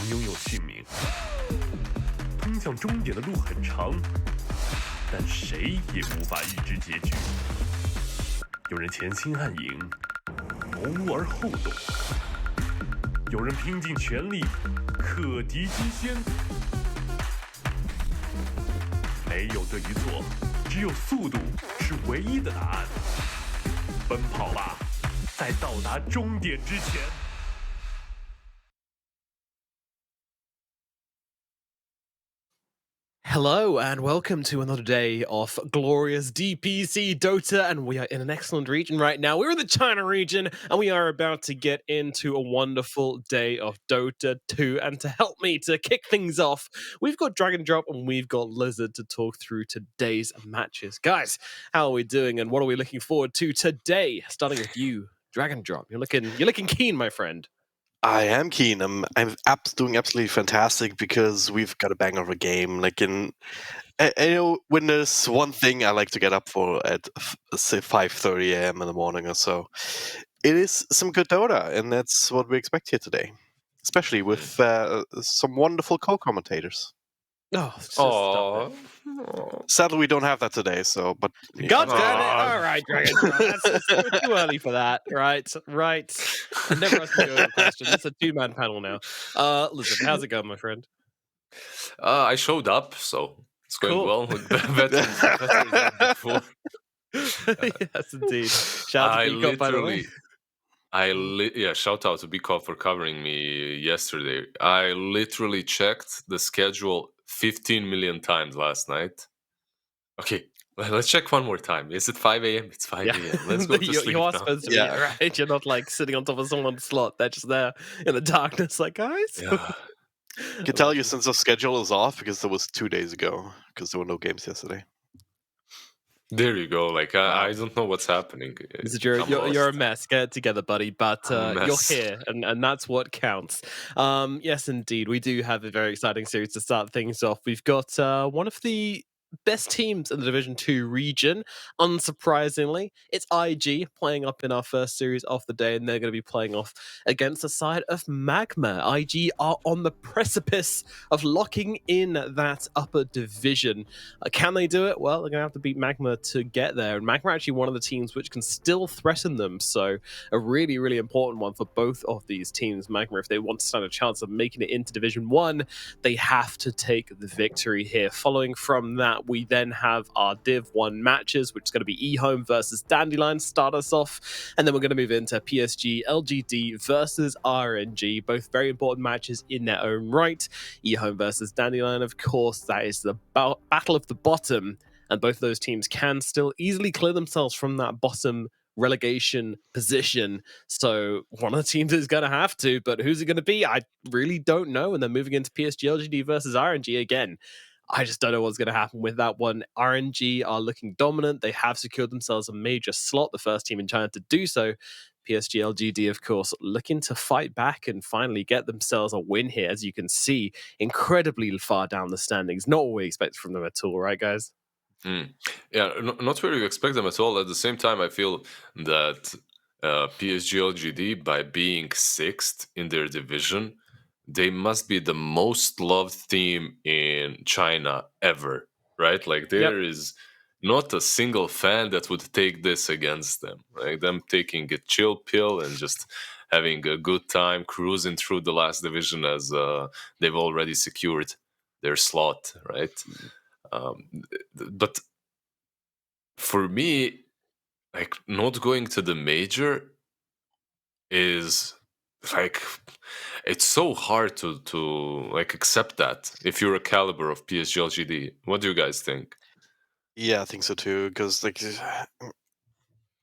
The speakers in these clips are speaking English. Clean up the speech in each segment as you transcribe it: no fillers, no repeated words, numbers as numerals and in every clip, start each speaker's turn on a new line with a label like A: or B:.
A: 拥有姓名。通向终点的路很长，但谁也无法预知结局。有人前倾暗影，谋而后动；有人拼尽全力，克敌机先。没有对与错，只有速度是唯一的答案。奔跑吧，在到达终点之前。
B: Hello and welcome to another day of glorious DPC Dota, and we are in an excellent region right now. We're in the China region and we are about to get into a wonderful day of Dota 2, and to help me to kick things off, we've got Drag and Drop and we've got Lizard to talk through today's matches. Guys, how are we doing and what are we looking forward to today? Starting with you, Drag and Drop. You're looking keen, my friend.
C: I am keen. I'm doing absolutely fantastic because we've got a bang of a game. Like I know when there's one thing I like to get up for at say 5:30 a.m. in the morning or so, it is some good Dota, and that's what we expect here today, especially with some wonderful co-commentators.
B: Oh, stop it.
C: Sadly, we don't have that today. So, but
B: God damn it! All right, Dragon. That's too early for that. Right. I never asked you a question. It's a two-man panel now. Listen, how's it going, my friend?
D: I showed up, so it's going well. Better than before.
B: Yes, indeed. Shout out to Beacon, by the way.
D: Shout out to Beacon for covering me yesterday. I literally checked the schedule 15 million times last night. Okay, let's check one more time. Is it 5 a.m.? It's 5 a.m. Let's go to sleep
B: You are
D: now.
B: supposed to be, right? You're not like sitting on top of someone's slot. They're just there in the darkness, like, guys.
D: Yeah.
C: I can tell you since the schedule is off because it was 2 days ago because there were no games yesterday.
D: There you go. Like I don't know what's happening.
B: You're a mess. Get it together, buddy. But you're here, and that's what counts. Yes, indeed. We do have a very exciting series to start things off. We've got one of the best teams in the Division 2 region. Unsurprisingly, it's IG playing up in our first series of the day, and they're going to be playing off against the side of Magma. IG are on the precipice of locking in that upper division. Can they do it? Well, they're going to have to beat Magma to get there, and Magma are actually one of the teams which can still threaten them, so a really, really important one for both of these teams. Magma, if they want to stand a chance of making it into Division 1, they have to take the victory here. Following from that, we then have our Div 1 matches, which is going to be EHOME versus Dandelion, start us off, and then we're going to move into PSG.LGD versus RNG, both very important matches in their own right. EHOME versus Dandelion, of course, that is the battle of the bottom, and both of those teams can still easily clear themselves from that bottom relegation position. So one of the teams is going to have to, but who's it going to be? I really don't know. And then moving into PSG.LGD versus RNG again, I just don't know what's going to happen with that one. RNG are looking dominant. They have secured themselves a major slot, the first team in China to do so. PSG.LGD, of course, looking to fight back and finally get themselves a win here. As you can see, incredibly far down the standings. Not what we expect from them at all, right, guys?
D: Yeah, not where you expect them at all. At the same time, I feel that PSG.LGD, by being sixth in their division, they must be the most loved team in China ever, right? Like there is not a single fan that would take this against them. Like them taking a chill pill and just having a good time cruising through the last division as they've already secured their slot, right? But for me, like not going to the major is like it's so hard to like accept that if you're a caliber of PSG.LGD. What do you guys think?
C: Yeah, I think so too. Because like,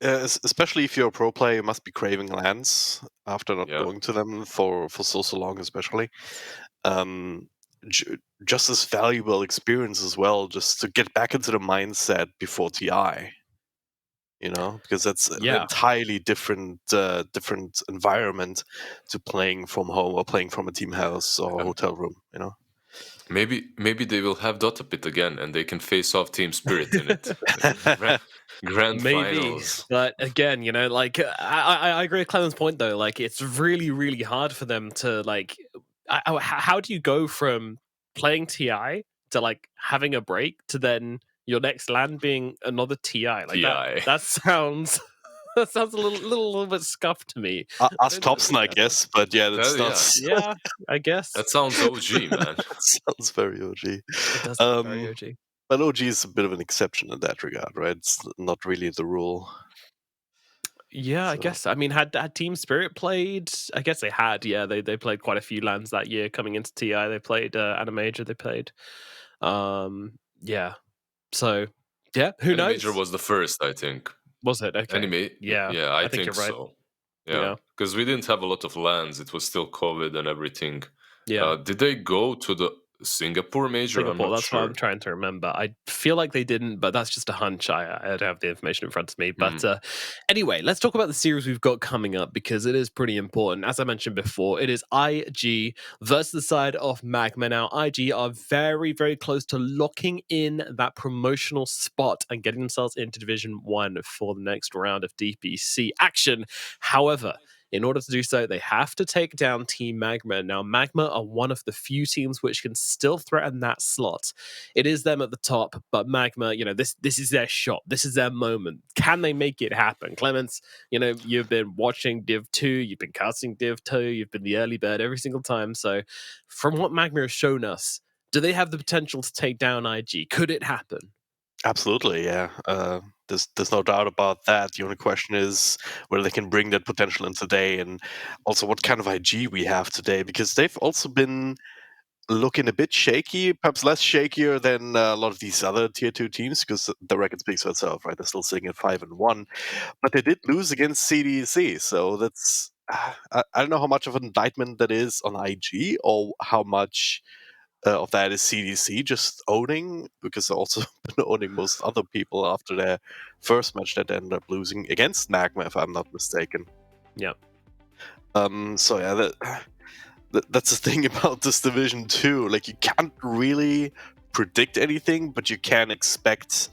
C: especially if you're a pro player, you must be craving lands after not going to them for so long, especially. Just as valuable experience as well, just to get back into the mindset before TI. You know, because that's an entirely different environment to playing from home or playing from a team house or hotel room. You know,
D: maybe they will have Dota Pit again, and they can face off Team Spirit in it. Grand finals.
B: But again, you know, like I agree with Clement's point though. Like it's really, really hard for them to like how do you go from playing TI to like having a break to then your next land being another TI? Like
D: TI.
B: that sounds that sounds a little bit scuffed to me.
C: Us Thompson, I guess, but yeah, that's not.
B: Yeah, I guess
D: That sounds OG, man.
C: That sounds very OG.
B: it does sound very OG.
C: But OG is a bit of an exception in that regard, right? It's not really the rule.
B: Yeah, I guess. I mean, had Team Spirit played? I guess they had. Yeah, they played quite a few lands that year coming into TI. They played Animajor. They played. Yeah. So, yeah, who knows?
D: Animajor was the first, I think.
B: Was it? Okay.
D: Yeah, I think
B: you're right.
D: so. Yeah, because we didn't have a lot of lands. It was still COVID and everything.
B: Yeah.
D: Did they go to the Singapore major? I'm not
B: that's
D: sure.
B: what I'm trying to remember. I feel like they didn't, but that's just a hunch. I don't have the information in front of me. But anyway, let's talk about the series we've got coming up because it is pretty important. As I mentioned before, it is IG versus the side of Magma. Now, IG are very, very close to locking in that promotional spot and getting themselves into Division 1 for the next round of DPC action. However, in order to do so, they have to take down Team Magma. Now, Magma are one of the few teams which can still threaten that slot. It is them at the top, but Magma, this is their shot. This is their moment. Can they make it happen? Clemens, you've been watching Div 2, you've been casting Div 2, you've been the early bird every single time. So from what Magma has shown us, do they have the potential to take down IG? Could it happen?
C: Absolutely, yeah. There's no doubt about that. The only question is whether they can bring that potential in today, and also what kind of IG we have today, because they've also been looking a bit shaky, perhaps less shakier than a lot of these other tier 2 teams, because the record speaks for itself, right? They're still sitting at 5-1, but they did lose against CDC, so that's I don't know how much of an indictment that is on IG, or how much of that is CDC just owning, because they've also been owning most other people after their first match that ended up losing against Magma, if I'm not mistaken.
B: Yep.
C: So yeah, that's the thing about this Division 2. Like, you can't really predict anything, but you can expect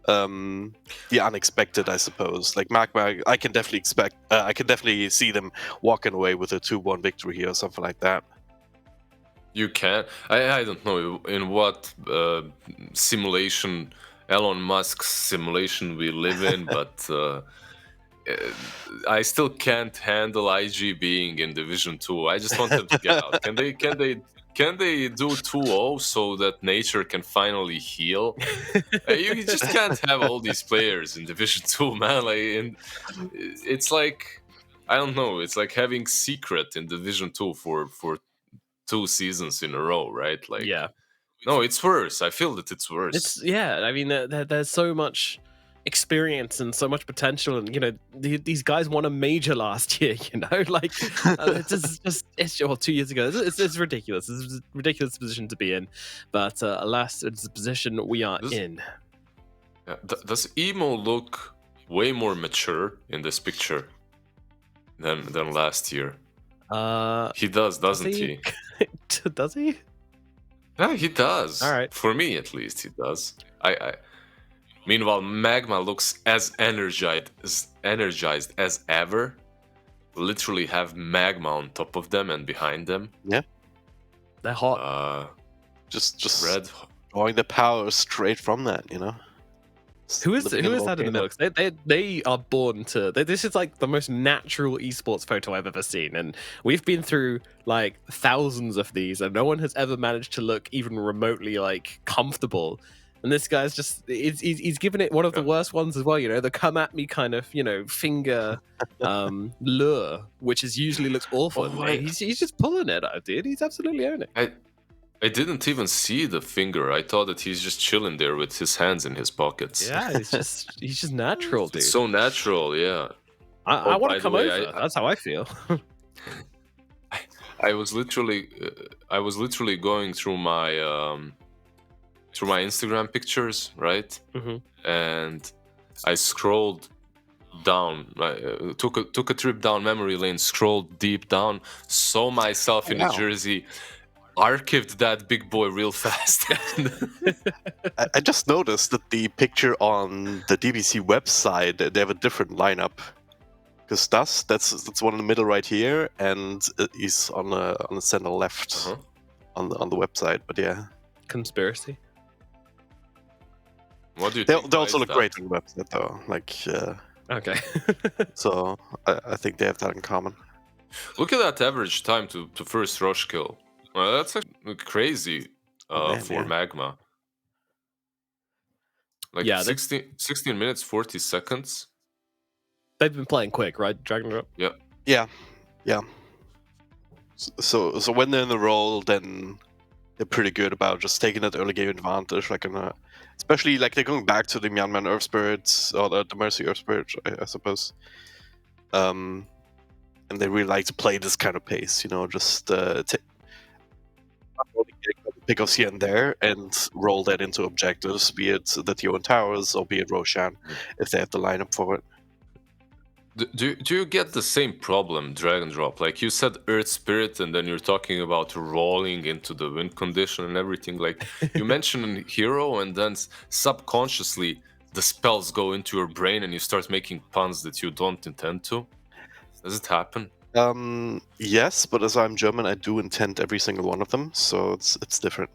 C: the unexpected, I suppose. Like Magma, I can definitely see them walking away with a 2-1 victory here or something like that.
D: You can. I don't know in what simulation, Elon Musk's simulation we live in, but I still can't handle IG being in Division 2. I just want them to get out. Can they do 2-0 so that nature can finally heal? You just can't have all these players in Division 2, man. It's like, I don't know. It's like having Secret in Division 2 for 2 seasons in a row, right? Like,
B: yeah.
D: No, it's worse. I feel that it's worse.
B: I mean, there's so much experience and so much potential, and these guys won a major last year. Like it's 2 years ago. It's ridiculous. It's a ridiculous position to be in, but alas, it's the position we are in.
D: Yeah, does Emo look way more mature in this picture than last year? He does, doesn't he?
B: Does he?
D: Yeah, he does.
B: All right.
D: For me, at least, he does. Meanwhile, Magma looks as energized as ever. Literally have Magma on top of them and behind them.
C: Yeah,
B: they're hot.
C: Just
D: red,
C: drawing the power straight from that.
B: Who is that in the middle? They are born to. This is like the most natural esports photo I've ever seen, and we've been through like thousands of these, and no one has ever managed to look even remotely like comfortable. And this guy's just he's given it one of the worst ones as well. The come at me kind of finger lure, which usually looks awful. He's just pulling it out, dude. He's absolutely owning it.
D: I didn't even see the finger. I thought that he's just chilling there with his hands in his pockets.
B: Yeah, he's just natural, dude.
D: It's so natural, yeah.
B: I want to come over. That's how I feel.
D: I was literally going through my Instagram pictures, right?
B: Mm-hmm.
D: And I scrolled down. I took a trip down memory lane, scrolled deep down, saw myself in a jersey. Archived that big boy real fast.
C: I just noticed that the picture on the DPC website, they have a different lineup. Because that's one in the middle right here, and he's on the center left on the website. But yeah,
B: conspiracy.
D: What do you
C: they
D: think?
C: also look great on the website though. Like
B: okay.
C: So I think they have that in common.
D: Look at that average time to first rush kill. Well, that's crazy for Magma. Like 16 minutes 40 seconds.
B: They've been playing quick, right? Dragging it up.
C: Yeah. So when they're in the role, then they're pretty good about just taking that early game advantage, like especially like they're going back to the Myanmar Earth Spirits or the Mercy Earth Spirit, I suppose. And they really like to play this kind of pace, just pick us here and there and roll that into objectives, be it the Tier 1 towers or be it Roshan, if they have the lineup for it.
D: Do you get the same problem, drag and drop? Like you said Earth Spirit, and then you're talking about rolling into the win condition and everything. Like you mentioned a hero, and then subconsciously the spells go into your brain and you start making puns that you don't intend to. Does it happen?
C: Yes, but as I'm German, I do intend every single one of them, so it's different.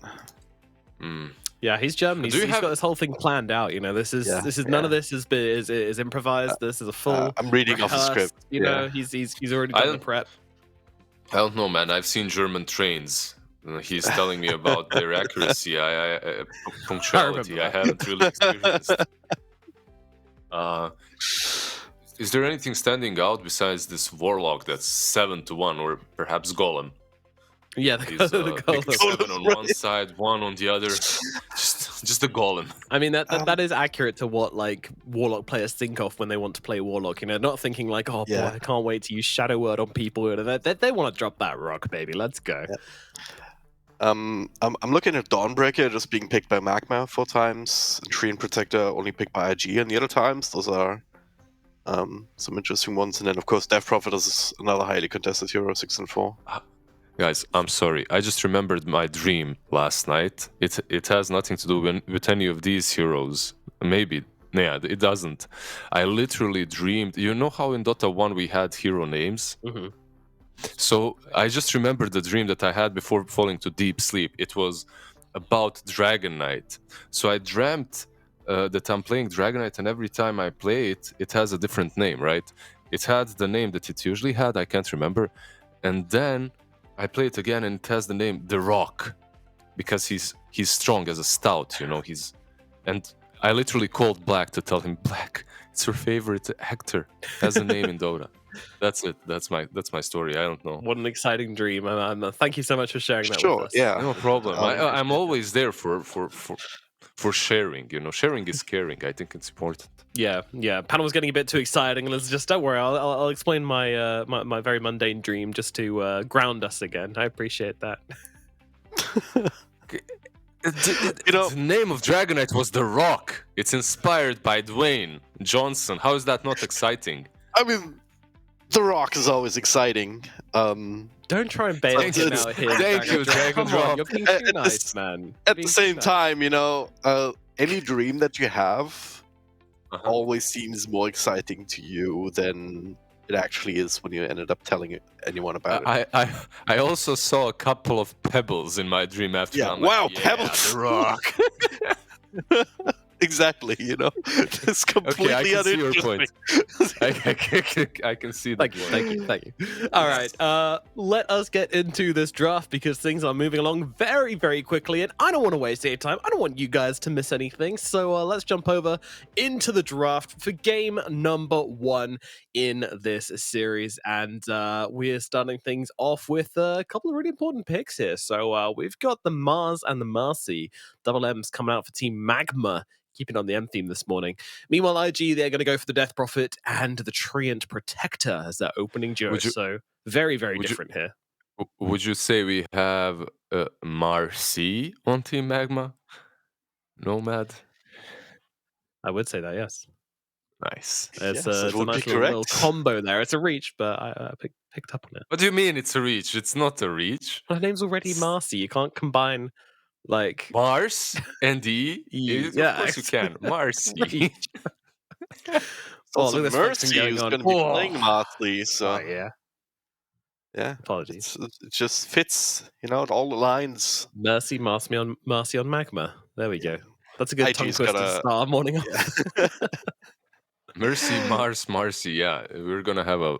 B: Yeah, he's German. He's got this whole thing planned out. This is none of this is improvised. This is a full.
C: I'm reading off the script.
B: He's already done the prep.
D: I don't know, man. I've seen German trains. He's telling me about their accuracy, punctuality. I haven't really experienced. Is there anything standing out besides this Warlock that's 7-1, or perhaps Golem?
B: Yeah, the Golem.
D: 7 on one side, 1 on the other. Just the Golem.
B: I mean, that is accurate to what like Warlock players think of when they want to play Warlock. Not thinking like, oh boy, I can't wait to use Shadow Word on people. They want to drop that rock, baby. Let's go.
C: Yeah. I'm looking at Dawnbreaker just being picked by Magma 4 times, and Treant Protector only picked by IG, and the other times those are some interesting ones. And then of course Death Prophet is another highly contested hero, 6 and 4.
D: Guys, I'm sorry. I just remembered my dream last night. It has nothing to do with any of these heroes. Maybe. Yeah, it doesn't. I literally dreamed. You know how in Dota 1 we had hero names?
B: Mm-hmm.
D: So I just remembered the dream that I had before falling to deep sleep. It was about Dragon Knight. So I dreamt that I'm playing Dragon Knight, and every time I play it, it has a different name, right? It had the name that it usually had. I can't remember. And then I play it again, and it has the name The Rock, because he's strong as a stout, and I literally called Black to tell him, Black, it's your favorite actor, has a name in Dota. That's it. That's my story. I don't know.
B: What an exciting dream! Thank you so much for sharing that with us.
C: Yeah,
D: no problem. I'm always there for sharing. Sharing is caring. I think it's important.
B: Yeah. Panel was getting a bit too exciting. Let's just don't worry. I'll explain my my very mundane dream just to ground us again. I appreciate that.
D: The name of Dragon Knight was The Rock. It's inspired by Dwayne Johnson. How is that not exciting?
C: I mean, The Rock is always exciting.
B: Don't try and bail him out here.
D: Thank you, Dragon Drop.
B: You're being too nice, man.
C: At the same time, any dream that you have always seems more exciting to you than it actually is when you ended up telling anyone about it.
D: I also saw a couple of pebbles in my dream after.
C: Yeah, wow, pebbles!
D: The Rock.
C: Exactly, it's completely
D: okay, I can see your point. I can see that.
B: Thank you. All right, let us get into this draft because things are moving along very, very quickly, and I don't want to waste any time. I don't want you guys to miss anything, so let's jump over into the draft for game number 1 in this series, and we're starting things off with a couple of really important picks here. So we've got the Mars and the Marcy double M's coming out for Team Magma, keeping on the M theme this morning. Meanwhile, IG, they're going to go for the Death Prophet and the Treant Protector as their opening duo. So very, very different here.
D: Would you say we have Marcy on Team Magma? Nomad?
B: I would say that, yes.
D: Nice.
B: It's a nice little combo there. It's a reach, but I picked up on it.
D: What do you mean it's a reach? It's not a reach.
B: Her name's already Marcy. You can't combine like
D: Mars and E.
B: Yeah,
D: of course you can. Marcy.
C: It's
B: Oh,
C: also
B: look at this flexing
C: Mercy
B: going
C: who's
B: on.
C: going to be
B: Oh.
C: playing Marsley, so
B: Oh, yeah.
C: yeah,
B: Apologies.
C: it just fits, it all aligns.
B: Marcy on Magma. There we go. That's a good tongue
C: IG's
B: twister to
C: gotta,
B: start our morning off.
C: yeah.
D: Mercy, Marcy. Yeah, we're gonna have a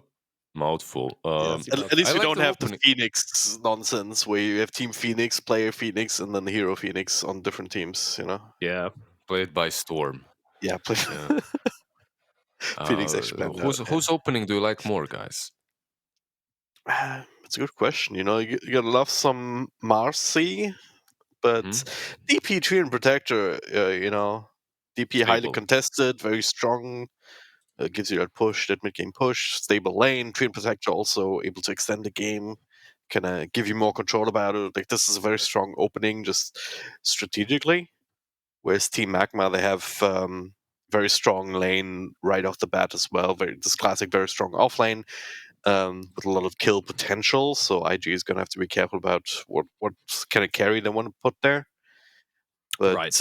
D: mouthful.
B: Mercy
C: At least
D: I
C: we
D: like
C: don't
D: the
C: have the
D: opening.
C: Phoenix nonsense where you have Team Phoenix, Player Phoenix, and then Hero Phoenix on different teams.
B: Yeah.
D: Played by Storm.
C: Yeah, play
D: Yeah.
C: Phoenix actually planned out.
D: Whose opening do you like more, guys?
C: It's a good question. You gotta love some Marcy, but DP Treant Protector, DP highly
D: Stable.
C: contested, very strong, gives you that push, that mid game push, stable lane. Treant Protector also able to extend the game, kind of give you more control about it. Like, this is a very strong opening, just strategically. Whereas Team Magma, they have very strong lane right off the bat as well. This classic, very strong offlane. With a lot of kill potential, so IG is gonna have to be careful about what kind of carry they want to put there. But
B: Right.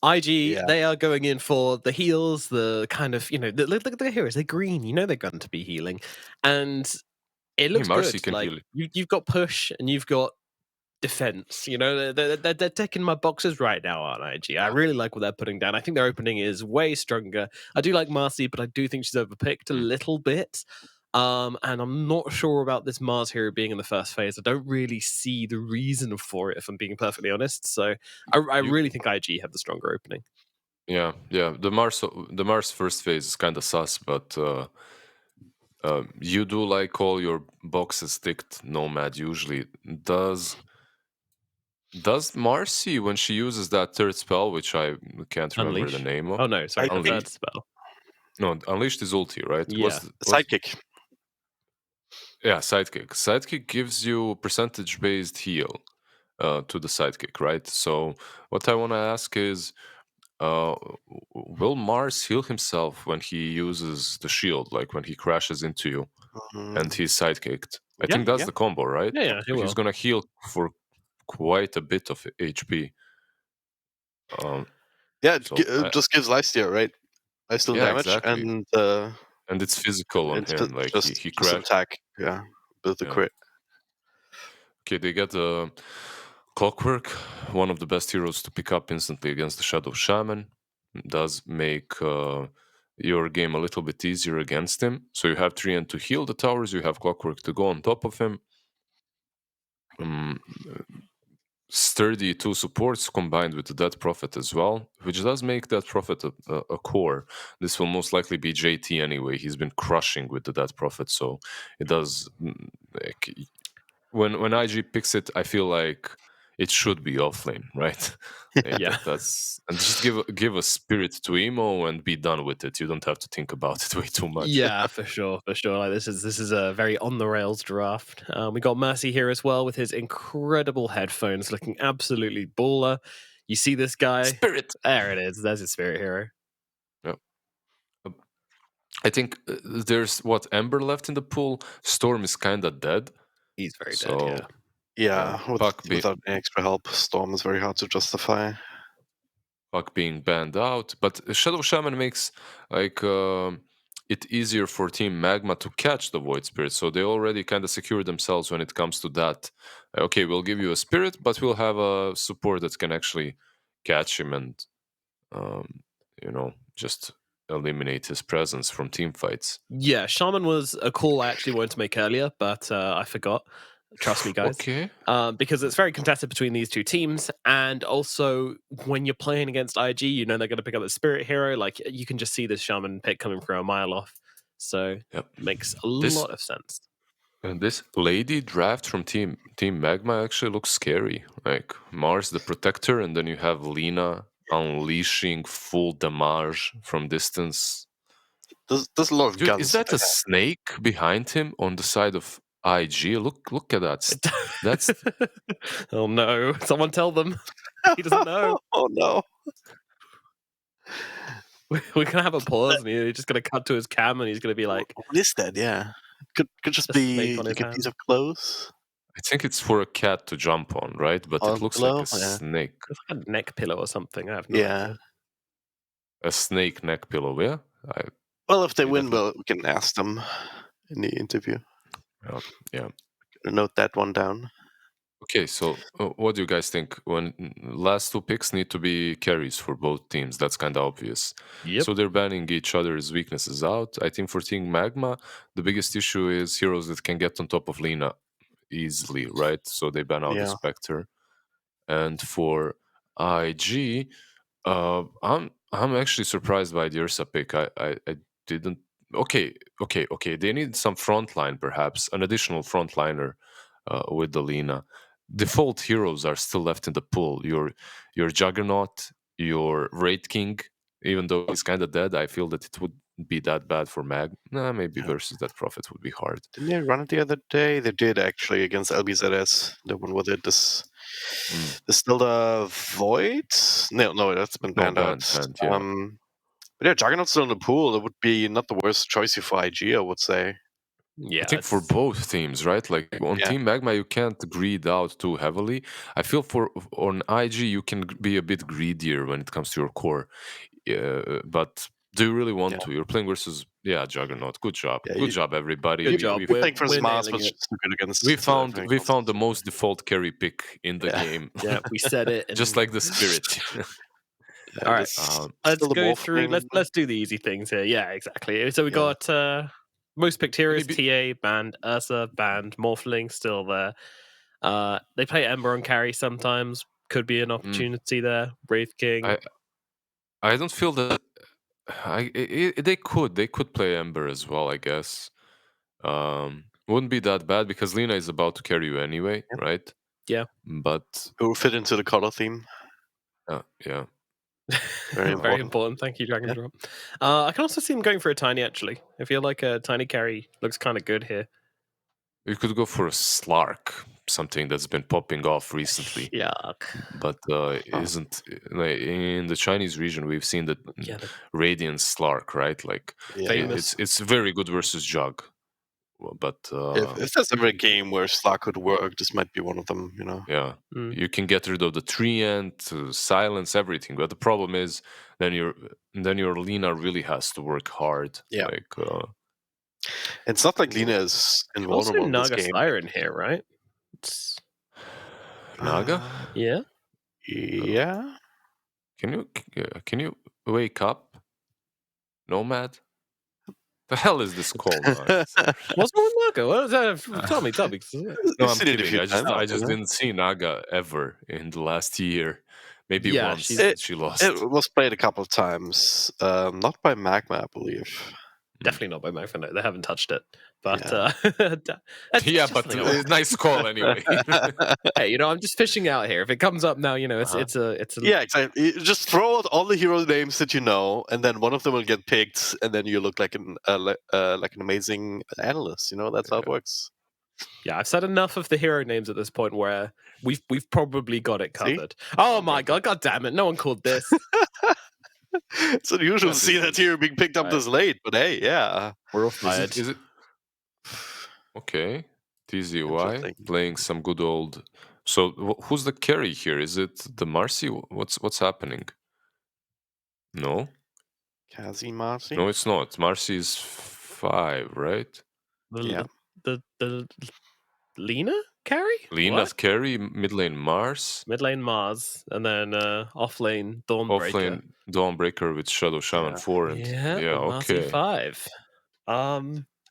B: IG,
C: yeah.
B: they are going in for the heals, the kind of, look at the heroes. They're green. They're going to be healing. And it looks
D: Marcy
B: good.
D: can
B: Like,
D: heal.
B: you've got push and you've got defense. They're ticking my boxes right now on IG. I really like what they're putting down. I think their opening is way stronger. I do like Marcy, but I do think she's overpicked a little bit. And I'm not sure about this Mars hero being in the first phase. I don't really see the reason for it, if I'm being perfectly honest. So I really think IG have the stronger opening.
D: Yeah. The Mars first phase is kind of sus, but you do like all your boxes ticked, Nomad. Usually, does Marcy, when she uses that third spell, which I can't remember the
B: Unleash?
D: name of?
B: Oh no, sorry, the
D: Unleash.
B: third spell.
D: No, Unleashed is ulti, right?
B: Yeah.
C: Sidekick.
D: Yeah, sidekick. Sidekick gives you percentage-based heal to the sidekick, right? So what I want to ask is, will Mars heal himself when he uses the shield, like when he crashes into you and he's sidekicked? I think that's the combo, right?
B: Yeah, he
D: So
B: will.
D: he's gonna heal for quite a bit of HP.
C: It just gives lifesteal, right? Lifesteal damage,
D: exactly.
C: and
D: it's physical on
C: it's
D: him. Like
C: just
D: he
C: just
D: crashed.
C: attack, with the crit.
D: Okay, they get Clockwork, one of the best heroes to pick up instantly against the Shadow Shaman. Does make your game a little bit easier against him. So you have Treant to heal the towers, you have Clockwork to go on top of him. Sturdy 2 supports combined with the Dead Prophet as well, which does make Dead Prophet a core. This will most likely be JT anyway. He's been crushing with the Dead Prophet, so it does. Like, when IG picks it, I feel like it should be offlane, right?
B: Yeah.
D: That's, and just give a spirit to emo and be done with it. You don't have to think about it way too much.
B: Yeah, for sure. Like, this is a very on the rails draft. We got Mercy here as well with his incredible headphones, looking absolutely baller. You see this guy?
D: Spirit.
B: There it is. There's his spirit hero.
D: Yep. I think there's Ember left in the pool. Storm is kind of dead.
B: He's very dead.
C: Yeah. Without any extra help, Storm is very hard to justify.
D: Puck being banned out, but Shadow Shaman makes it easier for Team Magma to catch the Void Spirit, so they already kind of secure themselves when it comes to that. Okay, we'll give you a spirit, but we'll have a support that can actually catch him and just eliminate his presence from team fights.
B: Yeah, Shaman was a call I actually wanted to make earlier, but I forgot. Trust me, guys.
D: Okay.
B: Because it's very contested between these two teams, and also when you're playing against IG, they're going to pick up the spirit hero. Like, you can just see this Shaman pick coming from a mile off, so it makes a lot of sense.
D: And this lady draft from Team Magma actually looks scary. Like Mars the Protector, and then you have Lina unleashing full damage from distance.
C: There's a lot of guns.
D: Is that a snake behind him on the side of IG? Look at that. That's
B: oh no! Someone tell them. He doesn't know.
C: Oh no!
B: We're gonna have a pause, and he's just gonna cut to his cam, and he's gonna be like,
C: "What is that?" Yeah, could just be like a piece of clothes.
D: I think it's for a cat to jump on, right? But it looks like a snake.
B: It's like a neck pillow or something. I have no idea.
D: a snake neck pillow. Yeah.
C: Well, if they
D: See
C: win,
D: that?
C: we can ask them in the interview.
D: Yeah.
C: Note that one down.
D: Okay, so what do you guys think? When last two picks need to be carries for both teams, that's kind of obvious.
B: Yep.
D: So they're banning each other's weaknesses out. I think for Team Magma, the biggest issue is heroes that can get on top of Lina easily, right? So they ban out the
C: Yeah.
D: Spectre. And for IG, I'm actually surprised by the Ursa pick. I didn't. Okay. They need some frontline, perhaps an additional frontliner with the Lina. Default heroes are still left in the pool. Your Juggernaut, your Wraith King, even though he's kind of dead, I feel that it would be that bad for Mag. Nah, maybe versus that Prophet would be hard.
C: Didn't they run it the other day? They did actually against LBZS. The one with it. There's still the Void. No, that's been banned out.
D: Yeah.
C: But yeah, Juggernaut's still in the pool. It would be not the worst choice for IG, I would say.
B: Yeah,
D: I think for both teams, right? Like on Team Magma, you can't greed out too heavily. I feel on IG, you can be a bit greedier when it comes to your core. But do you really want to? You're playing versus Juggernaut. Good job, good job, everybody.
B: Good job.
C: We're playing versus Mars,
B: nailing
C: which
B: it.
C: is good against.
D: We found the most default carry pick in the game.
B: Yeah, we said it.
D: Just like the Spirit.
B: All right, let's go through. Let's do the easy things here. Yeah, exactly. So we got most picked heroes: TA banned, Ursa banned, Morphling still there. They play Ember on carry sometimes. Could be an opportunity there. Wraith King.
D: I don't feel that. They could play Ember as well, I guess. Wouldn't be that bad because Lina is about to carry you anyway, right?
B: Yeah,
D: but
C: it will fit into the color theme.
D: Yeah.
C: Very
B: important. Thank you, Dragon Drop. I can also see him going for a tiny. Actually, I feel like a tiny carry looks kind of good here.
D: You could go for a Slark, something that's been popping off recently.
B: Yuck.
D: But isn't like, in the Chinese region we've seen the Radiant Slark, right? Like it's very good versus Jug. But
C: if there's ever a game where Slark could work, this might be one of them. You know.
D: Yeah, you can get rid of the treant, silence everything. But the problem is, then your Lina really has to work hard.
C: Yeah.
D: Like,
C: it's not like Lina is invulnerable in this
B: Naga
C: game.
B: Siren here, right?
D: Naga.
B: Yeah.
C: Yeah.
D: Can you wake up, Nomad? The hell is this called?
B: What's wrong with Naga? What is that? Tell me.
D: No, I'm kidding. I just didn't see Naga ever in the last year. Maybe once she lost.
C: It was played a couple of times. Not by Magma, I believe.
B: Definitely not by Magma. No, they haven't touched it. But
D: nice call anyway.
B: Hey, I'm just fishing out here. If it comes up now, it's a
C: yeah, exactly. You just throw out all the hero names that you know, and then one of them will get picked, and then you look like an amazing analyst. That's how it works.
B: Yeah, I've said enough of the hero names at this point where we've probably got it covered. See? Oh my god damn it! No one called this.
C: It's unusual to see that hero being picked up this late, but hey, yeah,
B: we're all fired.
D: Is it? Okay, TZY playing some good old. So who's the carry here? Is it the Marcy? What's happening? No,
C: Kazi Marcy.
D: No, it's not. Marcy is 5, right?
B: The Lina carry?
D: Lina's carry, mid lane Mars.
B: Mid lane Mars, and then off lane Dawnbreaker.
D: Off lane Dawnbreaker with Shadow Shaman 4. And, okay.
B: 5.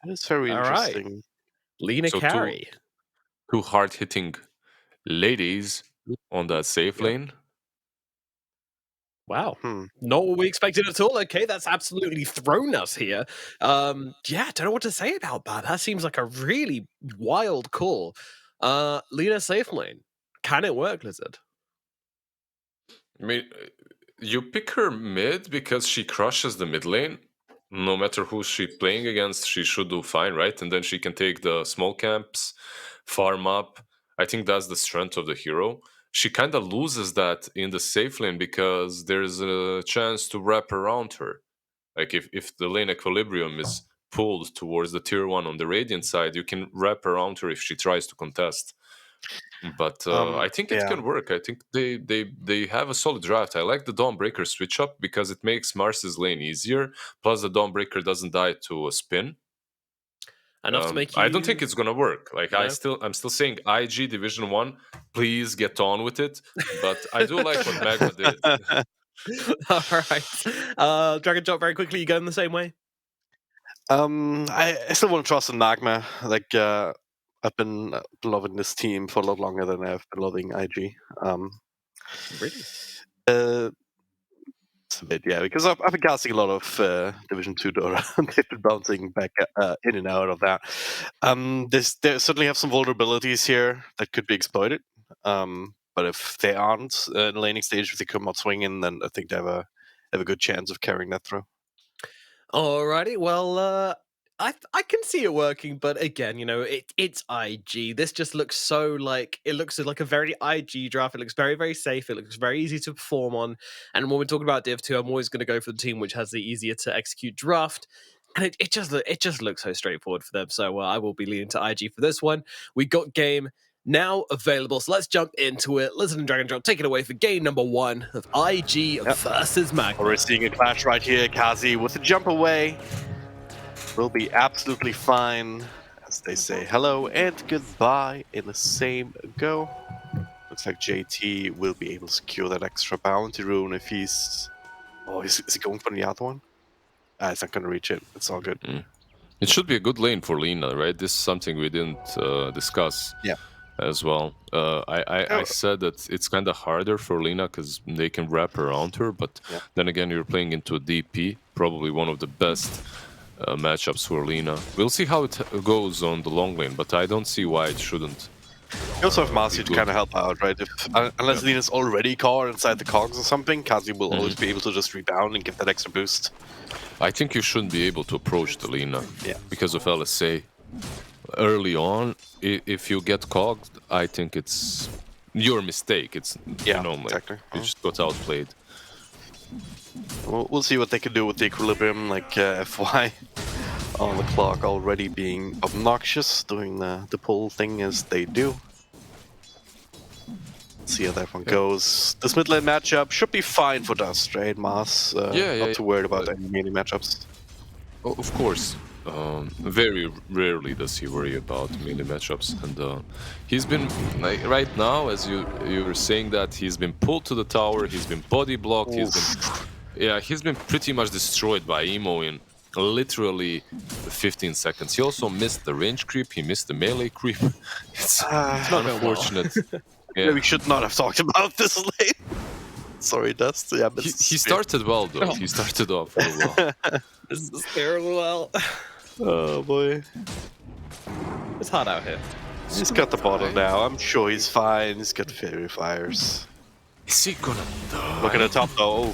C: It's very interesting.
B: Right. Lina carry.
D: Two hard-hitting ladies on that safe lane.
B: Wow. Not what we expected at all. Okay, that's absolutely thrown us here. Don't know what to say about that. That seems like a really wild call. Lina safe lane. Can it work, Lizard?
D: I mean, you pick her mid because she crushes the mid lane. No matter who she's playing against, she should do fine, right? And then she can take the small camps, farm up. I think that's the strength of the hero. She kind of loses that in the safe lane because there's a chance to wrap around her. Like if the lane equilibrium is pulled towards the tier 1 on the Radiant side, you can wrap around her if she tries to contest. But I think it can work. I think they have a solid draft. I like the Dawnbreaker switch up because it makes Mars's lane easier. Plus, the Dawnbreaker doesn't die to a spin.
B: Enough to make you...
D: I don't think it's gonna work. Like
B: No?
D: I'm still saying IG Division 1, please get on with it. But I do like what Magma did.
B: All right. Dragon Drop, very quickly, you going the same way?
C: I still want to trust in Magma. Like, I've been loving this team for a lot longer than I've been loving IG.
B: Really?
C: It's a bit, yeah, because I've been casting a lot of Division 2 Dota, and they've been bouncing back in and out of that. They certainly have some vulnerabilities here that could be exploited. But if they aren't in the laning stage, if they come out swinging, then I think they have a good chance of carrying that through.
B: Alrighty, well, I can see it working, but again, you know, it's IG. This just looks so like, it looks like a very IG draft. It looks very, very safe. It looks very easy to perform on. And when we're talking about Div 2, I'm always going to go for the team which has the easier to execute draft. And it just looks so straightforward for them. So I will be leaning to IG for this one. We got game now available, so let's jump into it. Listen and Dragon Drop, take it away for game number 1 of IG versus Magma.
C: We're seeing a clash right here. Kazi with a jump away will be absolutely fine, as they say hello and goodbye in the same go. Looks like JT will be able to secure that extra bounty rune if he's... Oh, is he going for the other one? He's not going to reach it. It's all good.
D: It should be a good lane for Lina, right? This is something we didn't discuss.
C: Yeah.
D: As well. I said that it's kind of harder for Lina because they can wrap around her, but then again, you're playing into a DP, probably one of the best matchups for Lina. We'll see how it goes on the long lane, but I don't see why it shouldn't.
C: You also have Marcy to kind of help out, right? Unless Lina's already caught inside the cogs or something, Kazi will always be able to just rebound and give that extra boost.
D: I think you shouldn't be able to approach the Lina because of LSA. Early on, if you get cogged, I think it's your mistake. It's
C: exactly.
D: You just got outplayed.
C: We'll see what they can do with the equilibrium, like FY on the clock already being obnoxious, doing the pull thing as they do. See how that one goes. This mid lane matchup should be fine for Dust, right, Mars? Not too worried about any melee matchups.
D: Oh, of course. Very rarely does he worry about melee matchups, and he's been like right now, as you were saying, that he's been pulled to the tower, he's been body blocked, he's been pretty much destroyed by Emo in literally 15 seconds. He also missed the range creep, he missed the melee creep. It's not unfortunate.
C: We should not have talked about this lane. Sorry, Dust. Yeah, but
D: he started well though. He started off really well.
B: This is terrible. Well.
C: Oh boy.
B: It's hot out here.
C: He's got the bottle now. I'm sure he's fine. He's got fairy fires.
D: Is he gonna die?
C: Look at the top though.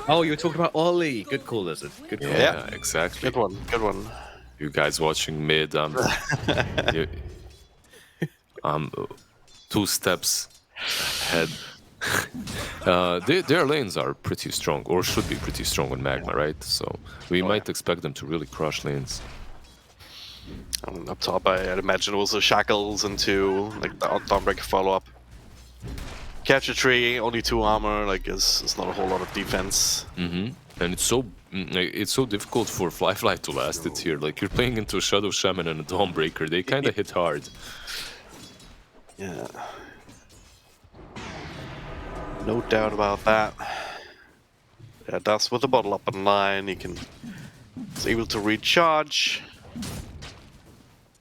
B: Oh, you were talking about Ollie. Good call, Lizard. Good call.
D: Yeah, exactly.
C: Good one. Good one.
D: You guys watching mid, I'm 2 steps ahead. Their lanes are pretty strong, or should be pretty strong on Magma, right? So we might expect them to really crush lanes.
C: Up top, I'd imagine also shackles into like the Dawnbreaker follow-up. Catch a tree, only 2 armor, like it's not a whole lot of defense.
D: And it's so difficult for Fly to last it here. Like you're playing into a Shadow Shaman and a Dawnbreaker, they kind of hit hard.
C: Yeah. No doubt about that. Yeah, Dust with the bottle up online, he's able to recharge.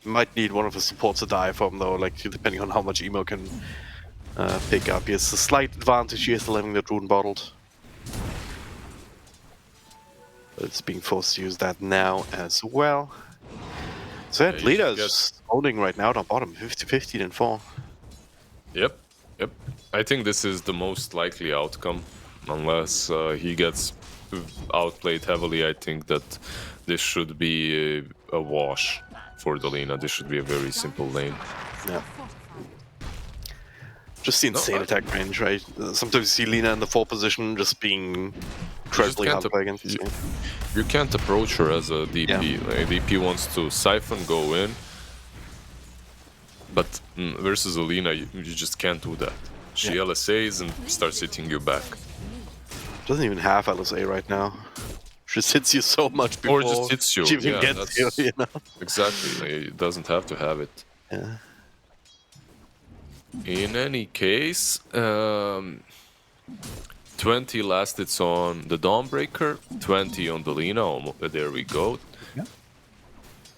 C: Might need one of the supports to die from though, like depending on how much Emo can pick up. He has a slight advantage here, still having the rune bottled. But it's being forced to use that now as well. So yeah, Lina is owning right now on bottom, 50-50 and 4.
D: Yep. I think this is the most likely outcome, unless he gets outplayed heavily. I think that this should be a wash for the Lina. This should be a very simple lane.
C: Yeah. Just the insane attack range, right? Sometimes you see Lina in the 4 position just being incredibly hard to play against.
D: You can't approach her as a DP. Like, DP wants to siphon, go in. But versus Alina, you just can't do that. She LSAs and starts hitting you back.
C: Doesn't even have LSA right now. Just hits you so much before
D: Or just hits you.
C: she even
D: Yeah,
C: gets you,
D: that's
C: you know?
D: exactly. Like, it doesn't have to have it.
C: Yeah.
D: In any case, 20 last hits on the Dawnbreaker, 20 on the Lina. There we go.
E: Yeah.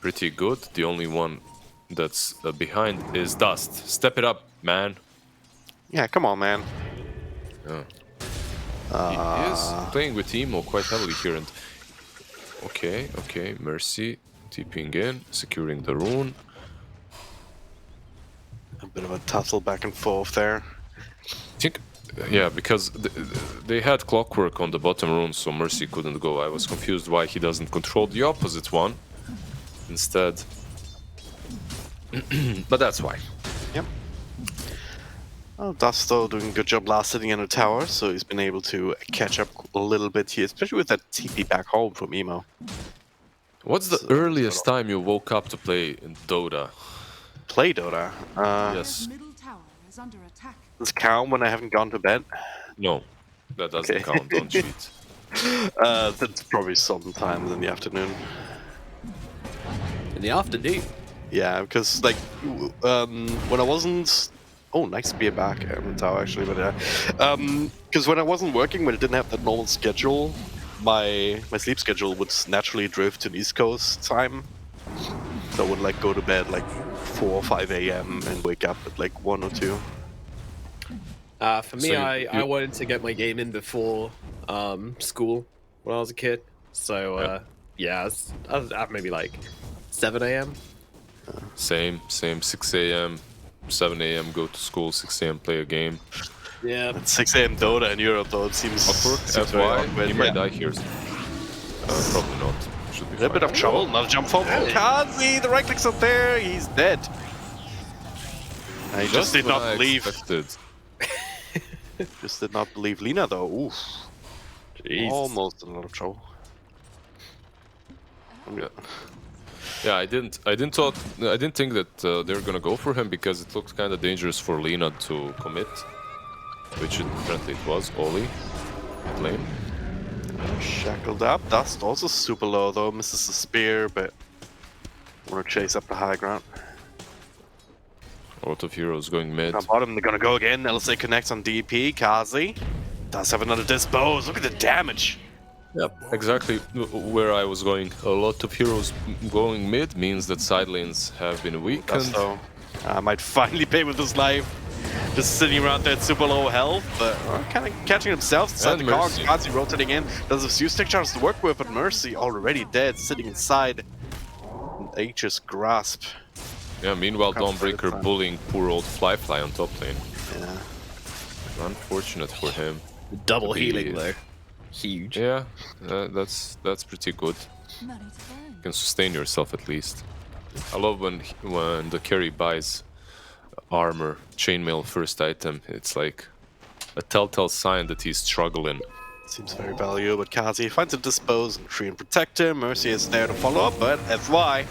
D: Pretty good. The only one that's behind is Dust. Step it up, man.
C: Yeah, come on, man.
D: Yeah. He is playing with Emo quite heavily here. And okay, Mercy TPing in, securing the rune.
C: A bit of a tussle back and forth there.
D: I think, yeah, because they had Clockwork on the bottom rune, so Mercy couldn't go. I was confused why he doesn't control the opposite one instead. But that's why.
C: Yep. Oh, Dust though doing a good job last sitting in a tower, so he's been able to catch up a little bit here, especially with that TP back home from Emo.
D: What's the earliest time you woke up to play in Dota?
C: Play Dota.
D: Yes.
F: Middle tower is under attack.
C: Does it count when I haven't gone to bed?
D: No, that doesn't count. Don't cheat.
C: That's probably sometimes in the afternoon.
B: In the afternoon.
C: Yeah, because like when I wasn't. Oh, nice spear back in the tower actually, but because when I wasn't working, when I didn't have that normal schedule, my sleep schedule would naturally drift to the East Coast time. So I would like go to bed like 4 or 5 a.m. and wake up at like 1 or 2.
B: For me, I wanted to get my game in before school when I was a kid. So I was at maybe like 7 a.m.
D: Same. 6 a.m., 7 a.m. go to school, 6 a.m. play a game.
B: Yeah.
C: At 6 a.m. Dota in Europe though, it seems very awkward.
D: He might die here. Probably not. Should be
C: A bit of trouble, another jump forward. Oh, Kazi, the right click's not there, he's dead. I just did not believe. Just did not believe Lina though. Oof.
B: Jeez.
C: Almost in a lot of trouble.
D: Yeah, I didn't think that they were gonna go for him because it looked kind of dangerous for Lina to commit, which apparently it was. Oli, lane.
C: Shackled up. Dust also super low though. Misses the spear, but wanna chase up the high ground.
D: A lot of heroes going mid.
C: On bottom, they're gonna go again. LSA connects on DP. Kazi does have another dispose. Look at the damage.
D: Yep, exactly where I was going. A lot of heroes going mid means that side lanes have been weakened.
C: So might finally pay with his life. Just sitting around there at super low health, but kind of catching himself inside the car. Kazi rotating in. Does a few stick charges to work with, but Mercy already dead, sitting inside H's grasp.
D: Yeah, meanwhile Dawnbreaker bullying poor old Fly on top lane.
C: Yeah.
D: Unfortunate for him.
B: Double healing though. Huge.
D: Yeah, that's pretty good. You can sustain yourself at least. I love when the carry buys armor, chainmail first item. It's like a telltale sign that he's struggling.
C: Seems very valuable, but Kazi finds a dispose and tree and protect him. Mercy is there to follow up, but FY.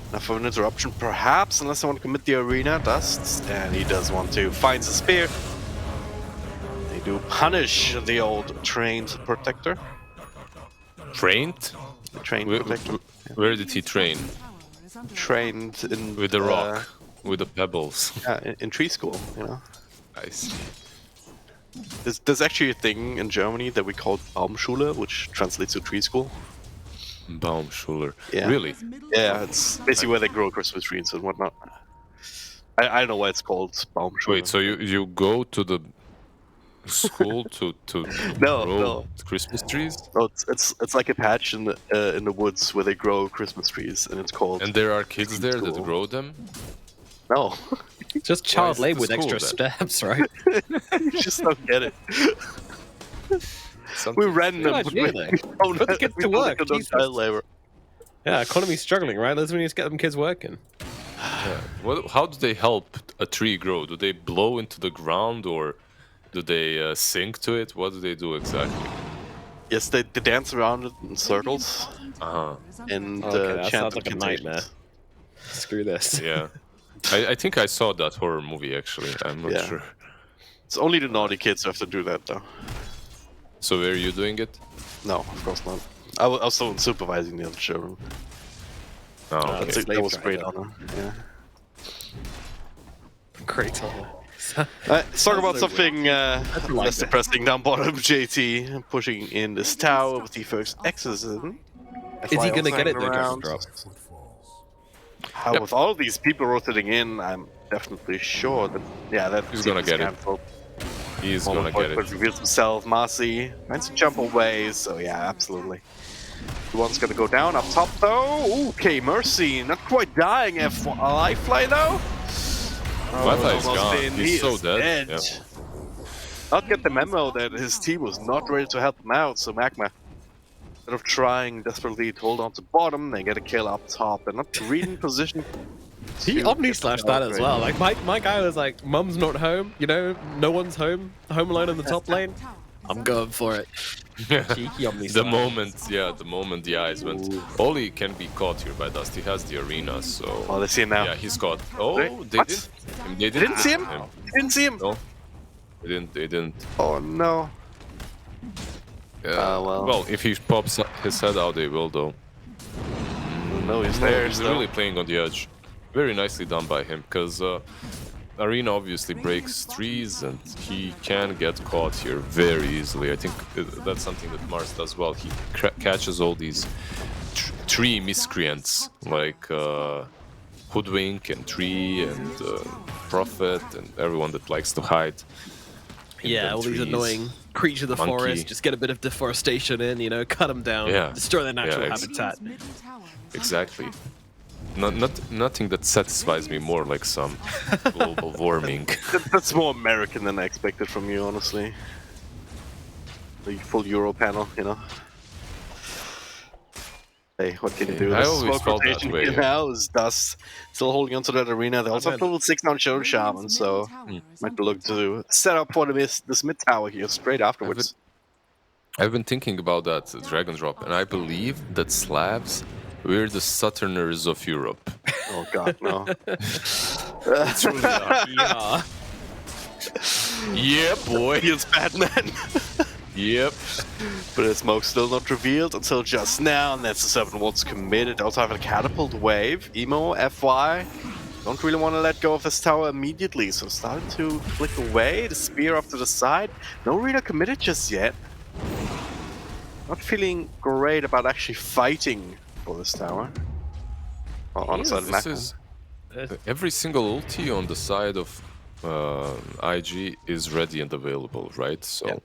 C: Enough of an interruption, perhaps, unless I want to commit the arena. Dust, and he does want to. Finds a spear. They do punish the old trained protector.
D: Trained?
C: The trained protector.
D: Where did he train?
C: Trained in
D: with the rock, with the pebbles.
C: Yeah, in tree school, you know.
D: I see.
C: There's actually a thing in Germany that we call Baumschule, which translates to tree school.
D: Baumschule.
C: Yeah.
D: Really?
C: Yeah, it's basically where they grow Christmas trees and whatnot. I don't know why it's called Baumschule.
D: Wait, so you go to the school to
C: No,
D: grow
C: no.
D: Christmas trees?
C: No, it's like a patch in the woods where they grow Christmas trees, and it's called.
D: And there are kids there that
C: school.
D: grow them?
C: No.
B: Just child
D: Why is it
B: labor with
D: the
B: extra
D: school
B: steps, right?
C: You just don't get it.
D: Something
C: We random.
B: Good idea, though. Put the kids to work, Jesus.
C: Child labor.
B: Yeah, economy's struggling, right? Let's need to get them kids working.
D: Yeah. How do they help a tree grow? Do they blow into the ground or do they sink to it? What do they do exactly?
C: Yes, they dance around it in circles
D: Uh-huh.
C: and
B: Okay, that
C: chant
B: sounds like a
C: incantations.
B: nightmare. Screw this.
D: Yeah. I think I saw that horror movie actually. I'm not
C: Yeah.
D: sure.
C: It's only the naughty kids who have to do that, though.
D: So were you doing it?
C: No, of course not. I was still supervising the other children.
D: Oh, okay.
C: That was
B: Slave
C: great
B: driver.
C: honor. Yeah.
B: Great honor.
C: Let's talk about
B: so
C: something
B: like
C: less
B: that.
C: depressing down bottom. JT pushing in this tower with the first exorcism.
B: Is he
C: FY
B: gonna
C: also
B: get it
C: hanging
B: though, Dragon
C: around.
B: Drop?
C: With all these people rotating in, I'm definitely sure that
D: He's gonna get it.
C: cancelled.
D: He's gonna get it.
C: Reveals himself. Marcy finds to jump away, so yeah, absolutely. The one's gonna go down up top though. Okay, Mercy, not quite dying. A lifeline though.
D: Wi-Fi is
C: almost
D: gone.
C: in.
D: He's
C: He
D: so
C: is
D: dead.
C: dead. Not get the memo that his team was not ready to help him out, so Magma, instead of trying desperately to hold on to bottom, they get a kill up top. They're not really in position.
B: He
C: to
B: omni
C: get
B: slashed
C: the
B: that as
C: upgrade.
B: well. Like my guy was like, "Mum's not home. You know, no one's home. Home alone in the top lane. I'm going for it." Cheeky omni
D: The
B: slash.
D: moment the eyes went. Oli can be caught here by Dust. He has the arena, so
C: Oh, they see him now.
D: yeah, he's caught. Oh, they
C: What?
D: didn't.
C: They didn't see him? They didn't see him?
D: No, they didn't. They didn't.
C: Oh no. Well.
D: Well, if he pops his head out, they will though.
C: No, he's
D: No,
C: there.
D: he's
C: still.
D: really playing on the edge. Very nicely done by him, because Arena obviously breaks trees and he can get caught here very easily. I think that's something that Mars does well. He catches all these tree miscreants like Hoodwink and Tree and Prophet and everyone that likes to hide. in
B: Yeah,
D: them
B: all these
D: trees.
B: annoying creatures of the
D: Monkey.
B: forest. Just get a bit of deforestation in, you know, cut them down,
D: Yeah.
B: destroy their natural
D: Yeah,
B: habitat.
D: Exactly. Nothing that satisfies me more like some global warming.
C: That's more American than I expected from you, honestly. The full Euro panel, you know. Hey, what can you do?
D: I
C: There's
D: always
C: smoke
D: felt that
C: rotation
D: way,
C: here
D: yeah.
C: now is Dust still holding onto that arena. They also have
B: man.
C: level 6 now Shadow Shaman, so might be looking to set up for this mid tower here straight afterwards.
D: I've been thinking about that Dragon Drop, and I believe that Slavs, we're the Southerners of Europe.
C: Oh god, no.
B: Yeah.
D: Yeah, boy.
C: Feels Batman.
D: Yep.
C: But the smoke's still not revealed until just now, and that's the 7 watts committed. Also have a catapult wave. Emo, FY. Don't really want to let go of this tower immediately, so starting to flick away. The spear off to the side. No Rita committed just yet. Not feeling great about actually fighting for this tower. Oh, on the side of
D: This
C: Magma.
D: is every single ulti on the side of IG is ready and available, right? So
C: Yeah.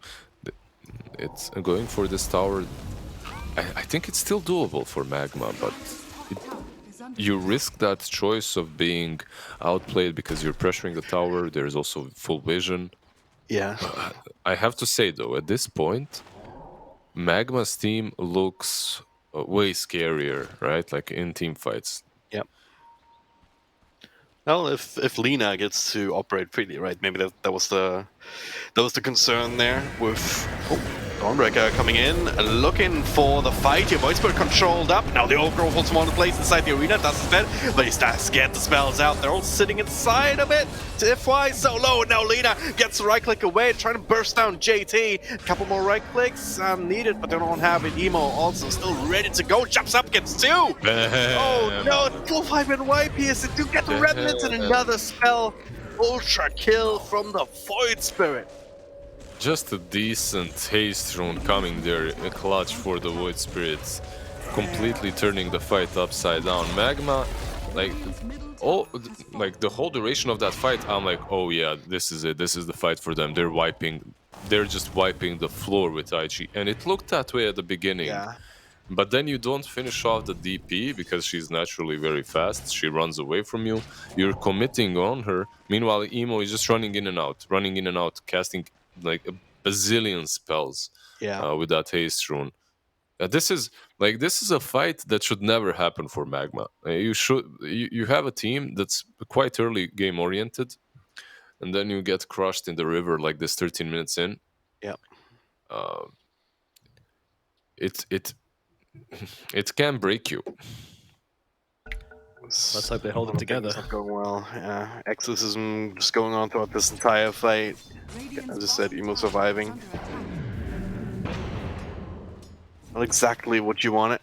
D: it's going for this tower. I think it's still doable for Magma, but you risk that choice of being outplayed because you're pressuring the tower. There's also full vision.
C: Yeah.
D: I have to say though, at this point, Magma's team looks way scarier, right? Like in team fights.
C: Yep. Well, if Lina gets to operate freely, right? Maybe that was the concern there with Dawnbreaker coming in, looking for the fight. Your Void Spirit controlled up. Now the Overgrowth wants one place inside the arena. Does his bed, but he starts to get the spells out. They're all sitting inside of it. FY so low. Now Lina gets the right click away, trying to burst down JT. A couple more right clicks needed, but they don't have it. Emo also still ready to go. Jumps up, gets 2. Oh no, full 5-man wipe here. So do get the remnants and another spell. Ultra kill from the Void Spirit.
D: Just a decent haste rune coming there, a clutch for the Void Spirits, completely turning the fight upside down. Magma, like the whole duration of that fight, I'm like, oh yeah, this is it. This is the fight for them. They're just wiping the floor with IG, and it looked that way at the beginning.
C: Yeah.
D: But then you don't finish off the DP because she's naturally very fast. She runs away from you. You're committing on her. Meanwhile, Emo is just running in and out, casting like a bazillion spells with that haste rune. This is a fight that should never happen for Magma. You have a team that's quite early game oriented, and then you get crushed in the river like this 13 minutes in.
C: Yeah.
D: It can break you.
B: Let's hope they hold it together.
C: It's not going well. Yeah, exorcism just going on throughout this entire fight. As I said, Emo surviving. Not exactly what you want it.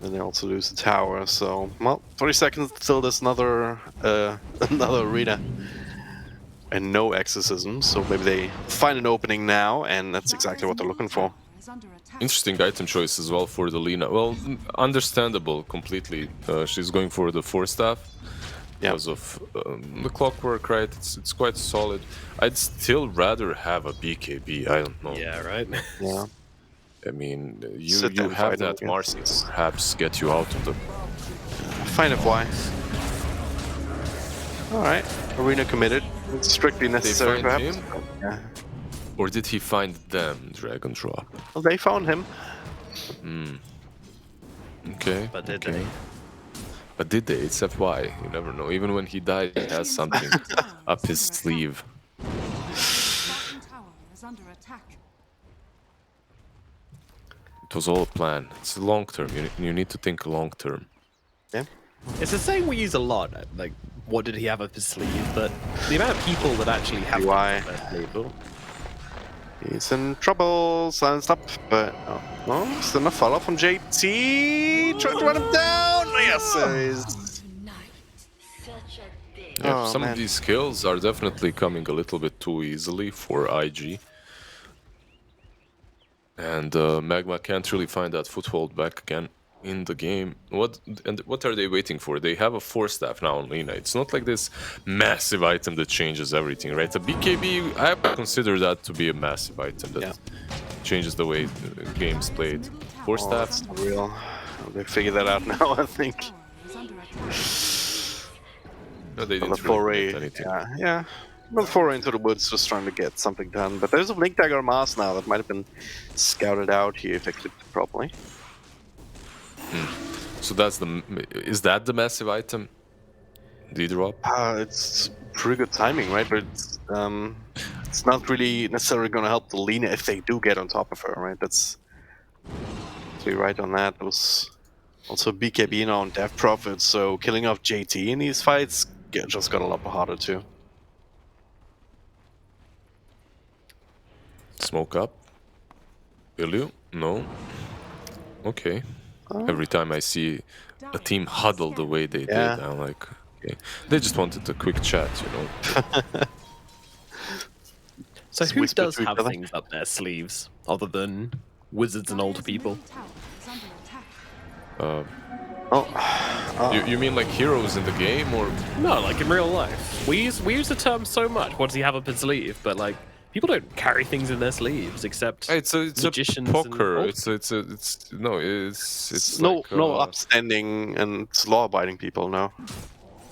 C: And they also lose the tower, so well, 30 seconds till there's another another arena. And no exorcism, so maybe they find an opening now, and that's exactly what they're looking for.
D: Interesting item choice as well for the Lina. Well, understandable completely. She's going for the 4-staff because of the clockwork, right? It's quite solid. I'd still rather have a BKB. I don't know.
B: Yeah, right.
C: Yeah.
D: I mean, you have that Marcy to perhaps get you out of the...
C: Find it why. Alright, arena committed. It's strictly necessary,
D: find
C: perhaps.
D: him?
C: Yeah.
D: Or did he find them, Dragon Drop?
C: Well, they found him.
D: Okay.
B: But did they?
D: But did they? It's FY. You never know. Even when he died, he has something up his sleeve. It was all a plan. It's long term. You need to think long term.
C: Yeah.
B: It's the same we use a lot. Like, what did he have up his sleeve? But the amount of people that actually have
C: Why?
B: label.
C: He's in trouble, silenced up, but no, still a follow from JT. Trying to run him down. Yes, he's...
D: Yeah,
C: Oh,
D: some
C: man.
D: of these kills are definitely coming a little bit too easily for IG. And Magma can't really find that foothold back again in the game. What are they waiting for? They have a 4-staff now on Lina. It's not like this massive item that changes everything, right? A BKB, I consider that to be a massive item that changes the way the game's played. 4-staff?
C: That's not real. They figured that out now, I think.
D: No, they
C: On the
D: didn't really
C: foray,
D: get anything.
C: yeah. Well, the foray into the woods, just trying to get something done. But there's a Blink Dagger Mask now that might have been scouted out here if I clicked it properly.
D: So is that the massive item? D-drop?
C: It's pretty good timing, right? But it's not really necessarily going to help the Lina if they do get on top of her, right? That's you're right on that. There was also BKB now on Death Prophet, so killing off JT in these fights just got a lot harder too.
D: Smoke up? Will you? No? Okay. Every time I see a team huddle the way they did, I'm like, okay. They just wanted a quick chat, you know?
B: So who
C: whisper
B: does
C: to each
B: have
C: other.
B: things up their sleeves other than wizards and old people?
D: You mean like heroes in the game, or...?
B: No, like in real life. We use the term so much. What does he have up his sleeve? But like, people don't carry things in their sleeves except
D: It's a
B: magicians
D: poker.
B: and
D: It's
C: no
D: like,
C: upstanding and law-abiding people now.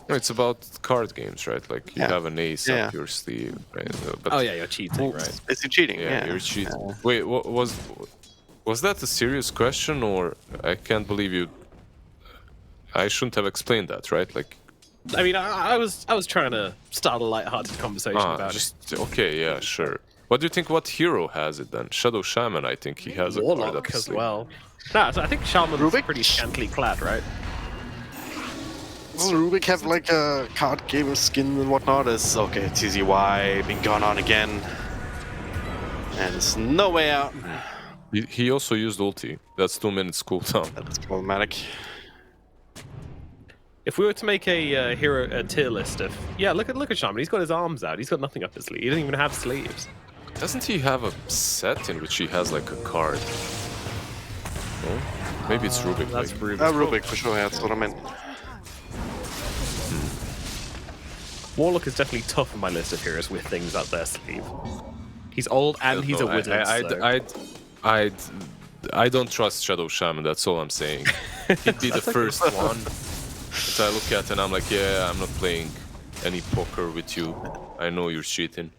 D: No, it's about card games, right? Like you have an ace up your sleeve, right? But
B: oh yeah, you're cheating, right?
C: Is he cheating?
D: yeah, you're cheating. Wait, was that a serious question, or I can't believe you? I shouldn't have explained that, right? Like,
B: I mean, I was trying to start a light-hearted conversation about it.
D: Okay, yeah, sure. What do you think? What hero has it then? Shadow Shaman, I think he has a card up
B: Warlock
D: his
B: as
D: sleeve.
B: well. No, so I think Shaman's
C: Rubik?
B: pretty scantily clad, right?
C: Does Rubik have like a card game skin and whatnot? Is okay, TZY being gone on again. And there's no way out.
D: He also used ulti. That's 2 minutes cooldown.
C: That's problematic.
B: If we were to make a hero tier list of look at Shaman, he's got his arms out, he's got nothing up his sleeve, he doesn't even have sleeves.
D: Doesn't he have a set in which he has like a card? No? Maybe it's Rubik.
B: That's
D: like-
B: Rubik.
C: Rubik for sure, that's what I meant.
B: Warlock is definitely top on my list of heroes with things up their sleeve. He's old and he's a wizard.
D: I don't trust Shadow Shaman, that's all I'm saying. He'd be the first one that I look at and I'm like, yeah, I'm not playing any poker with you. I know you're cheating.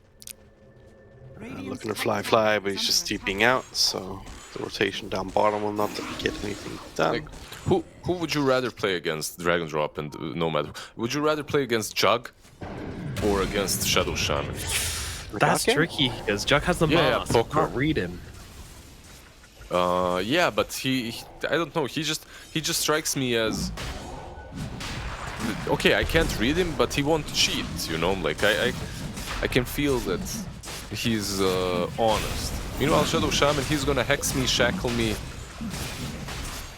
C: Looking to fly, but he's just TPing out, so the rotation down bottom will not get anything done.
D: Like, who would you rather play against, Dragon Drop and Nomad? Would you rather play against Jug or against Shadow Shaman?
B: That's tricky because Jug has the mask.
D: poker.
B: Can't read him.
D: Yeah, but I don't know. He just strikes me as okay. I can't read him, but he won't cheat. You know, like I can feel that he's honest. Meanwhile, Shadow Shaman, he's gonna hex me, shackle me.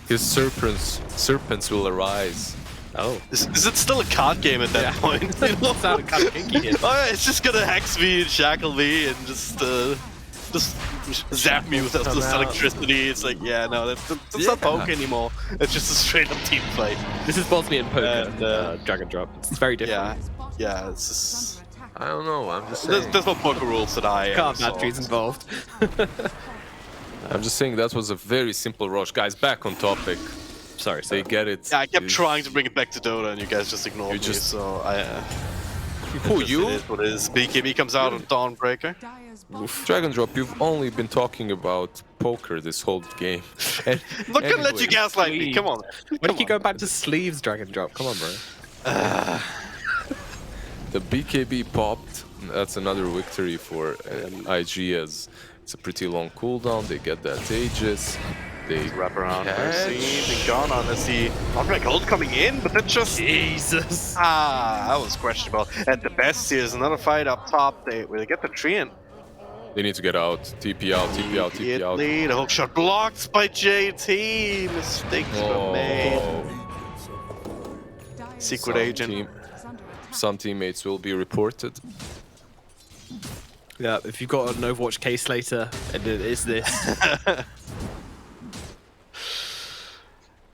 D: His serpents will arise.
B: Oh.
C: Is it still a card game at that point? You know?
B: Sounded kind of kinky here.
C: Oh, yeah, it's just gonna hex me and shackle me and just zap me with this electricity. It's like, yeah, no, that's not poke anymore. It's just a straight up team fight.
B: This is Bosnian poker,
C: And,
B: drag and drop. It's very different.
C: Yeah, it's just...
D: I don't know. I'm just saying.
C: There's no poker rules that I
B: Card
C: saw.
B: batteries involved.
D: I'm just saying that was a very simple rush. Guys, back on topic.
B: Sorry,
D: They get it.
C: Yeah, I kept trying to bring it back to Dota and you guys just ignored me, so I...
D: Who, you?
C: It is what it is. BKB comes out on Dawnbreaker.
F: Dire's bottom
D: Drag and drop, you've only been talking about poker this whole game.
C: I'm not gonna let you gaslight me, come on.
B: Why do you keep going back to sleeves, drag and drop? Come on, bro.
D: The BKB popped. That's another victory for IG, as it's a pretty long cooldown. They get that Aegis. They
C: Wrap around
D: catch.
C: Mercy, and gone on. Let's see. Outbreak Gold coming in, but that's just...
B: Jesus.
C: that was questionable. And the best here is another fight up top. They get the Treant.
D: They need to get out. TP out, TP out, TP out.
C: The hook shot blocked by JT. Mistakes were made.
F: Dire's
C: Secret
D: Some
C: agent.
F: is under attack.
D: Some teammates will be reported.
B: Yeah, if you've got an Overwatch case later, and it is this.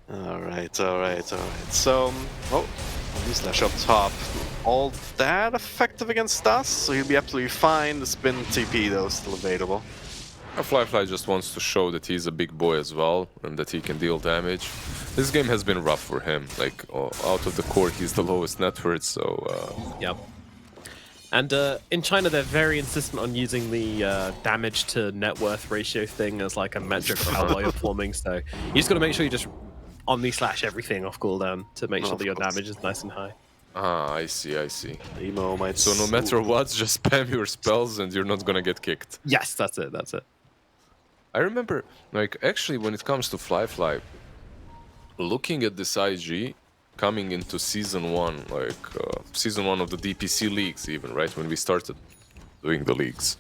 C: Alright. So, slash up top. All that effective against us, so he'll be absolutely fine. The spin TP, though, is still available.
D: Flyfly just wants to show that he's a big boy as well, and that he can deal damage. This game has been rough for him. Like, out of the core, he's the lowest net worth, so...
B: Yep. And in China, they're very insistent on using the damage to net worth ratio thing as like a metric for how well you're performing. So you just got to make sure you just omni-slash everything off cooldown to make sure that your damage is nice and high.
D: Ah, I see.
C: Emo might...
D: So no matter what, just spam your spells and you're not gonna get kicked.
B: Yes, that's it.
D: I remember, like, actually, when it comes to Flyfly, looking at this IG coming into season 1, like season 1 of the DPC leagues, even, right, when we started doing the leagues,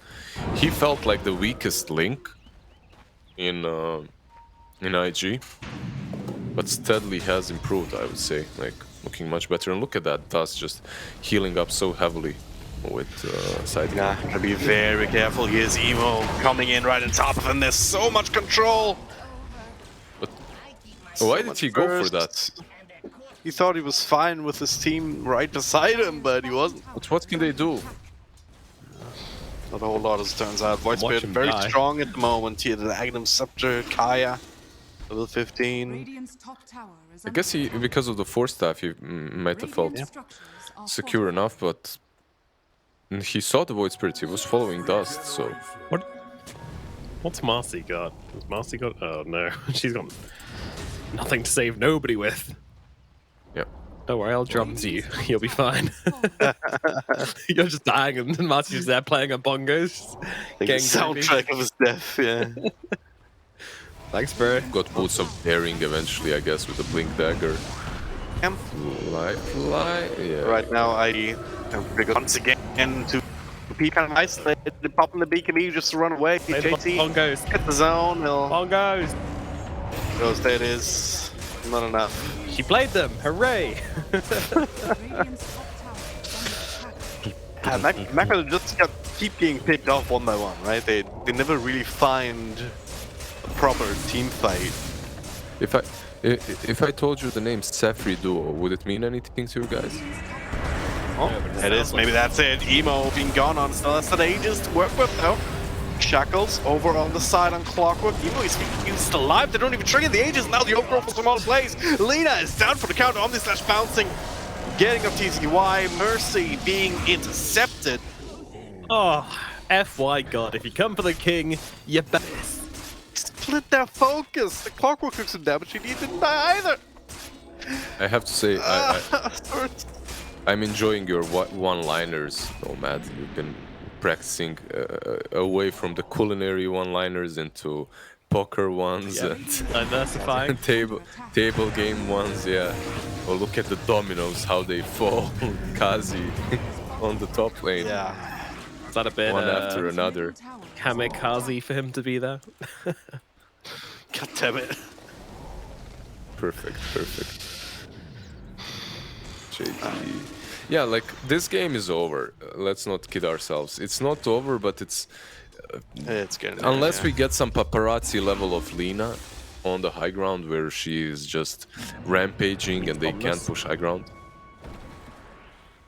D: he felt like the weakest link in IG, but steadily has improved, I would say, like looking much better. And look at that, Dust just healing up so heavily with side.
C: Yeah, gotta be very careful. Here's Emo coming in right on top of him. There's so much control.
D: But why did he go for that?
C: He thought he was fine with his team right beside him, but he wasn't.
D: But what can they do?
C: Not a whole lot, as it turns out. Void
B: Watch
C: Spirit
B: him
C: very
B: die.
C: strong at the moment here. The Agnum Scepter, Kaya, level 15.
F: Radiant's top tower is
D: I
F: under
D: guess he, because of the force staff, he might have felt
F: Radiant structures are
D: secure enough, but he saw the Void Spirit, he was following Dust, so...
B: What's Marcy got? Has Marcy got? Oh no, she's got nothing to save nobody with.
D: Yeah.
B: Don't worry, I'll drum to you. You'll be fine. You're just dying, and Marcy's just there playing on bongos.
C: The
B: Getting
C: soundtrack of his death, yeah.
B: Thanks, bro.
D: Got boots of daring eventually, I guess, with the Blink Dagger. Fly, yeah.
C: Right now, I once again to be kind of isolated, pop in the BKB just to run away.
B: Play the
C: JT
B: bongos.
C: get the zone. He'll
B: Bongos.
C: goes. There it is. Not enough.
B: She played them. Hooray!
F: Radiant's top tower is under attack.
C: Magma just keep getting picked off one by one, right? They never really find a proper team fight.
D: If I told you the name Sefri Duo, would it mean anything to you guys?
C: Oh, it is. Maybe that's it. Emo being gone on still. That's the Aegis to work with though. Shackles over on the side on Clockwork. Emo is still alive. They don't even trigger the Aegis. Now the overgrowth is from all place. Lena is down for the counter. Omni-slash bouncing. Getting up TCY. Mercy being intercepted.
B: Oh, FY God. If you come for the king, you bet.
C: Split their focus. The Clockwork took some damage. He didn't die either.
D: I have to say, I'm enjoying your one-liners, Nomad. You've been practicing away from the culinary one-liners into poker ones
B: Yeah.
D: and
B: Diversifying.
D: table game ones, yeah. Or look at the dominoes, how they fall. Kazi on the top lane,
C: Yeah.
B: Is that a bit
D: one after another.
B: kamikaze for him to be there?
C: God damn it.
D: Perfect. JT. Yeah, like this game is over. Let's not kid ourselves. It's not over, but it's
C: It's getting there,
D: unless
C: yeah.
D: we get some paparazzi level of Lina on the high ground where she is just rampaging and they can't push high ground.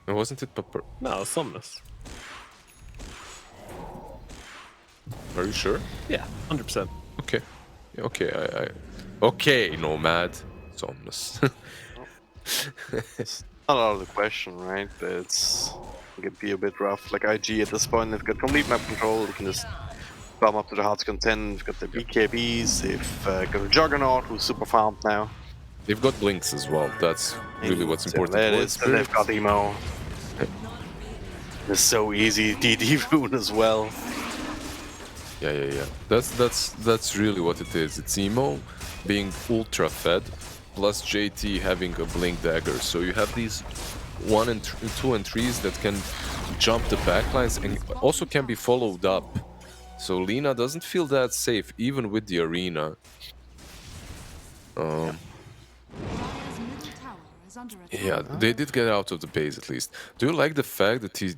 D: Wasn't it
B: No, Somnus.
D: Are you sure?
B: Yeah, 100%.
D: Okay. Okay, Nomad. Somnus.
C: It's not out of the question, right? But it could be a bit rough. Like IG at this point, they've got complete map control. They can just bomb up to the hard content. They've got the BKBs. They've got a Juggernaut who's super farmed now.
D: They've got blinks as well. That's really what's important.
C: There it
D: Void
C: is. And they've got
D: Spirits.
C: Emo. It's so easy. DD rune as well.
D: Yeah. That's really what it is. It's Emo being ultra fed, plus JT having a blink dagger. So you have these 1 and 2 and 3s that can jump the backlines and also can be followed up. So Lina doesn't feel that safe even with the arena. Yeah, they did get out of the base at least. Do you like the fact that he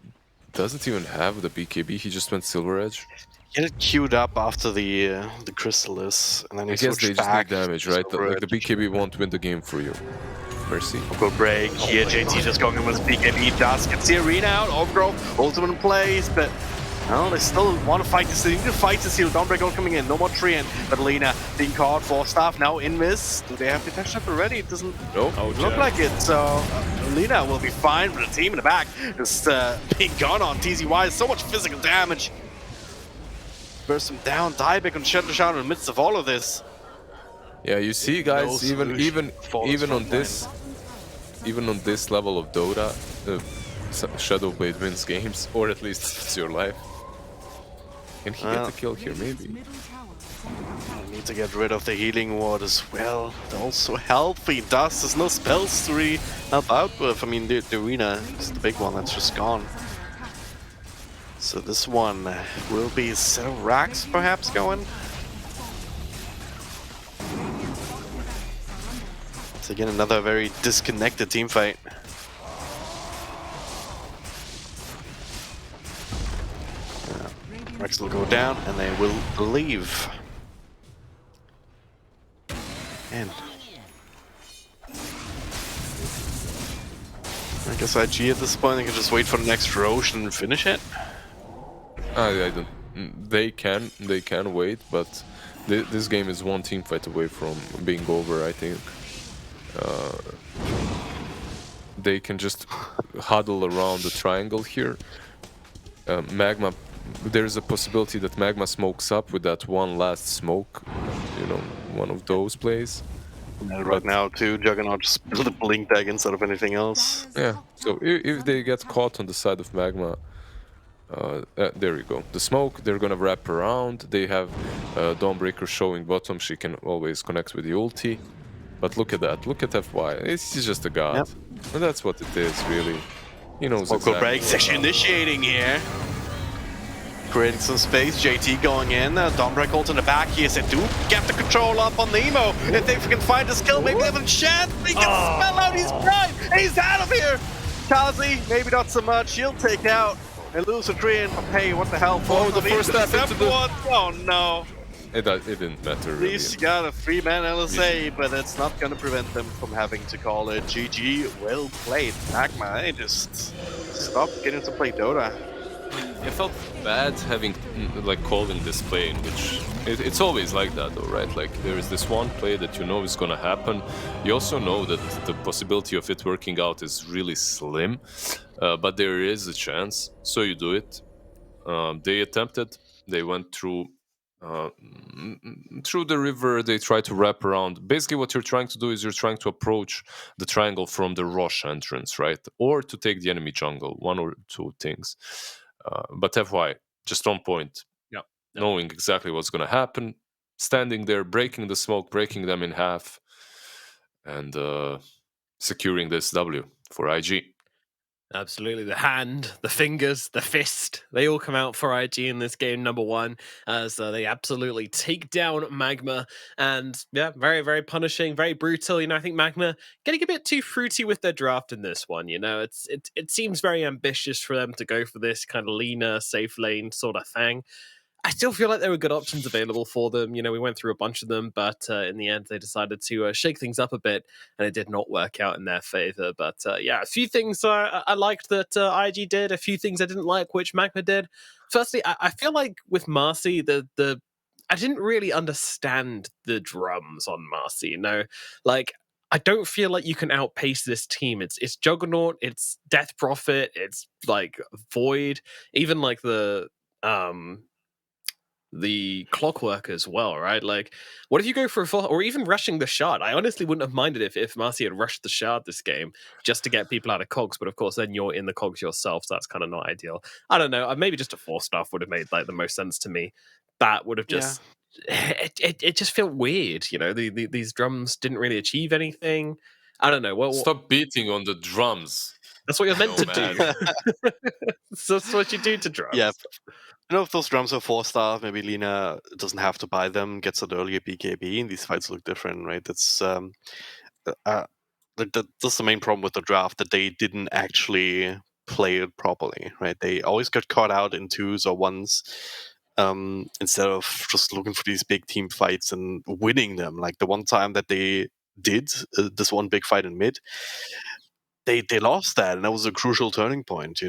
D: doesn't even have the BKB? He just went Silver Edge.
C: Get it queued up after the Chrysalis, and then you
D: I guess
C: switch
D: they just
C: back.
D: need damage, right? Like the BKB won't win the game for you. Mercy.
C: Good break. Here, JT just going in with BKB. Does gets the arena out. Overgrowth, ultimate in place, but no, they still want to fight this. They need to fight this. Dawnbreak out coming in. No more Treant. But Lina being caught. 4 staff now in miss. Do they have detection already? It doesn't look like it. So Lina will be fine, but the team in the back just being gone on TZY. So much physical damage. Burst him down. Dieback and Shadow Shout in the midst of all of this.
D: Yeah, you see, guys,
C: No
D: even
C: solution.
D: on this level of Dota, Shadowblade wins games, or at least it's your life. Can he get the kill here? Maybe.
C: Need to get rid of the healing ward as well. Also healthy. Dust. There's no spells to really help out with. I mean, the arena is the big one that's just gone. So this one will be a set of racks perhaps going. So again, another very disconnected team fight. Rex will go down and they will leave. And I guess IG at this point, they can just wait for the next Roche and finish it.
D: I don't. They can wait, but this game is one team fight away from being over. I think they can just huddle around the triangle here. Magma. There's a possibility that Magma smokes up with that one last smoke. You know, one of those plays.
C: Right now, too, Juggernaut just build a blink tag instead of anything else.
D: Yeah. So if they get caught on the side of Magma. There you go. The smoke, they're gonna wrap around. They have Dawnbreaker showing bottom. She can always connect with the ulti. But look at that. Look at FY. He's just a god.
C: Yep.
D: And that's what it is, really. He knows
C: Vocal
D: exactly.
C: breaks actually initiating here. Creating some space. JT going in. Dawnbreaker ult in the back here. They do get the control up on Nemo. If they can find the skill, maybe they have a chance. He can spell out. He's prime. He's out of here. Kazi, maybe not so much. He'll take out. They lose a Treant. Hey, what the hell?
D: Oh, the first step into the...
C: one. Oh no.
D: It didn't matter,
C: At
D: really.
C: least you got a 3-man LSA, but that's not gonna prevent them from having to call it GG. Well played, Magma. They just stopped getting to play Dota.
D: I felt bad having, like, calling this play in which... It's always like that, though, right? Like, there is this one play that you know is gonna happen. You also know that the possibility of it working out is really slim, but there is a chance, so you do it. They attempted, they went through the river, they try to wrap around. Basically what you're trying to do is you're trying to approach the triangle from the Roche entrance, right? Or to take the enemy jungle, one or two things. But FY, just on point, knowing exactly what's going to happen, standing there, breaking the smoke, breaking them in half, and securing this W for IG.
B: Absolutely. The hand, the fingers, the fist, they all come out for IG in this game number one as they absolutely take down Magma. And yeah, very, very punishing, very brutal. I think Magma getting a bit too fruity with their draft in this one. It seems very ambitious for them to go for this kind of leaner, safe lane sort of thing. I still feel like there were good options available for them. We went through a bunch of them, but in the end, they decided to shake things up a bit, and it did not work out in their favor. But yeah, a few things I liked that IG did, a few things I didn't like, which Magma did. Firstly, I feel like with Marcy, I didn't really understand the drums on Marcy. Like I don't feel like you can outpace this team. It's Juggernaut, it's Death Prophet, it's like Void, even like the Clockwork as well, right? Like, what if you go for a full, or even rushing the shard? I honestly wouldn't have minded if Marcy had rushed the shard this game just to get people out of cogs, but of course then you're in the cogs yourself, so that's kind of not ideal. I don't know, maybe just a 4-staff would have made like the most sense to me. That would have just it just felt weird, these drums didn't really achieve anything. I don't know.
D: Stop beating on the drums.
B: That's what you're meant to
D: man.
B: do. So that's what you do to drums.
C: Yeah. If those drums are 4-star, maybe Lina doesn't have to buy them, gets an earlier BKB, and these fights look different, right? That's that's the main problem with the draft, that they didn't actually play it properly, right? They always got caught out in 2s or 1s instead of just looking for these big team fights and winning them. Like the one time that they did this one big fight in mid, they lost that, and that was a crucial turning point,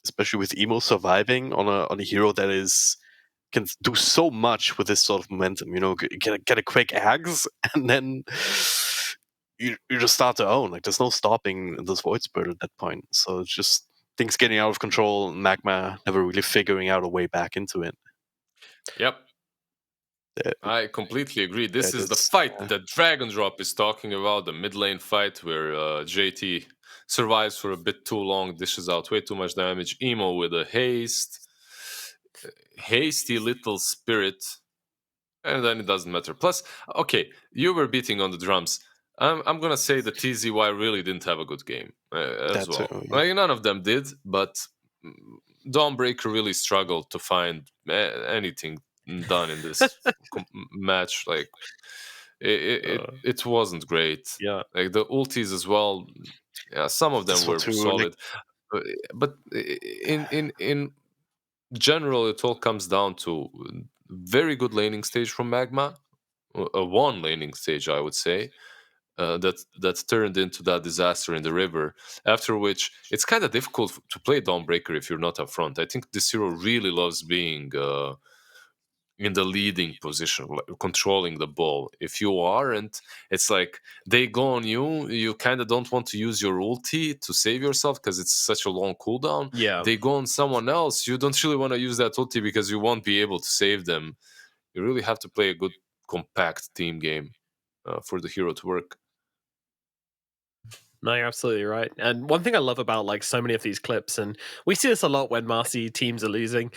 C: especially with Emo surviving on a hero that can do so much with this sort of momentum. Get a quick axe, and then you just start to own. Like there's no stopping this Void Spirit at that point. So it's just things getting out of control. Magma never really figuring out a way back into it.
D: Yep. I completely agree. This is the fight that Dragon Drop is talking about, the mid lane fight where JT survives for a bit too long, dishes out way too much damage. Emo with a hasty little spirit, and then it doesn't matter. Plus, okay, you were beating on the drums. I'm gonna say the TZY really didn't have a good game as well. Yeah. Like none of them did, but Dawnbreaker really struggled to find anything done in this match. Like it wasn't great.
B: Yeah,
D: like the ultis as well. Yeah, some of them were solid, but in general, it all comes down to very good laning stage from Magma, a one laning stage, I would say. That turned into that disaster in the river, after which it's kind of difficult to play Dawnbreaker if you're not up front. I think this hero really loves being in the leading position, controlling the ball. If you aren't, it's like they go on you kind of don't want to use your ulti to save yourself because it's such a long cooldown.
B: Yeah,
D: they go on someone else, you don't really want to use that ulti because you won't be able to save them. You really have to play a good compact team game for the hero to work.
B: No, you're absolutely right. And one thing I love about like so many of these clips, and we see this a lot when Marcy teams are losing,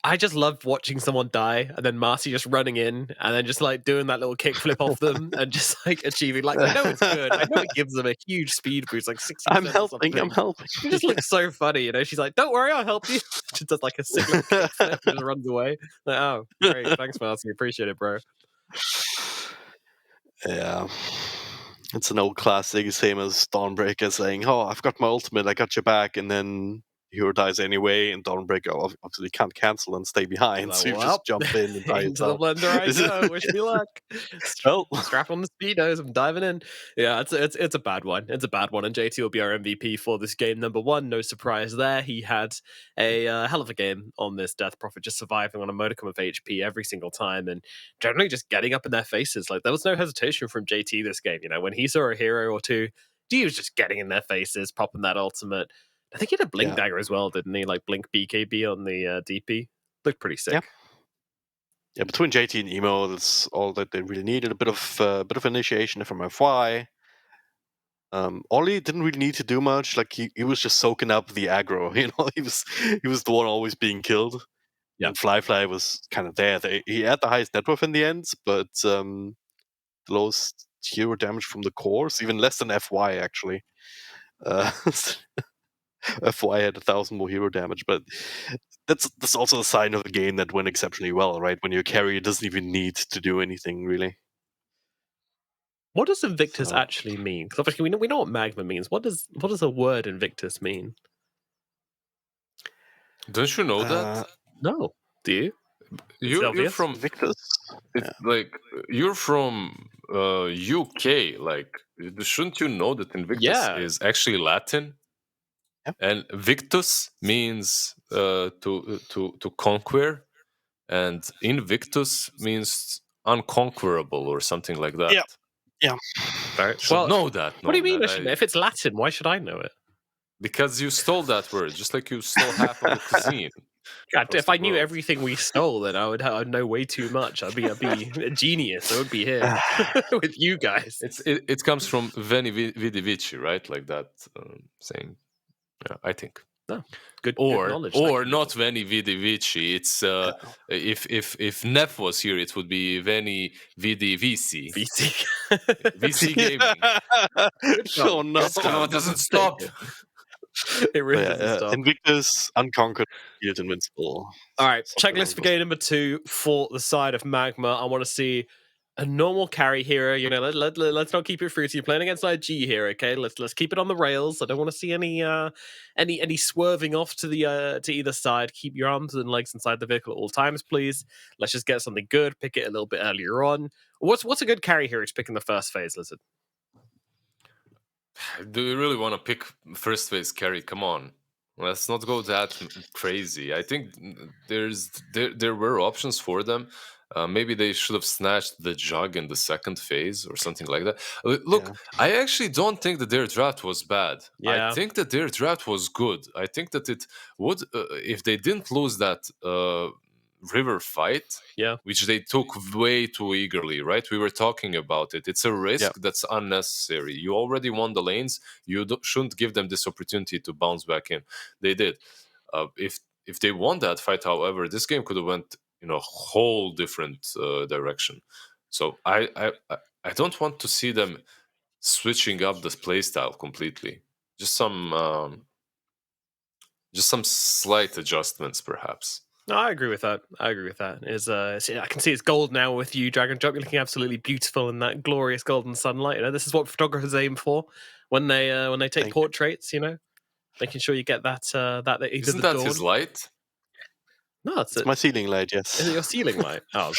B: I just love watching someone die and then Marcy just running in and then just like doing that little kickflip off them and just like achieving, like, I know it's good. I know it gives them a huge speed boost, like 60%.
C: I'm helping.
B: It just looks so funny, She's like, don't worry, I'll help you. Just does like a sick little kickflip and just runs away. Like, oh, great. Thanks, Marcy. Appreciate it, bro.
C: Yeah. It's an old classic, same as Dawnbreaker saying, "Oh, I've got my ultimate, I got your back," and then hero dies anyway, and Dawnbreaker obviously can't cancel and stay behind,
B: Like,
C: so you just jump in and die
B: into the blender I go. Wish me luck. Strap on the speedos, I'm diving in. Yeah, it's a bad one. It's a bad one, and JT will be our MVP for this game number one. No surprise there. He had a hell of a game on this Death Prophet, just surviving on a modicum of HP every single time, and generally just getting up in their faces. Like there was no hesitation from JT this game. When he saw a hero or two, he was just getting in their faces, popping that ultimate. I think he had a Blink Dagger as well, didn't he? Like Blink BKB on the DP. Looked pretty sick.
C: Yeah, between JT and Emo, that's all that they really needed. A bit of initiation from FY. Ollie didn't really need to do much. Like he was just soaking up the aggro. He was the one always being killed. And Fly was kind of there. He had the highest net worth in the end, but the lowest hero damage from the cores, even less than FY actually. FY had 1,000 more hero damage, but that's also a sign of a game that went exceptionally well, right? When your carry doesn't even need to do anything really.
B: What does Invictus actually mean? Because obviously we know what Magma means. What does a word Invictus mean?
D: Don't you know that?
B: No. Do you?
D: You're from
C: Invictus.
D: Like you're from UK. Like, shouldn't you know that Invictus is actually Latin?
C: Yeah.
D: And Victus means to conquer, and Invictus means unconquerable or something like that.
C: Yeah.
B: Very
D: Should know that.
B: What do you mean? If it's Latin, why should I know it?
D: Because you stole that word, just like you stole half of the cuisine.
B: God, if I knew everything we stole, then I'd know way too much. I'd be a genius. I would be here with you guys.
D: It comes from Veni Vidi Vici, right? Like that saying. Yeah, I think.
B: No, good knowledge.
D: Or not Veni Vidi Vici. It's if Neff was here, it would be Veni Vidi Vici.
B: VC.
D: VC gaming.
C: Oh no!
D: It doesn't stop.
B: It really doesn't stop.
C: Invictus, unconquered, yet invincible.
B: All right, checklist for game number 2 for the side of Magma. I want to see a normal carry hero. You know, let's not keep it fruity. You're playing against IG here, okay? Let's keep it on the rails. I don't want to see any swerving off to the to either side. Keep your arms and legs inside the vehicle at all times, please. Let's just get something good. Pick it a little bit earlier on. What's a good carry hero to pick in the first phase, Lizard?
D: Do you really want to pick first phase carry? Come on. Let's not go that crazy. I think there were options for them. Maybe they should have snatched the jug in the second phase or something like that. Look, I actually don't think that their draft was bad. I think that their draft was good. I think that it would, if they didn't lose that river fight, which they took way too eagerly, right? We were talking about it. It's a risk that's unnecessary. You already won the lanes. You shouldn't give them this opportunity to bounce back in. They did. If they won that fight, however, this game could have went in a whole different direction. So I don't want to see them switching up the playstyle completely. Just some slight adjustments, perhaps.
B: No, I agree with that. I can see it's gold now with you, Dragon Drop. You're looking absolutely beautiful in that glorious golden sunlight. You know, this is what photographers aim for when they take portraits. You know, making sure you get that.
D: Isn't that his light?
B: No,
C: it's my ceiling light. Yes.
B: Is it your ceiling light? Oh.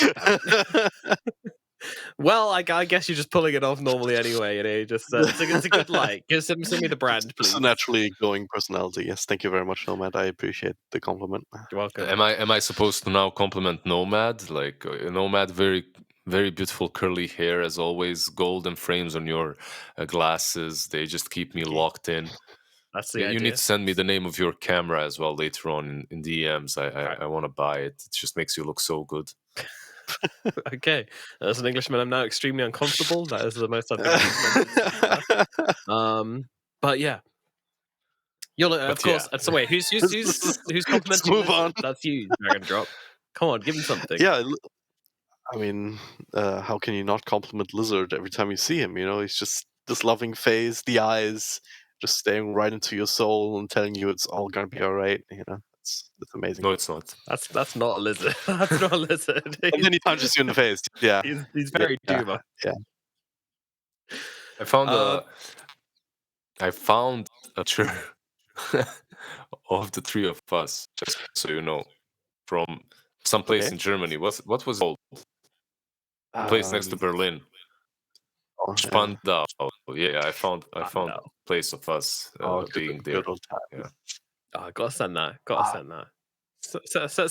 B: Well, I guess you're just pulling it off normally anyway. You know, just it's a good light. Just send me the brand, please.
C: It's a naturally glowing personality. Yes, thank you very much, Nomad. I appreciate the compliment.
B: You're welcome.
D: Am I supposed to now compliment Nomad? Like Nomad, very very beautiful curly hair as always. Golden frames on your glasses. They just keep me locked in.
B: That's the idea.
D: You need to send me the name of your camera as well later on in DMs. I want to buy it. It just makes you look so good.
B: Okay, as an Englishman, I'm now extremely uncomfortable. That is the most I've but yeah, you'll of course. Yeah. So wait, who's complimenting?
C: Let's move on.
B: That's you, Dragon Drop. Come on, give him something.
C: Yeah, I mean, how can you not compliment Lizard every time you see him? You know, he's just this loving face, the eyes, just staring right into your soul and telling you it's all gonna be all right. You know. That's amazing.
D: No, it's not.
B: That's not a lizard. That's not a lizard.
C: And then he punches you in the face. Yeah,
B: he's very Duma.
C: Yeah.
D: I found a picture of the three of us, just so you know, from some place in Germany. What was it called? A place next to Berlin. Spandau. Yeah, I found a place of us being there. Yeah.
B: Oh, gotta send that. Send that.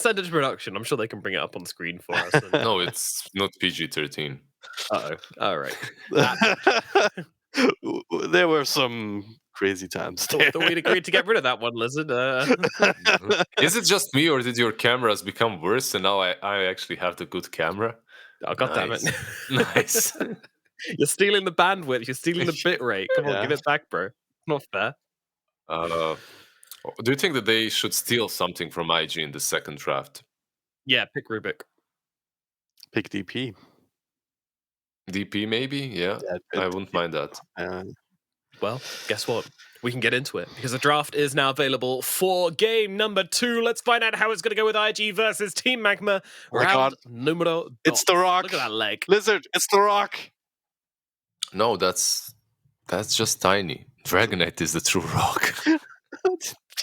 B: Send it to production. I'm sure they can bring it up on screen for us.
D: No, it's not PG-13.
B: Uh-oh. All right.
C: There were some crazy times there.
B: We'd agreed to get rid of that one, Lizard.
D: Is it just me, or did your cameras become worse and now I actually have the good camera?
B: Oh, God damn it.
D: Nice.
B: You're stealing the bandwidth. You're stealing the bit rate. Come on, give it back, bro. Not fair.
D: Do you think that they should steal something from IG in the second draft?
B: Yeah, pick Rubik.
C: Pick DP.
D: DP maybe, yeah. I wouldn't mind that.
B: Well, guess what? We can get into it because the draft is now available for game number 2. Let's find out how it's going to go with IG versus Team Magma.
C: Oh my
B: Round
C: God.
B: numero dos.
C: It's the Rock.
B: Look at that leg.
C: Lizard, it's the Rock.
D: No, that's just tiny. Dragonite is the true Rock.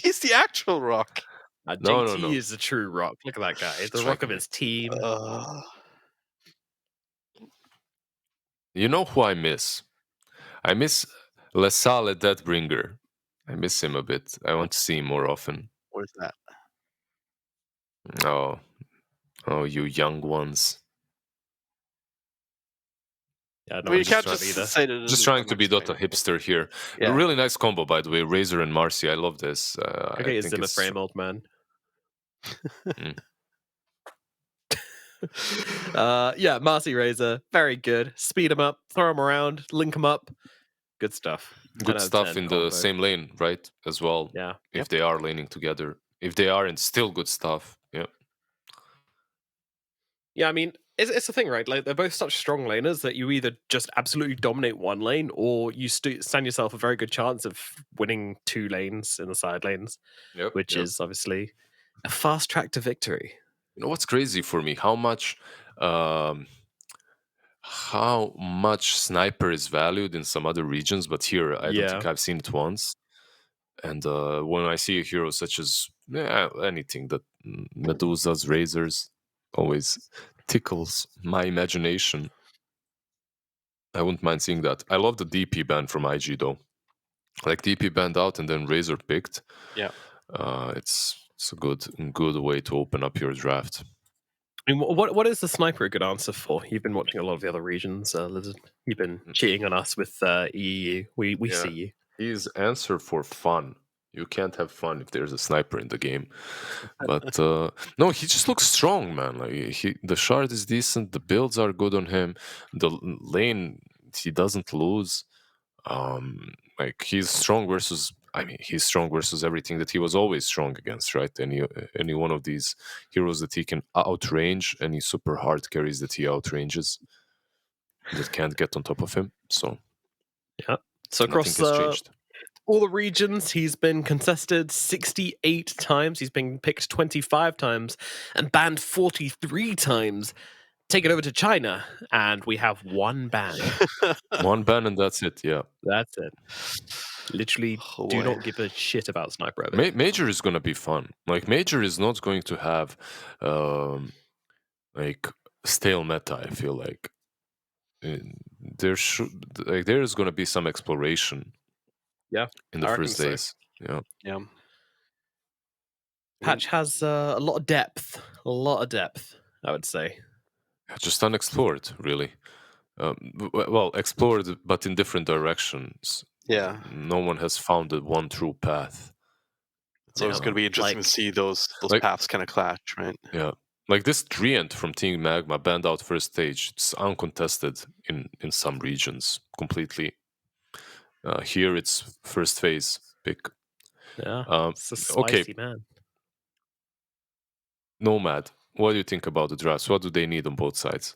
C: He's the actual Rock.
B: JT is the true Rock. Look at that guy. He's the Rock of his team.
D: You know who I miss? I miss Lesale Deathbringer. I miss him a bit. I want to see him more often.
C: Where's that?
D: Oh, you young ones.
B: Yeah, no,
C: Well, you can't just say that.
D: Just trying to be Dota hipster here.
C: Yeah.
D: A really nice combo, by the way. Razor and Marcy. I love this.
B: Okay, it's in the frame, old man. Yeah, Marcy Razor, very good. Speed him up, throw him around, link him up. Good stuff.
D: Good stuff in the same lane, right? As well.
B: Yeah.
D: If they are laning together. If they aren't, still good stuff. Yeah.
B: Yeah, I mean, it's the thing, right? Like, they're both such strong laners that you either just absolutely dominate one lane or you stand yourself a very good chance of winning 2 lanes in the side lanes, which is obviously a fast track to victory.
D: You know what's crazy for me? How much sniper is valued in some other regions, but here I don't think I've seen it once. And when I see a hero such as anything that Medusas, Razors, always tickles my imagination. I wouldn't mind seeing that. I love the DP ban from IG though. Like DP banned out and then Razor picked.
C: Yeah.
D: It's a good way to open up your draft.
B: I mean, what is the sniper a good answer for? You've been watching a lot of the other regions, Lizard. You've been cheating on us with EEU. We see you.
D: He's answer for fun. You can't have fun if there's a sniper in the game. But no, he just looks strong, man. Like the shard is decent. The builds are good on him. The lane he doesn't lose. Like he's strong versus. I mean, he's strong versus everything that he was always strong against, right? Any one of these heroes that he can outrange, any super hard carries that he outranges, that can't get on top of him. So
B: yeah. So across all the regions, he's been contested 68 times. He's been picked 25 times and banned 43 times. Take it over to China, and we have 1 ban.
D: 1 ban, and that's it. Yeah,
B: that's it. Literally, do not give a shit about Sniper.
D: Major is gonna be fun. Like Major is not going to have like stale meta. I feel like there is gonna be some exploration.
B: Yeah,
D: in the first days. So.
C: Yeah.
B: Patch has a lot of depth. I would say.
D: Just unexplored, really. Well, explored, but in different directions.
C: Yeah.
D: No one has found the one true path.
C: So it's going to be interesting to see those paths kind of clash, right?
D: Yeah. Like this Treant from Team Magma banned out first stage. It's uncontested in some regions completely. Here it's first phase pick.
B: Yeah. It's a spicy man.
D: Nomad. What do you think about the drafts? What do they need on both sides?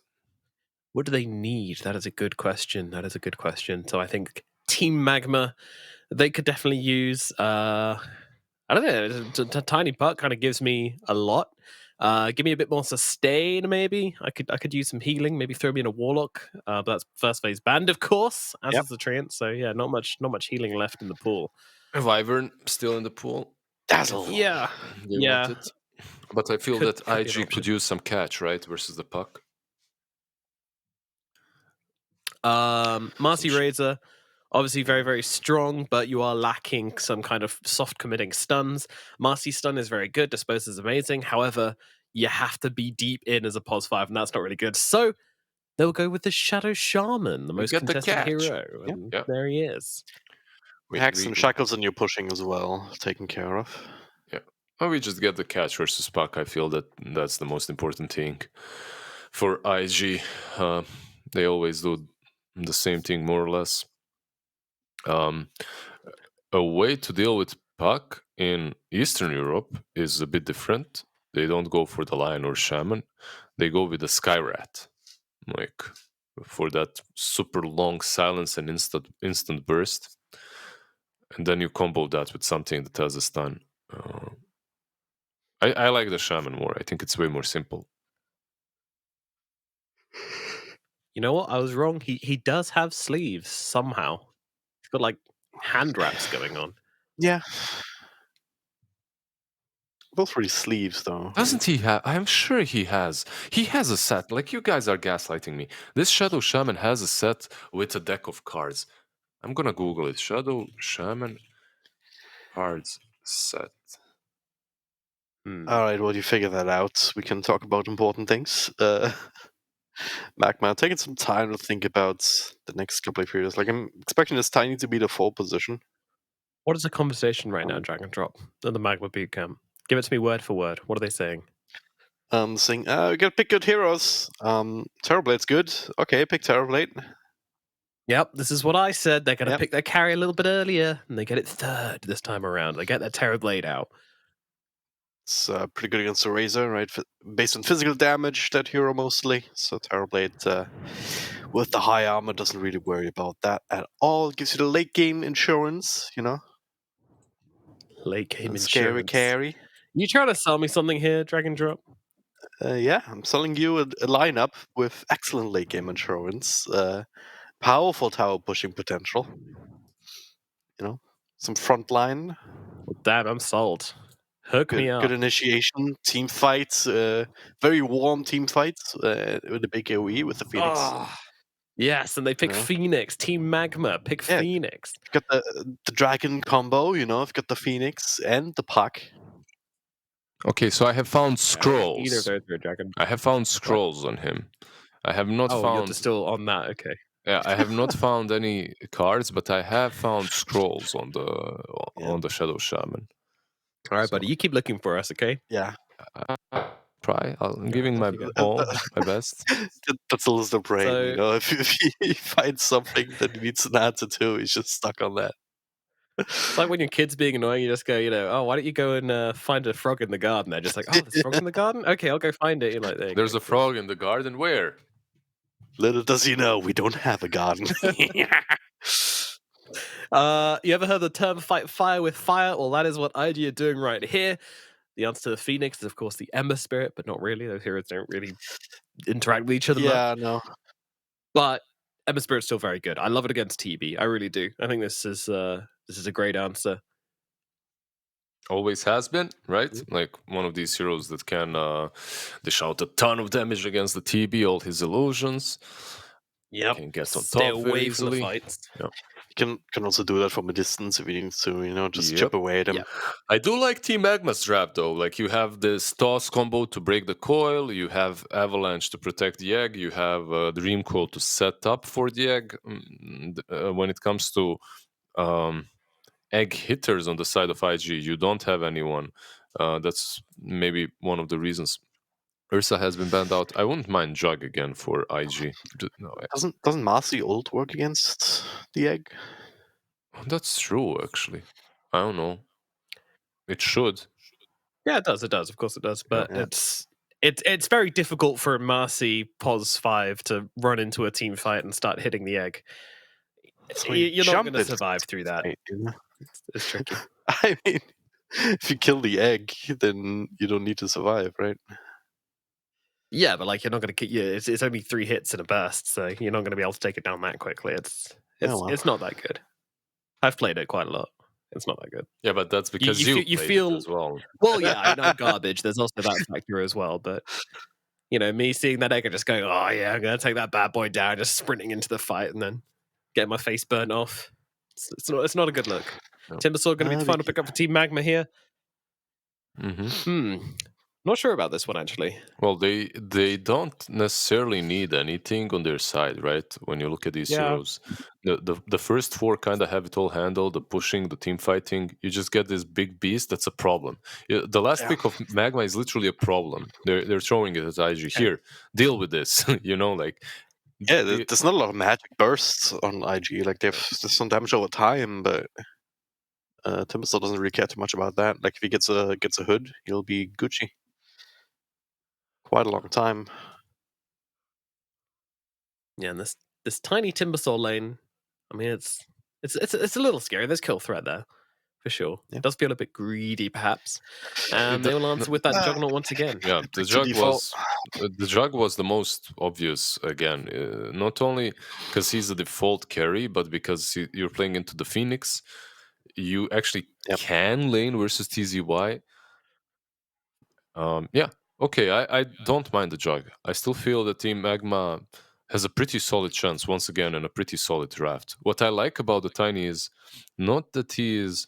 B: What do they need? That is a good question. So I think Team Magma, they could definitely use. I don't know. Tiny Puck kind of gives me a lot. Give me a bit more sustain, maybe. I could use some healing. Maybe throw me in a Warlock. But that's first phase banned, of course, as is the Treant. So yeah, not much healing left in the pool.
D: Wyvern still in the pool.
C: Dazzle.
B: Yeah. Yeah.
D: But I feel that IG could use some catch, right, versus the Puck.
B: Marcy Razor, obviously very, very strong, but you are lacking some kind of soft committing stuns. Marcy stun is very good, Dispose is amazing. However, you have to be deep in as a pos 5, and that's not really good. So they'll go with the Shadow Shaman, the most contested hero. And there he is.
C: Hacks and Shackles and you're pushing as well, taken care of.
D: Yeah. Well, we just get the catch versus Puck. I feel that that's the most important thing for IG. They always do the same thing, more or less. A way to deal with Puck in Eastern Europe is a bit different. they don't go for the Lion or Shaman. They go with the Sky Rat, like for that super long silence and instant burst. And then you combo that with something that has a stun. I like the Shaman more. I think it's way more simple.
B: You know what? I was wrong. He does have sleeves somehow. He's got like hand wraps going on.
C: Yeah. Both for his sleeves, though.
D: Doesn't he have? I'm sure he has. He has a set. Like, you guys are gaslighting me. This Shadow Shaman has a set with a deck of cards. I'm gonna Google it. Shadow Shaman cards set.
C: All right, well, you figure that out. We can talk about important things. Magma, taking some time to think about the next couple of years. Like, I'm expecting this Tiny to be the 4 position.
B: What is the conversation right now, Drag and Drop, at the Magma boot camp? Give it to me word for word. What are they saying?
C: Saying, we gotta pick good heroes. Terrorblade's good. Okay, pick Terrorblade.
B: Yep, this is what I said. They're going to
C: Yep.
B: pick their carry a little bit earlier, and they get it third this time around. They get their Terrorblade out.
C: It's pretty good against the Razor, right? Based on physical damage, that hero mostly. So Terrorblade, with the high armor, doesn't really worry about that at all. It gives you the late game insurance, you know?
B: Late game
C: Scary
B: insurance.
C: carry.
B: You trying to sell me something here, Drag and Drop?
C: Yeah, I'm selling you a lineup with excellent late game insurance, powerful tower pushing potential. You know, some frontline.
B: Well, damn, I'm sold. Hook me up.
C: Good initiation, team fights, very warm team fights with the big AoE with the Phoenix.
B: Oh, yes, and they pick Phoenix. Team Magma pick Phoenix.
C: You've got the dragon combo, you know, I've got the Phoenix and the Puck.
D: Okay, so I have found scrolls.
B: Either of those are a dragon.
D: I have found scrolls on him. I have not found.
B: You're still on that, okay.
D: Yeah, I have not found any cards, but I have found scrolls on the Shadow Shaman.
B: All right, buddy, you keep looking for us, okay?
C: Yeah.
D: Try. I'm giving my all, my best.
C: That's a list of brain,
B: So-
C: you know. If he finds something that he needs an answer to, he's just stuck on that.
B: It's like when your kid's being annoying, you just go, oh, why don't you go and find a frog in the garden? They're just like, oh, there's frogs in the garden? Okay, I'll go find it. You're like,
D: There's a frog in the garden. Where?
C: Little does he know, we don't have a garden.
B: You ever heard the term fight fire with fire? Well, that is what IG are doing right here. The answer to the Phoenix is, of course, the Ember Spirit, but not really. Those heroes don't really interact with each other much.
C: No.
B: But Ember Spirit's still very good. I love it against TB. I really do. I think this is a great answer.
D: Always has been, right? Like one of these heroes that can dish out a ton of damage against the TB, all his illusions.
B: Yep.
D: Can get on
B: Stay
D: top
B: away
D: very
B: from the
D: easily.
B: fights.
D: Yep.
C: You can also do that from a distance if you need to, you know, just chip away at him.
B: Yep.
D: I do like Team Magma's draft though. Like, you have this toss combo to break the coil, you have Avalanche to protect the egg, you have Dream Coil to set up for the egg. When it comes to egg hitters on the side of IG, you don't have anyone. That's maybe one of the reasons Ursa has been banned out. I wouldn't mind Jug again for IG. No,
C: Doesn't Marcy ult work against the egg?
D: that's true, actually. I don't know. It should.
B: Yeah, it does. It does. Of course it does. But it's very difficult for Marcy Pos 5 to run into a team fight and start hitting the egg. You're not going to survive through that. It's tricky.
C: I mean, if you kill the egg, then you don't need to survive, right?
B: Yeah, but like, you're not going to get it's only 3 hits in a burst, so you're not going to be able to take it down that quickly. It's not that good. I've played it quite a lot. It's not that good.
D: Yeah, but that's because you played
B: feel
D: it as well.
B: Well, yeah, I know garbage. There's also that factor as well. But me seeing that egg and just going, oh yeah, I'm gonna take that bad boy down, just sprinting into the fight and then getting my face burnt off. It's not a good look. No. Timbersaw going to be the final pickup for Team Magma here. Not sure about this one, actually.
D: Well, they don't necessarily need anything on their side, right? When you look at these heroes, the first 4 kind of have it all handled. The pushing, the team fighting. You just get this big beast. That's a problem. The last pick of Magma is literally a problem. They're throwing it at IG. Here, deal with this.
C: There's not a lot of magic bursts on IG. Like, there's some damage over time, but Timbersaw doesn't really care too much about that. Like, if he gets a hood, he'll be Gucci. quite a long time.
B: Yeah, and this tiny Timbersaw lane, I mean, it's a little scary. There's kill threat there, for sure.
C: Yeah.
B: It does feel a bit greedy, perhaps. And they will answer with that Juggernaut once again.
D: Yeah, the
C: Back to default.
D: Jug was the most obvious again. Not only because he's the default carry, but because you're playing into the Phoenix, you actually
C: Yep.
D: can lane versus TZY. Yeah, okay, I don't mind the Jug. I still feel that Team Magma has a pretty solid chance once again and a pretty solid draft. What I like about the Tiny is not that he is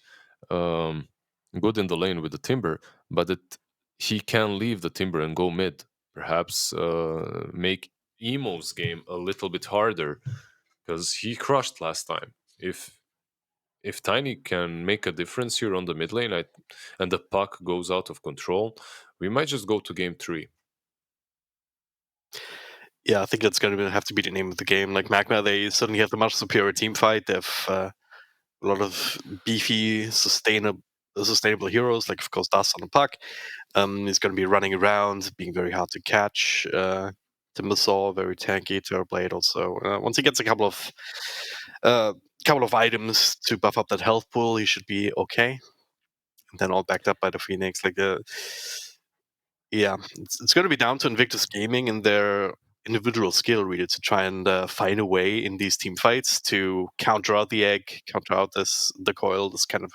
D: good in the lane with the Timber, but that he can leave the Timber and go mid. Perhaps make Emo's game a little bit harder because he crushed last time. If Tiny can make a difference here on the mid lane and the puck goes out of control, we might just go to game 3.
C: Yeah, I think that's going to have to be the name of the game. Like Magma, they suddenly have a much superior team fight. They have a lot of beefy, sustainable heroes, like of course Dust on the puck. He's going to be running around, being very hard to catch. Timbersaw, very tanky. Terrorblade also. Once he gets a couple of items to buff up that health pool, he should be okay. And then all backed up by the Phoenix. Yeah, it's going to be down to Invictus Gaming and their individual skill really to try and find a way in these team fights to counter out the egg, counter out the coil, this kind of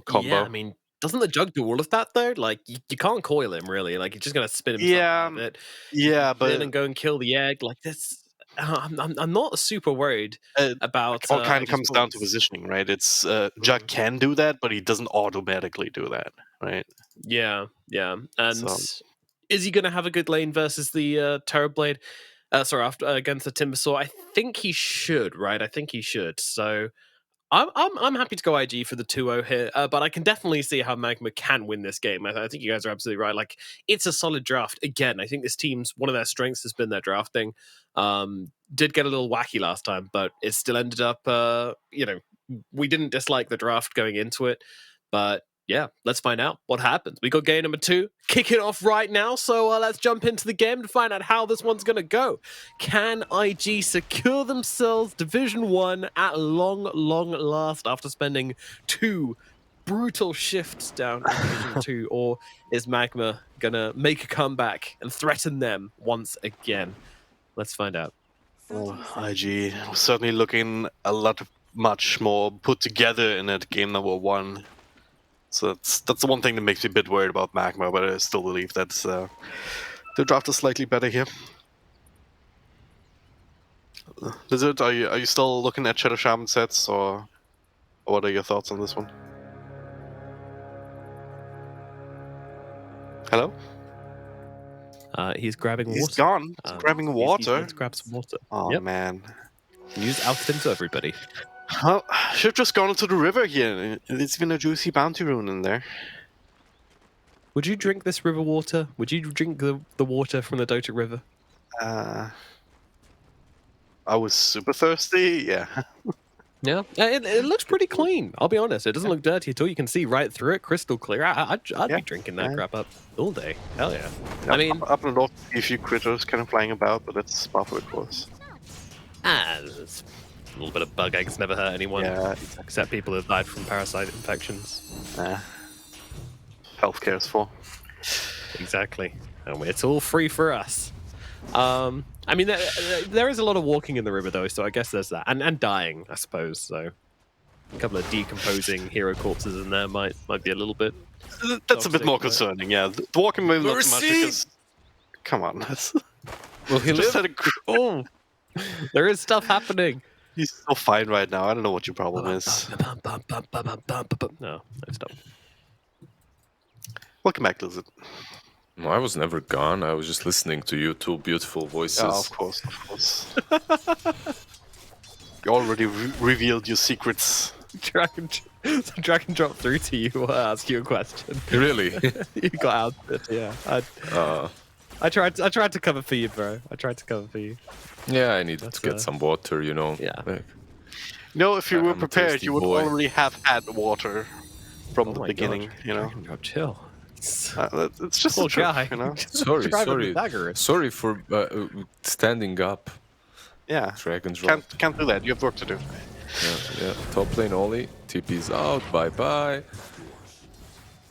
C: combo.
B: Yeah, I mean, doesn't the Jug do all of that though? Like, you can't coil him really. Like, you're just gonna spin himself out of it.
C: Yeah, but
B: then and go and kill the egg. Like this, I'm not super worried about.
C: it all kind of
B: his
C: comes down to
B: points.
C: positioning, right? It's Jug can do that, but he doesn't automatically do that, right?
B: Yeah, and
C: So-
B: is he going to have a good lane versus the Terrorblade? Against the Timbersaw, I think he should, right? I think he should. So I'm happy to go IG for the 2-0 here, but I can definitely see how Magma can win this game. I think you guys are absolutely right. Like, it's a solid draft. Again, I think this team's one of their strengths has been their drafting. Did get a little wacky last time, but it still ended up, we didn't dislike the draft going into it, but yeah, let's find out what happens. We got game number 2, kick it off right now. So let's jump into the game to find out how this one's going to go. Can IG secure themselves Division 1 at long last after spending 2 brutal shifts down in Division 2? Or is Magma going to make a comeback and threaten them once again? Let's find out.
C: Well, IG was certainly looking much more put together in that game number 1. So that's the one thing that makes me a bit worried about Magma, but I still believe that the draft is slightly better here. Lizard, are you still looking at Shadow Shaman sets, or what are your thoughts on this one?
B: Hello? He's grabbing water.
C: He's gone. He's grabbing water.
B: Let's grab some water.
C: Oh man.
B: Use Alpha to everybody.
C: Well, should have just gone into the river here. There's even a juicy bounty rune in there.
B: Would you drink this river water? Would you drink the water from the Dota River?
C: I was super thirsty, yeah.
B: Yeah, it looks pretty clean. I'll be honest. It doesn't look dirty at all. You can see right through it, crystal clear. I'd be drinking that crap up all day. Hell yeah. I mean,
C: up in the north, a few critters kind of flying about, but that's part of it, of course.
B: There's a little bit of bug eggs never hurt anyone.
C: Yeah,
B: except people who've died from parasite infections.
C: Healthcare is for.
B: Exactly. And it's all free for us. I mean, there is a lot of walking in the river, though, so I guess there's that. And dying, I suppose, so... A couple of decomposing hero corpses in there might be a little bit...
C: That's a bit more concerning, yeah. The walking maybe not so much because... Come on.
B: Will he
C: just
B: live?
C: had a...
B: Oh! There is stuff happening!
C: He's so fine right now. I don't know what your problem is.
B: No, stop.
C: Welcome back, Lizard.
D: No, I was never gone. I was just listening to you two beautiful voices.
C: Oh, of course, of course. You already revealed your secrets.
B: Dragon dropped through to you or ask you a question.
D: Really?
B: You got out of it, yeah. I tried to cover for you, bro. I tried to cover for you.
D: Yeah, I need to get some water, you know.
B: Yeah.
C: No, if you were
D: I'm a
C: prepared,
D: thirsty
C: you would
D: boy.
C: already have had water from the beginning,
B: God.
C: you know.
B: Dragon drop, chill.
C: It's just
B: Poor
C: a truth,
B: guy.
C: you know.
D: Sorry for standing up.
C: Yeah,
D: Drag and drop.
C: can't do that. You have work to do.
D: Yeah. Top lane Oli. TP's out. Bye.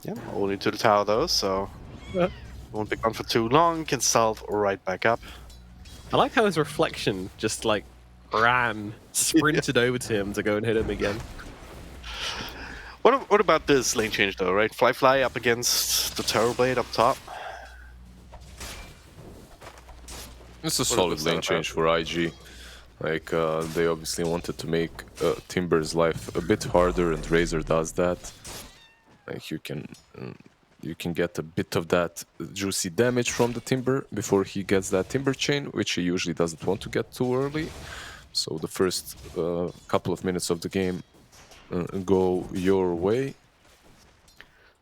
C: Yeah, only to the tower though, so won't be gone for too long. Can salve right back up.
B: I like how his reflection just like sprinted over to him to go and hit him again.
C: What about this lane change though, right? Fly up against the Terror Blade up top.
D: It's a solid lane change for IG. Like, they obviously wanted to make Timber's life a bit harder, and Razor does that. Like, you can get a bit of that juicy damage from the Timber before he gets that Timber chain, which he usually doesn't want to get too early. So the first couple of minutes of the game go your way.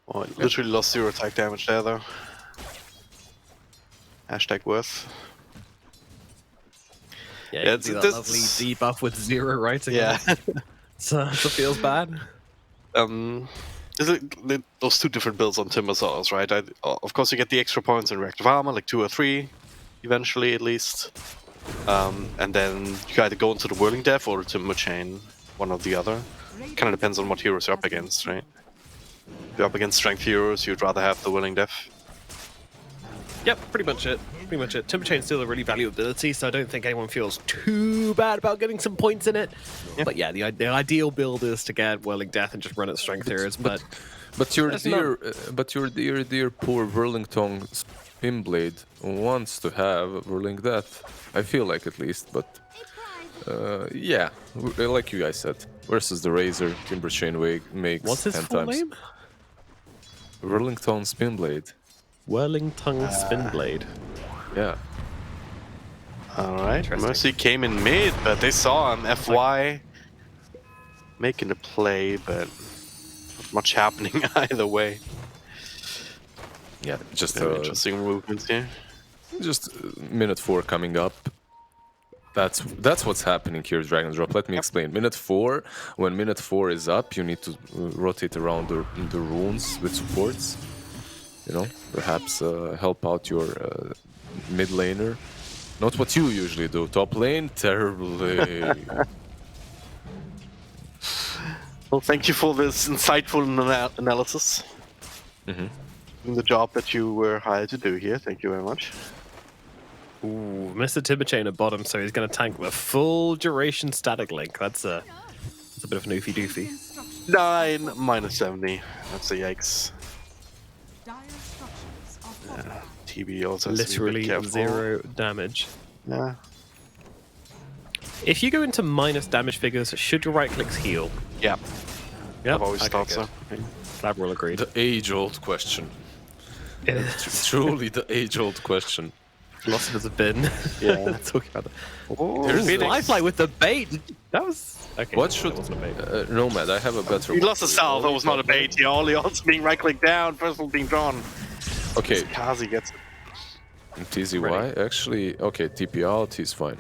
C: Oh, I literally lost 0 attack damage there though. Hashtag worth.
B: Yeah, it's that lovely debuff with 0 right again.
C: Yeah.
B: So it feels bad.
C: Those two different builds on Timber Saws, right? Of course, you get the extra points in reactive armor, like 2 or 3, eventually at least. And then you either go into the Whirling Death or the Timber Chain, one or the other. Kind of depends on what heroes you're up against, right? If you're up against strength heroes, you'd rather have the Whirling Death.
B: Yep, pretty much it. Timber Chain's still a really valuable ability, so I don't think anyone feels too bad about getting some points in it. Yep. But yeah, the ideal build is to get Whirling Death and just run at strength heroes.
D: But your dear poor Whirlington Spinblade wants to have Whirling Death. I feel like, at least, but yeah, like you guys said, versus the Razor, Timber Chain makes
B: What's his
D: 10
B: full
D: times.
B: name?
D: Whirlington Spinblade.
B: Whirlington Spinblade.
D: Yeah.
C: Alright, Mercy came in mid, but they saw him. FY making a play, but not much happening either way.
D: Yeah, just
C: interesting movements here.
D: Just minute 4 coming up. That's what's happening here, Dragon Drop. Let me explain. Minute 4, when minute 4 is up, you need to rotate around the runes with supports. You know, perhaps help out your mid laner. Not what you usually do. Top lane, terribly.
C: Well, thank you for this insightful analysis. The job that you were hired to do here. Thank you very much.
B: Ooh, Mr. Timber Chain at bottom, so he's going to tank with a full duration static link. That's a bit of an oofy doofy.
C: 9 minus 70. That's a yikes. Yeah, TB also has to be a bit
B: Literally
C: careful.
B: 0 damage.
C: Yeah.
B: If you go into minus damage figures, should your right clicks heal?
C: Yeah.
B: Yep.
C: I've always thought so.
B: Glad we're all agreed.
D: The age-old question. Truly the age-old question.
B: Philosophers have been talking about that.
C: Oh,
B: Lifeline with the bait. That was okay.
D: What should
B: that wasn't a bait.
D: Nomad? I have a better.
C: He lost a salve. That was not a bait. He only also being right click down. First one being drawn.
D: Okay.
C: Kazi gets it.
D: TZY actually. Okay, TP out. He's fine.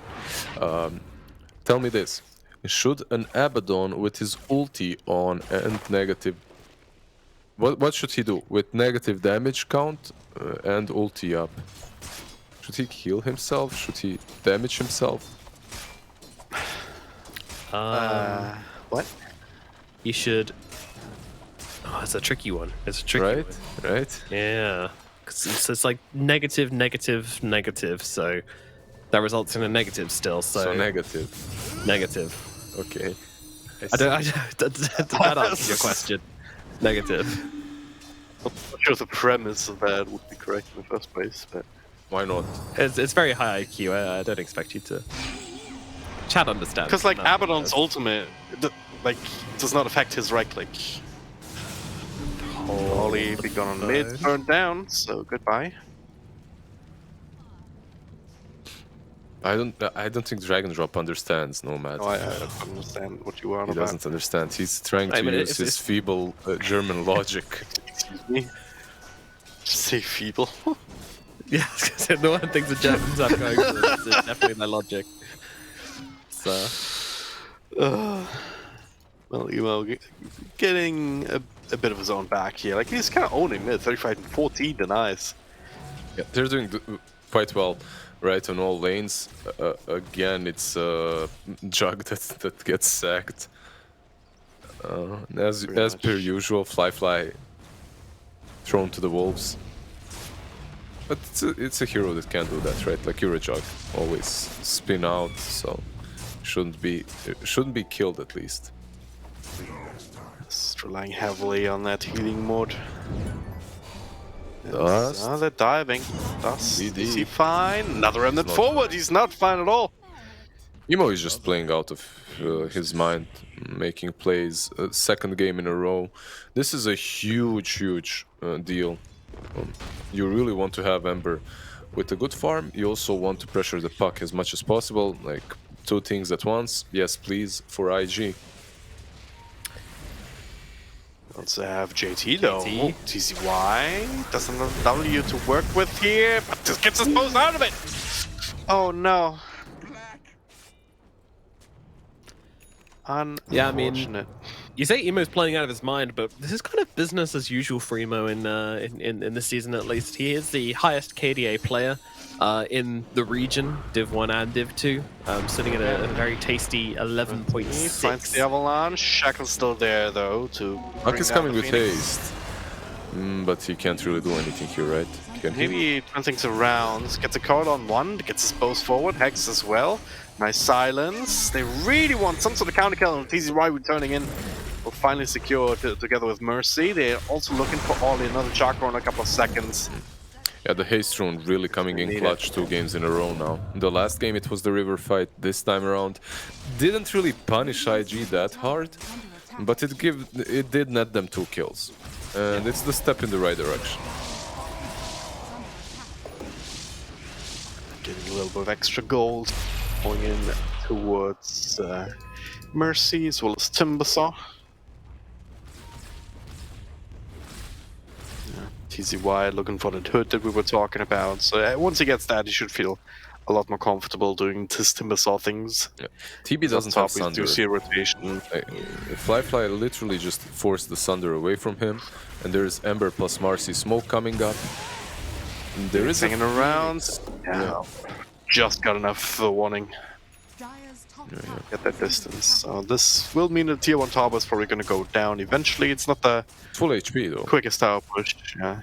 D: Tell me this: should an Abaddon with his ulti on and negative? What should he do with negative damage count and ulti up? Should he heal himself? Should he damage himself?
C: What?
B: You should. Oh, it's a tricky one. It's a tricky one.
D: Right?
B: Yeah. Because it's like negative, negative, negative. So that results in a negative still. So
D: negative.
B: Negative.
D: Okay.
B: That answers your question. Negative.
C: I'm not sure the premise of that would be correct in the first place, but
D: Why not?
B: It's very high IQ. I don't expect you to. Chad understands.
C: because like Abaddon's ultimate, does not affect his right click. Holy be gone on mid, burned down. So goodbye.
D: I don't think Dragon Drop understands Nomad.
C: No, I don't understand what you are on
D: He
C: about.
D: doesn't understand. He's trying to use his feeble German logic.
C: Excuse me. Just say feeble.
B: Yeah, because no one thinks the Germans are going for this. It's definitely their logic. So.
C: Well, you are getting a a bit of his own back here. Like, he's kind of owning mid. 35-14 denies.
D: Yeah, they're doing quite well, right, on all lanes. Again, it's Jug that gets sacked. As per usual, Fly thrown to the wolves. But it's a hero that can do that, right? Like, you're a Jug, always spin out, so shouldn't be killed at least.
C: Just relying heavily on that healing mode.
D: Dust.
C: They're diving. Dust.
D: DD.
C: Is he fine? Another remnant forward. He's not fine at all.
D: Emo is just playing out of his mind, making plays. Second game in a row. This is a huge deal. You really want to have Ember with a good farm. You also want to pressure the puck as much as possible. Like, two things at once. Yes, please, for IG.
C: Let's have JT though. Oh, TCY doesn't have W to work with here, but just gets us both out of it. Oh no. Unfortunate.
B: Yeah, I mean, you say Emo's playing out of his mind, but this is kind of business as usual for Emo in this season at least. He is the highest KDA player in the region, Div 1 and Div 2, sitting at a very tasty 11.6.
C: He finds the avalanche. Shackle's still there though to.
D: Puck is coming with haste, but he can't really do anything here, right? Can he?
C: Maybe turn things around. Gets a card on one. Gets his both forward. Hex as well. Nice silence. They really want some sort of counter kill, and TZY returning in will finally secure together with Mercy. They're also looking for Ollie, another chakra in a couple of seconds.
D: Yeah, the haste rune really coming in clutch 2 games in a row now. The last game it was the river fight. This time around didn't really punish IG that hard, but it did net them 2 kills. And it's the step in the right direction.
C: Getting a little bit of extra gold. Going in towards Mercy as well as Timbersaw. TZY looking for that hood that we were talking about. So once he gets that, he should feel a lot more comfortable doing his Timbersaw things.
D: Yeah. TB doesn't have Sunder.
C: Do see a rotation.
D: Fly literally just forced the Sunder away from him, and there's Ember plus Marcy smoke coming up. And there is
C: hanging around. Yeah. Just got enough warning. Get that distance. So this will mean the tier 1 tower is probably going to go down eventually. It's not the
D: full HP though.
C: Quickest tower push. Yeah.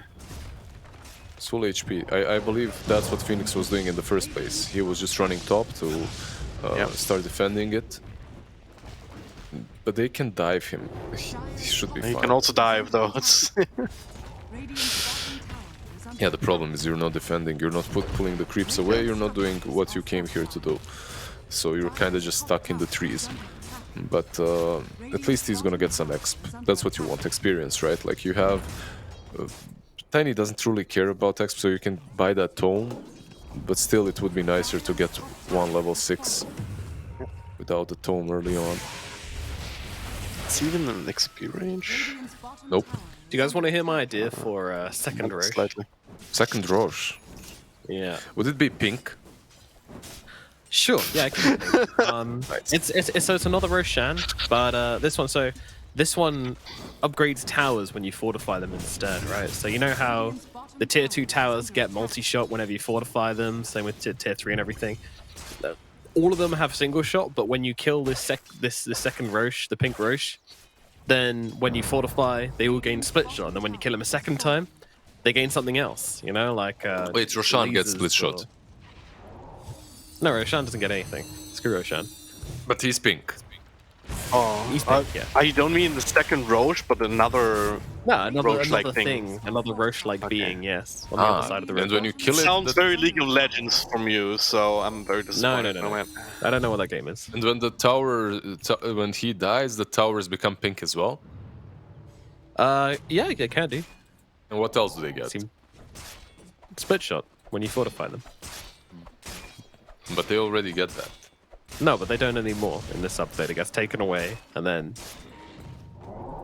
D: It's full HP. I believe that's what Phoenix was doing in the first place. He was just running top to start defending it. But they can dive him. He should be fine.
C: He can also dive though.
D: Yeah, the problem is you're not defending, you're not pulling the creeps away, you're not doing what you came here to do. So you're kind of just stuck in the trees. But at least he's gonna get some exp. That's what you want, experience, right? Like you have... Tiny doesn't truly care about exp, so you can buy that tome. But still, it would be nicer to get one level 6 without the tome early on.
C: It's even an XP range.
D: Nope.
B: Do you guys want to hear my idea for second Roche?
C: Slightly.
D: Second Roche?
B: Yeah.
D: Would it be pink?
B: Sure, yeah, I can do pink. It's another Roshan, but this one upgrades towers when you fortify them instead, right? So you know how the tier 2 towers get multi-shot whenever you fortify them, same with tier 3 and everything. All of them have single shot, but when you kill this second Roche, the pink Roche, then when you fortify, they all gain split shot, and then when you kill them a second time, they gain something else, you know, like...
D: Wait, Roshan gets split shot.
B: No, Roshan doesn't get anything. Screw Roshan.
D: But he's pink.
C: Oh,
B: he's pink, yeah.
C: You don't mean the second Roche, but another...
B: No, another
C: Roche-like
B: thing. Another Roche-like being, yes. On the other side of the river.
D: And when you kill it...
C: Sounds very League of Legends from you, so I'm very disappointed.
B: No. I don't know what that game is.
D: And when the tower... when he dies, the towers become pink as well?
B: Yeah, they can do.
D: And what else do they get?
B: Split shot, when you fortify them.
D: But they already get that.
B: No, but they don't anymore in this update. It gets taken away, and then...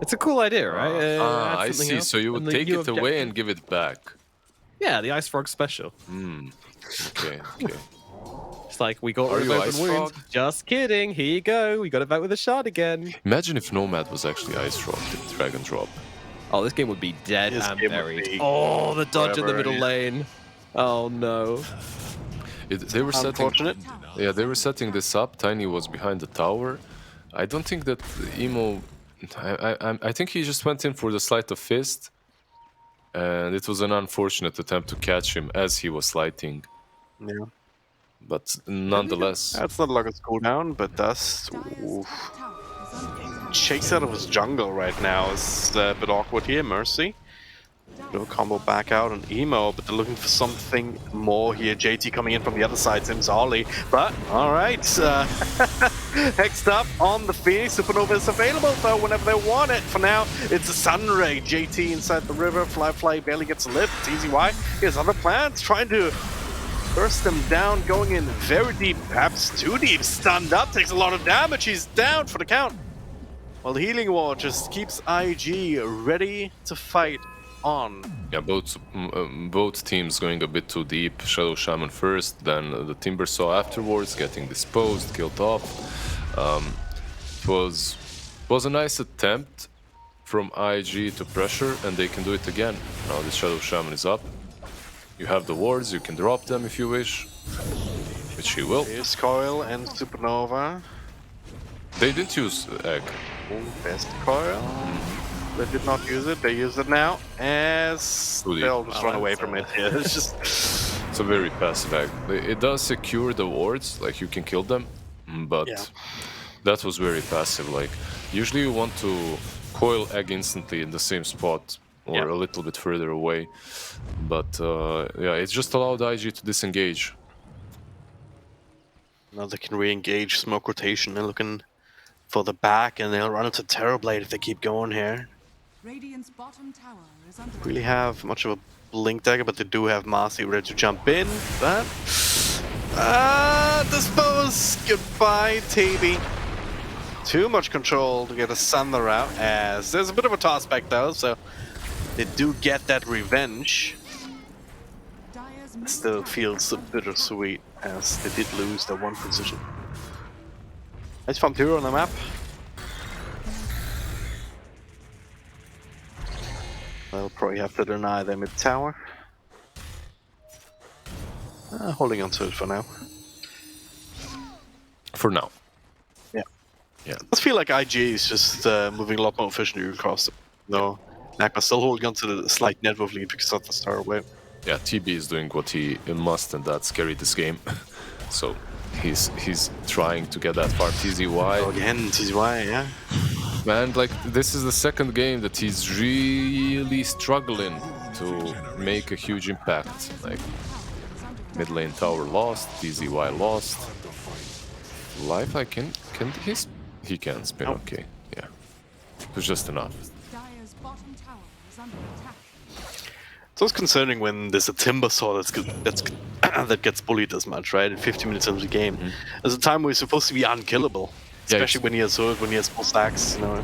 B: It's a cool idea, right?
D: I see. Else, so you would take it away and give it back.
B: Yeah, the Ice Frog special.
D: Okay.
B: It's like, we got rid of open wounds. Just kidding. Here you go. We got it back with a shard again.
D: Imagine if Nomad was actually Ice Frog, Dragon Drop.
B: Oh, this game would be dead
C: This
B: and
C: game would
B: buried.
C: be
B: Oh, the dodge in the
C: forever,
B: middle
C: yeah.
B: lane. Oh no.
D: They were setting.
C: Unfortunate.
D: Yeah, they were setting this up. Tiny was behind the tower. I don't think that Emo. I think he just went in for the sleight of fist, and it was an unfortunate attempt to catch him as he was slighting.
C: Yeah.
D: But nonetheless,
C: That's not like a cooldown, but Dust
F: Dire's top tower is under attack.
C: chase out of his jungle right now is a bit awkward here. Mercy. No combo back out on Emo, but they're looking for something more here. JT coming in from the other side, Sims Ollie. But, alright, next up on the Phoenix. Supernova is available though whenever they want it. For now, it's a Sunray. JT inside the river. Fly barely gets a lift. It's EZY. He has other plans, trying to burst them down, going in very deep, perhaps too deep. Stunned up, takes a lot of damage. He's down for the count. While the Healing Wall just keeps IG ready to fight on.
D: yeah, both teams going a bit too deep. Shadow Shaman first, then the Timber Saw afterwards, getting disposed, killed off. It was a nice attempt from IG to pressure, and they can do it again. Now the Shadow Shaman is up. You have the wards, you can drop them if you wish, which you will.
C: Here's Coil and Supernova.
D: They didn't use Egg.
C: Best Coil. They did not use it, they use it now. As
D: Too deep.
C: they'll just run away from it. Yeah, it's just.
D: It's a very passive Egg. It does secure the wards, like you can kill them, but
C: Yeah.
D: that was very passive. Like usually you want to coil Egg instantly in the same spot or
C: Yeah.
D: a little bit further away, but yeah, it just allowed IG to disengage.
C: Now they can re-engage smoke rotation. They're looking for the back, and they'll run into Terrorblade if they keep going here.
F: Radiant's bottom tower is under
C: Really
F: attack.
C: have much of a blink dagger, but they do have Marcy ready to jump in. But dispose. Goodbye, Taby. Too much control to get a Thunder out. As there's a bit of a toss back though, so they do get that revenge.
F: Dire's middle
C: Still
F: tower
C: feels
F: is
C: a
F: under
C: bittersweet as they did lose their one position. Nice Vampiro on the map. They'll probably have to deny their mid tower. Holding on to it for now.
D: For now.
C: Yeah.
D: Yeah.
C: I feel like IG is just moving a lot more efficiently across it. No, Magma still holding on to the slight network lead because of the star wave.
D: Yeah, TB is doing what he must, and that's carry this game. So he's trying to get that far. TZY.
C: Oh, again, TZY, yeah.
D: Man, like, this is the second game that he's really struggling to make a huge impact. Like, mid lane tower lost, TZY lost. Lifelike he can spin,
C: Oh.
D: okay, yeah. It was just enough.
F: Dire's bottom tower is under attack.
C: So it's concerning when there's a Timber Saw that gets bullied as much, right? In 50 minutes into the game. There's a time where he's supposed to be unkillable.
D: Yeah,
C: Especially when he has sword, when he has full stacks, you know.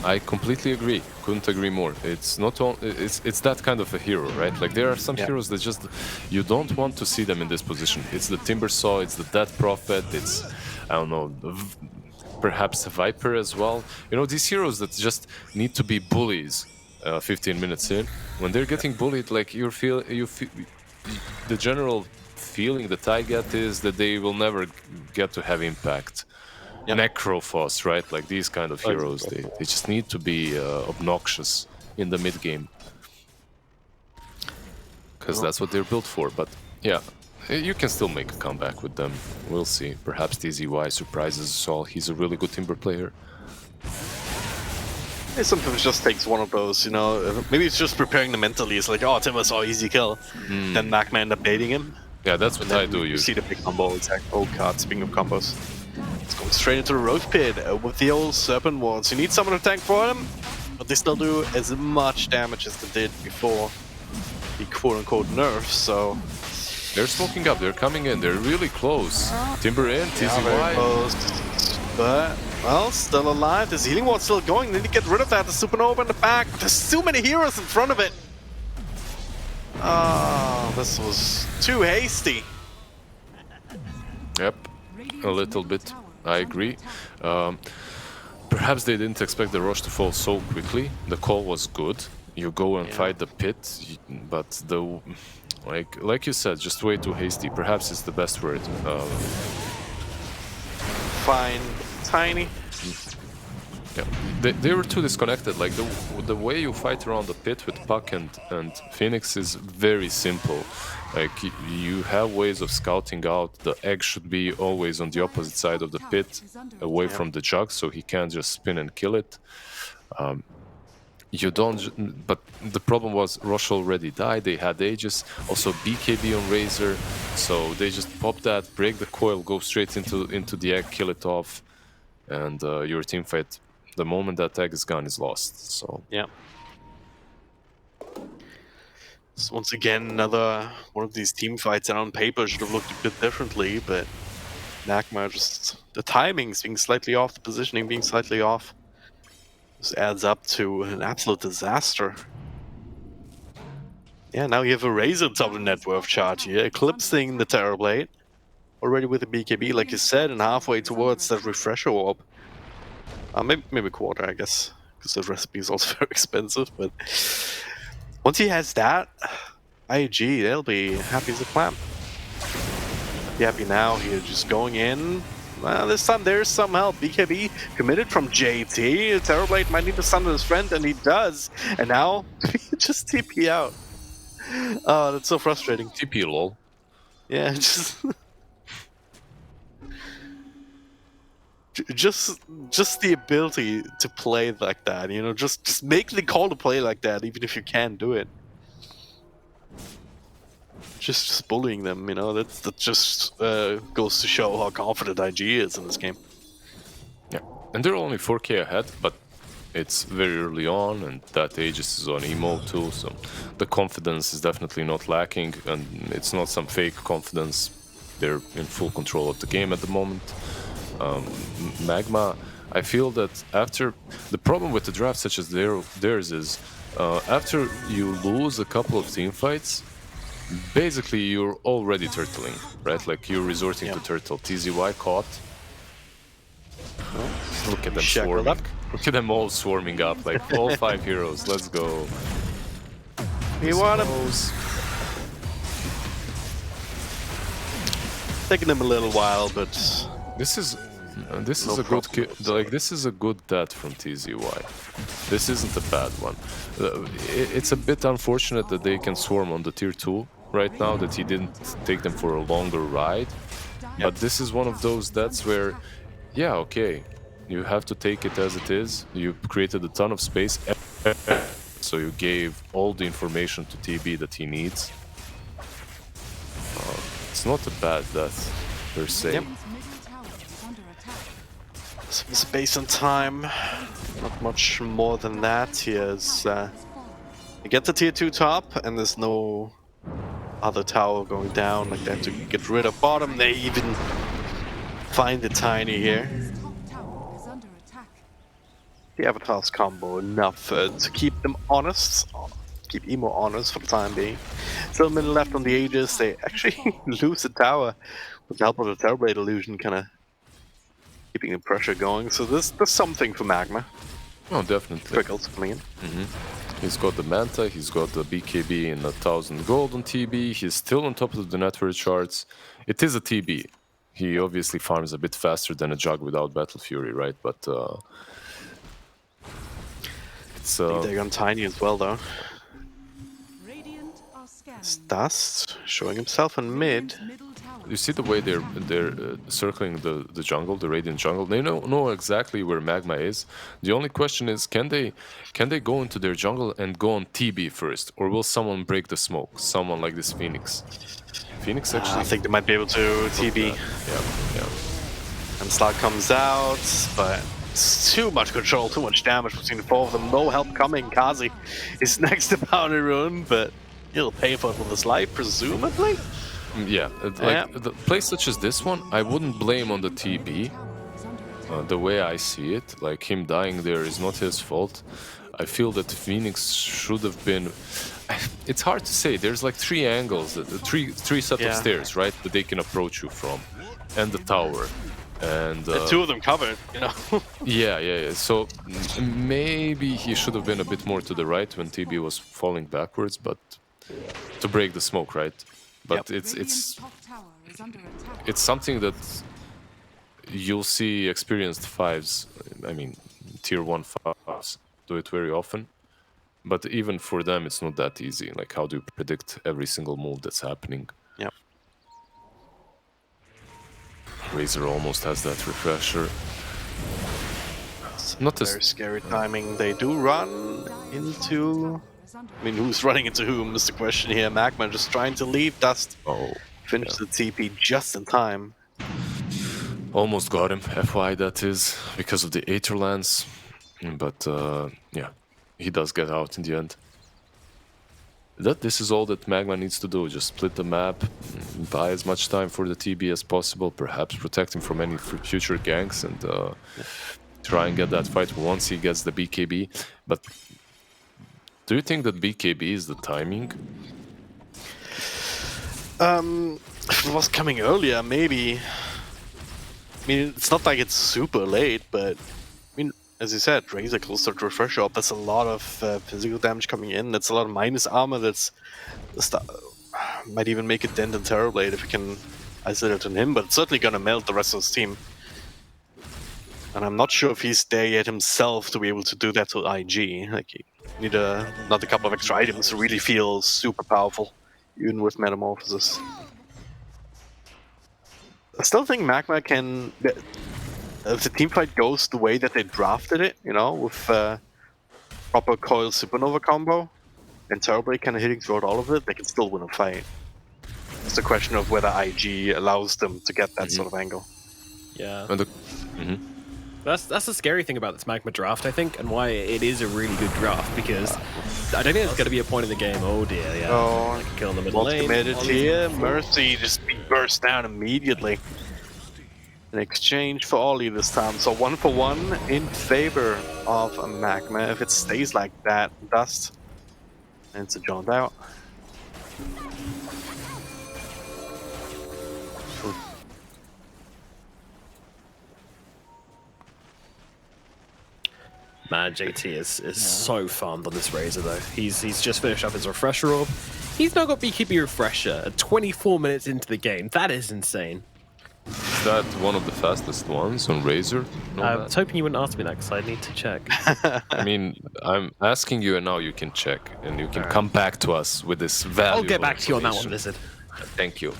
D: I completely agree. Couldn't agree more. It's not all. It's that kind of a hero, right? Like there are some
C: Yeah.
D: heroes that just you don't want to see them in this position. It's the Timber Saw. It's the Death Prophet. It's I don't know. Perhaps a Viper as well. You know these heroes that just need to be bullies. 15 minutes in, when they're getting bullied, like you feel the general feeling that I get is that they will never get to have impact.
C: Yep.
D: Necrophos, right? Like these kind of heroes, they just need to be obnoxious in the mid game because that's what they're built for. But yeah, you can still make a comeback with them. We'll see. Perhaps TZY surprises us all. He's a really good Timber player.
C: It sometimes just takes one of those, you know. Maybe it's just preparing them mentally. It's like, oh, Timber Saw, easy kill. Then Magma end up baiting him.
D: Yeah, that's what I do
C: You see
D: usually.
C: the big combo attack. Oh god, speaking of combos. It's going straight into the Rogue Pit with the old Serpent Wards. You need someone to tank for them, but they still do as much damage as they did before the quote-unquote nerf, so...
D: They're smoking up. They're coming in. They're really close. Timber in,
C: Yeah, very
D: TZY.
C: close. But, well, still alive. The Healing Ward's still going. They need to get rid of that. The Supernova in the back. There's too many heroes in front of it. Oh, this was too hasty.
D: Yep, a little bit. I agree. perhaps they didn't expect the rush to fall so quickly. The call was good. You go and fight the pit, but the like you said, just way too hasty. Perhaps it's the best word.
C: Fine, tiny.
D: Yeah, they were too disconnected. Like the way you fight around the pit with Puck and Phoenix is very simple. Like you have ways of scouting out. The egg should be always on the opposite side of the pit, away from the jug, so he can't just spin and kill it. You don't. But the problem was Rush already died. They had Aegis, also BKB on Razor, so they just pop that, break the coil, go straight into the egg, kill it off, and your team fight. The moment that egg is gone is lost. So
C: yeah. So once again, another one of these team fights, and on paper should have looked a bit differently, but Magma just the timings being slightly off, the positioning being slightly off, just adds up to an absolute disaster. Yeah, now you have a Razor top of the net worth chart here, eclipsing the Terrorblade, already with the BKB, like you said, and halfway towards that refresher orb. Maybe a quarter, I guess, because the recipe is also very expensive. But once he has that, IG, they'll be happy as a clam. Be happy now here, just going in. Well, this time there's some help. BKB committed from JT. Terrorblade might need to stun his friend, and he does. And now, just TP out. Oh, that's so frustrating.
D: TP lol.
C: Yeah, just the ability to play like that, you know, just make the call to play like that, even if you can't do it. Just bullying them, you know, that just goes to show how confident IG is in this game.
D: Yeah, and they're only 4k ahead, but it's very early on, and that Aegis is on emo too, so the confidence is definitely not lacking, and it's not some fake confidence. They're in full control of the game at the moment. Magma, I feel that after the problem with the draft such as theirs is after you lose a couple of team fights, basically you're already turtling, right? Like you're resorting to turtle. TZY caught. Look at them swarming. Up. Look at them all swarming up, like all 5 heroes. Let's go.
C: You want them? Taking them a little while, but
D: this is a good this is a good death from TZY. This isn't a bad one. It's a bit unfortunate that they can swarm on the tier 2 right now, that he didn't take them for a longer ride. But this is one of those deaths where, yeah, okay, you have to take it as it is. You created a ton of space, so you gave all the information to TB that he needs. It's not a bad death per se.
C: Yep. Space and time, not much more than that. Here's you get the tier 2 top, and there's no other tower going down. Like they have to get rid of bottom. They even find the tiny here. The avatars combo enough to keep them honest, keep Emo honest for the time being. Still a minute left on the Aegis. They actually lose the tower with the help of the Terrorblade illusion, kind of keeping the pressure going. So there's something for Magma.
D: Oh, definitely.
C: Trickles coming in.
D: He's got the Manta, he's got the BKB and 1000 gold on TB. He's still on top of the network charts. It is a TB. He obviously farms a bit faster than a Jug without Battle Fury, right? But it's
C: they're on Tiny as well, though. Dust showing himself in mid.
D: You see the way they're circling the jungle, the Radiant jungle. They know exactly where Magma is. The only question is, can they go into their jungle and go on TB first, or will someone break the smoke? Someone like this Phoenix. Phoenix actually.
C: I think they might be able to TB.
D: Yeah.
C: And Slug comes out, but it's too much control, too much damage between the 4 of them. No help coming. Kazi is next to Bounty Rune, but he'll pay for it with his life, presumably.
D: Yeah, the place such as this one, I wouldn't blame on the TB. The way I see it, like him dying there is not his fault. I feel that Phoenix should have been. It's hard to say. There's like 3 angles, three set of stairs, right, that they can approach you from, and the tower. And
C: Two of them covered, you know.
D: yeah. So maybe he should have been a bit more to the right when TB was falling backwards, but to break the smoke, right? But
F: Radiant's top tower is under attack.
D: it's something that you'll see experienced fives, I mean tier 1 fives, do it very often. But even for them, it's not that easy. Like, how do you predict every single move that's happening?
C: Yeah.
D: Razor almost has that refresher. Not
C: Very scary timing. They do run into...
F: Is under
C: I mean, who's running into whom is the question here. Magma just trying to leave Dust.
D: Oh,
C: Finish the TP just in time.
D: almost got him. FY that is, because of the Aether Lance. But yeah, he does get out in the end. This is all that Magma needs to do. Just split the map, buy as much time for the TB as possible, perhaps protect him from any future ganks, and try and get that fight once he gets the BKB. But do you think that BKB is the timing?
C: If it was coming earlier, maybe. I mean, it's not like it's super late, but I mean, as you said, Razor close to refresh up. That's a lot of physical damage coming in. That's a lot of minus armor. Might even make a dent in Terrorblade if we can isolate it on him, but it's certainly gonna melt the rest of his team. And I'm not sure if he's there yet himself to be able to do that to IG. Like, you need another couple of extra items to really feel super powerful, even with Metamorphosis. I still think Magma can, if the teamfight goes the way that they drafted it, you know, with proper Coil Supernova combo and Terrorblade kind of hitting throughout all of it, they can still win a fight. It's a question of whether IG allows them to get that sort of angle.
B: Yeah.
D: And
B: That's the scary thing about this Magma draft, I think, and why it is a really good draft, because I don't think there's going to be a point in the game. Oh dear, yeah.
C: Oh,
B: Kill in the middle lane.
C: committed here. Mercy just burst down immediately in exchange for Ollie this time. So 1 for 1 in favor of a Magma. If it stays like that, Dust ends it joined out.
B: Man, JT is so farmed on this Razor though. He's just finished up his refresher orb. He's now got BKB refresher at 24 minutes into the game. That is insane.
D: is that one of the fastest ones on Razor?
B: I was hoping you wouldn't ask me that because I need to check.
D: I mean, I'm asking you, and now you can check, and you can come back to us with this valuable
B: I'll get back to you on that one,
D: information.
B: Lizard.
D: Thank you.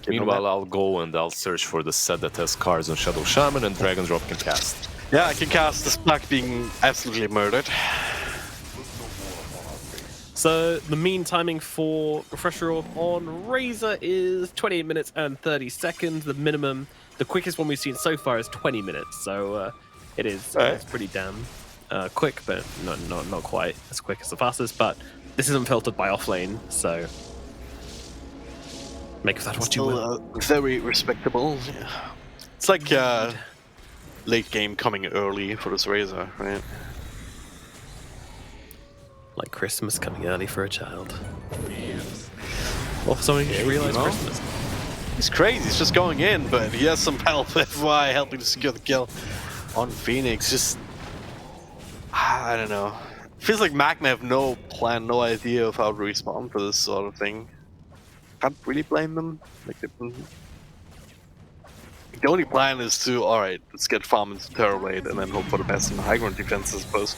D: Meanwhile, I'll go and I'll search for the set that has cards on Shadow Shaman and Dragon Drop can cast.
C: Yeah, I can cast this Black being absolutely murdered.
B: So the mean timing for refresher orb on Razor is 28 minutes and 30 seconds. The minimum, the quickest one we've seen so far is 20 minutes. So it's pretty damn quick, but not quite as quick as the fastest. But this isn't filtered by offlane, so make of that what you will.
C: Very respectable. Yeah. It's like late game coming early for this Razor, right?
B: Like Christmas coming early for a child. Or something just realized Christmas.
C: He's crazy, he's just going in, but he has some help. FY helping to secure the kill on Phoenix. Just, I don't know. Feels like Magma have no plan, no idea of how to respond to this sort of thing. Can't really blame them. Like, the only plan is to, alright, let's get farm into Terrorblade and then hope for the best in the high ground defense, I suppose.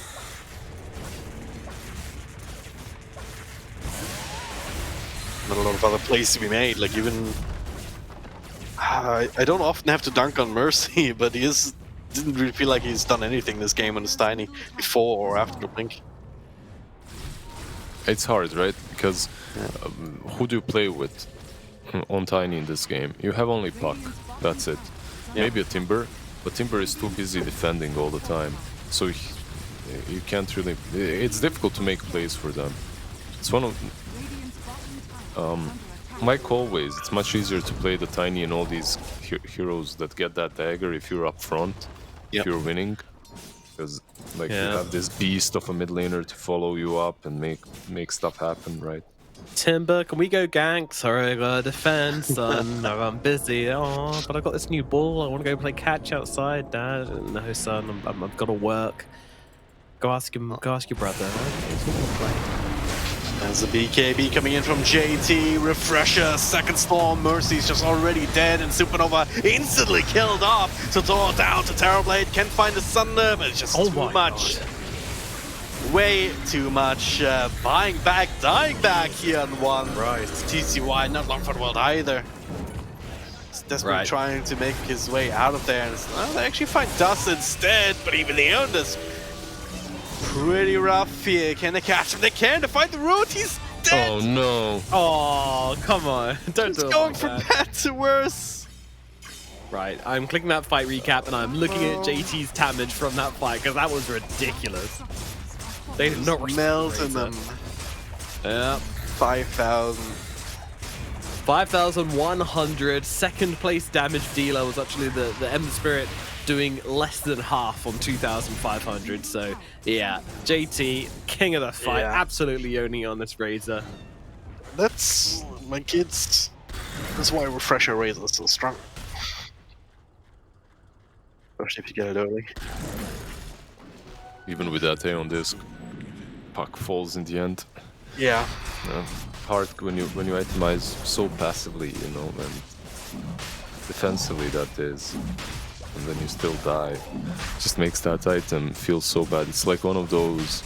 C: Not a lot of other plays to be made, like even... I don't often have to dunk on Mercy, but he didn't really feel like he's done anything this game on his Tiny before or after the blink.
D: It's hard, right? Because who do you play with on Tiny in this game? You have only Puck, that's it.
C: Yeah.
D: Maybe a Timber, but Timber is too busy defending all the time. So you can't really... It's difficult to make plays for them. It's one of... Like always, it's much easier to play the Tiny and all these heroes that get that dagger if you're up front, if you're winning. Because like you have this beast of a mid laner to follow you up and make stuff happen, right?
B: Timber, can we go gank? Sorry, I gotta defend, son. No, I'm busy. Oh, but I got this new ball. I want to go play catch outside, Dad. No, son, I've got to work. Go ask him. Go ask your brother. He's gonna play.
C: There's a BKB coming in from JT. Refresher, second storm. Mercy's just already dead, and Supernova instantly killed off. So draw down to Terrorblade. Can't find the Thunder, but it's just too much.
B: God.
C: Way too much. Buying back, dying back here on one.
B: Right.
C: TCY, not long for the world either. He's desperately trying to make his way out of there. And they actually find Dust instead, but even the Eondus. Pretty rough here. Can they catch him? They can. To find the root. He's dead.
D: Oh no.
B: Oh, come on. Don't do it.
C: It's going from bad to worse.
B: Right, I'm clicking that fight recap and I'm looking at JT's damage from that fight because that was ridiculous. They did not
C: melting them.
B: Yeah.
C: 5,000.
B: 5,100. Second place damage dealer was actually the Ember Spirit, doing less than half on 2,500. So yeah, JT, king of the fight, absolutely owning on this Razor.
C: That's my kids. That's why Refresher Razor is so strong. Especially if you get it early.
D: Even with that on disc, puck falls in the end.
C: Yeah.
D: Hard when you itemize so passively, you know, and defensively that is, and then you still die. Just makes that item feel so bad. It's like one of those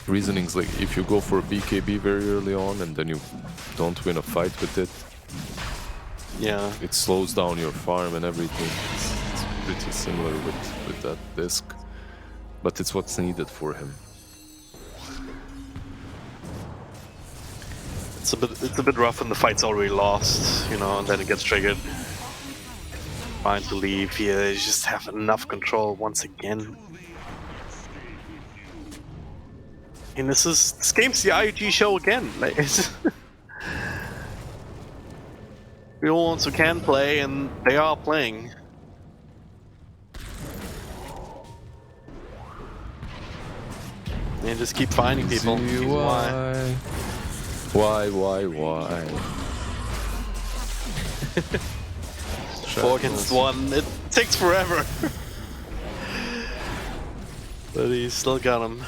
D: reasonings, like if you go for a BKB very early on and then you don't win a fight with it, it slows down your farm and everything. It's pretty similar with that disc, but it's what's needed for him.
C: It's a bit rough when the fight's already lost, you know, and then it gets triggered. Trying to leave here, they just have enough control once again. And this game's the IUG show again. Like, it's the only ones who can play, and they are playing. And just keep finding people.
D: Why?
C: 4 against 1. It takes forever. But he's still got him.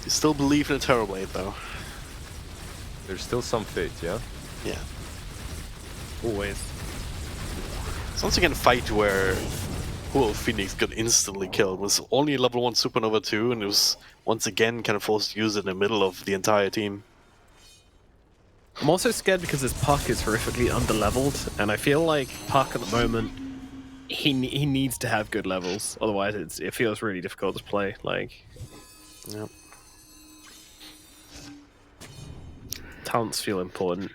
C: You still believe in a Terrorblade, though.
D: There's still some fate, yeah?
C: Yeah.
B: Always.
C: It's once again a fight where Phoenix got instantly killed. It was only a level 1 Supernova 2, and it was once again kind of forced to use it in the middle of the entire team.
B: I'm also scared because his Puck is horrifically underleveled, and I feel like Puck at the moment, he needs to have good levels, otherwise it feels really difficult to play. Like,
C: yep.
B: Talents feel important.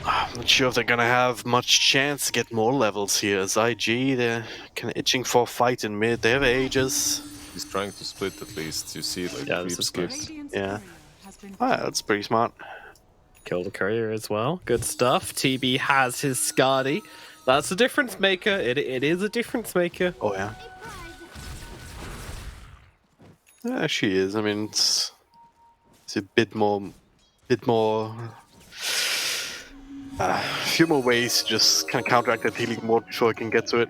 C: I'm not sure if they're gonna have much chance to get more levels here. As IG, they're kind of itching for a fight in mid. They have Aegis.
D: He's trying to split at least. You see, like, creep skips.
C: Yeah. That's pretty smart.
B: Kill the courier as well. Good stuff. TB has his Skadi. That's a difference maker. It is a difference maker.
C: Oh yeah. Yeah, she is. I mean, it's a bit more. A few more ways to just kind of counteract that healing mode before I can get to it.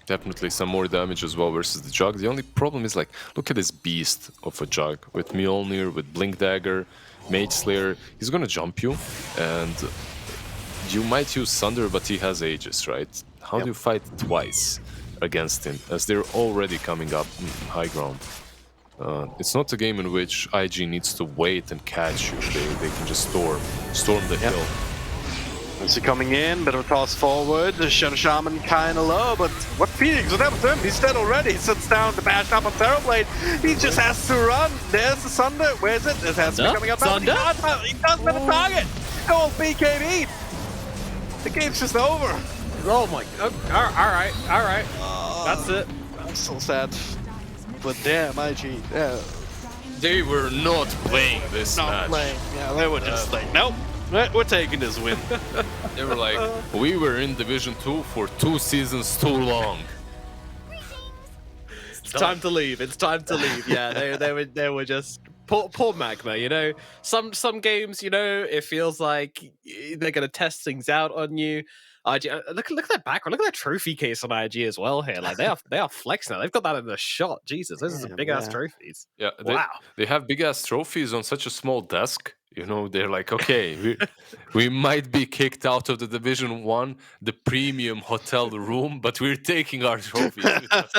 D: Definitely some more damage as well versus the Jug. The only problem is, like, look at this beast of a Jug with Mjolnir, with Blink Dagger, Mage Slayer. He's gonna jump you, and you might use Thunder, but he has Aegis, right? How do you fight twice against him, as they're already coming up high ground? It's not a game in which IG needs to wait and catch you. They can just storm the hill.
C: Is he coming in? Bit of a toss forward. The Shadow Shaman kind of low, but what Phoenix? What happened to him? He's dead already. He sits down to bash up on Terrorblade. He just has to run. There's the Thunder. Where is it? There's Thunder coming up now. He doesn't have a target. Go BKB. The game's just over.
B: Oh my god. All right. That's it.
C: I'm so sad. But damn, IG, yeah.
D: They were not playing this match.
C: Not playing. Yeah, they were just like, nope. We're taking this win.
D: They were like, we were in Division 2 for 2 seasons too long.
B: It's time to leave. It's time to leave. Yeah, they were just poor Magma. You know, some games, you know, it feels like they're gonna test things out on you. IG, look at that background. Look at that trophy case on IG as well here. Like they are flexing now. They've got that in the shot. Jesus, those are some big ass trophies.
D: Yeah,
B: Wow.
D: they have big ass trophies on such a small desk. You know, they're like, okay, we might be kicked out of the Division 1, the premium hotel room, but we're taking our trophies with us.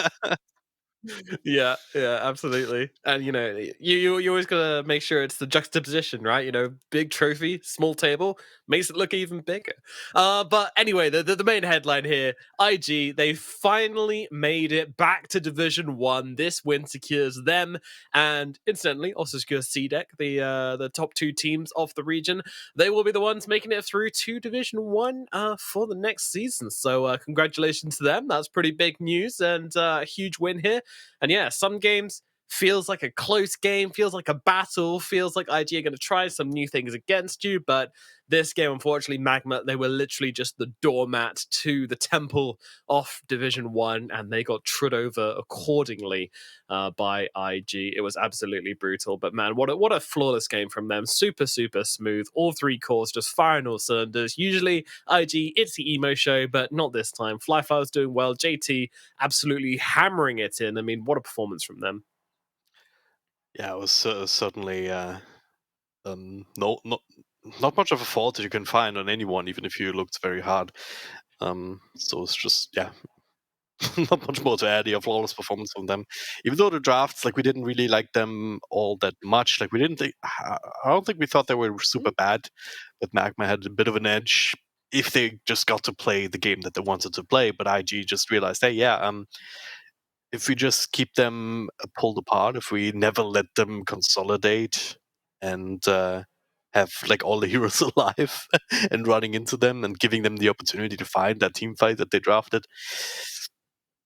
B: Yeah, absolutely. And you know, you always gotta make sure it's the juxtaposition, right? You know, big trophy, small table makes it look even bigger. But anyway, the main headline here: IG, they finally made it back to Division 1. This win secures them, and incidentally, also secures CDEC, the top 2 teams of the region. They will be the ones making it through to Division 1 for the next season. So congratulations to them. That's pretty big news and a huge win here. And yeah, some games feels like a close game, feels like a battle, feels like IG are going to try some new things against you. But this game, unfortunately, Magma, they were literally just the doormat to the temple of Division 1, and they got trod over accordingly by IG. It was absolutely brutal. But man, what a flawless game from them. Super, super smooth. All 3 cores just firing all cylinders. Usually, IG, it's the emo show, but not this time. Flyfire was doing well. JT absolutely hammering it in. I mean, what a performance from them.
C: Yeah, it was certainly not much of a fault that you can find on anyone, even if you looked very hard. So it's just not much more to add. A flawless performance from them. Even though the drafts, like, we didn't really like them all that much. Like, we didn't think, I don't think we thought they were super bad, but Magma had a bit of an edge if they just got to play the game that they wanted to play. But IG just realized, hey, if we just keep them pulled apart, if we never let them consolidate and have like all the heroes alive and running into them and giving them the opportunity to find that team fight that they drafted,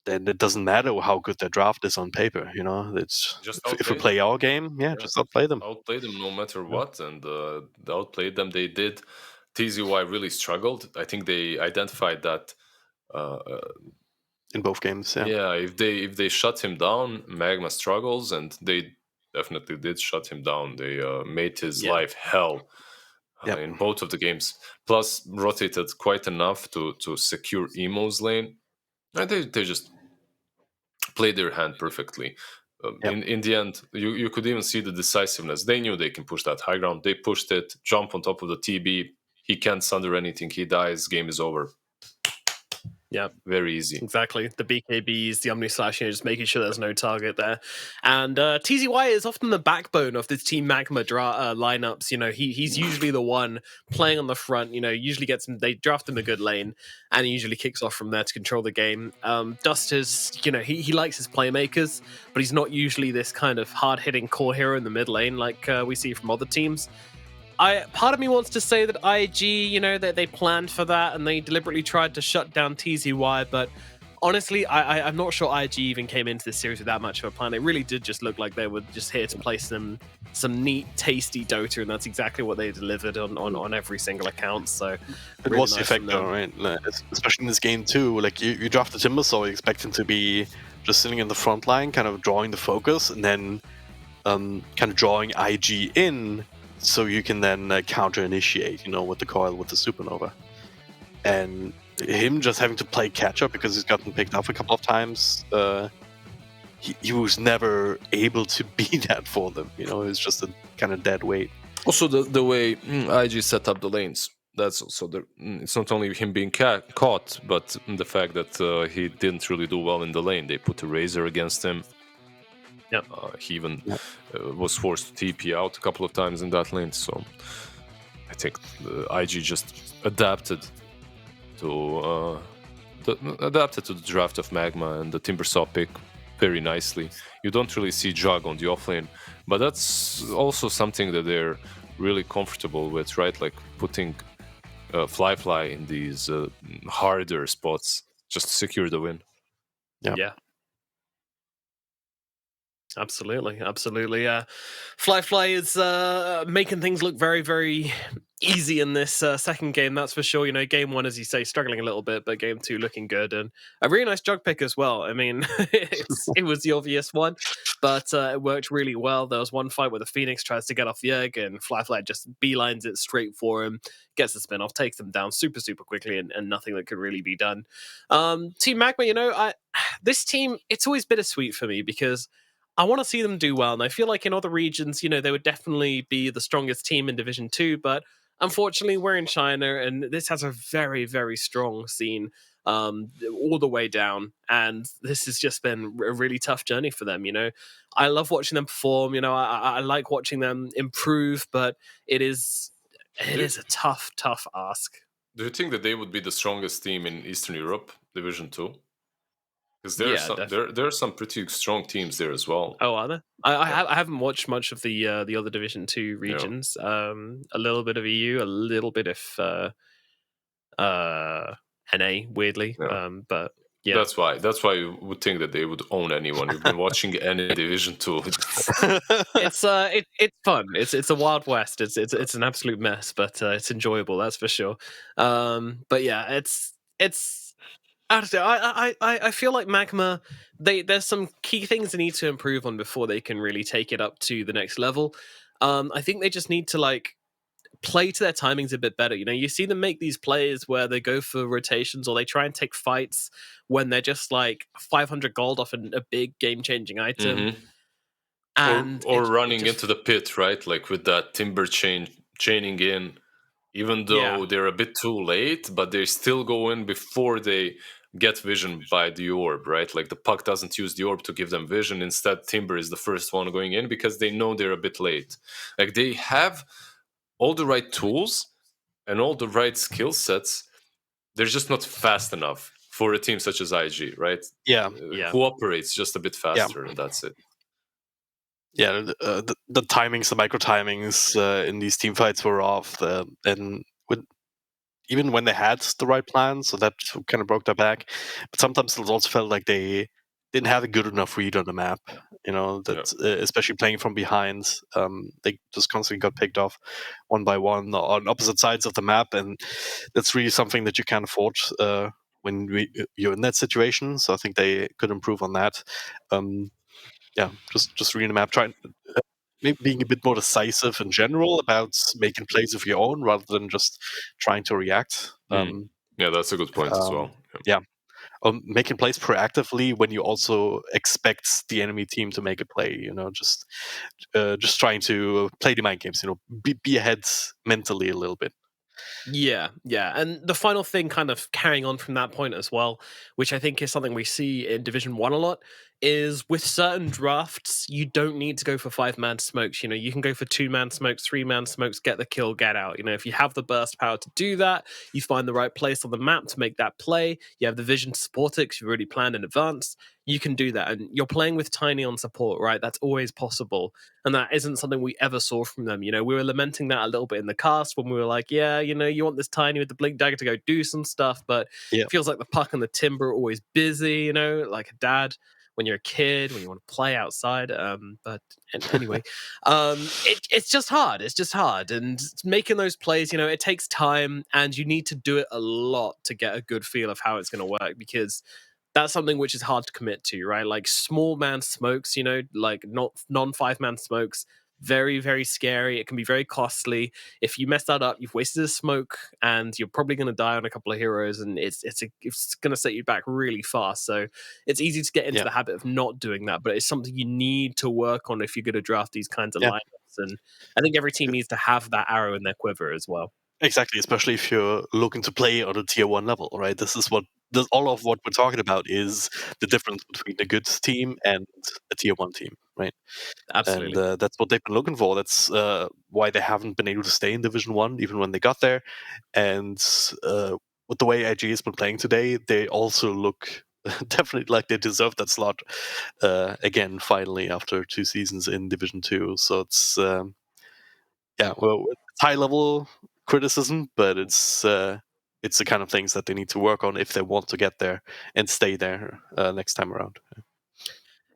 C: then it doesn't matter how good their draft is on paper. You know, it's
D: Just
C: if we play our game, just outplay them.
D: Outplay them no matter what, and they outplayed them. They did. TZY really struggled. I think they identified that.
C: In both games,
D: Yeah, if they shut him down, Magma struggles, and they definitely did shut him down. They made his life hell in both of the games. Plus, rotated quite enough to secure Emo's lane. And they just played their hand perfectly. In the end, you could even see the decisiveness. They knew they can push that high ground. They pushed it, jump on top of the TB. He can't sunder anything. He dies. Game is over.
B: Yeah,
D: very easy.
B: Exactly. The BKBs, the Omni Slash, just making sure there's no target there. And TZY is often the backbone of this Team Magma lineups. You know, he's usually the one playing on the front. You know, usually gets him. They draft him a good lane, and he usually kicks off from there to control the game. Dust is, you know, he likes his playmakers, but he's not usually this kind of hard hitting core hero in the mid lane like we see from other teams. Part of me wants to say that IG, you know, that they planned for that and they deliberately tried to shut down TZY, but honestly, I'm not sure IG even came into this series with that much of a plan. It really did just look like they were just here to play some neat, tasty Dota, and that's exactly what they delivered on every single account. So
C: it
B: really
C: was the effect, though, right? Especially in this game too. Like you draft the Timbersaw, you expect him to be just sitting in the front line, kind of drawing the focus, and then kind of drawing IG in. So you can then counter-initiate, you know, with the coil, with the supernova. And him just having to play catch-up because he's gotten picked up a couple of times, he was never able to be that for them. You know, it's just a kind of dead weight.
D: Also, the way IG set up the lanes, that's also it's not only him being caught, but the fact that he didn't really do well in the lane. They put a Razor against him.
B: Yep.
D: He even was forced to TP out a couple of times in that lane. So I think IG just adapted to the draft of Magma and the Timbersaw pick very nicely. You don't really see Jug on the offlane, but that's also something that they're really comfortable with, right? Like putting Fly in these harder spots just to secure the win.
B: Yeah. Absolutely, absolutely. Fly is making things look very, very easy in this second game. That's for sure. Game one, as you say, struggling a little bit, but game two looking good, and a really nice jug pick as well. I mean, it was the obvious one, but it worked really well. There was one fight where the Phoenix tries to get off the egg, and Fly just beelines it straight for him, gets the spin off, takes them down super, super quickly, and nothing that could really be done. Team Magma, this team, it's always bittersweet for me because I want to see them do well, and I feel like in other regions, they would definitely be the strongest team in Division 2, but unfortunately, we're in China, and this has a very, very strong scene all the way down, and this has just been a really tough journey for them. I love watching them perform. I like watching them improve, but it is a tough, tough ask.
D: Do you think that they would be the strongest team in Eastern Europe, Division 2? Because there are some pretty strong teams there as well.
B: Oh, are there? I haven't watched much of the other Division 2 regions. A little bit of EU, a little bit of NA, weirdly. But yeah,
D: that's why you would think that they would own anyone. You've been watching any Division 2.
B: It's fun. It's a Wild West. It's an absolute mess, but it's enjoyable. That's for sure. But yeah, it's. I don't know. I feel like Magma, there's some key things they need to improve on before they can really take it up to the next level. I think they just need to play to their timings a bit better. You see them make these plays where they go for rotations or they try and take fights when they're just 500 gold off a big game-changing item.
D: Mm-hmm.
B: And
D: or running into the pit, right? Like with that timber chaining in, even though they're a bit too late, but they still go in before they get vision by the orb, right? Like the puck doesn't use the orb to give them vision. Instead, Timber is the first one going in because they know they're a bit late. Like they have all the right tools and all the right skill sets. They're just not fast enough for a team such as IG, right?
C: Yeah.
D: Who operates just a bit faster, and that's it.
C: Yeah, the timings, the micro timings in these team fights were off. And even when they had the right plan, so that kind of broke their back. But sometimes it also felt like they didn't have a good enough read on the map. Especially playing from behind, they just constantly got picked off one by one on opposite sides of the map, and that's really something that you can't afford when you're in that situation. So I think they could improve on that. Just reading the map, trying maybe being a bit more decisive in general about making plays of your own rather than just trying to react.
D: Yeah, that's a good point as well.
C: Yeah. Making plays proactively when you also expect the enemy team to make a play. Just trying to play the mind games. Be ahead mentally a little bit.
B: Yeah. And the final thing kind of carrying on from that point as well, which I think is something we see in Division 1 a lot, is with certain drafts, you don't need to go for 5-man smokes. You can go for 2-man smokes, 3-man smokes, get the kill, get out. If you have the burst power to do that, you find the right place on the map to make that play, you have the vision to support it because you've already planned in advance, you can do that. And you're playing with Tiny on support, right? That's always possible. And that isn't something we ever saw from them. We were lamenting that a little bit in the cast when we were like, you want this Tiny with the Blink Dagger to go do some stuff, but it feels like the puck and the timber are always busy, like a dad when you're a kid, when you want to play outside. But anyway, it's just hard. It's just hard. And making those plays, it takes time, and you need to do it a lot to get a good feel of how it's going to work, because that's something which is hard to commit to, right? Like small man smokes, like not non-5-man smokes, very, very scary. It can be very costly. If you mess that up, you've wasted a smoke, and you're probably going to die on a couple of heroes, and it's going to set you back really fast. So it's easy to get into the habit of not doing that, but it's something you need to work on if you're going to draft these kinds of lineups. And I think every team needs to have that arrow in their quiver as well.
C: Exactly, especially if you're looking to play on a tier 1 level, right? All of what we're talking about is the difference between a good team and a tier 1 team, right?
B: Absolutely.
C: And that's what they've been looking for. That's why they haven't been able to stay in Division 1 even when they got there. And with the way IG has been playing today, they also look definitely like they deserve that slot again, finally, after 2 seasons in Division 2. So it's high level criticism, but it's the kind of things that they need to work on if they want to get there and stay there next time around.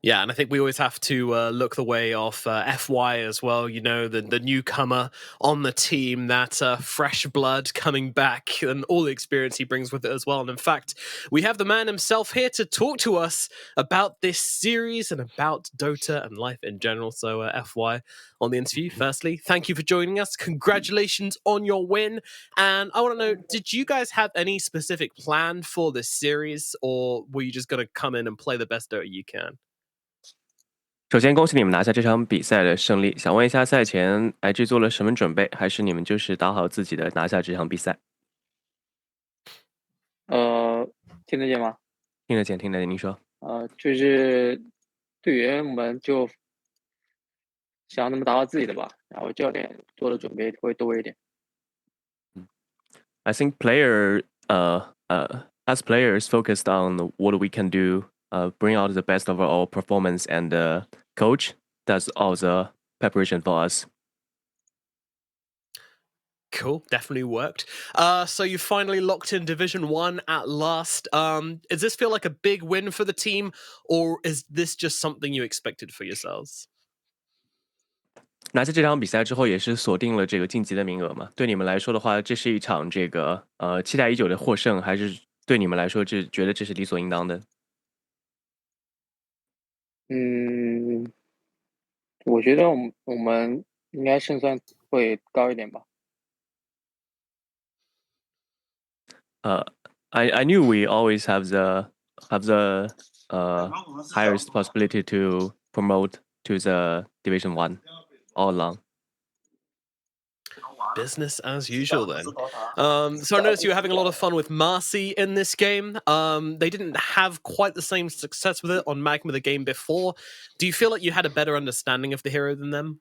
B: Yeah, and I think we always have to look the way of FY as well. You know, the newcomer on the team, that fresh blood coming back, and all the experience he brings with it as well. And in fact, we have the man himself here to talk to us about this series and about Dota and life in general. So, FY on the interview. Firstly, thank you for joining us. Congratulations on your win. And I want to know, did you guys have any specific plan for this series, or were you just going to come in and play the best Dota you can?
E: 首先，恭喜你们拿下这场比赛的胜利。想问一下，赛前IG做了什么准备，还是你们就是打好自己的拿下这场比赛？
G: 听得见吗？
E: 听得见，听得见。您说。
G: 就是队员我们就想让他们打好自己的吧，然后教练做的准备会多一点。
E: I think as players focused on what we can do, bring out the best of our performance, and coach does all the preparation for us.
B: Cool, definitely worked. So you finally locked in Division 1 at last. Does this feel like a big win for the team, or is this just something you expected for yourselves?
E: 拿下这场比赛之后，也是锁定了这个晋级的名额嘛。对你们来说的话，这是一场这个期待已久的获胜，还是对你们来说，觉得这是理所应当的？
G: 我觉得我们应该胜算会高一点吧。
E: I knew we always have the highest possibility to promote to the Division 1 all along.
B: Business as usual then. So I noticed you were having a lot of fun with Marcy in this game. They didn't have quite the same success with it on Magma the game before. Do you feel like you had a better understanding of the hero than them?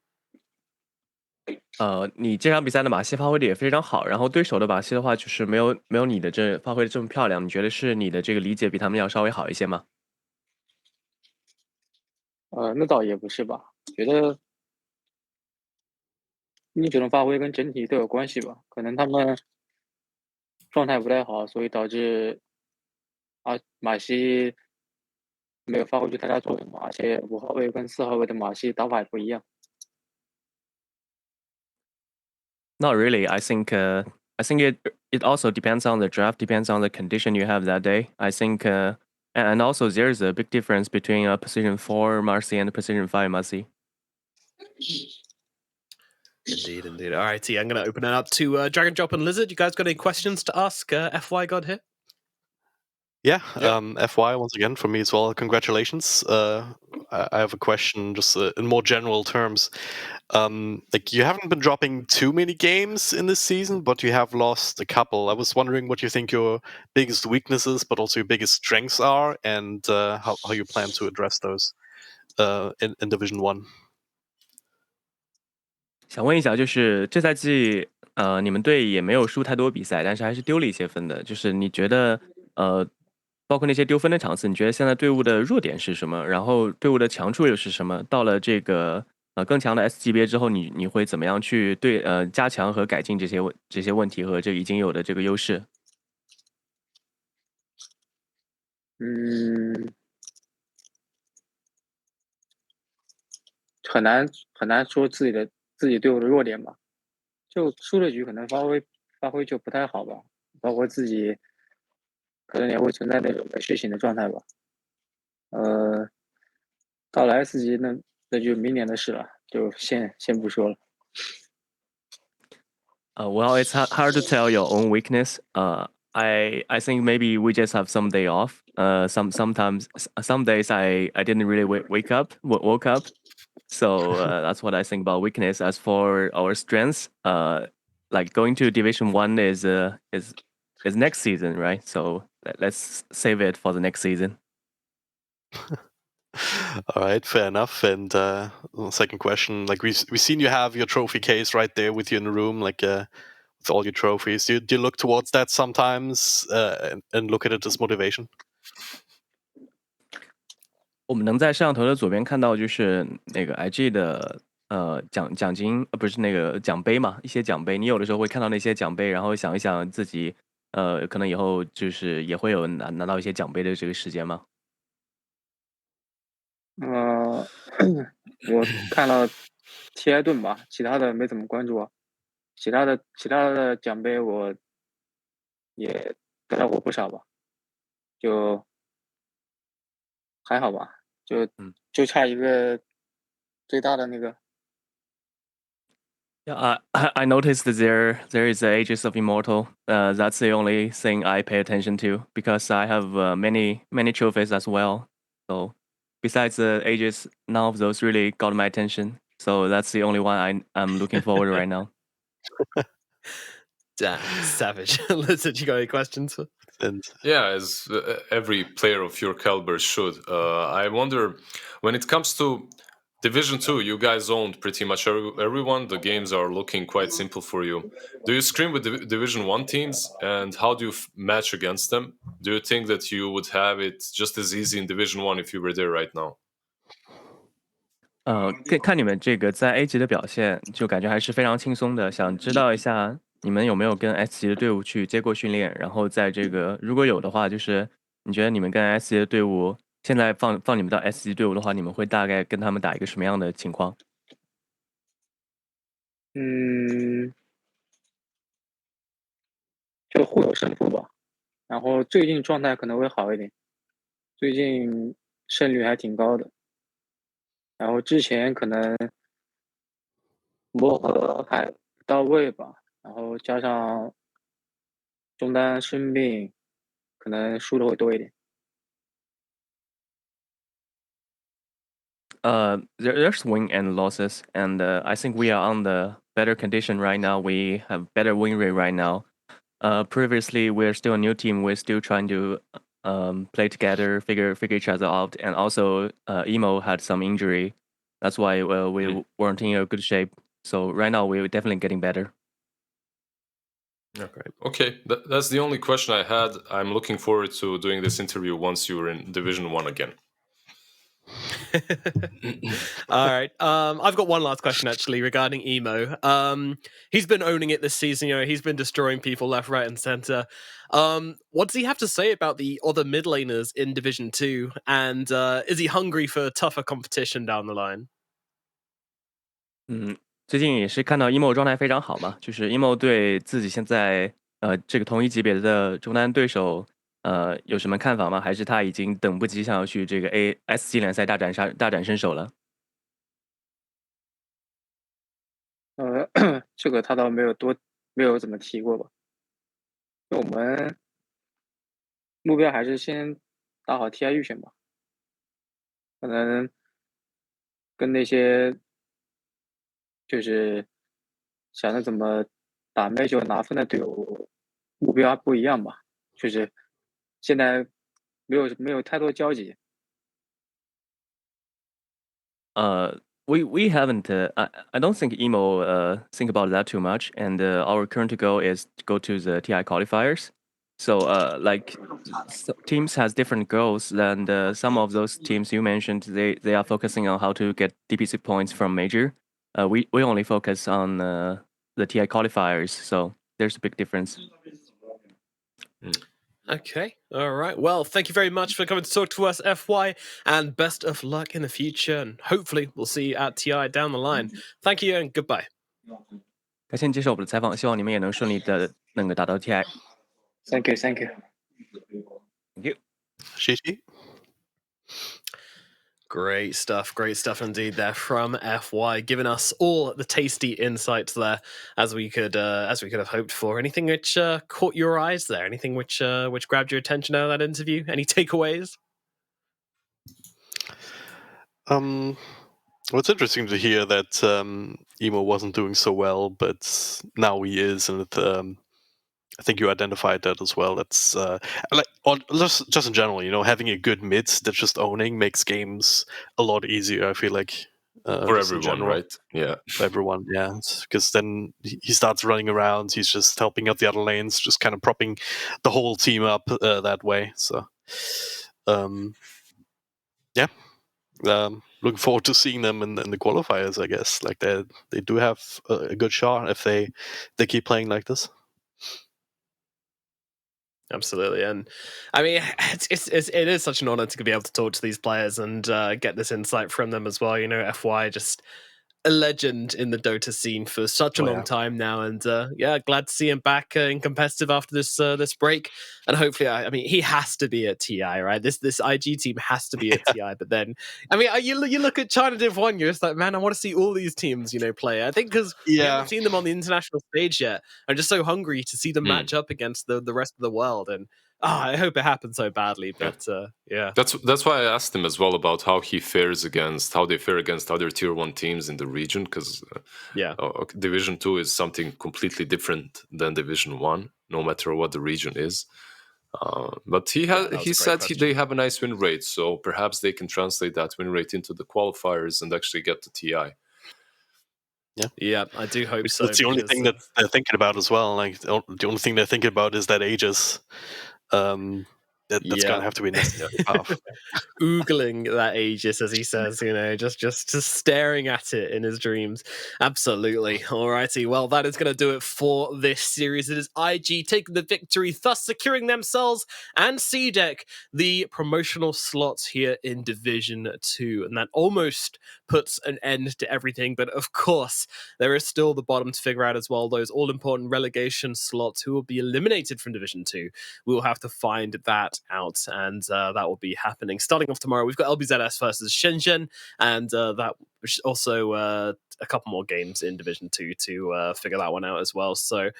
E: 你这场比赛的马戏发挥的也非常好，然后对手的马戏的话，就是没有你的这发挥的这么漂亮。你觉得是你的这个理解比他们要稍微好一些吗？
G: 那倒也不是吧，觉得英雄的发挥跟整体都有关系吧。可能他们状态不太好，所以导致马西没有发挥出太大作用嘛。而且5号位跟4号位的马西打法也不一样。
E: Not really. I think it also depends on the draft, depends on the condition you have that day. I think and also there's a big difference between a position 4 Marcy and a position 5 Marcy.
B: Indeed. All righty, I'm going to open it up to Dragon Drop and Lizard. You guys got any questions to ask FY God here?
C: Yeah, FY once again from me as well. Congratulations. I have a question just in more general terms. Like you haven't been dropping too many games in this season, but you have lost a couple. I was wondering what you think your biggest weaknesses, but also your biggest strengths are, and how you plan to address those in Division 1.
E: 想问一下，就是这赛季你们队也没有输太多比赛，但是还是丢了一些分的。就是你觉得包括那些丢分的场次，你觉得现在队伍的弱点是什么？然后队伍的强处又是什么？到了这个更强的 S 级别之后，你会怎么样去加强和改进这些问题和这已经有的这个优势？
G: 很难说自己队伍的弱点吧。就输了局可能发挥就不太好吧，包括自己可能也会存在那种没睡醒的状态吧。到了 S 级那就明年的事了，就先不说了。
E: Well, it's hard to tell your own weakness. I think maybe we just have some day off. Some days I didn't really woke up. So that's what I think about weakness. As for our strengths, like going to Division 1 is next season, right? So let's save it for the next season.
C: All right, fair enough. And second question, like we've seen you have your trophy case right there with you in the room, like with all your trophies. Do you look towards that sometimes and look at it as motivation?
E: 我们能在摄像头的左边看到，就是那个 IG 的奖金，不是那个奖杯嘛，一些奖杯。你有的时候会看到那些奖杯，然后想一想自己可能以后就是也会有拿到一些奖杯的这个时间吗？
G: 我看了 TI 盾吧，其他的没怎么关注啊。其他的奖杯我也得到过不少吧，就还好吧，就差一个最大的那个。
E: Yeah, I noticed that there is the Ages of Immortal. That's the only thing I pay attention to because I have many trophies as well. So besides the Ages, none of those really got my attention. So that's the only one I'm looking forward to right now.
B: Damn, savage. Listen, you got any questions?
C: And
D: Yeah, as every player of your caliber should. I wonder, when it comes to Division 2, you guys owned pretty much everyone. The games are looking quite simple for you. Do you scrim with Division 1 teams, and how do you match against them? Do you think that you would have it just as easy in Division 1 if you were there right now?
E: 看你们这个在 A 级的表现，就感觉还是非常轻松的。想知道一下你们有没有跟 S 级的队伍去接过训练？然后在这个如果有的话，就是你觉得你们跟 S 级的队伍现在放你们到 S 级队伍的话，你们会大概跟他们打一个什么样的情况？
G: 就互有胜负吧。然后最近状态可能会好一点，最近胜率还挺高的。然后之前可能磨合还不到位吧，然后加上中单生病，可能输的会多一点。
E: There's win and losses, and I think we are on the better condition right now. We have better win rate right now. Previously, we're still a new team. We're still trying to play together, figure each other out, and also Emo had some injury. That's why we weren't in a good shape. So right now, we're definitely getting better.
D: Okay. That's the only question I had. I'm looking forward to doing this interview once you're in Division 1 again.
B: All right. I've got one last question actually regarding Emo. He's been owning it this season. You know, he's been destroying people left, right, and center. What does he have to say about the other mid laners in Division 2? And is he hungry for tougher competition down the line?
E: 最近也是看到 emo 状态非常好嘛，就是 emo 对自己现在这个同一级别的中单对手有什么看法吗？还是他已经等不及想要去这个 S 级联赛大展身手了？
G: 这个他倒没有怎么提过吧。我们目标还是先打好 TI 预选吧，可能跟那些就是想着怎么打 Major 拿分的队伍目标不一样吧，就是现在没有太多交集。
E: We haven't. I don't think emo think about that too much, and our current goal is to go to the TI qualifiers. So like teams has different goals, and some of those teams you mentioned they are focusing on how to get DPC points from major. We only focus on the TI qualifiers, so there's a big difference.
B: Okay, all right. Well, thank you very much for coming to talk to us, FY, and best of luck in the future. And hopefully, we'll see you at TI down the line. Thank you and goodbye.
E: 感谢你接受我们的采访，希望你们也能顺利的能够达到 TI。Thank
G: you, thank you.
E: Thank you.
C: Shishi?
B: Great stuff indeed there from FY, giving us all the tasty insights there as we could have hoped for. Anything which caught your eyes there? Anything which grabbed your attention out of that interview? Any takeaways?
C: Well, it's interesting to hear that Emo wasn't doing so well, but now he is, and I think you identified that as well. That's just in general, you know, having a good mid that's just owning makes games a lot easier. I feel like
D: for everyone, right? Yeah,
C: for everyone, yeah. Because then he starts running around. He's just helping out the other lanes, just kind of propping the whole team up that way. So, yeah. Looking forward to seeing them in the qualifiers. I guess like they do have a good shot if they keep playing like this.
B: Absolutely, and I mean, it is such an honor to be able to talk to these players and get this insight from them as well. You know, FY just a legend in the Dota scene for such a long time now, and glad to see him back in competitive after this break. And hopefully, I mean, he has to be at TI, right? This IG team has to be at TI. But then, I mean, you look at China Div 1, you're just like, man, I want to see all these teams, play. I think because we haven't seen them on the international stage yet. I'm just so hungry to see them match up against the rest of the world, and I hope it happens so badly, but yeah.
D: That's why I asked him as well about how they fare against other tier 1 teams in the region, because Division 2 is something completely different than Division 1, no matter what the region is. But he said they have a nice win rate, so perhaps they can translate that win rate into the qualifiers and actually get to TI.
B: Yeah, I do hope so.
C: That's the only thing that they're thinking about as well. Like the only thing they're thinking about is that Aegis. That's gonna have to be necessary.
B: Oogling that Aegis, as he says, just staring at it in his dreams. Absolutely. Alrighty, well, that is going to do it for this series. It is IG taking the victory, thus securing themselves and CDEC the promotional slots here in Division 2, and that almost puts an end to everything. But of course, there is still the bottom to figure out as well. Those all-important relegation slots who will be eliminated from Division 2. We will have to find that out, and that will be happening starting off tomorrow. We've got LBZS versus Shenzhen, and that also a couple more games in Division 2 to figure that one out as well. So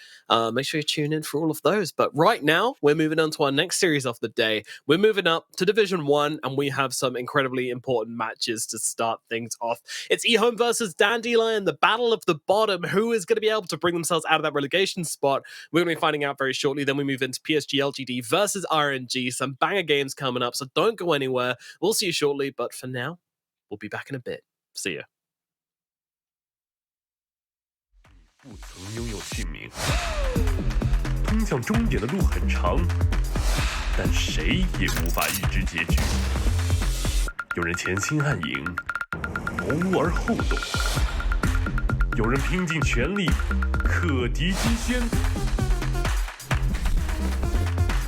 B: make sure you tune in for all of those. But right now, we're moving on to our next series of the day. We're moving up to Division 1, and we have some incredibly important matches to start things off. It's EHOME versus Dandelion, the battle of the bottom. Who is going to be able to bring themselves out of that relegation spot? We're going to be finding out very shortly. Then we move into PSG.LGD versus RNG. Some banger games coming up, so don't go anywhere. We'll see you shortly, but for now, we'll be back in a bit. See ya.
A: 不曾拥有姓名，通向终点的路很长，但谁也无法预知结局。有人潜心暗影，谋而后动；有人拼尽全力，克敌机先。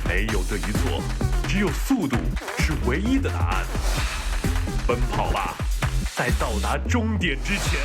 A: 没有对与错，只有速度是唯一的答案。奔跑吧，在到达终点之前。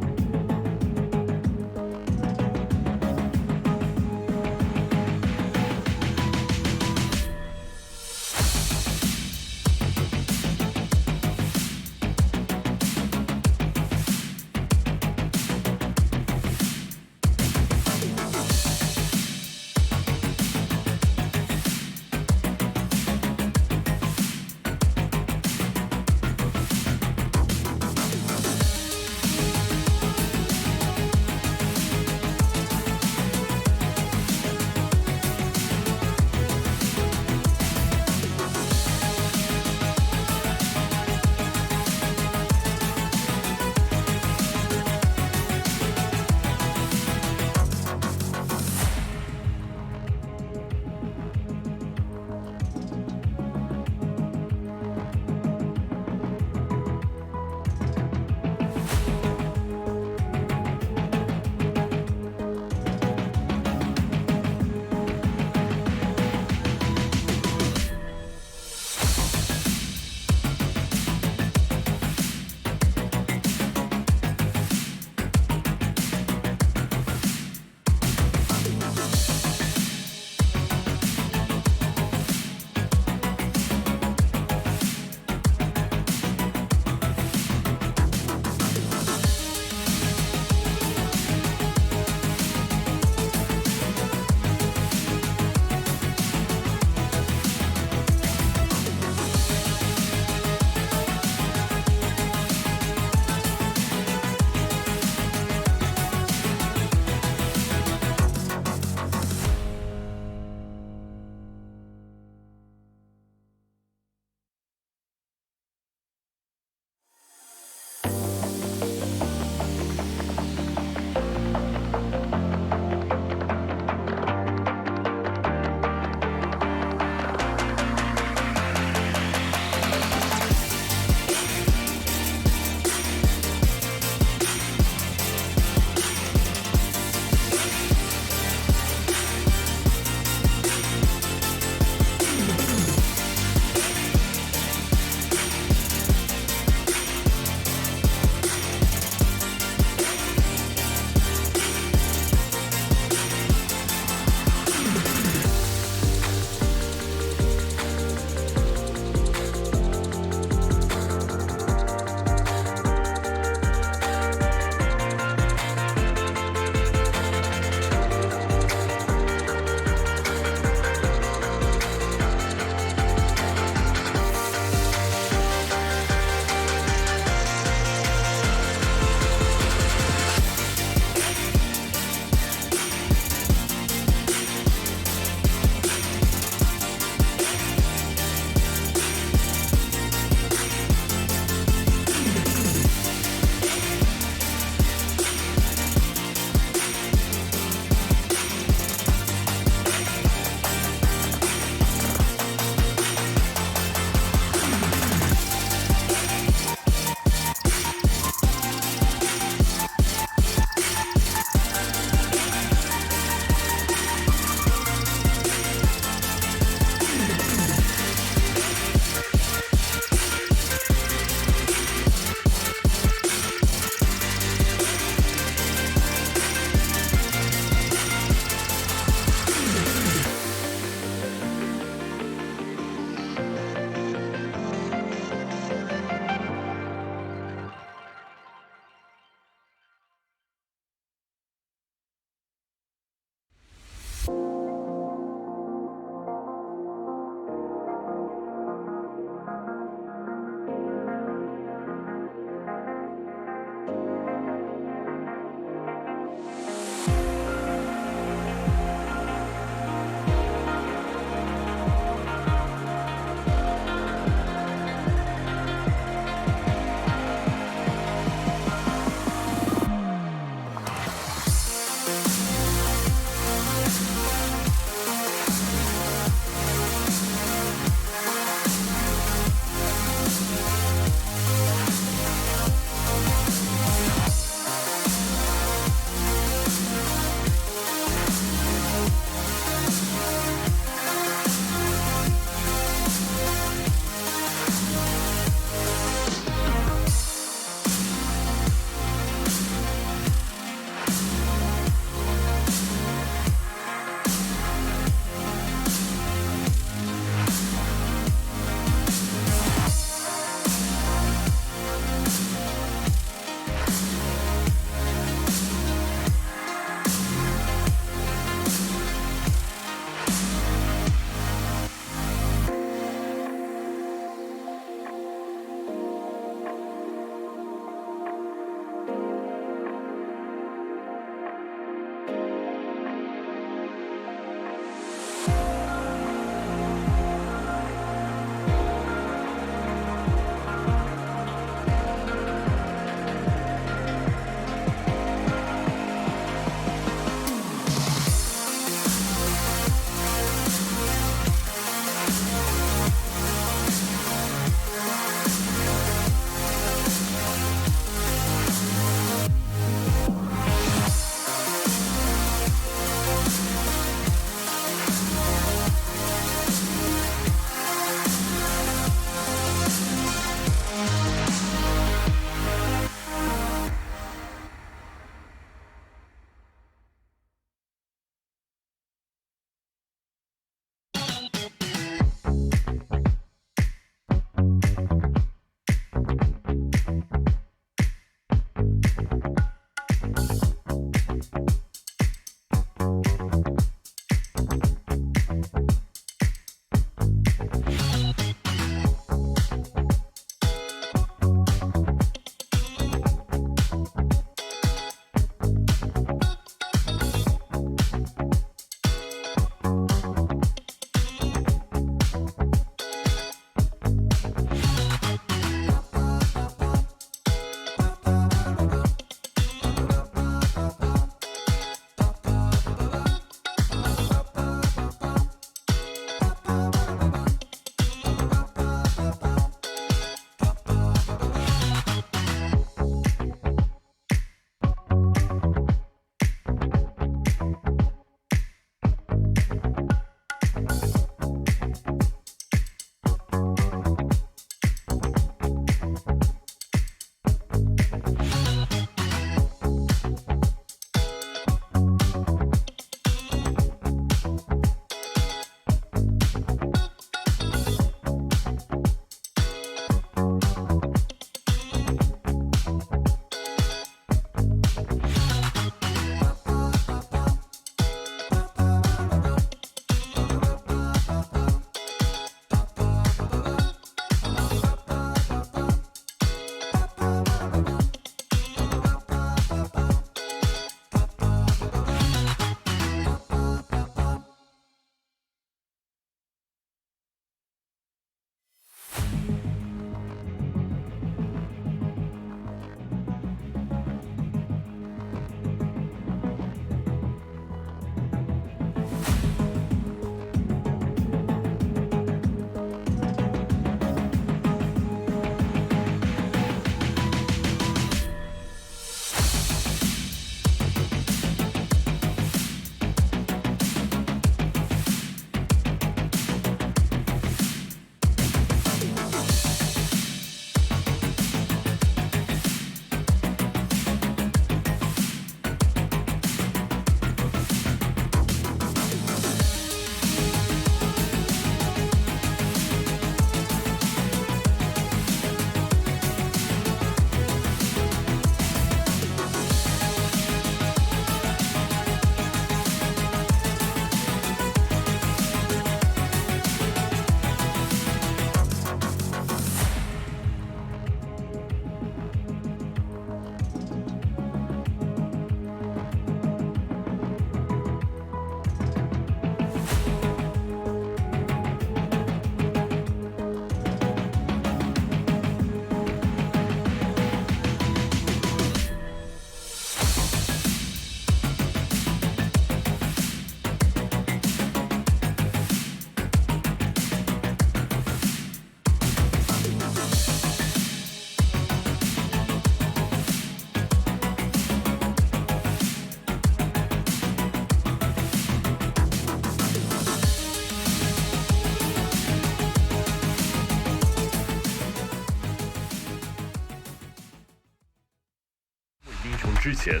A: 之前，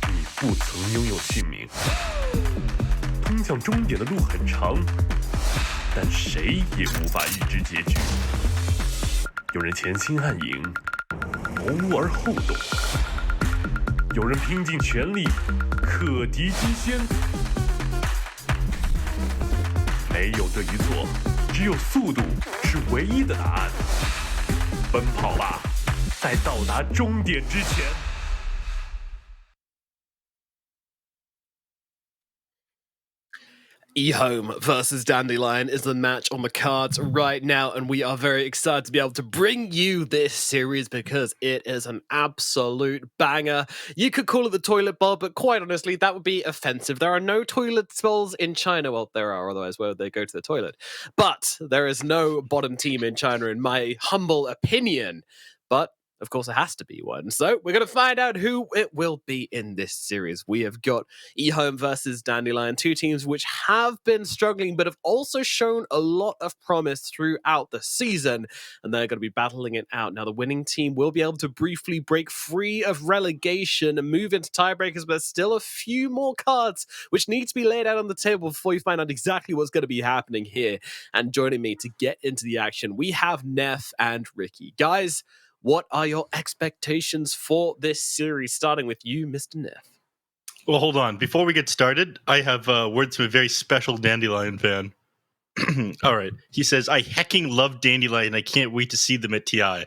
A: 你不曾拥有姓名。通向终点的路很长，但谁也无法预知结局。有人前倾暗影，谋而后动；有人拼尽全力，克敌机先。没有对与错，只有速度是唯一的答案。奔跑吧，在到达终点之前。
B: EHOME versus Dandelion is the match on the cards right now, and we are very excited to be able to bring you this series because it is an absolute banger. You could call it the toilet bowl, but quite honestly, that would be offensive. There are no toilet bowls in China. Well, there are, otherwise where would they go to the toilet? But there is no bottom team in China, in my humble opinion. But of course, it has to be one. So we're going to find out who it will be in this series. We have got EHOME versus Dandelion, two teams which have been struggling, but have also shown a lot of promise throughout the season, and they're going to be battling it out. Now, the winning team will be able to briefly break free of relegation and move into tiebreakers, but there's still a few more cards which need to be laid out on the table before you find out exactly what's going to be happening here. And joining me to get into the action, we have Neff and Ricky. Guys, what are your expectations for this series? Starting with you, Mr. Neff.
H: Well, hold on. Before we get started, I have words from a very special Dandelion fan. All right. He says, I hecking love Dandelion. I can't wait to see them at TI.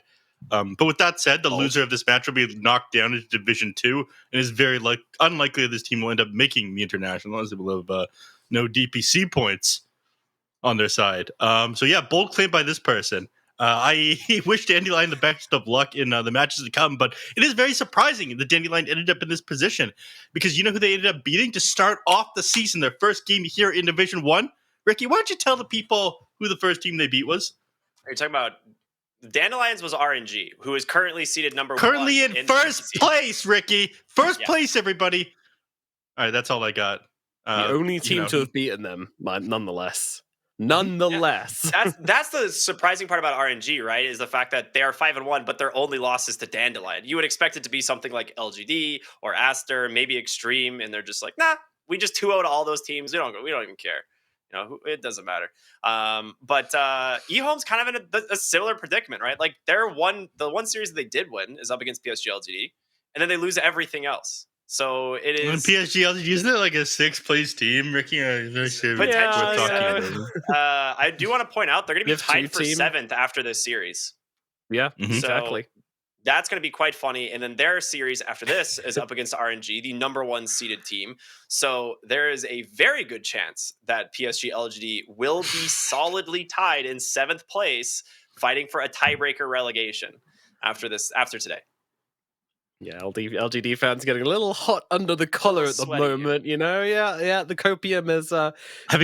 H: But with that said, the loser of this match will be knocked down into Division 2, and it's very unlikely that this team will end up making the International, as they will have no DPC points on their side. So yeah, bold claim by this person. I wish Dandelion the best of luck in the matches to come, but it is very surprising that Dandelion ended up in this position, because you know who they ended up beating to start off the season, their first game here in Division 1? Ricky, why don't you tell the people who the first team they beat was?
I: Are you talking about Dandelions? Was RNG, who is currently seeded number
H: currently
I: one
H: in first place, Ricky. First place, everybody. All right, that's all I got.
B: The only team to have beaten them, nonetheless. Nonetheless,
I: that's the surprising part about RNG, right? Is the fact that they are 5-1, but their only loss is to Dandelion. You would expect it to be something like LGD or Aster, maybe Extreme, and they're just like, nah, we just 2-0'd all those teams. We don't even care. You know, it doesn't matter. But EHOME's kind of in a similar predicament, right? Like the one series that they did win is up against PSG.LGD, and then they lose everything else. So it is.
H: PSG.LGD, isn't it like a 6th place team, Ricky?
I: Potentially. I do want to point out they're going to be tied for 7th after this series.
B: Yeah, exactly.
I: That's going to be quite funny. And then their series after this is up against RNG, the number 1 seeded team. So there is a very good chance that PSG.LGD will be solidly tied in 7th place, fighting for a tiebreaker relegation after today.
B: Yeah, LGD fans getting a little hot under the collar at the moment, you know. Yeah. The copium is.
H: Have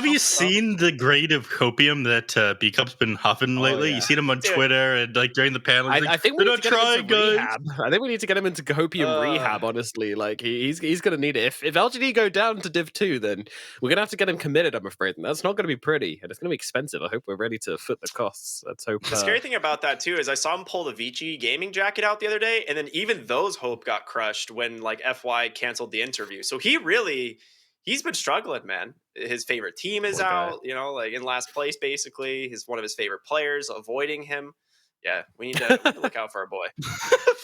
H: you seen the grade of copium that B Cup's been huffing lately? You seen him on Twitter and like during the panel.
B: I think we need to get him into rehab. I think we need to get him into copium rehab. Honestly, like he's going to need it. If LGD go down to Div 2, then we're going to have to get him committed. I'm afraid, and that's not going to be pretty, and it's going to be expensive. I hope we're ready to foot the costs. Let's hope.
I: The scary thing about that too is I saw him pull the Vici gaming jacket out the other day, and then even those hope got crushed when like FY canceled the interview. So he's been struggling, man. His favorite team is out, you know, like in last place basically. He's one of his favorite players avoiding him. Yeah, we need to look out for our boy.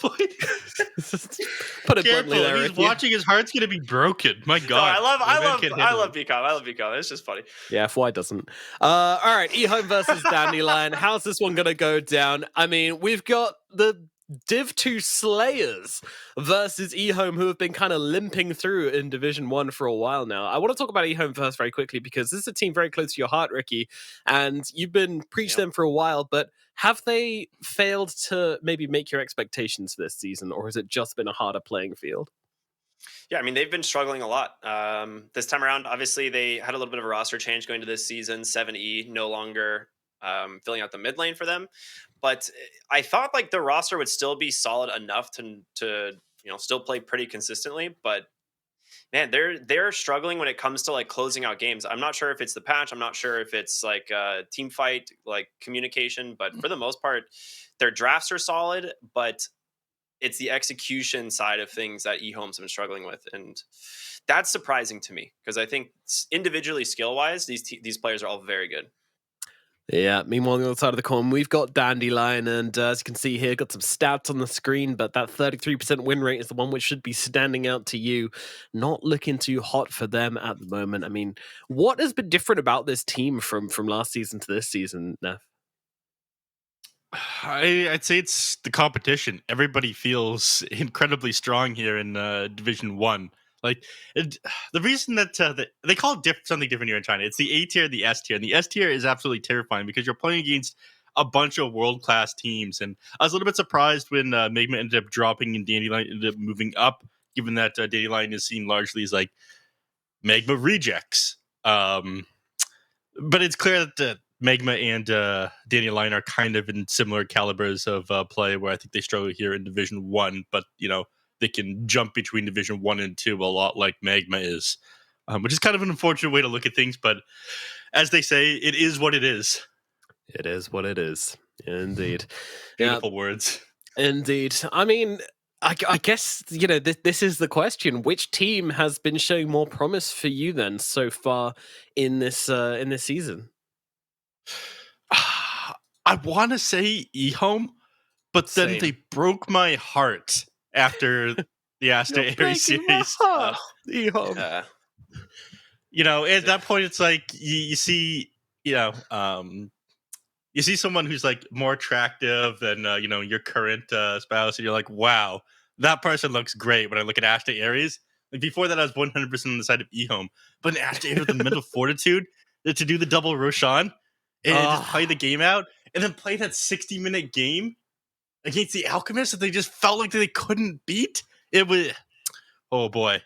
B: Put it bluntly there,
H: he's watching, his heart's gonna be broken. My God.
I: No, I love BCom. I love BCom. It's just funny.
B: Yeah, FY doesn't. All right, EHOME versus Dandelion. How's this one gonna go down? I mean, we've got the Div 2 Slayers versus EHOME, who have been kind of limping through in Division 1 for a while now. I want to talk about EHOME first very quickly, because this is a team very close to your heart, Ricky, and you've been preaching them for a while, but have they failed to maybe make your expectations for this season, or has it just been a harder playing field?
I: Yeah, I mean, they've been struggling a lot. This time around, obviously, they had a little bit of a roster change going to this season. 7E no longer filling out the mid lane for them. But I thought like the roster would still be solid enough to still play pretty consistently. But man, they're struggling when it comes to like closing out games. I'm not sure if it's the patch. I'm not sure if it's like team fight, like communication. But for the most part, their drafts are solid. But it's the execution side of things that EHOME's been struggling with, and that's surprising to me because I think individually, skill wise, these players are all very good.
B: Yeah, meanwhile, on the other side of the coin, we've got Dandelion, and as you can see here, got some stats on the screen, but that 33% win rate is the one which should be standing out to you. Not looking too hot for them at the moment. I mean, what has been different about this team from last season to this season, Neff?
H: I'd say it's the competition. Everybody feels incredibly strong here in Division 1. Like the reason that they call it something different here in China, it's the A tier, the S tier, and the S tier is absolutely terrifying because you're playing against a bunch of world class teams. And I was a little bit surprised when Magma ended up dropping and Dandelion ended up moving up, given that Dandelion is seen largely as like Magma rejects. But it's clear that Magma and Dandelion are kind of in similar calibers of play, where I think they struggle here in Division 1, but they can jump between Division 1 and 2 a lot like Magma is, which is kind of an unfortunate way to look at things, but as they say, it is what it is.
B: It is what it is. Indeed.
H: Beautiful words.
B: Indeed. I mean, I guess, this is the question. Which team has been showing more promise for you then so far in this season?
H: I want to say EHOME, but then
B: Same.
H: they broke my heart after the Aster Aries series.
B: EHOME.
H: At that point, it's like you see, you see someone who's like more attractive than your current spouse, and you're like, wow, that person looks great. When I look at Aster Aries, like before that, I was 100% on the side of EHOME, but Aster Aries with the mental fortitude to do the double Roshan and just play the game out, and then play that 60-minute game against the Alchemists that they just felt like they couldn't beat. It was, oh boy,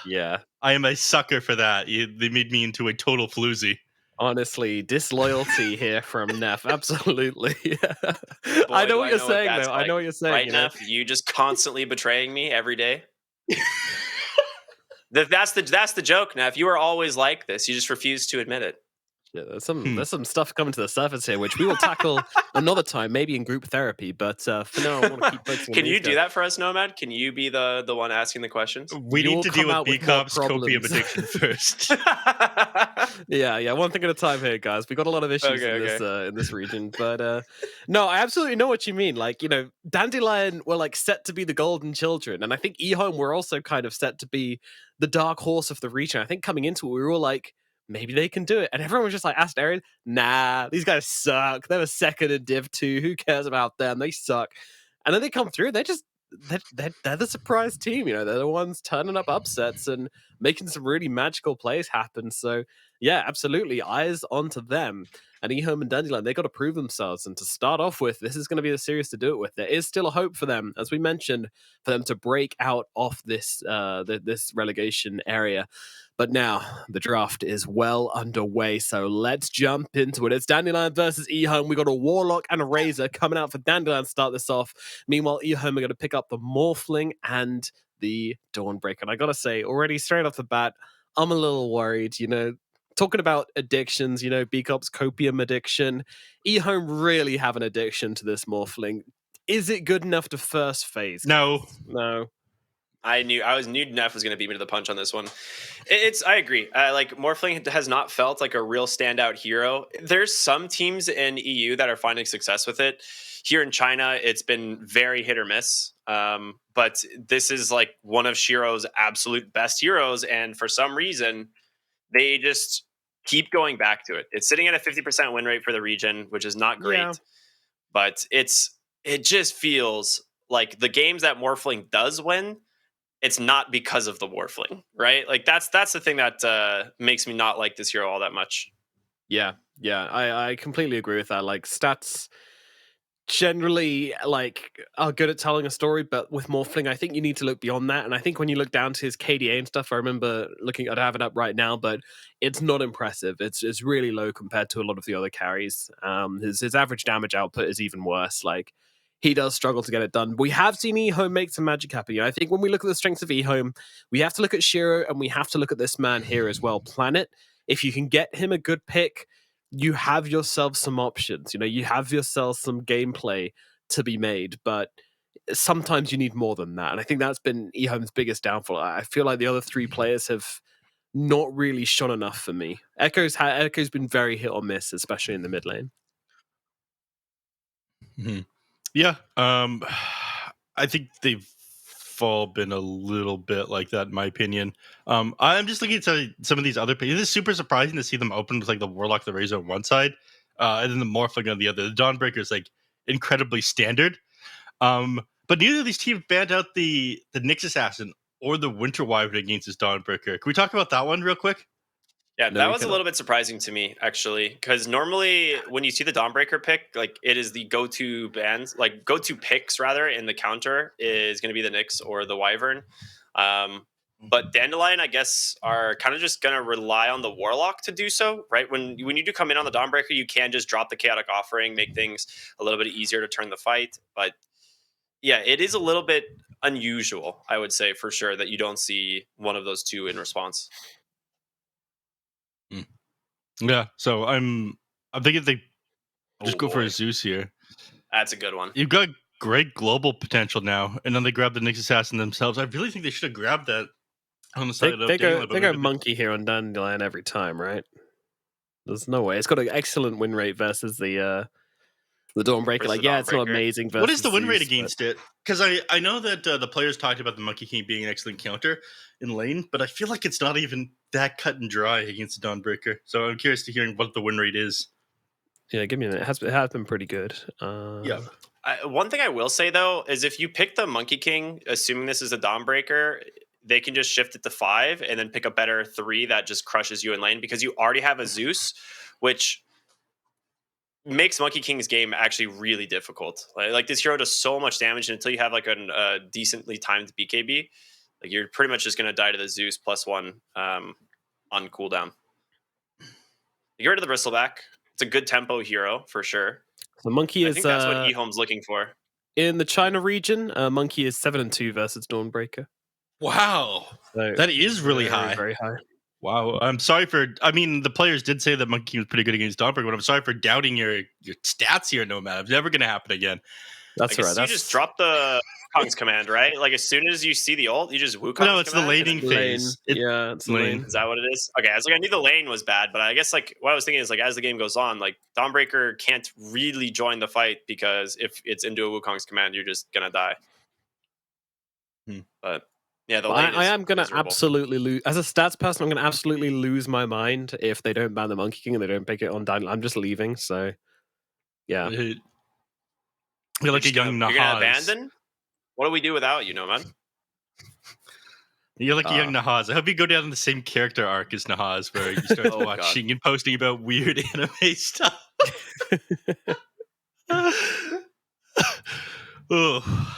B: yeah.
H: I am a sucker for that. They made me into a total floozy.
B: Honestly, disloyalty here from Neff. Absolutely.
I: Boy,
B: I know what you're saying,
I: that's
B: though.
I: like.
B: I know what you're saying.
I: Right, Neff? You just constantly betraying me every day. That's the joke, Neff. You are always like this. You just refuse to admit it.
B: Yeah, there's some stuff coming to the surface here, which we will tackle another time, maybe in group therapy. But for now, I want to keep focusing.
I: Can you do that for us, Nomad? Can you be the one asking the questions?
H: We need to deal with B-Cop's copium addiction first.
B: Yeah, one thing at a time here, guys. We got a lot of issues in this region, but no, I absolutely know what you mean. Like, Dandelion were like set to be the golden children, and I think EHOME were also kind of set to be the dark horse of the region. I think coming into it, we were all like, maybe they can do it. And everyone was just like, Aster Aries, nah, these guys suck. They were second in Div 2. Who cares about them? They suck. And then they come through. They're the surprise team. They're the ones turning up upsets and making some really magical plays happen. So, yeah, absolutely. Eyes onto them. And EHOME and Dandelion, they got to prove themselves. And to start off with, this is going to be the series to do it with. There is still a hope for them, as we mentioned, for them to break out of this this relegation area. But now the draft is well underway, so let's jump into it. It's Dandelion versus EHOME. We got a Warlock and a Razor coming out for Dandelion to start this off. Meanwhile, EHOME are going to pick up the Morphling and the Dawnbreaker. And I got to say, already straight off the bat, I'm a little worried. Talking about addictions, B-Cop's copium addiction. EHOME really have an addiction to this Morphling. Is it good enough to first phase?
H: No.
I: I knew Neff was going to beat me to the punch on this one. I agree. Like Morphling has not felt like a real standout hero. There's some teams in EU that are finding success with it. Here in China, it's been very hit or miss. But this is like one of Shiro's absolute best heroes, and for some reason, they just keep going back to it. It's sitting at a 50% win rate for the region, which is not great. Yeah. But it just feels like the games that Morphling does win, it's not because of the Morphling, right? Like that's the thing that makes me not like this hero all that much.
B: Yeah, I completely agree with that. Like stats generally are good at telling a story, but with Morphling, I think you need to look beyond that. And I think when you look down to his KDA and stuff, I remember looking, I'd have it up right now, but it's not impressive. It's really low compared to a lot of the other carries. His average damage output is even worse. Like, he does struggle to get it done. We have seen EHOME make some magic happen. I think when we look at the strengths of EHOME, we have to look at Shiro and we have to look at this man here as well. Planet, if you can get him a good pick, you have yourself some options. You have yourself some gameplay to be made. But sometimes you need more than that. And I think that's been EHOME's biggest downfall. I feel like the other three players have not really shone enough for me. Echo's been very hit or miss, especially in the mid lane.
H: Mm-hmm. Yeah, I think they've all been a little bit like that, in my opinion. I'm just looking at some of these other players. It's super surprising to see them open with like the Warlock, the Razor on one side, and then the Morphling on the other. The Dawnbreaker is like incredibly standard. But neither of these teams banned out the Nyx Assassin or the Winter Wyvern against this Dawnbreaker. Can we talk about that one real quick?
I: Yeah,
B: No,
I: that
B: we
I: was a
B: cannot.
I: little bit surprising to me, actually, because normally when you see the Dawnbreaker pick, like it is the go-to bans, like go-to picks rather in the counter is going to be the Nyx or the Wyvern. But Dandelion, I guess, are kind of just going to rely on the Warlock to do so, right? When you do come in on the Dawnbreaker, you can just drop the Chaotic Offering, make things a little bit easier to turn the fight. But yeah, it is a little bit unusual, I would say, for sure, that you don't see one of those two in response.
H: Yeah, so I'm thinking they just go for a
I: boy.
H: Zeus here.
I: That's a good one.
H: You've got great global potential now, and then they grab the Nyx Assassin themselves. I really think they should have grabbed that on the side of
B: They
H: Dandelion.
B: go Monkey here on Dandelion every time, right? There's no way. It's got an excellent win rate versus the Dawnbreaker.
I: Versus
B: Like,
I: the
B: yeah, it's not
I: Dawnbreaker.
B: amazing versus
H: What is the win rate
B: Zeus,
H: against it? Because I know that the players talked about the Monkey King being an excellent counter in lane, but I feel like it's not even that cut and dry against the Dawnbreaker. So I'm curious to hearing what the win rate is.
B: Yeah, give me a minute. It has been pretty good.
H: Yeah.
I: One thing I will say though is if you pick the Monkey King, assuming this is a Dawnbreaker, they can just shift it to 5 and then pick a better 3 that just crushes you in lane because you already have a Zeus, which makes Monkey King's game actually really difficult. Like this hero does so much damage, and until you have like a decently timed BKB, like you're pretty much just going to die to the Zeus +1 on cooldown. You get rid of the Bristleback. It's a good tempo hero for sure.
B: The Monkey
I: I
B: is
I: think that's what EHOME's looking for.
B: in the China region. Monkey is 7-2 versus Dawnbreaker.
H: Wow.
B: So
H: That is really
B: very,
H: high.
B: very high.
H: Wow. I'm sorry for. I mean, the players did say that Monkey King was pretty good against Dawnbreaker, but I'm sorry for doubting your stats here, Nomad. It's never going to happen again.
B: That's
I: I guess
B: right.
I: you just drop the Wukong's command, right? Like as soon as you see the ult, you just Wukong's
H: No, it's the
I: command, and
H: laning
I: then-
H: phase.
B: Yeah, it's the lane.
I: Is that what it is? Okay, I was like, I knew the lane was bad, but I guess like what I was thinking is like as the game goes on, like Dawnbreaker can't really join the fight because if it's into a Wukong's command, you're just gonna die. But yeah, the lane
B: I
I: is
B: am going to
I: miserable.
B: absolutely lose. As a stats person, I'm going to absolutely lose my mind if they don't ban the Monkey King and they don't pick it on Dandelion. I'm just leaving, so yeah.
H: You're like a young
I: You're gonna
H: Nahaz.
I: abandon? What do we do without you, Nomad?
H: You're like a young Nahaz. I hope you go down the same character arc as Nahaz, where you start
I: Oh,
H: watching and posting about weird anime stuff. Oh.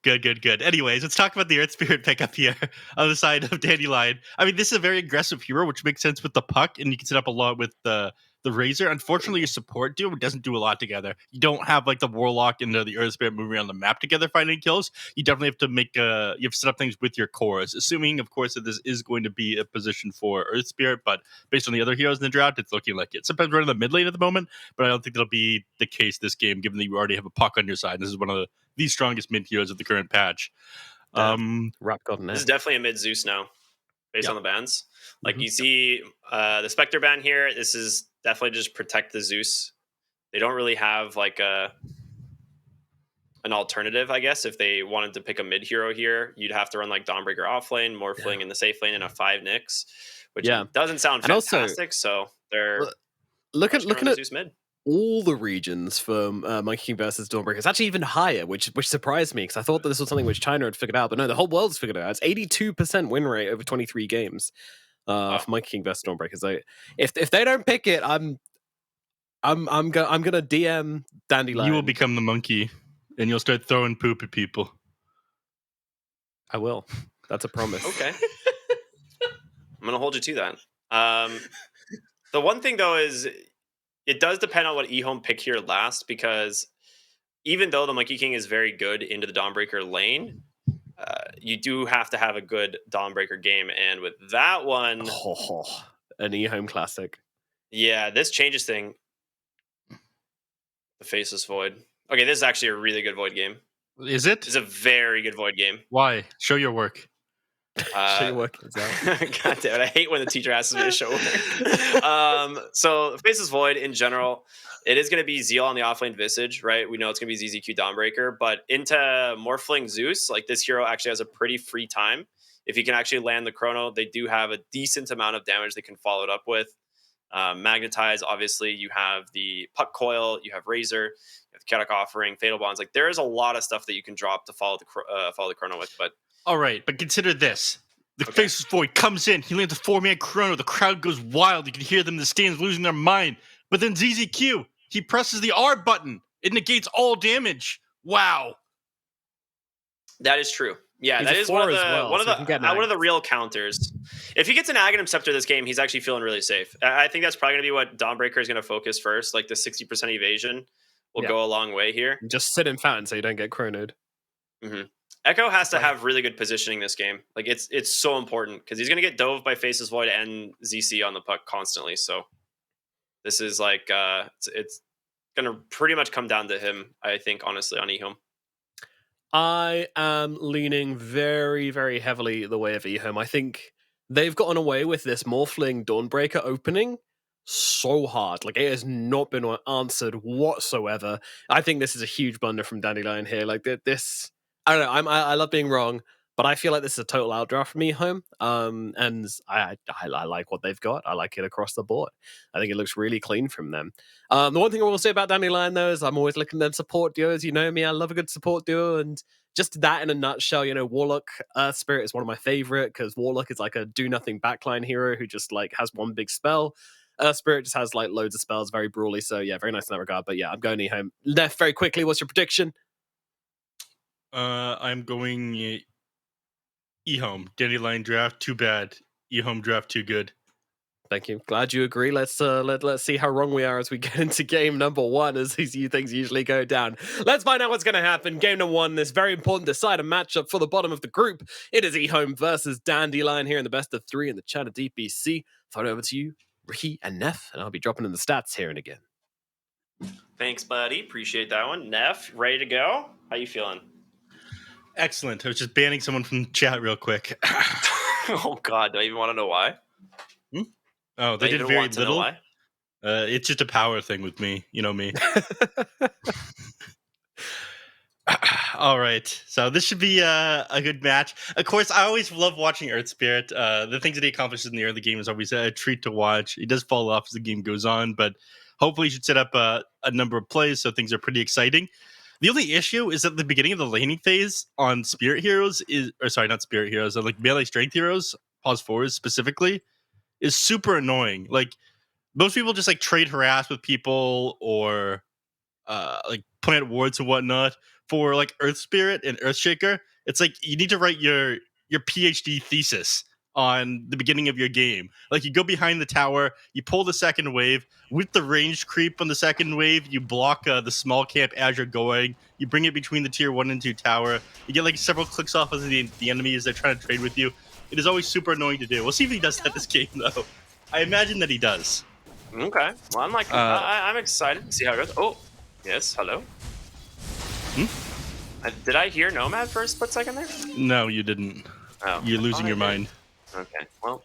H: Good. Anyways, let's talk about the Earth Spirit pickup here on the side of Dandelion. I mean, this is a very aggressive hero, which makes sense with the puck, and you can set up a lot with the Razor. Unfortunately, your support duo doesn't do a lot together. You don't have like the Warlock and the Earth Spirit moving around the map together finding kills. You definitely have to you have to set up things with your cores, assuming, of course, that this is going to be a position for Earth Spirit, but based on the other heroes in the draft, it's looking like it. Sometimes we're in the mid lane at the moment, but I don't think that'll be the case this game, given that you already have a puck on your side. This is one of the strongest mid heroes of the current patch.
B: Rap God
I: This is definitely a mid Zeus now, based on the bans. Like you see the Spectre ban here. This is definitely just protect the Zeus. They don't really have like an alternative, I guess. If they wanted to pick a mid hero here, you'd have to run like Dawnbreaker off lane, Morphling in the safe lane, and a 5 Nyx, which doesn't sound
B: And also,
I: fantastic. So they're
B: looking at
I: Zeus mid.
B: all the regions for Monkey King versus Dawnbreaker. It's actually even higher, which surprised me because I thought that this was something which China had figured out, but no, the whole world's figured it out. It's 82% win rate over 23 games for Monkey King versus Dawnbreaker. So if they don't pick it, I'm gonna DM Dandelion.
H: You will become the monkey, and you'll start throwing poop at people.
B: I will. That's a promise.
I: Okay. I'm gonna hold you to that. The one thing though is it does depend on what EHOME pick here last, because even though the Monkey King is very good into the Dawnbreaker lane, you do have to have a good Dawnbreaker game, and with that one,
B: an EHOME classic.
I: Yeah, this changes thing. The Faceless Void. Okay, this is actually a really good Void game.
H: Is it?
I: It's a very good Void game.
H: Why? Show your work.
B: Show your work out.
I: God damn it! I hate when the teacher asks me to show work. So Faceless Void in general, it is going to be Zeal on the offlane Visage, right? We know it's going to be ZZQ Dawnbreaker, but into Morphling Zeus, like this hero actually has a pretty free time. If you can actually land the Chrono, they do have a decent amount of damage they can follow it up with. Magnetize, obviously, you have the Puck Coil, you have Razor, you have the Chaotic Offering, Fatal Bonds. Like there is a lot of stuff that you can drop to follow the Chrono with, but.
H: All right, but consider this. The Faceless Void comes in, he lands a 4-man Chrono, the crowd goes wild, you can hear them in the stands losing their mind. But then ZZQ, he presses the R button. It negates all damage. Wow.
I: That is true. Yeah,
B: He's
I: that
B: a
I: is one of
B: 4
I: the
B: as well,
I: one of
B: so
I: the
B: he can get
I: one of
B: an
I: the real counters. If he gets an Aghanim Scepter this game, he's actually feeling really safe. I think that's probably going to be what Dawnbreaker is going to focus first. Like the 60% evasion will go a long way here.
B: Just sit in Fountain so you don't get chronoed.
I: Mm-hmm. Echo has to have really good positioning this game. Like it's so important because he's going to get dove by Faceless Void and ZC on the puck constantly. So this is like it's going to pretty much come down to him, I think, honestly, on EHOME.
B: I am leaning very, very heavily the way of EHOME. I think they've gotten away with this Morphling Dawnbreaker opening so hard. Like, it has not been answered whatsoever. I think this is a huge blunder from Dandelion here. Like, this... I don't know, I love being wrong, but I feel like this is a total outdraft from EHOME. And I like what they've got. I like it across the board. I think it looks really clean from them. The one thing I will say about Dandelion, though, is I'm always looking at them support duos. You know me, I love a good support duo, and just that in a nutshell, you know, Warlock Earth Spirit is one of my favorite because Warlock is like a do-nothing backline hero who just like has one big spell. Earth Spirit just has like loads of spells, very brawly, so yeah, very nice in that regard. But yeah, I'm going EHOME. Left very quickly, what's your prediction?
H: I'm going EHOME. Dandelion draft, too bad. EHOME draft, too good.
B: Thank you. Glad you agree. Let's see how wrong we are as we get into game number 1, as these things usually go down. Let's find out what's going to happen. Game number 1, this very important decider matchup for the bottom of the group. It is EHOME versus Dandelion here in the best of 3 in the chat of DPC. Throw it over to you, Ricky and Neff, and I'll be dropping in the stats here and again.
I: Thanks, buddy. Appreciate that one. Neff, ready to go? How you feeling?
H: Excellent. I was just banning someone from the chat real quick.
I: Oh, God. Do I even want to know why?
H: Oh, they did very little. It's just a power thing with me. You know me. All right. So this should be a good match. Of course, I always love watching Earth Spirit. The things that he accomplishes in the early game is always a treat to watch. He does fall off as the game goes on, but hopefully he should set up a number of plays so things are pretty exciting. The only issue is that the beginning of the laning phase on Spirit Heroes not Spirit Heroes, like melee strength heroes, pause 4s specifically, is super annoying. Like, most people just like trade harass with people or like plant wards and whatnot for like Earth Spirit and Earthshaker. It's like you need to write your PhD thesis on the beginning of your game. Like, you go behind the tower, you pull the second wave. With the ranged creep on the second wave, you block the small camp as you're going. You bring it between the tier 1 and 2 tower. You get like several clicks off of the enemy as they're trying to trade with you. It is always super annoying to do. We'll see if he does that this game, though. I imagine that he does.
I: Okay. Well, I'm like, I'm excited to see how it goes. Oh, yes. Hello. Did I hear Nomad for a split second there?
H: No, you didn't.
I: Oh,
H: you're losing your mind.
I: Okay. Well,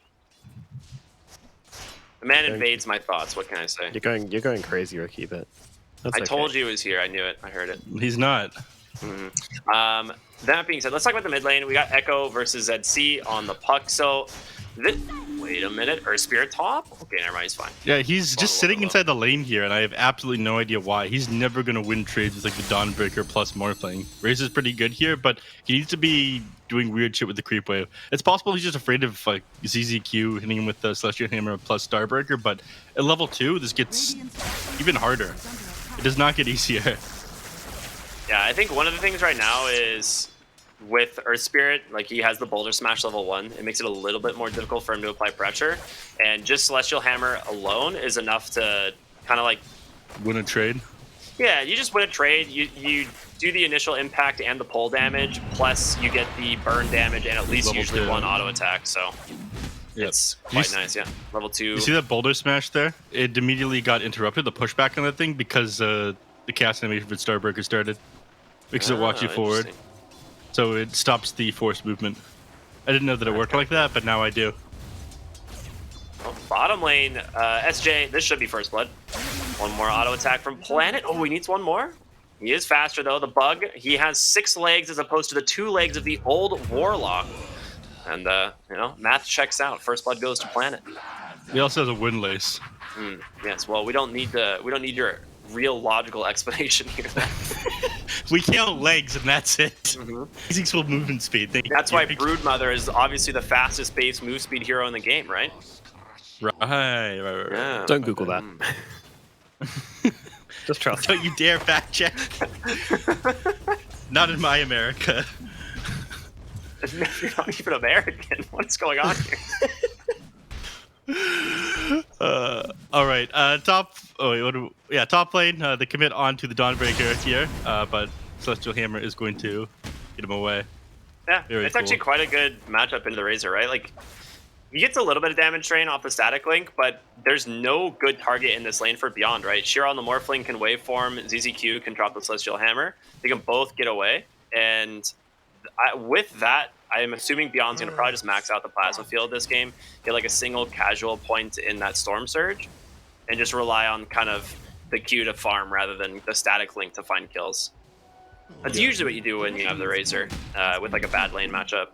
I: the man invades my thoughts. What can I say?
B: You're going crazy, Ricky, but that's
I: I told you he was here. I knew it. I heard it.
H: He's not.
I: Mm-hmm. That being said, let's talk about the mid lane. We got Echo versus ZC on the puck. So, wait a minute. Earth Spirit top? Okay, never mind. He's fine.
H: Yeah, he's just sitting inside the lane here, and I have absolutely no idea why. He's never going to win trades with like the Dawnbreaker plus Morphling. Raze is pretty good here, but he needs to be doing weird shit with the creep wave. It's possible he's just afraid of like ZZQ hitting him with the Celestial Hammer plus Starbreaker, but at level 2, this gets even harder. It does not get easier.
I: Yeah, I think one of the things right now is with Earth Spirit, like he has the Boulder Smash level 1. It makes it a little bit more difficult for him to apply pressure. And just Celestial Hammer alone is enough to kind of like
H: win a trade.
I: Yeah, you just win a trade. You do the initial impact and the pull damage, plus you get the burn damage and at least level usually 2. 1 auto attack. So it's quite nice, yeah. Level 2.
H: You see that Boulder Smash there? It immediately got interrupted, the pushback on that thing, because the cast animation for Starbreaker started. because it walks you forward. So it stops the forced movement. I didn't know that it worked like that, but now I do.
I: Oh, bottom lane, SJ, this should be first blood. One more auto attack from Planet. Oh, he needs one more. He is faster, though. The bug, he has 6 legs as opposed to the 2 legs of the old Warlock. And, you know, math checks out. First blood goes to Planet.
H: He also has a windlace.
I: Yes, well, we don't need your real logical explanation here.
H: We count legs, and that's it. He's equal movement speed.
I: That's why Broodmother is obviously the fastest base move speed hero in the game, right?
H: Right.
I: Yeah.
B: Don't Google that. Just trust.
H: Don't you dare fact check. Not in my America.
I: You're not even American. What's going on here?
H: All right. Top. Oh, wait, top lane. They commit onto the Dawnbreaker here, but Celestial Hammer is going to get him away.
I: Yeah,
H: Very
I: it's
H: cool.
I: actually quite a good matchup into the Razor, right? Like, he gets a little bit of damage drain off the static link, but there's no good target in this lane for Beyond, right? Shiro on the Morphling can waveform, ZZQ can drop the Celestial Hammer. They can both get away, and with that, I'm assuming Beyond's going to probably just max out the Plasma Field this game, get like a single casual point in that Storm Surge, and just rely on kind of the Q to farm rather than the static link to find kills. That's usually what you do when you have the Razor with like a bad lane matchup.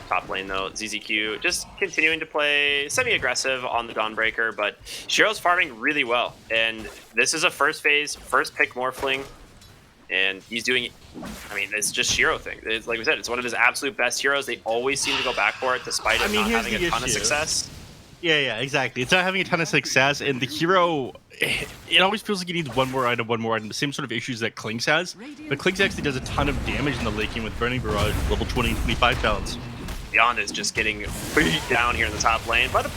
I: Top lane though, ZZQ just continuing to play semi-aggressive on the Dawnbreaker, but Shiro's farming really well. And this is a first phase, first pick Morphling, and he's doing, I mean, it's just Shiro thing. It's, like we said, it's one of his absolute best heroes. They always seem to go back for it despite it not having a ton of success.
H: Yeah, exactly. It's not having a ton of success, and the hero, it always feels like he needs one more item. The same sort of issues that Klinks has. But Klinks actually does a ton of damage in the late game with Burning Barrage, level 20 and 25 talents.
I: Beyond is just getting beat down here in the top lane, but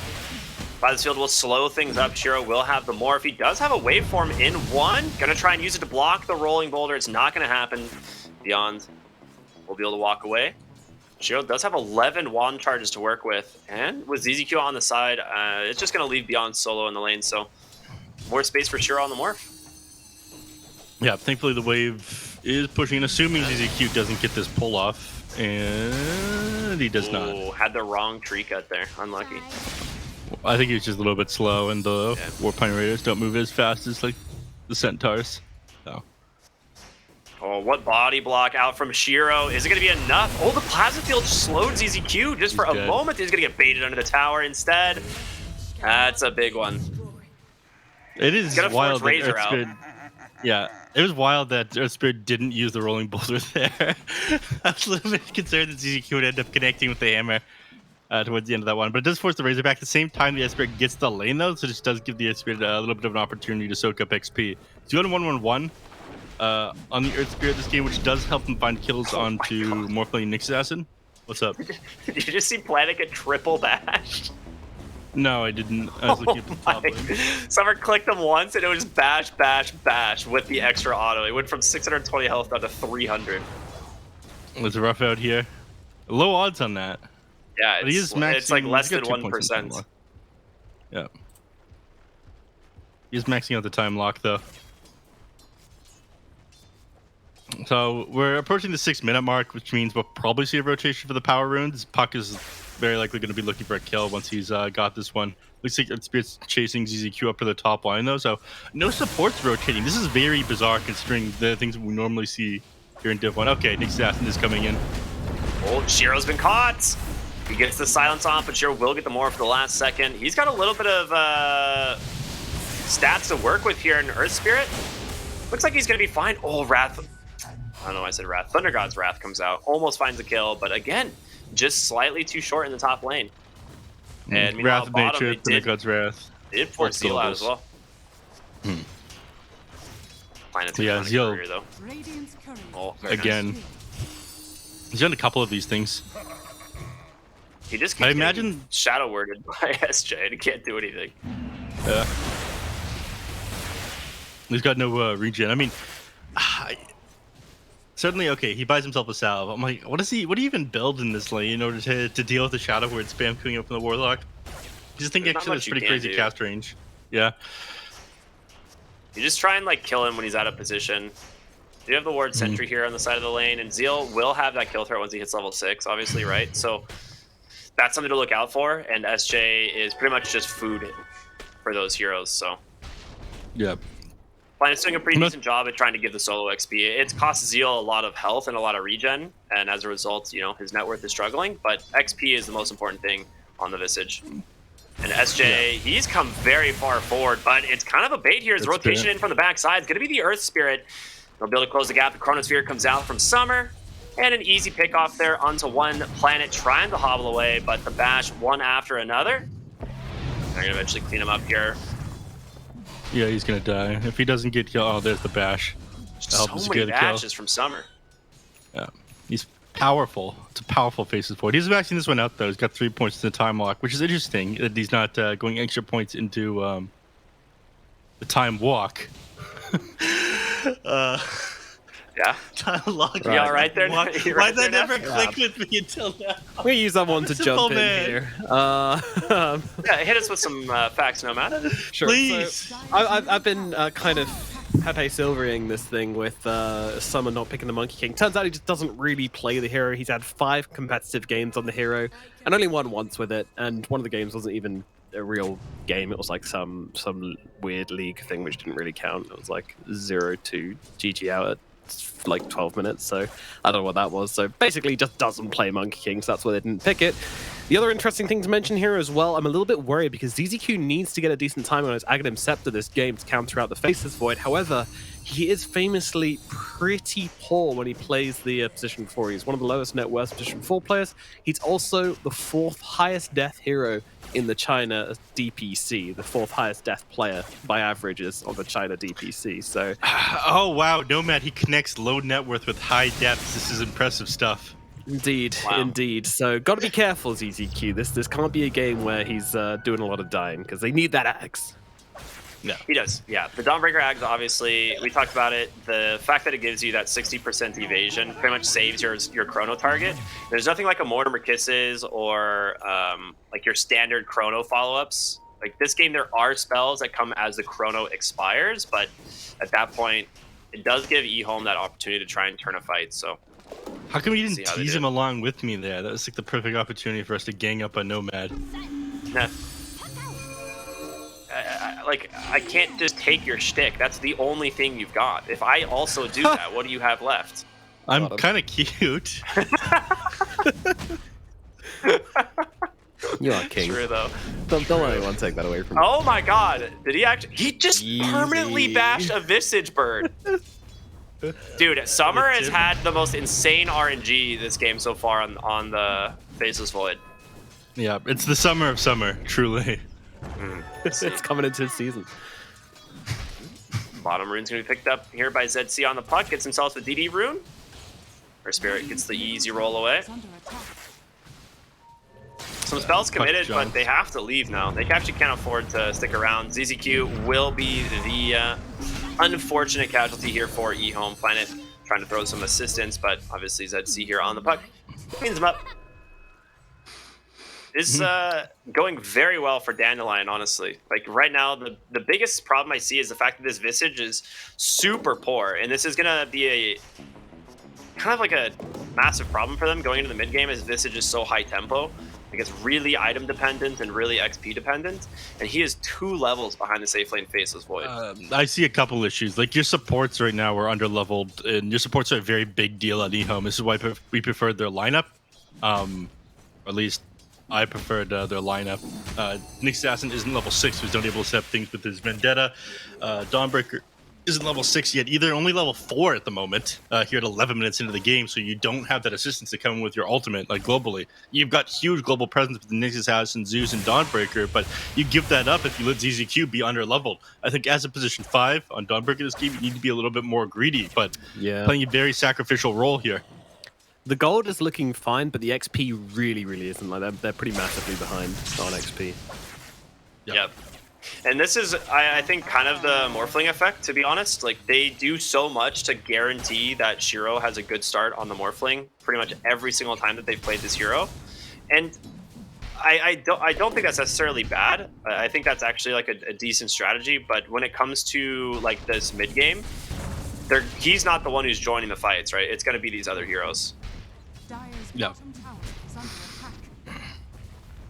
I: this field will slow things up. Shiro will have the morph. He does have a waveform in one. Gonna try and use it to block the rolling boulder. It's not gonna happen. Beyond will be able to walk away. Shiro does have 11 wand charges to work with, and with ZZQ on the side, it's just gonna leave Beyond solo in the lane, so more space for Shiro on the morph.
H: Yeah, thankfully the wave is pushing, assuming ZZQ doesn't get this pull off. And he does not.
I: Had the wrong tree cut there. Unlucky.
H: I think he was just a little bit slow, and the Warpine Raiders don't move as fast as like the Centaurs. So.
I: Oh, what body block out from Shiro? Is it going to be enough? Oh, the Plasma Field slowed ZZQ just for a moment. He's going to get baited under the tower instead. That's a big one.
H: It is wild.
I: Razor out.
H: Yeah, it was wild that Earth Spirit didn't use the rolling boulder there. I was a little bit concerned that ZZQ would end up connecting with the hammer towards the end of that one, but it does force the Razor back. At the same time, the Earth Spirit gets the lane though, so this does give the Earth Spirit a little bit of an opportunity to soak up XP. So you go to 1-1-1 on the Earth Spirit this game, which does help them find kills onto Morphling Nyx Assassin. What's up?
I: Did you just see Planet get triple dashed?
H: No, I didn't. I was looking at the top lane.
I: Summer clicked him once, and it was bash, bash, bash with the extra auto. It went from 620 health down to 300.
H: It's rough out here. Low odds on that.
I: Yeah,
H: it's
I: like less than 1%.
H: Yeah. He's maxing out the time lock, though. So we're approaching the 6-minute mark, which means we'll probably see a rotation for the power runes. Puck is very likely going to be looking for a kill once he's got this one. Looks like Spirit's chasing ZZQ up to the top line, though, so no supports rotating. This is very bizarre considering the things we normally see here in Div 1. Okay, Nyx Assassin is coming in.
I: Oh, Shiro's been caught! He gets the silence off, but Shiro will get the morph for the last second. He's got a little bit of stats to work with here in Earth Spirit. Looks like he's going to be fine. Oh, Wrath. I don't know why I said Wrath. Thunder God's Wrath comes out. Almost finds a kill, but again, just slightly too short in the top lane. And
H: Wrath of
I: bottom,
H: Nature, Thunder God's Wrath.
I: They did force Zeal out as well.
H: Yeah, Zeal.
I: Though. Oh,
H: again. He's done a couple of these things.
I: He just keeps shadow worded by SJ and he can't do anything.
H: Yeah. He's got no regen. I mean, certainly, okay, he buys himself a salve. I'm like, what do you even build in this lane in order to deal with the shadow word spam coming up from the Warlock? I just think actually that's pretty crazy cast range. Yeah.
I: You just try and like kill him when he's out of position. You have the ward sentry here on the side of the lane, and Zeal will have that kill threat once he hits level 6, obviously, right? So that's something to look out for, and SJ is pretty much just food for those heroes, so.
H: Yeah.
I: Planet's doing a pretty decent job at trying to give the solo XP. It's cost Zeal a lot of health and a lot of regen, and as a result, you know, his net worth is struggling, but XP is the most important thing on the Visage. And SJ, he's come very far forward, but it's kind of a bait here. His rotation in from the backside is going to be the Earth Spirit. They'll be able to close the gap. The Chronosphere comes out from Summer, and an easy pick off there onto one Planet trying to hobble away, but the bash one after another. They're going to eventually clean him up here.
H: Yeah, he's going to die. If he doesn't get killed, oh, there's the bash.
I: So many bashes from Summer.
H: Yeah, he's powerful. It's a powerful Faces Void. He's maxing this one out, though. He's got 3 points to the time lock, which is interesting that he's not going extra points into the time walk.
I: Yeah.
H: Time lock.
I: You all right there?
H: Why that never clicked with me until now?
B: I'm going to use that one to jump in here.
I: Yeah, hit us with some facts, Nomad.
B: Sure.
H: Please.
B: So, I've been kind of Pepe Silvering this thing with Summer not picking the Monkey King. Turns out he just doesn't really play the hero. He's had 5 competitive games on the hero and only won once with it. And one of the games wasn't even a real game. It was like some weird league thing which didn't really count. It was like 0-2 GG out at like 12 minutes, so I don't know what that was. So basically just doesn't play Monkey King, so that's why they didn't pick it. The other interesting thing to mention here as well, I'm a little bit worried because ZZQ needs to get a decent time on his Aghanim Scepter this game to counter out the Faceless Void. However, he is famously pretty poor when he plays the position 4. He's one of the lowest net worth position 4 players. He's also the 4th highest death hero in the China DPC, the 4th highest death player by averages on the China DPC. So,
H: oh wow, Nomad, he connects low net worth with high depths. This is impressive stuff.
B: Indeed, indeed. So, got to be careful, ZZQ. This can't be a game where he's doing a lot of dying because they need that axe.
I: No. He does, yeah. The Dawnbreaker Axe, obviously, we talked about it. The fact that it gives you that 60% evasion pretty much saves your chrono target. There's nothing like a Mortimer Kisses or like your standard chrono follow-ups. Like this game, there are spells that come as the chrono expires, but at that point, it does give EHOME that opportunity to try and turn a fight, so.
H: How come you didn't tease him along with me there? That was like the perfect opportunity for us to gang up on Nomad.
I: Nah. I can't just take your shtick. That's the only thing you've got. If I also do that, what do you have left?
H: I'm kind of cute.
B: You are king.
I: True, though.
B: Don't let anyone take that away from you.
I: Oh my god. Did he actually? He just permanently bashed a Visage Bird. Dude, Summer has had the most insane RNG this game so far on the Faceless Void.
H: Yeah, it's the summer of summer, truly.
B: It's coming into his season.
I: Bottom rune's gonna be picked up here by ZC on the puck. Gets himself a DD rune. Our Spirit gets the easy roll away. Some spells committed, but they have to leave now. They actually can't afford to stick around. ZZQ will be the unfortunate casualty here for EHOME. Planet trying to throw some assistance, but obviously ZC here on the puck cleans him up. Is going very well for Dandelion, honestly. Like right now, the biggest problem I see is the fact that this Visage is super poor, and this is gonna be a kind of like a massive problem for them going into the mid game, as Visage is so high tempo. Like it's really item dependent and really XP dependent, and he is 2 levels behind the safe lane Faceless Void.
H: I see a couple issues. Like your supports right now are under leveled, and your supports are a very big deal at EHOME. This is why we preferred their lineup, or at least I preferred their lineup. Nick Assassin isn't level 6, who's not able to set things with his Vendetta. Dawnbreaker isn't level 6 yet either, only level 4 at the moment, here at 11 minutes into the game, so you don't have that assistance to come in with your ultimate, like globally. You've got huge global presence with the Nick Assassin, Zeus, and Dawnbreaker, but you give that up if you let ZZQ be under-leveled. I think as a position 5 on Dawnbreaker this game, you need to be a little bit more greedy, but playing a very sacrificial role here.
B: The gold is looking fine, but the XP really isn't. Like they're pretty massively behind on XP.
I: Yep. And this is, I think, kind of the Morphling effect, to be honest. Like, they do so much to guarantee that Shiro has a good start on the Morphling pretty much every single time that they've played this hero. And I don't think that's necessarily bad. I think that's actually like a decent strategy. But when it comes to like this mid game, he's not the one who's joining the fights, right? It's going to be these other heroes.
H: Yeah.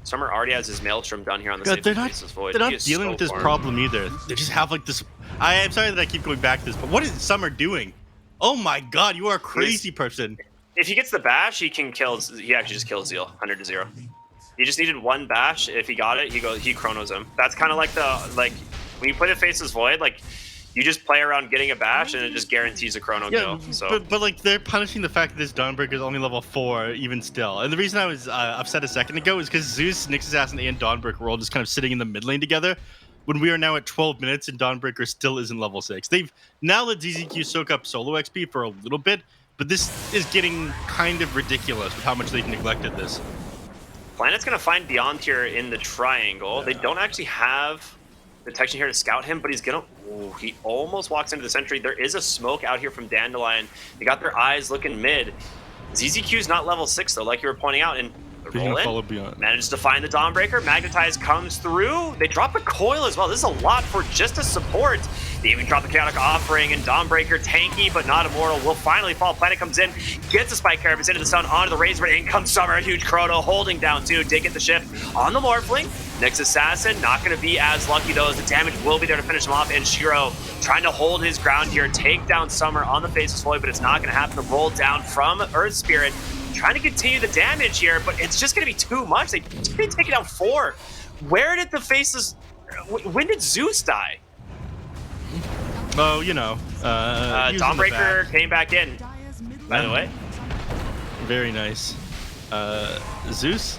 I: Summer already has his Maelstrom done here on the
H: God,
I: same Faceless Void.
H: they're not dealing with this problem either. They just have like this. I'm sorry that I keep going back to this, but what is Summer doing? Oh my God, you are a crazy person.
I: If he gets the bash, he can kill. He actually just kills Zeal 100-0. He just needed one bash. If he got it, he chronos him. That's kind of like when you play the Faceless Void, like you just play around getting a bash and it just guarantees a chrono kill. So.
H: But like they're punishing the fact that this Dawnbreaker is only level 4 even still. And the reason I was upset a second ago is because Zeus, Nyx Assassin, and Dawnbreaker were all just kind of sitting in the mid lane together. When we are now at 12 minutes and Dawnbreaker still isn't level 6. They've now let ZZQ soak up solo XP for a little bit, but this is getting kind of ridiculous with how much they've neglected this.
I: Planet's going to find Beyond here in the triangle. Yeah. They don't actually have detection here to scout him, but he's going to... he almost walks into the sentry. There is a smoke out here from Dandelion. They got their eyes looking mid. ZZQ's not level 6, though, like you were pointing out, and manages to find the Dawnbreaker. Magnetize comes through. They drop a coil as well. This is a lot for just a support. They even drop the Chaotic Offering, and Dawnbreaker, tanky but not immortal, will finally fall. Planet comes in, gets the Spike Carapace into the stun, onto the Razor, but in comes Summer, a huge chrono, holding down two. Did get the shift on the Morphling. Nyx Assassin, not going to be as lucky though, as the damage will be there to finish him off, and Shiro trying to hold his ground here, take down Summer on the Faceless Void, but it's not going to happen. The roll down from Earth Spirit, trying to continue the damage here, but it's just going to be too much. They take it down 4. Where did the Faceless... when did Zeus die?
H: Oh, you know.
I: Dawnbreaker came back in, by the way.
H: Very nice. Zeus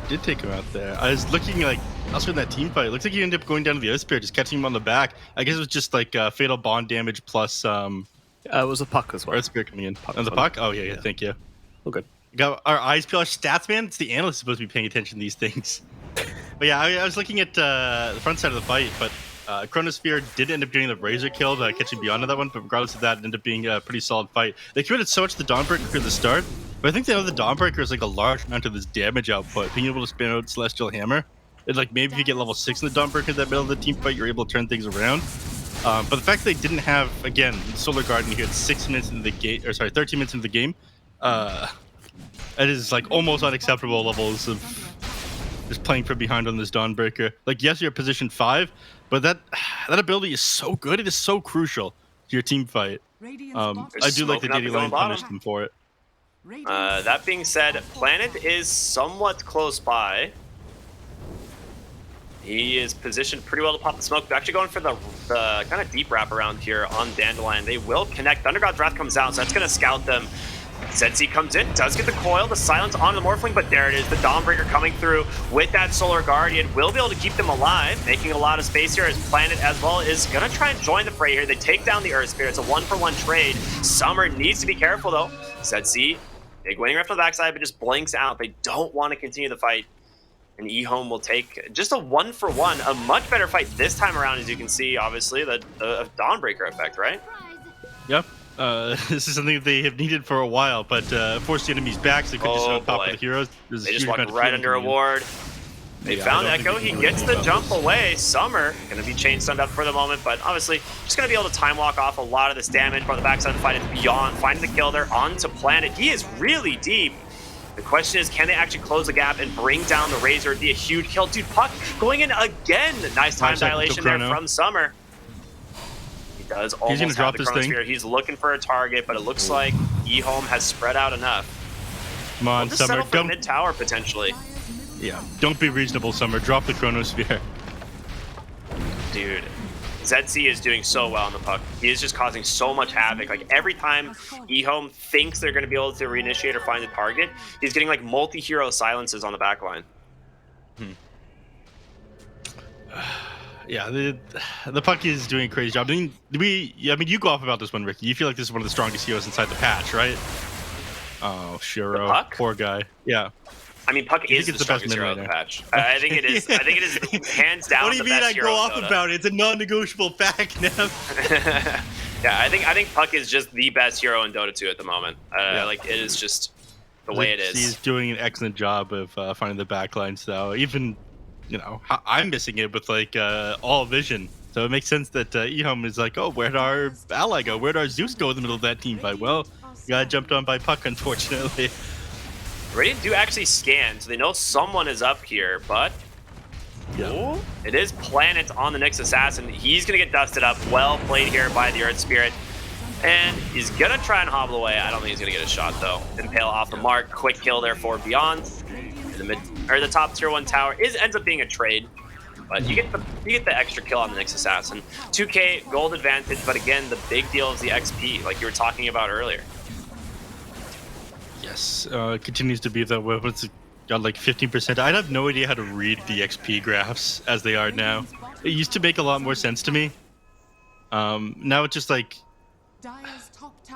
H: did take him out there. I was looking like, also in that team fight, it looks like he ended up going down to the Earth Spirit, just catching him on the back. I guess it was just like Fatal Bond damage plus...
B: it was a puck as well.
H: Earth Spirit coming in. And the puck? Oh, yeah, thank you.
B: Oh, good.
H: Got our eyes peeled. Stats, man. It's the analyst supposed to be paying attention to these things. But yeah, I was looking at the front side of the fight, but Chronosphere did end up getting the Razor kill, catching Beyond on that one, but regardless of that, it ended up being a pretty solid fight. They committed so much to the Dawnbreaker at the start, but I think they know the Dawnbreaker is like a large amount of this damage output, being able to spin out Celestial Hammer. And like maybe if you get level 6 in the Dawnbreaker in that middle of the team fight, you're able to turn things around. But the fact that they didn't have, again, Solar Garden here at 6 minutes into the game, or sorry, 13 minutes into the game, it is like almost unacceptable levels of just playing from behind on this Dawnbreaker. Like, yes, you're at position 5, but that ability is so good. It is so crucial to your team fight. I do like the Dandelion punished them for it.
I: That being said, Planet is somewhat close by. He is positioned pretty well to pop the smoke. They're actually going for the kind of deep wrap around here on Dandelion. They will connect. Thunder God's Wrath comes out, so that's going to scout them. Zedzi comes in, does get the coil, the silence on the Morphling, but there it is. The Dawnbreaker coming through with that Solar Guardian will be able to keep them alive, making a lot of space here as Planet as well is going to try and join the fray here. They take down the Earth Spirit. It's a 1-for-1 trade. Summer needs to be careful though. Zedzi, big winning rift on the backside, but just blinks out. They don't want to continue the fight. And EHOME will take just a 1-for-1, a much better fight this time around, as you can see, obviously, the Dawnbreaker effect, right?
H: Yep. This is something that they have needed for a while, but forced the enemies back so they could just on top of the heroes.
I: They just walked right under a ward. They found Echo. He gets the jump away. Summer going to be chain stunned up for the moment, but obviously just going to be able to time walk off a lot of this damage. But the backside of the fight is Beyond, finding the kill there onto Planet. He is really deep. The question is, can they actually close the gap and bring down the Razor? It'd be a huge kill. Dude, Puck going in again. Nice time dilation there from Summer. He does almost have
H: drop
I: the Chronosphere. He's looking for a target, but it looks like EHOME has spread out enough.
H: Come on,
I: we'll
H: Summer.
I: Don't mid-tower, potentially.
H: Yeah, don't be reasonable, Summer. Drop the Chronosphere.
I: Dude. Zedzi is doing so well on the puck. He is just causing so much havoc. Like every time EHOME thinks they're going to be able to reinitiate or find the target, he's getting like multi-hero silences on the back line.
H: Yeah, the puck is doing a crazy job. I mean, you go off about this one, Ricky. You feel like this is one of the strongest heroes inside the patch, right? Oh, Shiro, poor guy. Yeah.
I: I mean, Puck is the strongest hero of the patch. I think it is. I think it is hands down.
H: What do you mean I go off about it? It's a non-negotiable fact, Nev.
I: Yeah, I think Puck is just the best hero in Dota 2 at the moment. Like it is just the way it
H: He's
I: is.
H: doing an excellent job of finding the backlines, though. Even, I'm missing it with like all vision. So it makes sense that EHOME is like, oh, where'd our ally go? Where'd our Zeus go in the middle of that team fight? Well, got jumped on by Puck, unfortunately.
I: Radiant do actually scan, so they know someone is up here, but
H: Yeah.
I: it is Planet on the Nyx Assassin. He's going to get dusted up. Well played here by the Earth Spirit. And he's going to try and hobble away. I don't think he's going to get a shot, though. Impale off the mark. Quick kill there for Beyond. The top tier 1 tower ends up being a trade. But you get the extra kill on the Nyx Assassin. 2k gold advantage, but again, the big deal is the XP, like you were talking about earlier.
H: Yes, it continues to be that way. It's got like 15%. I have no idea how to read the XP graphs as they are now. It used to make a lot more sense to me. Now it's just like,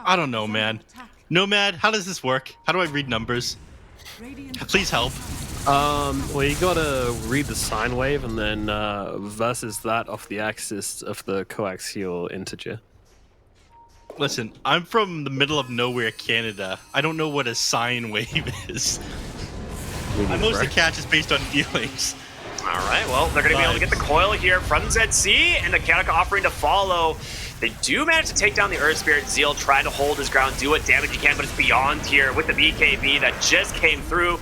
H: I don't know, man. Nomad, how does this work? How do I read numbers? Please help.
B: Well, you gotta read the sine wave and then versus that off the axis of the coaxial integer.
H: Listen, I'm from the middle of nowhere, Canada. I don't know what a sine wave is. I mostly catch is based on feelings.
I: All right, well, they're going to be able to get the coil here from ZC, and the Kanika offering to follow. They do manage to take down the Earth Spirit. Zeal trying to hold his ground, do what damage he can, but it's Beyond here with the BKB that just came through.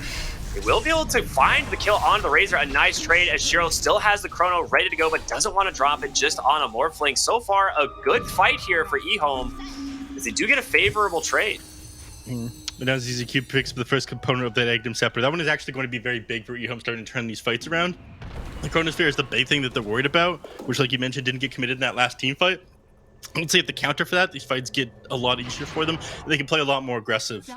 I: They will be able to find the kill on the Razor. A nice trade as Shiro still has the Chrono ready to go, but doesn't want to drop it just on a Morphling. So far, a good fight here for EHOME, as they do get a favorable trade.
H: But now ZZQ picks up the first component of that Agdam Scepter. That one is actually going to be very big for EHOME starting to turn these fights around. The Chronosphere is the big thing that they're worried about, which, like you mentioned, didn't get committed in that last team fight. I would say if the counter for that, these fights get a lot easier for them. They can play a lot more aggressive.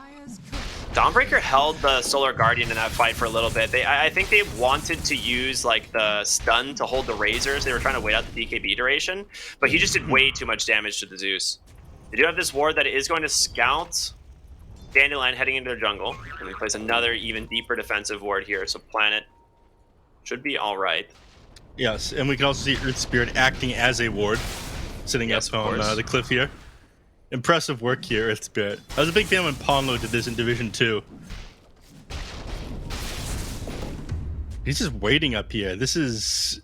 I: Dawnbreaker held the Solar Guardian in that fight for a little bit. I think they wanted to use like the stun to hold the Razors. They were trying to wait out the BKB duration, but he just did way too much damage to the Zeus. They do have this ward that is going to scout Dandelion heading into their jungle, and they place another even deeper defensive ward here, so Planet should be all right.
H: Yes, and we can also see Earth Spirit acting as a ward, sitting up on the cliff here. Impressive work here, Earth Spirit. I was a big fan when Ponlo did this in Division 2. He's just waiting up here. This is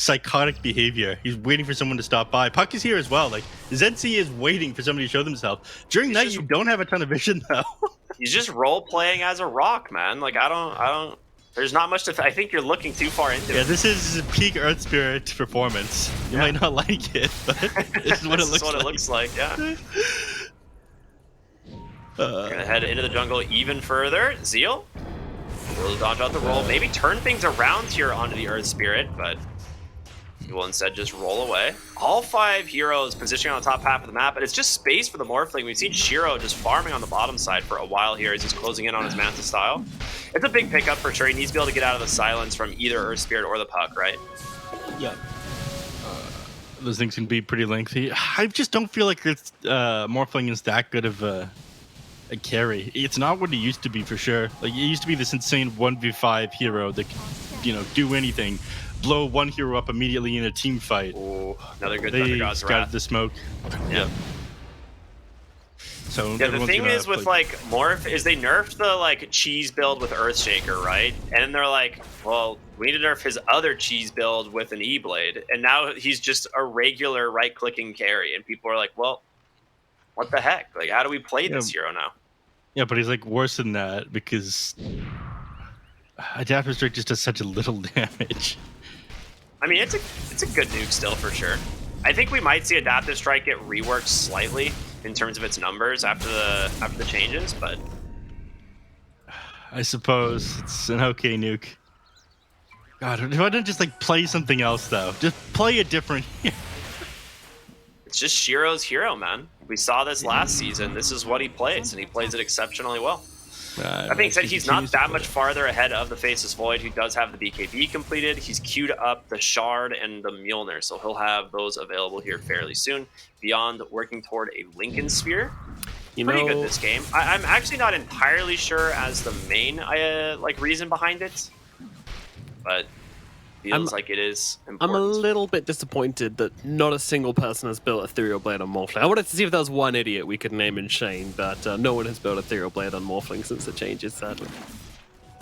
H: psychotic behavior. He's waiting for someone to stop by. Puck is here as well. Like, ZC is waiting for somebody to show themselves. During night, you don't have a ton of vision, though.
I: He's just role-playing as a rock, man. Like, I don't... There's not much to... I think you're looking too far into it.
H: Yeah, this is peak Earth Spirit performance. You might not like it, but this is what it looks like.
I: This is what it looks like, yeah. We're gonna head into the jungle even further. Zeal will dodge out the roll. Maybe turn things around here onto the Earth Spirit, but he will instead just roll away. All 5 heroes positioning on the top half of the map, and it's just space for the Morphling. We've seen Shiro just farming on the bottom side for a while here as he's closing in on his Manta style. It's a big pickup for sure. He needs to be able to get out of the silence from either Earth Spirit or the Puck, right?
H: Yeah. Those things can be pretty lengthy. I just don't feel like Morphling is that good of a carry. It's not what it used to be for sure. Like, it used to be this insane 1v5 hero that could, do anything. Blow one hero up immediately in a team fight.
I: Oh, another good
H: They
I: Thunder God's
H: scattered
I: Wrath.
H: the smoke.
I: Yeah.
H: So
I: Yeah, the thing is with like Morph is they nerfed the like cheese build with Earthshaker, right? And then they're like, well, we need to nerf his other cheese build with an E-Blade. And now he's just a regular right-clicking carry. And people are like, well, what the heck? Like, how do we play this hero now?
H: Yeah, but he's like worse than that because Adaptive Strike just does such a little damage.
I: I mean, it's a good nuke still for sure. I think we might see Adaptive Strike get reworked slightly in terms of its numbers after the changes, but
H: I suppose it's an okay nuke. God, why don't just like play something else though? Just play a different.
I: it's just Shiro's hero, man. We saw this last season. This is what he plays, and he plays it exceptionally well. That being said, he's not that much farther ahead of the Faceless Void, who does have the BKB completed. He's queued up the Shard and the Mjolnir, so he'll have those available here fairly soon. Beyond working toward a Lincoln Sphere. Pretty good this game. I'm actually not entirely sure as the main reason behind it, but feels like it is important.
B: I'm a little bit disappointed that not a single person has built Ethereal Blade on Morphling. I wanted to see if there was one idiot we could name in Shane, but no one has built Ethereal Blade on Morphling since the changes, sadly.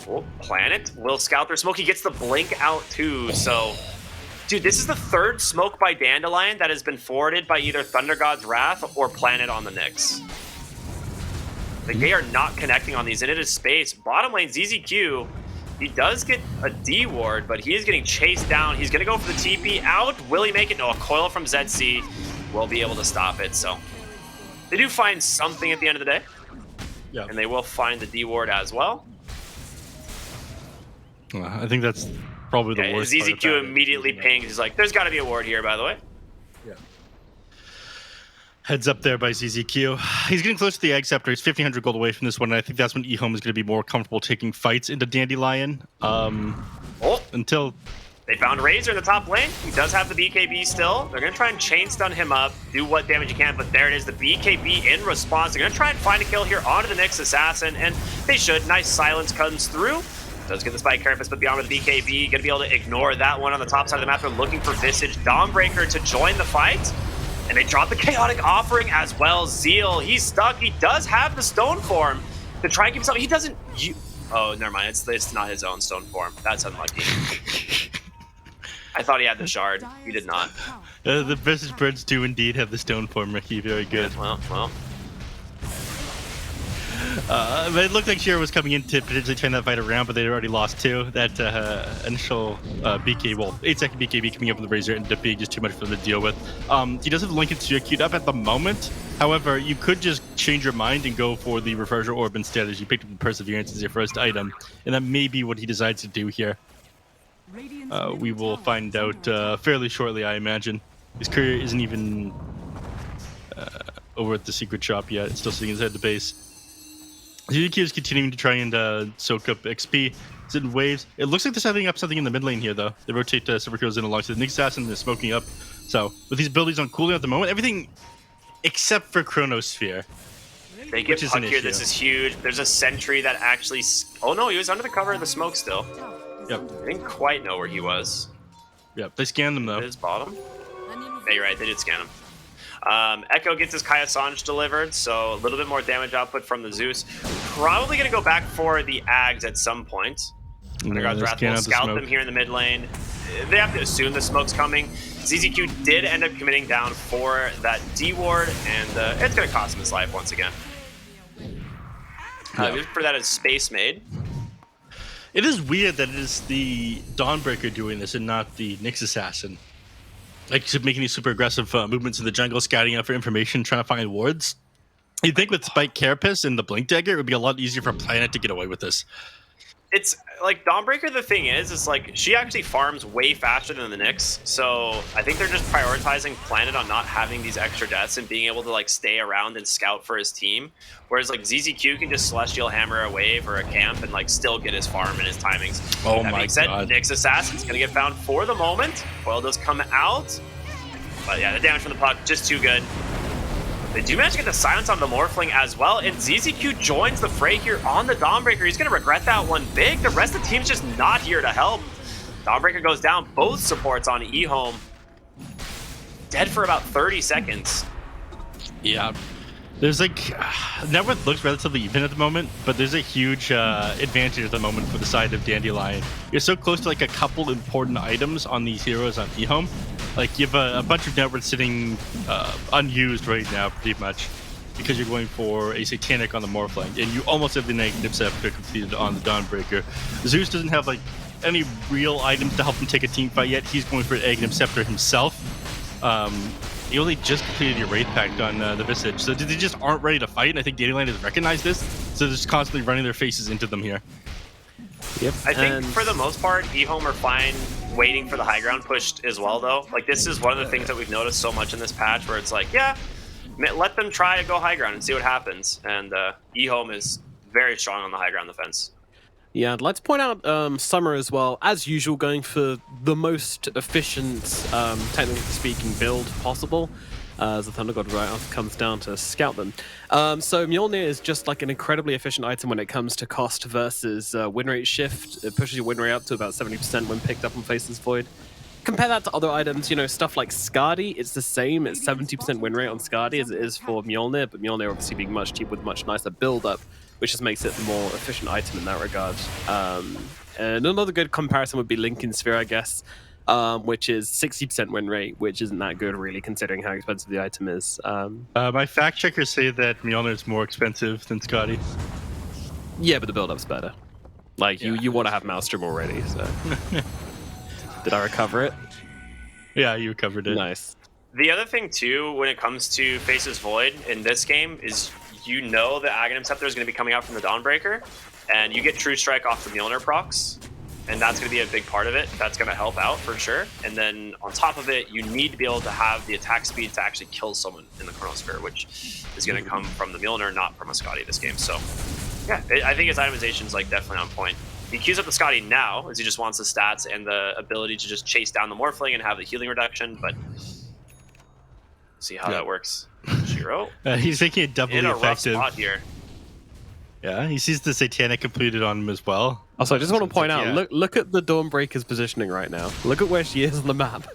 I: Oh, Planet will scout through smoke. He gets the blink out too, so... Dude, this is the third smoke by Dandelion that has been forwarded by either Thunder God's Wrath or Planet on the Nyx. Like, they are not connecting on these, and it is space. Bottom lane, ZZQ, he does get a D ward, but he is getting chased down. He's going to go for the TP out. Will he make it? No, a coil from ZC will be able to stop it, so... They do find something at the end of the day.
H: Yeah.
I: And they will find the D ward as well.
H: I think that's probably the worst part
I: ZZQ
H: about it.
I: immediately pinged. He's like, there's got to be a ward here, by the way.
H: Yeah. Heads up there by ZZQ. He's getting close to the Egg Scepter. He's 1,500 gold away from this one, and I think that's when EHOME is going to be more comfortable taking fights into Dandelion. Until...
I: They found Razor in the top lane. He does have the BKB still. They're going to try and chain stun him up, do what damage you can, but there it is, the BKB in response. They're going to try and find a kill here onto the Nyx Assassin, and they should. Nice silence comes through. Does get the Spike Carapace, but beyond with the BKB, going to be able to ignore that one on the top side of the map. They're looking for Visage Dawnbreaker to join the fight. And they drop the Chaotic Offering as well. Zeal, he's stuck. He does have the Stone Form to try and keep himself. He doesn't... Oh, never mind. It's not his own Stone Form. That's unlucky. I thought he had the Shard. He did not.
H: The Visage Birds do indeed have the Stone Form, Ricky. Very good.
I: Well.
H: But it looked like Shira was coming in to potentially turn that fight around, but they'd already lost too. That initial 8-second BKB coming up from the Razor ended up being just too much for them to deal with. He does have the Lincoln Sphere queued up at the moment. However, you could just change your mind and go for the Refresher Orb instead, as you picked up the Perseverance as your first item. And that may be what he decides to do here. We will find out fairly shortly, I imagine. His career isn't even over at the secret shop yet. It's still sitting inside the base. ZZQ is continuing to try and soak up XP. It's in waves. It looks like they're setting up something in the mid lane here, though. They rotate Silver Heroes in alongside the Nyx Assassin and they're smoking up. So, with these abilities on cooldown at the moment, everything except for Chronosphere.
I: They get puck here. This is huge. There's a sentry that actually... Oh, no, he was under the cover of the smoke still.
H: Yep.
I: I didn't quite know where he was.
H: Yep, they scanned them, though.
I: His bottom? Yeah, you're right. They did scan him. Echo gets his Kaya Sanj delivered, so a little bit more damage output from the Zeus. Probably going to go back for the Ags at some point. God's Wrath will scout them here in the mid lane. They have to assume the smoke's coming. ZZQ did end up committing down for that D ward, and it's going to cost him his life once again. For that as Space Maid.
H: It is weird that it is the Dawnbreaker doing this and not the Nyx Assassin. Like, making these super aggressive movements in the jungle, scouting out for information, trying to find wards. You'd think with Spike Carapace and the Blink Dagger, it would be a lot easier for Planet to get away with this.
I: It's like Dawnbreaker, the thing is like she actually farms way faster than the Nyx, so I think they're just prioritizing Planet on not having these extra deaths and being able to like stay around and scout for his team. Whereas like ZZQ can just Celestial Hammer a wave or a camp and like still get his farm and his timings.
H: Oh
I: that
H: my
I: being said,
H: god.
I: Nyx Assassin's gonna get found for the moment. Foil does come out. But yeah, the damage from the puck, just too good. They do manage to get the silence on the Morphling as well, and ZZQ joins the fray here on the Dawnbreaker. He's going to regret that one big. The rest of the team's just not here to help. Dawnbreaker goes down, both supports on EHOME. Dead for about 30 seconds.
H: Yeah. There's like, Network looks relatively even at the moment, but there's a huge advantage at the moment for the side of Dandelion. You're so close to like a couple important items on these heroes on EHOME. Like, you have a bunch of networks sitting unused right now, pretty much, because you're going for a Satanic on the Morphling, and you almost have the negative scepter completed on the Dawnbreaker. Zeus doesn't have, like, any real items to help him take a team fight yet. He's going for an Aghanim Scepter himself. He only just completed your Wraith Pact on the Visage, so they just aren't ready to fight, and I think Dandelion has recognized this, so they're just constantly running their faces into them here.
B: Yep.
I: I think for the most part, EHOME are fine waiting for the high ground pushed as well, though. Like, this is one of the things that we've noticed so much in this patch, where it's like, yeah, let them try to go high ground and see what happens. And EHOME is very strong on the high ground defense.
B: Yeah, let's point out Summer as well, as usual, going for the most efficient, technically speaking, build possible. as the Thunder God right off comes down to scout them. So Mjolnir is just like an incredibly efficient item when it comes to cost versus win rate shift. It pushes your win rate up to about 70% when picked up on Faceless Void. Compare that to other items, stuff like Skadi, it's the same. It's 70% win rate on Skadi as it is for Mjolnir, but Mjolnir obviously being much cheaper with much nicer build-up, which just makes it the more efficient item in that regard. And another good comparison would be Lincoln Sphere, I guess, which is 60% win rate, which isn't that good really considering how expensive the item is.
H: My fact checkers say that Mjolnir is more expensive than Skadi.
B: Yeah, but the build-up's better. Like, you want to have Maelstrom already, so... Did I recover it?
H: Yeah, you recovered it.
B: Nice.
I: The other thing, too, when it comes to Faceless Void in this game is the Aghanim Scepter is going to be coming out from the Dawnbreaker, and you get True Strike off the Mjolnir procs, and that's going to be a big part of it. That's going to help out for sure. And then on top of it, you need to be able to have the attack speed to actually kill someone in the Chronosphere, which is going to come from the Mjolnir, not from a Skadi this game. So, yeah, I think his itemization is like definitely on point. He queues up the Skadi now, as he just wants the stats and the ability to just chase down the Morphling and have the healing reduction, but see how that works. Shiro?
H: He's making it doubly
I: in a
H: effective.
I: rough spot here.
H: Yeah, he sees the Satanic completed on him as well.
B: Also, I just want to point out, look at the Dawnbreaker's positioning right now. Look at where she is on the map.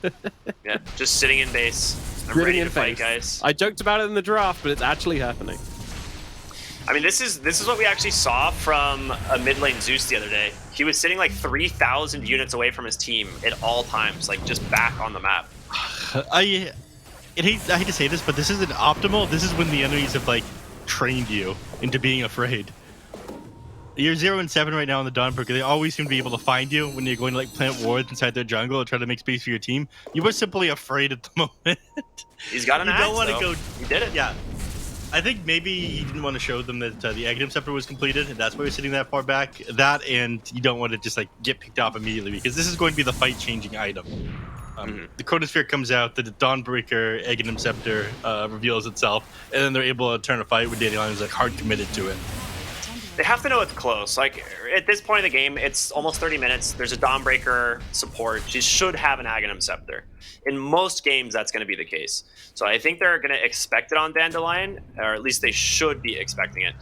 I: Yeah, just sitting in base. I'm
B: Sitting
I: ready
B: in
I: to fight,
B: base.
I: guys.
B: I joked about it in the draft, but it's actually happening.
I: I mean, this is what we actually saw from a mid lane Zeus the other day. He was sitting like 3,000 units away from his team at all times, like just back on the map.
H: I hate to say this, but this isn't optimal. This is when the enemies have like trained you into being afraid. You're 0 and 7 right now in the Dawnbreaker. They always seem to be able to find you when you're going to like plant wards inside their jungle and try to make space for your team. You were simply afraid at the moment.
I: He's got an axe,
H: don't want to
I: though.
H: go.
I: He did it.
H: Yeah. I think maybe he didn't want to show them that the Aghanim Scepter was completed, and that's why he's sitting that far back. That, and you don't want to just like get picked off immediately, because this is going to be the fight-changing item. The Chronosphere comes out, the Dawnbreaker Aghanim Scepter reveals itself, and then they're able to turn a fight with Dandelion who's like hard committed to it.
I: They have to know it's close. Like, at this point in the game, it's almost 30 minutes. There's a Dawnbreaker support. She should have an Aghanim Scepter. In most games, that's going to be the case. So I think they're going to expect it on Dandelion, or at least they should be expecting it.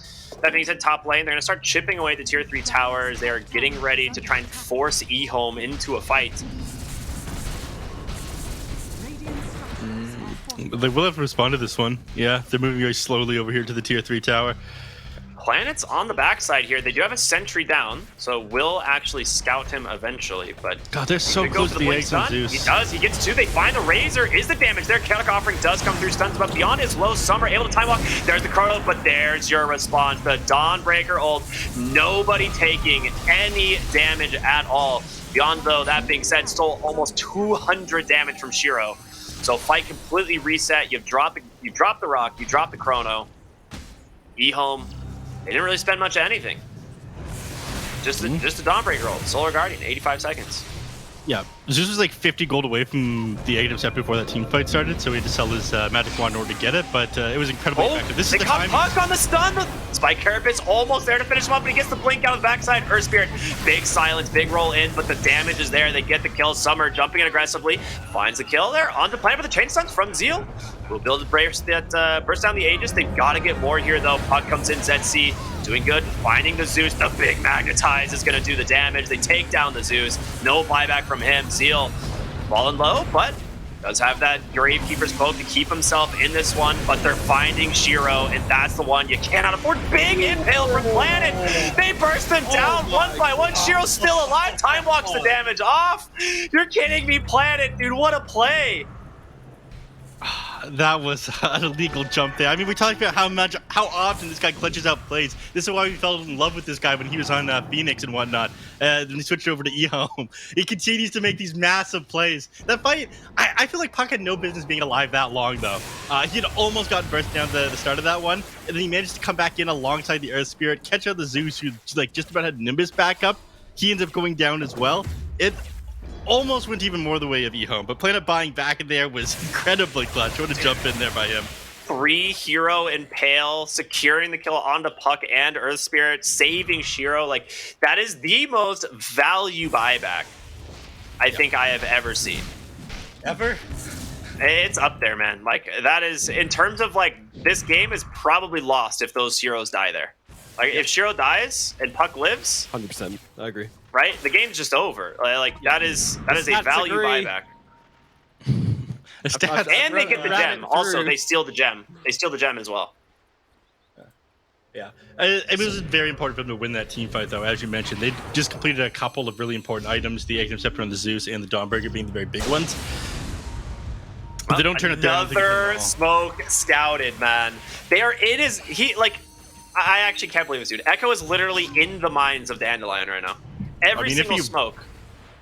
I: That being said, top lane, they're going to start chipping away the tier 3 towers. They are getting ready to try and force EHOME into a fight.
H: They will have to respond to this one. Yeah, they're moving very slowly over here to the tier 3 tower.
I: Planet's on the backside here. They do have a sentry down, so will actually scout him eventually. But
H: God, they're so close to the eggs on Zeus.
I: He does. He gets 2. They find the Razor. Is the damage there? Chaotic Offering does come through stuns, but beyond his low Summer, able to time walk. There's the Chrono, but there's your response. The Dawnbreaker ult. Nobody taking any damage at all. Beyond, though, that being said, stole almost 200 damage from Shiro. So fight completely reset. You drop the rock. You drop the Chrono. EHOME. They didn't really spend much of anything. Just a Dawnbreaker ult. Solar Guardian, 85 seconds.
H: Yeah, Zeus was like 50 gold away from the Aghanim Scepter before that team fight started, so he had to sell his Magic Wand in order to get it, but it was incredibly effective. This is the time.
I: Puck on the stun! Spike Carapace almost there to finish him up, but he gets the blink out of the backside. Earth Spirit, big silence, big roll in, but the damage is there. They get the kill. Summer jumping in aggressively, finds the kill there. On the planet for the chain stuns from Zeal. Will build a Braves that burst down the Aegis. They've got to get more here, though. Puck comes in, ZC doing good, finding the Zeus. The big Magnetize is going to do the damage. They take down the Zeus. No buyback from him. Zeal falling low, but does have that Gravekeeper's Poke to keep himself in this one, but they're finding Shiro, and that's the one you cannot afford. Big impale from Planet. They burst them down one by one. Shiro's still alive. Time walks the damage off. You're kidding me, Planet, dude. What a play.
H: That was an illegal jump there. I mean, we talked about how often this guy clutches out plays. This is why we fell in love with this guy when he was on Phoenix and whatnot. Then he switched over to EHOME. He continues to make these massive plays. That fight, I feel like Puck had no business being alive that long, though. He had almost gotten burst down the start of that one, and then he managed to come back in alongside the Earth Spirit, catch out the Zeus, who like just about had Nimbus back up. He ends up going down as well. It almost went even more the way of EHOME, but Planet buying back in there was incredibly clutch. What a jump in there by him.
I: 3 hero impale, securing the kill onto Puck and Earth Spirit, saving Shiro. Like, that is the most value buyback I think I have ever seen.
H: Ever?
I: It's up there, man. Like, that is, in terms of, like, this game is probably lost if those heroes die there. Like, if Shiro dies and Puck lives...
B: 100%. I agree.
I: Right? The game's just over. Like, that is a value buyback. And they get the gem. Also, they steal the gem. They steal the gem as well.
H: Yeah, it was very important for them to win that team fight, though. As you mentioned, they just completed a couple of really important items: the Egg Interceptor on the Zeus and the Dawnbreaker being the very big ones. But they don't turn it down.
I: Another smoke scouted, man. They are. It is. I actually can't believe this, dude. Echo is literally in the minds of Dandelion right now. Every single smoke.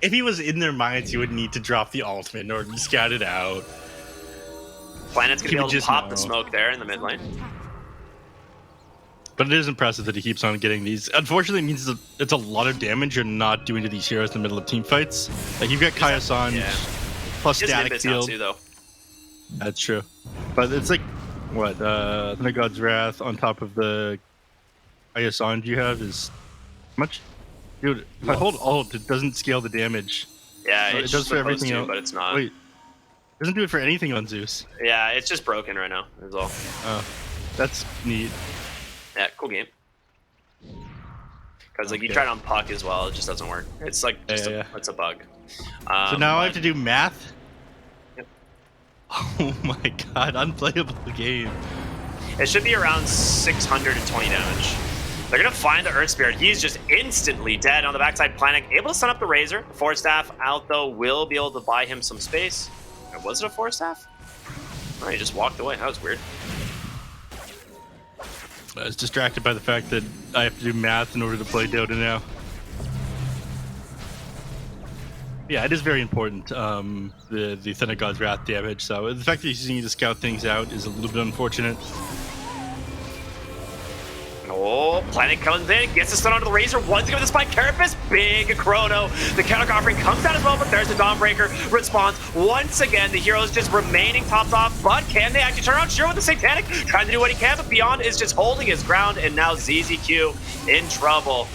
H: If he was in their minds, he would need to drop the ultimate in order to scout it out.
I: Planet's gonna be able to pop the smoke there in the mid lane.
H: But it is impressive that he keeps on getting these. Unfortunately, it means it's a lot of damage you're not doing to these heroes in the middle of team fights. Like, you've got Kaya-san plus static field.
I: Too, though.
H: That's true. But it's like, what, Thunder God's Wrath on top of the Kaya-san you have is much? Dude, if I hold ult, it doesn't scale the damage.
I: Yeah,
H: it does for everything else.
I: But it's not.
H: Wait, it doesn't do it for anything on Zeus.
I: Yeah, it's just broken right now, is all.
H: Oh, that's neat.
I: Yeah, cool game. Because like you tried on Puck as well, it just doesn't work. It's like just it's a bug.
H: So now I have to do math.
I: Yep.
H: Oh my god, unplayable game.
I: It should be around 620 damage. They're gonna find the Earth Spirit. He's just instantly dead on the backside. Planet able to stun up the Razor. Force Staff out though will be able to buy him some space. Was it a Force Staff? Oh, he just walked away. That was weird.
H: I was distracted by the fact that I have to do math in order to play Dota now. Yeah, it is very important, the Thunder God's Wrath damage, so the fact that he's using it to scout things out is a little bit unfortunate.
I: Oh, Planet comes in, gets the stun onto the Razor, once again with the Spike Carapace, big Chrono. The counter offering comes down as well, but there's the Dawnbreaker response. Once again, the heroes just remaining topped off, but can they actually turn around? Sure, with the Satanic, trying to do what he can, but Beyond is just holding his ground, and now ZZQ in trouble.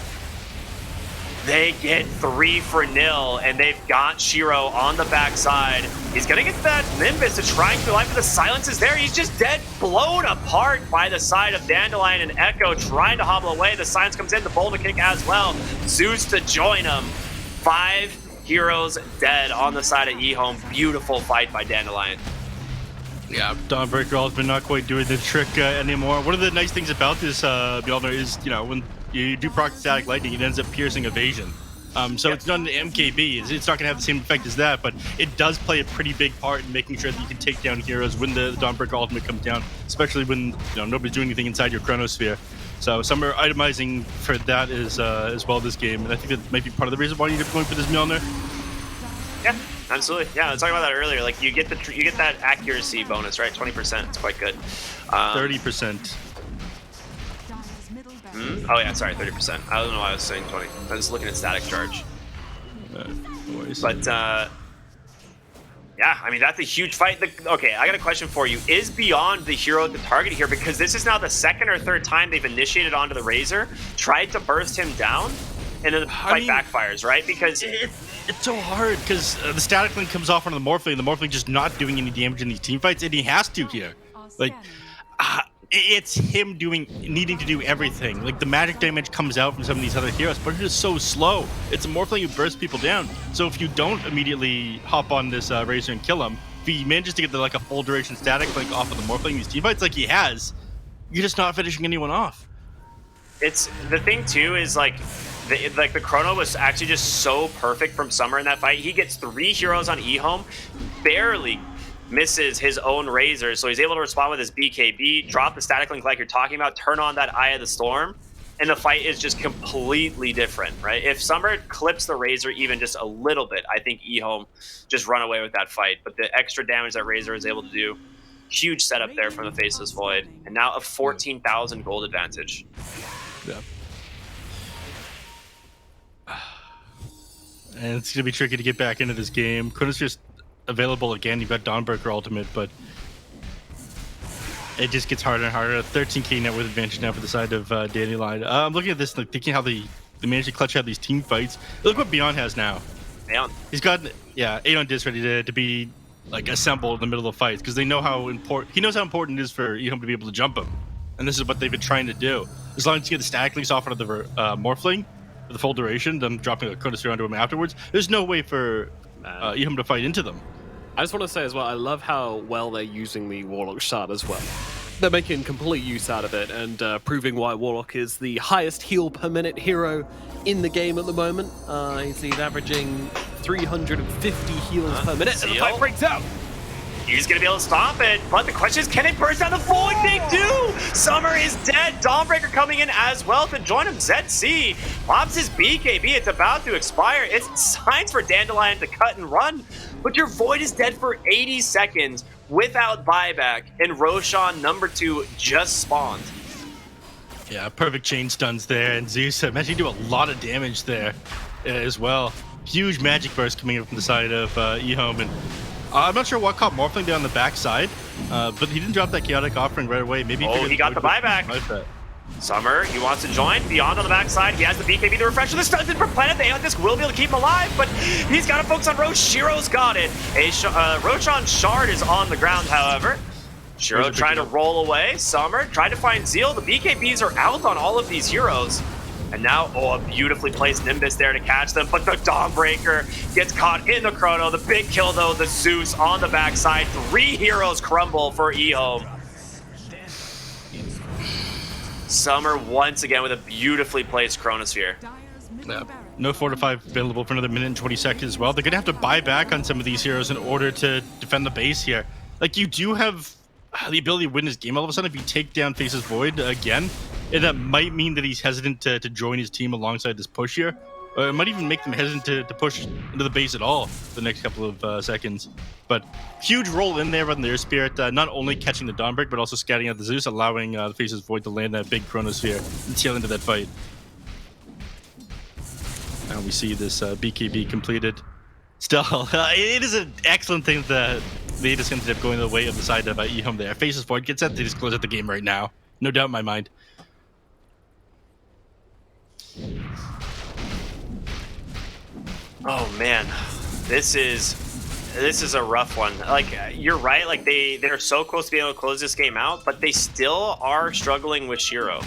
I: They get 3-0, and they've got Shiro on the backside. He's gonna get that Nimbus to try and kill life, but the silence is there. He's just dead, blown apart by the side of Dandelion and Echo, trying to hobble away. The silence comes in, the boulder kick as well. Zeus to join him. 5 heroes dead on the side of EHOME. Beautiful fight by Dandelion.
H: Yeah, Dawnbreaker has been not quite doing the trick anymore. One of the nice things about this, Mjolnir, is, you know, when you do proc Static Lightning, it ends up piercing evasion. So it's not an MKB. It's not going to have the same effect as that, but it does play a pretty big part in making sure that you can take down heroes when the Dawnbreaker ultimate comes down, especially when, you know, nobody's doing anything inside your Chronosphere. So some are itemizing for that as well this game, and I think that might be part of the reason why you're going for this Mjolnir.
I: Yeah, absolutely. Yeah, I was talking about that earlier. Like, you get that accuracy bonus, right? 20%. It's quite good.
H: 30%.
I: Oh yeah, sorry, 30%. I don't know why I was saying 20. I was looking at static charge. But yeah, I mean, that's a huge fight. Okay, I got a question for you. Is Beyond the hero to target here? Because this is now the second or third time they've initiated onto the Razor, tried to burst him down, and then the fight backfires, right? Because
H: it's so hard because the static link comes off on the Morphling. The Morphling just not doing any damage in these team fights, and he has to here. Like, it's him needing to do everything. Like, the magic damage comes out from some of these other heroes, but it is so slow. It's a Morphling who bursts people down. So if you don't immediately hop on this Razor and kill him, if he manages to get a full duration static link off of the Morphling in these team fights like he has, you're just not finishing anyone off.
I: It's the thing too is like the Chrono was actually just so perfect from Summer in that fight. He gets 3 heroes on EHOME, barely misses his own Razor, so he's able to respond with his BKB, drop the static link like you're talking about, turn on that Eye of the Storm, and the fight is just completely different, right? If Summer clips the Razor even just a little bit, I think EHOME just run away with that fight. But the extra damage that Razor is able to do, huge setup there from the Faceless Void, and now a 14,000 gold advantage.
H: Yeah. And it's gonna be tricky to get back into this game. Chronosphere's available again. You've got Dawnbreaker ultimate, but it just gets harder and harder. 13k net worth advantage now for the side of Dandelion. I'm looking at this, thinking how they managed to clutch out these team fights. Look what Beyond has now.
I: Beyond.
H: He's got, Aeon Disc ready to be like assemble in the middle of fights because they know how important. He knows how important it is for EHOME to be able to jump him, and this is what they've been trying to do. As long as you get the static links off of the Morphling for the full duration, then dropping a Chronosphere onto him afterwards, there's no way for EHOME to fight into them.
B: I just want to say as well, I love how well they're using the Warlock shard as well. They're making complete use out of it and proving why Warlock is the highest heal per minute hero in the game at the moment. He's averaging 350 heals per minute, and the fight breaks out.
I: He's going to be able to stop it, but the question is, can they burst down the full? And they do! Summer is dead. Dawnbreaker coming in as well to join him. ZC pops his BKB. It's about to expire. It's signs for Dandelion to cut and run, but your Void is dead for 80 seconds without buyback, and Roshan #2 just spawned.
H: Yeah, perfect chain stuns there, and Zeus managed to do a lot of damage there as well. Huge magic burst coming in from the side of EHOME, and I'm not sure what caught Morphling down the backside, but he didn't drop that chaotic offering right away. Maybe
I: he got the buyback. Summer, he wants to join. Beyond on the backside, he has the BKB to refresh. The stuns in for Planet. The Aeon Disc will be able to keep him alive, but he's got to focus on Roche. Shiro's got it. Roshan Shard is on the ground, however. Shiro trying to roll away. Summer tried to find Zeal. The BKBs are out on all of these heroes. And now, a beautifully placed Nimbus there to catch them, but the Dawnbreaker gets caught in the Chrono. The big kill, though, the Zeus on the backside. 3 heroes crumble for EHOME. Summer once again with a beautifully placed Chronosphere.
H: Yeah. No Fortify available for another minute and 20 seconds as well. They're going to have to buy back on some of these heroes in order to defend the base here. Like, you do have the ability to win this game all of a sudden if you take down Face's Void again. And that might mean that he's hesitant to join his team alongside this push here. It might even make them hesitant to push into the base at all for the next couple of seconds. But huge roll in there on their Spirit, not only catching the Dawnbreak, but also scouting out the Zeus, allowing the Face's Void to land that big Chronosphere and tail into that fight. Now we see this BKB completed. Still, it is an excellent thing that they just ended up going the way of the side of EHOME there. Face's Void gets that, they just close out the game right now. No doubt in my mind.
I: Oh man, this is a rough one. Like, you're right, like they're so close to being able to close this game out, but they still are struggling with Shiro,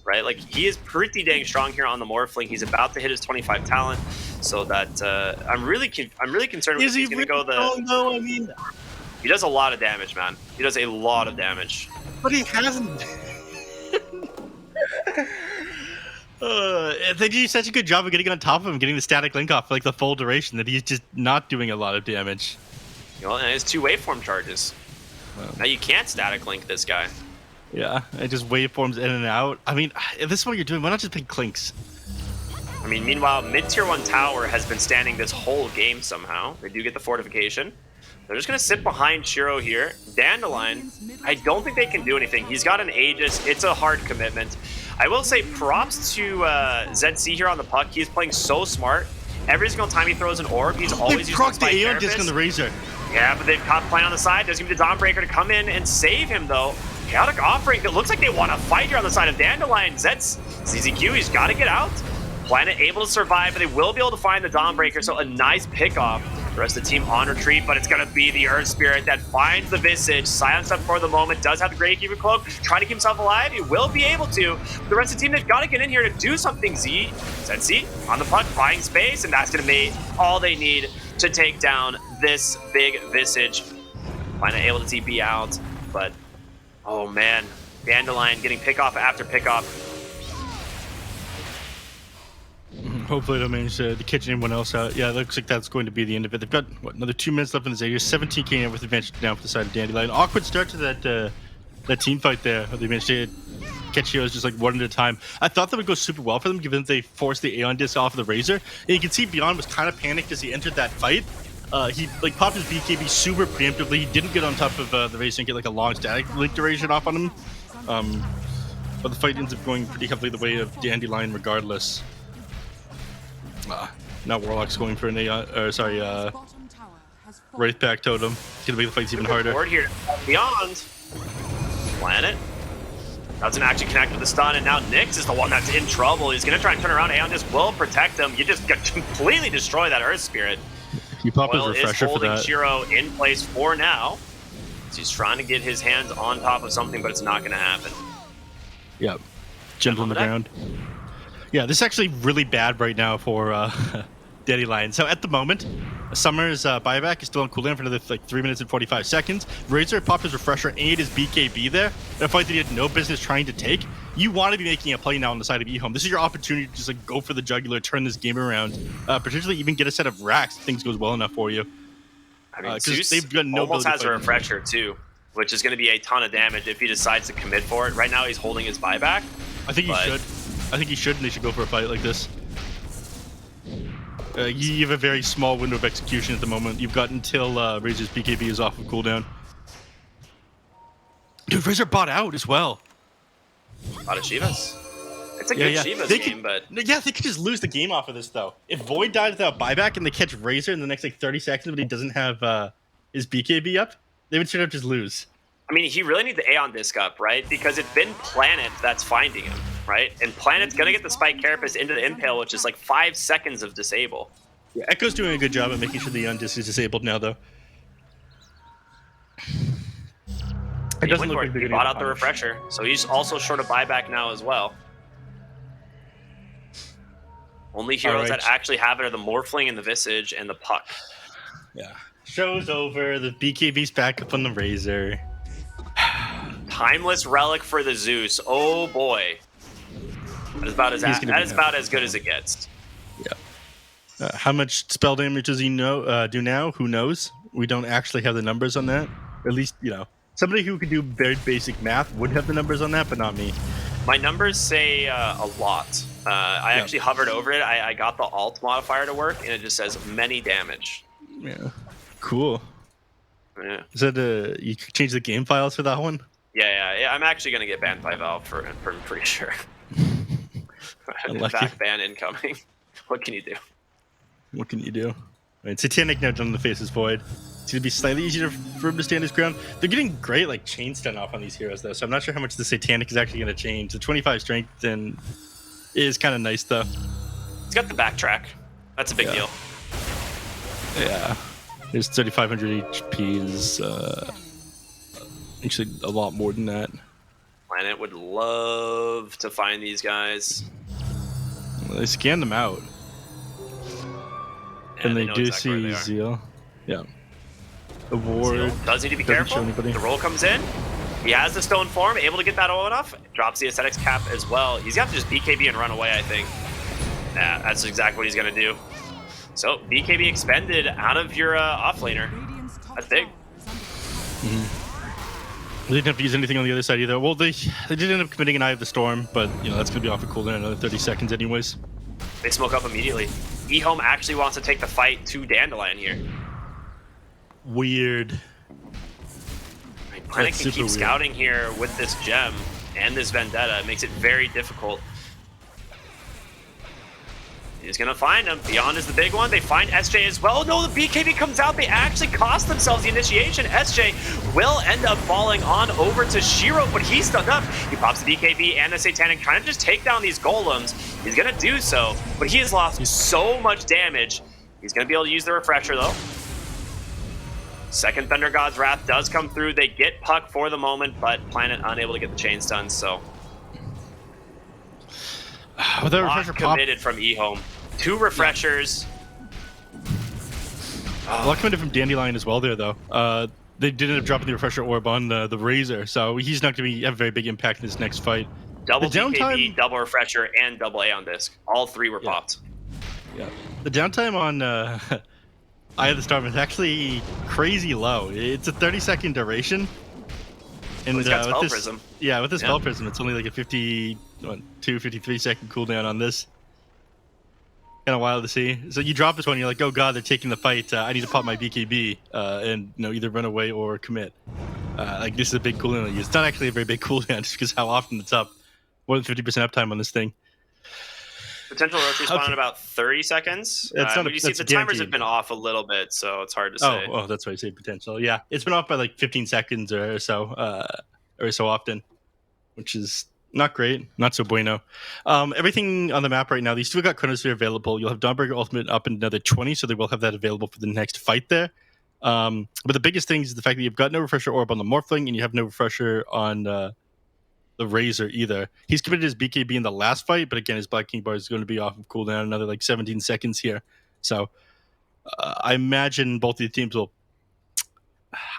I: right? Like, he is pretty dang strong here on the Morphling. He's about to hit his 25 talent, so that I'm really concerned with. Is he's gonna go the? Oh no, I mean, he does a lot of damage, man. He does a lot of damage.
H: But he hasn't. They do such a good job of getting on top of him, getting the static link off for like the full duration that he's just not doing a lot of damage.
I: You know, and his 2 waveform charges. Well, now you can't static link this guy.
H: Yeah, it just waveforms in and out. I mean, if this is what you're doing, why not just pick Clinks?
I: I mean, meanwhile, mid-tier 1 tower has been standing this whole game somehow. They do get the fortification. They're just going to sit behind Shiro here. Dandelion, I don't think they can do anything. He's got an Aegis. It's a hard commitment. I will say props to ZC here on the puck. He's playing so smart. Every single time he throws an orb, he's always using
H: the Aeon Disc on the Razor.
I: Yeah, but they've caught playing on the side. There's going to be the Dawnbreaker to come in and save him, though. Chaotic Offering. It looks like they want to fight here on the side of Dandelion. ZZQ, he's got to get out. Planet able to survive, but they will be able to find the Dawnbreaker, so a nice pickoff. The rest of the team on retreat, but it's going to be the Earth Spirit that finds the Visage. Silenced up for the moment, does have the Great Keeper Cloak, trying to keep himself alive. He will be able to. The rest of the team, they've got to get in here to do something. ZC on the puck, buying space, and that's going to be all they need to take down this big Visage. Planet able to TP out, but oh man, Dandelion getting pickoff after pickoff.
H: Hopefully they'll manage to catch anyone else out. Yeah, it looks like that's going to be the end of it. They've got, what, another 2 minutes left in this area. 17k with advantage down for the side of Dandelion. Awkward start to that team fight there. They managed to catch heroes just like one at a time. I thought that would go super well for them, given that they forced the Aeon Disc off of the Razor. And you can see Beyond was kind of panicked as he entered that fight. He like popped his BKB super preemptively. He didn't get on top of the Razor and get like a long static link duration off on him. But the fight ends up going pretty heavily the way of Dandelion regardless. Now Warlock's going for an Wraithpack Totem. It's gonna make the fights even harder.
I: Board here. Beyond. Planet doesn't actually connect with the stun, and now Nyx is the one that's in trouble. He's gonna try and turn around. Aeon just will protect him. You just completely destroy that Earth Spirit.
H: You pop his
I: Oil is
H: refresher for
I: holding
H: that.
I: Shiro in place for now. So he's trying to get his hands on top of something, but it's not going to happen.
H: Yep. Jump on the ground. Yeah, this is actually really bad right now for Dandelion. So at the moment, Summer's buyback is still on cooldown for another 3 minutes and 45 seconds. Razor popped his refresher and his BKB there. In a fight that he had no business trying to take. You want to be making a play now on the side of EHOME. This is your opportunity to just go for the jugular, turn this game around, potentially even get a set of racks if things goes well enough for you.
I: I mean, Zeus they've got no almost has a refresher too, which is going to be a ton of damage if he decides to commit for it. Right now, he's holding his buyback.
H: I think he should. I think he should, and they should go for a fight like this. You have a very small window of execution at the moment. You've got until Razor's BKB is off of cooldown. Dude, Razor bought out as well.
I: Bought a Shivas. It's a good Shivas game, but...
H: Yeah, they could just lose the game off of this, though. If Void dies without buyback and they catch Razor in the next 30 seconds but he doesn't have his BKB up, they would straight up just lose.
I: I mean, he really needs the Aeon Disc up, right? Because it's been Planet that's finding him, right? And Planet's going to get the Spike Carapace into the Impale, which is 5 seconds of disable.
H: Yeah, Echo's doing a good job at making sure the Aeon Disc is disabled now, though.
I: It doesn't look like he bought out the refresher, so he's also short of buyback now as well. Only heroes that actually have it are the Morphling and the Visage and the Puck.
H: Yeah. Show's over. The BKB's back up on the Razor.
I: Timeless Relic for the Zeus. Oh boy. That is about as good as it gets.
H: Yeah. How much spell damage does he do now? Who knows? We don't actually have the numbers on that. At least, somebody who could do very basic math would have the numbers on that, but not me.
I: My numbers say a lot. I actually hovered over it. I got the alt modifier to work, and it just says many damage.
H: Yeah. Cool.
I: Yeah.
H: Is that you changed the game files for that one?
I: Yeah. I'm actually going to get banned by Valve for I'm pretty sure. Back ban incoming. What can you do?
H: What can you do? Right, Satanic now done in the face is Void. It's going to be slightly easier for him to stand his ground. They're getting great chain stun off on these heroes, though, so I'm not sure how much the Satanic is actually going to change. The 25 strength then is kind of nice, though.
I: It's got the backtrack. That's a big deal.
H: Yeah. There's 3,500 HP is actually a lot more than that.
I: Planet would love to find these guys.
H: Well, they scanned them out. And they do
I: exactly
H: see Zeal. Yeah. The ward
I: does need to be careful. The roll comes in. He has the stone form, able to get that oil enough. Drops the aesthetics cap as well. He's got to just BKB and run away, I think. Yeah, that's exactly what he's going to do. So, BKB expended out of your offlaner. That's big.
H: They didn't have to use anything on the other side either. Well, they did end up committing an Eye of the Storm, but that's going to be off of cooldown in another 30 seconds anyways.
I: They smoke up immediately. EHOME actually wants to take the fight to Dandelion here.
H: Weird.
I: Planet can keep scouting here with this gem and this Vendetta. It makes it very difficult. He's going to find him. Beyond is the big one. They find SJ as well. No, the BKB comes out. They actually cost themselves the initiation. SJ will end up falling on over to Shiro, but he's stunned up. He pops the BKB and the Satanic, trying to just take down these golems. He's going to do so, but he has lost so much damage. He's going to be able to use the refresher, though. Second Thunder God's Wrath does come through. They get Puck for the moment, but Planet unable to get the chain stun, so...
H: With that refresher
I: committed from EHOME. 2 refreshers.
H: A lot committed from Dandelion as well there, though. They did end up dropping the refresher orb on the Razor, so he's not going to have a very big impact in this next fight.
I: Double BKB, double refresher, and double Aeon Disc. All 3 were popped.
H: Yeah. The downtime on Eye of the Storm is actually crazy low. It's a 30-second duration. And
I: he's got Spell Prism.
H: Yeah, with this Spell Prism, it's only like a 53-second cooldown on this. Kind of wild to see. So you drop this one, you're like, oh god, they're taking the fight. I need to pop my BKB and either run away or commit. This is a big cooldown. It's not actually a very big cooldown just because how often it's up. More than 50% uptime on this thing.
I: Potential roach respawn in about 30 seconds. The timers have been off a little bit, so it's hard to say.
H: Oh, that's why I say potential. Yeah, it's been off by 15 seconds or so often, which is Not great. Not so bueno. Everything on the map right now, these still got Chronosphere available. You'll have Dawnbreaker Ultimate up in another 20, so they will have that available for the next fight there. But the biggest thing is the fact that you've got no Refresher Orb on the Morphling, and you have no Refresher on the Razor either. He's committed his BKB in the last fight, but again, his Black King Bar is going to be off of cooldown another like 17 seconds here. So I imagine both of the teams will...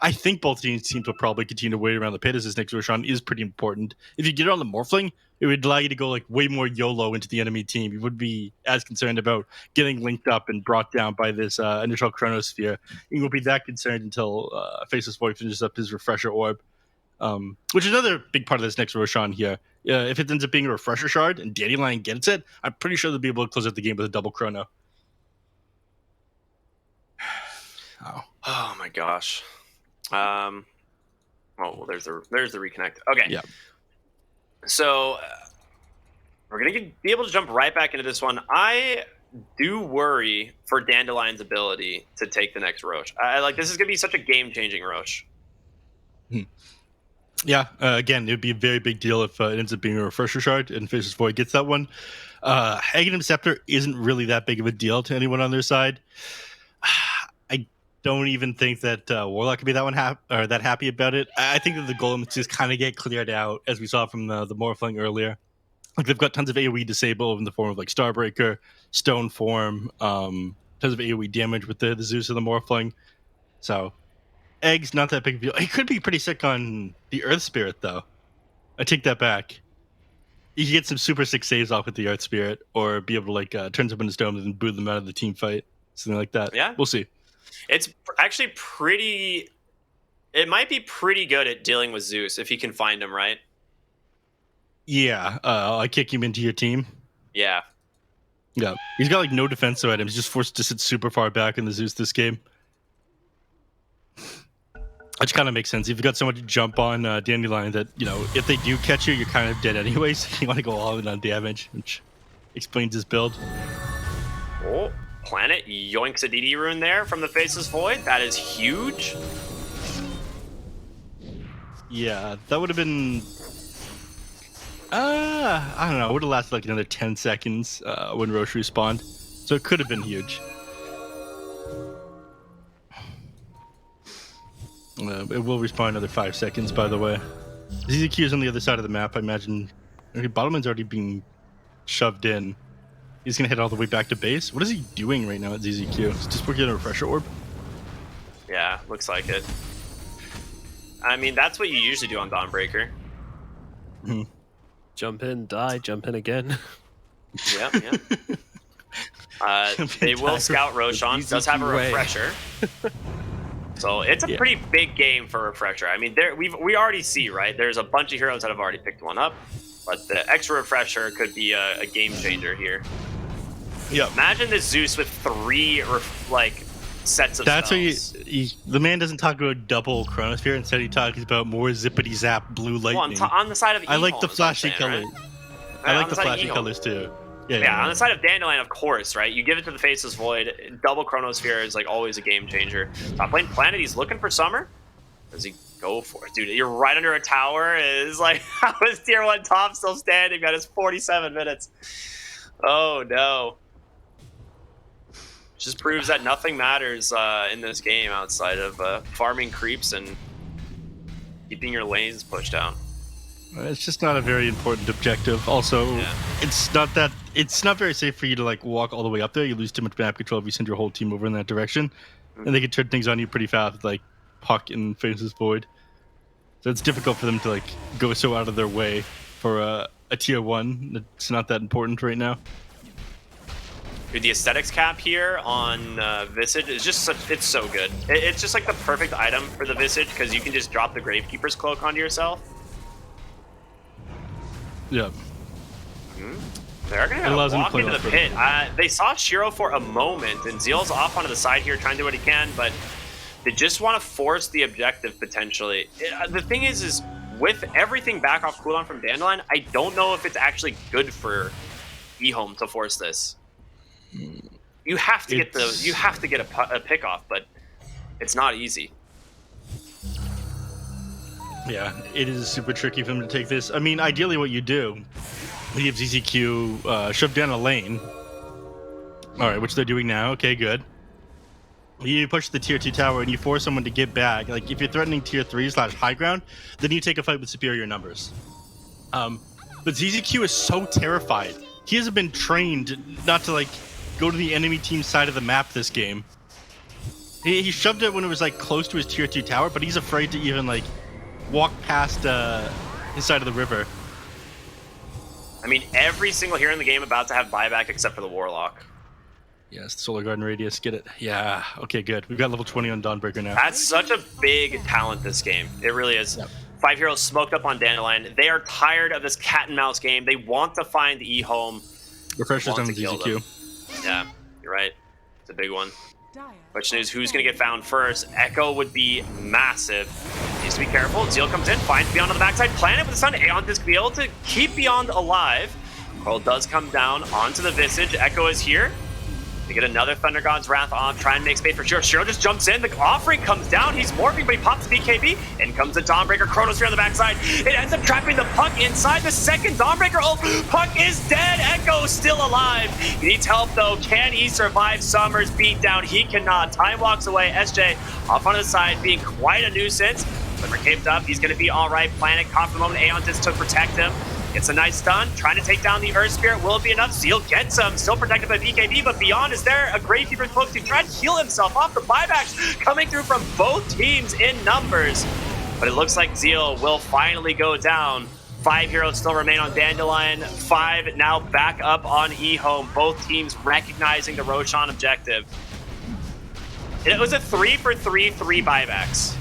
H: I think both teams will probably continue to wait around the pit, as this next Roshan is pretty important. If you get it on the Morphling, it would allow you to go like way more YOLO into the enemy team. You would be as concerned about getting linked up and brought down by this initial Chronosphere. You won't be that concerned until Faceless Void finishes up his Refresher Orb, which is another big part of this next Roshan here. If it ends up being a Refresher Shard and Dandelion gets it, I'm pretty sure they'll be able to close out the game with a double Chrono.
I: Oh my gosh. Oh, well, there's the reconnect. Okay.
H: Yeah.
I: So we're gonna be able to jump right back into this one. I do worry for Dandelion's ability to take the next Roche. This is gonna be such a game-changing Roche.
H: Yeah. Again, it would be a very big deal if it ends up being a Refresher Shard and Faceless Void gets that one. Aghanim Scepter isn't really that big of a deal to anyone on their side. I don't even think that Warlock could be that that happy about it. I think that the golems just kind of get cleared out, as we saw from the Morphling earlier. Like, they've got tons of AoE disable in the form of like Starbreaker, Stone Form, tons of AoE damage with the Zeus and the Morphling. So Egg's not that big of a deal. He could be pretty sick on the Earth Spirit, though. I take that back. You can get some super sick saves off with the Earth Spirit, or be able to like turn someone into stone and boot them out of the team fight, something like that.
I: Yeah,
H: we'll see.
I: It's actually pretty... It might be pretty good at dealing with Zeus if you can find him, right?
H: Yeah, I kick him into your team.
I: Yeah.
H: Yeah, he's got like no defensive items. He's just forced to sit super far back in the Zeus this game. Which kind of makes sense. If you've got someone to jump on Dandelion that, if they do catch you, you're kind of dead anyways. You want to go all in on damage, which explains his build.
I: Oh, Planet yoinks a DD rune there from the Faceless Void. That is huge.
H: Yeah, that would have been... I don't know. It would have lasted like another 10 seconds when Roche respawned. So it could have been huge. It will respawn another 5 seconds, by the way. ZZQ is on the other side of the map, I imagine. Okay, Bottomman's already being shoved in. He's going to head all the way back to base. What is he doing right now at ZZQ? He's just working on a Refresher Orb?
I: Yeah, looks like it. I mean, that's what you usually do on Dawnbreaker.
H: Mm-hmm.
B: Jump in, die, jump in again.
I: Yeah. They will scout Roshan. Does have a Refresher. So it's a pretty big game for Refresher. I mean, we already see, right? There's a bunch of heroes that have already picked one up, but the extra Refresher could be a game changer here.
H: Yeah.
I: Imagine the Zeus with 3 sets of
H: That's
I: spells.
H: the man doesn't talk about double Chronosphere. Instead, he talks about more zippity zap blue lightning.
I: Well, on the side of
H: I like the flashy
I: colors.
H: colors. I like the flashy colors too. Yeah,
I: on the side of Dandelion, of course, right? You give it to the Faceless Void. Double Chronosphere is like always a game changer. Top lane Planet, he's looking for Summer. Does he go for it? Dude, you're right under a tower. Is like, how is tier 1 top still standing? That is 47 minutes. Oh no. Just proves that nothing matters in this game outside of farming creeps and keeping your lanes pushed down.
H: It's just not a very important objective. Also, it's not very safe for you to like walk all the way up there. You lose too much map control if you send your whole team over in that direction, and they can turn things on you pretty fast with like Puck and Faceless Void. So it's difficult for them to like go so out of their way for a tier 1. It's not that important right now.
I: Dude, the aesthetics cap here on Visage is just it's so good. It's just like the perfect item for the Visage because you can just drop the Gravekeeper's Cloak onto yourself.
H: Yeah.
I: They're going to walk into the pit. They saw Shiro for a moment, and Zeal's off onto the side here trying to do what he can, but they just want to force the objective potentially. The thing is with everything back off cooldown from Dandelion, I don't know if it's actually good for EHOME to force this. You have to get a pick off, but it's not easy.
H: Yeah, it is super tricky for them to take this. I mean, ideally what you do, you have ZZQ shove down a lane. Alright, which they're doing now. Okay, good. You push the tier 2 tower and you force someone to get back. Like, if you're threatening tier 3/high ground, then you take a fight with superior numbers. But ZZQ is so terrified. He hasn't been trained not to, like, go to the enemy team's side of the map this game. He shoved it when it was, like, close to his tier 2 tower, but he's afraid to even, like, walk past his side of the river.
I: I mean, every single hero in the game about to have buyback except for the Warlock.
H: Yes, the Solar Garden Radius, get it. Yeah, okay, good. We've got level 20 on Dawnbreaker now.
I: That's such a big talent this game. It really is.
H: Yep.
I: 5 heroes smoked up on Dandelion. They are tired of this cat and mouse game. They want to find the EHOME.
H: Refreshers on the ZZQ.
I: Yeah, you're right. It's a big one. Question is, who's going to get found first? Echo would be massive. Needs to be careful. Zeal comes in, finds Beyond on the backside. Planet with the Sun. Aeon Disc be able to keep Beyond alive. Coral does come down onto the Visage. Echo is here. They get another Thunder God's Wrath off, try and make space for Shiro. Shiro just jumps in, the offering comes down, he's morphing, but he pops BKB. In comes the Dawnbreaker, Chronos here on the backside. It ends up trapping the Puck inside the second Dawnbreaker. Oh, Puck is dead, Echo still alive. He needs help though, can he survive Summer's beatdown? He cannot. Time walks away, SJ off on the side, being quite a nuisance. Summer caped up, he's gonna be all right. Planet caught for the moment, Aeon just to protect him. It's a nice stun, trying to take down the Earth Spirit. Will it be enough? Zeal gets him, still protected by BKB, but Beyond is there. A Gravekeeper's close to try to heal himself off the buybacks coming through from both teams in numbers. But it looks like Zeal will finally go down. 5 heroes still remain on Dandelion. 5 now back up on EHOME. Both teams recognizing the Roshan objective. It was a 3-for-3 buybacks.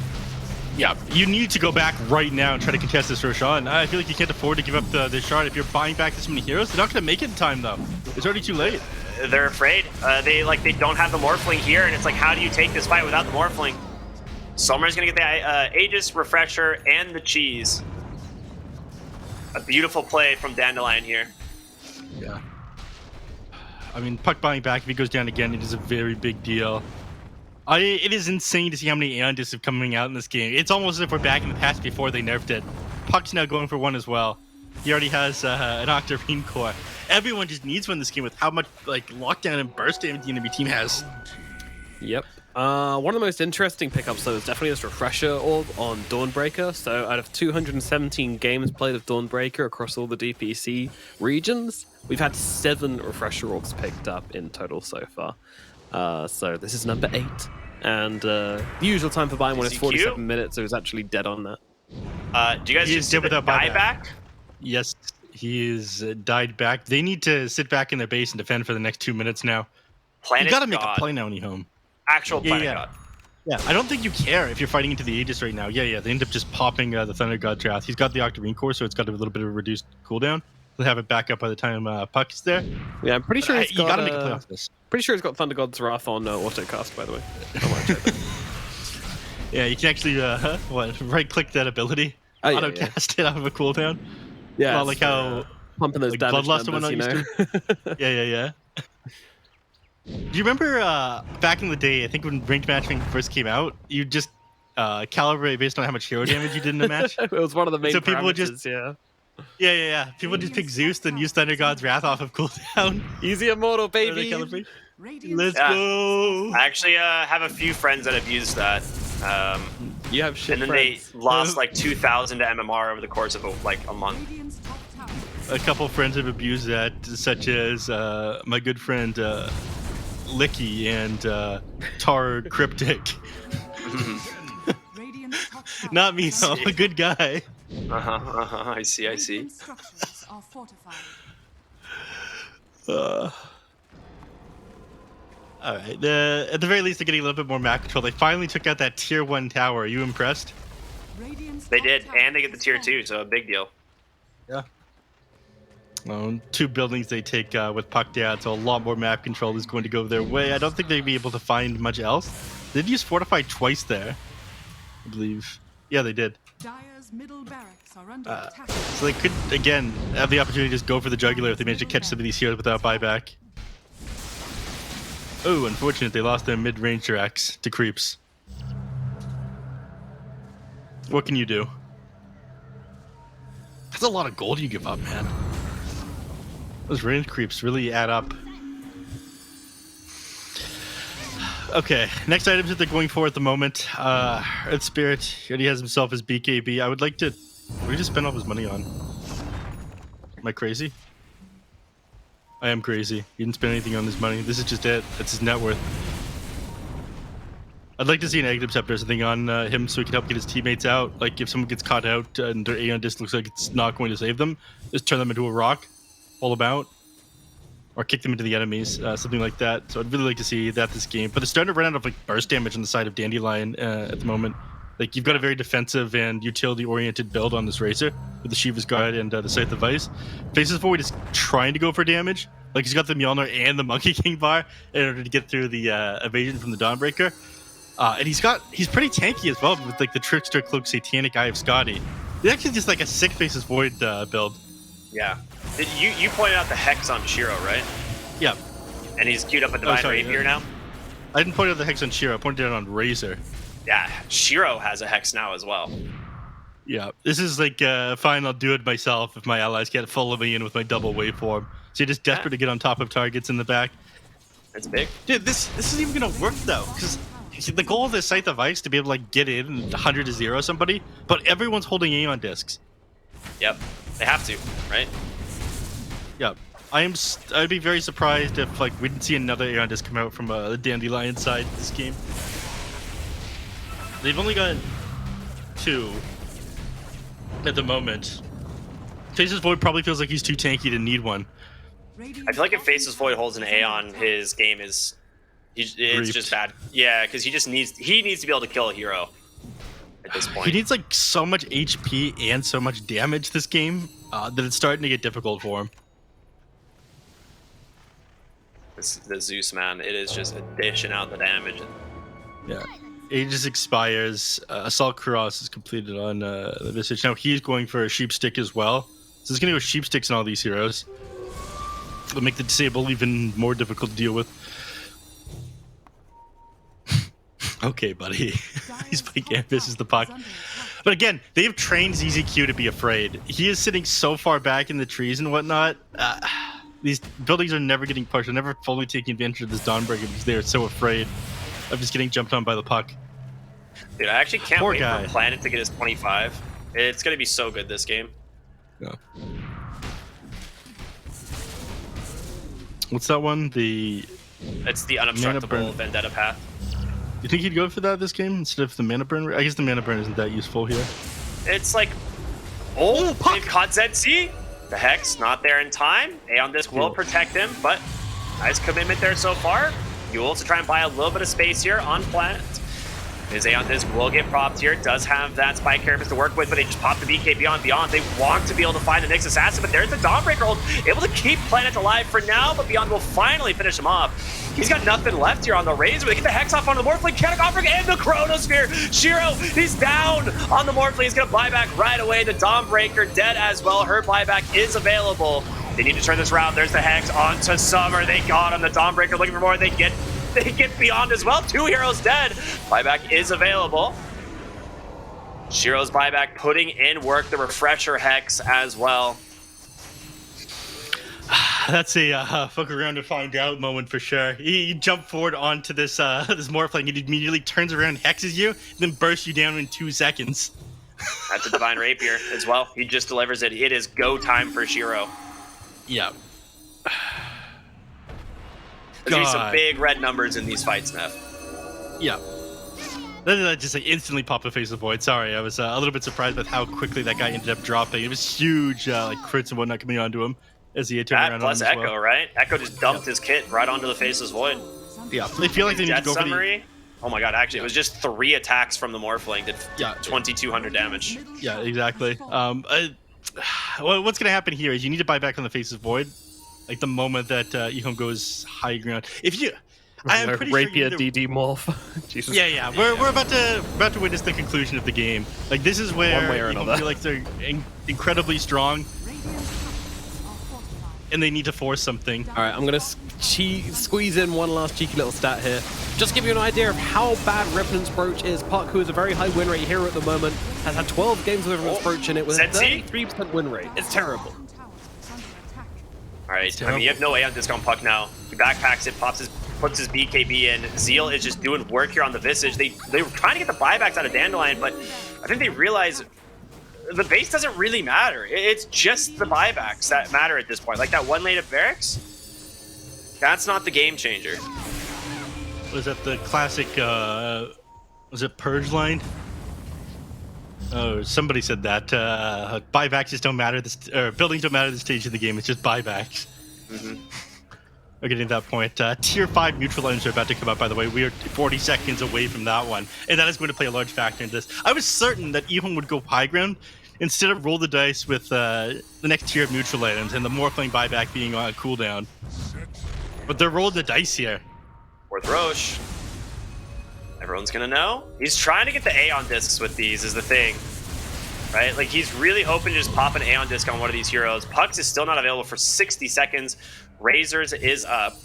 H: Yeah, you need to go back right now and try to contest this Roshan. I feel like you can't afford to give up this shard. If you're buying back this many heroes, they're not going to make it in time, though. It's already too late.
I: They're afraid. They don't have the Morphling here, and it's like, how do you take this fight without the Morphling? Summer's going to get the Aegis, Refresher, and the Cheese. A beautiful play from Dandelion here.
H: Yeah. I mean, Puck buying back, if he goes down again, it is a very big deal. It is insane to see how many Aeon Discs are coming out in this game. It's almost as if we're back in the past before they nerfed it. Puck's now going for one as well. He already has an Octarine core. Everyone just needs one in this game with how much lockdown and burst damage the enemy team has.
B: Yep. One of the most interesting pickups, though, is definitely this Refresher Orb on Dawnbreaker. So out of 217 games played of Dawnbreaker across all the DPC regions, we've had 7 Refresher Orbs picked up in total so far. So this is number 8. And the usual time for buying one is 47 minutes, so he's actually dead on that.
I: Do you guys just see the dieback?
H: Yes, he is died back. They need to sit back in their base and defend for the next 2 minutes now.
I: Planet
H: you gotta make
I: God.
H: a play now in EHOME.
I: Actual Planet God.
H: Yeah, I don't think you care if you're fighting into the Aegis right now. Yeah, they end up just popping the Thunder God's Wrath. He's got the Octarine core, so it's got a little bit of a reduced cooldown. They'll have it back up by the time Puck is there.
B: Yeah, I'm pretty sure he's got...
H: You gotta make a play off this.
B: Pretty sure he's got Thunder God's Wrath on autocast, by the way.
H: Yeah, you can actually right-click that ability, autocast it out of a cooldown.
B: Yeah,
H: well, like how
B: pumping those damage
H: Bloodlust
B: numbers,
H: used to. Yeah. Do you remember back in the day? I think when ranked matching first came out, you just calibrate based on how much hero damage you did in a match.
B: It was one of the main.
H: So people would just Yeah. People just pick Zeus, then use Thunder God's Wrath off of cooldown.
B: Easy immortal, baby.
H: Let's go.
I: I actually have a few friends that have used that.
B: You have shit.
I: And then
B: friends.
I: they lost like 2,000 to MMR over the course of a month.
H: A couple friends have abused that, such as my good friend Licky and Tar Cryptic. Not me, though. I'm a good guy.
I: I see.
H: All right. At the very least, they're getting a little bit more map control. They finally took out that tier 1 tower. Are you impressed?
I: They did, and they get the tier 2, so a big deal.
H: Yeah. Well, 2 buildings they take with Puck down, so a lot more map control is going to go their way. I don't think they'd be able to find much else. They've used Fortify twice there, I believe. Yeah, they did. So they could, again, have the opportunity to just go for the jugular if they manage to catch some of these heroes without buyback. Oh, unfortunate, they lost their mid-range Drax to creeps. What can you do? That's a lot of gold you give up, man. Those range creeps really add up. Okay, next items that they're going for at the moment. Earth Spirit, he already has himself his BKB. I would like to... What did he just spend all his money on? Am I crazy? I am crazy. He didn't spend anything on his money. This is just it. That's his net worth. I'd like to see an Egg Interceptor or something on him so he can help get his teammates out. Like, if someone gets caught out and their Aeon Disc looks like it's not going to save them, just turn them into a rock, pull them out, or kick them into the enemies, something like that. So I'd really like to see that this game. But they're starting to run out of like burst damage on the side of Dandelion at the moment. Like, you've got a very defensive and utility-oriented build on this Razor with the Shiva's Guide and the Scythe of Vice. Faces Void is trying to go for damage. Like, he's got the Mjolnir and the Monkey King bar in order to get through the evasion from the Dawnbreaker. And he's pretty tanky as well with like the Trickster Cloak Satanic Eye of Scotty. He's actually just like a sick Faces Void build.
I: Yeah. You pointed out the Hex on Shiro, right?
H: Yeah.
I: And he's queued up a Divine Rapier now?
H: I didn't point out the Hex on Shiro, I pointed it out on Razor.
I: Yeah, Shiro has a Hex now as well.
H: Yeah, this is like, fine, I'll do it myself if my allies get full of me in with my double waveform. So you're just desperate to get on top of targets in the back.
I: It's big.
H: Dude, this isn't even going to work, though, because the goal of this Scythe of Ice to be able to like get in and 100 to 0 somebody, but everyone's holding Aeon Discs.
I: Yep, they have to, right?
H: Yeah, I'd be very surprised if like we didn't see another Aeon Disc come out from the Dandelion side this game. They've only got 2 at the moment. Faces Void probably feels like he's too tanky to need one.
I: I feel like if Faces Void holds an Aeon, his game is it's just bad. Yeah, because he needs to be able to kill a hero at this point.
H: He needs like so much HP and so much damage this game that it's starting to get difficult for him.
I: The Zeus, man, it is just dishing out the damage.
H: Yeah. Aegis expires. Assault Cross is completed on the Visage. Now he's going for a Sheep Stick as well. So he's going to go Sheep Sticks on all these heroes. It'll make the Disable even more difficult to deal with. Okay, buddy. He's playing Gambus as the puck. But again, they have trained ZZQ to be afraid. He is sitting so far back in the trees and whatnot. These buildings are never getting pushed. They're never fully taking advantage of this Dawnbreaker because they are so afraid of just getting jumped on by the puck.
I: Dude, I actually can't
H: Poor
I: wait
H: guy.
I: for Planet to get his 25. It's going to be so good this game.
H: Yeah. What's that one?
I: It's the Unobstructable Vendetta path.
H: You think he'd go for that this game instead of the Mana Burn? I guess the Mana Burn isn't that useful here.
I: It's like, they've caught ZC. The Hex not there in time. Aeon Disc will protect him, but nice commitment there so far. You will also try and buy a little bit of space here on Planet. His Aeon Disc will get propped here. Does have that Spike Carapace to work with, but they just pop the BK Beyond. They want to be able to find the next assassin, but there's the Dawnbreaker hold. Able to keep Planet alive for now, but Beyond will finally finish him off. He's got nothing left here on the Razor. They get the Hex off on the Morphling, Chaotic Offering, and the Chronosphere. Shiro, he's down on the Morphling. He's going to buy back right away. The Dawnbreaker dead as well. Her buyback is available. They need to turn this around. There's the Hex onto Summer. They got him. The Dawnbreaker looking for more. They get Beyond as well. 2 heroes dead. Buyback is available. Shiro's buyback putting in work the Refresher Hex as well.
H: That's a fuck around to find out moment for sure. He jumped forward onto this this Morphling. He immediately turns around and hexes you, and then bursts you down in 2 seconds.
I: That's a Divine Rapier as well. He just delivers it. It is go time for Shiro.
H: Yeah.
I: There's gonna be some big red numbers in these fights, Neff.
H: Yeah. That just like instantly popped a Face of Void. Sorry, I was a little bit surprised with how quickly that guy ended up dropping. It was huge, like crits and whatnot coming onto him as he had turned around.
I: Plus
H: on him
I: Echo,
H: as well.
I: right? Echo just dumped his kit right onto the Face's Void.
H: Yeah, they feel like they need to go
I: summary. Oh my god, actually, it was just 3 attacks from the Morphling, did 2,200 damage.
H: Yeah, exactly. What's going to happen here is you need to buy back on the Face's Void, like the moment that EHOME goes high ground. If you, I am pretty
B: Rapier
H: sure
B: DD morph. Jesus.
H: Yeah. We're about to witness the conclusion of the game. Like this is where
B: One way or
H: EHOME
B: another.
H: feel like they're incredibly strong, and they need to force something.
B: All right, I'm gonna squeeze in one last cheeky little stat here. Just to give you an idea of how bad Revenant's Brooch is, Puck, who has a very high win rate here at the moment, has had 12 games with Revenant's Brooch in it with a
I: ZC?
B: 33% win rate. It's terrible.
I: All right, I mean, you have no Aeon Disc on Puck now. He backpacks it, puts his BKB in. Zeal is just doing work here on the Visage. They were trying to get the buybacks out of Dandelion, but I think they realize the base doesn't really matter. It's just the buybacks that matter at this point. Like that one lane of Barracks, that's not the game changer.
H: Was that the classic, was it Purge line? Oh, somebody said that. Buybacks just don't matter, buildings don't matter at this stage of the game, it's just buybacks. We're getting to that point. Tier 5 neutral lines are about to come up, by the way. We are 40 seconds away from that one, and that is going to play a large factor in this. I was certain that EHOME would go high ground instead of roll the dice with the next tier of neutral items and the Morphling buyback being on a cooldown. But they're rolling the dice here.
I: Fourth Roche. Everyone's gonna know. He's trying to get the Aeon Discs with these is the thing. Right? Like he's really hoping to just pop an Aeon Disc on one of these heroes. Pucks is still not available for 60 seconds. Razors is up.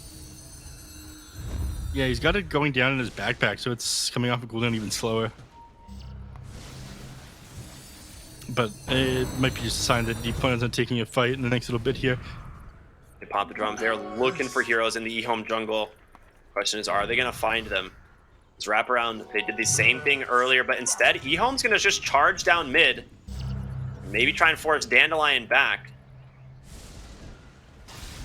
H: Yeah, he's got it going down in his backpack, so it's coming off a cooldown even slower. But it might be just a sign that he plans on taking a fight in the next little bit here.
I: They pop the drums. They're looking for heroes in the EHOME jungle. Question is, are they going to find them? This wraparound, they did the same thing earlier, but instead, EHOME's going to just charge down mid. Maybe try and force Dandelion back.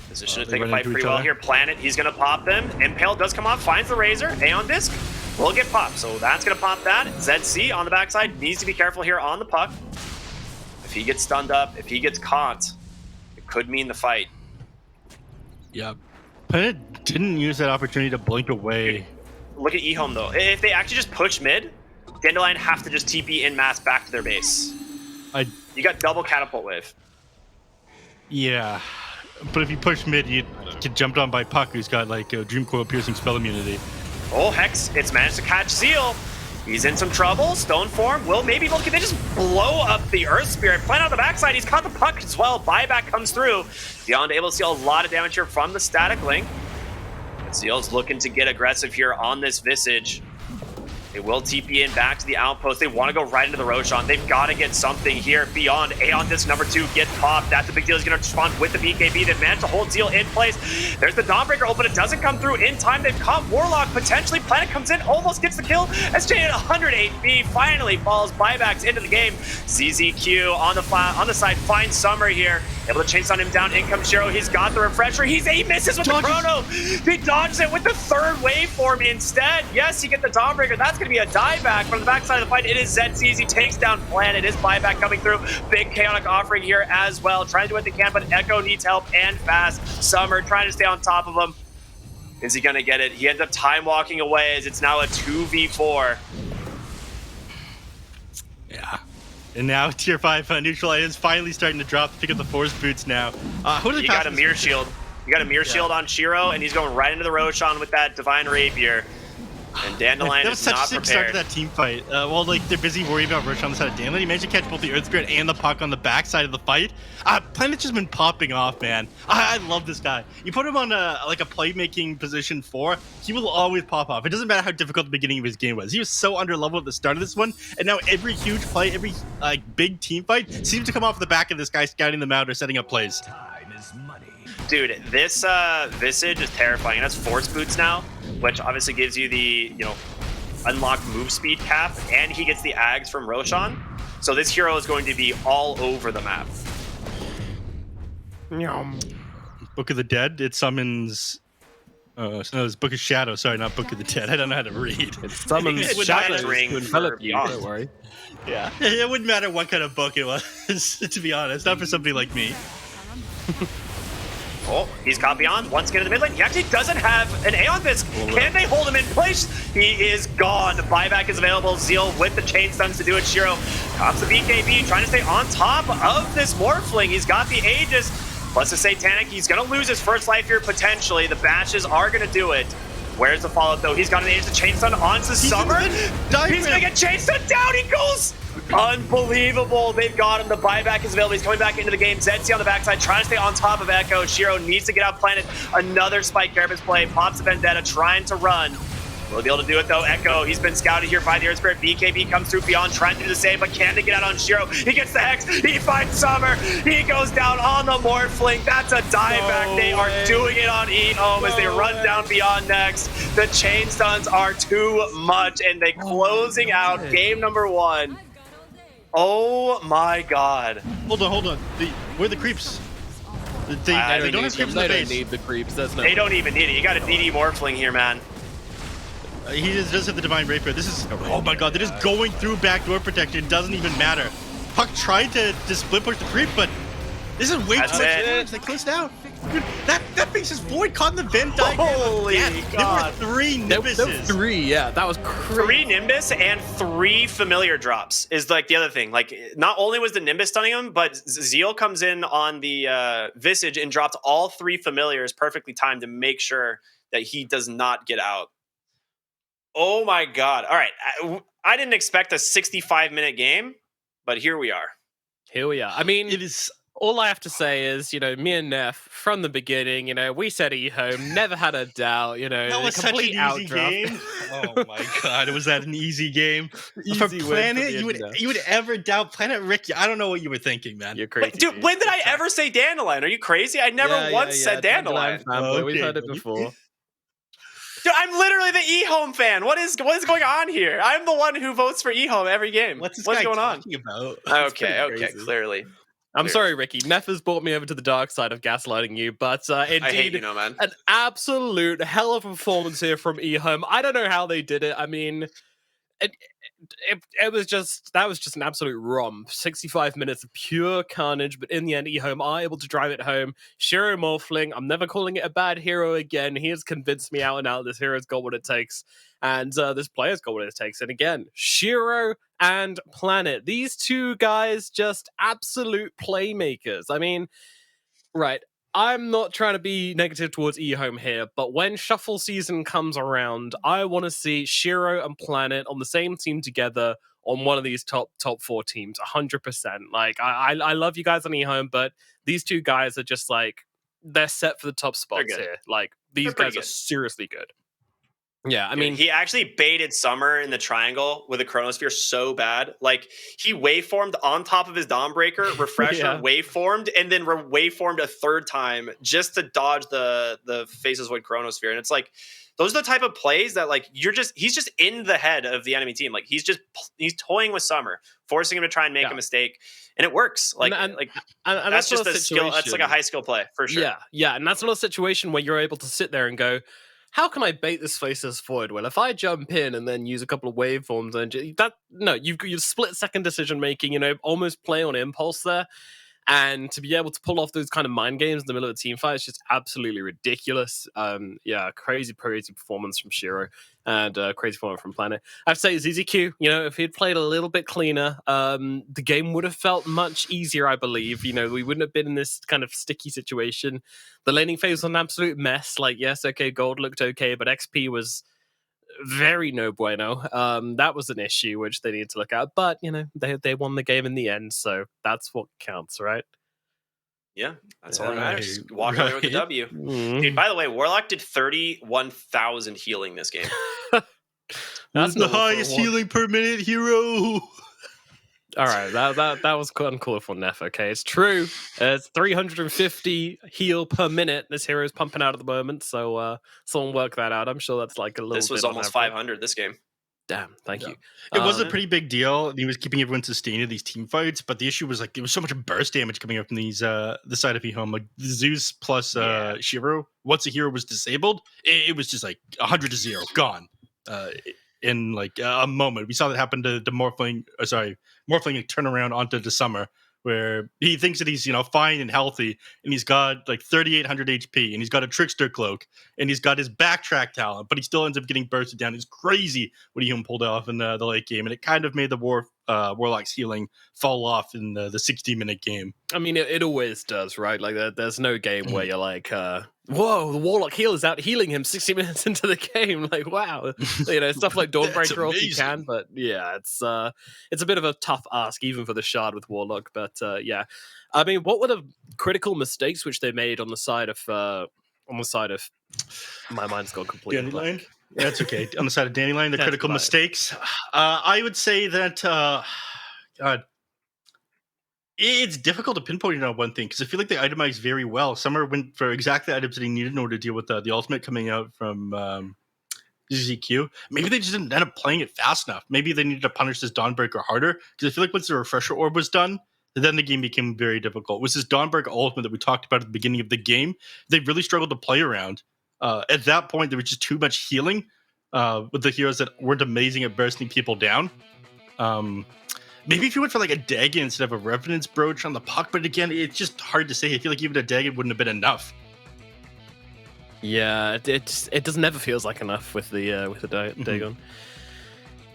I: Position to take a fight pretty well here. Planet, he's going to pop them. Impale does come off, finds the Razor. Aeon Disc will get popped, so that's going to pop that. ZC on the backside needs to be careful here on the Puck. If he gets stunned up, if he gets caught, it could mean the fight.
H: Yeah. Planet didn't use that opportunity to blink away.
I: Look at EHOME, though. If they actually just push mid, Dandelion have to just TP in mass back to their base. You got double catapult wave.
H: Yeah. But if you push mid, you get jumped on by Puck, who's got like a Dream Coil piercing spell immunity.
I: Oh, Hex, it's managed to catch Zeal. He's in some trouble. Stone form will maybe look at they just blow up the Earth Spirit. Planet on the backside, he's caught the Puck as well. Buyback comes through. Beyond able to see a lot of damage here from the static link. Zeal's looking to get aggressive here on this Visage. They will TP in back to the outpost. They want to go right into the Roshan. They've got to get something here beyond. Aeon Disc number 2 get popped. That's a big deal. He's going to respond with the BKB. They've managed to hold Zeal in place. There's the Dawnbreaker ult, but it doesn't come through in time. They've caught Warlock potentially. Planet comes in, almost gets the kill. SJ at 100 HP finally falls. Buybacks into the game. ZZQ on the side finds Summer here. Able to chase on him down. In comes Shiro. He's got the refresher. He misses with the chrono. He dodges it with the third waveform instead. Yes, you get the Dawnbreaker. That's going to be a dieback from the backside of the fight. It is ZC. He takes down Planet. His buyback coming through. Big chaotic offering here as well. Trying to do what they can, but Echo needs help and fast. Summer trying to stay on top of him. Is he going to get it? He ends up time walking away as it's now a 2v4.
H: Yeah. And now tier 5 neutral is finally starting to drop to pick up the force boots now.
I: You got a mirror shield. You got a mirror shield on Shiro, and he's going right into the Roshan with that Divine Rapier. And Dandelion is not prepared. That was such a sick start to
H: that team fight. While like they're busy worrying about Roshan on the side of Dandelion, he managed to catch both the Earth Spirit and the Puck on the backside of the fight. Planet's just been popping off, man. I love this guy. You put him on a playmaking position 4, he will always pop off. It doesn't matter how difficult the beginning of his game was. He was so under level at the start of this one, and now every huge play, every big team fight seems to come off the back of this guy scouting them out or setting up plays.
I: Dude, this Visage is terrifying. It has force boots now, which obviously gives you the, unlocked move speed cap, and he gets the Ags from Roshan. So this hero is going to be all over the map.
H: Book of the Dead, it summons... no, it's Book of Shadow. Sorry, not Book of the Dead. I don't know how to read.
B: It summons shadows to envelop you, don't worry.
H: Yeah, it wouldn't matter what kind of book it was, to be honest. Not for somebody like me.
I: Oh, he's caught beyond. Once again in the mid lane. He actually doesn't have an Aeon Disc. Can they hold him in place? He is gone. The buyback is available. Zeal with the chain stuns to do it. Shiro cops the BKB, trying to stay on top of this Morphling. He's got the Aegis, plus the Satanic. He's going to lose his first life here, potentially. The bashes are going to do it. Where's the follow-up, though? He's got an Aegis, the chain stun onto Summer. He's going to get chain stun down. He goes Unbelievable. They've got him. The buyback is available. He's coming back into the game. Zetzi on the backside, trying to stay on top of Echo. Shiro needs to get out planet. Another Spike Garbage play. Pops the Vendetta, trying to run. Will be able to do it though. Echo, he's been scouted here by the Earth Spirit. BKB comes through beyond, trying to do the same, but can they get out on Shiro? He gets the Hex. He finds Summer. He goes down on the Morphling. That's a dieback. They are doing it on EHOME as they run down beyond next. The chain stuns are too much, and they closing out game number 1. Oh my god.
H: Hold on. Where are the creeps? They don't have creeps in the
B: They
H: base.
B: don't need the creeps.
I: They don't even need it. You got a DD Morphling here, man.
H: He does have the Divine Rapier. This is, oh my god, they're just going through backdoor protection. It doesn't even matter. Puck tried to split push the creep, but this is way too much damage. They closed out. Dude, that thing's just void caught in the Venn diagram.
I: Holy god.
H: There were 3 Nimbuses.
B: There were 3, yeah. That was crazy.
I: 3 Nimbus and 3 familiar drops is like the other thing. Like, not only was the Nimbus stunning him, but Zeal comes in on the Visage and dropped all 3 familiars perfectly timed to make sure that he does not get out. Oh my god. All right. I didn't expect a 65-minute game, but here we are.
B: I mean,
H: It is.
B: all I have to say is, me and Neff, from the beginning, we said EHOME, never had a doubt,
H: That was such an easy game. Oh my god, was that an easy game? For Planet, you would ever doubt Planet Ricky? I don't know what you were thinking, man.
B: You're crazy.
I: Wait, dude, when did I ever say Dandelion? Are you crazy? I never once said Dandelion.
B: We've heard it before.
I: Dude, I'm literally the EHOME fan. What is going on here? I'm the one who votes for EHOME every game.
H: What's
I: going on?
H: About?
I: Okay, clearly.
B: I'm sorry, Ricky. Neff has brought me over to the dark side of gaslighting you, but indeed,
I: I hate you, man.
B: An absolute hell of a performance here from EHOME. I don't know how they did it. I mean, it was just an absolute romp. 65 minutes of pure carnage, but in the end, EHOME are able to drive it home. Shiro Morphling, I'm never calling it a bad hero again. He has convinced me out and out this hero's got what it takes, and this player's got what it takes. And again, Shiro and Planet, these 2 guys, just absolute playmakers. I mean, right. I'm not trying to be negative towards EHOME here, but when shuffle season comes around, I want to see Shiro and Planet on the same team together on one of these top 4 teams, 100%. Like, I love you guys on EHOME, but these 2 guys are just like, they're set for the top spots here. Like, these guys are seriously good. Yeah, I mean,
I: he actually baited Summer in the triangle with a Chronosphere so bad. Like, he waveformed on top of his Dawnbreaker, refresher, waveformed, and then waveformed a 3rd time just to dodge the Faceless Void Chronosphere. And it's like, those are the type of plays that, like, he's just in the head of the enemy team. Like, he's toying with Summer, forcing him to try and make a mistake, and it works. Like, and that's just a skill. That's like a high skill play for sure.
B: Yeah, and that's not a situation where you're able to sit there and go, how can I bait this Faceless Void? Well, if I jump in and then use a couple of waveforms, you split second decision making, almost play on impulse there. And to be able to pull off those kind of mind games in the middle of a team fight is just absolutely ridiculous. Crazy performance from Shiro and crazy performance from Planet. I have to say, ZZQ, if he'd played a little bit cleaner, the game would have felt much easier, I believe. We wouldn't have been in this kind of sticky situation. The laning phase was an absolute mess. Like, yes, okay, gold looked okay, but XP was very no bueno. That was an issue which they need to look at, but they won the game in the end, so that's what counts, right?
I: Yeah, that's all that matters. Walk away with the W. Dude, by the way, Warlock did 31,000 healing this game.
H: That's the highest healing per minute hero.
B: All right, that was uncalled for, Neff. Okay, it's true. It's 350 heal per minute. This hero is pumping out at the moment, so someone work that out. I'm sure that's like a little.
I: This was almost 500 this game.
B: Damn, thank you.
H: It was a pretty big deal. He was keeping everyone sustained in these team fights, but the issue was like there was so much burst damage coming up from these the side of EHOME. Like Zeus plus Shiro. Once a hero was disabled, it was just like 100 to 0, gone. In like a moment. We saw that happen to Morphling turn around onto the Summer, where he thinks that he's fine and healthy, and he's got like 3,800 HP, and he's got a Trickster Cloak, and he's got his backtrack talent, but he still ends up getting bursted down. It's crazy what he pulled off in the late game, and it kind of made the war Warlock's healing fall off in the 60-minute game.
B: I mean, it always does, right? Like, there's no game where you're like, whoa, the Warlock heal is out healing him 60 minutes into the game. Like, wow. Stuff like Dawnbreaker also can, but yeah, it's a bit of a tough ask, even for the Shard with Warlock. But yeah, I mean, what were the critical mistakes which they made on the side of my mind's gone completely
H: Dandelion?
B: blank.
H: That's okay. On the side of Dandelion, the critical
B: fine.
H: mistakes. I would say that, God, it's difficult to pinpoint on one thing because I feel like they itemized very well. Summer went for exactly the items that he needed in order to deal with the ultimate coming out from ZZQ. Maybe they just didn't end up playing it fast enough. Maybe they needed to punish this Dawnbreaker harder because I feel like once the refresher orb was done, then the game became very difficult. It was this Dawnbreaker ultimate that we talked about at the beginning of the game. They really struggled to play around. At that point, there was just too much healing with the heroes that weren't amazing at bursting people down. Maybe if you went for like a Dagon instead of a Revenant's Brooch on the puck, but again, it's just hard to say. I feel like even a Dagon wouldn't have been enough.
B: Yeah, it does never feels like enough with the Dagon.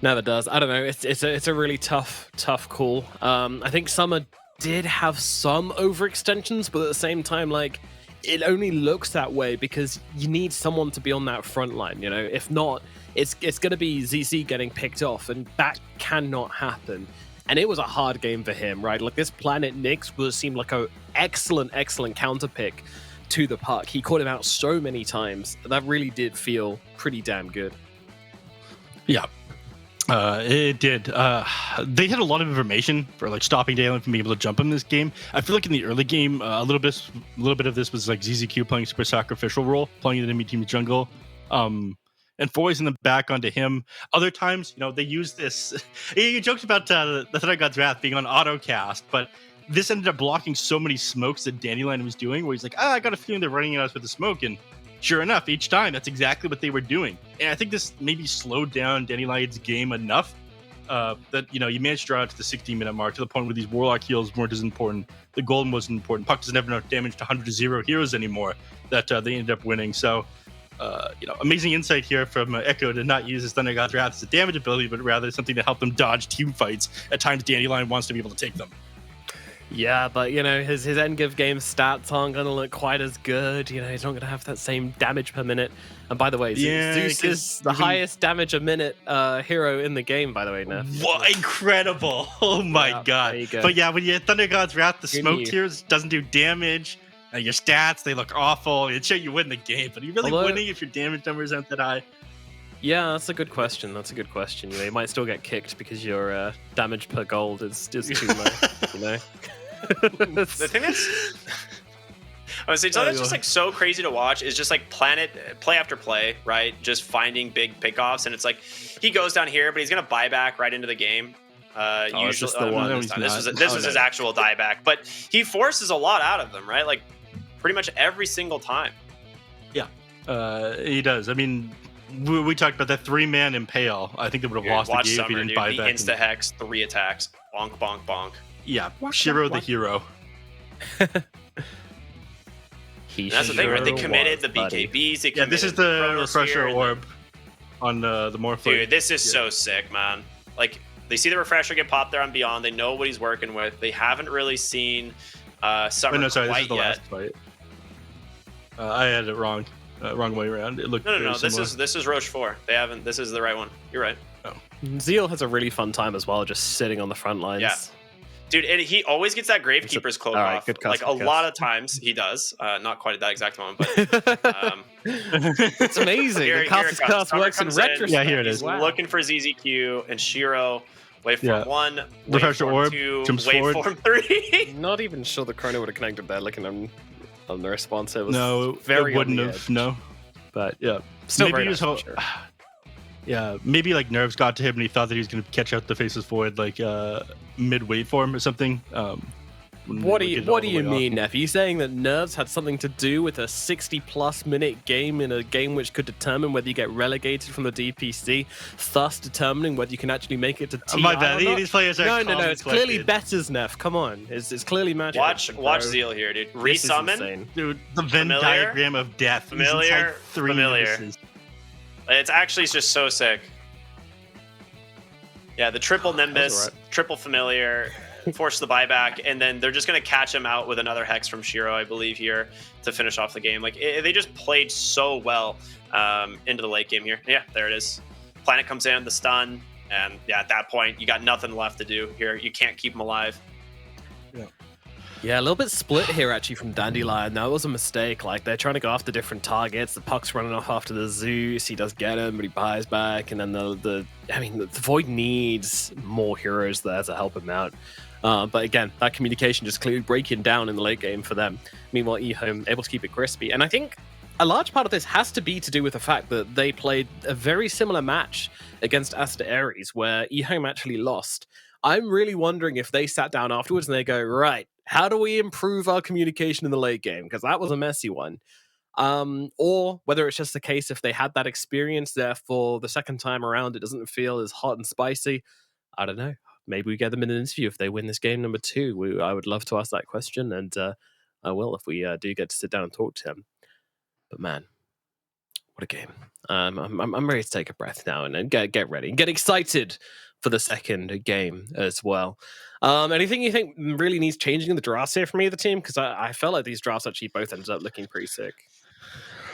B: Never does. I don't know. It's a really tough call. I think Summer did have some overextensions, but at the same time, like, it only looks that way because you need someone to be on that front line. If not, it's going to be ZZ getting picked off, and that cannot happen. And it was a hard game for him, right? Like, this Planet Nyx seemed like a excellent counter pick to the puck. He caught him out so many times. That really did feel pretty damn good.
H: Yeah. It did. They had a lot of information for like stopping Dalen from being able to jump in this game. I feel like in the early game, a little bit of this was like ZZQ playing super sacrificial role, playing the enemy team's jungle, and Foy's in the back onto him. Other times, they use this. You joked about the Thunder God's Wrath being on autocast, but this ended up blocking so many smokes that Dandelion was doing, where he's like, I got a feeling they're running at us with the smoke, and sure enough, each time, that's exactly what they were doing. And I think this maybe slowed down Dandelion's game enough that, you managed to draw out to the 16-minute mark to the point where these Warlock heals weren't as important. The Golden wasn't important. Puck doesn't have enough damage to 100-0 heroes anymore that they ended up winning. So, amazing insight here from Echo to not use his Thunder God's Wrath as a damage ability, but rather something to help them dodge team fights at times Dandelion wants to be able to take them.
B: Yeah, but his end of game stats aren't going to look quite as good. He's not going to have that same damage per minute. And by the way, Zeus is the highest damage a minute hero in the game, by the way, Neff.
H: What incredible. Oh my god.
B: There you go.
H: But yeah, when you hit Thunder God's Wrath, the smoke tiers doesn't do damage. Your stats, they look awful. It's sure you win the game, but are you really winning if your damage numbers aren't that high?
B: Yeah, that's a good question. You might still get kicked because your damage per gold is too low.
I: The thing is, I would say something that's just like so crazy to watch is just like Planet play after play, right? Just finding big pickoffs, and it's like he goes down here, but he's gonna buy back right into the game. Usually, this was his actual dieback, but he forces a lot out of them, right? Like pretty much every single time.
H: Yeah, he does. I mean, we talked about that 3-man Impale. I think they would have lost the game if he didn't buy back.
I: The insta-hex, 3 attacks, bonk, bonk, bonk.
H: Yeah, Shiro the hero.
I: That's the thing, right? They committed the BKBs.
H: Yeah, this is the refresher orb on the Morphle.
I: Dude, this is so sick, man. Like, they see the refresher get popped there on Beyond. They know what he's working with. They haven't really seen Summer
H: this is the
I: yet.
H: last fight. I had it wrong. Wrong way around. It looked
I: no.
H: similar.
I: This is Roche 4. They haven't. This is the right one. You're right.
H: Oh.
B: Zeal has a really fun time as well, just sitting on the front lines.
I: Yeah. Dude, and he always gets that Gravekeeper's cloak off. Like a lot of times he does. Not quite at that exact moment, but
B: it's amazing.
I: Here
B: Cast works in retrospect.
H: Yeah, here it is.
I: He's looking for ZZQ and Shiro. Waveform 1,
H: Refresher orb,
I: 2,
H: jumps forward.
I: Waveform 3.
B: Not even sure the chrono would have connected there. Looking on the response, it was
H: it wouldn't have. No, but yeah,
B: still
H: maybe
B: very nice,
H: sure. Yeah, maybe like nerves got to him and he thought that he was going to catch out the faces forward like mid waveform or something.
B: What do you mean, Neff? Are you saying that nerves had something to do with a 60+ minute game in a game which could determine whether you get relegated from the DPC, thus determining whether you can actually make it to TI?
H: My bad. These players are
B: no. It's clearly Better's, Neff. Come on, it's clearly magic.
I: Watch Zeal here, dude. Resummon,
H: dude. The Venn diagram of death.
I: Familiar.
H: Notices.
I: It's actually just so sick. Yeah, the triple Nimbus, triple Familiar, force the buyback, and then they're just going to catch him out with another Hex from Shiro, I believe, here to finish off the game. Like, they just played so well into the late game here. Yeah, there it is. Planet comes in, the stun, and yeah, at that point, you got nothing left to do here. You can't keep him alive.
B: Yeah, a little bit split here actually from Dandelion. That was a mistake. Like, they're trying to go after different targets. The Puck's running off after the Zeus. He does get him, but he buys back. And then the Void needs more heroes there to help him out. But again, that communication just clearly breaking down in the late game for them. Meanwhile, EHOME able to keep it crispy. And I think a large part of this has to be to do with the fact that they played a very similar match against Aster Ares, where EHOME actually lost. I'm really wondering if they sat down afterwards and they go, right, how do we improve our communication in the late game? Because that was a messy one. Or whether it's just the case if they had that experience there for the second time around, it doesn't feel as hot and spicy. I don't know. Maybe we get them in an interview if they win this game number 2. I would love to ask that question, and I will if we do get to sit down and talk to him. But man, what a game. I'm ready to take a breath now and get ready and get excited for the second game as well. Anything you think really needs changing in the drafts here for me, the team? Because I felt like these drafts actually both ended up looking pretty sick.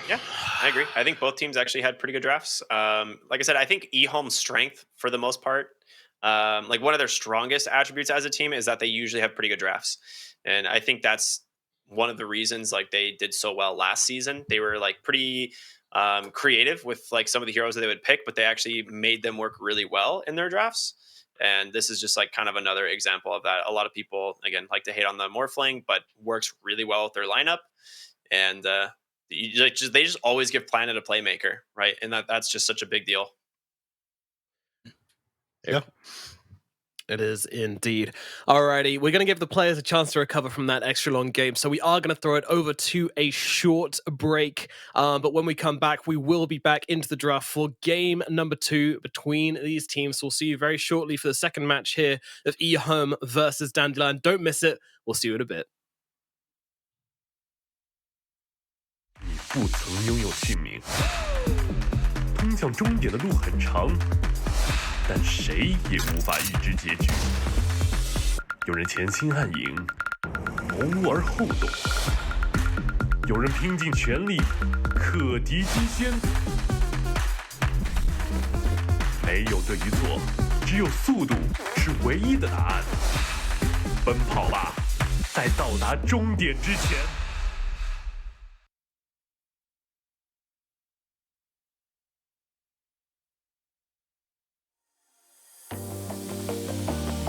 I: Yeah, I agree. I think both teams actually had pretty good drafts. Like I said, I think EHOME's strength, for the most part, like one of their strongest attributes as a team is that they usually have pretty good drafts. And I think that's one of the reasons like they did so well last season. They were like pretty creative with like some of the heroes that they would pick, but they actually made them work really well in their drafts. And this is just like kind of another example of that. A lot of people, again, like to hate on the Morphling, but works really well with their lineup. And they just always give Planet a playmaker, right? And that's just such a big deal.
H: Yeah.
B: It is indeed. Alrighty, we're going to give the players a chance to recover from that extra long game, so we are going to throw it over to a short break. But when we come back, we will be back into the draft for game number 2 between these teams. So we'll see you very shortly for the second match here of EHOME versus Dandelion. Don't miss it. We'll see you in a bit.
A: 你不曾拥有姓名，通向终点的路很长。 但谁也无法预知结局。有人前心暗影，谋而后动；有人拼尽全力，克敌金仙。没有对与错，只有速度是唯一的答案。奔跑吧，在到达终点之前。
F: Your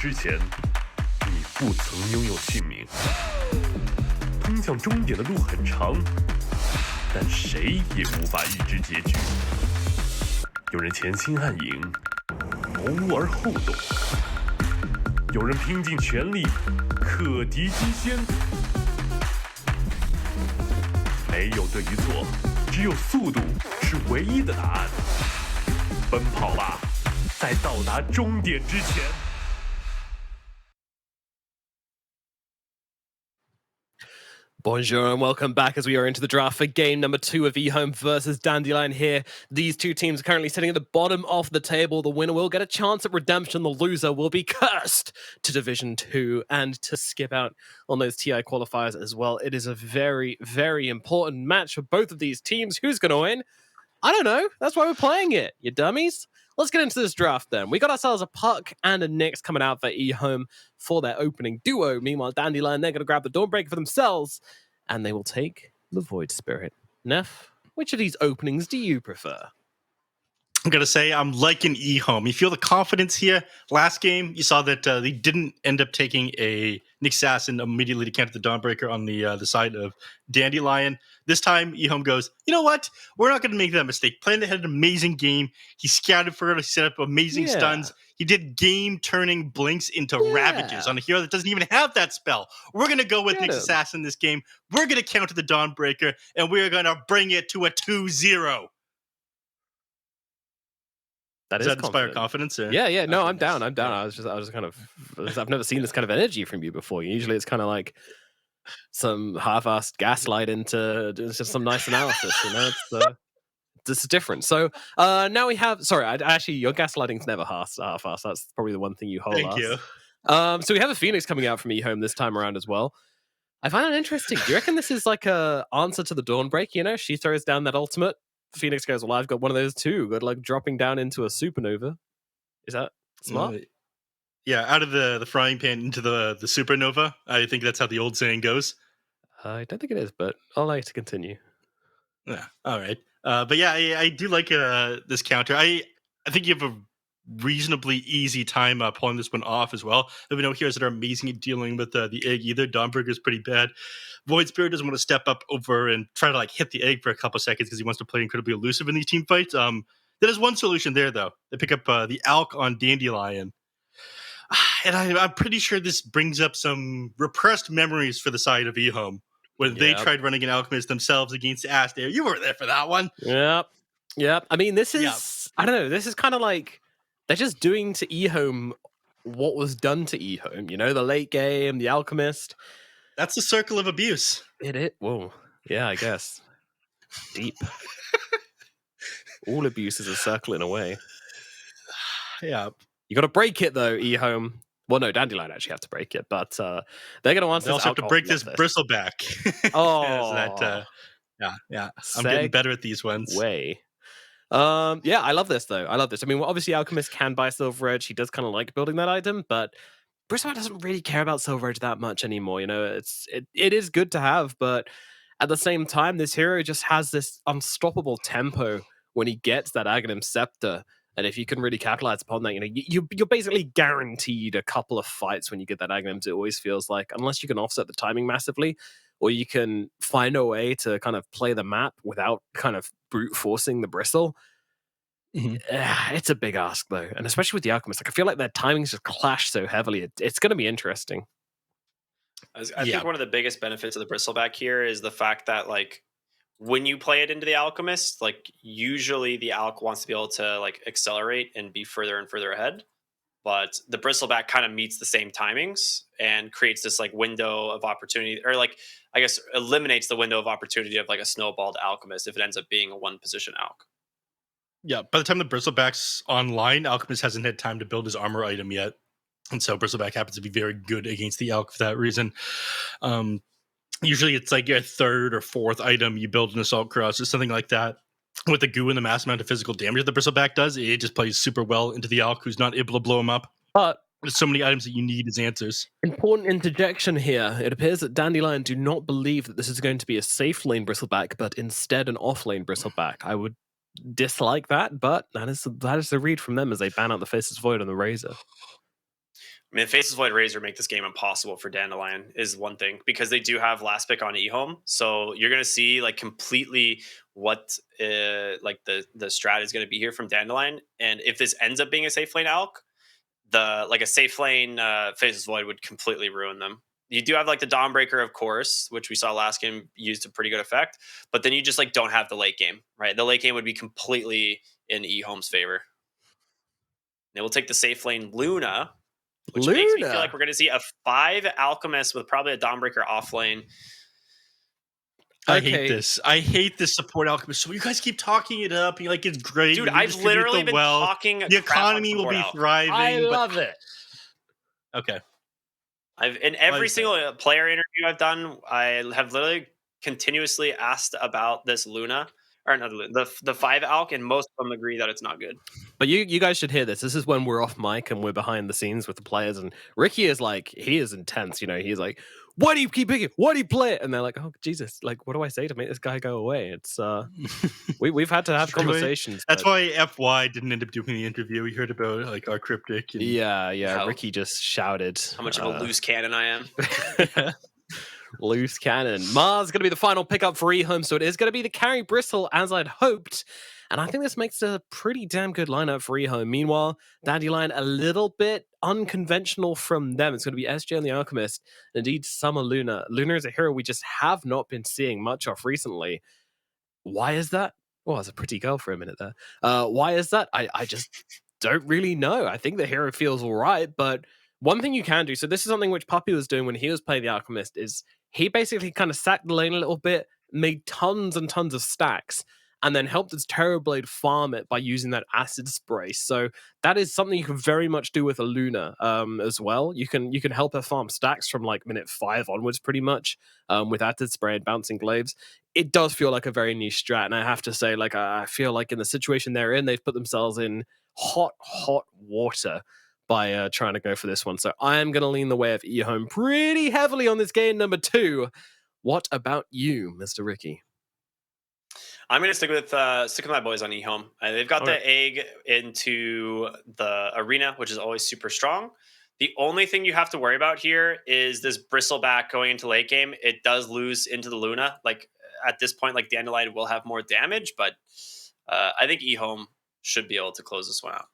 A: 之前，你不曾拥有姓名。通向终点的路很长，但谁也无法预知结局。有人前倾暗影，谋而后动；有人拼尽全力，克敌机先。没有对与错，只有速度是唯一的答案。奔跑吧，在到达终点之前。
B: Bonjour and welcome back as we are into the draft for game number 2 of EHOME versus Dandelion here. These two teams are currently sitting at the bottom of the table. The winner will get a chance at redemption. The loser will be cursed to Division 2 and to skip out on those TI qualifiers as well. It is a very, very important match for both of these teams. Who's going to win? I don't know. That's why we're playing it, you dummies. Let's get into this draft then. We got ourselves a Puck and a Nyx coming out for EHOME for their opening duo. Meanwhile, Dandelion, they're going to grab the Dawnbreaker for themselves, and they will take the Void Spirit. Neff, which of these openings do you prefer?
H: I'm going to say I'm liking EHOME. You feel the confidence here. Last game, you saw that they didn't end up taking a Nyx Assassin immediately to counter the Dawnbreaker on the side of Dandelion. This time, EHOME goes, you know what? We're not going to make that mistake. Planet had an amazing game. He scouted for it. He set up amazing stuns. He did game-turning blinks into Ravages on a hero that doesn't even have that spell. We're going to go with Nyx Assassin this game. We're going to counter the Dawnbreaker, and we're going to bring it to a 2-0. Does that inspire confidence? Or?
B: Yeah. No, I'm down. I was just kind of, I've never seen this kind of energy from you before. Usually it's kind of like some half-assed gaslight into just some nice analysis, you know? This is different. So now we have, sorry, actually, your gaslighting's never half-assed. That's probably the one thing you hold us.
H: Thank you.
B: So we have a Phoenix coming out from EHOME this time around as well. I find it interesting. Do you reckon this is like a answer to the Dawnbreak? You know, she throws down that ultimate. Phoenix goes, well, I've got one of those too. Got like dropping down into a supernova. Is that smart?
H: Yeah, out of the frying pan into the supernova. I think that's how the old saying goes.
B: I don't think it is, but I'll like to continue.
H: Yeah, all right. But yeah, I do like this counter. I think you have a reasonably easy time pulling this one off as well. There are no heroes that are amazing at dealing with the egg either. Dawnbreaker is pretty bad. Void Spirit doesn't want to step up over and try to like hit the egg for a couple seconds because he wants to play incredibly elusive in these team fights. There is one solution there though. They pick up the Alk on Dandelion. And I'm pretty sure this brings up some repressed memories for the side of EHOME when they tried running an Alchemist themselves against Astaire. You were there for that one.
B: Yep. I mean, this is, I don't know, this is kind of like, they're just doing to EHOME what was done to EHOME, you know, the late game, the Alchemist.
H: That's the circle of abuse.
B: Whoa. Yeah, I guess. Deep. All abuse is a circle in a way.
H: Yeah.
B: You got to break it though, EHOME. Well, no, Dandelion actually have to break it, but they're going to want
H: to also have to break this bristleback. Yeah. I'm getting better at these ones.
B: Yeah, I love this though. I mean, obviously Alchemist can buy Silver Edge. He does kind of like building that item, but Bristleback doesn't really care about Silver Edge that much anymore. You know, it is good to have, but at the same time, this hero just has this unstoppable tempo when he gets that Aghanim Scepter. And if you can really capitalize upon that, you know, you're basically guaranteed a couple of fights when you get that Aghanim. It always feels like, unless you can offset the timing massively, or you can find a way to kind of play the map without kind of brute forcing the Bristle. It's a big ask though, and especially with the Alchemist, like I feel like their timings just clash so heavily. It's going to be interesting.
I: I think one of the biggest benefits of the Bristleback here is the fact that like when you play it into the Alchemist, like usually the Alch wants to be able to like accelerate and be further and further ahead, but the Bristleback kind of meets the same timings and creates this like window of opportunity, or like I guess eliminates the window of opportunity of like a snowballed Alchemist if it ends up being a one position Alch.
H: Yeah, by the time the Bristleback's online, Alchemist hasn't had time to build his armor item yet. And so Bristleback happens to be very good against the Alch for that reason. Usually it's like your third or fourth item you build an Assault Cross or something like that. With the goo and the mass amount of physical damage that the Bristleback does, it just plays super well into the Alch who's not able to blow him up.
B: But
H: there's so many items that you need as answers.
B: Important interjection here. It appears that Dandelion do not believe that this is going to be a safe lane Bristleback, but instead an off lane Bristleback. I would dislike that, but that is the read from them as they ban out the Faceless Void on the Razor.
I: I I mean, Faceless Void Razor make this game impossible for Dandelion is one thing, because they do have last pick on EHOME. So you're going to see like completely what like the strat is going to be here from Dandelion. And if this ends up being a safe lane Alk, like a safe lane Faceless Void would completely ruin them. You do have like the Dawnbreaker, of course, which we saw last game used a pretty good effect, but then you just like don't have the late game, right? The late game would be completely in EHOME's favor. They will take the safe lane Luna, which makes me feel like we're going to see a 5 Alchemist with probably a Dawnbreaker off lane.
H: I hate this. I hate this support Alchemist. So you guys keep talking it up. You're like, it's great.
I: Dude, I've literally been talking.
H: The economy will be thriving.
B: I love it.
H: Okay.
I: In every single player interview I've done, I have literally continuously asked about this Luna, or not the 5 Alch, and most of them agree that it's not good.
B: But you guys should hear this. This is when we're off mic and we're behind the scenes with the players, and Ricky is like, he is intense. You know, he's like, why do you keep picking? Why do you play it? And they're like, oh Jesus, like, what do I say to make this guy go away? It's we've had to have conversations.
H: That's why FY didn't end up doing the interview. We heard about like our cryptic. And
B: yeah. Ricky just shouted
I: how much of a loose cannon I am.
B: Loose cannon. Mars going to be the final pickup for EHOME, so it is going to be the carry Bristle as I'd hoped. And I think this makes a pretty damn good lineup for EHOME. Meanwhile, Dandelion a little bit unconventional from them. It's going to be SJ and the Alchemist. Indeed, Summer Luna. Luna is a hero we just have not been seeing much of recently. Why is that? Well, as a pretty girl for a minute there. Why is that? I just don't really know. I think the hero feels all right, but one thing you can do, so this is something which Puppy was doing when he was playing the Alchemist, is he basically kind of sacked the lane a little bit, made tons and tons of stacks, and then helped his Terrorblade farm it by using that acid spray. So that is something you can very much do with a Luna as well. You can help her farm stacks from like minute 5 onwards pretty much with acid spray and bouncing glaives. It does feel like a very niche strat, and I have to say, like, I feel like in the situation they're in, they've put themselves in hot water by trying to go for this one. So I am going to lean the way of EHOME pretty heavily on this game number 2. What about you, Mr. Ricky?
I: I'm going to stick with my boys on EHOME. They've got the egg into the arena, which is always super strong. The only thing you have to worry about here is this Bristleback going into late game. It does lose into the Luna. Like at this point, like Dandelion will have more damage, but I think EHOME should be able to close this one out.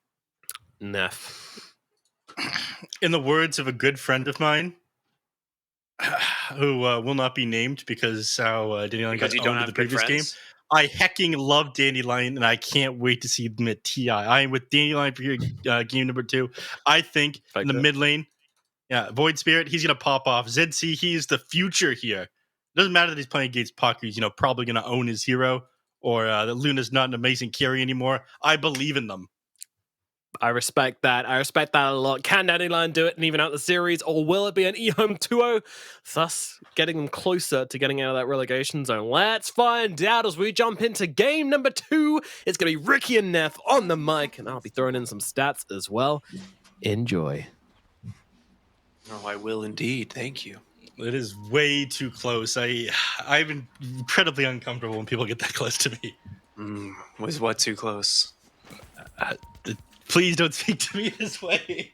B: Neff.
H: In the words of a good friend of mine, who will not be named because how Dandelion got owned in the previous game, I hecking love Dandelion, and I can't wait to see them at TI. I am with Dandelion for game number 2. I think in the mid lane, Void Spirit, he's going to pop off. ZC, he's the future here. It doesn't matter that he's playing against Puck, who's probably going to own his hero, or that Luna's not an amazing carry anymore. I believe in them.
B: I respect that. I respect that a lot. Can Dandelion do it and even out the series, or will it be an EHOME 2-0, thus getting them closer to getting out of that relegation zone? Let's find out as we jump into game number 2. It's going to be Ricky and Neff on the mic, and I'll be throwing in some stats as well. Enjoy.
I: Oh, I will indeed. Thank you.
H: It is way too close. I'm incredibly uncomfortable when people get that close to me.
I: Was what too close?
H: Please don't speak to me this way.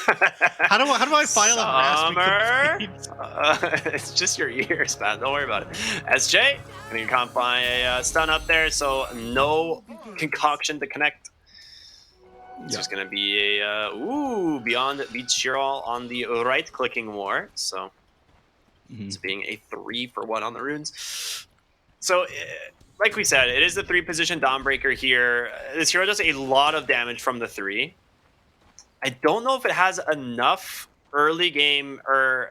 H: How do I file a mask?
I: It's just your ears, man. Don't worry about it. SJ, and you can't find a stun up there, so no concoction to connect. It's just gonna be a beyond beats Shirall on the right-clicking war. So it's being a 3-for-1 on the runes. So. Like we said, it is the 3-position Dawnbreaker here. This hero does a lot of damage from the 3. I don't know if it has enough early game, I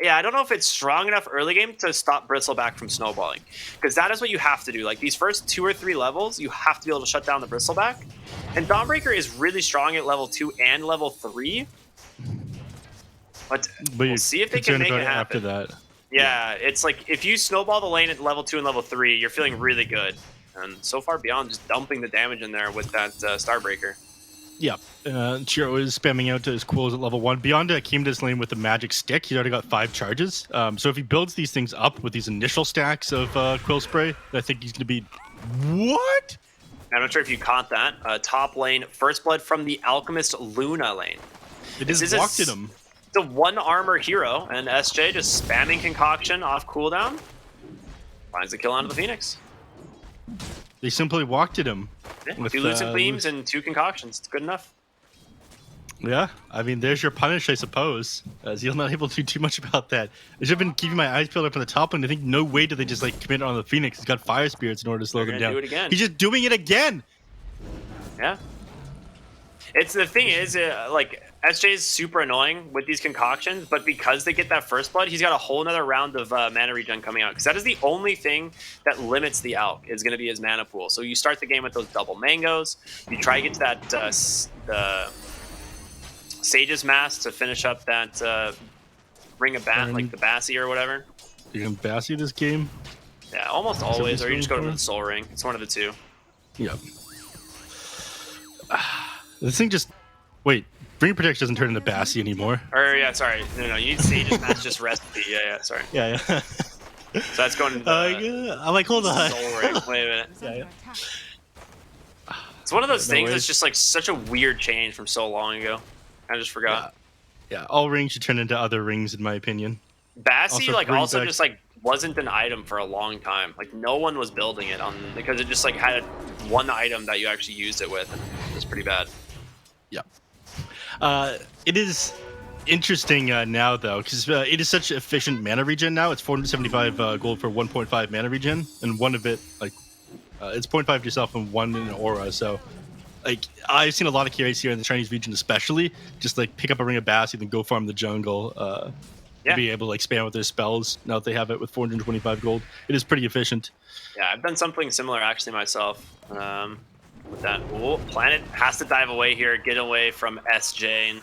I: don't know if it's strong enough early game to stop Bristleback from snowballing. Because that is what you have to do. Like these first 2 or 3 levels, you have to be able to shut down the Bristleback. And Dawnbreaker is really strong at level 2 and level 3. But we'll see if they can make it happen.
H: After that.
I: Yeah, it's like if you snowball the lane at level 2 and level 3, you're feeling really good. And so far beyond just dumping the damage in there with that Starbreaker.
H: Yeah, Chiro is spamming out to his quills at level 1. Beyond came to this lane with the magic stick. He's already got 5 charges. So if he builds these things up with these initial stacks of quill spray, I think he's going to be... What?
I: I'm not sure if you caught that. Top lane, First Blood from the Alchemist Luna lane.
H: They just walked at him.
I: It's a 1 armor hero, and SJ just spamming concoction off cooldown. Finds the kill onto the Phoenix.
H: They simply walked at him.
I: Yeah, 2 lucid beams and 2 concoctions. It's good enough.
H: Yeah, I mean, there's your punish, I suppose. Zeal not able to do too much about that. I should have been keeping my eyes peeled up on the top lane. I think no way do they just like commit on the Phoenix. He's got fire spirits in order to slow them down.
I: Do it again.
H: He's just doing it again.
I: Yeah. It's the thing is, like SJ is super annoying with these concoctions, but because they get that first blood, he's got a whole nother round of mana regen coming out. Because that is the only thing that limits the Alk is going to be his mana pool. So you start the game with those double mangoes. You try to get to that the Sage's Mask to finish up that Ring of Bat, like the Bassi or whatever.
H: You can Bassi this game?
I: Yeah, almost always. Or you just go to the Soul Ring. It's one of the two.
H: Yep. This thing just... Wait, Ring of Protection doesn't turn into Bassi anymore.
I: Or, yeah, sorry. No, you need Sage's Mask, just recipe. Yeah, sorry.
H: Yeah.
I: So that's going to the
H: I'm like, hold on.
I: Soul Ring. Wait a minute.
H: Yeah.
I: It's one of those things that's just like such a weird change from so long ago. I just forgot.
H: Yeah, all rings should turn into other rings, in my opinion.
I: Bassi also just like wasn't an item for a long time. Like no one was building it on because it just like had one item that you actually used it with. And it was pretty bad.
H: Yeah. It is interesting now though, because it is such efficient mana regen now. It's 475 gold for 1.5 mana regen, and one of it like it's 0.5 to yourself and 1 in an aura. So. Like I've seen a lot of carries here in the Chinese region, especially just like pick up a Ring of Bassi, then go farm the jungle. To be able to like spam with their spells now that they have it with 425 gold. It is pretty efficient.
I: Yeah, I've done something similar actually myself. With that, Planet has to dive away here, get away from SJ. And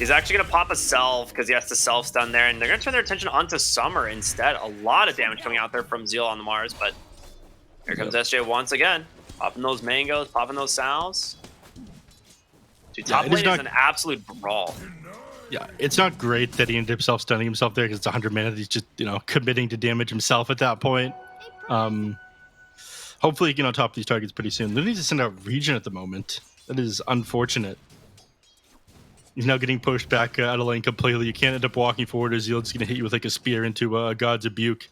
I: he's actually gonna pop a Self because he has to self stun there, and they're gonna turn their attention onto Summer instead. A lot of damage coming out there from Zeal on the Mars, but here comes SJ once again. Popping those mangoes, popping those salves. Dude, top lane is an absolute brawl.
H: Yeah, it's not great that he ended up self-stunning himself there because it's 100 minutes. He's just, committing to damage himself at that point. Hopefully he can on top these targets pretty soon. Literally needs to send out Regen at the moment. That is unfortunate. He's now getting pushed back out of lane completely. You can't end up walking forward as Zeal's going to hit you with like a spear into God's Rebuke.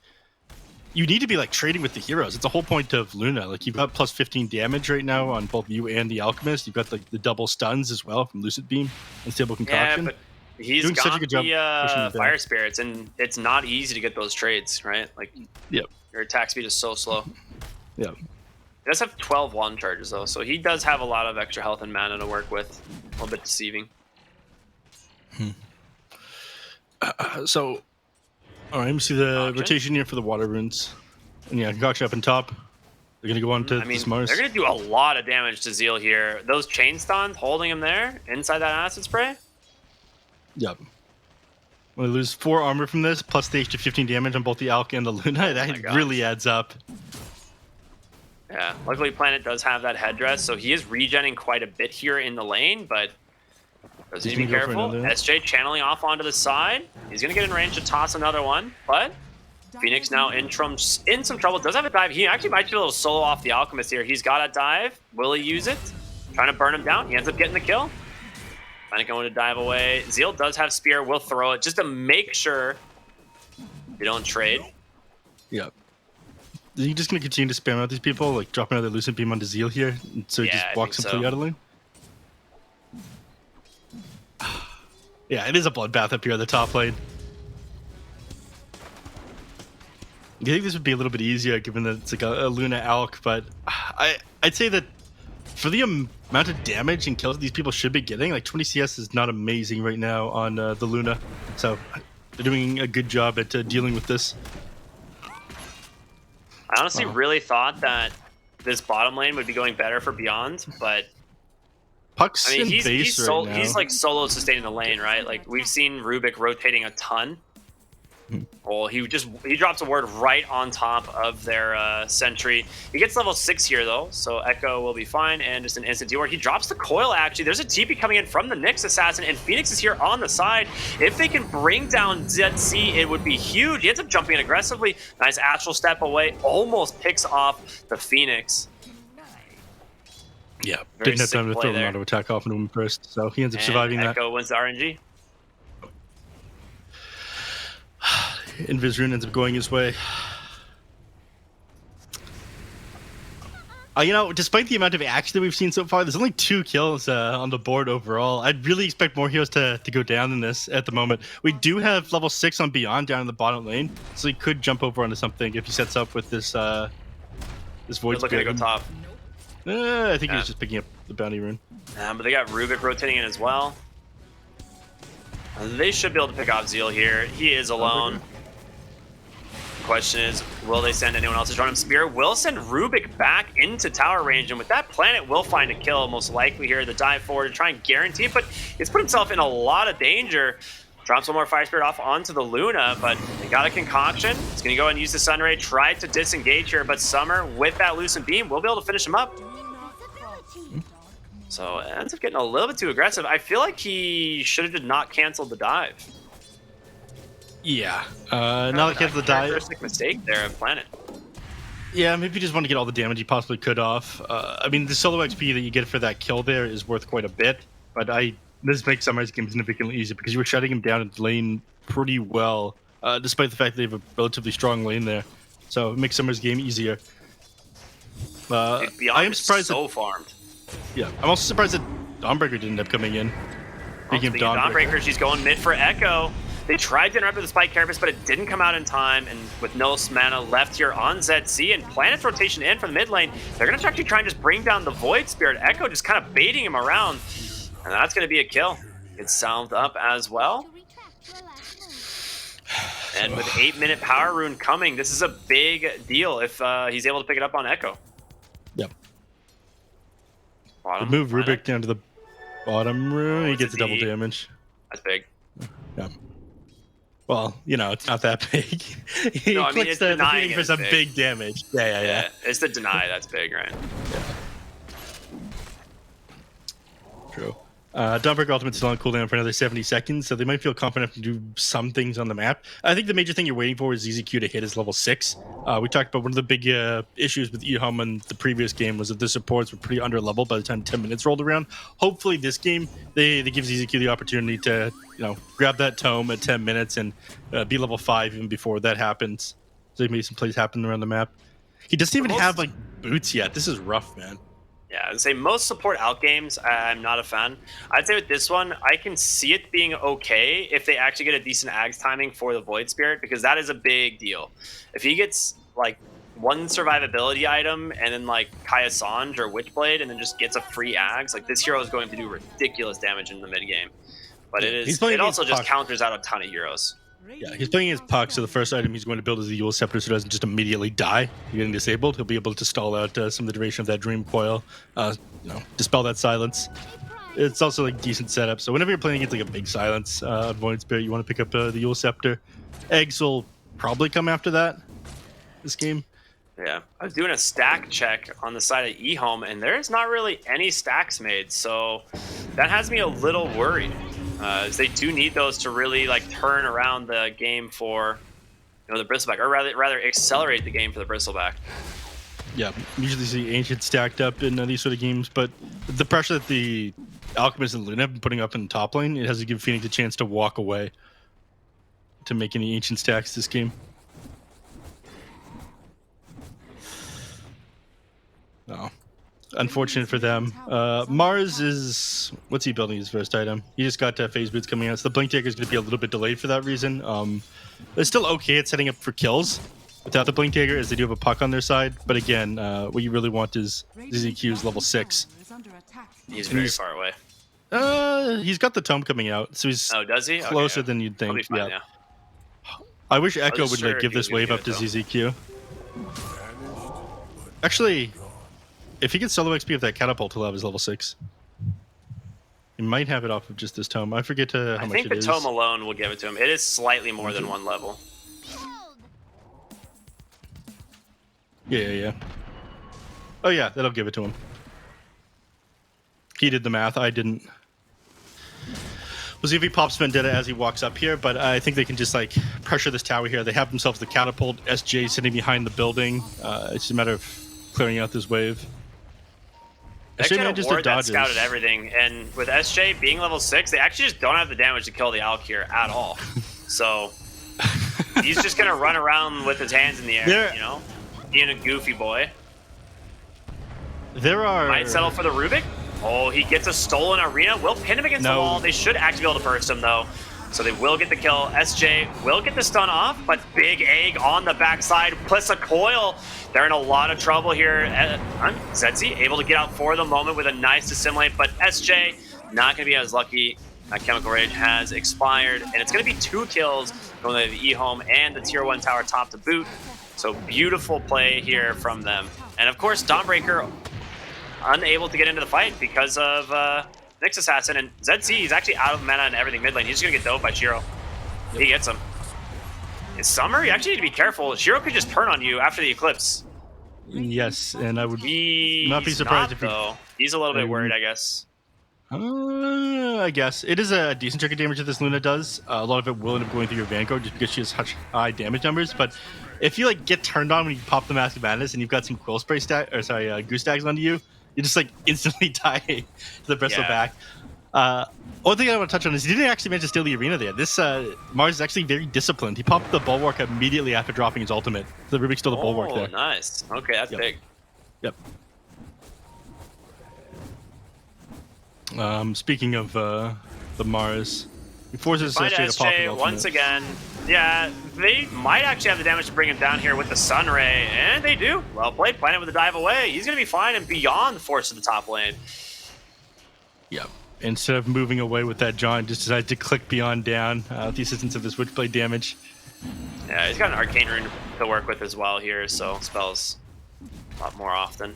H: You need to be like trading with the heroes. It's the whole point of Luna. Like you've got plus 15 damage right now on both you and the Alchemist. You've got like the double stuns as well from Lucid Beam and Stable Concoction.
I: Yeah, but he's
H: doing
I: got
H: such a good job
I: the Fire Spirits, and it's not easy to get those trades, right? Like, your attack speed is so slow.
H: Yeah.
I: He does have 12 wand charges though, so he does have a lot of extra health and mana to work with. A little bit deceiving.
H: So. All right, let me see the rotation here for the water runes. And yeah, Concoction up on top. They're going to go on to this Mars.
I: They're going to do a lot of damage to Zeal here. Those chain stuns holding him there inside that acid spray.
H: Yep. When they lose 4 armor from this, plus the extra 15 damage on both the Alk and the Luna, that really adds up.
I: Yeah, luckily Planet does have that headdress, so he is regenning quite a bit here in the lane, but does need to be careful. SJ channeling off onto the side. He's going to get in range to toss another one, but Phoenix now in some trouble. Does have a dive. He actually might be able to solo off the Alchemist here. He's got a dive. Will he use it? Trying to burn him down. He ends up getting the kill. Planet going to dive away. Zeal does have Spear. Will throw it just to make sure they don't trade.
H: Yep. Are you just going to continue to spam out these people? Like drop another Lucid Beam onto Zeal here? So he just walks completely out of lane? Yeah, it is a bloodbath up here at the top lane. I think this would be a little bit easier given that it's like a Luna Alk, but I'd say that for the amount of damage and kills these people should be getting, like 20 CS is not amazing right now on the Luna. So they're doing a good job at dealing with this.
I: I honestly really thought that this bottom lane would be going better for Beyond, but
H: Puck's
I: I mean,
H: in base right now.
I: He's like solo sustaining the lane, right? Like we've seen Rubik rotating a ton. Well, he drops a word right on top of their sentry. He gets level 6 here though, so Echo will be fine, and just an instant deal where he drops the coil. Actually, there's a TP coming in from the Nyx assassin, and Phoenix is here on the side. If they can bring down DEC, it would be huge. He ends up jumping in aggressively. Nice astral step away, almost picks off the Phoenix.
H: Yeah,
I: Very
H: didn't have
I: sick
H: time to
I: play
H: throw an
I: there.
H: auto attack off into him first, so he ends up
I: And
H: surviving that.
I: Echo wins the RNG.
H: Invis Rune ends up going his way. You know, despite the amount of action that we've seen so far, there's only 2 kills on the board overall. I'd really expect more heroes to go down in this at the moment. We do have level 6 on Beyond down in the bottom lane, so he could jump over onto something if he sets up with this this Void
I: They're looking to
H: Spirit.
I: go top.
H: I think he's just picking up the Bounty Rune.
I: But they got Rubik rotating in as well. They should be able to pick off Zeal here. He is alone. Question is, will they send anyone else to join him? Spear will send Rubik back into tower range, and with that, Planet will find a kill, most likely here. The dive forward to try and guarantee it, but he's put himself in a lot of danger. Drops one more Fire Spirit off onto the Luna, but they got a concoction. He's going to go and use the Sunray, try to disengage here, but Summer, with that Lucent Beam, will be able to finish him up. So it ends up getting a little bit too aggressive. I feel like he should have not canceled the dive.
H: Yeah, now that he has the dive.
I: Characteristic mistake there of Planet.
H: Yeah, maybe he just want to get all the damage he possibly could off. I mean, the solo XP that you get for that kill there is worth quite a bit, but this makes Summer's game significantly easier because you were shutting him down in the lane pretty well, despite the fact that they have a relatively strong lane there. So it makes Summer's game easier. I am surprised
I: so farmed.
H: Yeah, I'm also surprised that Dawnbreaker didn't end up coming in. Speaking of
I: Dawnbreaker, she's going mid for Echo. They tried to interrupt with the Spike Carapace, but it didn't come out in time. And with no mana left here on ZC and Planet's rotation in from the mid lane, they're going to actually try and just bring down the Void Spirit. Echo just kind of baiting him around. And that's going to be a kill. It's salved up as well. And with 8-minute power rune coming, this is a big deal if he's able to pick it up on Echo.
H: Yep.
I: Bottom,
H: move Rubik down to the bottom rune. He gets a double damage.
I: That's big.
H: Yeah. Well, you know, it's not that big. He
I: No, I mean,
H: clicks
I: it's
H: the
I: denying
H: thing for
I: it's
H: some
I: big.
H: big damage. Yeah.
I: It's the deny that's big, right?
H: True. Dawnbreaker Ultimate's still on cooldown for another 70 seconds, so they might feel confident to do some things on the map. I think the major thing you're waiting for is ZZQ to hit his level 6. We talked about one of the big issues with EHOME in the previous game was that the supports were pretty under-leveled by the time 10 minutes rolled around. Hopefully this game, they give ZZQ the opportunity to, grab that tome at 10 minutes and be level 5 even before that happens. So maybe some plays happen around the map. He doesn't even have, boots yet. This is rough, man.
I: Yeah, I'd say most support out games, I'm not a fan. I'd say with this one, I can see it being okay if they actually get a decent Ags timing for the Void Spirit, because that is a big deal. If he gets, one survivability item and then, Kaya Sange or Witchblade and then just gets a free Ags, this hero is going to do ridiculous damage in the mid-game. But it also just counters out a ton of heroes.
H: Yeah, he's playing his Puck, so the first item he's going to build is the Yule Scepter, so he doesn't just immediately die. Getting disabled, he'll be able to stall out some of the duration of that Dream Coil, dispel that silence. It's also a decent setup, so whenever you're playing against a big silence on Void Spirit, you want to pick up the Yule Scepter. Eggs will probably come after that, this game.
I: Yeah, I was doing a stack check on the side of EHOME, and there's not really any stacks made, so that has me a little worried. As they do need those to really turn around the game for the Bristleback, or rather accelerate the game for the Bristleback.
H: Yeah, usually see Ancient stacked up in these sort of games, but the pressure that the Alchemist and Luna have been putting up in the top lane, it has to give Phoenix a chance to walk away to make any Ancient stacks this game. No. Unfortunate for them. Mars is... What's he building his first item? He just got Phase Boots coming out, so the Blink Taker is going to be a little bit delayed for that reason. It's still okay at setting up for kills without the Blink Taker, as they do have a Puck on their side. But again, what you really want is ZZQ's level 6.
I: He's very far away.
H: He's got the Tome coming out, so he's
I: does he?
H: closer than you'd think.
I: Fine, yeah.
H: I wish Echo would give this wave up to ZZQ. Actually... If he gets solo XP of that catapult, he'll have his level 6. He might have it off of just this tome. I forget how much it is.
I: I think the tome alone will give it to him. It is slightly more than one level.
H: Yeah. Oh yeah, that'll give it to him. He did the math. I didn't. We'll see if he pops Vendetta as he walks up here, but I think they can just pressure this tower here. They have themselves the catapult. SJ sitting behind the building. It's just a matter of clearing out this wave.
I: They actually had
H: manages
I: a
H: their
I: ward that
H: dodges.
I: scouted everything, and with SJ being level 6, they actually just don't have the damage to kill the Alk here at all. So he's just gonna run around with his hands in the air, you know, being a goofy boy.
H: There are...
I: Might settle for the Rubik. Oh, he gets a stolen arena. Will pin him against the wall. They should actually be able to burst him, though. So they will get the kill. SJ will get the stun off, but Big Egg on the backside, plus a coil. They're in a lot of trouble here. Zetzi able to get out for the moment with a nice assimilate, but SJ not going to be as lucky. That Chemical Rage has expired, and it's going to be 2 kills going to the EHOME and the Tier 1 tower top to boot. So beautiful play here from them. And of course, Dawnbreaker unable to get into the fight because of Nyx Assassin, and ZC is actually out of mana and everything mid lane. He's just gonna get dove by Shiro. He gets him. In Summer, you actually need to be careful. Shiro could just turn on you after the Eclipse.
H: Yes, and I would
I: He's
H: not be surprised if he...
I: though. He's a little bit worried, I guess.
H: I guess. It is a decent chunk of damage that this Luna does. A lot of it will end up going through your Vanguard just because she has such high damage numbers, but if you like get turned on when you pop the Mask of Madness and you've got some Quill Spray Goose Stags onto you, you just like instantly die to the Bristle back. One thing I want to touch on is he didn't actually manage to steal the arena there. This Mars is actually very disciplined. He popped the Bulwark immediately after dropping his ultimate. The Rubik stole the Bulwark there.
I: Oh, nice. Okay, that's big.
H: Yep. Speaking of the Mars, he forces
I: Find
H: SJ to pop the
I: SJ
H: ultimate.
I: once again. Yeah, they might actually have the damage to bring him down here with the Sun Ray, and they do. Well played. Planet with the dive away. He's going to be fine and beyond the force of the top lane.
H: Yep. Instead of moving away with that, John just decided to click beyond down with the assistance of the Switchblade damage.
I: Yeah, he's got an Arcane Rune to work with as well here, so spells a lot more often.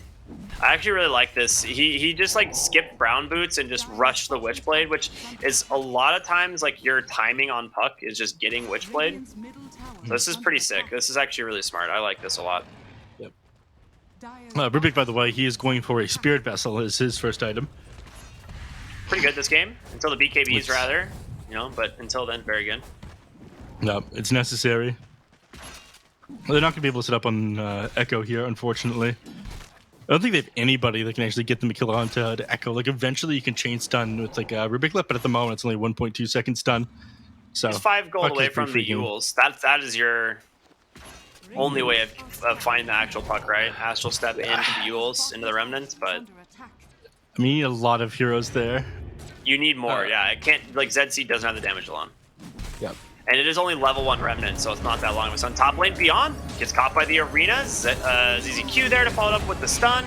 I: I actually really like this. He just like skipped Brown Boots and just rushed the Witchblade, which is a lot of times like your timing on Puck is just getting Witchblade. So this is pretty sick. This is actually really smart. I like this a lot.
H: Yep. Rubik, by the way, he is going for a Spirit Vessel as his first item.
I: Pretty good this game until the BKBs rather, you know. But until then, very good.
H: No, it's necessary. They're not going to be able to set up on Echo here, unfortunately. I don't think they have anybody that can actually get them to kill onto to Echo. Like eventually, you can chain stun with like a Rubik Lip, but at the moment, it's only 1.2 second stun. So
I: it's 5 gold away from the Yules. That is your only way of finding the actual Puck, right? Astral Step into the Yules, into the Remnants, but
H: I mean, you need a lot of heroes there.
I: You need more, yeah. It can't, like, ZC doesn't have the damage alone.
H: Yep.
I: And it is only level 1 Remnant, so it's not that long. It's on top lane beyond. Gets caught by the arena. ZZQ there to follow up with the stun.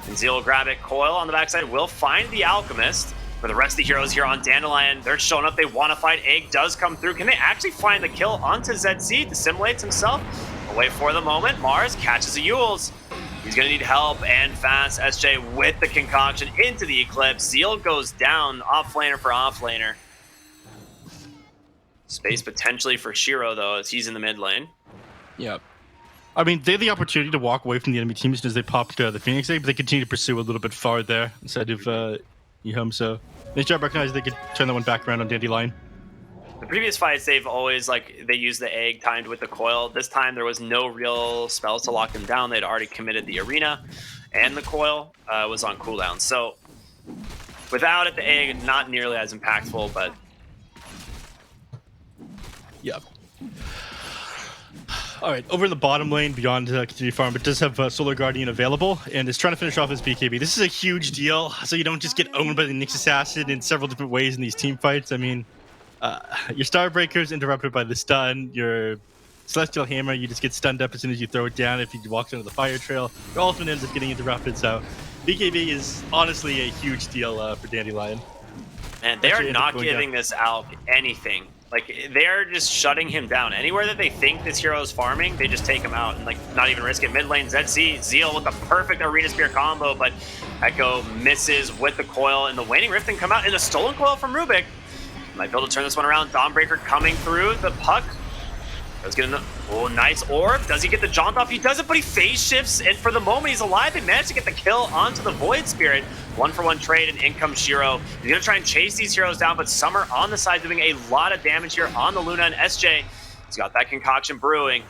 I: And Zeal will grab it. Coil on the backside will find the Alchemist. For the rest of the heroes here on Dandelion, they're showing up. They want to fight. Egg does come through. Can they actually find the kill onto ZC? Assimilates himself. Away for the moment. Mars catches the Yules. He's going to need help and fast. SJ with the concoction into the Eclipse. Zeal goes down. Offlaner for offlaner. Space potentially for Shiro, though, as he's in the mid lane.
H: Yep. I mean, they had the opportunity to walk away from the enemy team as soon as they popped the Phoenix Egg, but they continue to pursue a little bit far there instead of EHOME, so they should recognize they could turn that one back around on Dandelion.
I: The previous fights, they've always, like, they used the egg timed with the coil. This time, there was no real spells to lock them down. They'd already committed the arena, and the coil was on cooldown. So, without it, the egg, not nearly as impactful, but...
H: Yep. All right, over in the bottom lane, beyond Continue Farm, it does have Solar Guardian available, and is trying to finish off his BKB. This is a huge deal, so you don't just get owned by the Nyx Assassin in several different ways in these team fights. I mean, your Starbreaker is interrupted by the stun. Your Celestial Hammer, you just get stunned up as soon as you throw it down if you walk into the fire trail. Your ultimate ends up getting interrupted, so BKB is honestly a huge deal for Dandelion.
I: And they are not giving this Alk anything. Like, they're just shutting him down. Anywhere that they think this hero is farming, they just take him out and, like, not even risk it. Mid lane, ZC, Zeal with the perfect Arena Spear combo, but Echo misses with the coil, and the Waning Rift can come out, and a stolen coil from Rubik. Might be able to turn this one around. Dawnbreaker coming through. The Puck does get oh, nice orb. Does he get the jaunt off? He does it, but he phase shifts, and for the moment he's alive. They managed to get the kill onto the Void Spirit. 1-for-1 trade, and in comes Shiro. He's going to try and chase these heroes down, but Summer on the side doing a lot of damage here on the Luna and SJ. He's got that concoction brewing.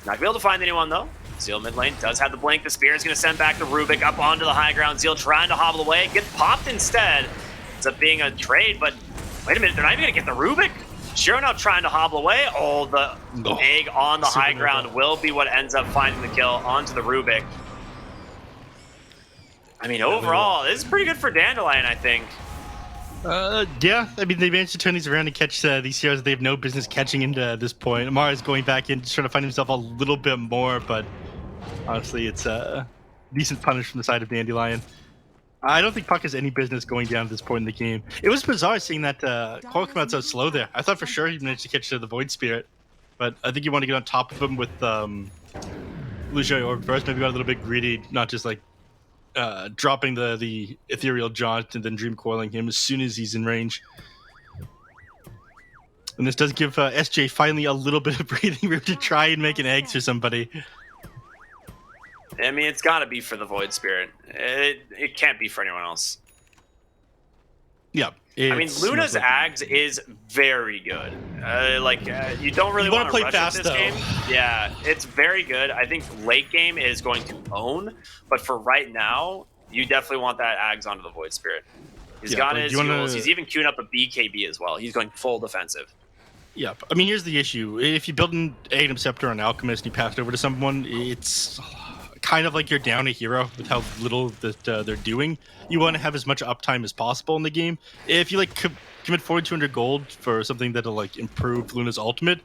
I: Not going to be able to find anyone, though. Zeal mid lane does have the blink. The spear is going to send back the Rubik up onto the high ground. Zeal trying to hobble away. Gets popped instead. Ends up being a trade, but wait a minute. They're not even going to get the Rubik? Shiro now trying to hobble away. Oh, the egg on the high ground will be what ends up finding the kill onto the Rubik. I mean, overall, this is pretty good for Dandelion, I think.
H: Yeah, I mean, they managed to turn these around and catch these heroes they have no business catching into this point. Amara is going back in, just trying to find himself a little bit more, but honestly, it's a decent punish from the side of Dandelion. I don't think Puck has any business going down at this point in the game. It was bizarre seeing that Coil come out so slow there. I thought for sure he managed to catch the Void Spirit, but I think you want to get on top of him with Illusionary Orb first. Maybe got a little bit greedy, not just like dropping the Ethereal Jaunt and then Dream Coiling him as soon as he's in range. And this does give SJ finally a little bit of breathing room to try and make an eggs for somebody.
I: I mean, it's got to be for the Void Spirit. It can't be for anyone else.
H: Yeah.
I: I mean, Luna's Ags is very good. You don't really want to
H: play
I: rush
H: fast,
I: this game. Yeah, it's very good. I think late game is going to own, but for right now, you definitely want that Ags onto the Void Spirit. He's got his fuels. He's even queuing up a BKB as well. He's going full defensive.
H: Yeah, I mean, here's the issue. If you build an Aghanim Scepter on Alchemist and you pass it over to someone, it's kind of like you're down a hero with how little that they're doing. You want to have as much uptime as possible in the game. If you like commit 4,200 gold for something that'll like improve Luna's ultimate,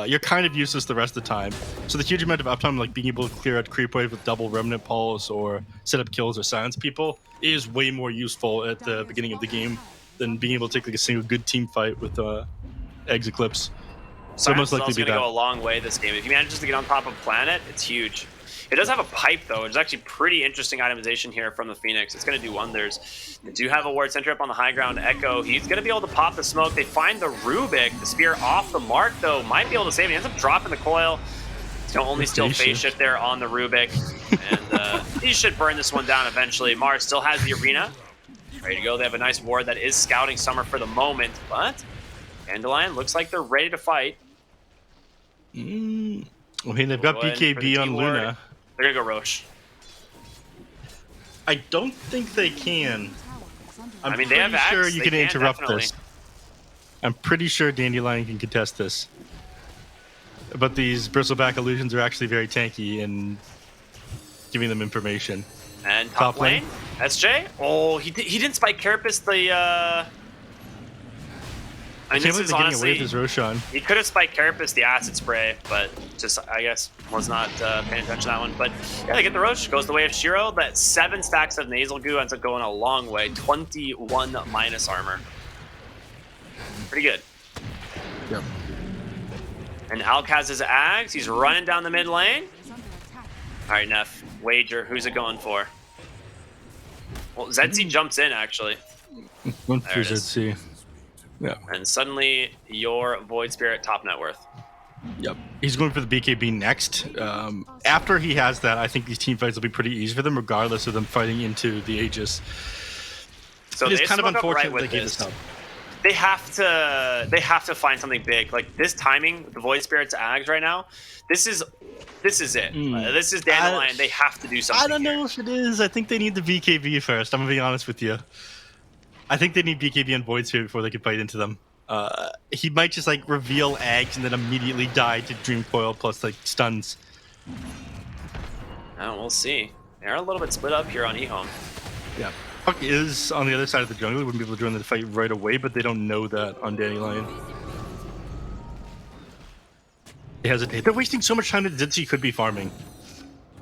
H: you're kind of useless the rest of the time. So the huge amount of uptime, like being able to clear out creep wave with double remnant pulse or set up kills or silence people, is way more useful at the beginning of the game than being able to take like a single good team fight with Eggs Eclipse. So most likely
I: going to go a long way this game. If he manages to get on top of Planet, it's huge. It does have a pipe, though. It's actually pretty interesting itemization here from the Phoenix. It's going to do wonders. They do have a ward center up on the high ground. Echo, he's going to be able to pop the smoke. They find the Rubik. The spear off the mark, though. Might be able to save it. He ends up dropping the coil. He's going to only steal phase shift there on the Rubik. And he should burn this one down eventually. Mars still has the arena. Ready to go. They have a nice ward that is scouting Summer for the moment. But Dandelion looks like they're ready to fight.
H: Well, hey, they've got BKB on Luna.
I: They're going to go Roche.
H: I don't think they can. I'm
I: they have
H: pretty sure
I: Axe.
H: you
I: They
H: can interrupt
I: definitely.
H: this. I'm pretty sure Dandelion can contest this. But these Bristleback illusions are actually very tanky and giving them information.
I: And top lane, SJ. Oh, he didn't spike Carapace the...
H: I can't believe they're getting away with his Roshan.
I: He could have spiked Carapace the acid spray, but just, I guess, was not paying attention to that one. But yeah, they get the Roche. Goes the way of Shiro. That 7 stacks of Nasal Goo ends up going a long way. 21 minus armor. Pretty good.
H: Yep.
I: And Alk has his Ags. He's running down the mid lane. All right, Neff. Wager. Who's it going for? Well, ZC jumps in, actually.
H: One for ZC. Yeah.
I: And suddenly, your Void Spirit top net worth.
H: Yep. He's going for the BKB next. After he has that, I think these team fights will be pretty easy for them, regardless of them fighting into the Aegis.
I: So
H: it is kind of unfortunate
I: right
H: they gave this up.
I: They have to find something big. Like this timing, with the Void Spirit's Ags right now, this is it. This is Dandelion. They have to do something.
H: I don't know if it is. I think they need the BKB first. I'm gonna be honest with you. I think they need BKB and Void Spirit before they can fight into them. He might just like reveal Ags and then immediately die to Dream Coil plus like stuns.
I: Oh, we'll see. They're a little bit split up here on EHOME.
H: Yeah. Puck is on the other side of the jungle. They wouldn't be able to join the fight right away, but they don't know that on Dandelion. They hesitate. They're wasting so much time that Zitzi could be farming.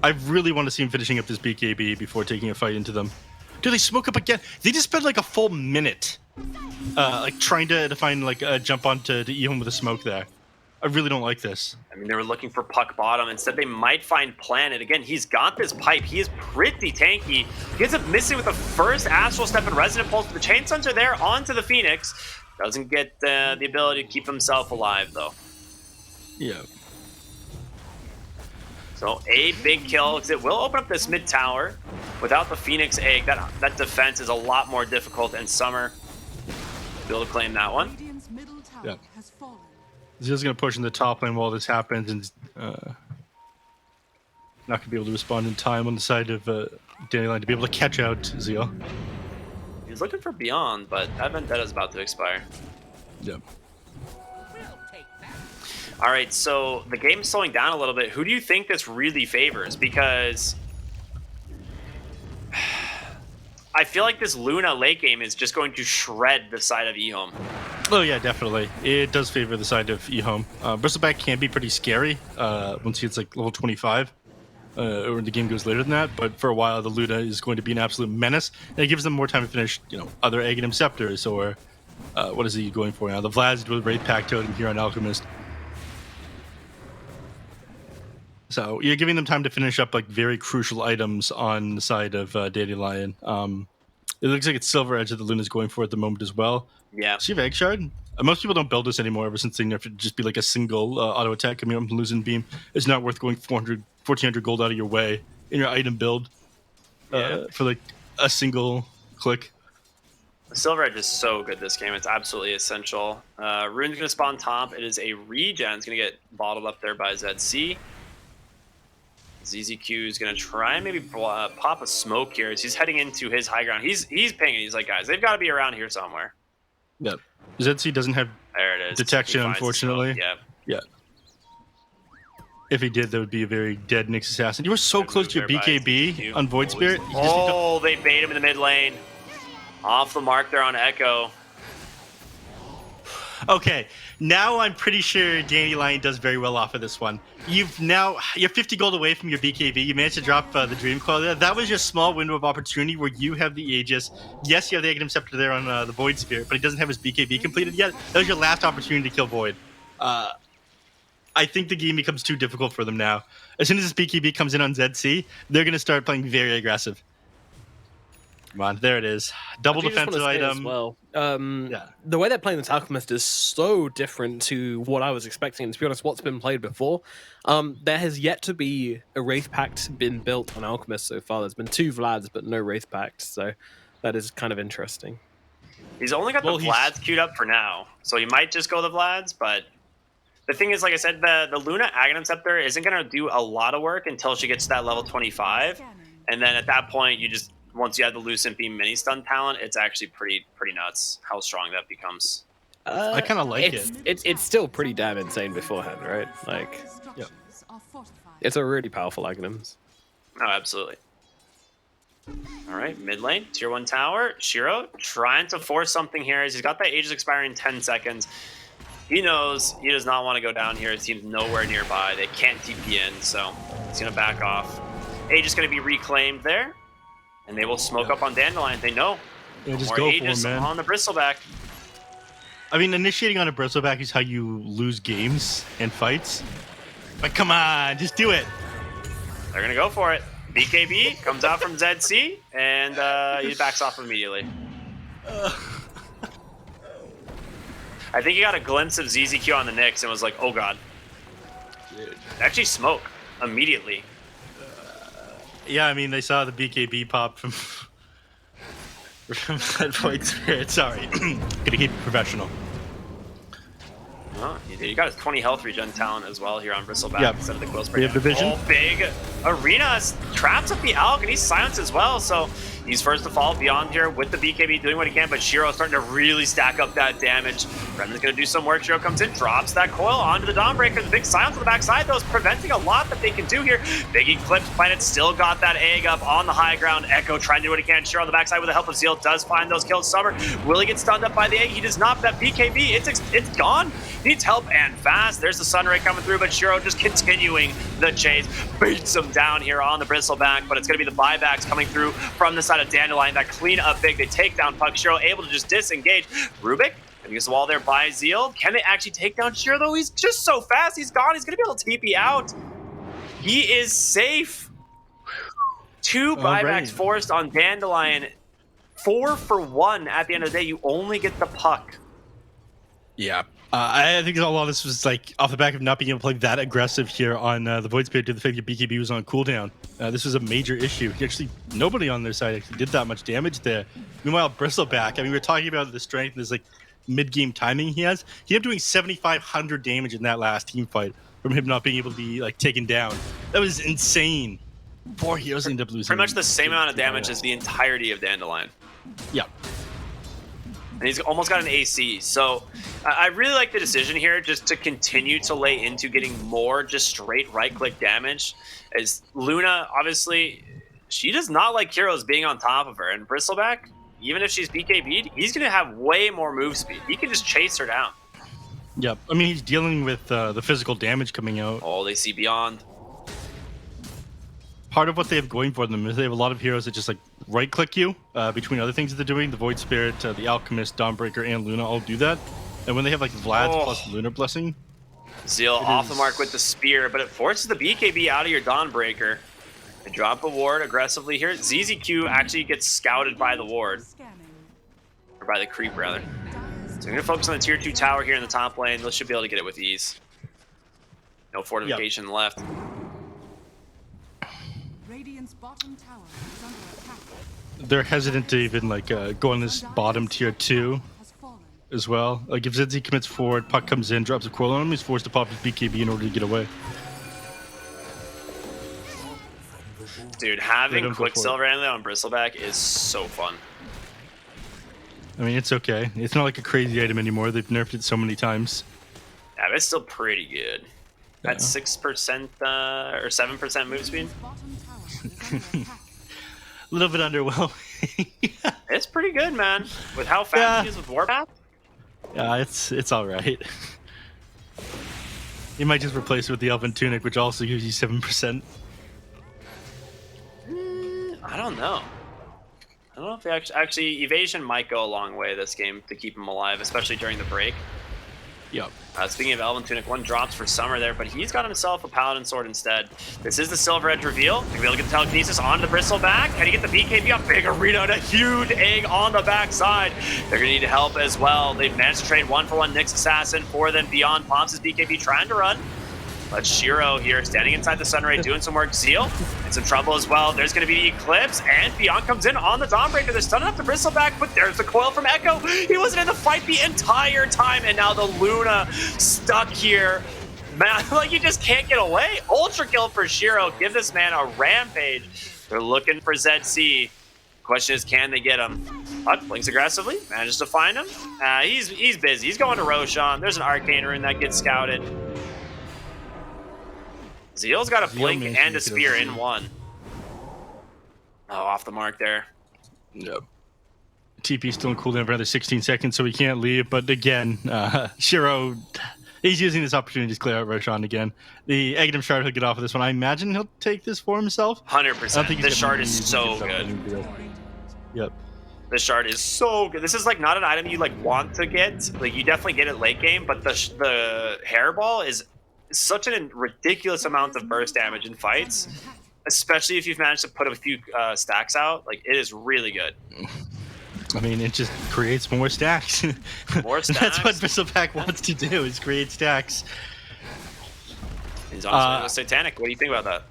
H: I really want to see him finishing up this BKB before taking a fight into them. Do they smoke up again? They just spent like a full minute like trying to find like a jump onto EHOME with a smoke there. I really don't like this.
I: I mean, they were looking for Puck bottom. Instead, they might find Planet. Again, he's got this pipe. He is pretty tanky. He ends up missing with the first Astral Step and Resonant Pulse. The Chain Stuns are there onto the Phoenix. Doesn't get the ability to keep himself alive, though.
H: Yeah.
I: So a big kill, because it will open up this mid tower. Without the Phoenix Egg, that defense is a lot more difficult, and Summer will be able to claim that one.
H: Yeah. Zill's gonna push in the top lane while this happens, and not going to be able to respond in time on the side of Dandelion to be able to catch out Zeal.
I: He's looking for Beyond, but that Vendetta is about to expire.
H: Yep.
I: All right, so the game's slowing down a little bit. Who do you think this really favors? Because I feel like this Luna late game is just going to shred the side of EHOME.
H: Oh yeah, definitely. It does favor the side of EHOME. Bristleback can be pretty scary once he hits like level 25, or the game goes later than that. But for a while, the Luna is going to be an absolute menace, and it gives them more time to finish, other Aghanim Scepters or what is he going for now? The Vlad's with Wraith Pact Totem here on Alchemist. So you're giving them time to finish up like very crucial items on the side of Dandelion. It looks like it's Silver Edge that the Luna's going for at the moment as well.
I: Yeah.
H: So you have Egg Shard. Most people don't build this anymore ever since they nerfed it to just be like a single auto attack coming up from Losing Beam. It's not worth going 1,400 gold out of your way in your item build for like a single click.
I: Silver Edge is so good this game. It's absolutely essential. Rune's going to spawn top. It is a regen. It's going to get bottled up there by ZC. ZZQ is going to try and maybe pop a smoke here as he's heading into his high ground. He's pinging. He's like, guys, they've got to be around here somewhere.
H: Yep. ZC doesn't have
I: there it is.
H: detection, unfortunately.
I: Yeah.
H: If he did, that would be a very dead Nyx Assassin. You were so close to your BKB on Void Spirit.
I: Oh, they bait him in the mid lane. Off the mark there on Echo.
H: Okay, now I'm pretty sure Dandelion does very well off of this one. You're 50 gold away from your BKB. You managed to drop the Dream Coil there. That was your small window of opportunity where you have the Aegis. Yes, you have the Aghanim Scepter there on the Void Spirit, but he doesn't have his BKB completed yet. That was your last opportunity to kill Void. I think the game becomes too difficult for them now. As soon as this BKB comes in on ZC, they're going to start playing very aggressive. Come on, there it is. Double defensive item.
B: As well. The way they're playing this Alchemist is so different to what I was expecting. And to be honest, what's been played before, there has yet to be a Wraith Pact been built on Alchemist so far. There's been 2 Vlads, but no Wraith Pact. So that is kind of interesting.
I: He's only got the Vlads queued up for now. So he might just go the Vlads, but the thing is, like I said, the Luna Aghanim Scepter isn't going to do a lot of work until she gets to that level 25. And then at that point, once you have the Lucent Beam mini stun talent, it's actually pretty nuts how strong that becomes.
H: I kind of like it.
B: It's still pretty damn insane beforehand, right? Like, it's a really powerful Aghanims.
I: Oh, absolutely. All right, mid lane, tier 1 tower. Shiro trying to force something here as he's got that Aegis expiring in 10 seconds. He knows he does not want to go down here. His team's nowhere nearby. They can't TP in, so he's going to back off. Aegis going to be reclaimed there. And they will smoke up on Dandelion. They know.
H: Just
I: more
H: go
I: Aegis
H: for him, man.
I: on the Bristleback.
H: I mean, initiating on a Bristleback is how you lose games and fights. But come on, just do it.
I: They're going to go for it. BKB comes out from ZC, and he backs off immediately. I think he got a glimpse of ZZQ on the Nyx and was like, oh god. Dude. Actually smoke immediately.
H: Yeah, I mean, they saw the BKB pop from that Void Spirit. Sorry. Gonna keep it professional.
I: Oh, you got his 20 health regen talent as well here on Bristleback instead of the Quill Spray.
H: We have division.
I: Oh, big arena traps up the Alk, and he's silenced as well. So he's first to fall beyond here with the BKB doing what he can, but Shiro starting to really stack up that damage. Brendan's going to do some work. Shiro comes in, drops that coil onto the Dawnbreaker. The big silence on the backside, though, is preventing a lot that they can do here. Big Eclipse Planet still got that egg up on the high ground. Echo trying to do what he can. Shiro on the backside with the help of Zeal does find those kills. Summer, will he get stunned up by the egg? He does not. That BKB, it's gone. Needs help and fast. There's the Sunray coming through, but Shiro just continuing the chase. Beats him down here on the Bristleback, but it's going to be the buybacks coming through from the side of Dandelion that clean up big. They take down Puck. Shiro able to just disengage. Rubik against the wall there by Zeal. Can they actually take down Shiro, though? He's just so fast. He's gone. He's going to be able to TP out. He is safe. 2 buybacks forced on Dandelion. 4 for 1 at the end of the day. You only get the Puck.
H: Yeah. I think a lot of this was like off the back of not being able to play that aggressive here on the Void Spirit due to the fact that BKB was on cooldown. This was a major issue. Nobody on their side actually did that much damage there. Meanwhile, Bristleback, I mean, we were talking about the strength and this like mid-game timing he has. He ended up doing 7,500 damage in that last team fight from him not being able to be like taken down. That was insane. 4 heroes end up losing.
I: Pretty much the same amount of damage as the entirety of Dandelion.
H: Yeah.
I: And he's almost got an AC. So I really like the decision here just to continue to lay into getting more just straight right-click damage. As Luna, obviously, she does not like heroes being on top of her. And Bristleback, even if she's BKB'd, he's going to have way more move speed. He can just chase her down.
H: Yep. I mean, he's dealing with the physical damage coming out.
I: Oh, they see beyond.
H: Part of what they have going for them is they have a lot of heroes that just like right-click you between other things that they're doing. The Void Spirit, the Alchemist, Dawnbreaker, and Luna all do that. And when they have like Vlad's plus Lunar Blessing,
I: Zeal off the mark with the spear, but it forces the BKB out of your Dawnbreaker. They drop a ward aggressively here. ZZQ actually gets scouted by the ward. Or by the creep, rather. So we're going to focus on the tier 2 tower here in the top lane. They should be able to get it with ease. No fortification left.
F: Radiant's bottom tower is under attack.
H: they're hesitant to even like go on this bottom tier 2 as well. Like if Zedzi commits forward, puck comes in, drops a coil on him, he's forced to pop his BKB in order to get away.
I: Dude, having Quicksilver on Bristleback is so fun.
H: I mean, it's okay. It's not like a crazy item anymore. They've nerfed it so many times.
I: Yeah, but it's still pretty good.
H: Yeah.
I: At 6% or 7% move speed.
H: A little bit underwhelming.
I: It's pretty good, man. With how fast he is with Warpath.
H: Yeah, it's all right. You might just replace it with the Elven Tunic, which also gives you 7%.
I: I don't know. I don't know if they actually evasion might go a long way this game to keep him alive, especially during the break.
H: Yep.
I: Speaking of Elven Tunic, one drops for Summer there, but he's got himself a Paladin Sword instead. This is the Silver Edge reveal. You'll be able to get the Telekinesis on the Bristleback. Can you get the BKB up? Big Arena and a huge egg on the backside. They're going to need help as well. They've managed to trade 1-for-1 Nyx Assassin for them. Beyond pops his BKB trying to run. But Shiro here standing inside the Sunray doing some work. Zeal in some trouble as well. There's going to be the Eclipse, and Beyond comes in on the Dawnbreaker. They're stunning up the Bristleback, but there's the coil from Echo. He wasn't in the fight the entire time, and now the Luna stuck here. Man, like, you just can't get away. Ultra kill for Shiro. Give this man a rampage. They're looking for ZC. Question is, can they get him? Hutt blinks aggressively, manages to find him. He's busy. He's going to Roshan. There's an Arcane Rune that gets scouted. Zeal's got a blink and a spear in one. Oh, off the mark there.
H: Yep. TP's still in cooldown for another 16 seconds, so he can't leave. But again, Shiro, he's using this opportunity to clear out Roshan again. The Aghanim Shard, he'll get off of this one. I imagine he'll take this for himself.
I: 100%. This shard is so good.
H: Yep.
I: This shard is so good. This is like not an item you like want to get. Like you definitely get it late game, but the hairball is such a ridiculous amount of burst damage in fights, especially if you've managed to put a few stacks out. Like, it is really good.
H: I mean, it just creates more stacks.
I: More stacks.
H: That's what Bristleback wants to do, is create stacks.
I: He's on Satanic. What do you think about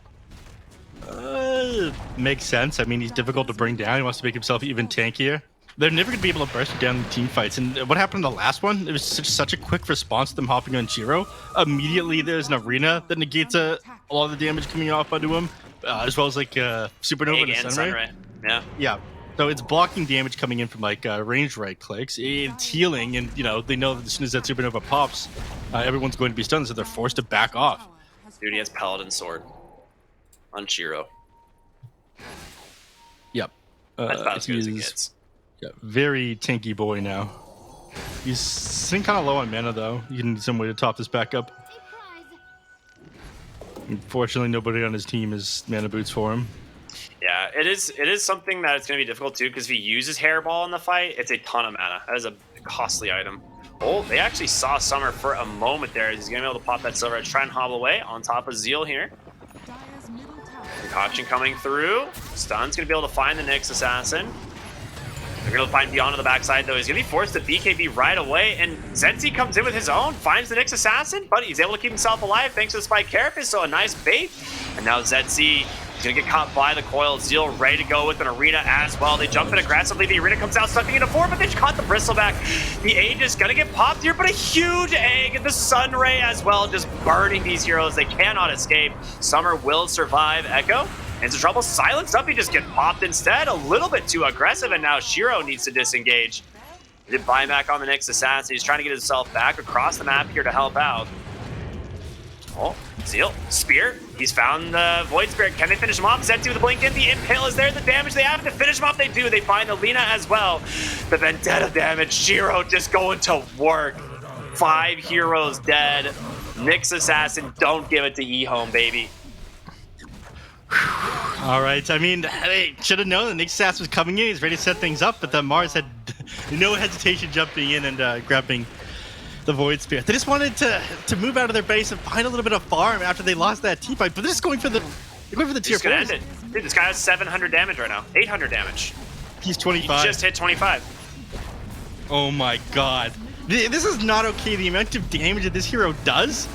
H: that? Makes sense. I mean, he's difficult to bring down. He wants to make himself even tankier. They're never going to be able to burst down in team fights. And what happened in the last one? It was such a quick response to them hopping on Shiro. Immediately, there's an arena that negates a lot of the damage coming off onto him, as well as like Supernova and Sunray.
I: Yeah.
H: Yeah. So it's blocking damage coming in from like ranged right clicks. It's healing, and you know they know that as soon as that Supernova pops, everyone's going to be stunned, so they're forced to back off.
I: Dude, he has Paladin Sword on Shiro.
H: Yep.
I: That's about as good as it gets.
H: Yeah, very tanky boy now. He's sitting kind of low on mana though. You need some way to top this back up. Unfortunately, nobody on his team is mana boots for him.
I: Yeah, it is something that it's going to be difficult too, because if he uses Hairball in the fight, it's a ton of mana. That is a costly item. Oh, they actually saw Summer for a moment there. He's going to be able to pop that Silver Edge, try and hobble away on top of Zeal here. Concoction coming through. Stun's going to be able to find the Nyx Assassin. They're going to find Beyond on the backside, though. He's going to be forced to BKB right away, and Zenzi comes in with his own, finds the Nyx Assassin, but he's able to keep himself alive thanks to the Spike Carapace, so a nice bait. And now Zenzi He's gonna get caught by the coil. Zeal ready to go with an Arena as well. They jump in aggressively. The Arena comes out sucking into 4, but they've caught the Bristleback. The Aegis gonna get popped here, but a huge egg. And the Sunray as well, just burning these heroes. They cannot escape. Summer will survive. Echo into trouble. Silence up. He just get popped instead. A little bit too aggressive, and now Shiro needs to disengage. He did buyback on the next assassin. He's trying to get himself back across the map here to help out. Oh, Zeal, Spear. He's found the Void Spirit. Can they finish him off? Z2 with the blink in. The Impale is there. The damage they have to finish him off. They do. They find Alina as well. The Vendetta damage. Shiro just going to work. 5 heroes dead. Nyx Assassin, don't give it to EHOME, baby.
H: All right. I mean, they should have known that Nyx Assassin was coming in. He's ready to set things up, but the Mars had no hesitation jumping in and grabbing the Void Spirit. They just wanted to move out of their base and find a little bit of farm after they lost that T-fight, but they're just going for the tier 4.
I: End it. Dude, this guy has 700 damage right now. 800 damage.
H: He's 25.
I: He just hit 25.
H: Oh my god. This is not okay. The amount of damage that this hero does.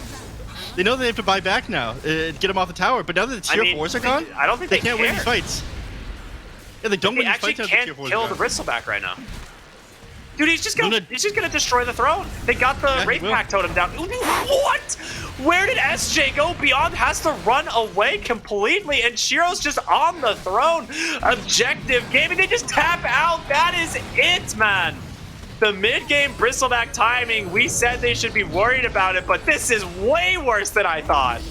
H: They know they have to buy back now to get him off the tower, but now that the tier 4s are gone,
I: I don't think
H: they can't win these fights. Yeah, they don't win these fights.
I: They actually can't kill the Bristleback right now. Dude, he's just gonna destroy the throne. They got the Wraith Pack totem down. What? Where did SJ go? Beyond has to run away completely, and Shiro's just on the throne. Objective gaming. They just tap out. That is it, man. The mid-game Bristleback timing, we said they should be worried about it, but this is way worse than I thought.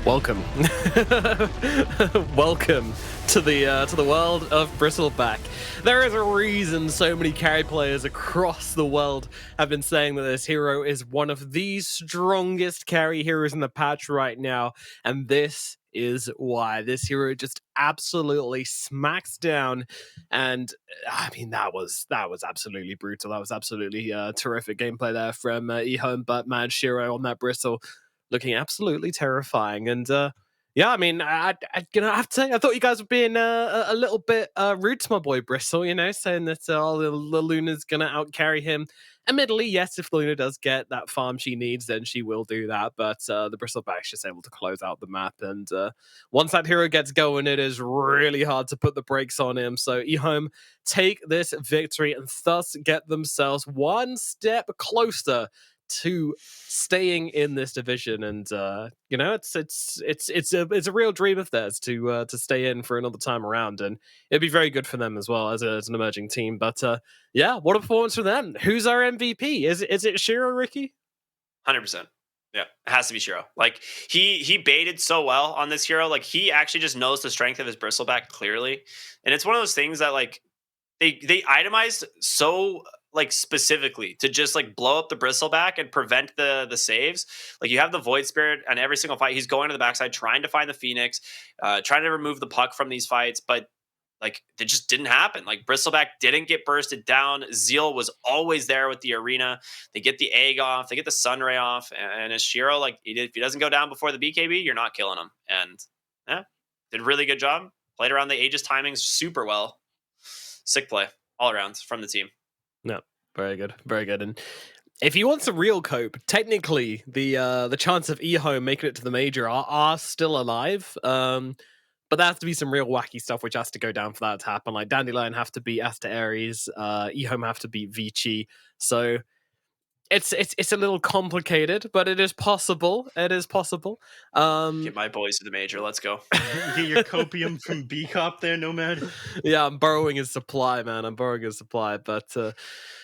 B: Welcome. Welcome to the world of Bristleback. There is a reason so many carry players across the world have been saying that this hero is one of the strongest carry heroes in the patch right now, and this is why. This hero just absolutely smacks down, and I mean that was absolutely brutal. That was absolutely terrific gameplay there from EHOME, but man, Shiro on that Bristle looking absolutely terrifying. And yeah, I mean, I have to say, I thought you guys were being a little bit rude to my boy Bristle, you know, saying that the Luna's gonna outcarry him. Admittedly, yes, if Luna does get that farm she needs, then she will do that. But the Bristleback's just able to close out the map. And once that hero gets going, it is really hard to put the brakes on him. So EHOME take this victory and thus get themselves one step closer to staying in this division. And you know, it's a real dream of theirs to stay in for another time around, and it'd be very good for them as well as an emerging team. But yeah, what a performance for them. Who's our MVP? Is it Shiro, Ricky?
I: 100%. Yeah, it has to be Shiro. Like he baited so well on this hero. Like he actually just knows the strength of his Bristleback clearly, and it's one of those things that like they itemized so like specifically to just like blow up the Bristleback and prevent the saves. Like you have the Void Spirit and every single fight he's going to the backside trying to find the Phoenix, trying to remove the puck from these fights, but like it just didn't happen. Like Bristleback didn't get bursted down. Zeal was always there with the Arena. They get the egg off, they get the Sunray off, and as Shiro, like if he doesn't go down before the BKB, you're not killing him. And yeah, did a really good job. Played around the Aegis timings super well. Sick play all around from the team.
B: No, very good, very good. And if you want some real cope, technically the chance of EHOME making it to the major are still alive. But there has to be some real wacky stuff which has to go down for that to happen. Like Dandelion have to beat Asta Ares, EHOME have to beat Vici. So it's a little complicated, but it is possible. It is possible.
I: Get my boys to the major. Let's go.
H: Get your copium from B-Cop there, Nomad.
B: Yeah, I'm borrowing his supply, man. I'm borrowing his supply, but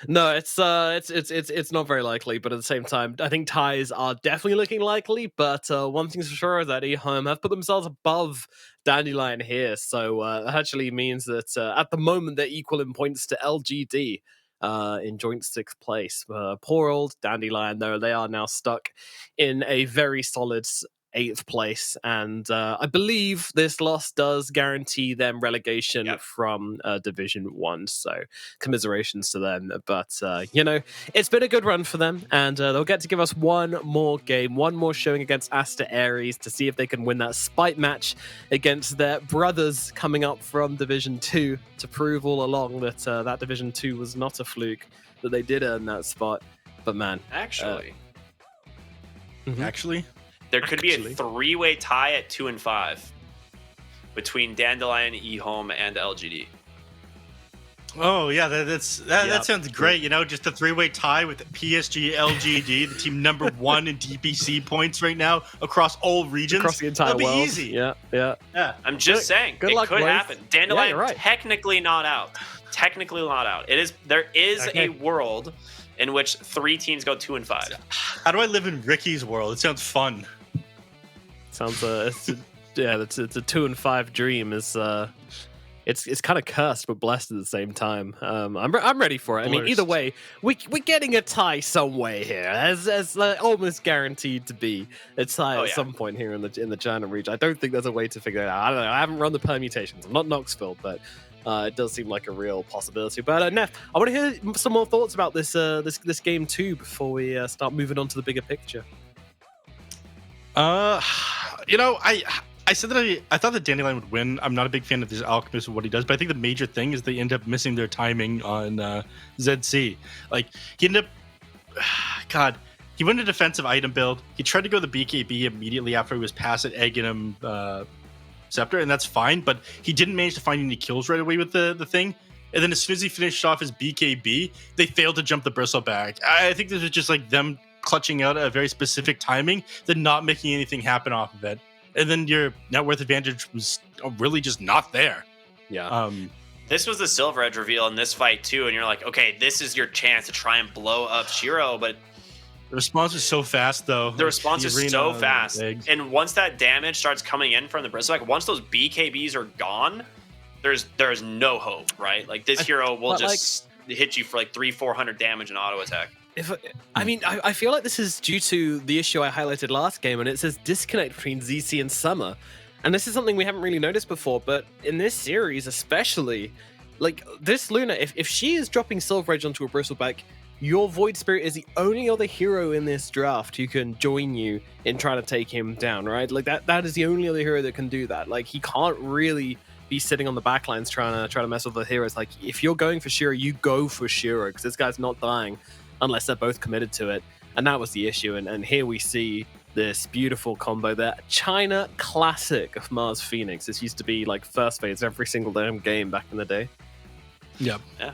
B: no, it's not very likely. But at the same time, I think ties are definitely looking likely. But one thing's for sure is that EHOME have put themselves above Dandelion here, so that actually means that at the moment they're equal in points to LGD. In joint 6th place. Poor old Dandelion, though, they are now stuck in a very solid 8th place, and I believe this loss does guarantee them relegation from Division 1, so commiserations to them. But you know, it's been a good run for them, and they'll get to give us one more game, one more showing against Asta Ares to see if they can win that spite match against their brothers coming up from Division 2 to prove all along that that Division 2 was not a fluke, that they did earn that spot. But man,
I: actually,
H: actually,
I: there could be a 3-way tie at 2 and 5. between Dandelion, EHOME, and LGD.
H: Oh yeah, that sounds great. Just a three-way tie with PSG.LGD, the team number 1 in DPC points right now across all regions.
B: Across the entire
H: That'll
B: world.
H: be easy.
B: Yeah.
I: I'm just saying,
B: good
I: it
B: luck,
I: could
B: boys.
I: happen. Dandelion
B: you're right.
I: technically not out. Technically not out. There is
B: Okay.
I: a world in which 3 teams go 2 and 5.
H: How do I live in Ricky's world? It sounds fun.
B: Sounds it's a 2 and 5 dream. It's kind of cursed but blessed at the same time. I'm ready for it. I mean, either way, we're getting a tie some way here, as almost guaranteed to be a tie at some point here in the China region. I don't think there's a way to figure it out. I don't know. I haven't run the permutations. I'm not Knoxville, but it does seem like a real possibility. But Neff, I want to hear some more thoughts about this game too before we start moving on to the bigger picture.
H: I said that I thought that Dandelion would win. I'm not a big fan of this Alchemist and what he does, but I think the major thing is they end up missing their timing on ZC. Like, he ended up... he went a defensive item build. He tried to go the BKB immediately after he was past at Egg and him Scepter, and that's fine, but he didn't manage to find any kills right away with the thing. And then as soon as he finished off his BKB, they failed to jump the Bristleback. I think this was just like them clutching out a very specific timing, then not making anything happen off of it. And then your net worth advantage was really just not there.
B: Yeah.
I: This was the Silver Edge reveal in this fight too, and you're like, okay, this is your chance to try and blow up Shiro, but
H: the response was so fast, though.
I: The response is so fast, and once that damage starts coming in from the Bristleback, once those BKBs are gone, there's no hope, right? Like this hero will just hit you for like 300-400 damage in auto attack.
B: I feel like this is due to the issue I highlighted last game, and it says disconnect between ZC and Summer. And this is something we haven't really noticed before, but in this series especially, like this Luna, if she is dropping Silver Edge onto a Bristleback, your Void Spirit is the only other hero in this draft who can join you in trying to take him down, right? Like that is the only other hero that can do that. Like he can't really be sitting on the backlines trying to mess with the heroes. Like if you're going for Shiro, you go for Shiro because this guy's not dying unless they're both committed to it. And that was the issue. And here we see this beautiful combo there. China classic of Mars Phoenix. This used to be like first phase every single damn game back in the day.
H: Yep.
I: Yeah.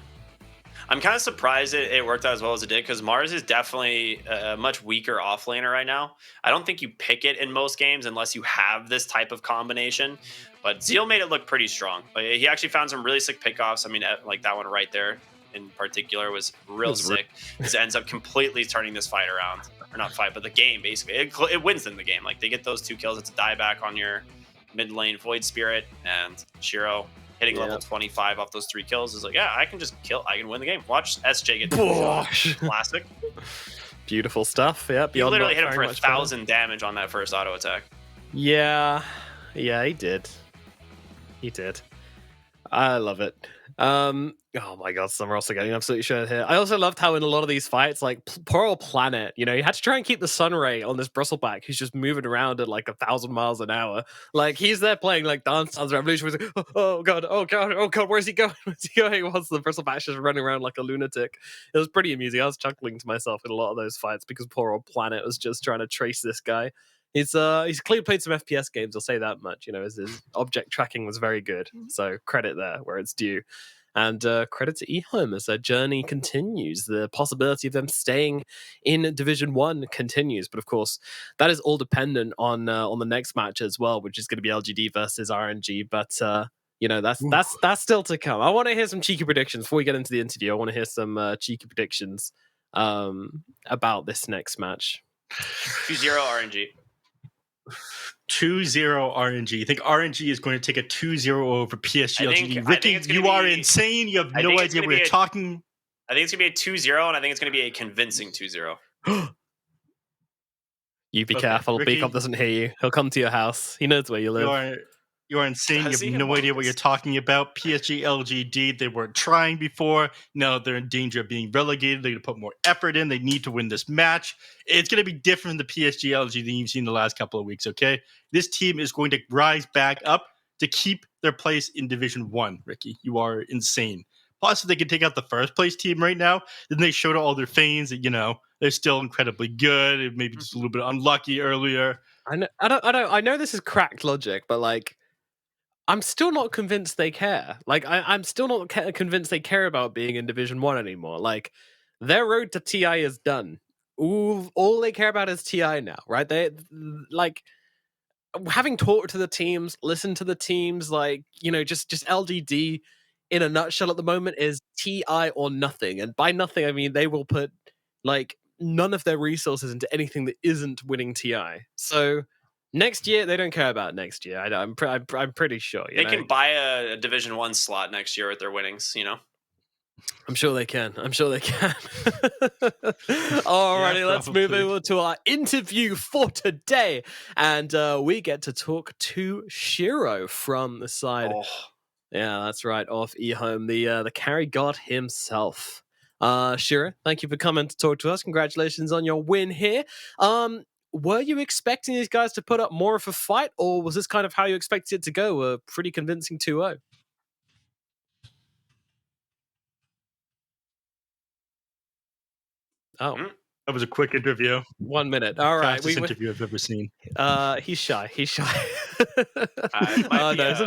I: I'm kind of surprised it worked out as well as it did because Mars is definitely a much weaker offlaner right now. I don't think you pick it in most games unless you have this type of combination. But Zeal made it look pretty strong. Like, he actually found some really sick pickoffs. I mean, like that one right there in particular was real sick. This ends up completely turning this fight around. Or not fight, but the game, basically. It wins them the game. Like, they get those 2 kills. It's a dieback on your mid lane Void Spirit. And Shiro hitting level 25 off those 3 kills is like, yeah, I can just kill. I can win the game. Watch SJ get classic.
B: Beautiful stuff. Yeah,
I: you literally hit him for 1,000 damage on that first auto attack.
B: Yeah, he did. He did. I love it. Oh my god, Summer also getting absolutely shredded here. I also loved how in a lot of these fights, like poor old Planet, you had to try and keep the sun ray on this Bristleback who's just moving around at like 1,000 miles an hour. Like he's there playing like Dance Dance Revolution. He's like, oh god, where's he going? Whilst the Bristleback's just running around like a lunatic. It was pretty amusing. I was chuckling to myself in a lot of those fights because poor old Planet was just trying to trace this guy. He's clearly played some FPS games, I'll say that much. His object tracking was very good. So credit there where it's due. And credit to EHOME as their journey continues. The possibility of them staying in Division 1 continues. But of course, that is all dependent on the next match as well, which is going to be LGD versus RNG. But that's still to come. I want to hear some cheeky predictions before we get into the interview. I want to hear some cheeky predictions about this next match.
I: 2-0 RNG.
H: 2-0 RNG. You think RNG is going to take a 2-0 over PSG.LGD? Ricky, you are insane. You have no idea what you're talking.
I: I think it's going to be a 2-0, and I think it's going to be a convincing 2-0.
B: You be careful.
H: Ricky,
B: Beakoff doesn't hear you. He'll come to your house. He knows where you live.
H: You are insane. You have no idea what you're talking about. PSG.LGD, they weren't trying before. Now they're in danger of being relegated. They're going to put more effort in. They need to win this match. It's going to be different than the PSG.LGD you've seen the last couple of weeks, okay? This team is going to rise back up to keep their place in Division 1, Ricky. You are insane. Plus, if they can take out the first place team right now, then they showed all their feigns that, they're still incredibly good. Maybe just a little bit unlucky earlier.
B: I know this is cracked logic, but like, I'm still not convinced they care. Like, I'm still not convinced they care about being in Division 1 anymore. Like, their road to TI is done. All they care about is TI now, right? They, like, having talked to the teams, listened to the teams, like, just LGD in a nutshell at the moment is TI or nothing. And by nothing, I mean they will put, like, none of their resources into anything that isn't winning TI. So next year, they don't care about next year. I'm pretty sure.
I: They can buy a Division 1 slot next year with their winnings,
B: I'm sure they can. Alrighty, let's move over to our interview for today. And we get to talk to Shiro from the side.
I: Oh.
B: Yeah, that's right, off EHOME, the carry god himself. Shiro, thank you for coming to talk to us. Congratulations on your win here. Were you expecting these guys to put up more of a fight, or was this kind of how you expected it to go? A pretty convincing 2-0. Oh.
H: That was a quick interview.
B: 1 minute. All right.
H: Fastest interview I've ever seen.
B: He's shy.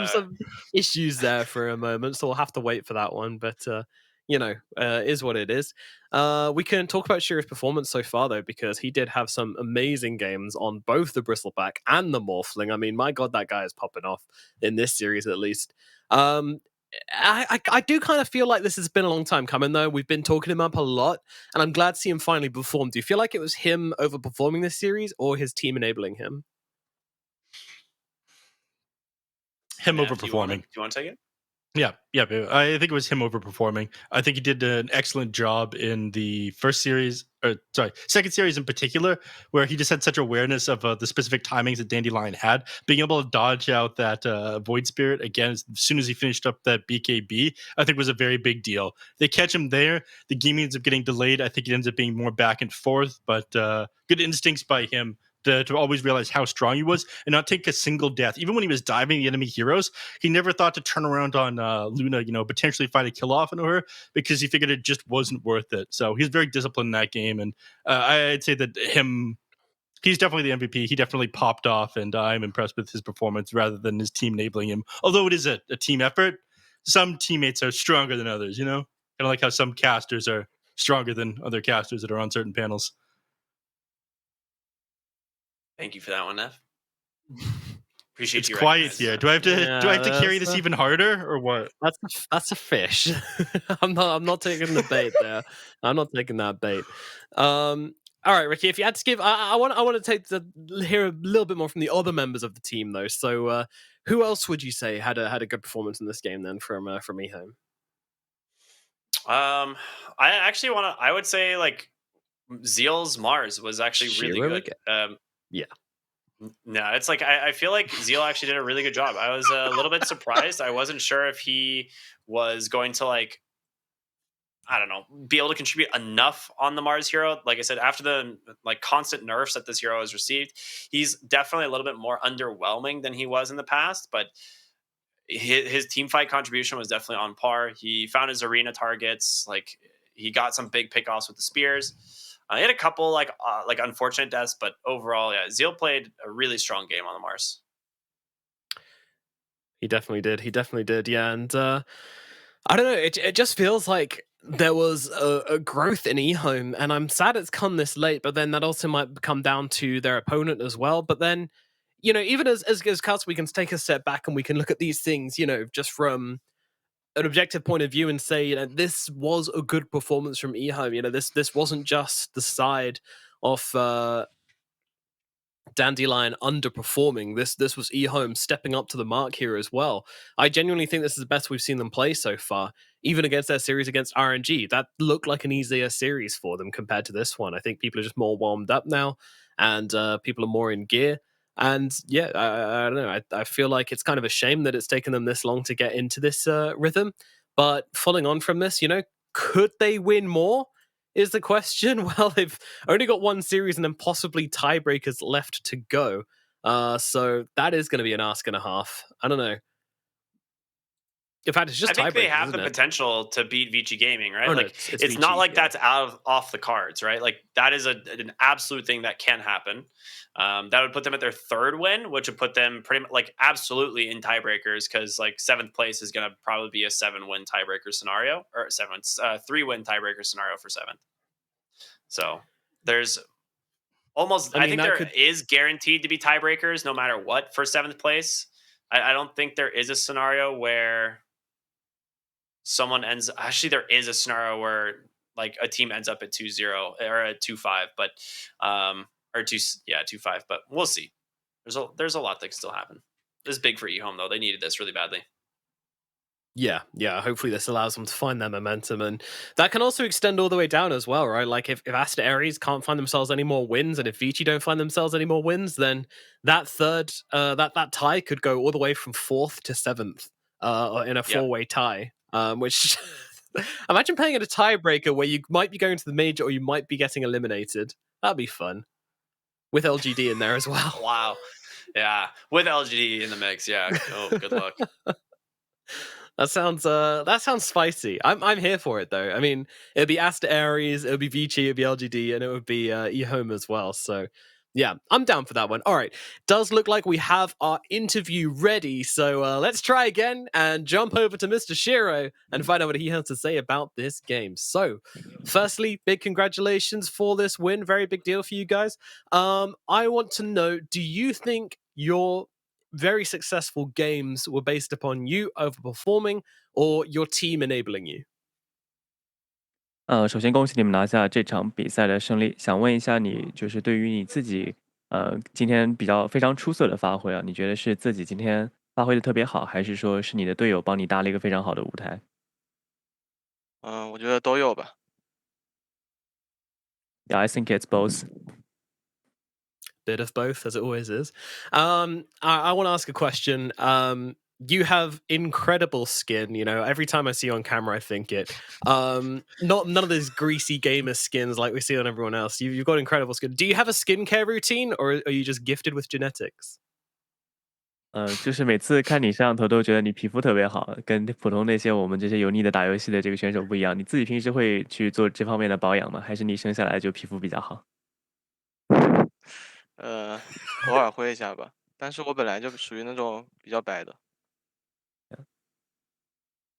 B: Some issues there for a moment, so we'll have to wait for that one. But is what it is. We can talk about Shiro's performance so far, though, because he did have some amazing games on both the Bristleback and the Morphling. I mean, my God, that guy is popping off in this series at least. I do kind of feel like this has been a long time coming, though. We've been talking him up a lot, and I'm glad to see him finally perform. Do you feel like it was him overperforming this series or his team enabling him?
H: Him overperforming.
I: Do you want to take it?
H: Yeah. I think it was him overperforming. I think he did an excellent job in the second series in particular, where he just had such awareness of the specific timings that Dandelion had. Being able to dodge out that Void Spirit again as soon as he finished up that BKB, I think was a very big deal. They catch him there. The game ends up getting delayed. I think it ends up being more back and forth, but good instincts by him. To always realize how strong he was and not take a single death. Even when he was diving the enemy heroes, he never thought to turn around on Luna, potentially find a kill off into her because he figured it just wasn't worth it. So he's very disciplined in that game. And I'd say that he's definitely the MVP. He definitely popped off, and I'm impressed with his performance rather than his team enabling him. Although it is a team effort, some teammates are stronger than others, Kind of like how some casters are stronger than other casters that are on certain panels.
I: Thank you for that one, Nev. Appreciate
H: it's
I: you.
H: It's quiet here. Do I have to carry this even harder, or what?
B: That's a fish. I'm not taking the bait there. I'm not taking that bait. All right, Ricky. If you had to give, I want to hear a little bit more from the other members of the team, though. So, who else would you say had a good performance in this game then from EHOME?
I: I would say like Zeal's Mars was actually really good.
B: Yeah.
I: No, it's like I feel like Zeal actually did a really good job. I was a little bit surprised. I wasn't sure if he was going to be able to contribute enough on the Mars hero. Like I said, after the constant nerfs that this hero has received, he's definitely a little bit more underwhelming than he was in the past. But his team fight contribution was definitely on par. He found his arena targets. He got some big pickoffs with the spears. He had a couple unfortunate deaths, but overall, yeah, Zeal played a really strong game on the Mars.
B: He definitely did. Yeah, and I don't know. It just feels like there was a growth in EHOME, and I'm sad it's come this late. But then that also might come down to their opponent as well. But then, even as cuts, we can take a step back and we can look at these things, just from an objective point of view and say, this was a good performance from EHOME. This wasn't just the side of Dandelion underperforming. This was EHOME stepping up to the mark here as well. I genuinely think this is the best we've seen them play so far, even against their series against RNG. That looked like an easier series for them compared to this one. I think people are just more warmed up now, and people are more in gear. And yeah, I don't know. I feel like it's kind of a shame that it's taken them this long to get into this rhythm. But following on from this, could they win more? Is the question. Well, they've only got one series and then possibly tiebreakers left to go. So that is going to be an ask and a half. I don't know. In fact, it's just
I: I think they
B: tiebreakers,
I: have the
B: isn't it?
I: potential to beat Vici Gaming, right?
B: Oh, no,
I: like
B: it's
I: it's not
B: Vici,
I: like
B: yeah.
I: that's off the cards, right? Like that is an absolute thing that can happen. That would put them at their third win, which would put them pretty much like absolutely in tiebreakers because like seventh place is going to probably be a 7-win tiebreaker scenario or 3-win tiebreaker scenario for seventh. So there's almost, I think there is guaranteed to be tiebreakers no matter what for seventh place. I don't think there is a scenario where someone there is a scenario where like a team ends up at 2-0 or at 2-5, but or 2-5, but we'll see. There's a lot that can still happen. This is big for EHOME though. They needed this really badly.
B: Yeah. Hopefully this allows them to find their momentum, and that can also extend all the way down as well, right? Like if Aster Aries can't find themselves any more wins, and if Vici don't find themselves any more wins, then that third that tie could go all the way from 4th to 7th in a 4-way tie. Which imagine playing at a tiebreaker where you might be going to the major or you might be getting eliminated. That'd be fun. With LGD in there as well.
I: Wow. Yeah. With LGD in the mix. Yeah. Oh, good luck.
B: That sounds spicy. I'm here for it though. I mean, it'd be Aster Aries, it would be Vici, it'd be LGD, and it would be EHOME as well. So yeah, I'm down for that one. All right, does look like we have our interview ready. So let's try again and jump over to Mr. Shiro and find out what he has to say about this game. So, firstly, big congratulations for this win. Very big deal for you guys. I want to know, do you think your very successful games were based upon you overperforming or your team enabling you?
E: 首先恭喜你们拿下这场比赛的胜利。想问一下你，就是对于你自己，今天非常出色的发挥啊，你觉得是自己今天发挥的特别好，还是说是你的队友帮你搭了一个非常好的舞台？
J: 我觉得都有吧。
E: Yeah, I think it's both.
B: Bit of both, as it always is. I want to ask a question. You have incredible skin. You know, every time I see you on camera, I think it. None of those greasy gamer skins like we see on everyone else. You've got incredible skin. Do you have a skincare routine, or are you just gifted with genetics?
E: 就是每次看你摄像头都觉得你皮肤特别好，跟普通那些我们这些油腻的打游戏的这个选手不一样。你自己平时会去做这方面的保养吗？还是你生下来就皮肤比较好？
J: 偶尔会一下吧，但是我本来就属于那种比较白的。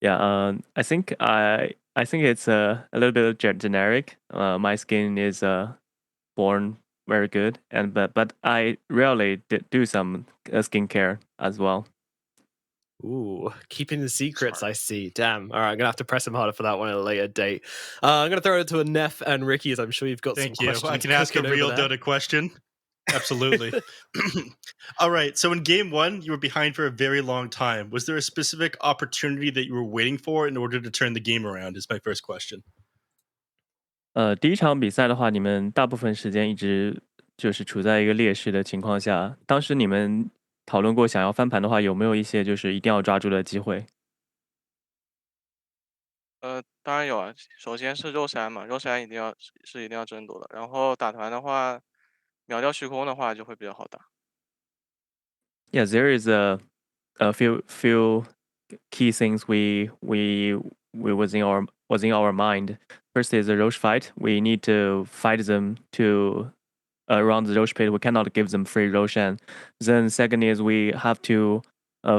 E: Yeah, I think it's a little bit generic. My skin is born very good, but I rarely do some skincare as well.
B: Ooh, keeping the secrets, I see. Damn. All right, I'm going to have to press him harder for that one at a later date. I'm going to throw it to a Neff and Ricky, as I'm sure you've got some questions.
H: I can ask a real Dota question. Absolutely. All right. So in game 1, you were behind for a very long time. Was there a specific opportunity that you were waiting for in order to turn the game around? Is my first question.
E: 第一场比赛的话，你们大部分时间一直就是处在一个劣势的情况下。当时你们讨论过想要翻盘的话，有没有一些就是一定要抓住的机会？
J: 当然有啊。首先是肉山嘛，肉山一定要争夺的。然后打团的话，秒掉虚空的话就会比较好打。
E: Yeah, there is a few key things we was in our mind. First is the Roche fight. We need to fight them to around the Roche pit. We cannot give them free Roshan. Then second is we have to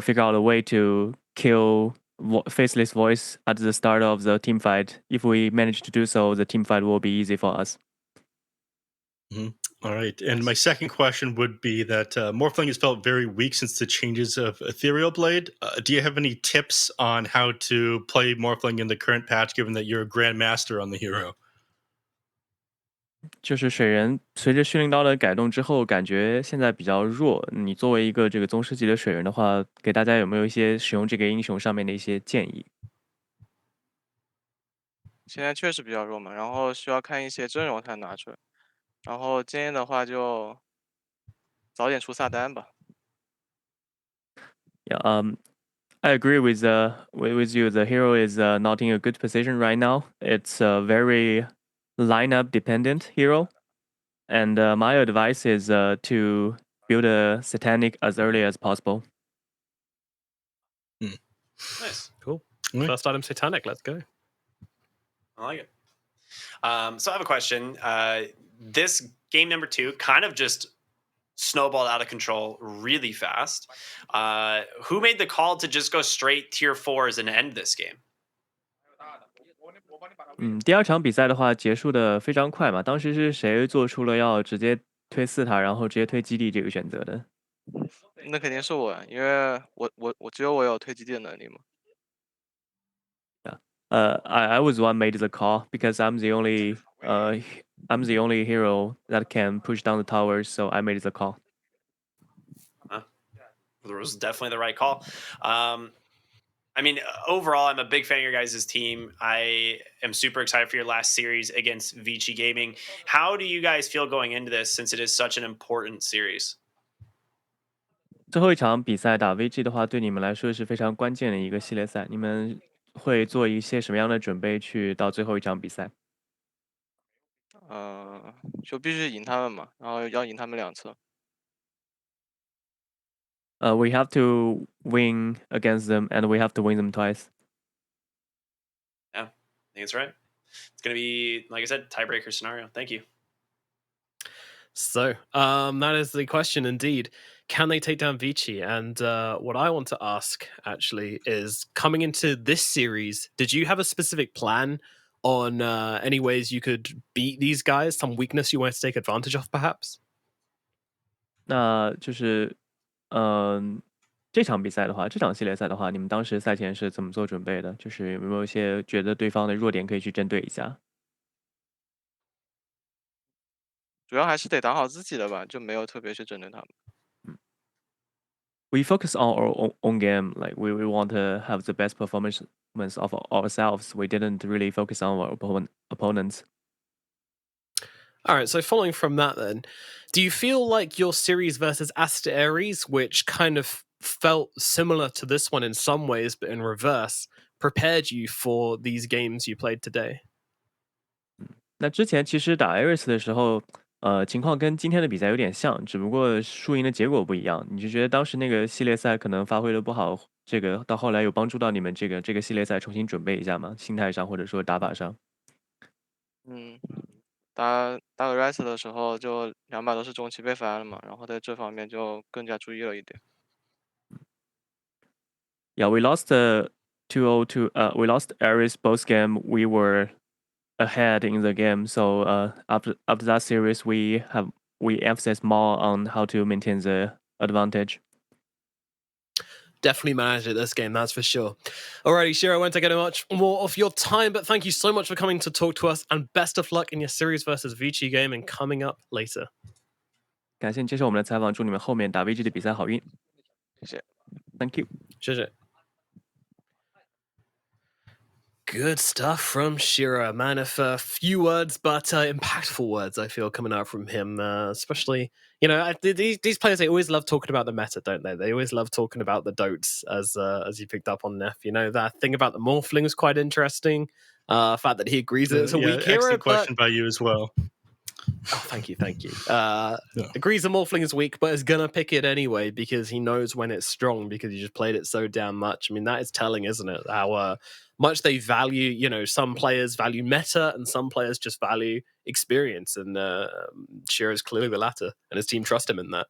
E: figure out a way to kill Faceless Voice at the start of the team fight. If we manage to do so, the team fight will be easy for us.
H: Mm-hmm. All right. And my second question would be that Morphling has felt very weak since the changes of Ethereal Blade. Do you have any tips on how to play Morphling in the current patch, given that you're a Grandmaster on the hero?
E: 就是水人随着训练刀的改动之后，感觉现在比较弱。你作为一个这个宗师级的水人的话，给大家有没有一些使用这个英雄上面的一些建议？
J: 现在确实比较弱嘛，然后需要看一些阵容才拿出来。然后建议的话就早点出萨丹吧。
E: Yeah, I agree with you. The hero is not in a good position right now. It's a very lineup dependent hero, and my advice is to build a satanic as early as possible.
I: Nice.
B: Cool.
H: Yeah.
B: First item Satanic. Let's go.
I: I like it. So I have a question. This game number 2 kind of just snowballed out of control really fast. Who made the call to just go straight tier 4s and end this game?
E: 第二场比赛的话结束的非常快嘛，当时是谁做出了要直接推4塔，然后直接推基地这个选择的？
J: 那肯定是我呀，因为我只有我有推基地的能力嘛。
E: I was the one made the call because I'm the only hero that can push down the towers, so I made the call.
I: It was definitely the right call. I mean, overall, I'm a big fan of your guys' team. I am super excited for your last series against Vici Gaming. How do you guys feel going into this since it is such an important series?
E: 最后一场比赛打 VG 的话，对你们来说是非常关键的一个系列赛。你们会做一些什么样的准备去到最后一场比赛？
J: 就必须赢他们嘛，然后要赢他们2次。
E: We have to win against them, and we have to win them twice.
I: Yeah, I think it's right. It's going to be, like I said, tiebreaker scenario. Thank you.
B: So that is the question indeed. Can they take down Vici? And what I want to ask actually is, coming into this series, did you have a specific plan on any ways you could beat these guys? Some weakness you wanted to take advantage of, perhaps?
E: 那就是这场比赛的话，这场系列赛的话，你们当时赛前是怎么做准备的？就是有没有一些觉得对方的弱点可以去针对一下？
J: 主要还是得打好自己的吧，就没有特别去针对他们。
E: We focus on our own game, like we want to have the best performance of ourselves. We didn't really focus on our opponents.
B: All right, so following from that then, do you feel like your series versus Aster Ares, which kind of felt similar to this one in some ways, but in reverse, prepared you for these games you played today?
E: 那之前其实打 Ares 的时候，情况跟今天的比赛有点像，只不过输赢的结果不一样。你就觉得当时那个系列赛可能发挥的不好，这个到后来有帮助到你们这个系列赛重新准备一下吗？心态上或者说打法上？
J: 打 Ares 的时候就2把都是中期被翻了嘛，然后在这方面就更加注意了一点。
E: Yeah, we lost 2-0 to we lost Ares both game. We were ahead in the game, so after that series, we emphasize more on how to maintain the advantage.
B: Definitely managed it this game, that's for sure. Alrighty, Shiro, I won't take any much more of your time, but thank you so much for coming to talk to us, and best of luck in your series versus Vici game and coming up later.
E: 感谢你接受我们的采访，祝你们后面打 VG 的比赛好运。
J: 谢谢。
E: Thank you.
B: 谢谢。Good stuff from Shiro, man. Of few words, but impactful words, I feel, coming out from him. Especially, you know, these players, they always love talking about the meta, don't they? They always love talking about the dotes, as you picked up on, Neff. You know, that thing about the Morphling was quite interesting. Fact that he agrees that it's a weak hero.
H: Excellent question by you as well.
B: Oh, thank you. Agrees the Morphling is weak, but is gonna pick it anyway because he knows when it's strong because he just played it so damn much. I mean, that is telling, isn't it? How much they value, you know, some players value meta and some players just value experience. And Shiro's clearly the latter, and his team trust him in that.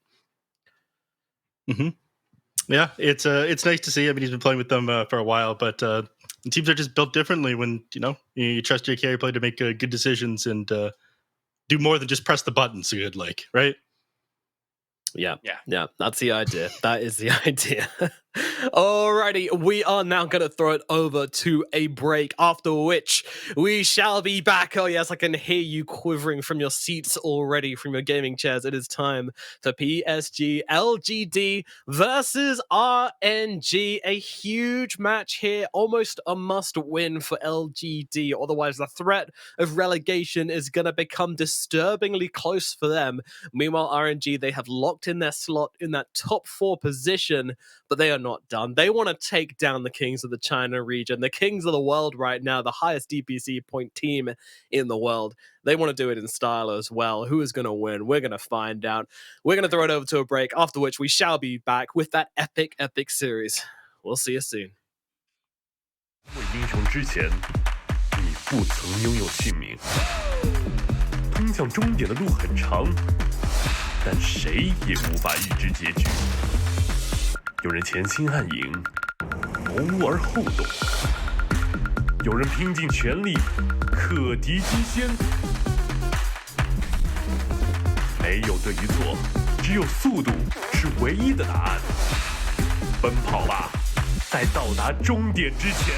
H: Mm-hmm. Yeah, it's nice to see. I mean, he's been playing with them for a while, but teams are just built differently when, you know, you trust your carry play to make good decisions and do more than just press the buttons, right?
B: Yeah. That's the idea. That is the idea. Alrighty, we are now going to throw it over to a break, after which we shall be back. Oh yes, I can hear you quivering from your seats already, from your gaming chairs. It is time for PSG.LGD versus RNG. A huge match here, almost a must-win for LGD. Otherwise, the threat of relegation is going to become disturbingly close for them. Meanwhile, RNG, they have locked in their slot in that top 4 position, but they are not done. They want to take down the Kings of the China region, the Kings of the world right now, the highest DPC point team in the world. They want to do it in style as well. Who is going to win? We're going to find out. We're going to throw it over to a break, after which we shall be back with that epic series. We'll see you soon.
A: 为英雄之前，你不曾拥有姓名。通向终点的路很长，但谁也无法预知结局。有人前倾暗影，谋而后动；有人拼尽全力，克敌机先。没有对与错，只有速度是唯一的答案。奔跑吧，在到达终点之前。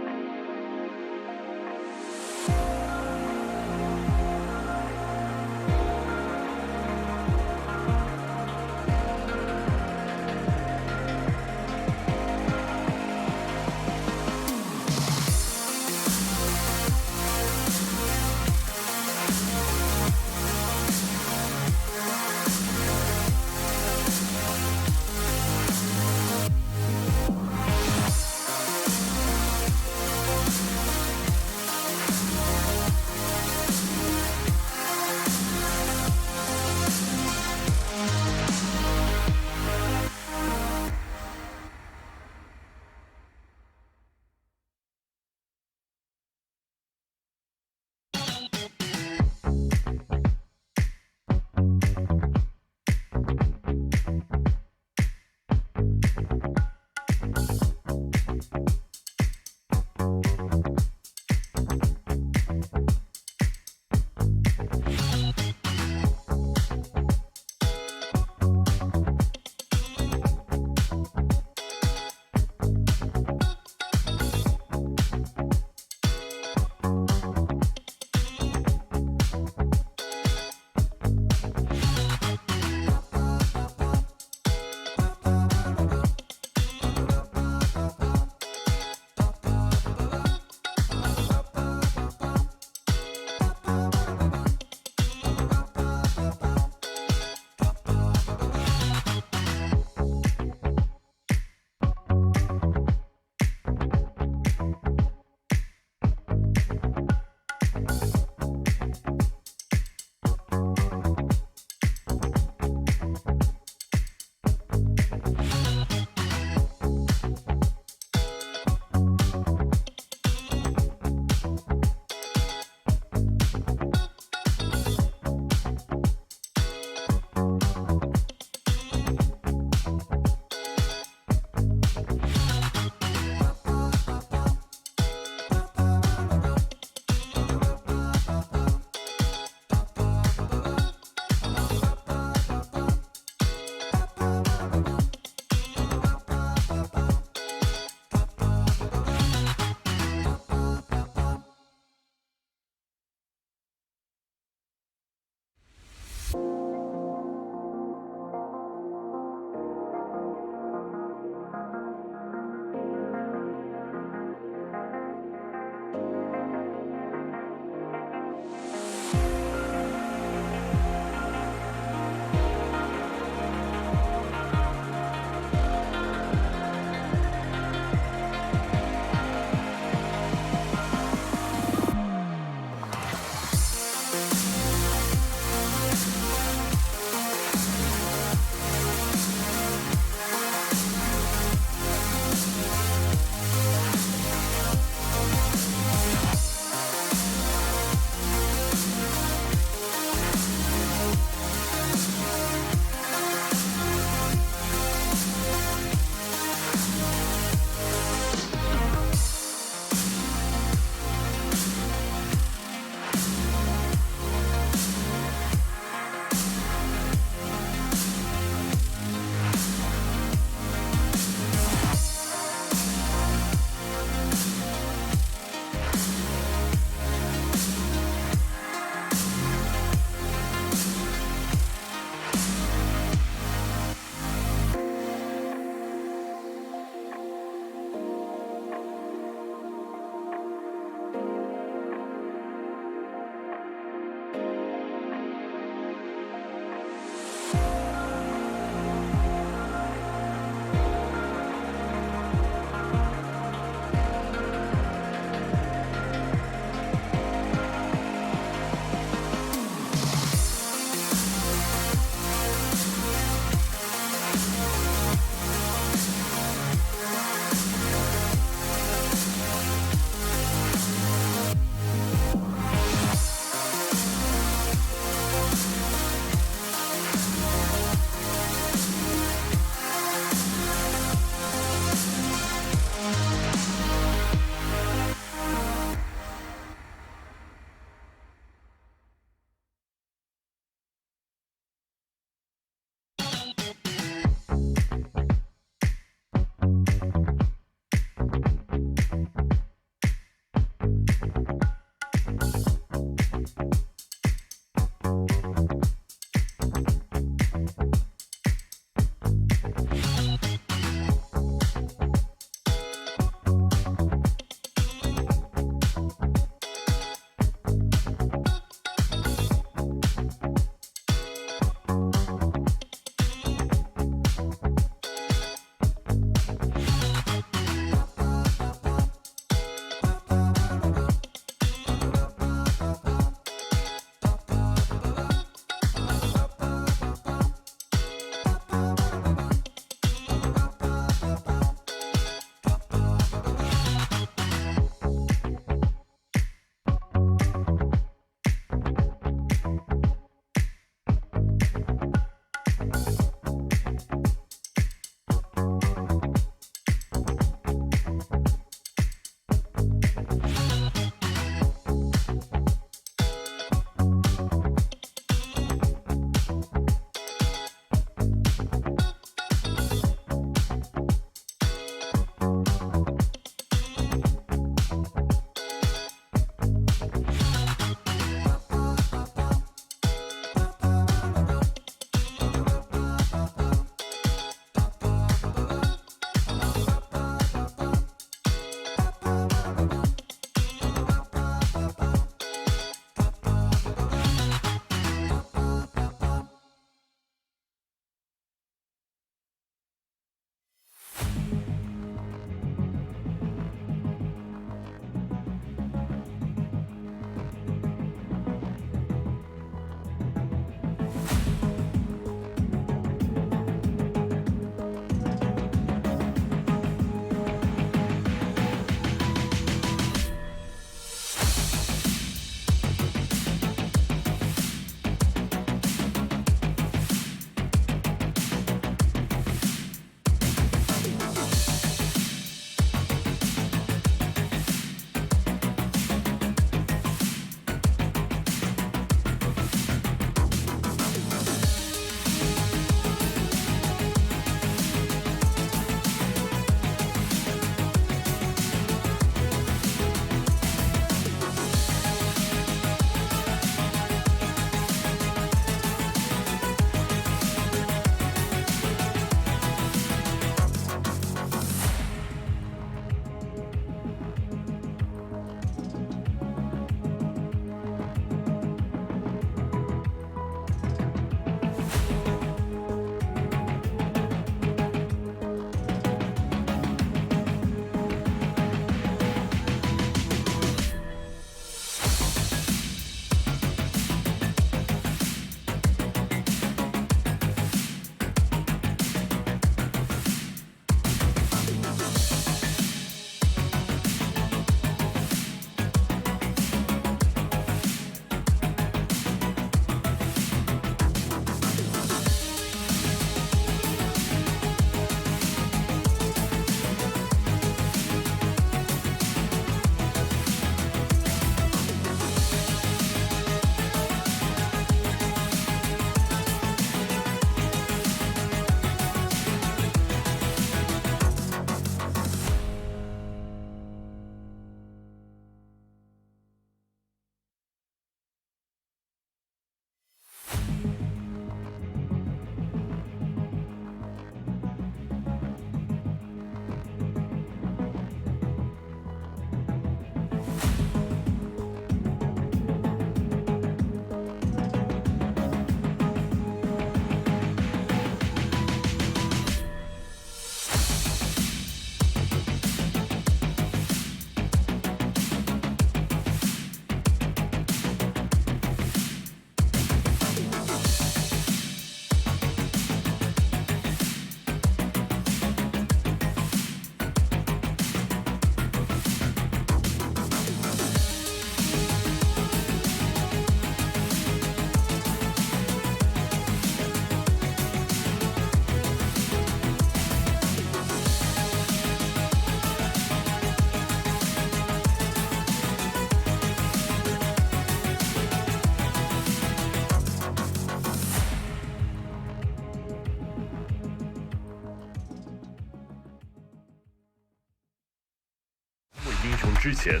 A: 穷之前，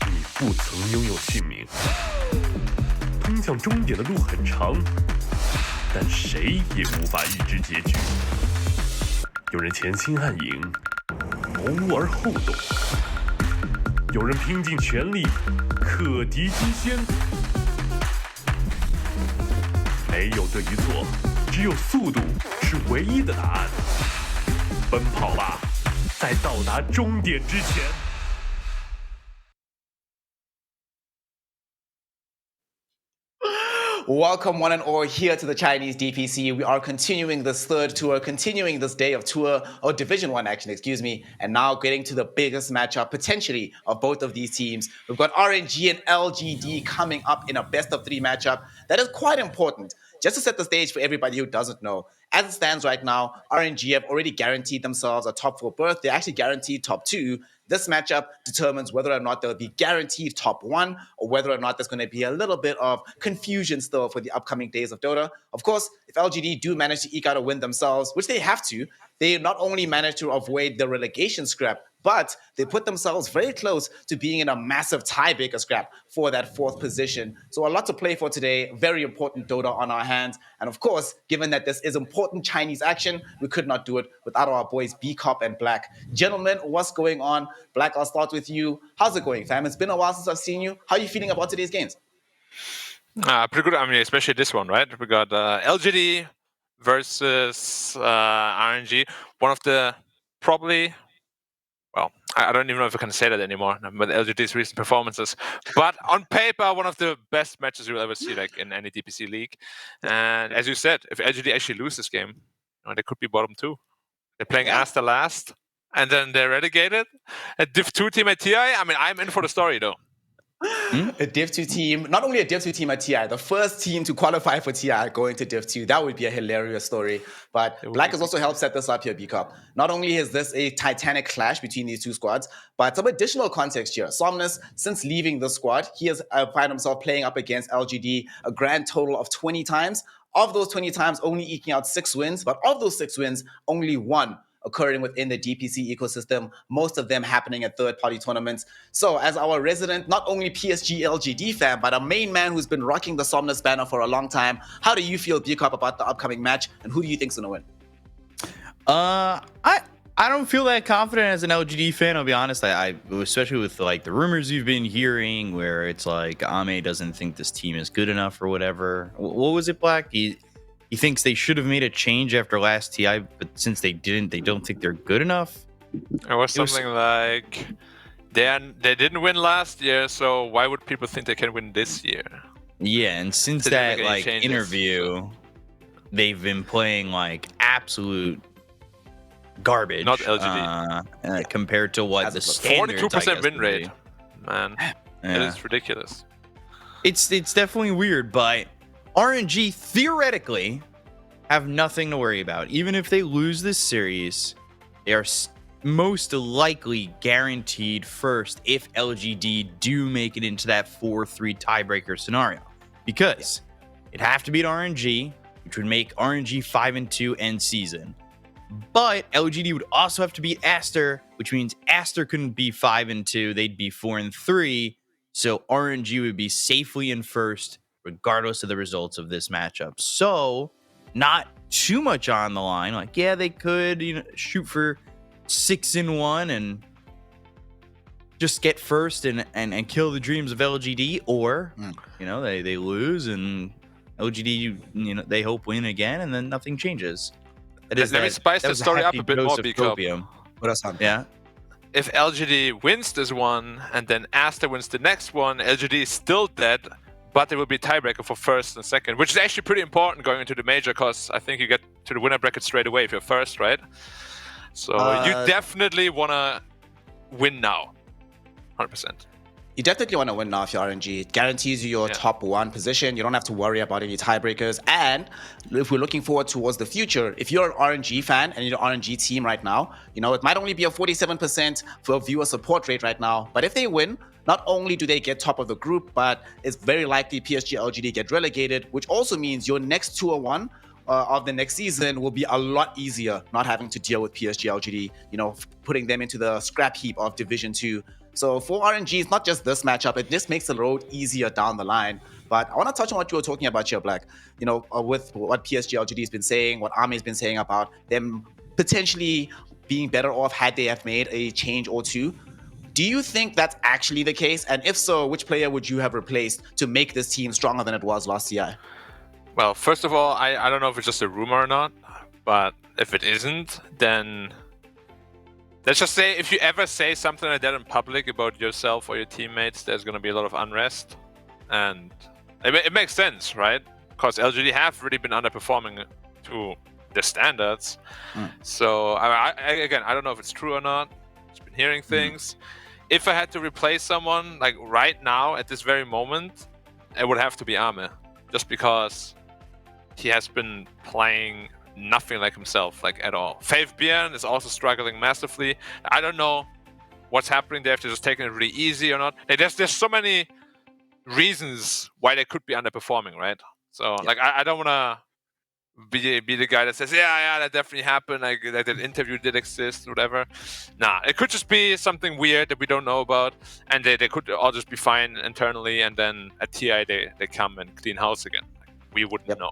A: 你不曾拥有姓名。通向终点的路很长，但谁也无法预知结局。有人前倾暗影，谋而后动；有人拼尽全力，克敌机先。没有对与错，只有速度是唯一的答案。奔跑吧，在到达终点之前。
K: Welcome one and all here to the Chinese DPC. We are continuing this third tour, continuing this day of tour, or Division 1 action, excuse me, and now getting to the biggest matchup potentially of both of these teams. We've got RNG and LGD coming up in a best of 3 matchup that is quite important. Just to set the stage for everybody who doesn't know, as it stands right now, RNG have already guaranteed themselves a top 4 berth. They're actually guaranteed top 2. This matchup determines whether or not they'll be guaranteed top 1 or whether or not there's going to be a little bit of confusion still for the upcoming days of Dota. Of course, if LGD do manage to eke out a win themselves, which they have to, they not only manage to avoid the relegation scrap, but they put themselves very close to being in a massive tiebreaker scrap for that 4th position. So a lot to play for today. Very important Dota on our hands. And of course, given that this is important Chinese action, we could not do it without our boys B-Cop and Black. Gentlemen, what's going on? Black, I'll start with you. How's it going, fam? It's been a while since I've seen you. How are you feeling about today's games?
L: Pretty good. I mean, especially this one, right? We got LGD versus RNG. One of the probably... Well, I don't even know if I can say that anymore, but LGD's recent performances. But on paper, one of the best matches you'll ever see, like in any DPC league. And as you said, if LGD actually lose this game, they could be bottom 2. They're playing Aster last, and then they're relegated. A Div 2 team at TI. I mean, I'm in for the story though.
K: A Div 2 team, not only a Div 2 team at TI, the first team to qualify for TI going to Div 2. That would be a hilarious story. But Black has also helped set this up here, B-Cup. Not only is this a titanic clash between these two squads, but some additional context here. Somnus, since leaving the squad, he has found himself playing up against LGD a grand total of 20 times. Of those 20 times, only eking out 6 wins. But of those 6 wins, only 1 occurring within the DPC ecosystem, most of them happening at third-party tournaments. So as our resident, not only PSG.LGD fan, but a main man who's been rocking the Somnus banner for a long time, how do you feel, B-Cup, about the upcoming match, and who do you think's gonna win?
M: I don't feel that confident as an LGD fan, I'll be honest. I especially with like the rumors you've been hearing where it's like Ame doesn't think this team is good enough or whatever. What was it, Black? He thinks they should have made a change after last TI, but since they didn't, they don't think they're good enough.
L: It was something like they didn't win last year, so why would people think they can win this year?
M: Yeah, and since that like interview, they've been playing like absolute garbage.
L: Not LGD.
M: Compared to what the standard
L: 42% win rate, man. It is ridiculous.
M: It's definitely weird, but RNG theoretically have nothing to worry about. Even if they lose this series, they are most likely guaranteed first if LGD do make it into that 4-3 tiebreaker scenario. Because it'd have to beat RNG, which would make RNG 5-2 end season. But LGD would also have to beat Aster, which means Aster couldn't be 5-2, they'd be 4-3. So RNG would be safely in first, regardless of the results of this matchup. So, not too much on the line. Like, yeah, they could, shoot for 6-1 and just get first and kill the dreams of LGD, or they lose and LGD, they hope win again, and then nothing changes.
L: Let me spice the story up a bit more, B-Cup.
M: Yeah.
L: If LGD wins this one and then Aster wins the next one, LGD is still dead, but there will be a tiebreaker for first and second, which is actually pretty important going into the major, because I think you get to the winner bracket straight away if you're first, right? So you definitely want to win now, 100%.
K: You definitely want to win now if you're RNG. It guarantees you your top 1 position. You don't have to worry about any tiebreakers. And if we're looking forward towards the future, if you're an RNG fan and you're an RNG team right now, it might only be a 47% for viewer support rate right now. But if they win, not only do they get top of the group, but it's very likely PSG.LGD get relegated, which also means your next 2-1 of the next season will be a lot easier, not having to deal with PSG.LGD, putting them into the scrap heap of Division 2. So for RNG, it's not just this matchup, it just makes the road easier down the line. But I want to touch on what you were talking about here, Black. With what PSG.LGD has been saying, what Army has been saying about them potentially being better off had they have made a change or two. Do you think that's actually the case? And if so, which player would you have replaced to make this team stronger than it was last year?
L: Well, first of all, I don't know if it's just a rumor or not, but if it isn't, then let's just say if you ever say something like that in public about yourself or your teammates, there's going to be a lot of unrest. And it makes sense, right? Because LGD have really been underperforming to the standards. So, again, I don't know if it's true or not. I've been hearing things. If I had to replace someone, like right now, at this very moment, it would have to be Ame. Just because he has been playing nothing like himself, like at all. Faith is also struggling massively. I don't know what's happening there, if they're just taking it really easy or not. Like, there's so many reasons why they could be underperforming, right? So, I don't want to be the guy that says, yeah, that definitely happened, like that interview did exist, whatever. Nah, it could just be something weird that we don't know about, and they could all just be fine internally, and then at TI they come and clean house again. We wouldn't know.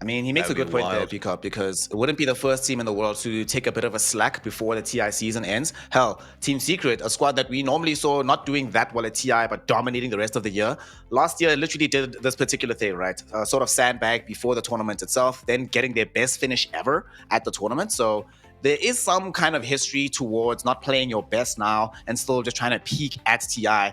K: I mean, he makes a good point there, Peacock, because it wouldn't be the first team in the world to take a bit of a slack before the TI season ends. Hell, Team Secret, a squad that we normally saw not doing that well at TI, but dominating the rest of the year. Last year, literally did this particular thing, right? Sort of sandbag before the tournament itself, then getting their best finish ever at the tournament. So there is some kind of history towards not playing your best now and still just trying to peak at TI.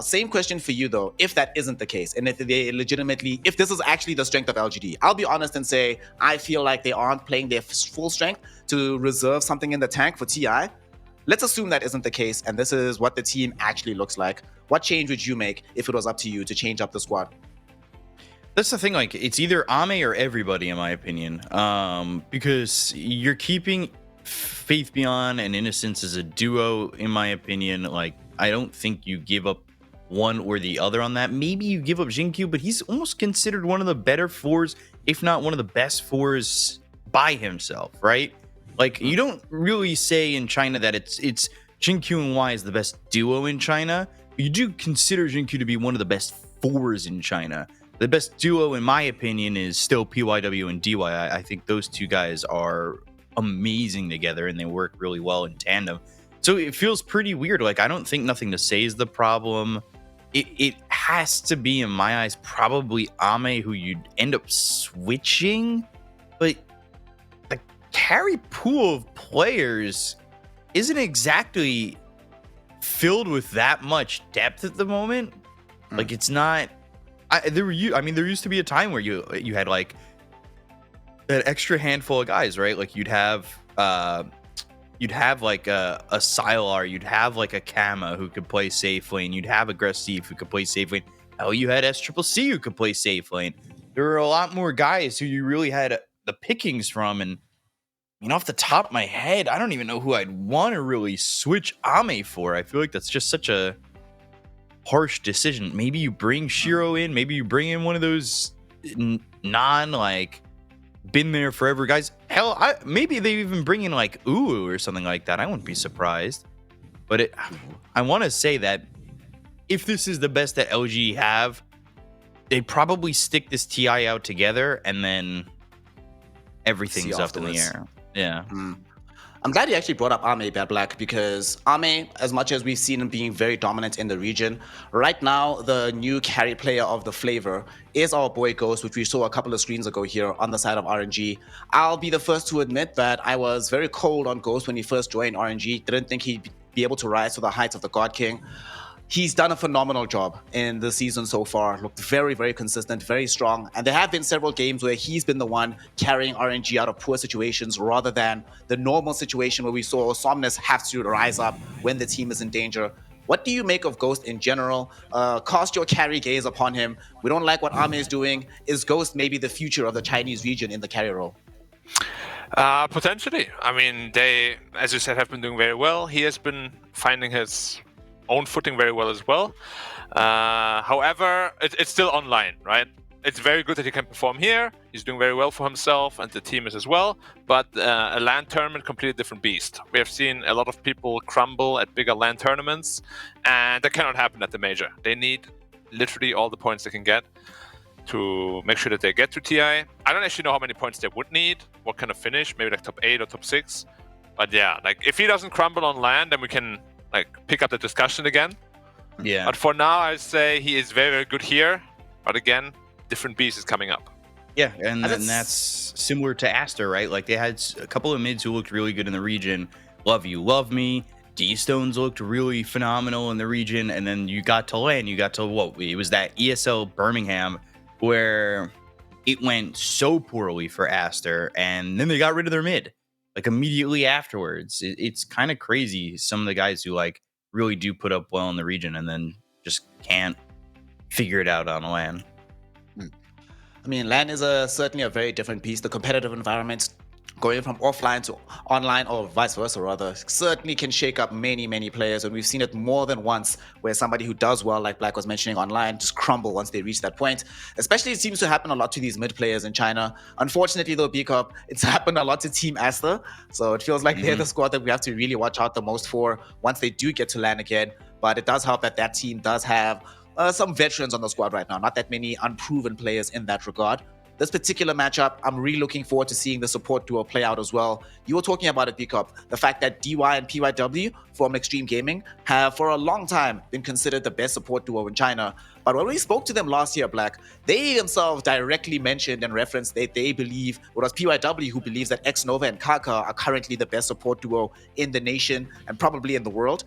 K: Same question for you though, if that isn't the case, and if this is actually the strength of LGD, I'll be honest and say, I feel like they aren't playing their full strength to reserve something in the tank for TI. Let's assume that isn't the case, and this is what the team actually looks like. What change would you make if it was up to you to change up the squad?
M: That's the thing, like, it's either Ame or everybody, in my opinion, because you're keeping Faith Beyond and Innocence as a duo, in my opinion. Like, I don't think you give up one or the other on that. Maybe you give up Jinkyu, but he's almost considered one of the better fours, if not one of the best fours by himself, right? Like, you don't really say in China that it's Jinkyu and Y is the best duo in China. You do consider Jinkyu to be one of the best fours in China. The best duo, in my opinion, is still PYW and DY. I think those two guys are amazing together, and they work really well in tandem. So it feels pretty weird. Like, I don't think Nothing to Say is the problem. It has to be, in my eyes, probably Ame, who you'd end up switching. But the carry pool of players isn't exactly filled with that much depth at the moment. Like, it's not. There used to be a time where you had like that extra handful of guys, right? Like, you'd have like a Sylar, you'd have like a Kama who could play safe lane, you'd have a Aggressive who could play safe lane. Hell, you had SCCC who could play safe lane. There were a lot more guys who you really had the pickings from, and off the top of my head, I don't even know who I'd want to really switch Ame for. I feel like that's just such a harsh decision. Maybe you bring Shiro in, maybe you bring in one of those non been there forever guys. Hell, maybe they even bring in like Uwu or something like that. I wouldn't be surprised. But I want to say that if this is the best that LG have, they probably stick this TI out together, and then everything's up in the air. Yeah.
K: I'm glad you actually brought up Ame, Bad Black, because Ame, as much as we've seen him being very dominant in the region, right now the new carry player of the flavor is our boy Ghost, which we saw a couple of screens ago here on the side of RNG. I'll be the first to admit that I was very cold on Ghost when he first joined RNG. Didn't think he'd be able to rise to the heights of the God King. He's done a phenomenal job in the season so far. Looked very, very consistent, very strong. And there have been several games where he's been the one carrying RNG out of poor situations rather than the normal situation where we saw Somnus have to rise up when the team is in danger. What do you make of Ghost in general? Cast your carry gaze upon him. We don't like what Ame is doing. Is Ghost maybe the future of the Chinese region in the carry role?
L: Potentially. I mean, they, as you said, have been doing very well. He has been finding his own footing very well as well. However, it's still online, right? it's very good that he can perform here. He's doing very well for himself, and the team is as well. But a LAN tournament, completely different beast. We have seen a lot of people crumble at bigger LAN tournaments, and that cannot happen at the major. They need literally all the points they can get to make sure that they get to TI. I don't actually know how many points they would need, what kind of finish, maybe like top 8 or top 6. But yeah, like if he doesn't crumble on LAN, then we can like pick up the discussion again.
M: Yeah.
L: But for now, I say he is very, very good here. But again, different beast is coming up.
M: Yeah, and that's similar to Aster, right? Like they had a couple of mids who looked really good in the region. Love You, Love Me. D-Stones looked really phenomenal in the region. And then you got to LAN, you got to what? It was that ESL Birmingham where it went so poorly for Aster. And then they got rid of their mid like immediately afterwards. It's kind of crazy. Some of the guys who like really do put up well in the region and then just can't figure it out on LAN.
K: I mean, LAN is certainly a very different piece. The competitive environment going from offline to online, or vice versa rather, certainly can shake up many players, and we've seen it more than once where somebody who does well, like Black was mentioning, online just crumble once they reach that point. Especially it seems to happen a lot to these mid players in China. Unfortunately though, B-Cup, it's happened a lot to Team Aster, so it feels like they're the squad that we have to really watch out the most for once they do get to LAN again. But it does help that that team does have some veterans on the squad right now, not that many unproven players in that regard. This particular matchup, I'm really looking forward to seeing the support duo play out as well. You were talking about it, B-Cup, the fact that DY and PYW from Extreme Gaming have for a long time been considered the best support duo in China. But when we spoke to them last year, Black, they themselves directly mentioned and referenced that they believe, it was PYW who believes that X-Nova and Kaka are currently the best support duo in the nation and probably in the world.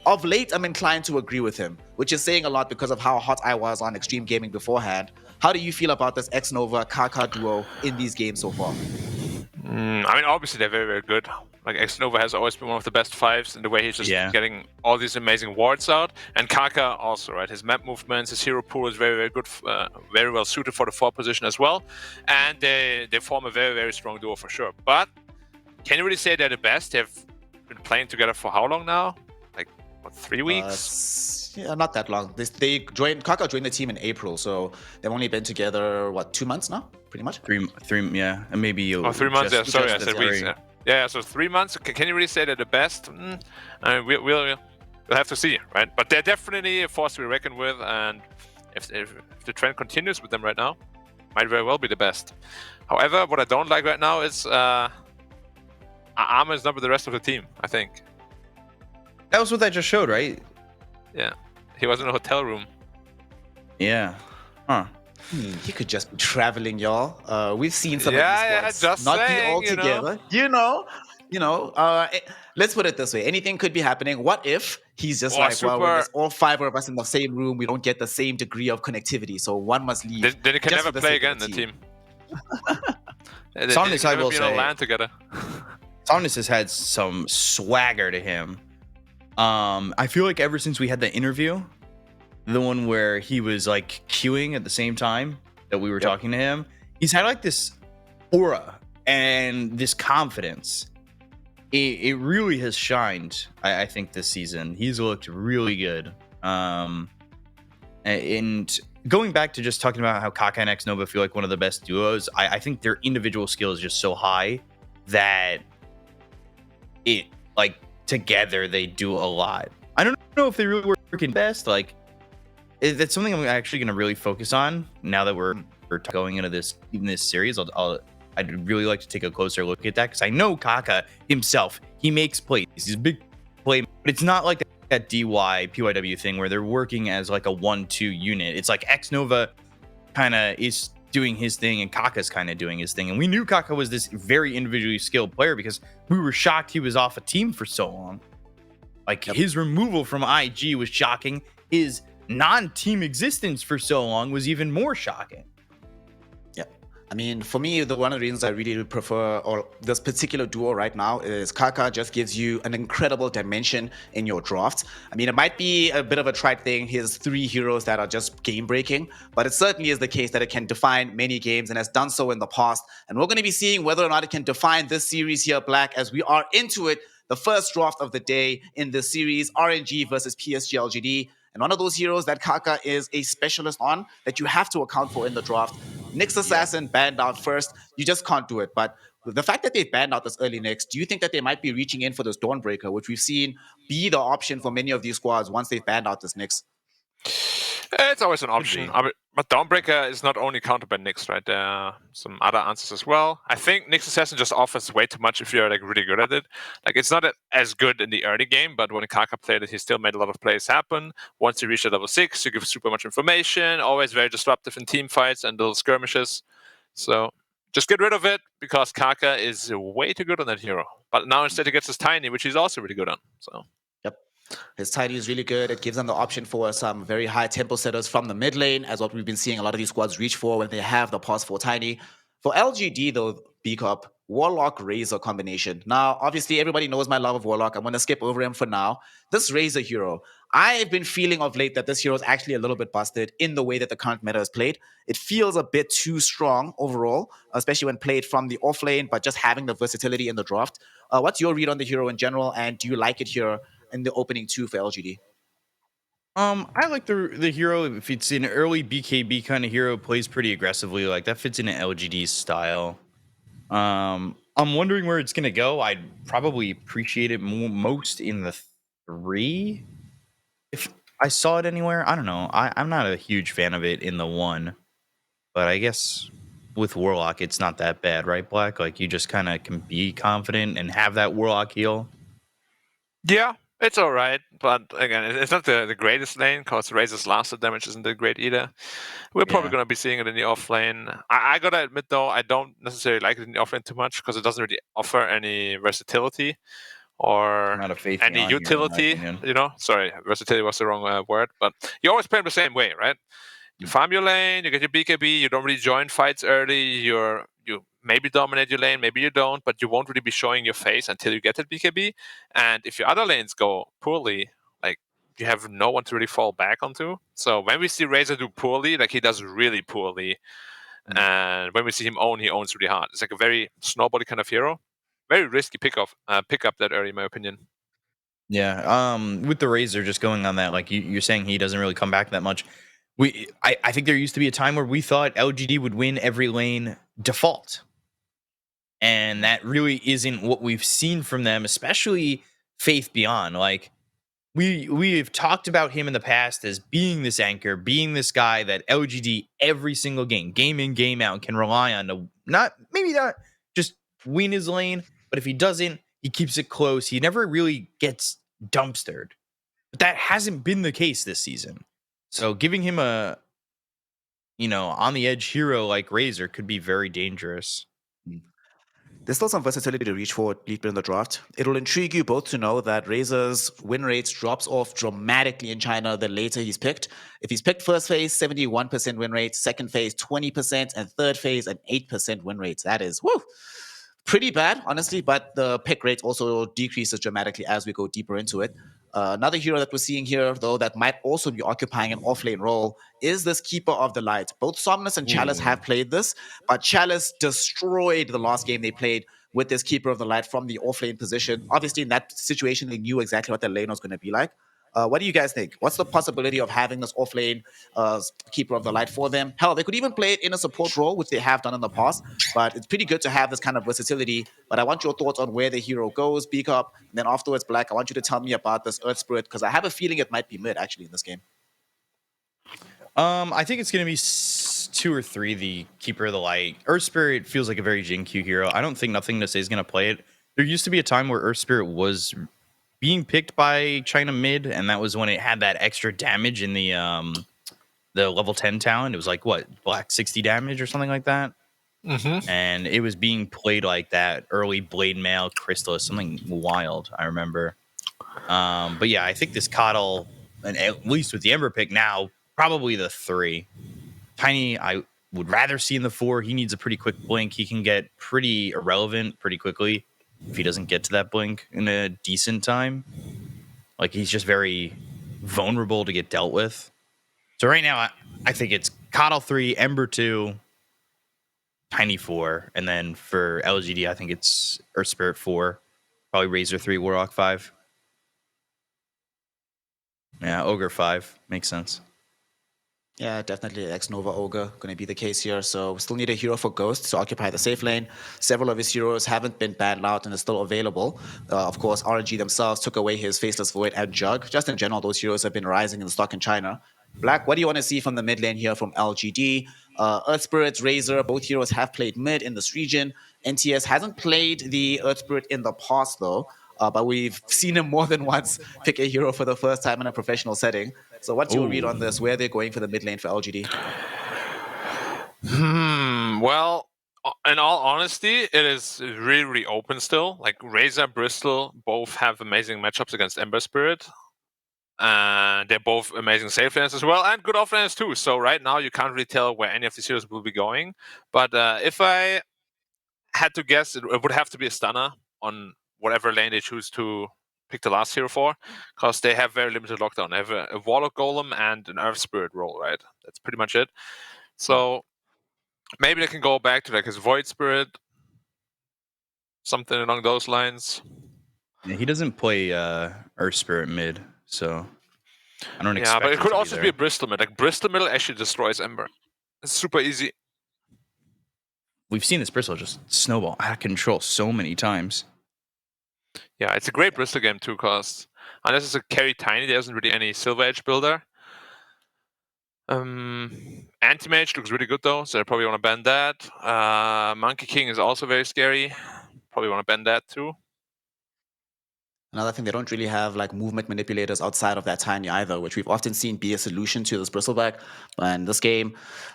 K: Of late, I'm inclined to agree with him, which is saying a lot because of how hot I was on Extreme Gaming beforehand. How do you feel about this X-Nova Kaka duo in these games so far?
L: I mean, obviously they're very, very good. Like X-Nova has always been one of the best fives in the way he's just getting all these amazing wards out. And Kaka also, right? His map movements, his hero pool is very, very good, very well suited for the 4 position as well. And they form a very, very strong duo for sure. But can you really say they're the best? They've been playing together for how long now? Like, what, 3 weeks?
K: Yeah, not that long. Kaka joined the team in April, so they've only been together, what, 2 months now? Pretty much?
M: Three, yeah, and maybe
L: 3 months. Yeah, sorry, I said weeks. Yeah, so 3 months. Can you really say they're the best? I mean, we'll have to see, right? But they're definitely a force to be reckoned with, and if the trend continues with them right now, might very well be the best. However, what I don't like right now is Arma is not with the rest of the team, I think.
M: That was what that just showed, right?
L: Yeah. He was in a hotel room.
M: Yeah. Huh.
K: He could just be traveling, y'all. We've seen some of these squads
L: just
K: not
L: saying,
K: be all together. Let's put it this way. Anything could be happening. What if he's just when there's all 5 of us in the same room, we don't get the same degree of connectivity, so one must leave.
L: Then he can never play again in the team.
M: Somnus, I will say,
L: LAN together.
M: Somnus has had some swagger to him. I feel like ever since we had the interview, the one where he was like queuing at the same time that we were talking to him, he's had like this aura and this confidence. It really has shined, I think, this season. He's looked really good. And going back to just talking about how Kaka and X-Nova feel like one of the best duos, I think their individual skill is just so high that it, like, together they do a lot. I don't know if they really work in best. Like, that's something I'm actually going to really focus on now that we're going into this series. I'd really like to take a closer look at that because I know Kaka himself, he makes plays. He's a big play, but it's not like that DY PYW thing where they're working as like a 1-2 unit. It's like X-Nova kind of is doing his thing and Kaka's kind of doing his thing. And we knew Kaka was this very individually skilled player because we were shocked he was off a team for so long. Like his removal from IG was shocking. His non-team existence for so long was even more shocking.
K: I mean, for me, one of the reasons I really prefer this particular duo right now is Kaka just gives you an incredible dimension in your drafts. I mean, it might be a bit of a trite thing, his 3 heroes that are just game-breaking, but it certainly is the case that it can define many games and has done so in the past. And we're going to be seeing whether or not it can define this series here, Black, as we are into it. The first draft of the day in this series, RNG versus PSG.LGD. And one of those heroes that Kaka is a specialist on that you have to account for in the draft. Nyx Assassin banned out first. You just can't do it. But the fact that they've banned out this early Nyx, do you think that they might be reaching in for this Dawnbreaker, which we've seen be the option for many of these squads once they've banned out this Nyx?
L: It's always an option. But Dawnbreaker is not only countered by Nyx, right? There are some other answers as well. I think Nyx Assassin just offers way too much if you're like really good at it. Like it's not as good in the early game, but when Kaka played it, he still made a lot of plays happen. Once you reach a level 6, you give super much information, always very disruptive in team fights and little skirmishes. So just get rid of it because Kaka is way too good on that hero. But now instead he gets his Tiny, which he's also really good on. So
K: his Tiny is really good. It gives them the option for some very high tempo setters from the mid lane, as what we've been seeing a lot of these squads reach for when they have the pass for Tiny. For LGD, though, B-Cop, Warlock Razor combination. Now, obviously, everybody knows my love of Warlock. I'm going to skip over him for now. This Razor hero, I've been feeling of late that this hero is actually a little bit busted in the way that the current meta is played. It feels a bit too strong overall, especially when played from the off lane, but just having the versatility in the draft. What's your read on the hero in general, and do you like it here in the opening 2 for LGD?
M: I like the hero if it's an early BKB kind of hero, plays pretty aggressively. Like that fits into LGD's style. I'm wondering where it's gonna go. I'd probably appreciate it most in the 3. If I saw it anywhere, I don't know. I'm not a huge fan of it in the 1, but I guess with Warlock, it's not that bad, right, Black? Like you just kind of can be confident and have that Warlock heal.
L: Yeah, it's all right, but again, it's not the greatest lane because Razor's lasted damage isn't that great either. We're probably going to be seeing it in the off lane. I gotta admit though, I don't necessarily like it in the off lane too much because it doesn't really offer any versatility or
M: not a faith
L: any utility. You know, sorry, versatility was the wrong word, but you always play them the same way, right? You farm your lane, you get your BKB, you don't really join fights early, you maybe dominate your lane, maybe you don't, but you won't really be showing your face until you get that BKB. And if your other lanes go poorly, like you have no one to really fall back onto. So when we see Razor do poorly, like he does really poorly. And when we see him own, he owns really hard. It's like a very snowbally kind of hero. Very risky pick up that early, in my opinion.
M: Yeah. With the Razor, just going on that, like you're saying he doesn't really come back that much. I think there used to be a time where we thought LGD would win every lane default. And that really isn't what we've seen from them, especially Faith Beyond. Like we've talked about him in the past as being this anchor, being this guy that LGD every single game in, game out, can rely on to not just win his lane, but if he doesn't, he keeps it close. He never really gets dumpstered. But that hasn't been the case this season. So giving him a on the edge hero like Razor could be very dangerous.
K: There's still some versatility to reach for deeper in the draft. It'll intrigue you both to know that Razor's win rates drops off dramatically in China the later he's picked. If he's picked first phase, 71% win rate, second phase, 20%, and third phase, an 8% win rate. That is, pretty bad, honestly, but the pick rate also decreases dramatically as we go deeper into it. Another hero that we're seeing here, though, that might also be occupying an off-lane role is this Keeper of the Light. Both Somnus and Chalice have played this, but Chalice destroyed the last game they played with this Keeper of the Light from the off-lane position. Obviously, in that situation, they knew exactly what their lane was going to be like. What do you guys think? What's the possibility of having this off-lane Keeper of the Light for them? Hell, they could even play it in a support role, which they have done in the past, but it's pretty good to have this kind of versatility. But I want your thoughts on where the hero goes, B-Cup, and then afterwards, Black, I want you to tell me about this Earth Spirit, because I have a feeling it might be mid, actually, in this game.
M: I think it's going to be 2 or 3, the Keeper of the Light. Earth Spirit feels like a very Jin-Q hero. I don't think Nothing to Say is going to play it. There used to be a time where Earth Spirit was being picked by China mid, and that was when it had that extra damage in the level 10 talent. It was like, Black 60 damage or something like that? Mm-hmm. And it was being played like that early Blade Mail, Crystallis, something wild, I remember. But yeah, I think this Coddle, and at least with the Ember pick now, probably the 3. Tiny, I would rather see in the 4. He needs a pretty quick blink. He can get pretty irrelevant pretty quickly if he doesn't get to that blink in a decent time. Like, he's just very vulnerable to get dealt with. So right now, I think it's Coddle 3, Ember 2, Tiny 4, and then for LGD, I think it's Earth Spirit 4, probably Razor 3, Warlock 5. Yeah, Ogre 5 makes sense.
K: Yeah, definitely X-Nova Ogre going to be the case here. So we still need a hero for Ghost to occupy the safe lane. Several of his heroes haven't been banned out and are still available. Of course, RNG themselves took away his Faceless Void and Jug. Just in general, those heroes have been rising in stock in China. Black, what do you want to see from the mid lane here from LGD? Earth Spirits, Razor, both heroes have played mid in this region. NTS hasn't played the Earth Spirit in the past, though. But we've seen him more than once pick a hero for the first time in a professional setting. So what's your read on this? Where they're going for the mid lane for LGD?
L: Well, in all honesty, it is really, really open still. Like Razor, Bristol both have amazing matchups against Ember Spirit. They're both amazing safe lanes as well, and good offlanes too. So right now you can't really tell where any of these heroes will be going. But if I had to guess, it would have to be a stunner on whatever lane they choose to pick the last hero for, because they have very limited lockdown. They have a Warlock Golem and an Earth Spirit role, right? That's pretty much it. So maybe they can go back to like his Void Spirit, something along those lines.
M: Yeah, he doesn't play Earth Spirit mid, so I don't expect.
L: Yeah, but it could
M: to
L: also
M: be
L: be a Bristol mid. Like Bristol middle actually destroys Ember. It's super easy.
M: We've seen this Bristol just snowball out of control so many times.
L: Yeah, it's a great Bristol game too, because unless it's a carry tiny, there isn't really any Silver Edge builder. Anti-Mage looks really good though, so I probably want to ban that. Monkey King is also very scary. Probably want to ban that too.
K: Another thing, they don't really have like movement manipulators outside of that tiny either, which we've often seen be a solution to this Bristleback. But in this game,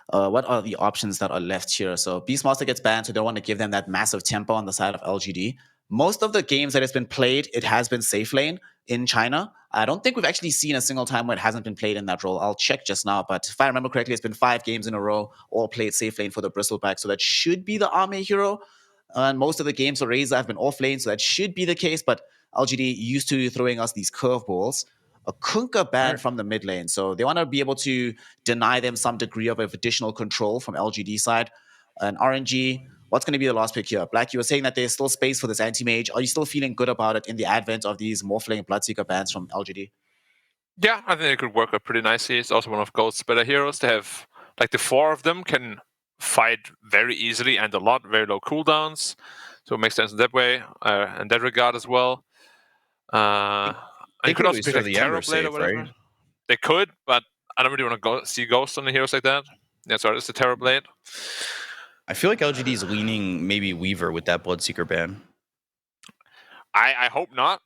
K: what are the options that are left here? So Beastmaster gets banned, so they don't want to give them that massive tempo on the side of LGD. Most of the games that it's been played, it has been safe lane in China. I don't think we've actually seen a single time where it hasn't been played in that role. I'll check just now, but if I remember correctly, it's been 5 games in a row, all played safe lane for the Bristleback. So that should be the Army hero. And most of the games for Razor have been off lane, so that should be the case. But LGD used to throwing us these curveballs. A Kunkka ban from the mid lane. So they want to be able to deny them some degree of additional control from LGD side. And RNG, what's going to be the last pick here? Black, you were saying that there's still space for this anti-mage. Are you still feeling good about it in the advent of these Morphling and Bloodseeker bans from LGD?
L: Yeah, I think it could work out pretty nicely. It's also one of Ghost's better heroes. They have, like, the 4 of them can fight very easily and a lot, very low cooldowns. So it makes sense in that way, in that regard as well.
M: They
L: could also pick
M: throw
L: like
M: the Ember
L: Terrorblade or
M: safe,
L: whatever.
M: right?
L: They could, but I don't really want to see Ghost on the heroes like that. Yeah, sorry, it's the Terrorblade.
M: I feel like LGD's leaning maybe Weaver with that Bloodseeker ban.
L: I hope not.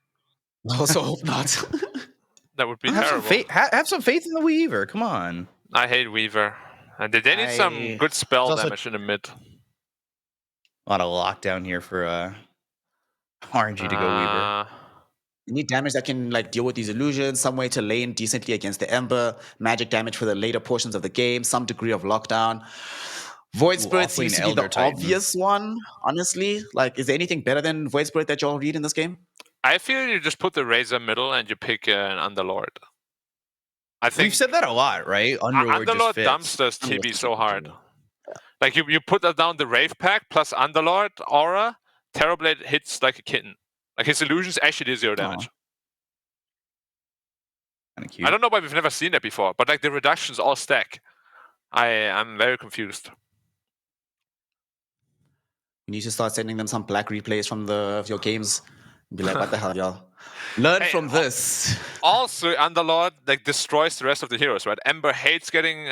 K: I also hope not.
L: That would be
M: have
L: terrible.
M: Have some faith in the Weaver. Come on.
L: I hate Weaver. And they need some good spell damage in the mid.
M: A lot of lockdown here for RNG to go Weaver.
K: You need damage that can like deal with these illusions, some way to lane decently against the Ember, magic damage for the later portions of the game, some degree of lockdown. Void Spirit seems to be the obvious one, honestly. Like, is there anything better than Void Spirit that y'all read in this game?
L: I feel you just put the Razor middle and you pick an Underlord. I think
M: we've said that a lot, right?
L: Underlord dumpsters TB so hard. Like you put that down the Rave pack plus Underlord aura, Terrorblade hits like a kitten. Like his illusions actually do 0 damage. I don't know why we've never seen that before, but like the reductions all stack. I'm very confused.
K: You need to start sending them some black replays from your games. Be like, what the hell, y'all? Learn from this.
L: Also, Underlord like destroys the rest of the heroes, right? Ember hates getting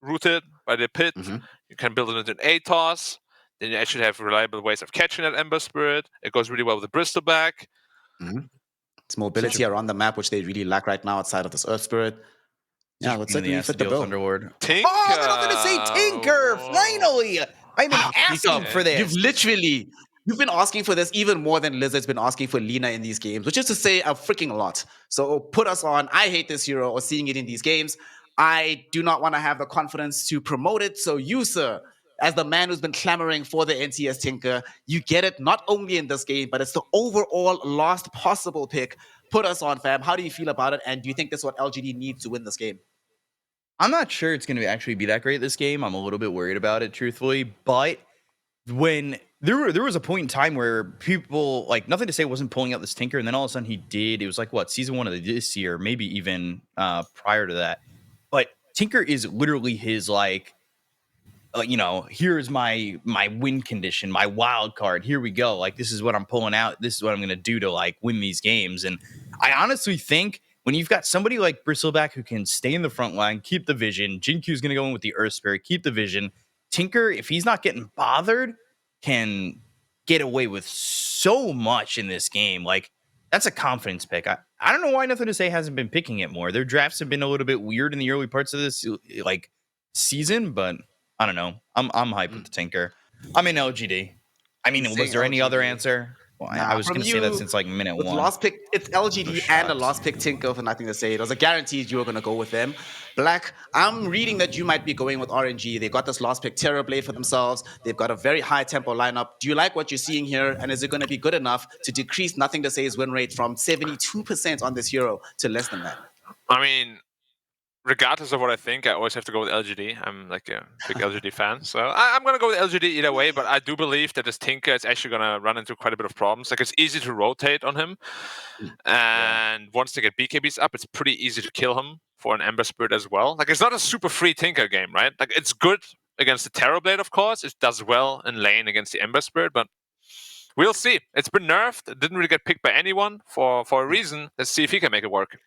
L: rooted by the pit. You can build it into an ATOS. Then you actually have reliable ways of catching that Ember Spirit. It goes really well with the Bristleback.
K: It's mobility around the map, which they really lack right now outside of this Earth Spirit. Yeah, let's certainly fit the bill.
M: Thunderlord.
L: Tinker.
M: Oh, they're not going to say Tinker! Finally! I've been asking for this.
K: You've been asking for this even more than Lizard's been asking for Lina in these games, which is to say a freaking lot. So put us on, I hate this hero, or seeing it in these games. I do not want to have the confidence to promote it. So you, sir, as the man who's been clamoring for the NTS Tinker, you get it not only in this game, but it's the overall last possible pick. Put us on, fam. How do you feel about it? And do you think this is what LGD needs to win this game?
M: I'm not sure it's going to actually be that great this game. I'm a little bit worried about it, truthfully. But when there was a point in time where people like Nothing to Say wasn't pulling out this Tinker, and then all of a sudden he did. It was like what, season 1 of this year, maybe even prior to that. But Tinker is literally his like, here's my win condition, my wild card. Here we go. Like, this is what I'm pulling out. This is what I'm gonna do to like win these games. And I honestly think when you've got somebody like Bristleback who can stay in the front line, keep the vision, Jinkyu's gonna go in with the Earth Spirit, keep the vision. Tinker, if he's not getting bothered, can get away with so much in this game. Like, that's a confidence pick. I don't know why Nothing to Say hasn't been picking it more. Their drafts have been a little bit weird in the early parts of this like season, but I don't know. I'm hyped with the Tinker. I'm in LGD. I mean, was there any other answer? Well, I was going to say that since like minute one.
K: Last pick, it's LGD and the last pick Tinker for Nothing to Say. It was a guaranteed you were going to go with them. Black, I'm reading that you might be going with RNG. They got this last pick Terrorblade for themselves. They've got a very high tempo lineup. Do you like what you're seeing here? And is it going to be good enough to decrease Nothing to Say's win rate from 72% on this hero to less than that?
L: I mean, regardless of what I think, I always have to go with LGD. I'm like a big LGD fan. So I'm going to go with LGD either way, but I do believe that this Tinker is actually going to run into quite a bit of problems. Like, it's easy to rotate on him. And once they get BKBs up, it's pretty easy to kill him for an Ember Spirit as well. Like, it's not a super free Tinker game, right? Like, it's good against the Terrorblade, of course. It does well in lane against the Ember Spirit, but we'll see. It's been nerfed. It didn't really get picked by anyone for a reason. Let's see if he can make it work.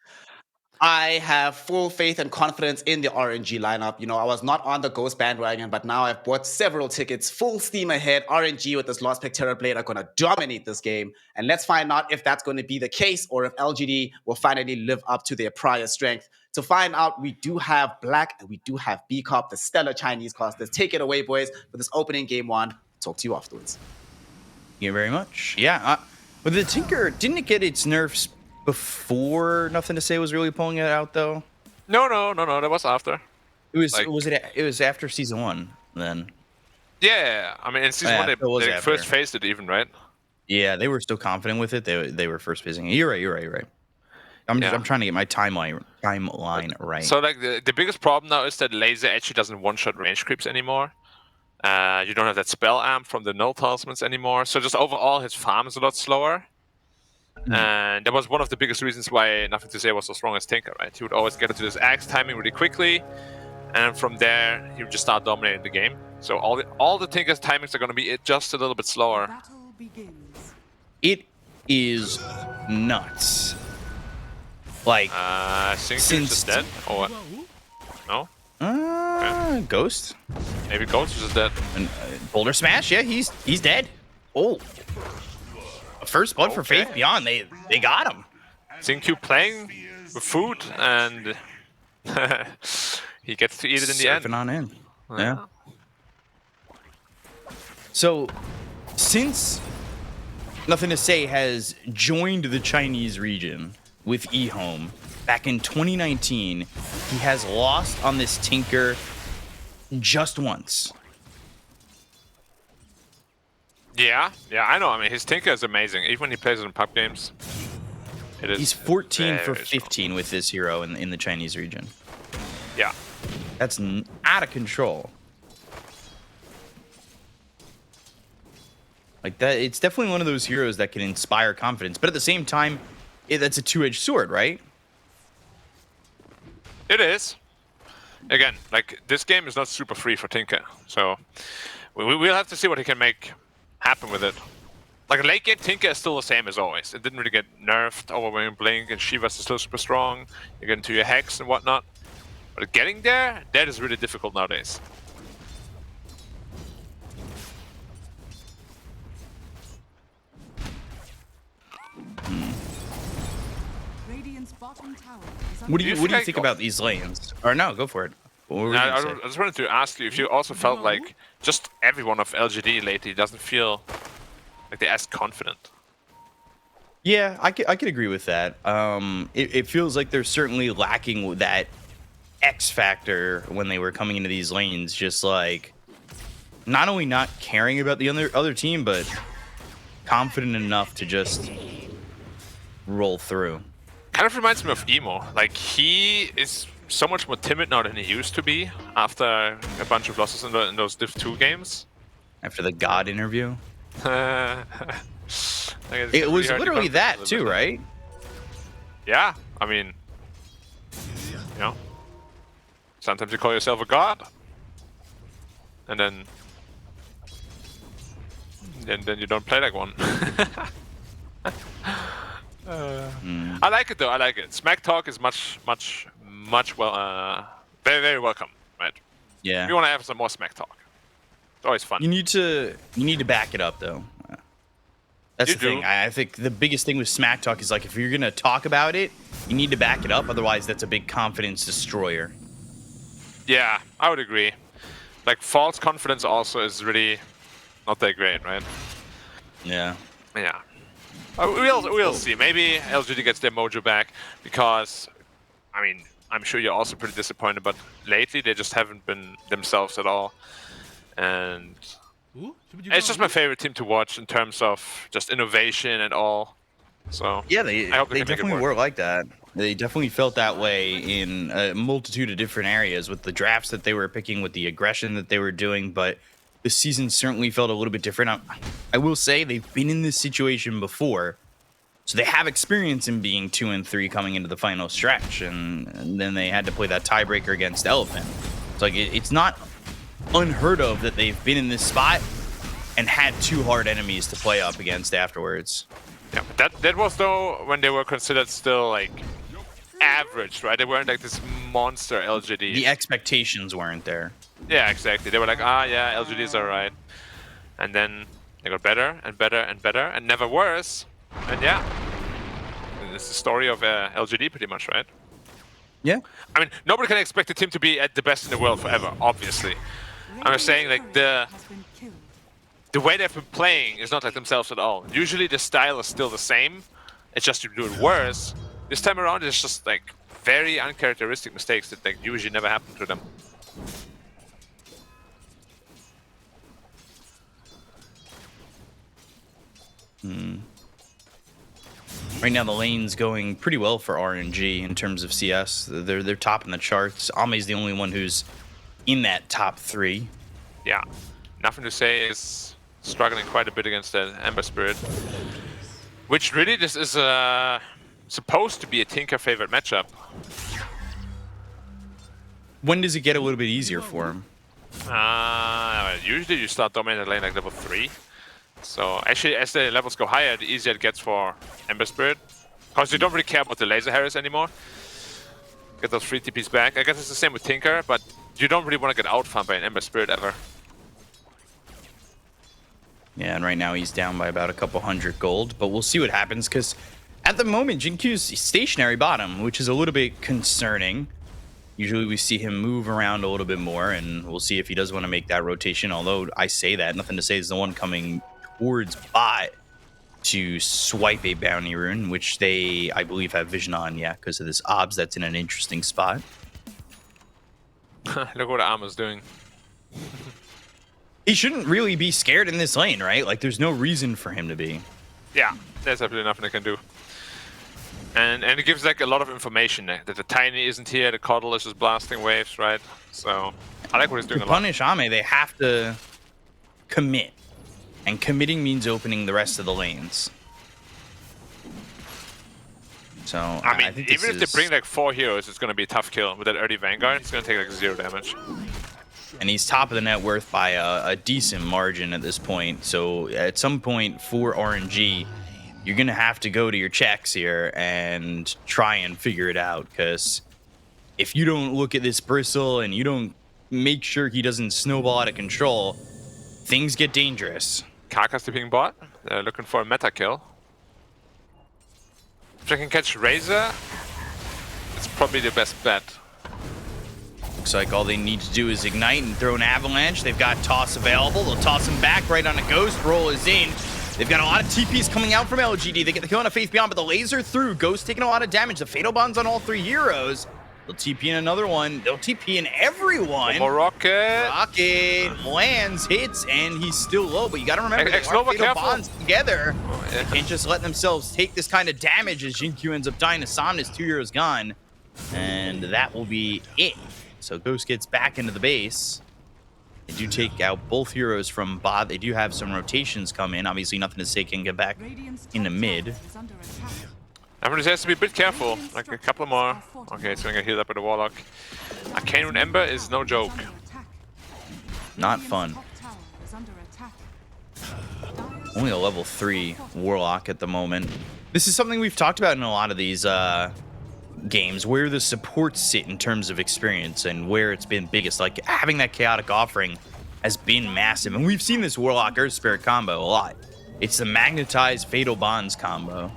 K: I have full faith and confidence in the RNG lineup. You know, I was not on the Ghost bandwagon, but now I've bought several tickets, full steam ahead. RNG with this last pick Terrorblade are going to dominate this game. And let's find out if that's going to be the case or if LGD will finally live up to their prior strength. To find out, we do have Black and we do have B-Cop, the stellar Chinese cast. Let's take it away, boys, for this opening game one. Talk to you afterwards.
M: Thank you very much. Yeah, but the Tinker, didn't it get its nerfs before Nothing to Say was really pulling it out, though?
L: No, that was after.
M: It was it was after season 1 then.
L: Yeah, I mean, in season 1 they first faced it even, right?
M: Yeah, they were still confident with it. They were first facing it. You're right. I'm trying to get my timeline right.
L: So like the biggest problem now is that Laser actually doesn't one-shot range creeps anymore. You don't have that spell amp from the null talismans anymore. So just overall his farm is a lot slower. And that was one of the biggest reasons why Nothing to Say was so strong as Tinker, right? He would always get into this axe timing really quickly, and from there he would just start dominating the game. So all the Tinker's timings are going to be just a little bit slower.
M: It is nuts. Like,
L: since is dead or what? No?
M: Okay. Ghost?
L: Maybe Ghost is dead.
M: And, Boulder Smash, yeah, he's dead. Oh. First blood for Faith Beyond. They got him.
L: Xingqiu playing with food, and he gets to eat it in the end.
M: Surfing on in. Yeah. So, since Nothing to Say has joined the Chinese region with EHOME back in 2019, he has lost on this Tinker just once.
L: Yeah, I know. I mean, his Tinker is amazing. Even when he plays it in pub games, it is.
M: He's 14 for 15 with this hero in the Chinese region.
L: Yeah,
M: that's out of control. Like that, it's definitely one of those heroes that can inspire confidence, but at the same time, that's a two-edged sword, right?
L: It is. Again, like this game is not super free for Tinker, so we'll have to see what he can make happen with it. Like late game Tinker is still the same as always. It didn't really get nerfed, overwhelming Blink, and Shivas is still super strong. You get into your Hex and whatnot. But getting there, that is really difficult nowadays.
M: What do you think about these lanes? Or no, go for it.
L: I just wanted to ask you if you also felt like just everyone of LGD lately doesn't feel like they're as confident.
M: Yeah, I could agree with that. It feels like they're certainly lacking that X factor when they were coming into these lanes. Just like not only not caring about the other team, but confident enough to just roll through.
L: Kind of reminds me of Emo. Like he is so much more timid now than he used to be after a bunch of losses in those Div 2 games.
M: After the God interview? It was literally that too, right?
L: Yeah, I mean, sometimes you call yourself a god, and then you don't play like one. I like it though. I like it. Smack talk is much very, very welcome, right?
M: Yeah.
L: We want to have some more smack talk. It's always fun.
M: You need to back it up though. That's the thing. I think the biggest thing with smack talk is like if you're gonna talk about it, you need to back it up. Otherwise, that's a big confidence destroyer.
L: Yeah, I would agree. Like false confidence also is really not that great, right?
M: Yeah.
L: Yeah. We'll see. Maybe LGD gets their mojo back because, I mean, I'm sure you're also pretty disappointed, but lately they just haven't been themselves at all. And it's just my favorite team to watch in terms of just innovation and all. So
M: yeah,
L: I hope
M: they definitely were like that. They definitely felt that way in a multitude of different areas with the drafts that they were picking, with the aggression that they were doing. But this season certainly felt a little bit different. I will say they've been in this situation before, so they have experience in being 2-3 coming into the final stretch, and then they had to play that tiebreaker against Elephant. It's like it's not unheard of that they've been in this spot and had two hard enemies to play up against afterwards.
L: Yeah, but that was though when they were considered still like average, right? They weren't like this monster LGD.
M: The expectations weren't there.
L: Yeah, exactly. They were like, yeah, LGD is alright. And then they got better and better and better and never worse. And yeah, it's the story of LGD pretty much, right?
M: Yeah.
L: I mean, nobody can expect the team to be at the best in the world forever, obviously. I'm just saying, like, the way they've been playing is not like themselves at all. Usually the style is still the same. It's just you do it worse. This time around, it's just like very uncharacteristic mistakes that like usually never happen to them.
M: Right now, the lane's going pretty well for RNG in terms of CS. They're top in the charts. Ame's the only one who's in that top 3.
L: Yeah, nothing to say is struggling quite a bit against that Ember Spirit, which really this is supposed to be a Tinker favorite matchup.
M: When does it get a little bit easier for him?
L: Usually you start dominating the lane like level 3. So actually, as the levels go higher, the easier it gets for Ember Spirit. Because you don't really care about the laser Harris anymore. Get those free TPs back. I guess it's the same with Tinker, but you don't really want to get outfarmed by an Ember Spirit ever.
M: Yeah, and right now he's down by about a couple hundred gold, but we'll see what happens, because at the moment, Jinkyu's stationary bottom, which is a little bit concerning. Usually we see him move around a little bit more, and we'll see if he does want to make that rotation, although I say that, nothing to say is the one coming towards bot to swipe a bounty rune, which they, I believe, have vision on, yeah, because of this obs that's in an interesting spot.
L: Look what Arma's doing.
M: He shouldn't really be scared in this lane, right? Like, there's no reason for him to be.
L: Yeah, there's absolutely nothing they can do. And it gives like a lot of information that the Tiny isn't here, the Coddle is just blasting waves, right? So I like what he's doing
M: to
L: a lot.
M: punish Ame, they have to commit. And committing means opening the rest of the lanes. So,
L: I mean,
M: I think
L: even if they bring like 4 heroes, it's going to be a tough kill. With that early Vanguard, it's going to take like 0 damage.
M: And he's top of the net worth by a decent margin at this point. So at some point for RNG, you're going to have to go to your checks here and try and figure it out. Because if you don't look at this Bristle and you don't make sure he doesn't snowball out of control, things get dangerous.
L: Kaka's tipping bot. They're looking for a meta kill. If they can catch Razor, it's probably the best bet.
M: Looks like all they need to do is ignite and throw an avalanche. They've got toss available. They'll toss him back right on a ghost. Roll is in. They've got a lot of TPs coming out from LGD. They get the kill on a Faith Beyond, but the laser through. Ghost taking a lot of damage. The Fatal Bonds on all 3 heroes. They'll TP in another one. They'll TP in everyone.
L: More rocket.
M: Rocket lands, hits, and he's still low. But you got to remember, they are Fatal Bonds together. Oh, yeah. They can't just let themselves take this kind of damage as Jinkyu ends up dying. Hassan is 2 heroes gone. And that will be it. So Ghost gets back into the base. They do take out both heroes from bot. They do have some rotations come in. Obviously, nothing to say can get back in the mid.
L: Everyone has to be a bit careful. Like a couple more. Okay, so I'm gonna heal up with a Warlock. Arcane Rune Ember is no joke.
M: Not fun. Only a level 3 Warlock at the moment. This is something we've talked about in a lot of these games, where the supports sit in terms of experience and where it's been biggest. Like, having that chaotic offering has been massive. And we've seen this Warlock Earth Spirit combo a lot. It's the magnetized Fatal Bonds combo.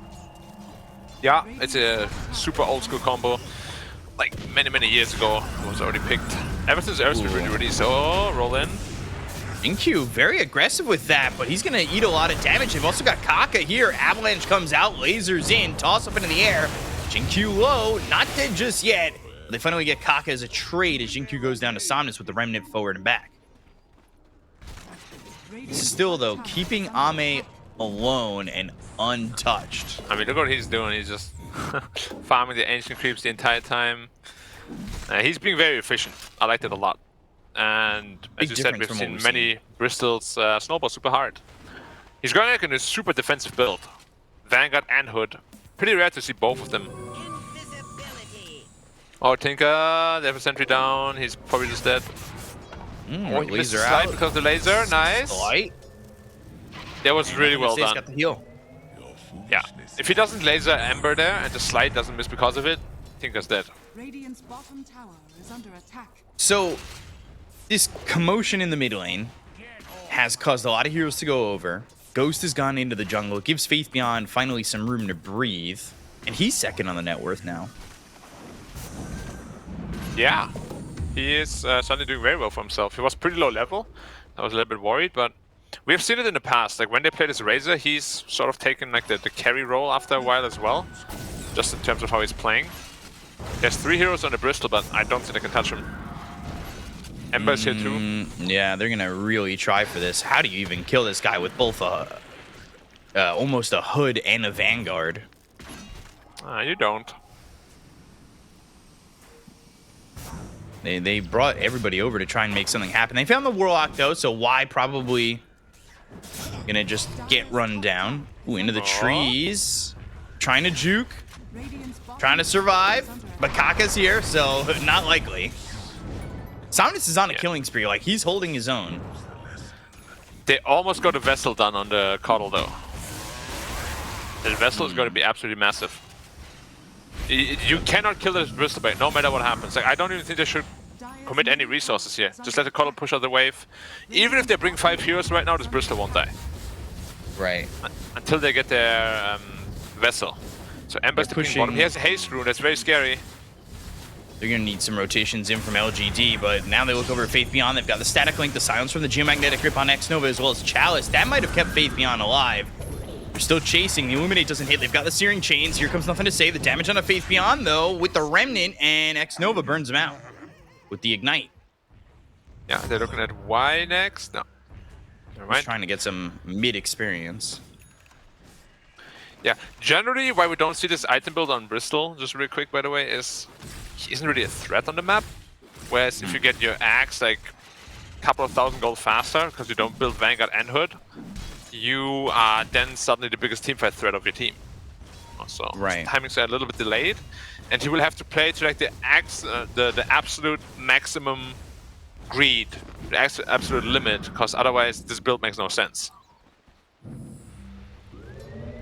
L: Yeah, it's a super old school combo. Like many years ago, it was already picked. Ever since Earth's been really released. So, roll in.
M: Jinq very aggressive with that, but he's gonna eat a lot of damage. They've also got Kaka here. Avalanche comes out, lasers in, toss up into the air. Jinq low, not dead just yet. But they finally get Kaka as a trade as Jinq goes down to Somnus with the Remnant forward and back. Still though, keeping Ame alone and untouched.
L: I mean, look what he's doing. He's just farming the ancient creeps the entire time. He's being very efficient. I liked it a lot. And as you said, we've seen many Bristol's snowball super hard. He's going like in a super defensive build. Vanguard and Hood. Pretty rare to see both of them. Oh, Tinker, they have a sentry down. He's probably just dead. Oh, he missed the slide because of the laser. Nice.
M: Slide.
L: That was really well done.
M: Got the heal.
L: Yeah. If he doesn't laser Ember there and the slide doesn't miss because of it, Tinker's dead.
F: Radiant's bottom tower is under attack.
M: So, this commotion in the mid lane has caused a lot of heroes to go over. Ghost has gone into the jungle, gives Faith Beyond finally some room to breathe, and he's second on the net worth now.
L: Yeah, he is suddenly doing very well for himself. He was pretty low level. I was a little bit worried, but we have seen it in the past. Like when they played as Razor, he's sort of taken like the carry role after a while as well, just in terms of how he's playing. There's 3 heroes on the Bristol, but I don't think they can touch him. Ember's here too.
M: Yeah, they're gonna really try for this. How do you even kill this guy with both almost a Hood and a Vanguard?
L: You don't.
M: They brought everybody over to try and make something happen. They found the Warlock though, so Y probably gonna just get run down. Ooh, into the trees. Trying to juke. Trying to survive. But Kaka's here, so not likely. Somnus is on a killing spree, like he's holding his own.
L: They almost got a Vessel done on the Coddle though. The Vessel is going to be absolutely massive. You cannot kill this Bristol Bait no matter what happens. Like I don't even think they should commit any resources here. Just let the Coddle push out the wave. Even if they bring 5 heroes right now, this Bristol won't die.
M: Right.
L: Until they get their Vessel. So Ember's the bottom. He has a haste rune, that's very scary.
M: They're going to need some rotations in from LGD, but now they look over at Faith Beyond. They've got the Static Link, the Silence from the Geomagnetic Grip on X-Nova, as well as Chalice. That might have kept Faith Beyond alive. They're still chasing. The Illuminate doesn't hit. They've got the Searing Chains. Here comes nothing to say. The damage on a Faith Beyond, though, with the Remnant, and X-Nova burns him out with the Ignite.
L: Yeah, they're looking at Y next. No. Never mind.
M: Just trying to get some mid-experience.
L: Yeah, generally why we don't see this item build on Bristol, just real quick by the way, is he isn't really a threat on the map. Whereas if you get your axe like a couple of thousand gold faster, because you don't build Vanguard and Hood, you are then suddenly the biggest teamfight threat of your team. So timings are a little bit delayed, and he will have to play to like the absolute maximum greed, the absolute limit, because otherwise this build makes no sense.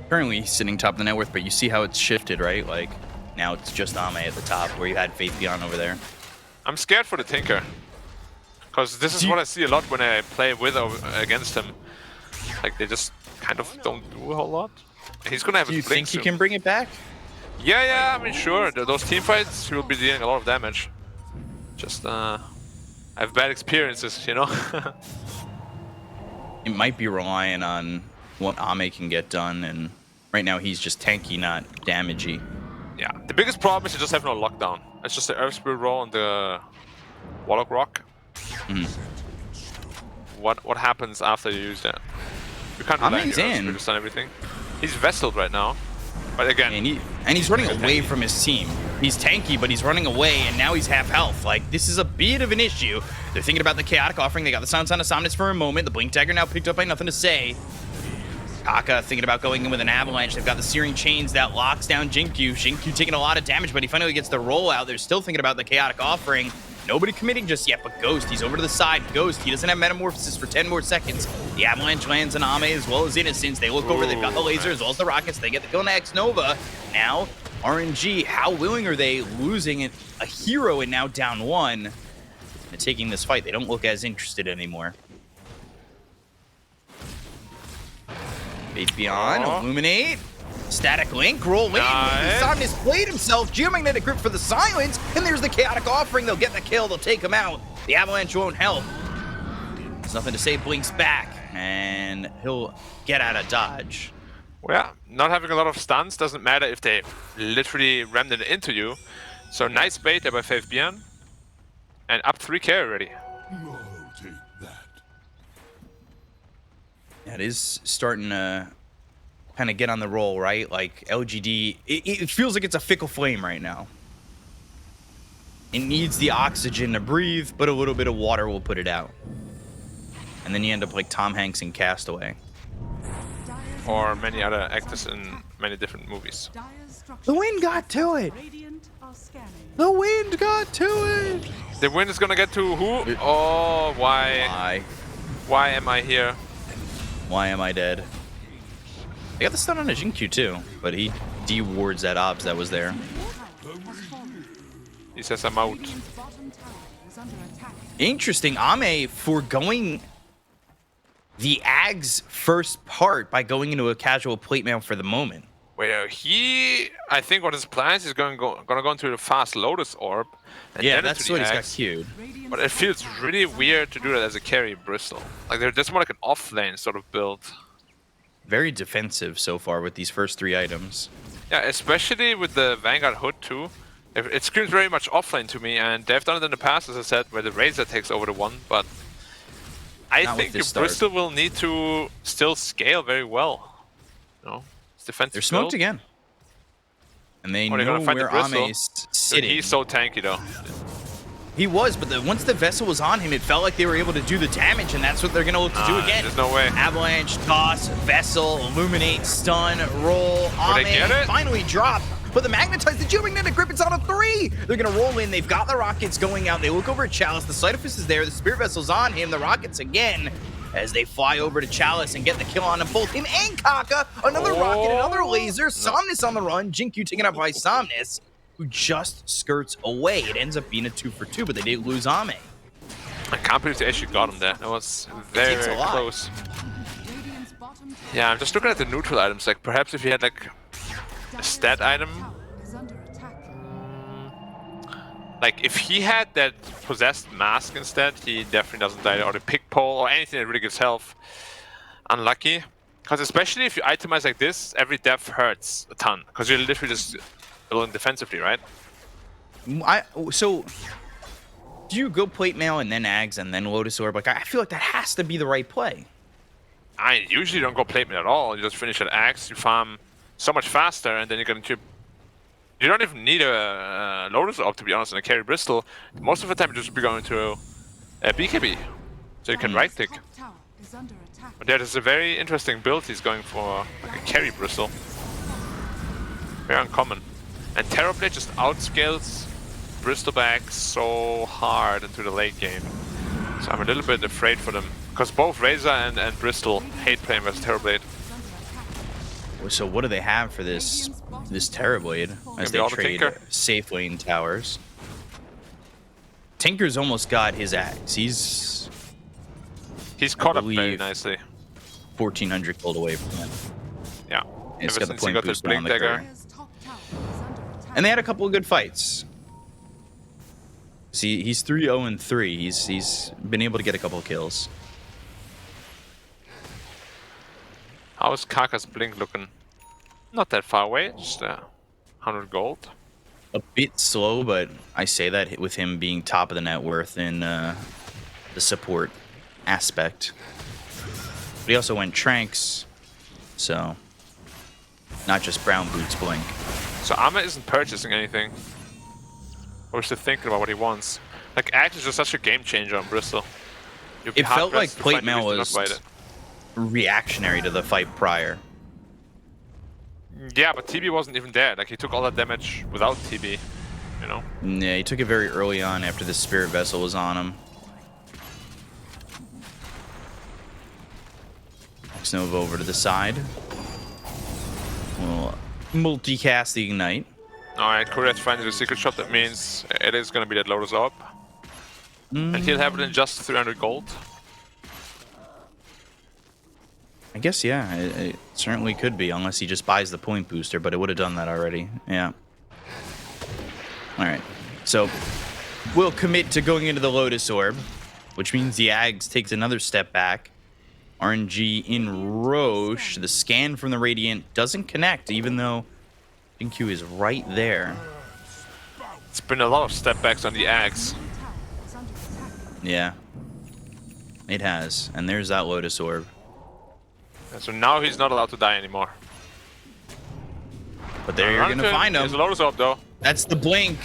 M: Currently he's sitting top of the net worth, but you see how it's shifted, right? Like, now it's just Ame at the top, where you had Faith Beyond over there.
L: I'm scared for the Tinker. Because this is what I see a lot when I play with or against him. Like, they just kind of don't do a whole lot. He's gonna have a blink.
M: Do you think he can bring it back?
L: Yeah, I mean, sure. Those team fights, he will be dealing a lot of damage. Just, I have bad experiences, you know?
M: It might be relying on what Ame can get done, and right now he's just tanky, not damagey.
L: Yeah, the biggest problem is you just have no lockdown. It's just the Earth Spirit roll on the Warlock Rock. What happens after you use that? You can't rely on your Earth Spirit to everything. He's vesseled right now, but again...
M: And he's running away from his team. He's tanky, but he's running away, and now he's half health. Like, this is a bit of an issue. They're thinking about the Chaotic Offering. They got the Silence on Somnus for a moment. The Blink Dagger now picked up by Nothing to Say. Kaka thinking about going in with an Avalanche. They've got the Searing Chains that locks down Jinkyu. Jinkyu taking a lot of damage, but he finally gets the roll out. They're still thinking about the Chaotic Offering. Nobody committing just yet, but Ghost, he's over to the side. Ghost, he doesn't have Metamorphosis for 10 more seconds. The Avalanche lands on Ame as well as Innocence. They look over, they've got the laser as well as the rockets. They get the kill on X Nova. Now, RNG, how willing are they losing a hero and now down 1 and taking this fight? They don't look as interested anymore. Faith Beyond, Illuminate. Static Link, roll in. Somnus played himself. Geomagnetic Grip for the silence. And there's the Chaotic Offering. They'll get the kill. They'll take him out. The Avalanche won't help. There's Nothing to Say. Blinks back. And he'll get out of dodge.
L: Well, yeah, not having a lot of stuns doesn't matter if they literally rammed it into you. So nice bait there by Faith Beyond. And up 3k already.
M: That is starting to kind of get on the roll, right? Like, LGD, it feels like it's a fickle flame right now. It needs the oxygen to breathe, but a little bit of water will put it out. And then you end up like Tom Hanks in Castaway.
L: Or many other actors in many different movies.
M: The wind got to it! The wind got to it!
L: The wind is gonna get to who? Oh, why? Why am I here?
M: Why am I dead? I got the stun on a Jinkyu too, but he de-wards that obs that was there.
L: He says I'm out.
M: Interesting. Ame foregoing the Ag's first part by going into a casual plate mail for the moment.
L: Wait, I think what his plan is gonna go into the fast Lotus Orb. And
M: yeah,
L: then
M: that's
L: into
M: what
L: the
M: he's got
L: Axe.
M: queued.
L: But it feels really weird to do that as a carry Bristol. Like they're just more like an off-lane sort of build.
M: Very defensive so far with these first 3 items.
L: Yeah, especially with the Vanguard Hood too. It screams very much offlane to me, and they've done it in the past, as I said, where the Razor takes over the 1, but I
M: Not
L: think
M: with
L: your
M: this start.
L: Bristol will need to still scale very well. You know, it's defensive.
M: They're smoked
L: build.
M: again. And they
L: Oh, they're
M: know
L: gonna find the
M: where
L: Bristol.
M: Ame's
L: Dude,
M: sitting.
L: he's so tanky though.
M: He was, but once the Vessel was on him, it felt like they were able to do the damage, and that's what they're going to look to do again.
L: There's no way.
M: Avalanche, Toss, Vessel, Illuminate, Stun, Roll,
L: they get
M: Ame
L: it?
M: finally drop. But the Magnetize, the Geomagnetic Grip, it's on a 3! They're going to roll in. They've got the Rockets going out. They look over at Chalice. The Cytophus is there. The Spirit Vessel's on him. The Rockets again as they fly over to Chalice and get the kill on them, both him and Kaka. Another Rocket, another Laser. Somnus on the run. Jinkyu taken out by Somnus, who just skirts away. It ends up being a 2 for 2, but they did lose Ame.
L: I can't believe they actually got him there. That was very,
M: takes a
L: very
M: lot.
L: close. Yeah, I'm just looking at the neutral items. Like perhaps if you had like a stat item. Like if he had that possessed mask instead, he definitely doesn't die. Or the pick pole or anything that really gives health. Unlucky. Because especially if you itemize like this, every death hurts a ton. Because you're literally just building defensively, right?
M: So, do you go plate mail and then Ags and then Lotus Orb? Like, I feel like that has to be the right play.
L: I usually don't go plate mail at all. You just finish at Axe, you farm so much faster, and then you're gonna. You don't even need a Lotus Orb, to be honest, in a carry Bristol. Most of the time, you just be going to a BKB, so you can right click. But that is a very interesting build he's going for, like a carry Bristol. Very uncommon. And Terrorblade just outscales Bristol back so hard into the late game. So I'm a little bit afraid for them. Because both Razor and Bristol hate playing versus Terrorblade.
M: So what do they have for this Terrorblade as they trade safe lane towers? Tinker's almost got his axe. He's
L: caught up very nicely.
M: 1,400 gold away from him.
L: Yeah.
M: It's
L: Ever
M: got the
L: since he
M: point
L: got this
M: booster on
L: Blink
M: the
L: Dagger.
M: And they had a couple of good fights. See, he's 3-0-3. He's been able to get a couple of kills.
L: How's Kaka's Blink looking? Not that far away, just 100 gold.
M: A bit slow, but I say that with him being top of the net worth in the support aspect. But he also went Tranks, so not just Brown Boots Blink.
L: So Ama isn't purchasing anything. or is he thinking about what he wants? Like, Axe is just such a game changer on Bristol.
M: It felt like plate mail was reactionary to the fight prior.
L: Yeah, but TB wasn't even there. Like, he took all that damage without TB, you know?
M: Yeah, he took it very early on after the Spirit Vessel was on him. Nova over to the side. We'll multicast the Ignite.
L: Alright, Korea's finding the secret shot. That means it is going to be that Lotus Orb. And he'll have it in just 300 gold.
M: I guess, yeah, it certainly could be, unless he just buys the point booster, but it would have done that already. Yeah. Alright, so we'll commit to going into the Lotus Orb, which means the Ags takes another step back. RNG in Roche. The scan from the Radiant doesn't connect, even though Jin-Q is right there.
L: It's been a lot of step backs on the Ags.
M: Yeah, it has. And there's that Lotus Orb.
L: And so now he's not allowed to die anymore.
M: But there you're going to find him.
L: There's a Lotus Orb, though.
M: That's the blink.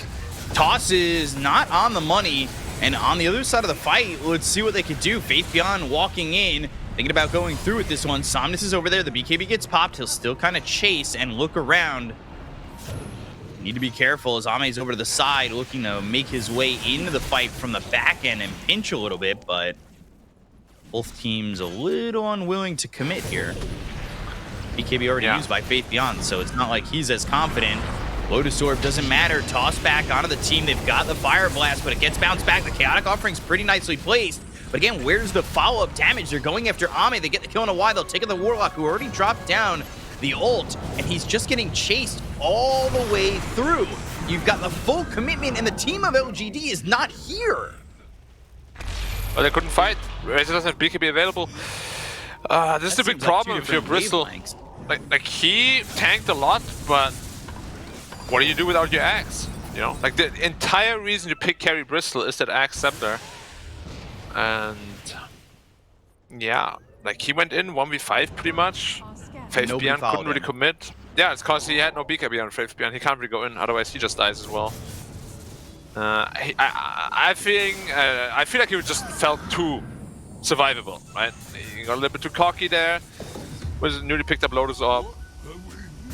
M: Toss is not on the money. And on the other side of the fight, let's see what they could do. Faith Beyond walking in. Thinking about going through with this one. Somnus is over there. The BKB gets popped. He'll still kind of chase and look around. Need to be careful as Ame's over to the side, looking to make his way into the fight from the back end and pinch a little bit, but both teams a little unwilling to commit here. BKB already used by Faith Beyond, so it's not like he's as confident. Lotus Orb doesn't matter. Toss back onto the team. They've got the Fire Blast, but it gets bounced back. The Chaotic Offering's pretty nicely placed. But again, where's the follow-up damage? They're going after Ame. They get the kill on a Y. They'll take the Warlock, who already dropped down the ult, and he's just getting chased all the way through. You've got the full commitment, and the team of LGD is not here.
L: Well, they couldn't fight. Razor doesn't have BKB available. This is a big problem if you're Bristol. Like he tanked a lot, but what do you do without your Axe? You know, like the entire reason you pick carry Bristol is that Axe Scepter. And yeah, like he went in 1v5 pretty much. Faith Beyond couldn't really commit. Yeah, it's because he had no BKB on Faith Beyond. He can't really go in, otherwise he just dies as well. I feel like he just felt too survivable, right? He got a little bit too cocky there. Was newly picked up Lotus Orb.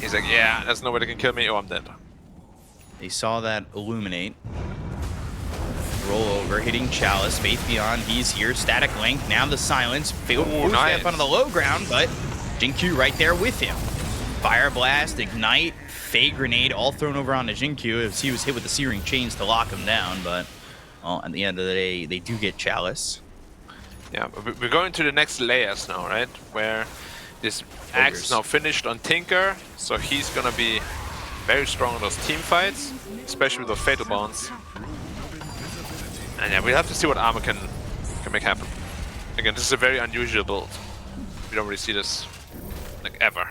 L: He's like, yeah, there's no way they can kill me. Oh, I'm dead.
M: They saw that illuminate. Roll over, hitting Chalice. Faith Beyond, he's here. Static Link, now the silence. Nice. Up onto the low ground, but Jin-Q right there with him. Fire Blast, Ignite, Fade Grenade, all thrown over onto Jin-Q as he was hit with the Searing Chains to lock him down, but well, at the end of the day, they do get Chalice.
L: Yeah, we're going to the next layers now, right? Where this Axe is now finished on Tinker, so he's gonna be very strong in those team fights, especially with those Fatal Bonds. And yeah, we'll have to see what Armor can make happen. Again, this is a very unusual build. We don't really see this, like, ever.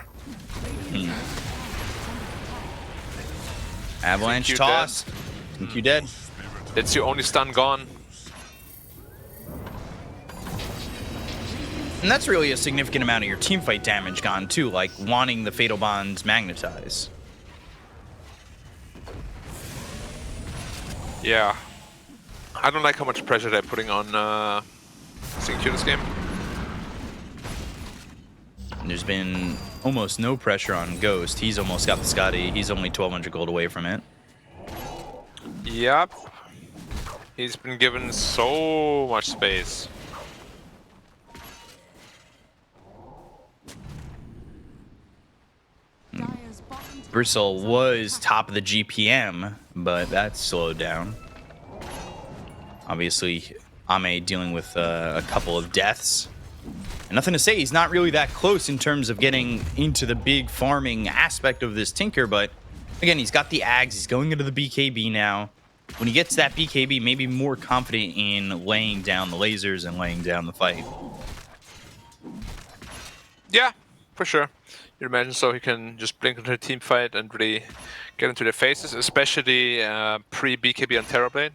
M: Avalanche toss. Jin-Q dead.
L: It's your only stun gone.
M: And that's really a significant amount of your teamfight damage gone too, like wanting the Fatal Bonds magnetize.
L: Yeah. I don't like how much pressure they're putting on Jin-Q this game.
M: And there's been almost no pressure on Ghost. He's almost got the Scotty. He's only 1,200 gold away from it.
L: Yep. He's been given so much space.
M: Bristle was top of the GPM, but that's slowed down. Obviously, Ame dealing with a couple of deaths. And nothing to say, he's not really that close in terms of getting into the big farming aspect of this Tinker, but again, he's got the Ags, he's going into the BKB now. When he gets that BKB, maybe more confident in laying down the lasers and laying down the fight.
L: Yeah, for sure. You'd imagine so he can just blink into a team fight and really get into their faces, especially pre-BKB on Terrorblade.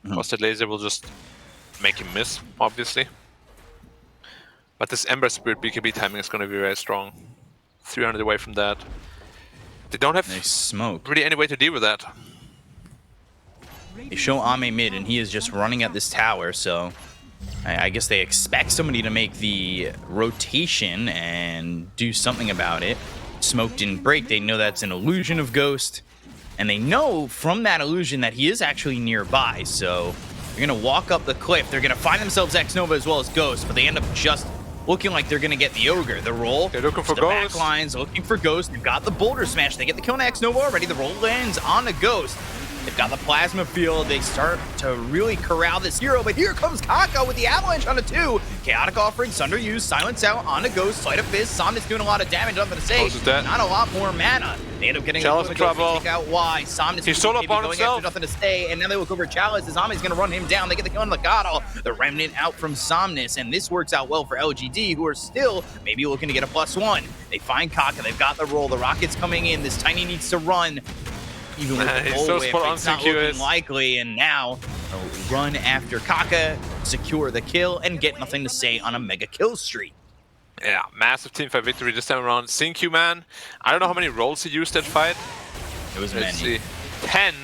L: Because that laser will just make him miss, obviously. But this Ember Spirit BKB timing is going to be very strong. 300 away from that. They don't have
M: smoke.
L: Really any way to deal with that.
M: They show Ame mid, and he is just running at this tower, so I guess they expect somebody to make the rotation and do something about it. Smoke didn't break. They know that's an illusion of Ghost, and they know from that illusion that he is actually nearby, so they're going to walk up the cliff. They're going to find themselves X-Nova as well as Ghost, but they end up just looking like they're going to get the Ogre. The roll.
L: They're looking for
M: the
L: Ghost.
M: Back lines looking for Ghost. They've got the Boulder Smash. They get the kill on X-Nova already. The roll lands on the Ghost. They've got the Plasma Field. They start to really corral this hero, but here comes Kaka with the Avalanche on a 2. Chaotic Offering, Sunder used, Silence out on a Ghost, Sleight of Fist. Somnus doing a lot of damage, nothing to say. Not a lot more mana. They end up getting
L: Chalice in trouble.
M: Take out Y. Somnus
L: He's solo upon
M: going
L: himself.
M: after nothing to stay, and now they look over Chalice. As Ami's going to run him down. They get the kill on the Legato. The Remnant out from Somnus, and this works out well for LGD, who are still maybe looking to get a +1. They find Kaka. They've got the roll. The Rocket's coming in. This Tiny needs to run. Even with the
L: He's so
M: whip,
L: spot on,
M: it's not
L: CQ
M: looking
L: is.
M: likely, and now they'll run after Kaka, secure the kill, and get nothing to say on a mega kill streak.
L: Yeah, massive teamfight victory this time around. CQ, man, I don't know how many rolls he used that fight.
M: It was
L: Let's
M: many.
L: see. 10,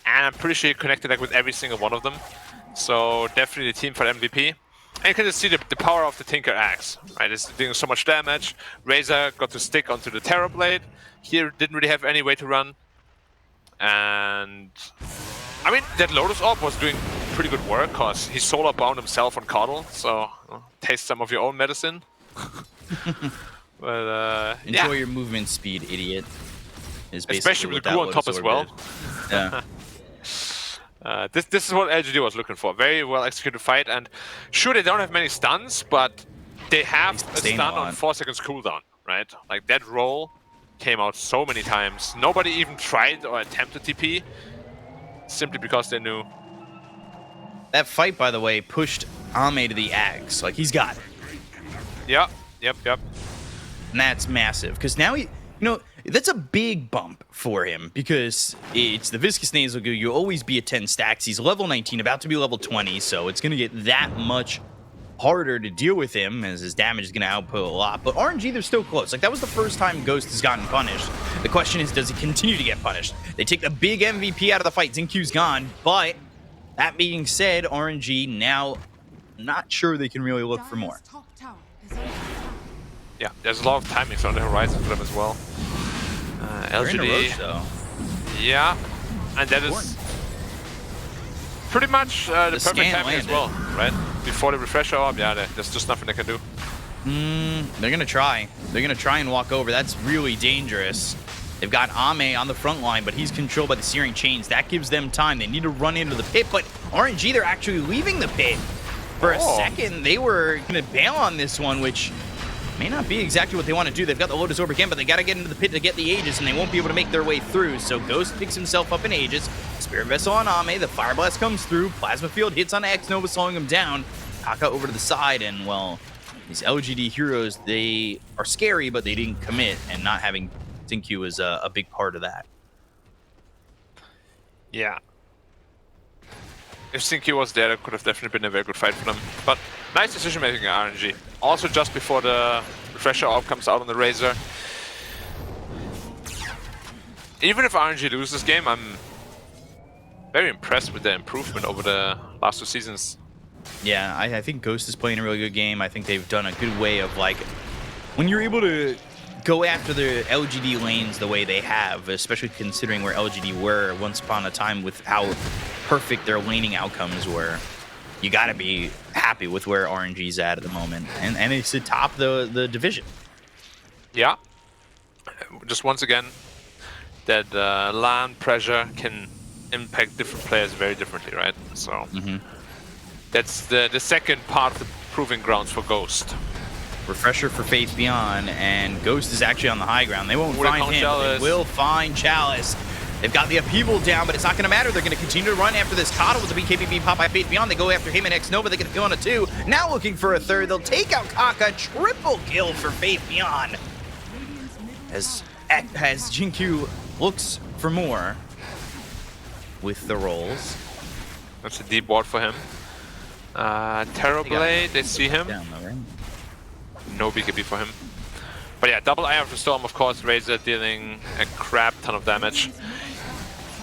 L: and I'm pretty sure he connected like with every single one of them. So definitely teamfight MVP. And you can just see the power of the Tinker Axe, right? It's doing so much damage. Razor got to stick onto the Terror Blade. Here didn't really have any way to run. And I mean, that Lotus Orb was doing pretty good work because he solo bound himself on Coddle, so taste some of your own medicine. But
M: Enjoy your movement speed, idiot. Is basically
L: especially with
M: what
L: the glue
M: that
L: on top
M: Lotus
L: as well.
M: Orb did. Yeah.
L: This is what LGD was looking for. Very well executed fight, and sure they don't have many stuns, but they have a
M: sustain
L: stun
M: a lot.
L: on 4 seconds cooldown, right? Like that roll came out so many times. Nobody even tried or attempted TP, simply because they knew.
M: That fight, by the way, pushed Ame to the Axe. Like, he's got it.
L: Yep.
M: And that's massive, because now he, that's a big bump for him, because it's the Viscous Nasal Goo. You'll always be at 10 stacks. He's level 19, about to be level 20, so it's going to get that much harder to deal with him, as his damage is going to output a lot. But RNG, they're still close. Like, that was the first time Ghost has gotten punished. The question is, does he continue to get punished? They take the big MVP out of the fight. Xinq's gone, but that being said, RNG now not sure they can really look for more.
L: Yeah, there's a lot of timings on the horizon for them as well.
M: They're in a
L: LGD.
M: rush, though.
L: Yeah, and that is pretty much the perfect
M: scan
L: timing as
M: landed.
L: well, right? Before the refresher orb, yeah, there's just nothing they can do.
M: They're going to try. They're going to try and walk over. That's really dangerous. They've got Ame on the front line, but he's controlled by the Searing Chains. That gives them time. They need to run into the pit, but RNG, they're actually leaving the pit. For a second, they were going to bail on this one, which may not be exactly what they want to do. They've got the Lotus Orb again, but they got to get into the pit to get the Aegis, and they won't be able to make their way through. So Ghost picks himself up in Aegis. Spirit Vessel on Ame. The Fire Blast comes through. Plasma Field hits on X-Nova, slowing him down. Kaka over to the side, and, well, these LGD heroes, they are scary, but they didn't commit, and not having Xinq is a big part of that.
L: Yeah. If Xinq was there, it could have definitely been a very good fight for them. But nice decision making at RNG. Also just before the refresher orb comes out on the Razor. Even if RNG loses this game, I'm very impressed with their improvement over the last 2 seasons.
M: Yeah, I think Ghost is playing a really good game. I think they've done a good way of, like, when you're able to go after the LGD lanes the way they have, especially considering where LGD were once upon a time with how perfect their laning outcomes were, you got to be happy with where RNG's at the moment. And it's atop the division.
L: Yeah. Just once again, that LAN pressure can impact different players very differently, right? So that's the second part of the proving grounds for Ghost.
M: Refresher for Faith Beyond, and Ghost is actually on the high ground. They won't
L: Will
M: find
L: find
M: him, but they
L: Chalice.
M: will find Chalice. They've got the upheaval down, but it's not going to matter. They're going to continue to run after this Coddle with the BKBB pop by Faith Beyond. They go after him and X-Nova. They get a kill on a 2. Now looking for a 3rd. They'll take out Kaka. Triple kill for Faith Beyond. As Xinq looks for more with the rolls.
L: That's a deep ward for him. Terror Blade, they see him.
M: Down though, right?
L: No BKB for him. But yeah, double Eye of the Storm, of course, Razor dealing a crap ton of damage.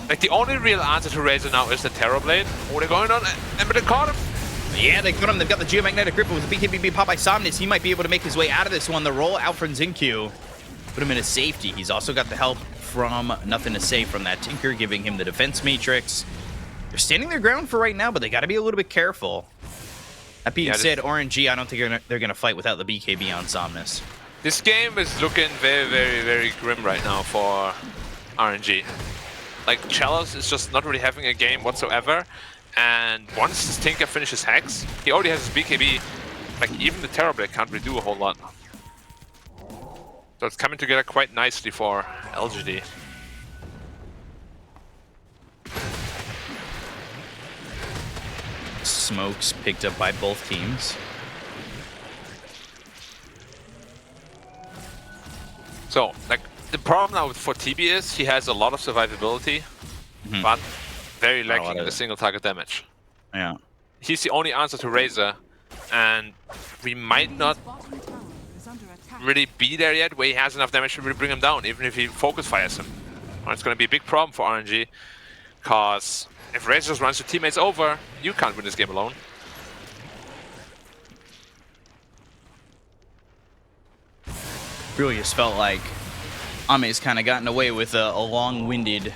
L: Like, the only real answer to Razor now is the Terrorblade. Oh, they're going on, and they caught him.
M: Yeah, they got him. They've got the Geomagnetic Grip with the BKB pop by Somnus. He might be able to make his way out of this one. The roll out from Xingqiu. Put him in a safety. He's also got the help from Nothing to Say from that Tinker, giving him the defense matrix. They're standing their ground for right now, but they got to be a little bit careful. That being said, RNG, I don't think they're going to fight without the BKB on Somnus.
L: This game is looking very, very, very grim right now for RNG. Like, Chalice is just not really having a game whatsoever. And once this Tinker finishes Hex, he already has his BKB. Like, even the Terrorblade can't really do a whole lot. So it's coming together quite nicely for LGD.
M: Smokes picked up by both teams.
L: So, like, the problem now for TB is he has a lot of survivability, but very lacking in the single target damage.
M: Yeah.
L: He's the only answer to Razor, and we might not really be there yet where he has enough damage to really bring him down, even if he focus fires him. Well, it's going to be a big problem for RNG, because if Razor just runs your teammates over, you can't win this game alone.
M: Really just felt like Ame's kind of gotten away with a long-winded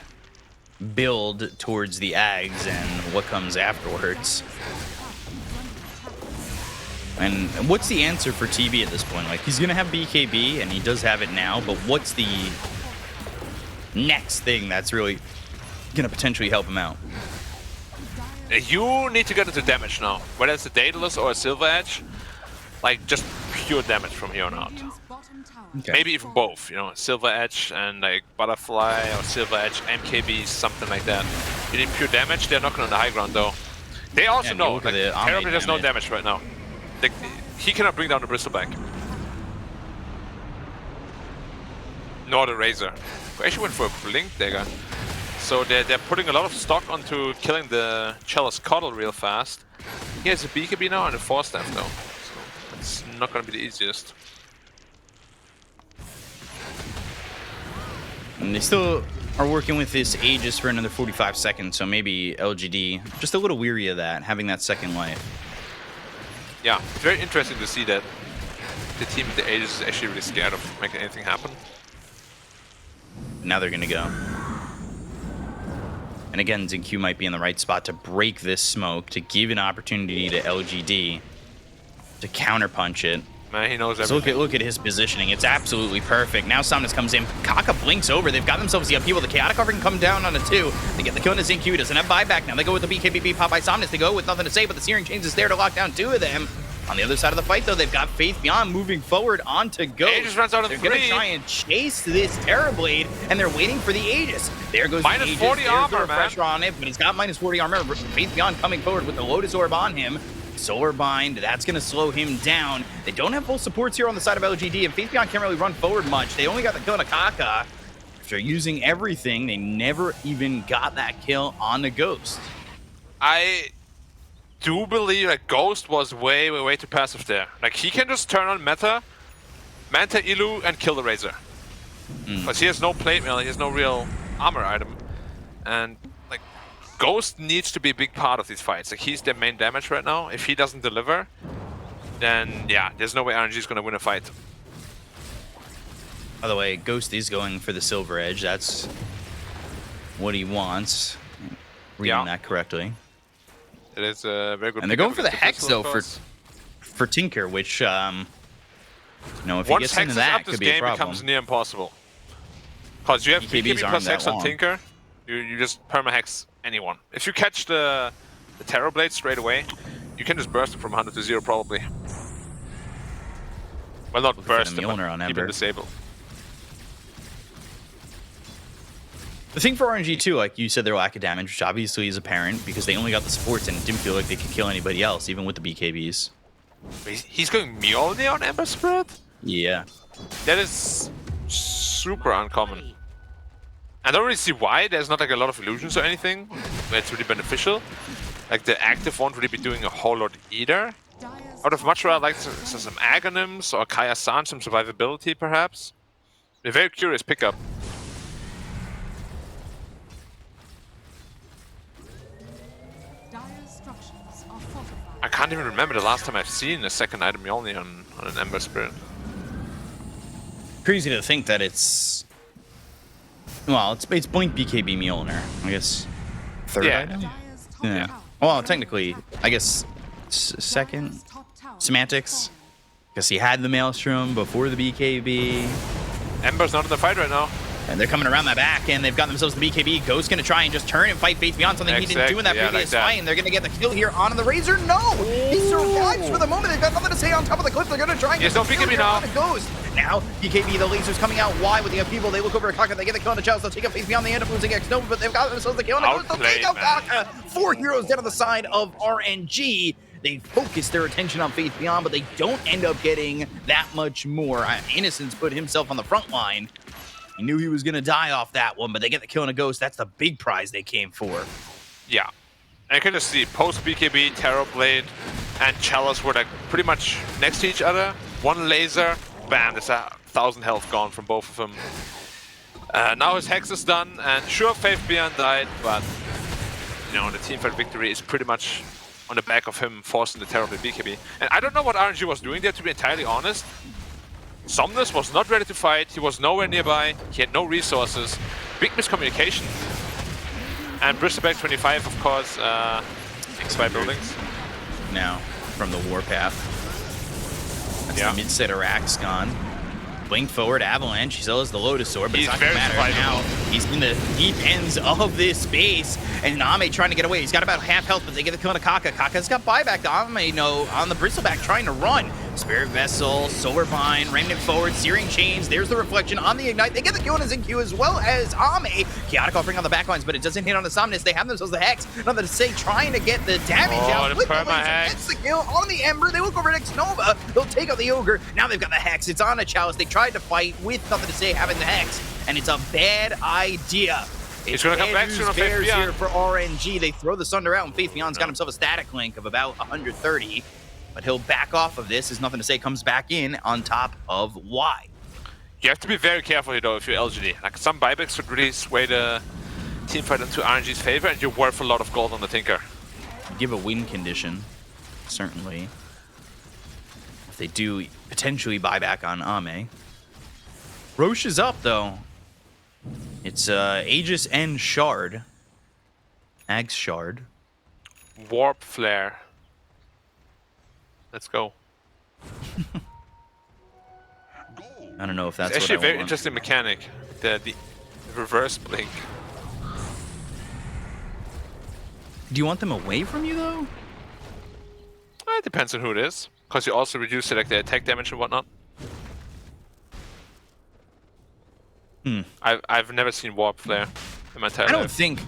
M: build towards the Ags and what comes afterwards. And what's the answer for TB at this point? Like, he's going to have BKB, and he does have it now, but what's the next thing that's really going to potentially help him out?
L: You need to get into damage now. Whether it's a Daedalus or a Silver Edge, like, just pure damage from here on out.
M: Okay.
L: Maybe even both, you know, Silver Edge and like Butterfly or Silver Edge, MKB, something like that. You need pure damage. They're knocking on the high ground though. They also know, like, Terrorblade has no damage right now. Like, he cannot bring down the Bristleback. Nor the Razor. We actually went for a Blink Dagger. So they're putting a lot of stock onto killing the Chalice Coddle real fast. He has a BKB now and a Force Staff though. So it's not going to be the easiest.
M: And they still are working with this Aegis for another 45 seconds, so maybe LGD just a little weary of that, having that second life.
L: Yeah, it's very interesting to see that the team with the Aegis is actually really scared of making anything happen.
M: Now they're going to go. And again, Xingqiu might be in the right spot to break this smoke, to give an opportunity to LGD to counterpunch it.
L: Man, he knows
M: so
L: everything.
M: look at his positioning. It's absolutely perfect. Now Somnus comes in. Kaka blinks over. They've got themselves the upheaval. The Chaotic Offer can come down on a 2. They get the kill into Xingqiu. Doesn't have buyback now. They go with the BKB pop by Somnus. They go with Nothing to Say, but the Searing Chains is there to lock down 2 of them. On the other side of the fight, though, they've got Faith Beyond moving forward onto Ghost.
L: Aegis runs out of 3.
M: They're going to try and chase this Terrorblade, and they're waiting for the Aegis. There goes the Aegis.
L: -40 armor,
M: There's the pressure on it, but he's got -40 armor. Faith Beyond coming forward with the Lotus Orb on him. Solar Bind, that's going to slow him down. They don't have full supports here on the side of LGD, and Faith Beyond can't really run forward much. They only got the kill on Kaka. After using everything, they never even got that kill on the Ghost.
L: I do believe that Ghost was way too passive there. Like, he can just turn on Manta, Ilu, and kill the Razor. Because he has no plate mail, he has no real armor item. And, like, Ghost needs to be a big part of these fights. Like, he's their main damage right now. If he doesn't deliver, then, yeah, there's no way RNG is going to win a fight.
M: By the way, Ghost is going for the Silver Edge. That's what he wants. Reading that correctly.
L: It is a very good.
M: And they're going for the Hex, though, for Tinker, which, you know, if he gets into that, could be a problem.
L: Once Hex is up, this game becomes near impossible. Because you have BKB plus Hex on Tinker, you just perma-Hex anyone. If you catch the Terrorblade straight away, you can just burst it from 100 to 0 probably. Well, not burst him, but keep him disabled.
M: The thing for RNG too, like you said, their lack of damage, which obviously is apparent because they only got the supports and it didn't feel like they could kill anybody else, even with the BKBs.
L: He's going Mjolnir on Ember Spirit?
M: Yeah.
L: That is super uncommon. I don't really see why there's not like a lot of illusions or anything where it's really beneficial. Like the active won't really be doing a whole lot either. I would have much rather liked some Aghanim's or Kaya-san, some survivability perhaps. A very curious pickup.
F: structures are fortified.
L: I can't even remember the last time I've seen a second item only on an Ember Spirit.
M: Crazy to think that it's... Well, it's Blink BKB Mjolnir. I guess third item? Yeah. Well, technically, I guess second. Semantics. Because he had the Maelstrom before the BKB.
L: Ember's not in the fight right now.
M: And they're coming around that back, and they've got themselves the BKB. Ghost's gonna try and just turn and fight Faith Beyond, something he didn't do in that previous fight. And they're gonna get the kill here on the Razor. No! He survives for the moment. They've got nothing to say on top of the cliff. They're gonna try and get the kill here on the Ghost. Now, BKB, the laser's coming out wide with the upheaval. They look over at Kaka. They get the kill on the Chalice. They'll take up Faith Beyond. They end up losing X-Nova, but they've got themselves the kill on the Ghost. They'll take out Kaka. 4 heroes down on the side of RNG. They focus their attention on Faith Beyond, but they don't end up getting that much more. Innocence put himself on the front line. He knew he was going to die off that one, but they get the kill on a Ghost. That's the big prize they came for.
L: Yeah. And you can just see post-BKB, Terrorblade, and Chalice were like pretty much next to each other. One laser, bam, there's 1,000 health gone from both of them. Now his Hex is done, and sure, Faith Beyond died, but you know, the teamfight victory is pretty much on the back of him forcing the Terrorblade BKB. And I don't know what RNG was doing there, to be entirely honest. Somnus was not ready to fight, he was nowhere nearby, he had no resources. Big miscommunication. And Bristleback 25, of course, X5 buildings.
M: Now, from the Warpath. That's the mid-set Arax gone. Blink forward, Avalanche, he still has the Lotus Sword, but it's not gonna matter now. He's in the deep ends of this space, and Ame trying to get away. He's got about half health, but they get the kill to Kaka. Kaka's got buyback. Ame, no, on the Bristleback trying to run. Spirit Vessel, Solarvine, Remnant forward, Searing Chains. There's the reflection on the Ignite. They get the kill on his InQ as well as Ame. Chaotic offering on the backlines, but it doesn't hit on the Somnus. They have themselves the Hex. Nothing to say, trying to get the damage out. With the laser, gets the kill on the Ember. They look over at X-Nova. They'll take out the Ogre. Now they've got the Hex. It's on a Chalice. They tried to fight with nothing to say, having the Hex, and it's a bad idea.
L: He's gonna come back soon on Faith Beyond
M: here for RNG. They throw the Sunder out, and Faith Beyond's got himself a static link of about 130. But he'll back off of this. There's nothing to say. Comes back in on top of Y.
L: You have to be very careful here, though, if you're LGD. Like, some buybacks could really sway the teamfight into RNG's favor, and you're worth a lot of gold on the Tinker.
M: Give a win condition, certainly. If they do potentially buy back on Ame. Roche is up, though. It's Aegis and Shard. Ag's Shard.
L: Warp Flare. Let's go.
M: I don't know if that's
L: it's actually
M: what
L: a very interesting mechanic. The reverse blink.
M: Do you want them away from you, though?
L: It depends on who it is. Because you also reduce like the attack damage and whatnot. I've never seen Warp Flare in my entire life.
M: I don't think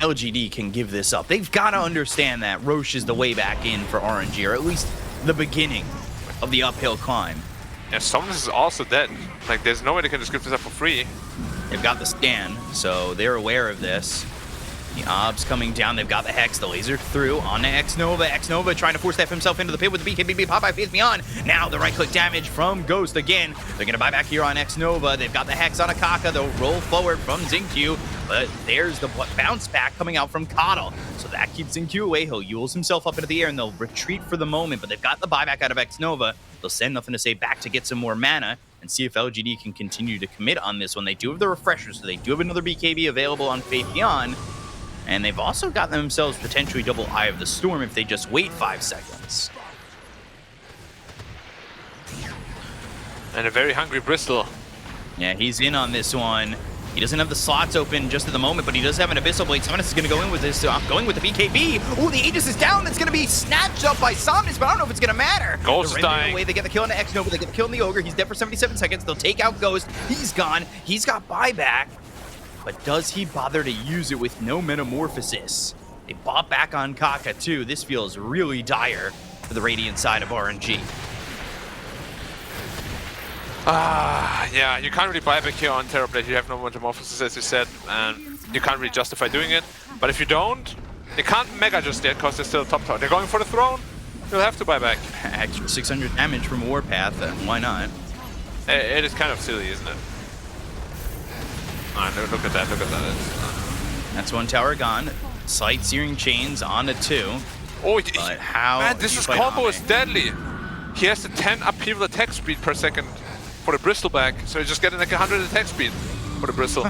M: LGD can give this up. They've got to understand that Roche is the way back in for RNG, or at least the beginning of the uphill climb.
L: Yeah, Somnus is also dead. Like, there's no way they can just give this up for free.
M: They've got the scan, so they're aware of this. The Ob's coming down. They've got the Hex. The laser through on to X-Nova. X-Nova trying to force step himself into the pit with the BKB pop by Faith Beyond. Now the right-click damage from Ghost again. They're going to buy back here on X-Nova. They've got the Hex on Akaka. They'll roll forward from Xingqiu. But there's the bounce back coming out from Coddle. So that keeps Xingqiu away. He'll Yules himself up into the air, and they'll retreat for the moment. But they've got the buyback out of X-Nova. They'll send nothing to say back to get some more mana and see if LGD can continue to commit on this one. They do have the refreshers, so they do have another BKB available on Faith Beyond. And they've also got themselves potentially double Eye of the Storm if they just wait 5 seconds.
L: And a very hungry Bristol.
M: Yeah, he's in on this one. He doesn't have the slots open just at the moment, but he does have an Abyssal Blade. Somnus is going to go in with this. Going with the BKB. Oh, the Aegis is down. That's going to be snatched up by Somnus, but I don't know if it's going to matter.
L: Ghost dying.
M: Away. They get the kill on the X-Nova. They get the kill on the Ogre. He's dead for 77 seconds. They'll take out Ghost. He's gone. He's got buyback. But does he bother to use it with no Metamorphosis? They bought back on Kaka, too. This feels really dire for the Radiant side of RNG.
L: Yeah, you can't really buy back here on Terrorblade. You have no Metamorphosis, as you said, and you can't really justify doing it. But if you don't, they can't Mega just yet, because they're still top tower. They're going for the throne. You'll have to buy back.
M: Extra 600 damage from Warpath, why not?
L: It is kind of silly, isn't it? Look at that, look at that.
M: That's one tower gone. Slight Searing Chains on the 2.
L: Oh,
M: But how
L: man,
M: do
L: this
M: you
L: is
M: fight
L: combo
M: Ame?
L: is deadly. He has the 10 upheaval attack speed per second for the Bristleback, so he's just getting like 100 attack speed for the Bristle.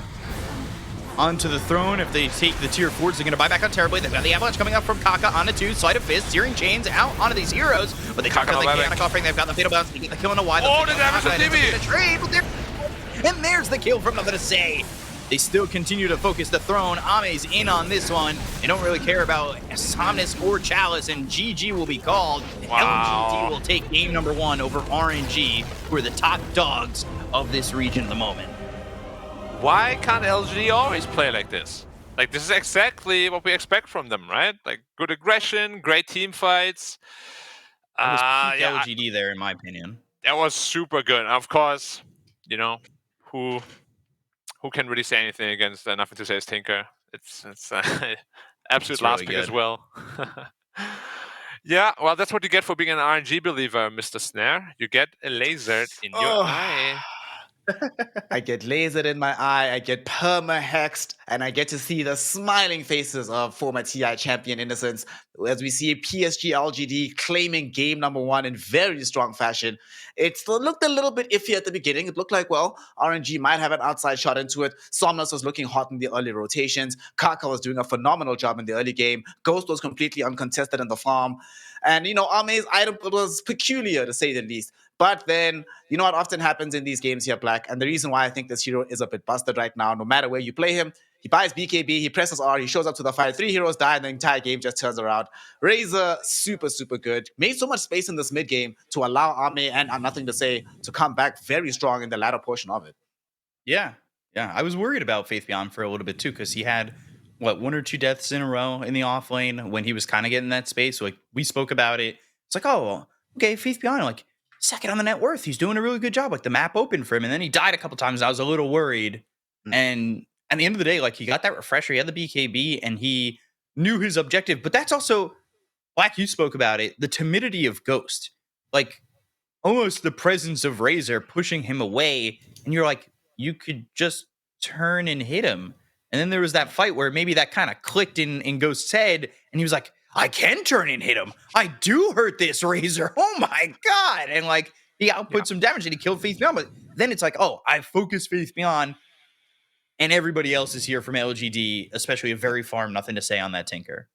M: Onto the throne. If they take the tier 4s, they're going to buy back on Terribly. They've got the Avalanche coming up from Kaka on the 2. Sleight of Fist, Searing Chains out onto these heroes. But they don't
L: Kaka
M: got the
L: no
M: chaotic offering. They've got the Fatal Bounce. They get the kill on the wide.
L: Oh, the damage on DB!
M: And there's the kill from Nothing to Say. They still continue to focus the throne. Ame's in on this one. They don't really care about Somnus or Chalice, and GG will be called.
L: Wow.
M: LGD will take game number 1 over RNG, who are the top dogs of this region at the moment.
L: Why can't LGD always play like this? Like, this is exactly what we expect from them, right? Like, good aggression, great team fights.
M: That was peak
L: Yeah,
M: LGD there, in my opinion.
L: that was super good. Of course, you know, who can really say anything against Nothing to Say's Tinker? It's absolute
M: It's
L: last
M: really
L: pick as
M: good.
L: well. Yeah, well, that's what you get for being an RNG believer, Mr. Snare. You get a laser in your eye.
K: I get lasered in my eye, I get perma-hexed, and I get to see the smiling faces of former TI champion Innocence as we see PSG.LGD claiming game number 1 in very strong fashion. It looked a little bit iffy at the beginning. It looked like, well, RNG might have an outside shot into it. Somnus was looking hot in the early rotations. Kaka was doing a phenomenal job in the early game. Ghost was completely uncontested in the farm. And, Ame's item was peculiar, to say the least. But then, you know what often happens in these games here, Black, and the reason why I think this hero is a bit busted right now, no matter where you play him, he buys BKB, he presses R, he shows up to the fight, 3 heroes die, and the entire game just turns around. Razor, super, super good. Made so much space in this mid game to allow Ame and Nothing to Say to come back very strong in the latter portion of it.
M: Yeah. I was worried about Faith Beyond for a little bit too, because he had, 1 or 2 deaths in a row in the off lane when he was kind of getting that space. Like, we spoke about it. It's like, oh, okay, Faith Beyond, like, second on the net worth. He's doing a really good job. Like, the map opened for him, and then he died a couple times. I was a little worried. And at the end of the day, like, he got that refresher. He had the BKB, and he knew his objective. But that's also, Black, you spoke about it, the timidity of Ghost. Like, almost the presence of Razor pushing him away. And you're like, you could just turn and hit him. And then there was that fight where maybe that kind of clicked in Ghost's head, and he was like, I can turn and hit him. I do hurt this Razor. Oh my God. And like, he output some damage and he killed Faith Beyond. But then it's like, oh, I focused Faith Beyond, and everybody else is here from LGD, especially a very farm, Nothing to Say on that Tinker.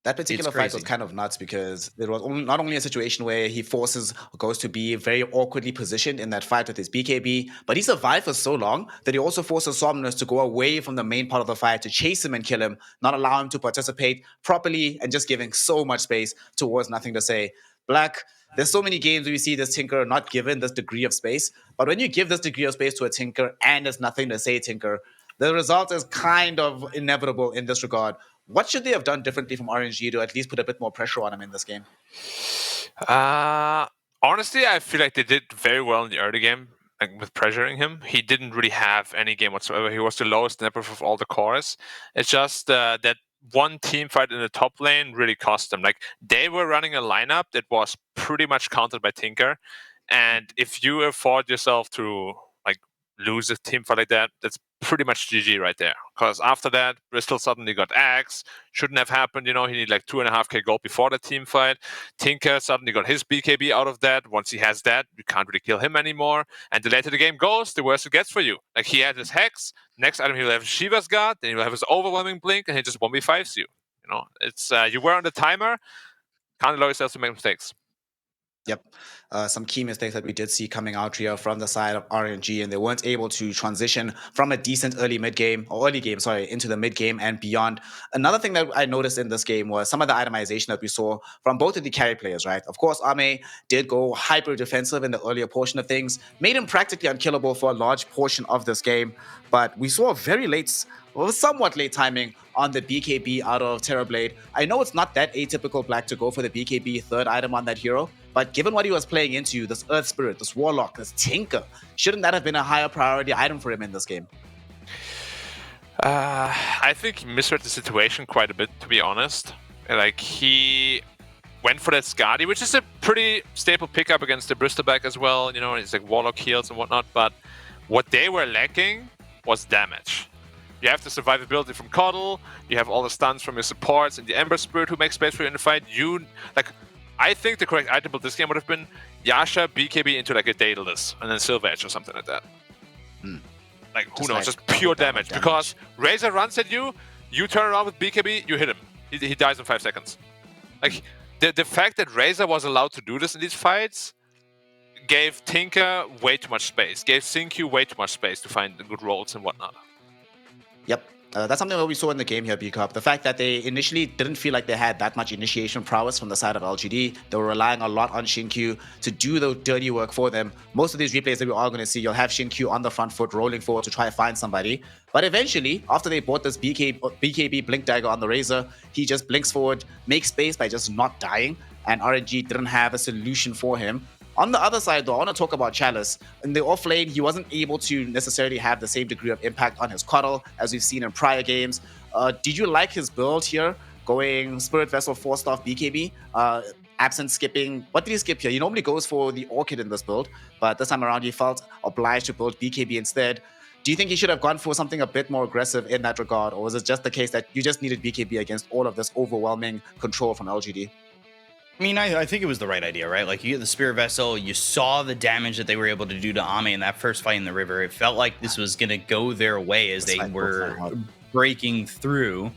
K: That particular
M: It's
K: fight was
M: crazy.
K: kind of nuts because it was not only a situation where he forces Ghost to be very awkwardly positioned in that fight with his BKB, but he survived for so long that he also forces Somnus to go away from the main part of the fight to chase him and kill him, not allow him to participate properly, and just giving so much space towards Nothing to Say. Black, there's so many games where you see this Tinker not given this degree of space, but when you give this degree of space to a Tinker and it's Nothing to Say Tinker, the result is kind of inevitable in this regard. What should they have done differently from RNG to at least put a bit more pressure on him in this game?
L: Honestly, I feel like they did very well in the early game, like with pressuring him. He didn't really have any game whatsoever. He was the lowest snapper of all the cores. It's just that one team fight in the top lane really cost them. Like, they were running a lineup that was pretty much countered by Tinker. And if you afford yourself to like lose a team fight like that, that's pretty much GG right there. Because after that, Bristol suddenly got Axe. Shouldn't have happened, He needed like 2.5k gold before the team fight. Tinker suddenly got his BKB out of that. Once he has that, you can't really kill him anymore. And the later the game goes, the worse it gets for you. Like, he had his Hex. Next item, he'll have Shiva's Guard. Then he'll have his Overwhelming Blink. And he just 1v5s you. It's you were on the timer. Can't allow yourself to make mistakes.
K: Yep. Some key mistakes that we did see coming out here from the side of RNG, and they weren't able to transition from a decent early game into the mid game and beyond. Another thing that I noticed in this game was some of the itemization that we saw from both of the carry players, right? Of course, Ame did go hyper defensive in the earlier portion of things, made him practically unkillable for a large portion of this game, but we saw somewhat late timing on the BKB out of Terrorblade. I know it's not that atypical, Black, to go for the BKB third item on that hero, but given what he was playing into, this Earth Spirit, this Warlock, this Tinker, shouldn't that have been a higher priority item for him in this game?
L: I think he misread the situation quite a bit, to be honest. Like, he went for that Skadi, which is a pretty staple pickup against the Bristleback as well. It's like Warlock heals and whatnot, but what they were lacking was damage. You have the survivability from Coddle. You have all the stuns from your supports and the Ember Spirit who makes space for you in the fight. I think the correct item build this game would have been Yasha, BKB into like a Daedalus, and then Silver Edge or something like that. Like, who knows, just pure damage. Because Razor runs at you, you turn around with BKB, you hit him. He dies in 5 seconds. Like, the fact that Razor was allowed to do this in these fights gave Tinker way too much space, gave Xingqiu way too much space to find the good rolls and whatnot.
K: Yep. That's something that we saw in the game here, B-Cup. The fact that they initially didn't feel like they had that much initiation prowess from the side of LGD. They were relying a lot on Xingqiu to do the dirty work for them. Most of these replays that we are going to see, you'll have Xingqiu on the front foot, rolling forward to try to find somebody. But eventually, after they bought this BKB Blink Dagger on the Razor, he just blinks forward, makes space by just not dying, and RNG didn't have a solution for him. On the other side, though, I want to talk about Chalice. In the off lane, he wasn't able to necessarily have the same degree of impact on his Coddle as we've seen in prior games. Did you like his build here, going Spirit Vessel 4-staff BKB, absent skipping? What did he skip here? He normally goes for the Orchid in this build, but this time around he felt obliged to build BKB instead. Do you think he should have gone for something a bit more aggressive in that regard, or was it just the case that you just needed BKB against all of this overwhelming control from LGD?
M: I mean, I think it was the right idea, right? Like, you get the Spirit Vessel, you saw the damage that they were able to do to Ame in that first fight in the river. It felt like this was going to go their way as they were breaking through.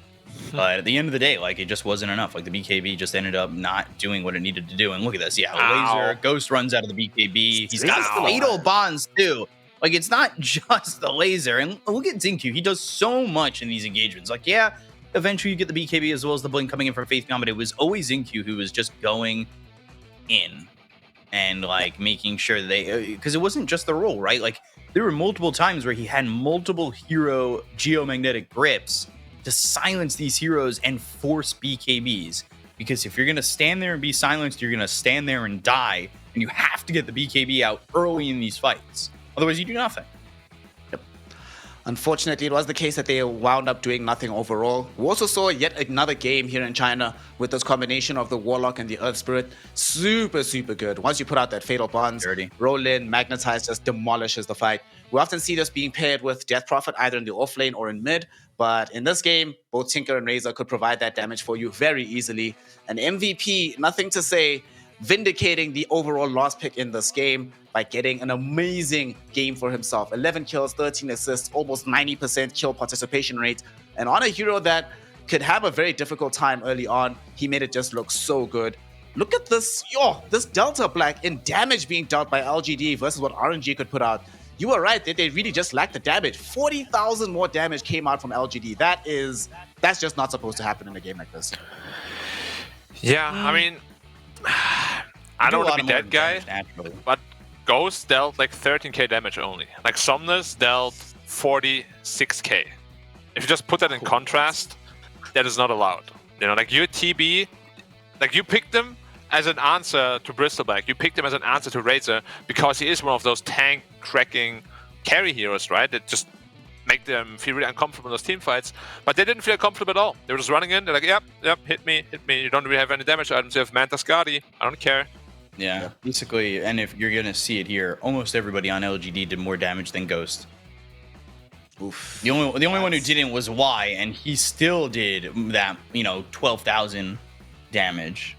M: But at the end of the day, like, it just wasn't enough. Like, the BKB just ended up not doing what it needed to do. And look at this. Yeah, laser, Ghost runs out of the BKB. He's got fatal bonds, too. Like, it's not just the laser. And look at Xingqiu. He does so much in these engagements. Like, yeah, eventually you get the BKB as well as the blink coming in from Faith Gun, but it was always Xingqiu who was just going in and like making sure they, because it wasn't just the roll, right? Like, there were multiple times where he had multiple hero geomagnetic grips to silence these heroes and force BKBs. Because if you're going to stand there and be silenced, you're going to stand there and die, and you have to get the BKB out early in these fights. Otherwise, you do nothing.
K: Unfortunately, it was the case that they wound up doing nothing overall. We also saw yet another game here in China with this combination of the Warlock and the Earth Spirit. Super, super good. Once you put out that Fatal Bonds, roll in, Magnetize just demolishes the fight. We often see this being paired with Death Prophet either in the off lane or in mid, but in this game, both Tinker and Razor could provide that damage for you very easily. An MVP, nothing to say, vindicating the overall last pick in this game by getting an amazing game for himself. 11 kills, 13 assists, almost 90% kill participation rate. And on a hero that could have a very difficult time early on, he made it just look so good. Look at this, this Delta Black in damage being dealt by LGD versus what RNG could put out. You were right, they really just lacked the damage. 40,000 more damage came out from LGD. That's just not supposed to happen in a game like this.
L: Yeah, I mean, I don't want to be that guy, but Ghost dealt like 13k damage only. Like, Somnus dealt 46k. If you just put that in contrast, that is not allowed. You know, like, your TB, like, you picked him as an answer to Bristleback. You picked him as an answer to Razor because he is one of those tank-cracking carry heroes, right? That just make them feel really uncomfortable in those team fights. But they didn't feel comfortable at all. They were just running in. They're like, yep, hit me. You don't really have any damage items. You have Manta Skadi. I don't care.
M: Yeah, basically, and if you're going to see it here, almost everybody on LGD did more damage than Ghost.
K: Oof.
M: The only one who didn't was Y, and he still did that, 12,000 damage.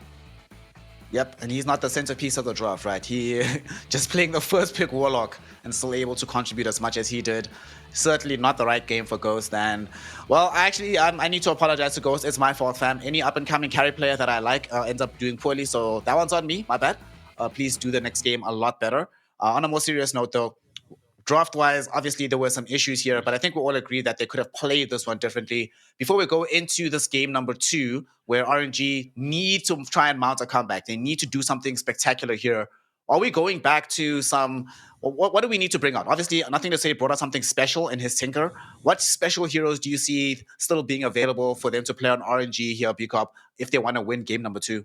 K: Yep, and he's not the centerpiece of the draft, right? He just playing the first pick Warlock and still able to contribute as much as he did. Certainly not the right game for Ghost. And, well, actually, I need to apologize to Ghost. It's my fault, fam. Any up-and-coming carry player that I like ends up doing poorly, so that one's on me. My bad. Please do the next game a lot better. On a more serious note, though, draft-wise, obviously there were some issues here, but I think we all agree that they could have played this one differently. Before we go into this game number 2, where RNG need to try and mount a comeback, they need to do something spectacular here. Are we going back to some... What do we need to bring out? Obviously, nothing to say brought out something special in his Tinker. What special heroes do you see still being available for them to play on RNG here, B-Cup, if they want to win game number 2?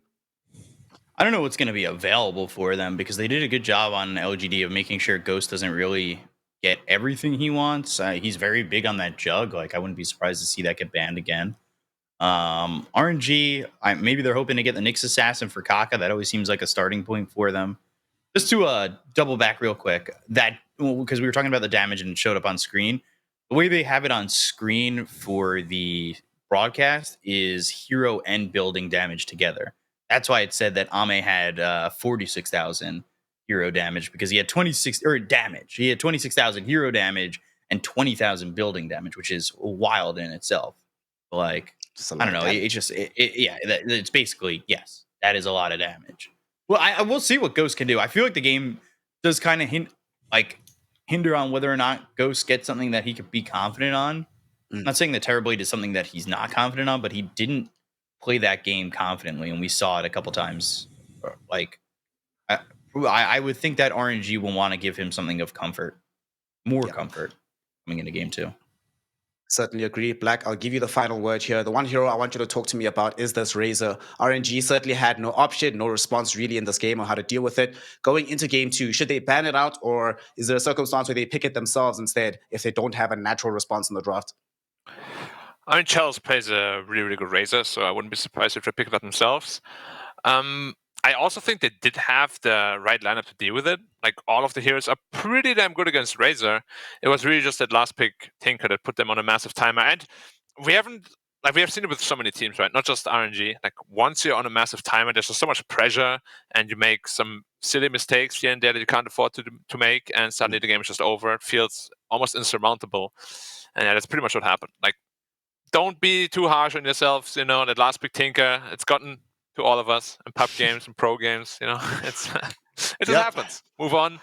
M: I don't know what's going to be available for them because they did a good job on LGD of making sure Ghost doesn't really get everything he wants. He's very big on that jug. Like, I wouldn't be surprised to see that get banned again. RNG, maybe they're hoping to get the Nyx Assassin for Kaka. That always seems like a starting point for them. Just to double back real quick, that because we were talking about the damage and it showed up on screen, the way they have it on screen for the broadcast is hero and building damage together. That's why it said that Ame had 46,000 hero damage, because he had 26,000 hero damage and 20,000 building damage, which is wild in itself. Like, I don't know. It's basically, yes, that is a lot of damage. Well, I will see what Ghost can do. I feel like the game does kind of hinder on whether or not Ghost gets something that he could be confident on. I'm not saying that Terrorblade is something that he's not confident on, but he didn't play that game confidently, and we saw it a couple times. Like, I would think that RNG will want to give him something of comfort, more comfort coming into game 2.
K: Certainly agree. Black, I'll give you the final word here. The one hero I want you to talk to me about is this Razor. RNG certainly had no option, no response really in this game on how to deal with it. Going into game 2, should they ban it out, or is there a circumstance where they pick it themselves instead if they don't have a natural response in the draft?
L: I mean, Charles plays a really, really good Razor, so I wouldn't be surprised if they pick it up themselves. I also think they did have the right lineup to deal with it. Like, all of the heroes are pretty damn good against Razor. It was really just that last pick Tinker that put them on a massive timer. And we have seen it with so many teams, right? Not just RNG. Like, once you're on a massive timer, there's just so much pressure, and you make some silly mistakes here and there that you can't afford to make, and suddenly the game is just over. It feels almost insurmountable. And yeah, that's pretty much what happened. Like, don't be too harsh on yourselves. You know, that last pick Tinker, it's gotten to all of us in pub games and pro games. You know, it just happens. Move on.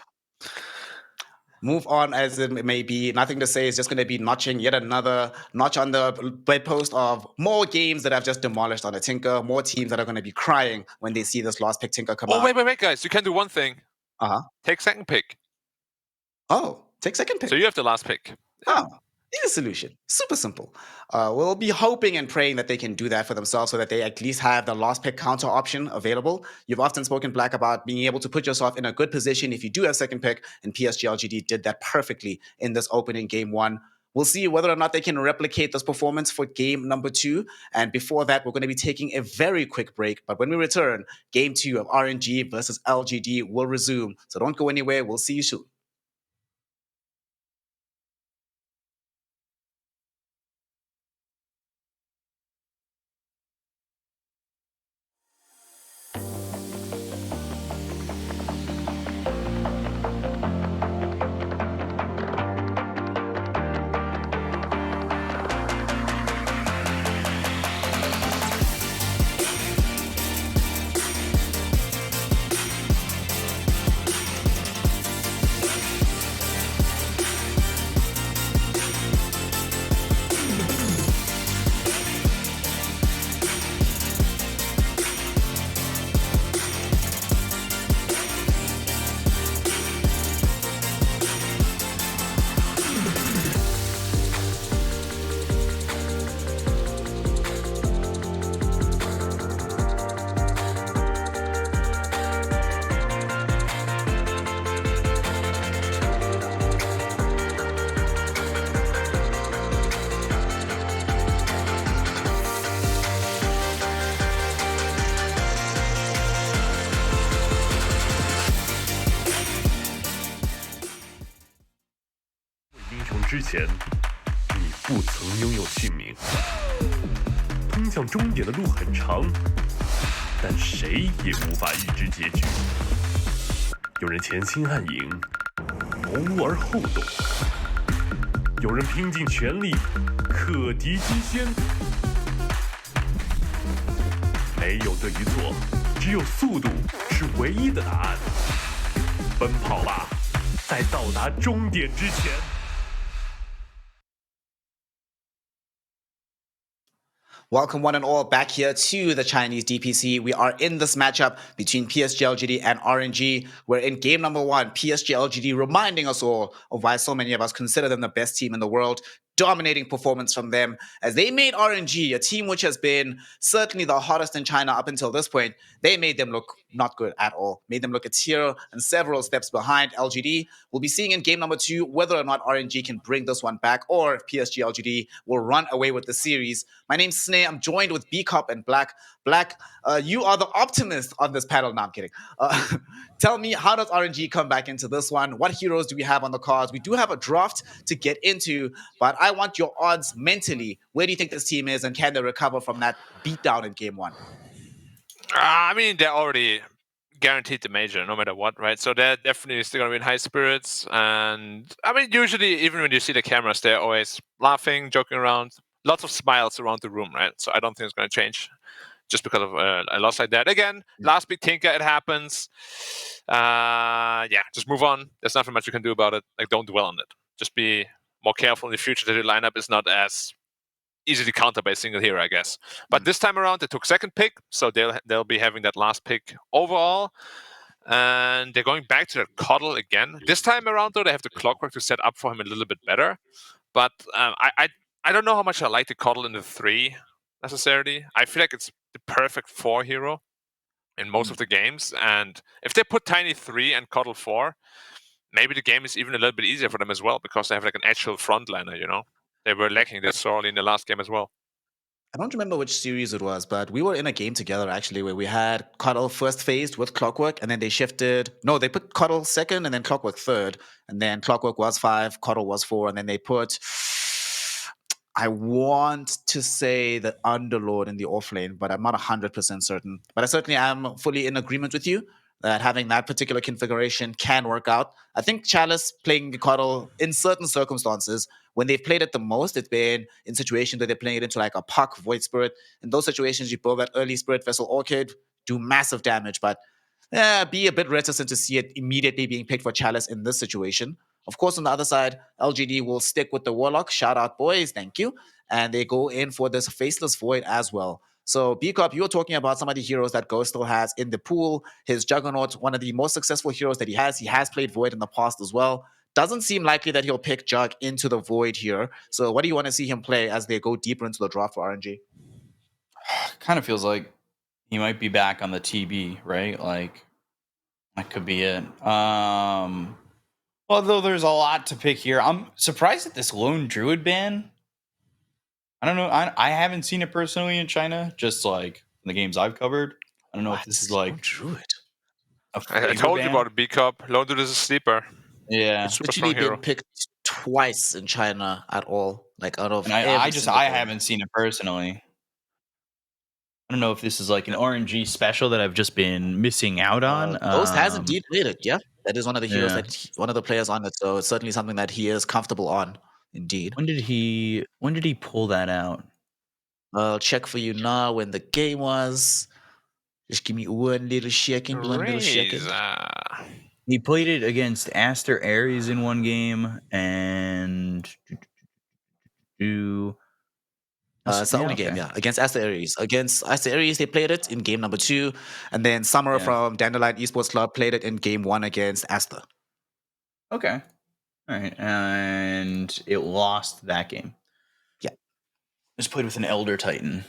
K: Move on as it may be. Nothing to say. It's just going to be notching yet another notch on the bedpost of more games that have just demolished on a Tinker, more teams that are going to be crying when they see this last pick Tinker come out.
L: Oh, wait, guys. You can do one thing. Take second pick.
K: Oh, take second pick.
L: So you have the last pick.
K: Oh. Easy solution. Super simple. We'll be hoping and praying that they can do that for themselves so that they at least have the last pick counter option available. You've often spoken, Black, about being able to put yourself in a good position if you do have second pick, and PSG.LGD did that perfectly in this opening game 1. We'll see whether or not they can replicate this performance for game number 2. And before that, we're going to be taking a very quick break. But when we return, game 2 of RNG versus LGD will resume. So don't go anywhere. We'll see you soon.
A: 之前，你不曾拥有姓名。通向终点的路很长，但谁也无法预知结局。有人前倾暗影，谋而后动；有人拼尽全力，克敌机先。没有对与错，只有速度是唯一的答案。奔跑吧，在到达终点之前。
K: Welcome one and all back here to the Chinese DPC. We are in this matchup between PSG.LGD and RNG. We're in game number 1, PSG.LGD reminding us all of why so many of us consider them the best team in the world. dominating performance from them as they made RNG, a team which has been certainly the hottest in China up until this point. They made them look not good at all, made them look a tier and several steps behind LGD. We'll be seeing in game number 2 whether or not RNG can bring this one back or if PSG.LGD will run away with the series. My name's Sneh. I'm joined with B-Cop and Black. Black, you are the optimist on this panel. No, I'm kidding. Tell me, how does RNG come back into this one? What heroes do we have on the cards? We do have a draft to get into, but I want your odds mentally. Where do you think this team is, and can they recover from that beatdown in game 1?
L: I mean, they're already guaranteed the major, no matter what, right? So they're definitely still going to be in high spirits. And I mean, usually, even when you see the cameras, they're always laughing, joking around, lots of smiles around the room, right? So I don't think it's going to change just because of a loss like that. Again, last big tinker, it happens. Yeah, just move on. There's nothing much you can do about it. Like, don't dwell on it. Just be more careful in the future that your lineup is not as easily countered by a single hero, I guess. But this time around, they took second pick, so they'll be having that last pick overall. And they're going back to the Coddle again. This time around, though, they have the Clockwork to set up for him a little bit better. But I don't know how much I like the Coddle in the 3 necessarily. I feel like it's the perfect 4 hero in most of the games. And if they put Tiny 3 and Coddle 4, maybe the game is even a little bit easier for them as well, because they have like an actual frontliner, you know? They were lacking this sorely in the last game as well.
K: I don't remember which series it was, but we were in a game together actually where we had Coddle first phased with Clockwork, and then they shifted. No, they put Coddle second and then Clockwork third, and then Clockwork was 5, Coddle was 4, and then they put, I want to say the Underlord in the offlane, but I'm not 100% certain. But I certainly am fully in agreement with you that having that particular configuration can work out. I think Chalice playing the Coddle in certain circumstances, when they've played it the most, it's been in situations where they're playing it into like a Puck, Void Spirit. In those situations, you build that early Spirit Vessel Orchid, do massive damage, but be a bit reticent to see it immediately being picked for Chalice in this situation. Of course, on the other side, LGD will stick with the Warlock. Shout out, boys. Thank you. And they go in for this Faceless Void as well. So, B-Cop, you were talking about some of the heroes that Ghost still has in the pool. His Juggernaut, one of the most successful heroes that he has. He has played Void in the past as well. Doesn't seem likely that he'll pick Jug into the Void here. So what do you want to see him play as they go deeper into the draft for RNG?
M: Kind of feels like he might be back on the TB, right? Like, that could be it. Although there's a lot to pick here. I'm surprised at this lone druid ban. I don't know. I haven't seen it personally in China, just like in the games I've covered. I don't know if this is like
K: lone druid.
L: I told you about it, B-Cup. Lone druid is a sleeper.
M: Yeah,
L: super
K: Literally
L: strong hero.
K: been picked twice in China at all. Like out of
M: and I haven't seen it personally. I don't know if this is like an RNG special that I've just been missing out on.
K: Ghost has indeed played it. Yeah, that is one of the heroes one of the players on it. So it's certainly something that he is comfortable on. Indeed.
M: When did he pull that out?
K: I'll check for you now when the game was. Just give me one little second.
M: He played it against Aster Ares in one game, and
K: it's the only game, against Aster Ares. Against Aster Ares, they played it in game number 2, and then Summer from Dandelion Esports Club played it in game 1 against Aster.
M: Okay. All right, and it lost that game.
K: Yeah.
M: Just played with an Elder Titan.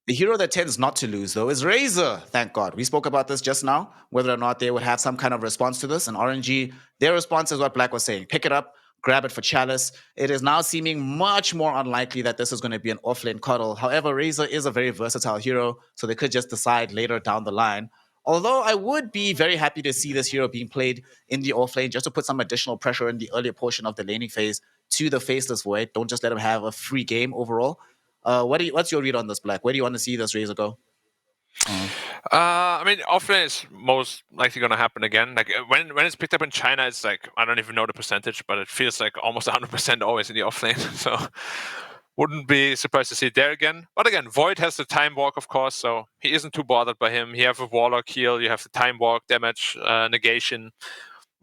K: The hero that tends not to lose, though, is Razor. Thank God. We spoke about this just now, whether or not they would have some kind of response to this. And RNG, their response is what Black was saying. Pick it up, grab it for Chalice. It is now seeming much more unlikely that this is going to be an offlane Coddle. However, Razor is a very versatile hero, so they could just decide later down the line. Although I would be very happy to see this hero being played in the offlane just to put some additional pressure in the earlier portion of the laning phase to the Faceless Void. Don't just let him have a free game overall. What's your read on this, Black? Where do you want to see this Razor go?
L: I mean, offlane is most likely going to happen again. Like when it's picked up in China, it's like, I don't even know the percentage, but it feels like almost 100% always in the offlane. So wouldn't be surprised to see it there again. But again, Void has the Time Walk, of course, so he isn't too bothered by him. You have a Warlock heal, you have the Time Walk, damage, negation.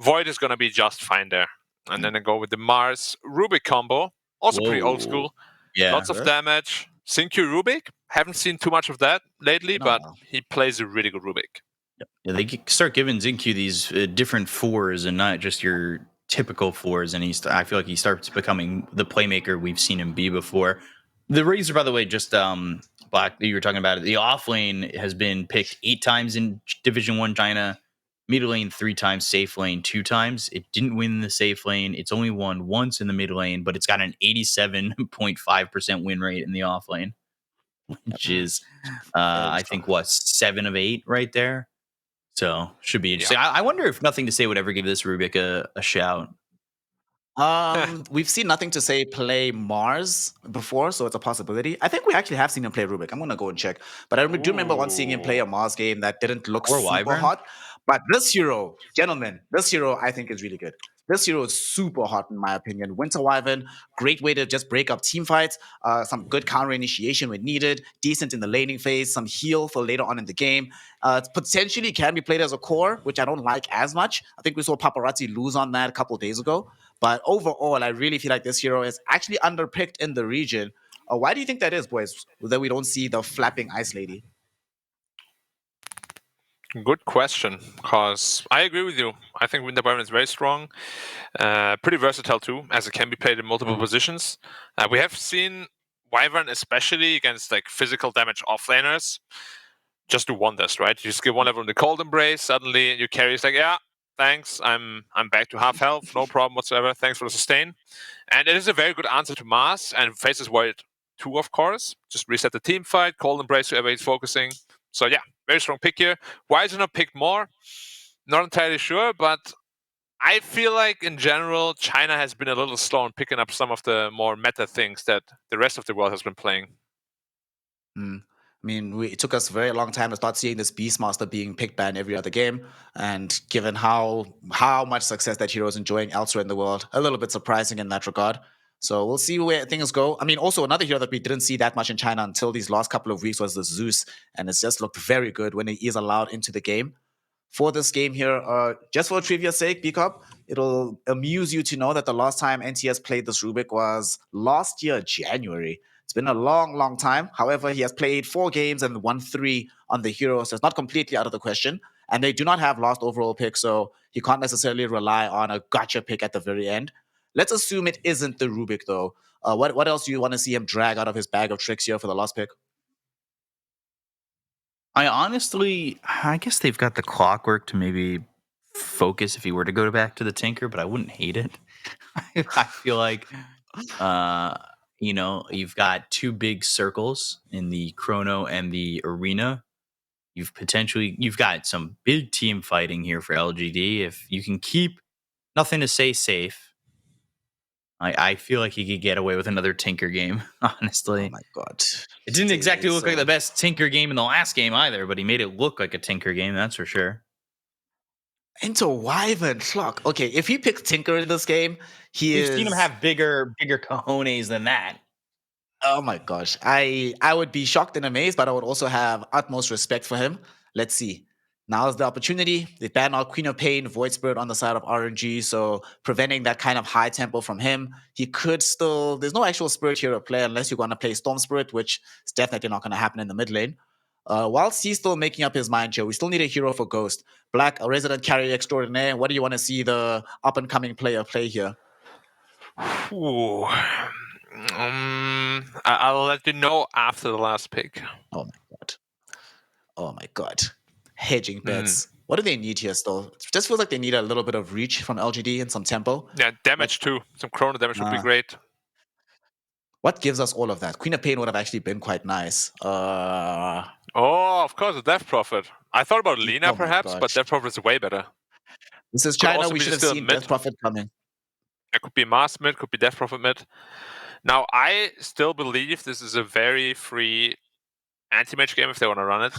L: Void is going to be just fine there. And then I go with the Mars Rubik combo, also pretty old school.
M: Yeah.
L: Lots of damage. Xingqiu Rubik. Haven't seen too much of that lately, but he plays a really good Rubik.
M: Yeah, they start giving Xingqiu these different 4s and not just your typical floors, and I feel like he starts becoming the playmaker we've seen him be before. The Razor, by the way, just Black, you were talking about it. The off lane has been picked 8 times in Division 1 China, mid lane 3 times, safe lane 2 times. It didn't win the safe lane. It's only won once in the mid lane, but it's got an 87.5% win rate in the off lane, which is, I think, 7 of 8 right there. So should be interesting. I wonder if Nothing to Say would ever give this Rubik a shout.
K: We've seen Nothing to Say play Mars before, so it's a possibility. I think we actually have seen him play Rubik. I'm gonna go and check. But I do remember once seeing him play a Mars game that didn't look
M: Or
K: super
M: Wyvern.
K: hot. But this hero, gentlemen, this hero I think is really good. This hero is super hot in my opinion. Winter Wyvern, great way to just break up team fights. Some good counter initiation when needed. Decent in the laning phase. Some heal for later on in the game. Potentially can be played as a core, which I don't like as much. I think we saw Paparazzi lose on that a couple days ago. But overall, I really feel like this hero is actually underpicked in the region. Why do you think that is, boys? That we don't see the flapping ice lady?
L: Good question, because I agree with you. I think Winter Wyvern is very strong, pretty versatile too, as it can be played in multiple positions. We have seen Wyvern, especially against like physical damage offlaners, just do wonders, right? You just get one level in the Cold Embrace, suddenly your carry is like, yeah, thanks, I'm back to half health, no problem whatsoever. Thanks for the sustain. And it is a very good answer to Mars and faces Void 2, of course. Just reset the team fight, Cold Embrace whoever he's focusing. So yeah, very strong pick here. Why is it not picked more? Not entirely sure, but I feel like in general, China has been a little slow in picking up some of the more meta things that the rest of the world has been playing.
K: I mean, it took us a very long time to start seeing this Beastmaster being picked by in every other game. And given how much success that hero is enjoying elsewhere in the world, a little bit surprising in that regard. So we'll see where things go. I mean, also another hero that we didn't see that much in China until these last couple of weeks was the Zeus. And it's just looked very good when he is allowed into the game. For this game here, just for trivia's sake, B-Cup, it'll amuse you to know that the last time NTS played this Rubik was last year, January. It's been a long, long time. However, he has played 4 games and won 3 on the hero, so it's not completely out of the question. And they do not have last overall pick, so he can't necessarily rely on a gotcha pick at the very end. Let's assume it isn't the Rubik, though. What else do you want to see him drag out of his bag of tricks here for the last pick?
M: I guess they've got the clockwork to maybe focus if he were to go back to the Tinker, but I wouldn't hate it. I feel like, you've got 2 big circles in the Chrono and the Arena. You've got some big team fighting here for LGD. If you can keep Nothing to Say safe, I feel like he could get away with another Tinker game, honestly.
K: Oh my god.
M: It didn't exactly look like the best Tinker game in the last game either, but he made it look like a Tinker game, that's for sure.
K: Into Wyvern Clock. Okay, if he picks Tinker in this game,
M: We've seen him have bigger cojones than that.
K: Oh my gosh. I would be shocked and amazed, but I would also have utmost respect for him. Let's see. Now's the opportunity. They ban out Queen of Pain, Void Spirit on the side of RNG, so preventing that kind of high tempo from him. He could still... There's no actual Spirit here to play unless you're going to play Storm Spirit, which is definitely not going to happen in the mid lane. Whilst he's still making up his mind here, we still need a hero for Ghost. Black, a resident carrier extraordinaire. What do you want to see the up-and-coming player play here?
L: Ooh. I'll let you know after the last pick.
K: Oh my god. Hedging bets. What do they need here still? It just feels like they need a little bit of reach from LGD and some tempo.
L: Yeah, damage too. Some chrono damage would be great.
K: What gives us all of that? Queen of Pain would have actually been quite nice.
L: Oh, of course, a Death Prophet. I thought about Lina perhaps, but Death Prophet is way better.
K: This is China. We should have seen Death Prophet coming.
L: It could be Mars mid, could be Death Prophet mid. Now, I still believe this is a very free anti-mage game if they want to run it.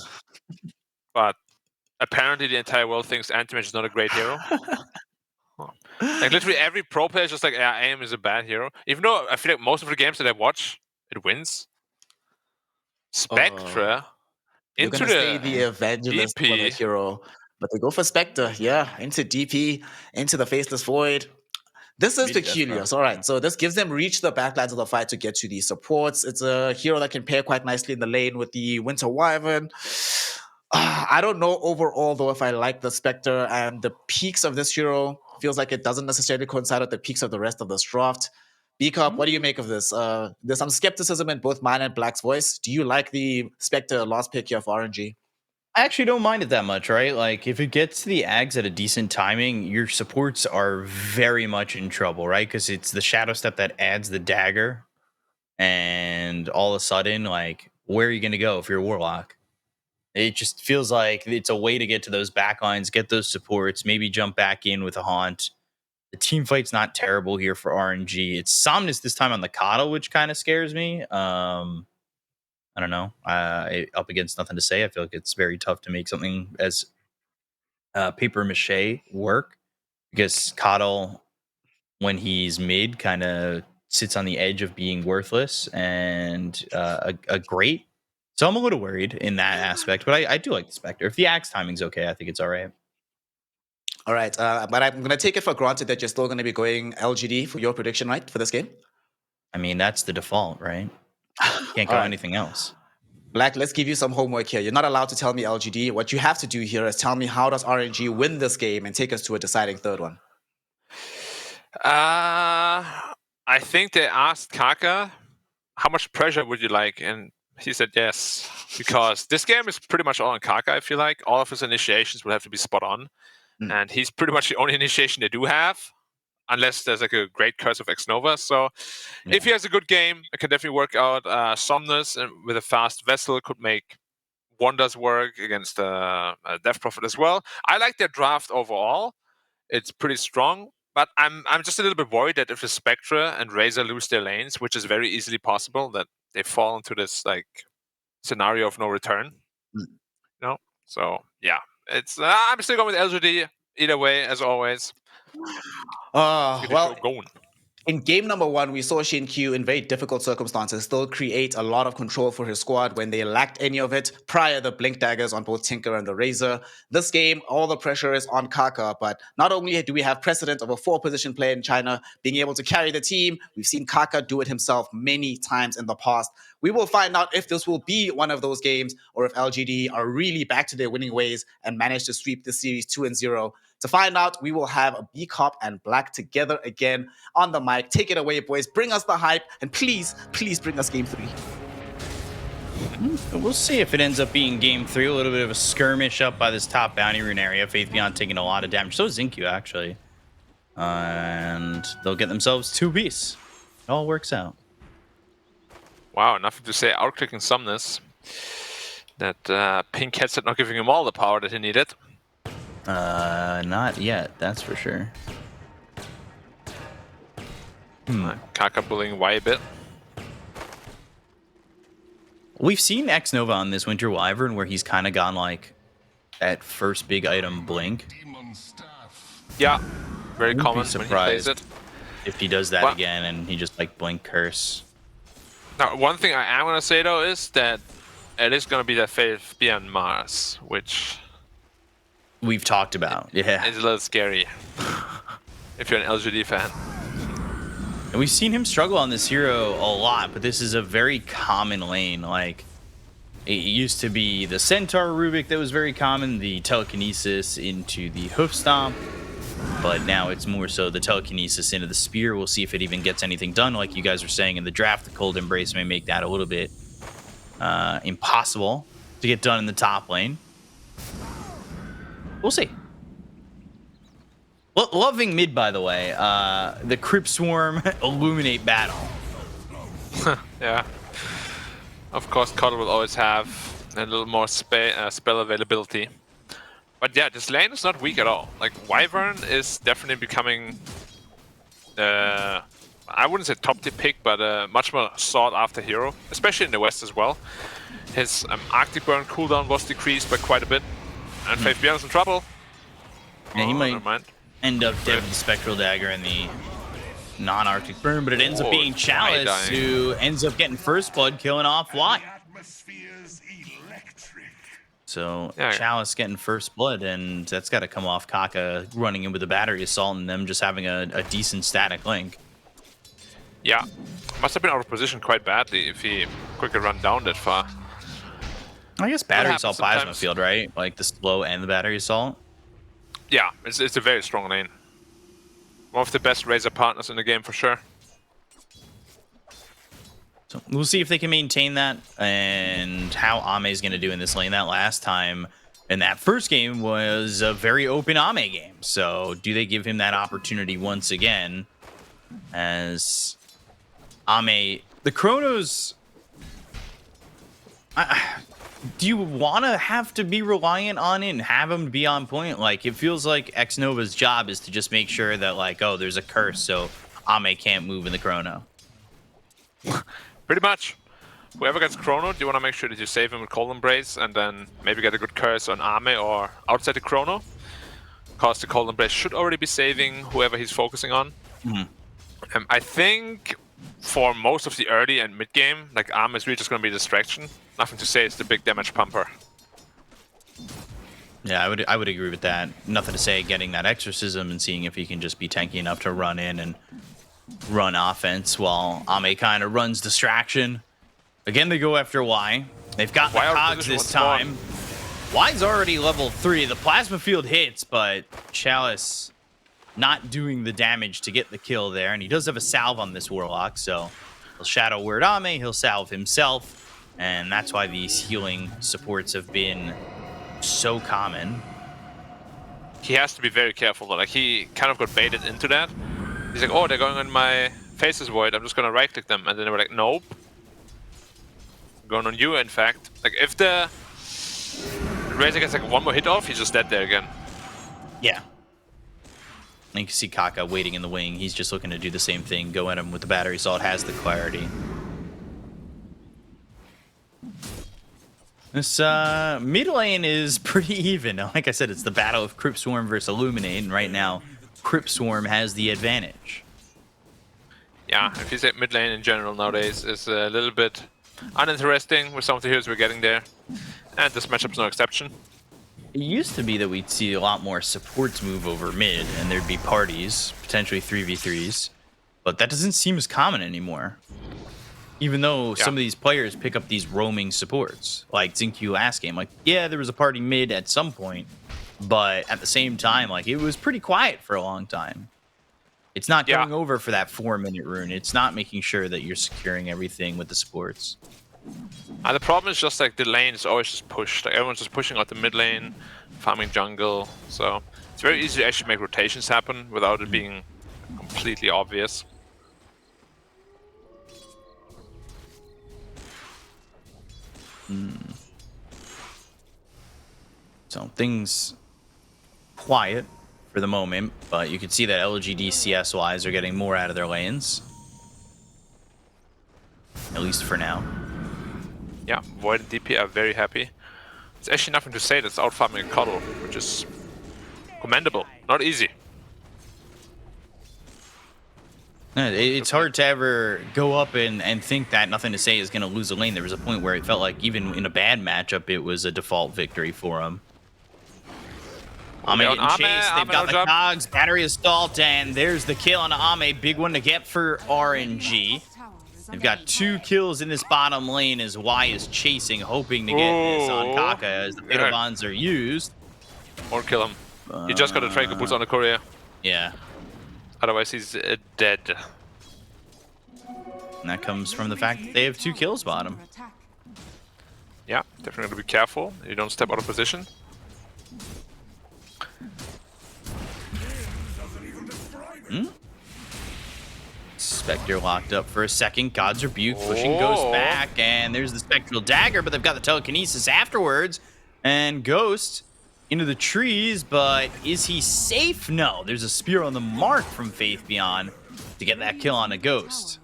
L: But apparently the entire world thinks anti-mage is not a great hero. Like literally every pro player is just like, yeah, AM is a bad hero. Even though I feel like most of the games that I watch, it wins. Spectre
K: into
L: the
K: stay the evangelist
L: DP.
K: for the hero, but they go for Spectre. Yeah, into DP, into the Faceless Void. This is peculiar. All right, so this gives them reach the backlines of the fight to get to these supports. It's a hero that can pair quite nicely in the lane with the Winter Wyvern. I don't know overall, though, if I like the Spectre and the peaks of this hero. feels like it doesn't necessarily coincide with the peaks of the rest of this draft. B-Cup, what do you make of this? There's some skepticism in both mine and Black's voice. Do you like the Spectre last pick here for RNG?
M: I actually don't mind it that much, right? Like, if it gets to the Ags at a decent timing, your supports are very much in trouble, right? Because it's the Shadow Step that adds the dagger. And all of a sudden, like, where are you going to go if you're a Warlock? It just feels like it's a way to get to those backlines, get those supports, maybe jump back in with a Haunt. The team fight's not terrible here for RNG. It's Somnus this time on the Coddle, which kind of scares me. I don't know. Up against nothing to say. I feel like it's very tough to make something as paper mache work, because Coddle, when he's mid, kind of sits on the edge of being worthless and a great. So I'm a little worried in that aspect, but I do like the Spectre. If the axe timing's okay, I think it's all right.
K: All right, but I'm going to take it for granted that you're still going to be going LGD for your prediction, right, for this game?
M: I mean, that's the default, right? Can't go anything else.
K: Black, let's give you some homework here. You're not allowed to tell me LGD. What you have to do here is tell me how does RNG win this game and take us to a deciding third one.
L: I think they asked Kaka, how much pressure would you like? And he said yes, because this game is pretty much all on Kaka, I feel like. All of his initiations will have to be spot on. And he's pretty much the only initiation they do have, unless there's like a great Curse of Ex-Nova. So if he has a good game, it can definitely work out. Somnus with a fast vessel could make wonders work against Death Prophet as well. I like their draft overall. It's pretty strong. But I'm just a little bit worried that if the Spectre and Razor lose their lanes, which is very easily possible, that they fall into this like scenario of no return. You know? So yeah, it's I'm still going with LGD either way, as always.
K: Well, in game number 1, we saw Shin Q in very difficult circumstances still create a lot of control for his squad when they lacked any of it prior to the blink daggers on both Tinker and the Razor. This game, all the pressure is on Kaka, but not only do we have precedent of a 4-position player in China being able to carry the team, we've seen Kaka do it himself many times in the past. We will find out if this will be one of those games or if LGD are really back to their winning ways and manage to sweep the series 2-0. To find out, we will have a B-Cop and Black together again on the mic. Take it away, boys. Bring us the hype, and please, please bring us game 3.
M: We'll see if it ends up being game 3. A little bit of a skirmish up by this top bounty rune area. Faith Beyond taking a lot of damage. So is Zincu, actually. And they'll get themselves 2 beasts. It all works out.
L: Wow, nothing to say. Out-clicking Somnus. That pink headset not giving him all the power that he needed.
M: Not yet, that's for sure.
L: Kaka bullying Y a bit.
M: We've seen Ex-Nova on this Winter Wyvern where he's kind of gone like that first big item blink.
L: Yeah, very common.
M: Surprised
L: when he plays it.
M: If he does that again and he just like blink curse.
L: Now, one thing I am going to say though is that it is going to be that Faith Beyond Mars, which
M: we've talked about. Yeah,
L: it's a little scary if you're an LGD fan.
M: And we've seen him struggle on this hero a lot, but this is a very common lane. Like, it used to be the Centaur Rubik that was very common, the Telekinesis into the Hoof Stomp, but now it's more so the Telekinesis into the Spear. We'll see if it even gets anything done. Like you guys were saying in the draft, the Cold Embrace may make that a little bit impossible to get done in the top lane. We'll see. Well, loving mid, by the way. The Crypt Swarm Illuminate battle.
L: Yeah. Of course, Coddle will always have a little more spell availability. But yeah, this lane is not weak at all. Like, Wyvern is definitely becoming, I wouldn't say top tier pick, but a much more sought after hero, especially in the West as well. His Arctic Burn cooldown was decreased by quite a bit. And Faith Beyond is in trouble.
M: Yeah, he might end up dead with the Spectral Dagger and the non-Arctic Burn, but it ends up being Chalice who ends up getting first blood, killing off Y. So Chalice getting first blood, and that's got to come off Kaka running in with the battery assault and them just having a decent static link.
L: Yeah, must have been out of position quite badly if he quickly run down that far.
M: I guess battery assault plasma field, right? Like the slow and the battery assault.
L: Yeah, it's a very strong lane. One of the best Razor partners in the game for sure.
M: So we'll see if they can maintain that and how Ame is going to do in this lane. That last time in that first game was a very open Ame game. So do they give him that opportunity once again? As Ame, the Chronos, do you want to have to be reliant on it and have him be on point? Like, it feels like X-Nova's job is to just make sure that, like, oh, there's a curse, so Ame can't move in the Chrono.
L: Pretty much. Whoever gets Chrono, do you want to make sure that you save him with Cold Embrace and then maybe get a good curse on Ame or outside the Chrono? Because the Cold Embrace should already be saving whoever he's focusing on. I think for most of the early and mid game, like, Ame is really just going to be a distraction. Nothing to say, it's the big damage pumper.
M: Yeah, I would agree with that. Nothing to say getting that Exorcism and seeing if he can just be tanky enough to run in and run offense while Ame kind of runs distraction. Again, they go after Y. They've got the cogs this time. Y's already level 3. The plasma field hits, but Chalice not doing the damage to get the kill there. And he does have a salve on this Warlock, so he'll Shadow Word Ame, he'll salve himself. And that's why these healing supports have been so common.
L: He has to be very careful though. Like, he kind of got baited into that. He's like, oh, they're going on my Faces Void, I'm just gonna right click them. And then they were like, nope. Going on you, in fact. Like, if the Razor gets like one more hit off, he's just dead there again.
M: Yeah. And you can see Kaka waiting in the wing. He's just looking to do the same thing, go at him with the battery assault, has the clarity. This mid lane is pretty even. Like I said, it's the battle of Crypt Swarm versus Illuminate, and right now, Crypt Swarm has the advantage.
L: Yeah, if you say mid lane in general nowadays is a little bit uninteresting with some of the heroes we're getting there. And this matchup's no exception.
M: It used to be that we'd see a lot more supports move over mid, and there'd be parties, potentially 3v3s. But that doesn't seem as common anymore. Even though some of these players pick up these roaming supports, like Zinq last game. Like, yeah, there was a party mid at some point, but at the same time, like, it was pretty quiet for a long time. It's not going over for that 4-minute rune. It's not making sure that you're securing everything with the supports.
L: The problem is just like the lane is always just pushed. Like, everyone's just pushing out the mid lane, farming jungle. So it's very easy to actually make rotations happen without it being completely obvious.
M: So things quiet for the moment, but you can see that LGD CS-wise are getting more out of their lanes. At least for now.
L: Yeah, Void and DP are very happy. There's actually nothing to say that's out farming a cuddle, which is commendable. Not easy.
M: It's hard to ever go up and think that Nothing to Say is going to lose a lane. There was a point where it felt like even in a bad matchup, it was a default victory for him. Ame getting chased. They've got the cogs, battery assault, and there's the kill on Ame. Big one to get for RNG. They've got 2 kills in this bottom lane as Y is chasing, hoping to get this on Kaka as the Fatal Bonds are used.
L: Or kill him. He just got a Draco boost on the courier.
M: Yeah.
L: Otherwise, he's dead.
M: And that comes from the fact that they have 2 kills bottom.
L: Yeah, definitely gotta be careful. You don't step out of position.
M: Spectre locked up for a second. God's Rebuke pushing Ghost back, and there's the Spectral Dagger, but they've got the Telekinesis afterwards. And Ghost into the trees, but is he safe? No, there's a spear on the mark from Faith Beyond to get that kill on a Ghost.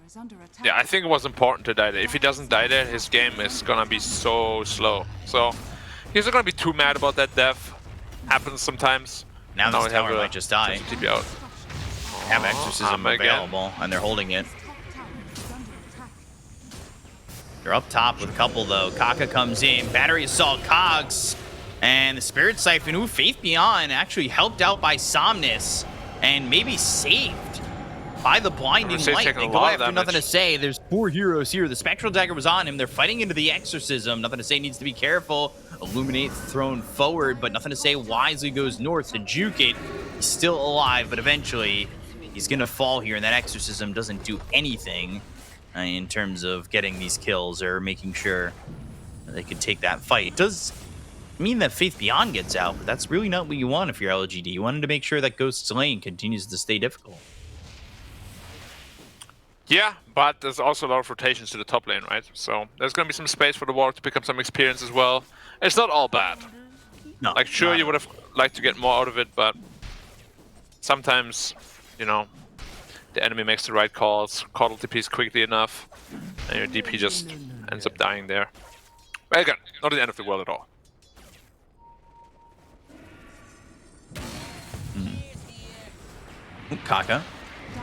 L: Yeah, I think it was important to die there. If he doesn't die there, his game is gonna be so slow. So he's not gonna be too mad about that death. Happens sometimes.
M: Now this tower might just die.
L: TP out.
M: Have Exorcism available, and they're holding it. They're up top with a couple, though. Kaka comes in. Battery Assault Cogs. And the Spirit Siphon, ooh, Faith Beyond, actually helped out by Somnus. And maybe saved by the Blinding Light. They go after Nothing to Say. There's 4 heroes here. The Spectral Dagger was on him. They're fighting into the Exorcism. Nothing to Say needs to be careful. Illuminate thrown forward, but Nothing to Say wisely goes north to juke it. He's still alive, but eventually He's going to fall here, and that Exorcism doesn't do anything in terms of getting these kills or making sure they could take that fight. It does mean that Faith Beyond gets out, but that's really not what you want if you're LGD. You wanted to make sure that Ghost's lane continues to stay difficult.
L: Yeah, but there's also a lot of rotations to the top lane, right? So there's going to be some space for the Warlock to pick up some experience as well. It's not all bad.
M: No,
L: like, sure, you would have liked to get more out of it, but sometimes, you know, the enemy makes the right calls, coddle DPs quickly enough, and your DP just ends up dying there. But again, not the end of the world at all.
M: Kaka,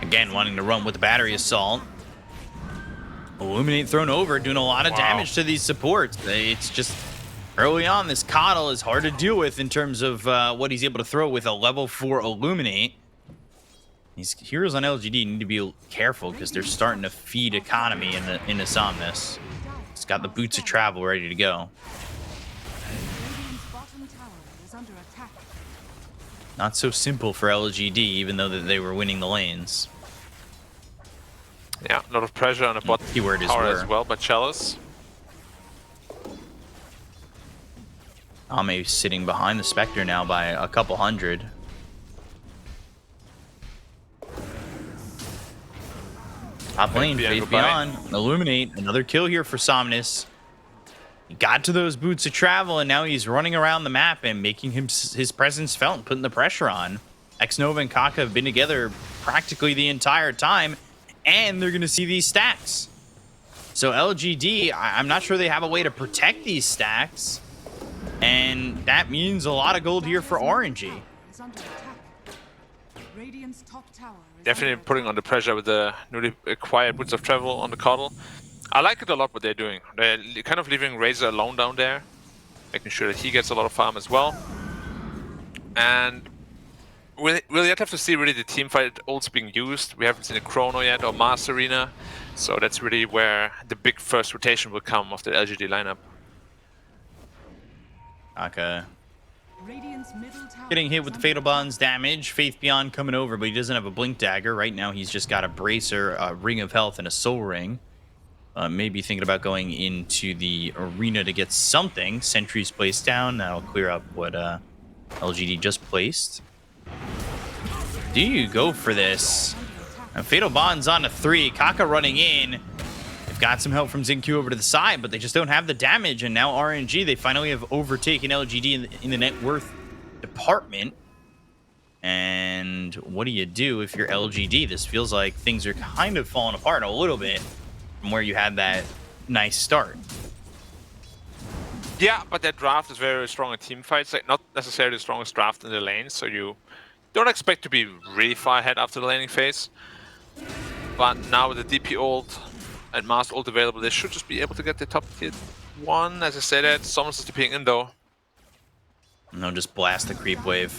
M: again, wanting to run with the battery assault. Illuminate thrown over, doing a lot of damage to these supports. It's just early on, this coddle is hard to deal with in terms of what he's able to throw with a level 4 Illuminate. These heroes on LGD need to be careful because they're starting to feed economy in the Somnus. It's got the boots of travel ready to go. Not so simple for LGD, even though that they were winning the lanes.
L: Yeah, a lot of pressure on the bot
M: Keyword is
L: tower
M: were.
L: as well by Chalice.
M: Ame sitting behind the Spectre now by a couple hundred. Top lane, Faith Beyond, Illuminate, another kill here for Somnus. He got to those boots of travel, and now he's running around the map and making his presence felt, putting the pressure on. X-Nova and Kaka have been together practically the entire time, and they're going to see these stacks. So LGD, I'm not sure they have a way to protect these stacks, and that means a lot of gold here for RNG.
L: Definitely putting on the pressure with the newly acquired boots of travel on the coddle. I like it a lot what they're doing. They're kind of leaving Razor alone down there, making sure that he gets a lot of farm as well. And we'll yet have to see really the team fight ults being used. We haven't seen a Chrono yet or Mars Arena, so that's really where the big first rotation will come of the LGD lineup.
M: Kaka getting hit with the Fatal Bond's damage. Faith Beyond coming over, but he doesn't have a Blink Dagger. Right now he's just got a Bracer, a Ring of Health, and a Soul Ring. Maybe thinking about going into the arena to get something. Sentries placed down. That'll clear up what LGD just placed. Do you go for this? And Fatal Bond's on to 3. Kaka running in. They've got some help from Xingqiu over to the side, but they just don't have the damage. And now RNG, they finally have overtaken LGD in the net worth department. And what do you do if you're LGD? This feels like things are kind of falling apart a little bit from where you had that nice start.
L: Yeah, but that draft is very strong in team fights. Like, not necessarily the strongest draft in the lane, so you don't expect to be really far ahead after the laning phase. But now with the DP ult and Master ult available, they should just be able to get the top tier 1. As I said, that Somnus is DPing in though.
M: And they'll just blast the creep wave.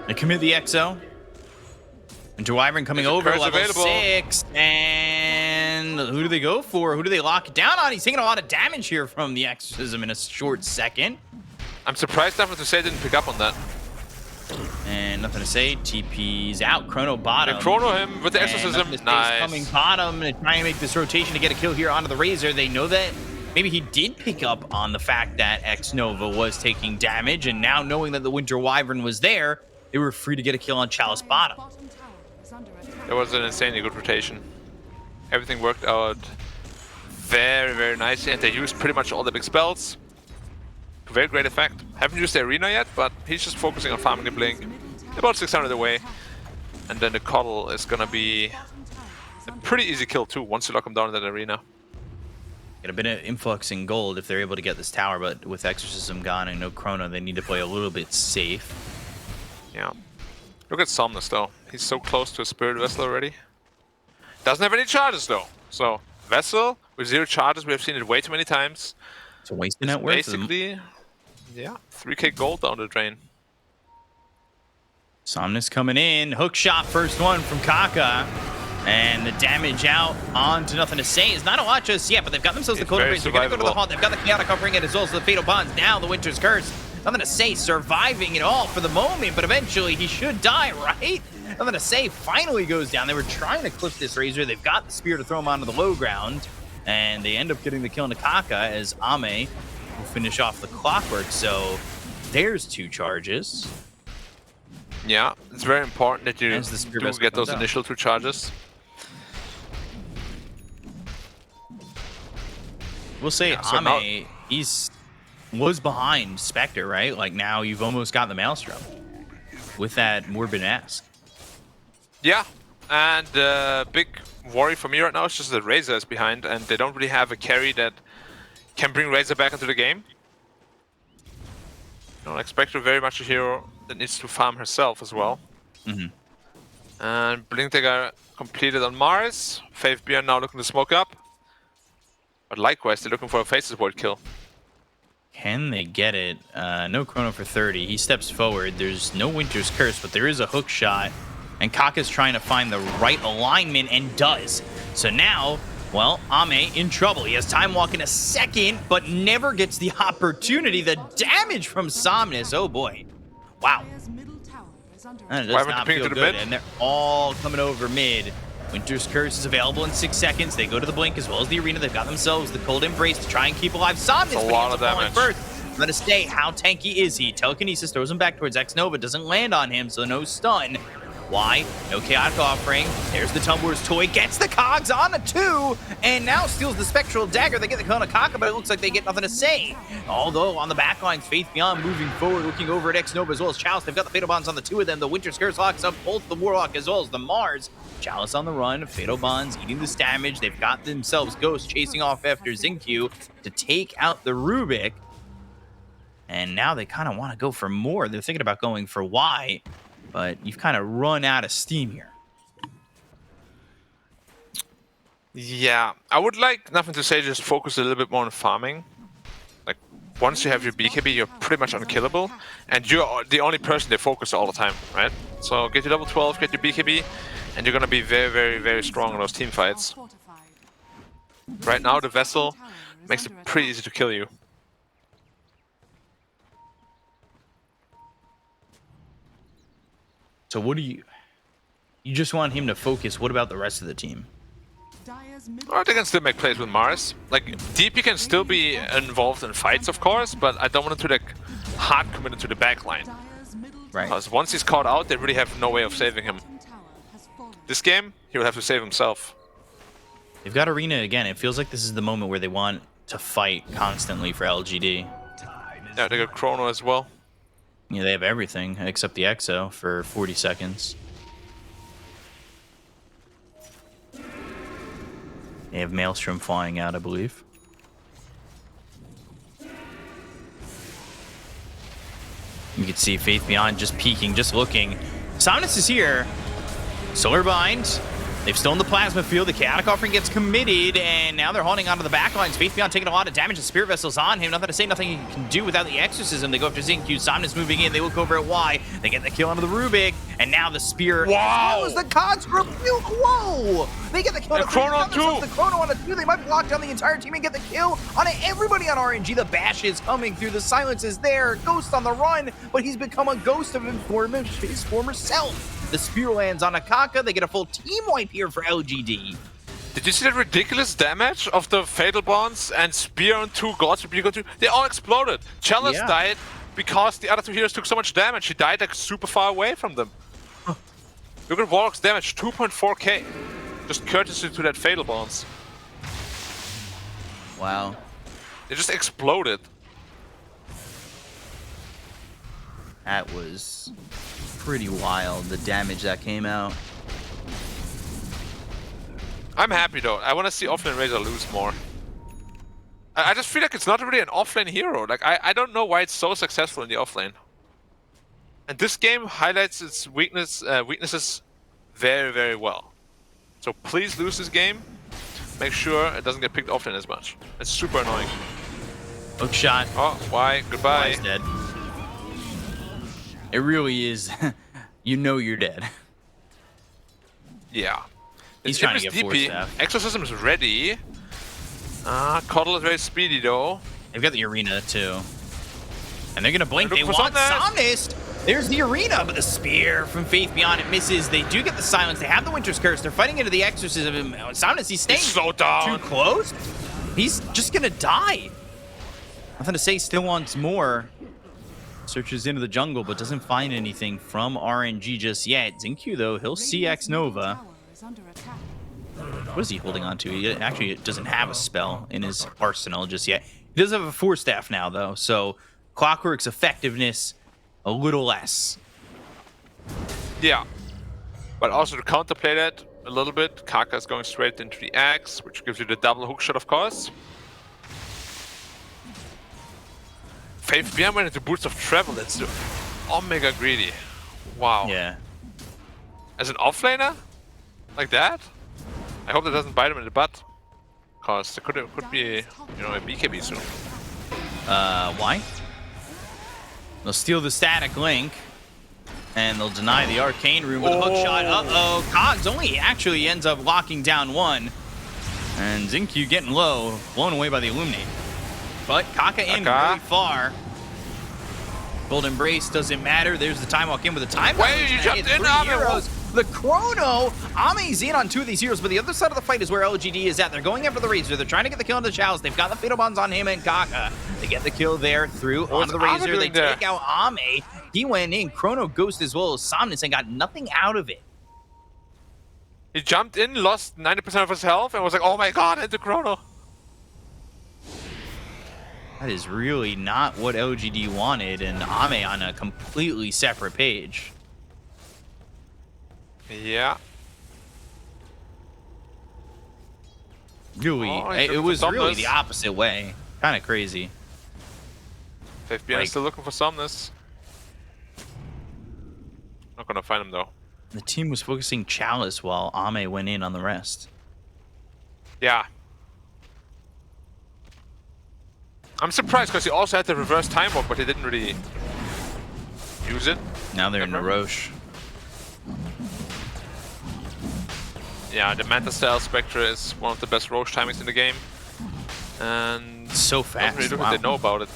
M: They commit the XO. Winter Wyvern coming over, level 6, and who do they go for? Who do they lock it down on? He's taking a lot of damage here from the Exorcism in a short second.
L: I'm surprised Nothing to Say didn't pick up on that.
M: And Nothing to Say, TP's out, Chrono bottom.
L: They chrono him with the Exorcism, nice.
M: Coming bottom and trying to make this rotation to get a kill here onto the Razor. They know that maybe he did pick up on the fact that X-Nova was taking damage, and now knowing that the Winter Wyvern was there, they were free to get a kill on Chalice bottom.
L: It was an insanely good rotation. Everything worked out very, very nicely, and they used pretty much all the big spells. Very great effect. Haven't used the arena yet, but he's just focusing on farming the Blink. About 600 away. And then the Coddle is gonna be a pretty easy kill too, once you lock him down in that arena.
M: Get a bit of influx in gold if they're able to get this tower, but with Exorcism gone and no Chrono, they need to play a little bit safe.
L: Yeah. Look at Somnus though. He's so close to a Spirit Vessel already. Doesn't have any charges though. So, Vessel with 0 charges, we have seen it way too many times.
M: It's a waste of net worth.
L: Basically, yeah, 3k gold down the drain.
M: Somnus coming in. Hook shot, first one from Kaka. And the damage out onto Nothing to Say is not a lot just yet, but they've got themselves the Coda Bridge. They're going to go to the Haunt. They've got the Chaotic Upbringing as well as the Fatal Bonds. Now the Winter's Curse. Nothing to say, surviving it all for the moment, but eventually he should die, right? Nothing to say, finally goes down. They were trying to clip this Razor. They've got the spear to throw him onto the low ground, and they end up getting the kill on Nakaka as Ame will finish off the clockwork. So there's 2 charges.
L: Yeah, it's very important that you
M: do
L: get those initial 2 charges.
M: We'll say
L: Yeah, so
M: Ame, was behind Spectre, right? Like now you've almost got the Maelstrom with that Morbid Mask.
L: Yeah, and the big worry for me right now is just that Razor is behind, and they don't really have a carry that can bring Razor back into the game. I don't expect her very much a hero that needs to farm herself as well. And Blink Dagger completed on Mars. Faith Beyond now looking to smoke up. But likewise, they're looking for a Faces Ward kill.
M: Can they get it? No Chrono for 30. He steps forward. There's no Winter's Curse, but there is a hook shot. And Kaka's trying to find the right alignment and does. So now, well, Ame in trouble. He has Time Walk in a second, but never gets the opportunity. The damage from Somnus. Oh boy. Wow. That does not feel good. And they're all coming over mid. Winter's Curse is available in 6 seconds. They go to the Blink as well as the Arena. They've got themselves the Cold Embrace to try and keep alive Somnus.
L: A lot of damage.
M: First. Let us stay. How tanky is he? Telekinesis throws him back towards X-Nova. Doesn't land on him, so no stun. Why? No Chaotic Offering. There's the Tumbler's Toy. Gets the Cogs on a 2. And now steals the Spectral Dagger. They get the Konakaka, but it looks like they get nothing to say. Although on the backlines, Faith Beyond moving forward, looking over at X-Nova as well as Chalice. They've got the Fatal Bonds on the 2 of them. The Winter's Curse locks up both the Warlock as well as the Mars. Chalice on the run. Fatal Bonds eating this damage. They've got themselves Ghost chasing off after Xingqiu to take out the Rubik. And now they kind of want to go for more. They're thinking about going for Y, but you've kind of run out of steam here.
L: Yeah, I would like nothing to say, just focus a little bit more on farming. Like, once you have your BKB, you're pretty much unkillable, and you're the only person they focus all the time, right? So get your level 12, get your BKB, and you're gonna be very, very, very strong in those team fights. Right now, the Vessel makes it pretty easy to kill you.
M: So what do you just want him to focus? What about the rest of the team?
L: Well, they can still make plays with Mars. Like, DP can still be involved in fights, of course, but I don't want him to, like, hard committed to the backline.
M: Right.
L: Because once he's caught out, they really have no way of saving him. This game, he will have to save himself.
M: They've got Arena again. It feels like this is the moment where they want to fight constantly for LGD.
L: Yeah, they got Chrono as well.
M: Yeah, they have everything except the Exo for 40 seconds. They have Maelstrom flying out, I believe. You can see Faith Beyond just peeking, just looking. Somnus is here. Solar Bind. They've stolen the Plasma Field. The Chaotic Offering gets committed, and now they're holding onto the backlines. Faith Beyond taking a lot of damage. The Spirit Vessel's on him. Nothing to say, nothing he can do without the Exorcism. They go after Xingqiu. Somnus moving in. They look over at Y. They get the kill onto the Rubik, and now the Spear.
L: Wow!
M: As well as the Cogs rebuke. Whoa! They get the kill on the
L: Chrono on 2.
M: The Chrono on a 2. They might block down the entire team and get the kill on everybody on RNG. The Bash is coming through. The Silence is there. Ghost on the run, but he's become a ghost of his former self. The Spear lands on Akaka. They get a full team wipe here for LGD.
L: Did you see that ridiculous damage of the Fatal Bonds and Spear on 2, God's Rebuke on 2? They all exploded. Chalice died because the other 2 heroes took so much damage. He died like super far away from them. Look at Warlock's damage, 2.4k. Just courtesy to that Fatal Bonds.
M: Wow.
L: They just exploded.
M: That was pretty wild, the damage that came out.
L: I'm happy though. I want to see offlane Razor lose more. I just feel like it's not really an offlane hero. Like, I don't know why it's so successful in the offlane. And this game highlights its weaknesses very, very well. So please lose this game. Make sure it doesn't get picked offlane as much. It's super annoying.
M: Hook shot.
L: Oh, why? Goodbye.
M: Y's dead. It really is. You know you're dead.
L: Yeah.
M: He's trying to get force
L: DP.
M: staff.
L: Exorcism is ready. Coddle is very speedy though.
M: They've got the Arena too. And they're going to blink. They want Somnus. There's the arena, but the spear from Faith Beyond, it misses. They do get the silence. They have the Winter's Curse. They're fighting into the exorcism. Somnus, he's staying
L: so down.
M: too close. He's just going to die. Nothing to say, still wants more. Searches into the jungle, but doesn't find anything from RNG just yet. Xingqiu, though, he'll see X Nova. What is he holding on to? He actually doesn't have a spell in his arsenal just yet. He does have a Force Staff now, though, so Clockwork's effectiveness a little less.
L: Yeah. But also to counterplay that a little bit, Kaka is going straight into the axe, which gives you the double hookshot, of course. Faith Beyond went into Boots of Travel. That's the Omega Greedy. Wow.
M: Yeah.
L: As an offlaner? Like that? I hope that doesn't bite him in the butt. Because there could be, you know, a BKB soon.
M: Why? They'll steal the Static Link. And they'll deny the Arcane Room with a hookshot. Uh-oh. Cogs only actually ends up locking down one. And Xingqiu getting low, blown away by the Illuminate. But Kaka in really far. Gold Embrace doesn't matter. There's the Time Walk in with the Time Walk.
L: Wait, you jumped in,
M: heroes. The Chrono. Ame's in on two of these heroes, but the other side of the fight is where LGD is at. They're going after the Razor. They're trying to get the kill on the Chalice. They've got the Fatal Bonds on him and Kaka. They get the kill there through onto the Razor. They take out Ame. He went in. Chrono Ghost as well as Somnus and got nothing out of it.
L: He jumped in, lost 90% of his health, and was like, oh my god, into Chrono.
M: That is really not what LGD wanted, and Ame on a completely separate page.
L: Yeah.
M: Really, it was really the opposite way. Kind of crazy.
L: Faith Beyond is still looking for Somnus. Not gonna find him though.
M: The team was focusing Chalice while Ame went in on the rest.
L: Yeah. I'm surprised because he also had the reverse time walk, but he didn't really use it.
M: Now they're in the Roche.
L: Yeah, the Manta Style Spectre is one of the best Roche timings in the game. And
M: so fast.
L: Really they know about it.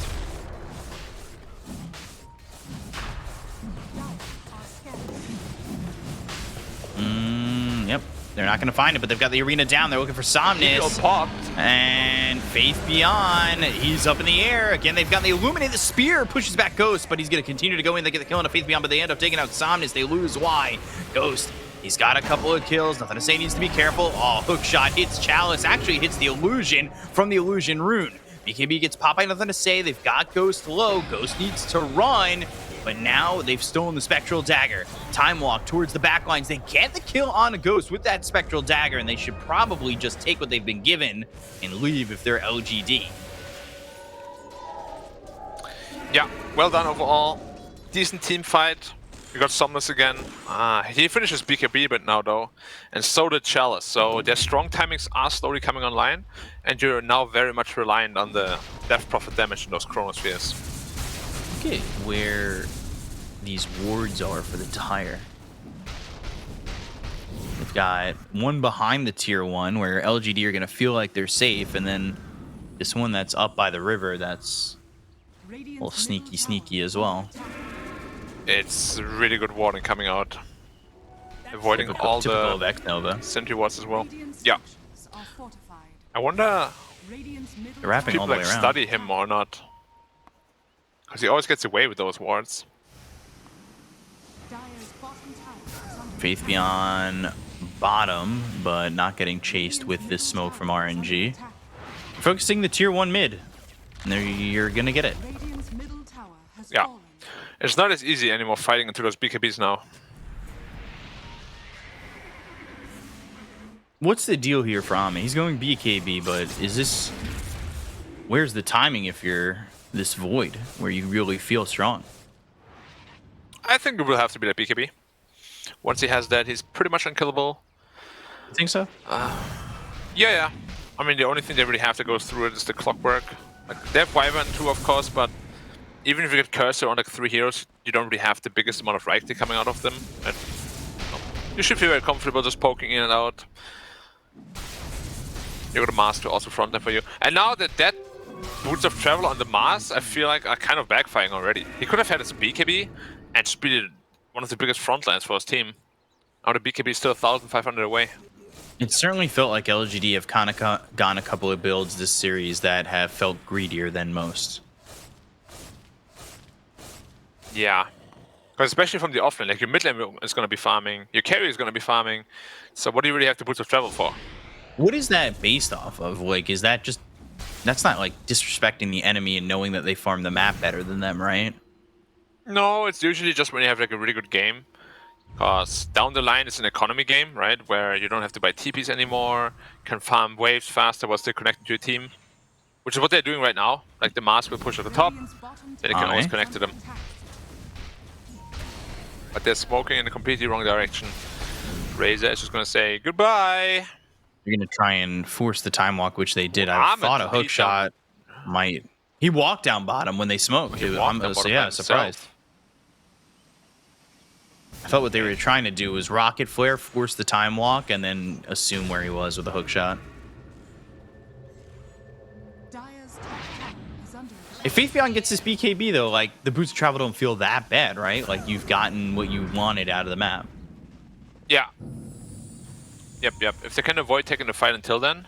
M: Yep. They're not going to find it, but they've got the arena down. They're looking for Somnus. And Faith Beyond, he's up in the air. Again, they've got the Illuminate. The Spear pushes back Ghost, but he's going to continue to go in. They get the kill on Faith Beyond, but they end up taking out Somnus. They lose. Why? Ghost, he's got a couple of kills. Nothing to say, needs to be careful. Oh, hook shot hits Chalice. Actually hits the Illusion from the Illusion Rune. BKB gets Popeye, nothing to say. They've got Ghost low. Ghost needs to run. But now they've stolen the Spectral Dagger. Time Walk towards the backlines. They get the kill on a Ghost with that Spectral Dagger, and they should probably just take what they've been given and leave if they're LGD.
L: Yeah, well done overall. Decent team fight. We got Somnus again. He finishes BKB but now though. And so did Chalice. So their strong timings are slowly coming online. And you're now very much reliant on the Death Prophet damage in those Chronospheres.
M: Look at where these wards are for the tire. They've got one behind the tier 1 where LGD are going to feel like they're safe, and then this one that's up by the river that's a little sneaky as well.
L: It's really good warding coming out. Avoiding all the sentry wards as well. Yeah. I wonder
M: they're wrapping
L: people
M: all the way around.
L: Study him or not. Because he always gets away with those wards.
M: Faith Beyond bottom, but not getting chased with this smoke from RNG. Focusing the tier 1 mid. And there you're going to get it.
L: Yeah. It's not as easy anymore fighting into those BKBs now.
M: What's the deal here for Ame? He's going BKB, but is this... Where's the timing if you're this void where you really feel strong?
L: I think it will have to be that BKB. Once he has that, he's pretty much unkillable.
M: You think so?
L: Yeah. I mean, the only thing they really have to go through it is the Clockwork. Like, they have Wyvern too, of course, but even if you get Cursor on like 3 heroes, you don't really have the biggest amount of Reichti coming out of them. And, you should feel very comfortable just poking in and out. You got a Master also front there for you. And now that boots of travel on the Mars, I feel like are kind of backfiring already. He could have had his BKB and speeded one of the biggest front lines for his team. Now the BKB is still 1,500 away.
M: It certainly felt like LGD have kind of gone a couple of builds this series that have felt greedier than most.
L: Yeah. Because especially from the offlane, like your mid lane is going to be farming, your carry is going to be farming. So what do you really have to boots of travel for?
M: What is that based off of? Like, is that just... That's not, like, disrespecting the enemy and knowing that they farm the map better than them, right?
L: No, it's usually just when you have, like, a really good game. Because down the line, it's an economy game, right? Where you don't have to buy TPs anymore, can farm waves faster while still connected to your team. Which is what they're doing right now. Like, the Mars will push at the top, then they can always connect to them. But they're smoking in a completely wrong direction. Razor is just going to say, goodbye!
M: You're going to try and force the time walk, which they did. I thought a hook shot might... He walked down bottom when they smoked. Yeah, surprised. I thought what they were trying to do was rocket flare, force the time walk, and then assume where he was with a hook shot. If Faithbeyond gets this BKB, though, like, the boots of travel don't feel that bad, right? Like, you've gotten what you wanted out of the map.
L: Yeah. Yep. If they can avoid taking the fight until then.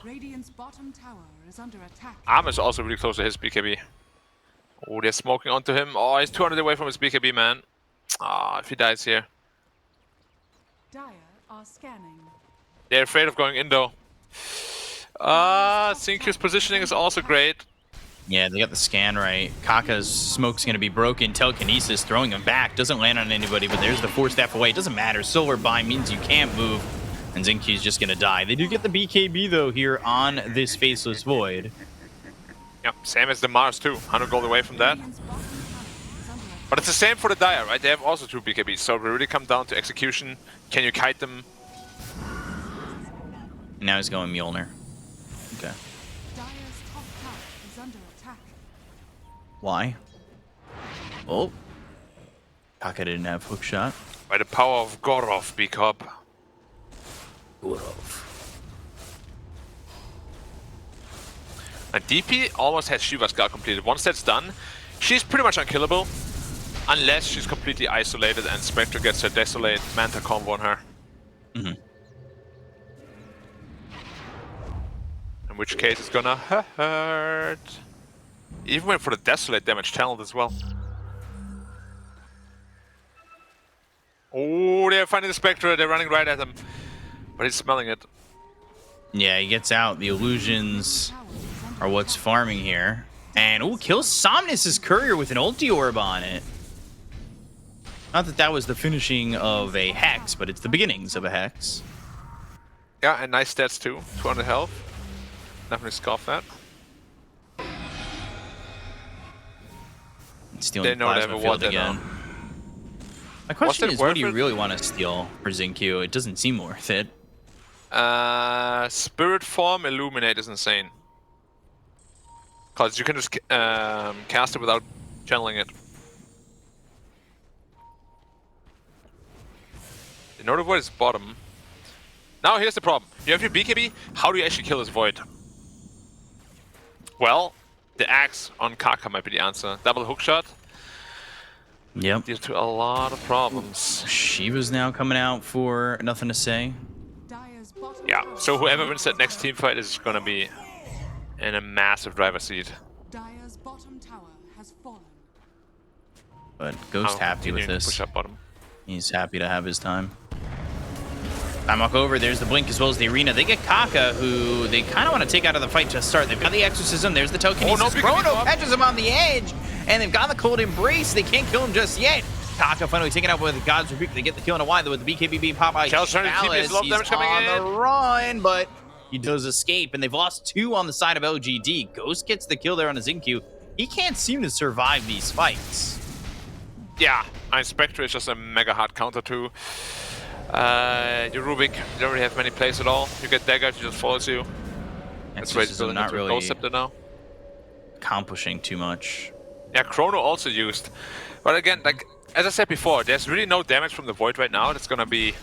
L: Armor's also really close to his BKB. Oh, they're smoking onto him. Oh, he's 200 away from his BKB, man. Ah, if he dies here. They're afraid of going in, though. Xinq's positioning is also great.
M: Yeah, they got the scan right. Kaka's smoke's going to be broken. Telekinesis throwing him back. Doesn't land on anybody, but there's the 4-staff away. It doesn't matter. Silver bind means you can't move. And Xinq's just going to die. They do get the BKB, though, here on this Faceless Void.
L: Yep, same as the Mars, too. 100 gold away from that. But it's the same for the Dire, right? They have also 2 BKBs, so it will really come down to execution. Can you kite them?
M: Now he's going Mjolnir. Okay. Why? Oh. Kaka didn't have hook shot.
L: By the power of Gorov, B-Cop.
M: Gorov.
L: And DP almost has Shiva's Scar completed. Once that's done, she's pretty much unkillable. Unless she's completely isolated and Spectre gets her Desolate Manta combo on her.
M: Mm-hmm.
L: In which case it's gonna hurt. Even went for the Desolate damage talent as well. Oh, they're finding the Spectre. They're running right at him. But he's smelling it.
M: Yeah, he gets out. The illusions are what's farming here. And, oh, kills Somnus' courier with an ulti orb on it. Not that that was the finishing of a Hex, but it's the beginnings of a Hex.
L: Yeah, and nice stats too. 200 health. Definitely scoff that.
M: Stealing plasma field again. My question is, what do you really want to steal for Xinq? It doesn't seem worth it.
L: Spirit Form Illuminate is insane. Because you can just cast it without channeling it. The Node of Void is bottom. Now here's the problem. You have your BKB, how do you actually kill this Void? Well, the axe on Kaka might be the answer. Double hook shot.
M: Yep.
L: Due to a lot of problems.
M: Shiva's now coming out for nothing to say.
L: Yeah, so whoever wins that next team fight is going to be in a massive driver's seat.
M: But Ghost happy with this.
L: Push up bottom.
M: He's happy to have his time. Time walk over. There's the blink as well as the arena. They get Kaka, who they kind of want to take out of the fight to start. They've got the exorcism. There's the telekinesis. Chrono catches him on the edge, and they've got the cold embrace. They can't kill him just yet. Kaka finally taken out with God's Rebuke. They get the kill in a while, though, with the BKB Popeye. Chalice, he's on the run, but he does escape, and they've lost 2 on the side of LGD. Ghost gets the kill there on a Xinq. He can't seem to survive these fights.
L: Yeah, Spectre is just a mega hard counter too. Your Rubik, you don't really have many plays at all. You get Dagger, she just follows you. That's why it's
M: not really
L: Scepter now.
M: Accomplishing too much.
L: Yeah, Chrono also used. But again, like as I said before, there's really no damage from the Void right now. That's gonna be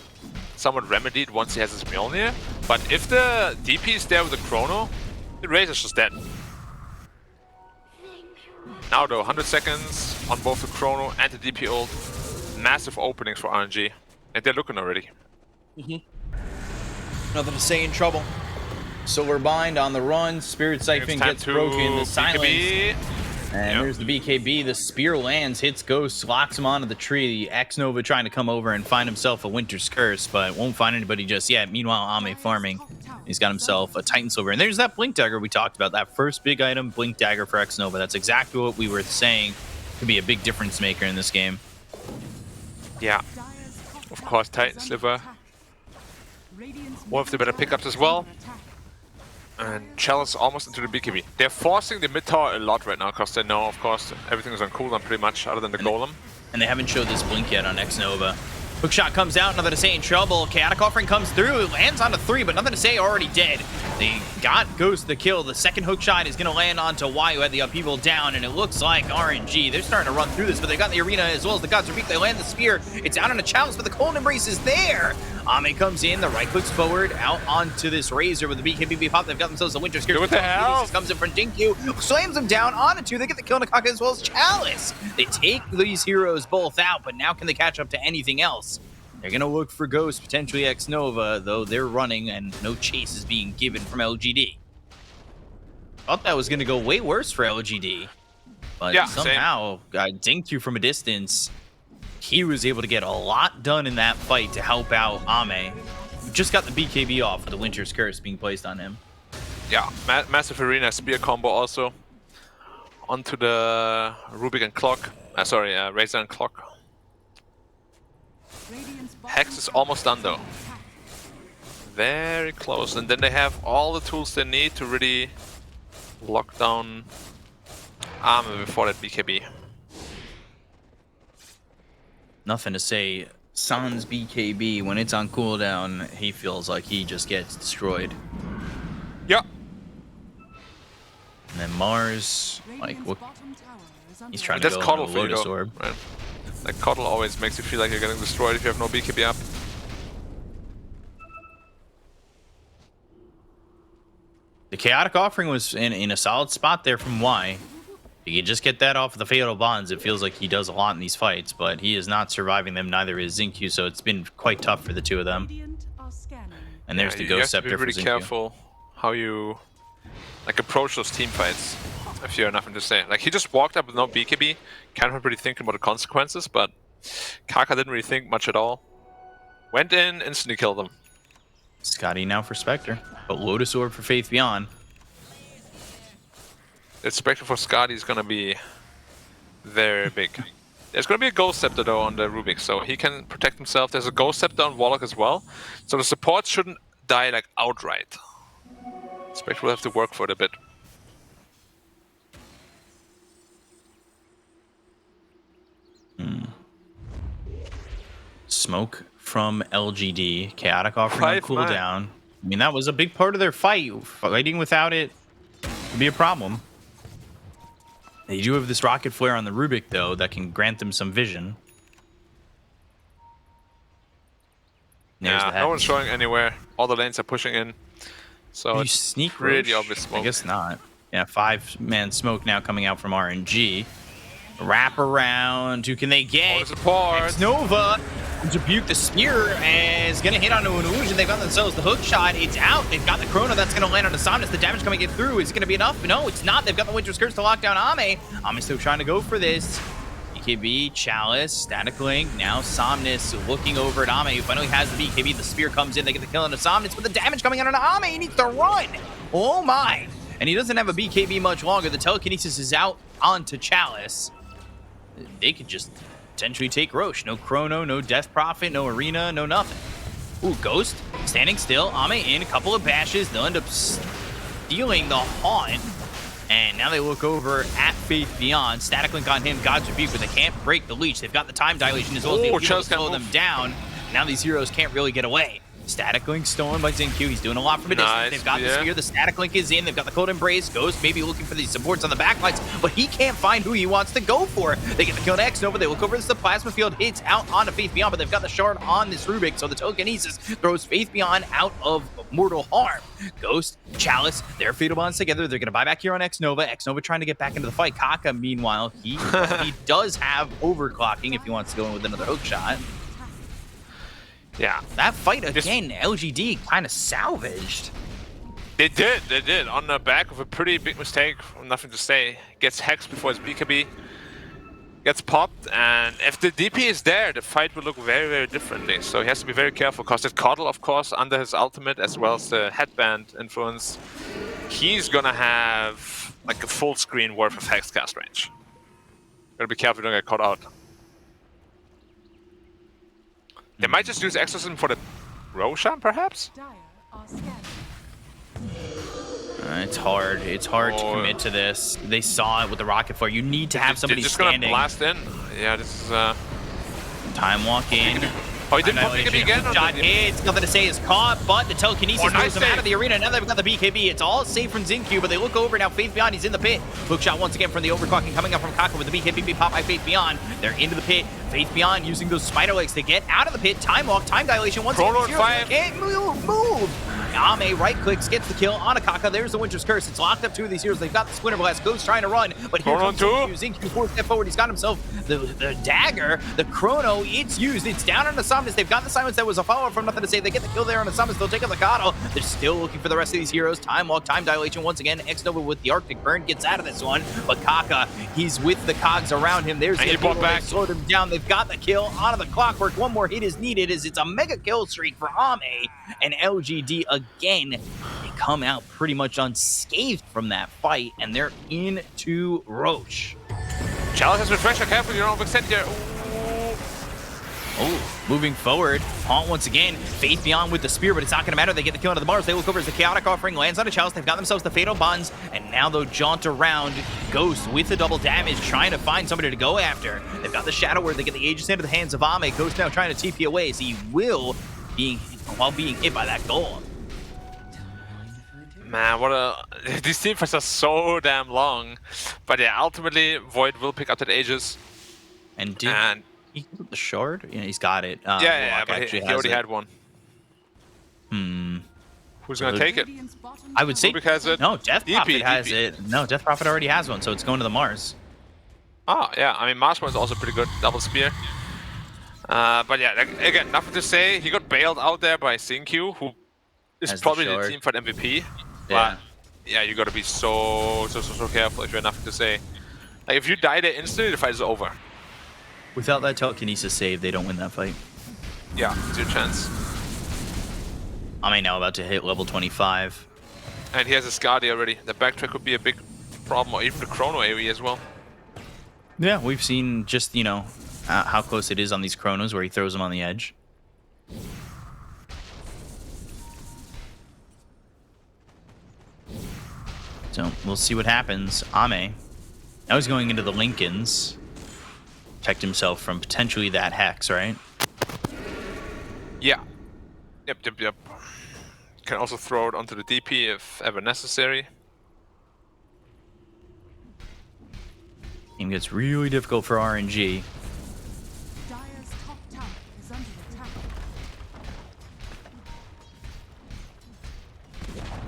L: somewhat remedied once he has his Mjolnir. But if the DP is there with the Chrono, the Razor's just dead. Now though, 100 seconds on both the Chrono and the DP ult. Massive openings for RNG. And they're looking already.
M: Nothing to say in trouble. Silver Bind on the run. Spirit Siphon gets broken. The silence.
L: BKB.
M: And there's the BKB. The spear lands, hits Ghost, locks him onto the tree. The X-Nova trying to come over and find himself a Winter's Curse, but won't find anybody just yet. Meanwhile, Ame farming. He's got himself a Titan Silver. And there's that Blink Dagger we talked about. That first big item, Blink Dagger for X-Nova. That's exactly what we were saying could be a big difference maker in this game.
L: Yeah. Of course, Titan Silver. One of the better pickups as well. And Chalice almost into the BKB. They're forcing the mid tower a lot right now because they know, of course, everything is on cooldown pretty much other than the golem.
M: And they haven't showed this blink yet on X-Nova. Hookshot comes out, nothing to say in trouble. Chaotic Offering comes through, lands onto 3, but nothing to say, already dead. They got Ghost the kill. The second hookshot is going to land onto Y, who had the upheaval down, and it looks like RNG. They're starting to run through this, but they got the arena as well as the Gods Repeat. They land the spear. It's out on a chalice, but the Cold Embrace is there. Ame comes in, the right clicks forward, out onto this Razor with the BKB pop. They've got themselves a Winter's Curse.
L: What the hell?
M: Comes in from Dinkyu, slams him down onto 2. They get the kill Nakaka as well as Chalice. They take these heroes both out, but now can they catch up to anything else? They're going to look for Ghost, potentially X-Nova, though they're running and no chase is being given from LGD. Thought that was going to go way worse for LGD. But
L: yeah,
M: somehow, Dinkyu from a distance, he was able to get a lot done in that fight to help out Ame. Just got the BKB off with the Winter's Curse being placed on him.
L: Yeah, massive arena spear combo also. Onto the Rubik and Clock. Razor and Clock. Hex is almost done though. Very close. And then they have all the tools they need to really lock down Ame before that BKB.
M: Nothing to say. San's BKB, when it's on cooldown, he feels like he just gets destroyed.
L: Yeah.
M: And then Mars, like, what? He's trying
L: That's
M: to go
L: Coddle
M: into
L: for you
M: Lotus
L: though,
M: Orb.
L: right? Like, Coddle always makes you feel like you're getting destroyed if you have no BKB up.
M: The Chaotic Offering was in a solid spot there from Y. If you just get that off of the Fatal Bonds, it feels like he does a lot in these fights, but he is not surviving them, neither is Xingqiu, so it's been quite tough for the two of them. And there's the Ghost Scepter for Xingqiu.
L: You have to be really careful how you approach those team fights if you have nothing to say. Like, he just walked up with no BKB, can't really think about the consequences, but Kaka didn't really think much at all. Went in, instantly killed him.
M: Scotty now for Spectre, but Lotus Orb for Faith Beyond.
L: The Spectre for Scotty is gonna be very big. There's gonna be a Ghost Scepter though on the Rubik, so he can protect himself. There's a Ghost Scepter on Warlock as well, so the support shouldn't die like outright. Spectre will have to work for it a bit.
M: Smoke from LGD, Chaotic Offering on cooldown. I mean, that was a big part of their fight. Fighting without it would be a problem. They do have this Rocket Flare on the Rubik, though, that can grant them some vision.
L: Yeah, no one's showing anywhere. All the lanes are pushing in. So
M: it's sneak
L: really
M: Roche?
L: obvious smoke.
M: I guess not. Yeah, 5-man smoke now coming out from RNG. Wrap around. Who can they get? X-Nova. Rebuke the spear is going to hit onto an illusion. They've got themselves the hook shot. It's out. They've got the Chrono that's going to land on the Somnus. The damage coming in through. Is it going to be enough? No, it's not. They've got the Winter's Curse to lock down Ame. Ame's still trying to go for this. BKB, Chalice, Static Link. Now Somnus looking over at Ame, who finally has the BKB. The spear comes in. They get the kill on the Somnus, but the damage coming out on Ame. He needs to run. Oh my. And he doesn't have a BKB much longer. The telekinesis is out onto Chalice. They could just potentially take Roche. No Chrono, no Death Prophet, no Arena, no nothing. Ooh, Ghost standing still. Ame in a couple of bashes. They'll end up stealing the Haunt. And now they look over at Faith Beyond. Static Link on him. God's Rebuke, but they can't break the leech. They've got the time dilation as well as the able to slow them down. Now these heroes can't really get away. Static Link stolen by Xingqiu. He's doing a lot from a distance.
L: Nice,
M: They've got the
L: yeah.
M: spear. The Static Link is in. They've got the Cold Embrace. Ghost maybe looking for these supports on the backlines, but he can't find who he wants to go for. They get the kill on X Nova. They look over as the Plasma Field hits out onto Faith Beyond, but they've got the shard on this Rubik, so the Telekinesis throws Faith Beyond out of mortal harm. Ghost, Chalice, their Fatal Bonds together. They're going to buy back here on X Nova. X Nova trying to get back into the fight. Kaka, meanwhile, he does have overclocking if he wants to go in with another hook shot.
L: Yeah.
M: That fight again, LGD kind of salvaged.
L: They did. On the back of a pretty big mistake, nothing to say. Gets hexed before his BKB gets popped, and if the DP is there, the fight will look very, very differently. So he has to be very careful, because the Coddle, of course, under his ultimate, as well as the headband influence, he's gonna have like a full screen worth of hex cast range. Gotta be careful you don't get caught out. They might just use Exorcism for the Roshan, perhaps?
M: It's hard. It's hard to commit to this. They saw it with the rocket flare. You need to have somebody
L: just
M: standing.
L: Gonna blast in. Yeah, this is
M: time walk in.
L: Oh, he didn't pop BKB again?
M: Shot hits. Nothing to say is caught, but the Telekinesis moves him out of the arena. Now they've got the BKB. It's all safe from Xingqiu, but they look over now. Faith Beyond, he's in the pit. Hook shot once again from the overclocking coming up from Kaka with the BKB being popped by Faith Beyond. They're into the pit. Faith Beyond using those spider legs to get out of the pit. Time walk, time dilation. Once again, can't move. Ame right clicks, gets the kill on a Kaka. There's the Winter's Curse. It's locked up two of these heroes. They've got the Splinter Blast. Ghost trying to run, but here comes Xingqiu. 4 step forward. He's got himself the dagger. The Chrono, it's used. It's down on the Somnus. They've got the Silence. That was a follow-up from Nothing to Say. They get the kill there on the Somnus. They'll take out the Coddle. They're still looking for the rest of these heroes. Time walk, time dilation. Once again, X Nova with the Arctic Burn gets out of this one, but Kaka, he's with the cogs around him. There's the kill. They slowed him down. They've got the kill onto the Clockwork. One more hit is needed as it's a mega kill streak for Ame, and LGD again. They come out pretty much unscathed from that fight, and they're into Roche.
L: Chalice has refresher. Careful, you're on extent here.
M: Oh, moving forward. Haunt once again. Faith Beyond with the spear, but it's not going to matter. They get the kill onto the Mars. They look over as the Chaotic Offering lands on a Chalice. They've got themselves the Fatal Bonds, and now they'll jaunt around. Ghost with the double damage, trying to find somebody to go after. They've got the Shadow Word. They get the Aegis into the hands of Ame. Ghost now trying to TP away as he will, being hit by that golem.
L: Man, these team fights are so damn long. But yeah, ultimately, Void will pick up that Aegis.
M: And he the shard? Yeah, he's got it.
L: Yeah, but he already had one. Who's going to take it?
M: I would say...
L: Has it.
M: No, Death Prophet has it. No, Death Prophet already has one, so it's going to the Mars.
L: Oh, yeah. I mean, Mars was also pretty good. Double spear. But yeah, again, nothing to say. He got bailed out there by Xingqiu, who is probably the team fight MVP.
M: Yeah.
L: But yeah, you got to be so careful if you have nothing to say. Like, if you die there instantly, the fight is over.
M: Without that Telekinesis save, they don't win that fight.
L: Yeah, it's your chance.
M: Ame now about to hit level 25.
L: And he has a Skadi already. The backtrack could be a big problem, or even the Chrono AoE as well.
M: Yeah, we've seen just, how close it is on these Chronos where he throws them on the edge. So we'll see what happens. Ame, now he's going into the Lincolns. Protect himself from potentially that Hex, right?
L: Yeah. Yep. Can also throw it onto the DP if ever necessary.
M: Game gets really difficult for RNG.
F: Dire's top tower is under attack.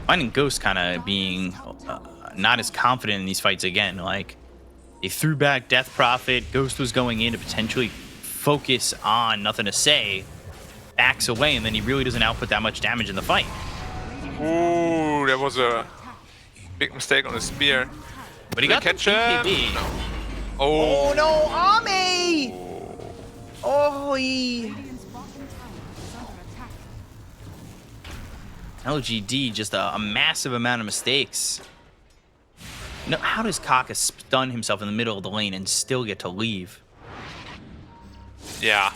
M: Finding Ghost kind of being not as confident in these fights again. Like, they threw back Death Prophet. Ghost was going in to potentially focus on Nothing to Say. Backs away, and then he really doesn't output that much damage in the fight.
L: Ooh, that was a big mistake on the spear.
M: But he got the BKB.
L: No.
M: Oh no, Ame! Oh, LGD, just a massive amount of mistakes. No, how does Kaka stun himself in the middle of the lane and still get to leave?
L: Yeah.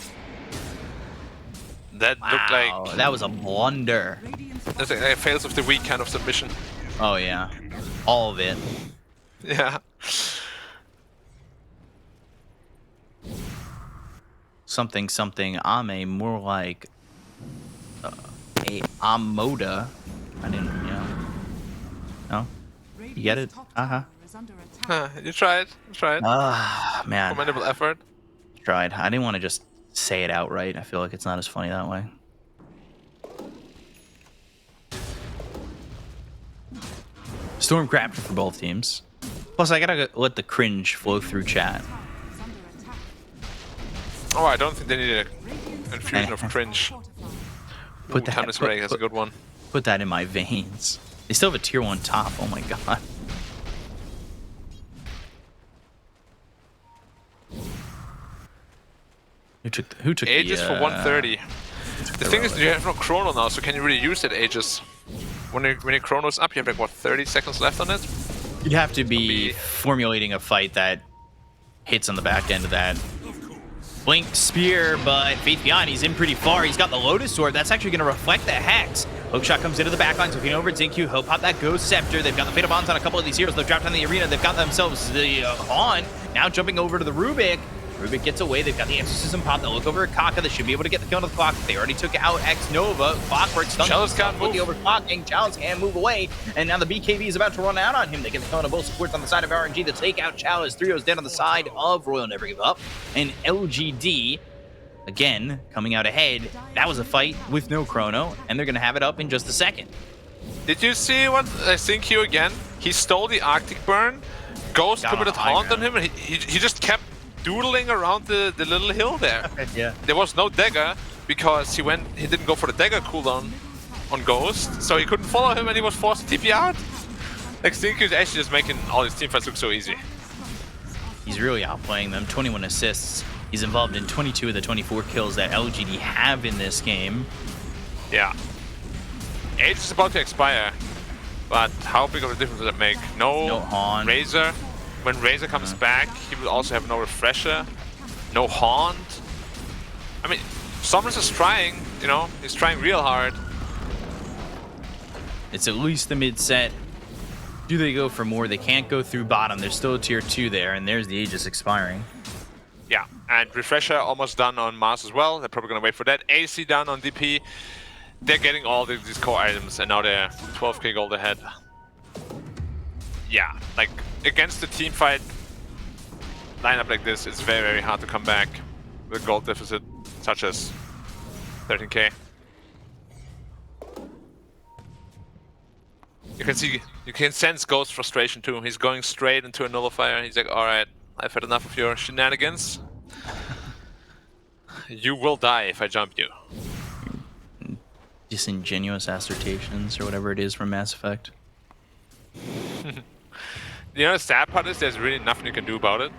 L: That looked like...
M: that was a blunder.
L: That's a fails of the week kind of submission.
M: Oh, yeah. All of it.
L: Yeah.
M: Something, Ame, more like... a Amoda. I didn't, No? You get it?
L: You tried.
M: Ah, man.
L: Commendable effort.
M: Tried. I didn't want to just say it outright. I feel like it's not as funny that way. Stormcrafter for both teams. Plus, I gotta let the cringe flow through chat.
L: Oh, I don't think they need a infusion of cringe.
M: Put that.
L: Timeless Ray has a good one.
M: Put that in my veins. They still have a tier 1 top. Oh my god. Who took
L: Aegis for 130. The thing is, you have no chrono now, so can you really use that Aegis? When your chrono's up, you have like what, 30 seconds left on it?
M: You'd have to be formulating a fight that hits on the back end of that. Blink Spear, but Faith Beyond, he's in pretty far. He's got the Lotus Sword. That's actually going to reflect the Hex. Hookshot comes into the backline, looking over at Xingqiu. He'll pop that Ghost Scepter. They've got the Fatal Bonds on a couple of these heroes. They've dropped down the arena. They've got themselves the Han. Now jumping over to the Rubik. Rubik gets away. They've got the Exorcism pop. They'll look over at Kaka. They should be able to get the kill on the clock. They already took out X Nova. Clockwork stuns.
L: Chalice can't move.
M: Overclocking. Chalice can't move away. And now the BKB is about to run out on him. They get the kill on both supports on the side of RNG. The takeout Chalice. 3-0's dead on the side of Royal Never Give Up. And LGD, again, coming out ahead. That was a fight with no chrono. And they're going to have it up in just a second.
L: Did you see what I think you again? He stole the Arctic Burn. Ghost committed Haunt on him. And he just kept doodling around the little hill there.
M: Yeah.
L: There was no dagger because he didn't go for the dagger cooldown on Ghost, so he couldn't follow him and he was forced to TP out. Like Xingqiu is actually just making all his teamfights look so easy.
M: He's really outplaying them. 21 assists. He's involved in 22 of the 24 kills that LGD have in this game.
L: Yeah. Age is about to expire, but how big of a difference does it make? No
M: Han.
L: Razor. When Razor comes back, he will also have no Refresher, no Haunt. I mean, Somers is trying, he's trying real hard.
M: It's at least the mid set. Do they go for more? They can't go through bottom. There's still a tier 2 there, and there's the Aegis expiring.
L: Yeah, and Refresher almost done on Mars as well. They're probably going to wait for that. AC done on DP. They're getting all these core items, and now they're 12k gold ahead. Yeah, like against the team fight lineup like this, it's very, very hard to come back with a gold deficit such as 13k. You can sense Ghost's frustration too. He's going straight into a nullifier. He's like, all right, I've had enough of your shenanigans. You will die if I jump you.
M: Disingenuous assertions or whatever it is from Mass Effect.
L: The sad part is there's really nothing you can do about it.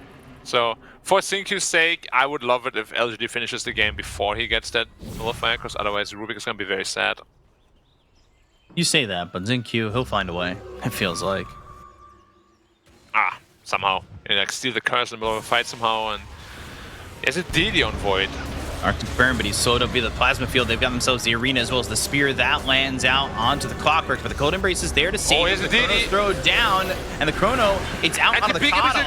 L: So, for Xingqiu's sake, I would love it if LGD finishes the game before he gets that nullifier, because otherwise Rubik is going to be very sad.
M: You say that, but Xingqiu, he'll find a way, it feels like.
L: Somehow. Like steal the curse in the middle of a fight somehow, and there's a DD on Void.
E: Arctic Burn, but he's slowed up via the plasma field. They've got themselves the arena as well as the spear that lands out onto the Clockwork, but the Cold Embrace is there to save him. The Chrono's thrown down, and the Chrono, it's out on the Kata.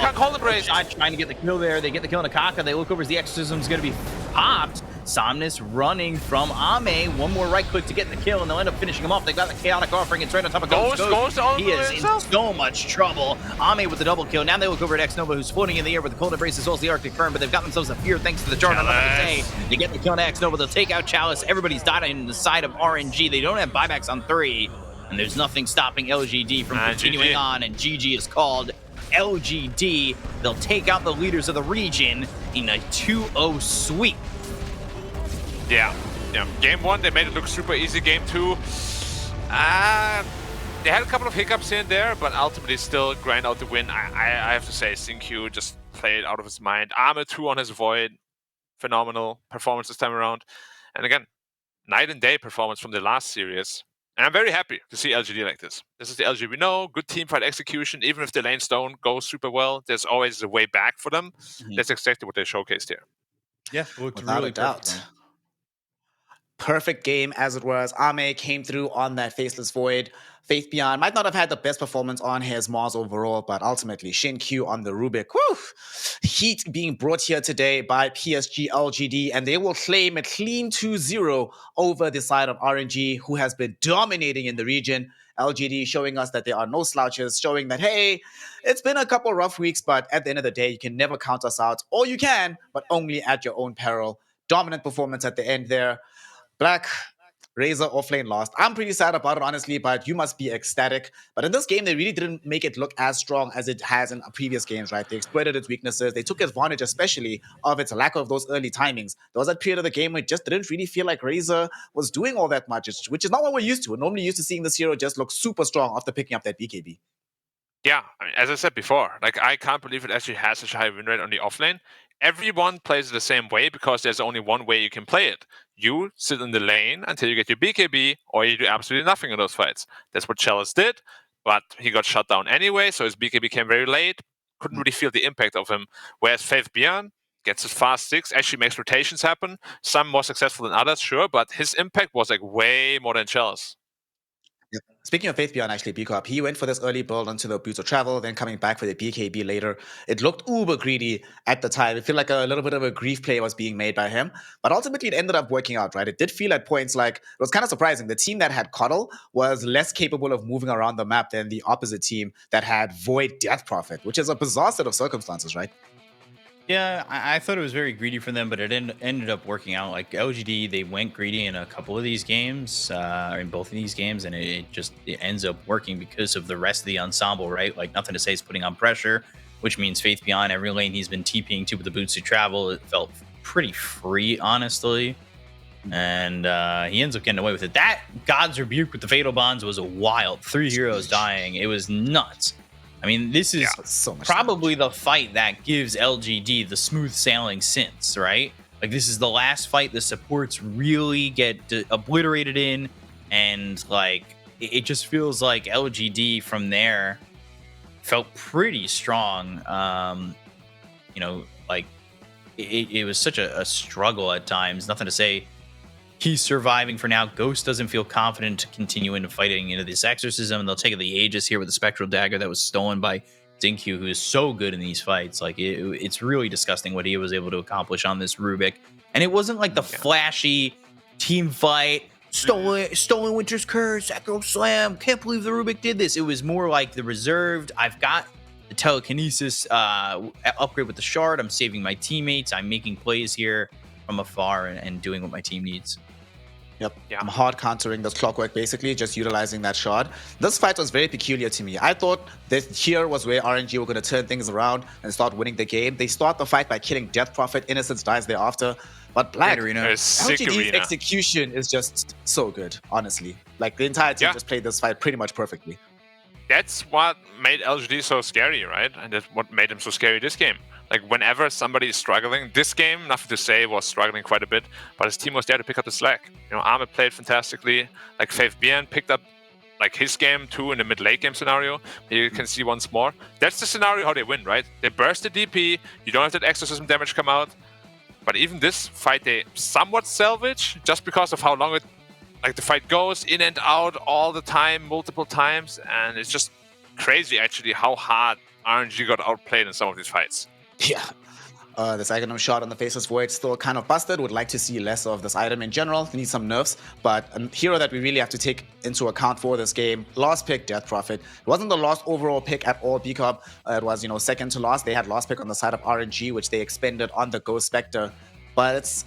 E: Trying to get the kill there. They get the kill on the Kaka. They look over as the Exorcism's going to be popped. Somnus running from Ame. One more right click to get the kill, and they'll end up finishing him off. They got the Chaotic Offering. It's right on top of Ghost. He is in so much trouble. Ame with the double kill. Now they look over at X-Nova, who's floating in the air with the Cold Embrace as well as the Arctic Burn, but they've got themselves a fear thanks to the Jarn. They get the kill on X-Nova. They'll take out Chalice. Everybody's died on the side of RNG. They don't have buybacks on 3, and there's nothing stopping LGD from continuing on, and GG is called. LGD, they'll take out the leaders of the region in a 2-0 sweep.
L: Yeah. Game 1, they made it look super easy. Game 2, they had a couple of hiccups here and there, but ultimately still grind out the win. I have to say, Xingqiu just played out of his mind. Armor 2 on his Void. Phenomenal performance this time around. And again, night and day performance from the last series. And I'm very happy to see LGD like this. This is the LGD we know. Good teamfight execution. Even if the lanes don't go super well, there's always a way back for them. That's exactly what they showcased here.
M: Yeah,
K: without a doubt. perfect game as it was. Ame came through on that Faceless Void. Faith Beyond might not have had the best performance on his Mars overall, but ultimately Shin Q on the Rubik. Whew! Heat being brought here today by PSG.LGD, and they will claim a clean 2-0 over the side of RNG, who has been dominating in the region. LGD showing us that there are no slouches, showing that, hey, it's been a couple rough weeks, but at the end of the day, you can never count us out. Or you can, but only at your own peril. Dominant performance at the end there. Black, Razor offlane lost. I'm pretty sad about it, honestly, but you must be ecstatic. But in this game, they really didn't make it look as strong as it has in previous games, right? They exploited its weaknesses. They took advantage, especially, of its lack of those early timings. There was that period of the game where it just didn't really feel like Razor was doing all that much, which is not what we're used to. We're normally used to seeing this hero just look super strong after picking up that BKB.
L: Yeah, I mean, as I said before, like I can't believe it actually has such a high win rate on the offlane. Everyone plays it the same way because there's only one way you can play it. You sit in the lane until you get your BKB, or you do absolutely nothing in those fights. That's what Chalice did, but he got shut down anyway, so his BKB came very late. Couldn't really feel the impact of him. Whereas Faith Beyond gets his fast 6, actually makes rotations happen. Some more successful than others, sure, but his impact was like way more than Chalice.
K: Yep. Speaking of Faith Beyond, actually, BCOP, he went for this early build onto the Boots of Travel, then coming back for the BKB later. It looked uber greedy at the time. It felt like a little bit of a grief play was being made by him, but ultimately it ended up working out, right? It did feel at points like, it was kind of surprising. The team that had Coddle was less capable of moving around the map than the opposite team that had Void Death Prophet, which is a bizarre set of circumstances, right?
M: Yeah, I thought it was very greedy for them, but it ended up working out. Like LGD, they went greedy in a couple of these games, or in both of these games, and it ends up working because of the rest of the ensemble, right? Like Nothing to Say is putting on pressure, which means Faith Beyond every lane he's been TPing to with the Boots to Travel. It felt pretty free, honestly, and he ends up getting away with it. That God's Rebuke with the Fatal Bonds was a wild 3 heroes dying. It was nuts. I mean, this is
K: so much
M: probably the fight that gives LGD the smooth sailing since, right? Like, this is the last fight the supports really get obliterated in, and, like, it just feels like LGD from there felt pretty strong. You know, like, it was such a struggle at times. Nothing to Say. He's surviving for now. Ghost doesn't feel confident to continue into fighting into this exorcism, and they'll take the Aegis here with the Spectral Dagger that was stolen by Dinkyu, who is so good in these fights. Like, it's really disgusting what he was able to accomplish on this Rubik. And it wasn't like the flashy team fight, stolen Winter's Curse, Echo Slam, can't believe the Rubik did this. It was more like the reserved, I've got the telekinesis upgrade with the shard, I'm saving my teammates, I'm making plays here from afar and doing what my team needs.
K: Yep. Yeah. I'm hard countering this clockwork, basically, just utilizing that shard. This fight was very peculiar to me. I thought that here was where RNG were going to turn things around and start winning the game. They start the fight by killing Death Prophet. Innocence dies thereafter. But Black, LGD's execution is just so good, honestly. Like, the entire team just played this fight pretty much perfectly.
L: That's what made LGD so scary, right? And that's what made them so scary this game. Like, whenever somebody is struggling, this game, Nothing to Say, was struggling quite a bit, but his team was there to pick up the slack. You know, Ahmed played fantastically. Like, Faith Beyond picked up, like, his game too in the mid-late game scenario. You can see once more. That's the scenario how they win, right? They burst the DP, you don't have that exorcism damage come out. But even this fight, they somewhat salvage, just because of how long it, like, the fight goes in and out all the time, multiple times, and it's just crazy, actually, how hard RNG got outplayed in some of these fights.
K: Yeah. This item shot on the Faceless Void still kind of busted. Would like to see less of this item in general. Need some nerfs. But a hero that we really have to take into account for this game, last pick, Death Prophet. It wasn't the last overall pick at all, BCOP. It was, you know, second to last. They had last pick on the side of RNG, which they expended on the Ghost Spectre. But it's...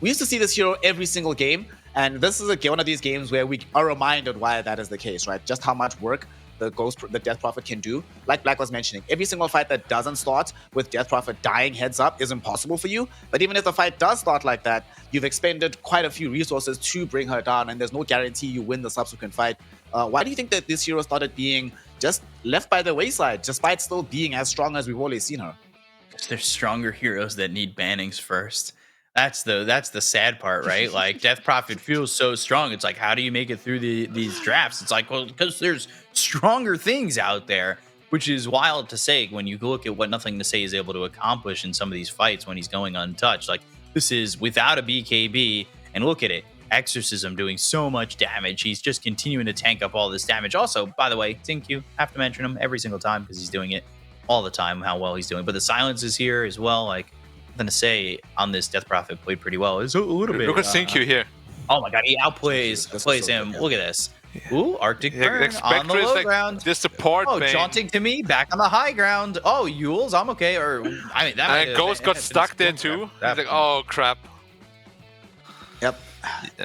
K: we used to see this hero every single game. And this is one of these games where we are reminded why that is the case, right? Just how much work the Death Prophet can do. Like Black was mentioning, every single fight that doesn't start with Death Prophet dying heads up is impossible for you. But even if the fight does start like that, you've expended quite a few resources to bring her down, and there's no guarantee you win the subsequent fight. Why do you think that this hero started being just left by the wayside, despite still being as strong as we've always seen her?
M: Because there's stronger heroes that need bannings first. That's the sad part, right? Like, Death Prophet feels so strong. It's like, how do you make it through these drafts? It's like, well, because there's stronger things out there, which is wild to say when you look at what Nothing to Say is able to accomplish in some of these fights when he's going untouched. Like, this is without a BKB, and look at it. Exorcism doing so much damage. He's just continuing to tank up all this damage. Also, by the way, Q, have to mention him every single time because he's doing it all the time, how well he's doing. But the silence is here as well. Like, nothing to say on this. Death Prophet played pretty well. It's a little bit.
L: Look at Q here.
M: Oh my god, he plays him. Look at this. Ooh, Arctic Burn on the low ground.
L: The support.
M: Jaunting to me, back on the high ground. Oh, Yules, I'm okay. Or I mean, that.
L: And Ghost got stuck there too. He's like, oh crap.
K: Yep.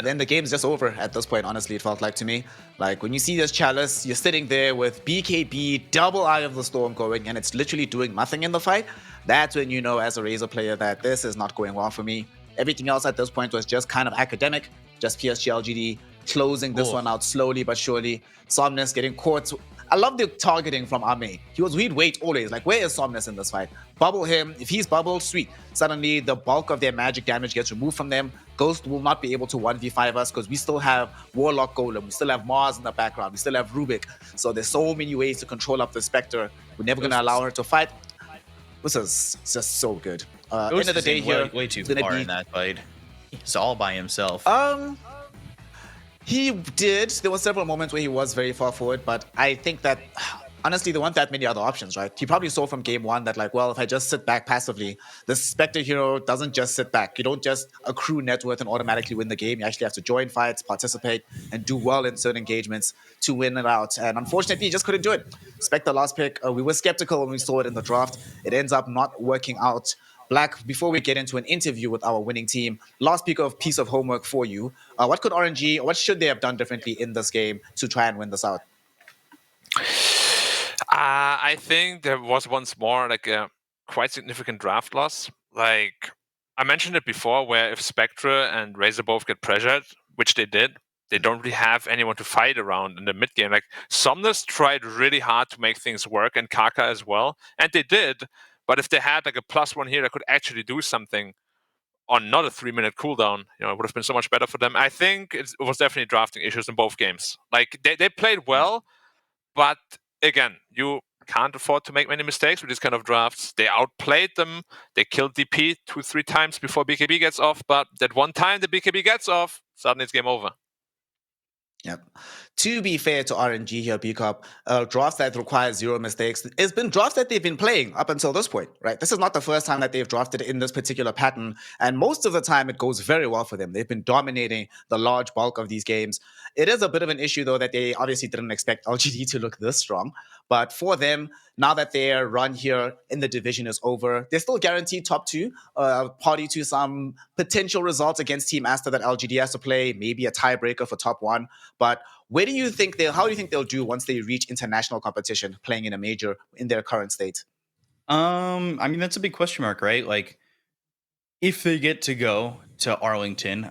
K: Then the game's just over at this point, honestly, it felt like to me. Like, when you see this Chalice, you're sitting there with BKB, double Eye of the Storm going, and it's literally doing nothing in the fight. That's when you know, as a Razor player, that this is not going well for me. Everything else at this point was just kind of academic, just PSG.LGD closing this one out slowly but surely. Somnus getting caught. I love the targeting from Ame. He'd wait always. Like, where is Somnus in this fight? Bubble him. If he's bubbled, sweet. Suddenly, the bulk of their magic damage gets removed from them. Ghost will not be able to 1v5 us because we still have Warlock Golem. We still have Mars in the background. We still have Rubik. So there's so many ways to control up the Spectre. We're never going to allow her to fight. This is just so good. End of the day here,
M: way too far in that fight. He's all by himself.
K: He did. There were several moments where he was very far forward, but I think that, honestly, there weren't that many other options, right? He probably saw from game one that, like, well, if I just sit back passively, the Spectre hero doesn't just sit back. You don't just accrue net worth and automatically win the game. You actually have to join fights, participate, and do well in certain engagements to win it out. And unfortunately, he just couldn't do it. Spectre last pick, we were skeptical when we saw it in the draft. It ends up not working out. Black, before we get into an interview with our winning team, last piece of homework for you. What could RNG, what should they have done differently in this game to try and win this out?
L: I think there was once more like a quite significant draft loss. Like, I mentioned it before, where if Spectre and Razor both get pressured, which they did, they don't really have anyone to fight around in the mid game. Like, Somnus tried really hard to make things work, and Kaka as well, and they did. But if they had like a +1 here that could actually do something on not a 3-minute cooldown, it would have been so much better for them. I think it was definitely drafting issues in both games. Like, they played well, but again, you can't afford to make many mistakes with these kind of drafts. They outplayed them. They killed DP 2-3 times before BKB gets off, but that one time the BKB gets off, suddenly it's game over.
K: Yep. To be fair to RNG here, BCOP, drafts that require 0 mistakes, it's been drafts that they've been playing up until this point, right? This is not the first time that they've drafted in this particular pattern, and most of the time it goes very well for them. They've been dominating the large bulk of these games. It is a bit of an issue, though, that they obviously didn't expect LGD to look this strong, but for them, now that their run here in the division is over, they're still guaranteed top 2, party to some potential results against Team Asta that LGD has to play, maybe a tiebreaker for top 1, but how do you think they'll do once they reach international competition, playing in a major in their current state?
M: I mean, that's a big question mark, right? Like, if they get to go to Arlington,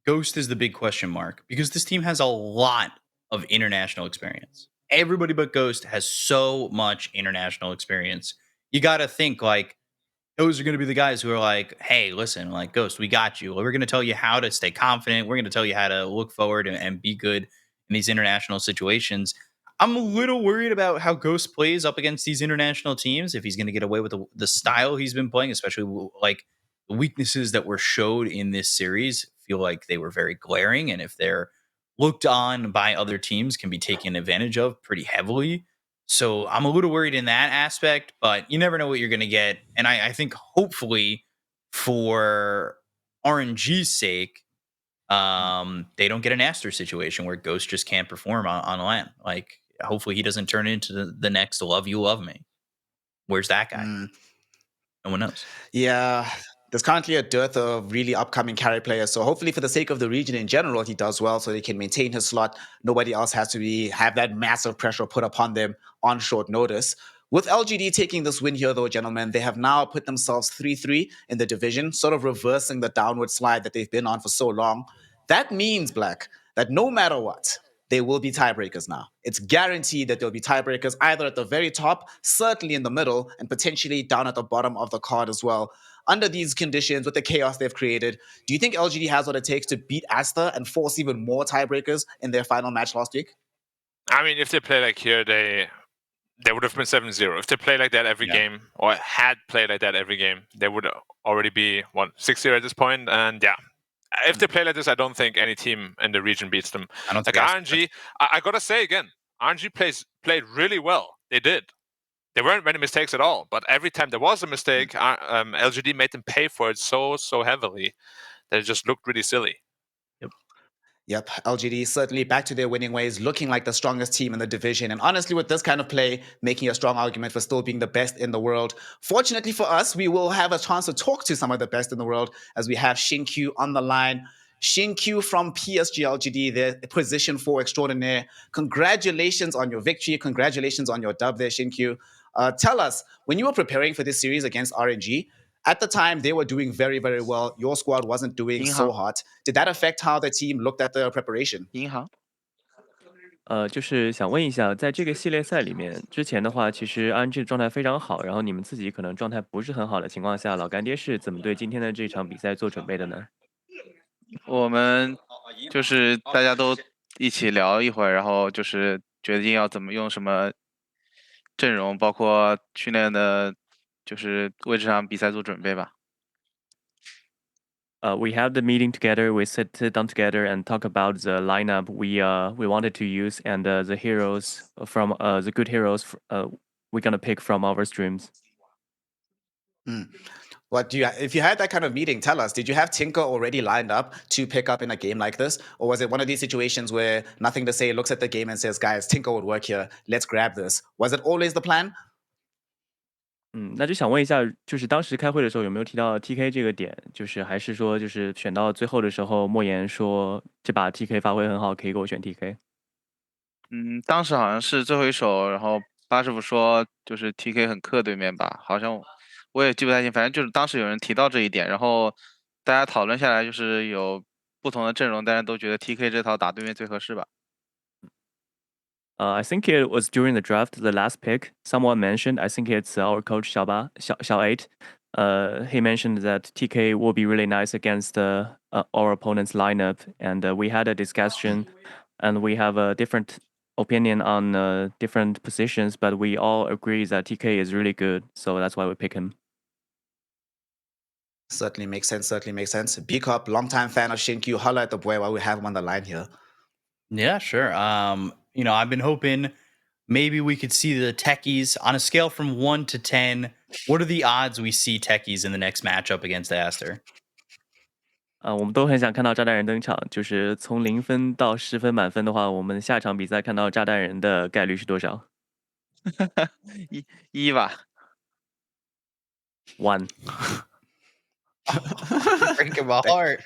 M: Ghost is the big question mark because this team has a lot of international experience. Everybody but Ghost has so much international experience. You got to think, like, those are going to be the guys who are like, hey, listen, like, Ghost, we got you. We're going to tell you how to stay confident. We're going to tell you how to look forward and be good in these international situations. I'm a little worried about how Ghost plays up against these international teams, if he's going to get away with the style he's been playing, especially like the weaknesses that were showed in this series feel like they were very glaring. And if they're looked on by other teams, can be taken advantage of pretty heavily. So I'm a little worried in that aspect, but you never know what you're going to get. And I think hopefully for RNG's sake, they don't get an Aster situation where Ghost just can't perform on LAN. Like, hopefully he doesn't turn into the next Love You Love Me. Where's that guy? No one knows.
K: Yeah. There's currently a dearth of really upcoming carry players. So hopefully for the sake of the region in general, he does well so they can maintain his slot. Nobody else has to have that massive pressure put upon them on short notice. With LGD taking this win here, though, gentlemen, they have now put themselves 3-3 in the division, sort of reversing the downward slide that they've been on for so long. That means, Black, that no matter what, they will be tiebreakers now. It's guaranteed that there'll be tiebreakers either at the very top, certainly in the middle, and potentially down at the bottom of the card as well. Under these conditions, with the chaos they've created, do you think LGD has what it takes to beat Asta and force even more tiebreakers in their final match last week?
L: I mean, if they play like here, they would have been 7-0. If they play like that every game, or had played like that every game, they would already be 6-0 at this point. And yeah, if they play like this, I don't think any team in the region beats them.
M: I don't
L: Like
M: think
L: RNG, I gotta say again, RNG played really well. They did. There weren't many mistakes at all, but every time there was a mistake, LGD made them pay for it so heavily that it just looked really silly.
K: Yep, LGD certainly back to their winning ways, looking like the strongest team in the division. And honestly, with this kind of play, making a strong argument for still being the best in the world. Fortunately for us, we will have a chance to talk to some of the best in the world as we have Shinkyu on the line. Shinkyu from PSG.LGD, their position 4 extraordinaire. Congratulations on your victory. Congratulations on your dub there, Shinkyu. Tell us, when you were preparing for this series against RNG, at the time, they were doing very, very well. Your squad wasn't doing so hot. Did that affect how the team looked at the preparation?
E: 银行。就是想问一下，在这个系列赛里面，之前的话，其实 RNG 的状态非常好，然后你们自己可能状态不是很好的情况下，老干爹是怎么对今天的这场比赛做准备的呢？
N: 我们就是大家都一起聊一会儿，然后就是决定要怎么用什么阵容，包括训练的，就是为这场比赛做准备吧。
E: We have the meeting together. We sit down together and talk about the lineup we wanted to use and the heroes from the good heroes we're gonna pick from our streams.
K: What do you? If you had that kind of meeting, tell us. Did you have Tinker already lined up to pick up in a game like this, or was it one of these situations where nothing to say, looks at the game and says, "Guys, Tinker would work here. Let's grab this." Was it always the plan?
E: 那就想问一下，就是当时开会的时候有没有提到 TK 这个点？就是还是说，就是选到最后的时候，莫言说这把 TK 发挥很好，可以给我选 TK。
N: 当时好像是最后一手，然后巴师傅说就是 TK 很克对面吧，好像我也记不太清，反正就是当时有人提到这一点，然后大家讨论下来就是有不同的阵容，大家都觉得 TK 这套打对面最合适吧。
E: I think it was during the draft, the last pick. Someone mentioned, I think it's our coach Xiao 8. He mentioned that TK will be really nice against our opponent's lineup, and we had a discussion, and we have a different opinion on different positions, but we all agree that TK is really good, so that's why we pick him.
K: Certainly makes sense. Certainly makes sense. B Cup, longtime fan of Shinkyu. Holla at the boy while we have him on the line here.
M: Yeah, sure. I've been hoping maybe we could see the techies on a scale from 1 to 10. What are the odds we see techies in the next matchup against Aster?
E: 我们都很想看到炸弹人登场。就是从0分到10分满分的话，我们下场比赛看到炸弹人的概率是多少？
N: 一吧。
E: 1.
M: Breaking my heart.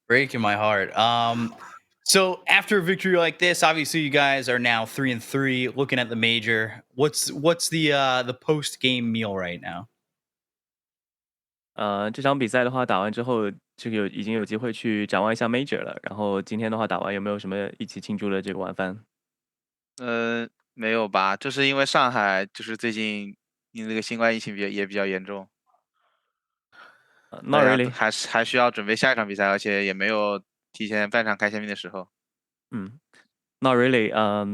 M: Breaking my heart. So after a victory like this, obviously you guys are now 3-3, looking at the major. What's the post game meal right now?
E: 这场比赛的话打完之后，这个已经有机会去展望一下 major 了。然后今天的话打完有没有什么一起庆祝的这个晚饭？
N: 没有吧，就是因为上海就是最近因为这个新冠疫情也比较严重。
E: Not really.
N: 还需要准备下一场比赛，而且也没有提前半场开先兵的时候。
E: Not really,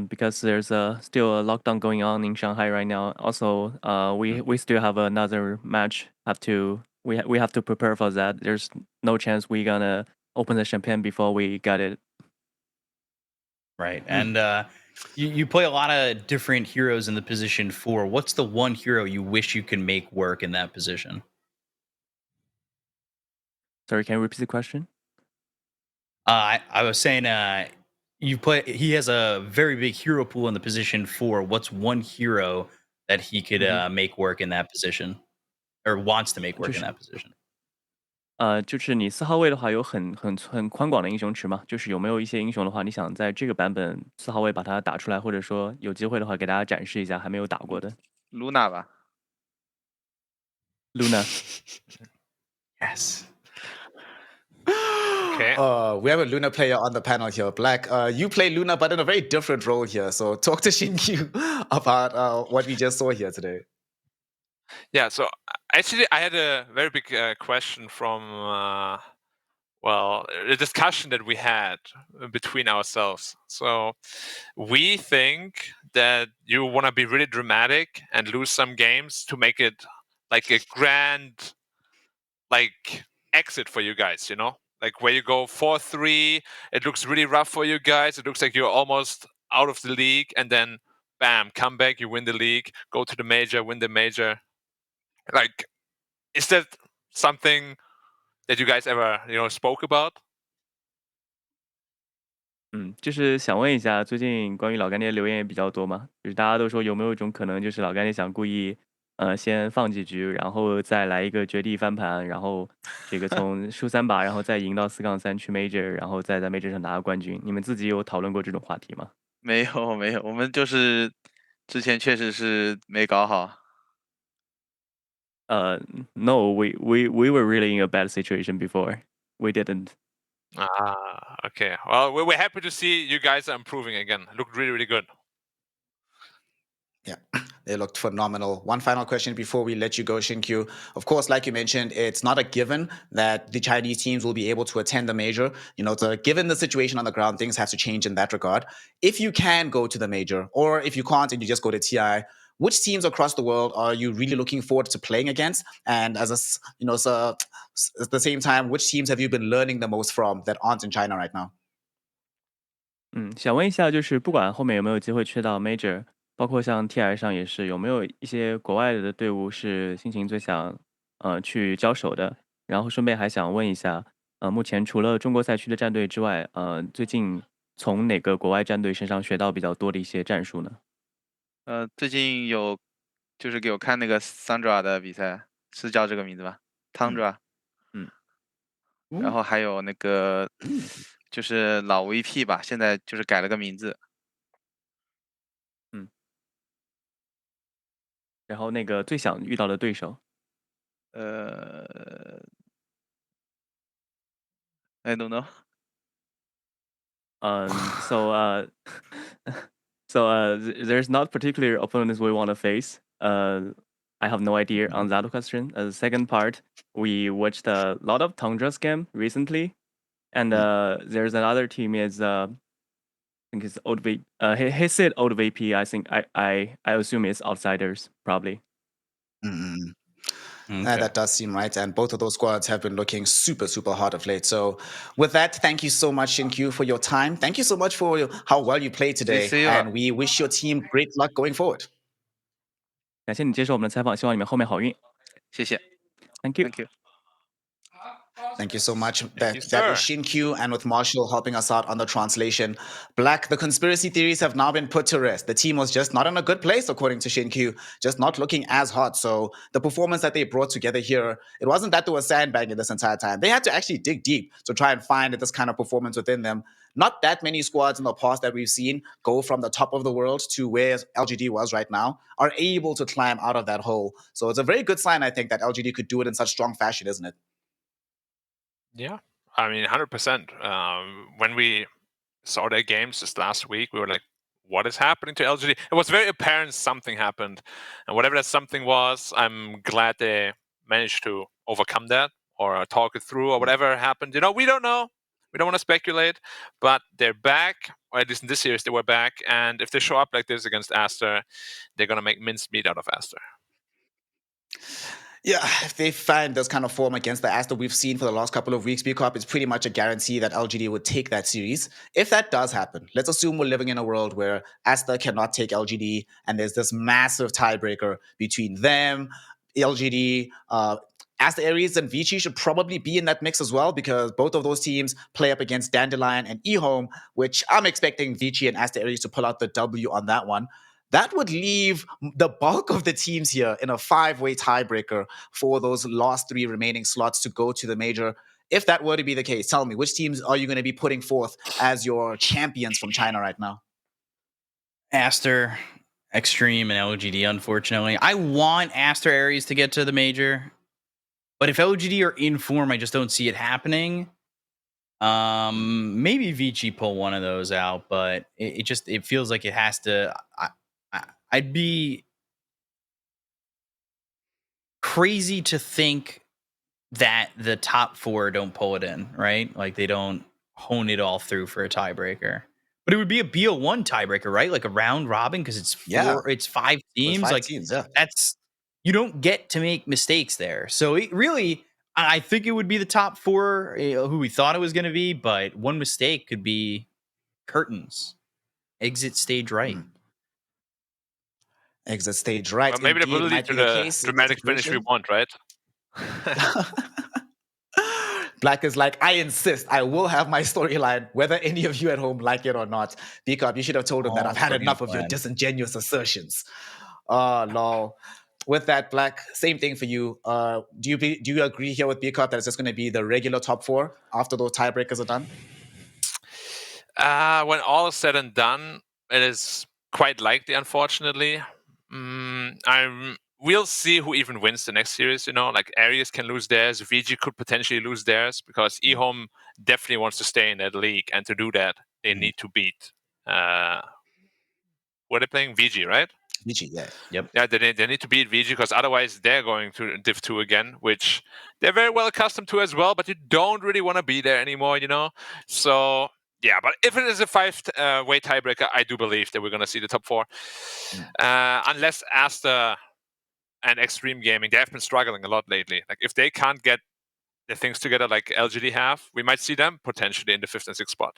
E: because there's still a lockdown going on in Shanghai right now. Also, we still have another match. We have to prepare for that. There's no chance we're gonna open the champagne before we got it.
M: Right, and you play a lot of different heroes in the position 4. What's the one hero you wish you could make work in that position?
E: Sorry, can you repeat the question?
M: I was saying, he has a very big hero pool in the position 4. What's one hero that he could make work in that position, or wants to make work in that position?
E: 就是你4号位的话有很宽广的英雄池嘛？就是有没有一些英雄的话，你想在这个版本4号位把它打出来，或者说有机会的话给大家展示一下还没有打过的
N: Luna 吧。
E: Luna.
K: Yes.
L: Okay.
K: We have a Luna player on the panel here. Black, you play Luna, but in a very different role here. So talk to Shinkyu about what we just saw here today.
L: Yeah, so actually I had a very big question from, a discussion that we had between ourselves. So we think that you want to be really dramatic and lose some games to make it like a grand exit for you guys, Like where you go 4-3, it looks really rough for you guys. It looks like you're almost out of the league, and then bam, come back, you win the league, go to the major, win the major. Like, is that something that you guys ever spoke about?
E: 就是想问一下，最近关于老干爹留言也比较多嘛，就是大家都说有没有一种可能，就是老干爹想故意，先放几局，然后再来一个绝地翻盘，然后这个从输3把，然后再赢到4-3去 Major，然后再在 Major 上拿个冠军。你们自己有讨论过这种话题吗？
N: 没有没有，我们就是之前确实是没搞好。
E: No, we were really in a bad situation before. We didn't.
L: Okay. Well, we're happy to see you guys are improving again. Looked really, really good.
K: Yeah, they looked phenomenal. One final question before we let you go, Shinkyu. Of course, like you mentioned, it's not a given that the Chinese teams will be able to attend the major. Given the situation on the ground, things have to change in that regard. If you can go to the major, or if you can't and you just go to TI, which teams across the world are you really looking forward to playing against? And at the same time, which teams have you been learning the most from that aren't in China right now?
E: 想问一下，就是不管后面有没有机会去到 Major，包括像 TI 上也是，有没有一些国外的队伍是心情最想去交手的？然后顺便还想问一下，目前除了中国赛区的战队之外，最近从哪个国外战队身上学到比较多的一些战术呢？
N: 最近有就是给我看那个 Sandra 的比赛，是叫这个名字吧 ？Tundra。然后还有那个就是老 VP 吧，现在就是改了个名字。
E: 然后那个最想遇到的对手
N: ，I don't know.
E: There's not particular opponents we want to face. I have no idea on that question. The second part, we watched a lot of Tundra's game recently, and there's another team is I think it's old VP. He said old VP. I think I assume it's outsiders probably.
K: That does seem right. And both of those squads have been looking super, super hard of late. So with that, thank you so much, Shinkyu, for your time. Thank you so much for how well you played today. And we wish your team great luck going forward.
E: 感谢你接受我们的采访，希望你们后面好运。
N: 谢谢。
E: Thank you.
N: Thank you.
K: Thank you so much. That was Shinkyu, and with Marshall helping us out on the translation. Black, the conspiracy theories have now been put to rest. The team was just not in a good place, according to Shinkyu, just not looking as hot. So the performance that they brought together here, it wasn't that they were sandbagging this entire time. They had to actually dig deep to try and find this kind of performance within them. Not that many squads in the past that we've seen go from the top of the world to where LGD was right now are able to climb out of that hole. So it's a very good sign, I think, that LGD could do it in such strong fashion, isn't it?
L: Yeah, I mean, 100%. When we saw their games just last week, we were like, what is happening to LGD? It was very apparent something happened. And whatever that something was, I'm glad they managed to overcome that or talk it through or whatever happened. We don't know. We don't want to speculate. But they're back, or at least in this series, they were back. And if they show up like this against Aster, they're going to make mincemeat out of Aster.
K: Yeah, if they find this kind of form against the Aster we've seen for the last couple of weeks, B-Corp, it's pretty much a guarantee that LGD would take that series. If that does happen, let's assume we're living in a world where Aster cannot take LGD, and there's this massive tiebreaker between them, LGD, Aster Aries and Vici should probably be in that mix as well, because both of those teams play up against Dandelion and EHOME, which I'm expecting Vici and Aster Aries to pull out the W on that one. That would leave the bulk of the teams here in a 5-way tiebreaker for those last 3 remaining slots to go to the major. If that were to be the case, tell me, which teams are you going to be putting forth as your champions from China right now?
M: Aster, Extreme, and LGD, unfortunately. I want Aster Aries to get to the major, but if LGD are in form, I just don't see it happening. Maybe Vici pull one of those out, but it feels like it has to. I'd be crazy to think that the top 4 don't pull it in, right? Like they don't hone it all through for a tiebreaker. But it would be a BO1 tiebreaker, right? Like a round robin, because it's 5 teams.
K: Teams,
M: that's you don't get to make mistakes there. So it really, I think it would be the top 4 who we thought it was going to be, but one mistake could be curtains. Exit stage right.
K: Exit stage right.
L: Well, maybe that will
K: Indeed,
L: lead
K: might
L: to
K: be the
L: the
K: case in that
L: dramatic finish we
K: situation.
L: want, right?
K: Black is like, I insist, I will have my storyline, whether any of you at home like it or not. Because you should have told him that I've had enough of your disingenuous assertions. Lol. With that, Black, same thing for you. Do you agree here with Bcop that it's just going to be the regular top 4 after those tiebreakers are done?
L: When all is said and done, it is quite likely, unfortunately. We'll see who even wins the next series. Like Aries can lose theirs, VG could potentially lose theirs, because EHOME definitely wants to stay in that league, and to do that, they need to beat. What are they playing? VG, right?
K: VG, yeah. Yep.
L: Yeah, they need to beat VG, because otherwise they're going to Div 2 again, which they're very well accustomed to as well, but you don't really want to be there anymore, So, yeah, but if it is a 5-way tiebreaker, I do believe that we're going to see the top 4. Unless Aster and Extreme Gaming, they have been struggling a lot lately. Like, if they can't get their things together like LGD have, we might see them potentially in the 5th and 6th spot.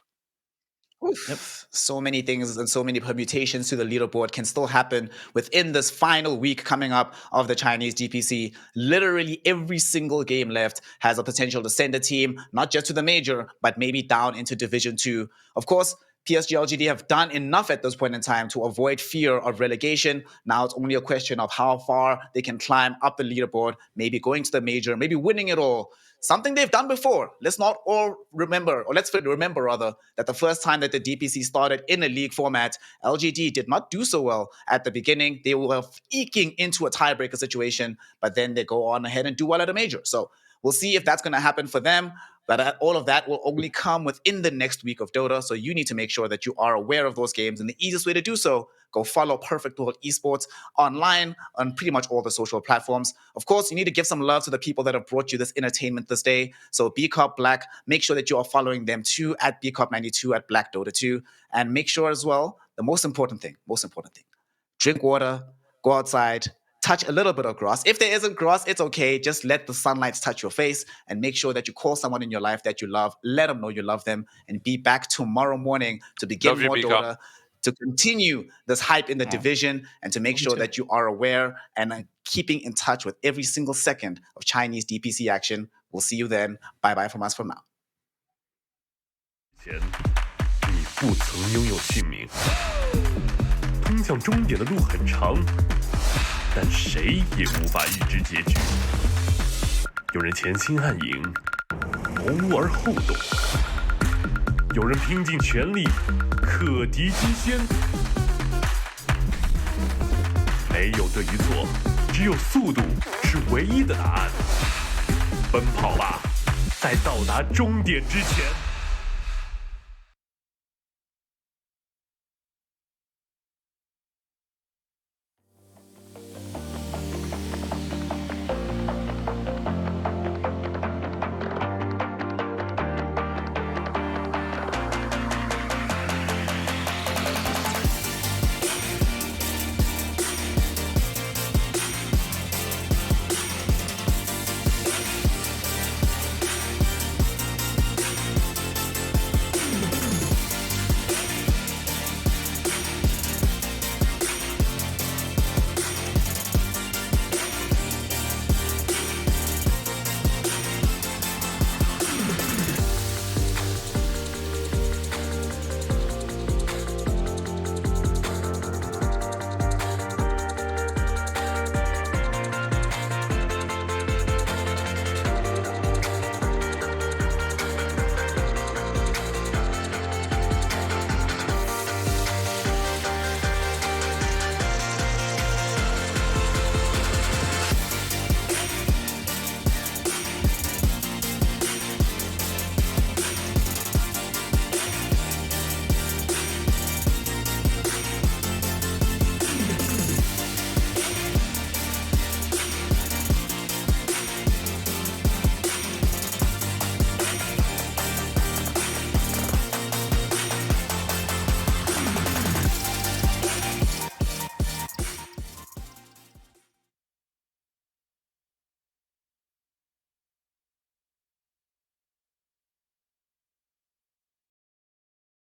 K: Oof. So many things and so many permutations to the leaderboard can still happen within this final week coming up of the Chinese DPC. Literally every single game left has a potential to send a team, not just to the major, but maybe down into Division 2. Of course, PSG.LGD have done enough at this point in time to avoid fear of relegation. Now it's only a question of how far they can climb up the leaderboard, maybe going to the major, maybe winning it all. Something they've done before. Let's remember that the first time that the DPC started in a league format, LGD did not do so well at the beginning. They were eking into a tiebreaker situation, but then they go on ahead and do well at a major. So we'll see if that's going to happen for them. But all of that will only come within the next week of Dota. So you need to make sure that you are aware of those games. And the easiest way to do so, go follow Perfect World Esports online on pretty much all the social platforms. Of course, you need to give some love to the people that have brought you this entertainment this day. So Bcop Black, make sure that you are following them too at Bcop92 at Black Dota 2. And make sure as well, the most important thing, drink water, go outside, touch a little bit of grass. If there isn't grass, it's okay. Just let the sunlight touch your face and make sure that you call someone in your life that you love. Let them know you love them and be back tomorrow morning to begin more Dota, to continue this hype in the division, and to make sure that you are aware and keeping in touch with every single second of Chinese DPC action. We'll see you then. Bye-bye from us from now.
A: 前，你不曾拥有姓名。通向终点的路很长，但谁也无法预知结局。有人前倾暗影，谋而后动；有人拼尽全力，克敌金仙。没有对与错，只有速度是唯一的答案。奔跑吧，在到达终点之前。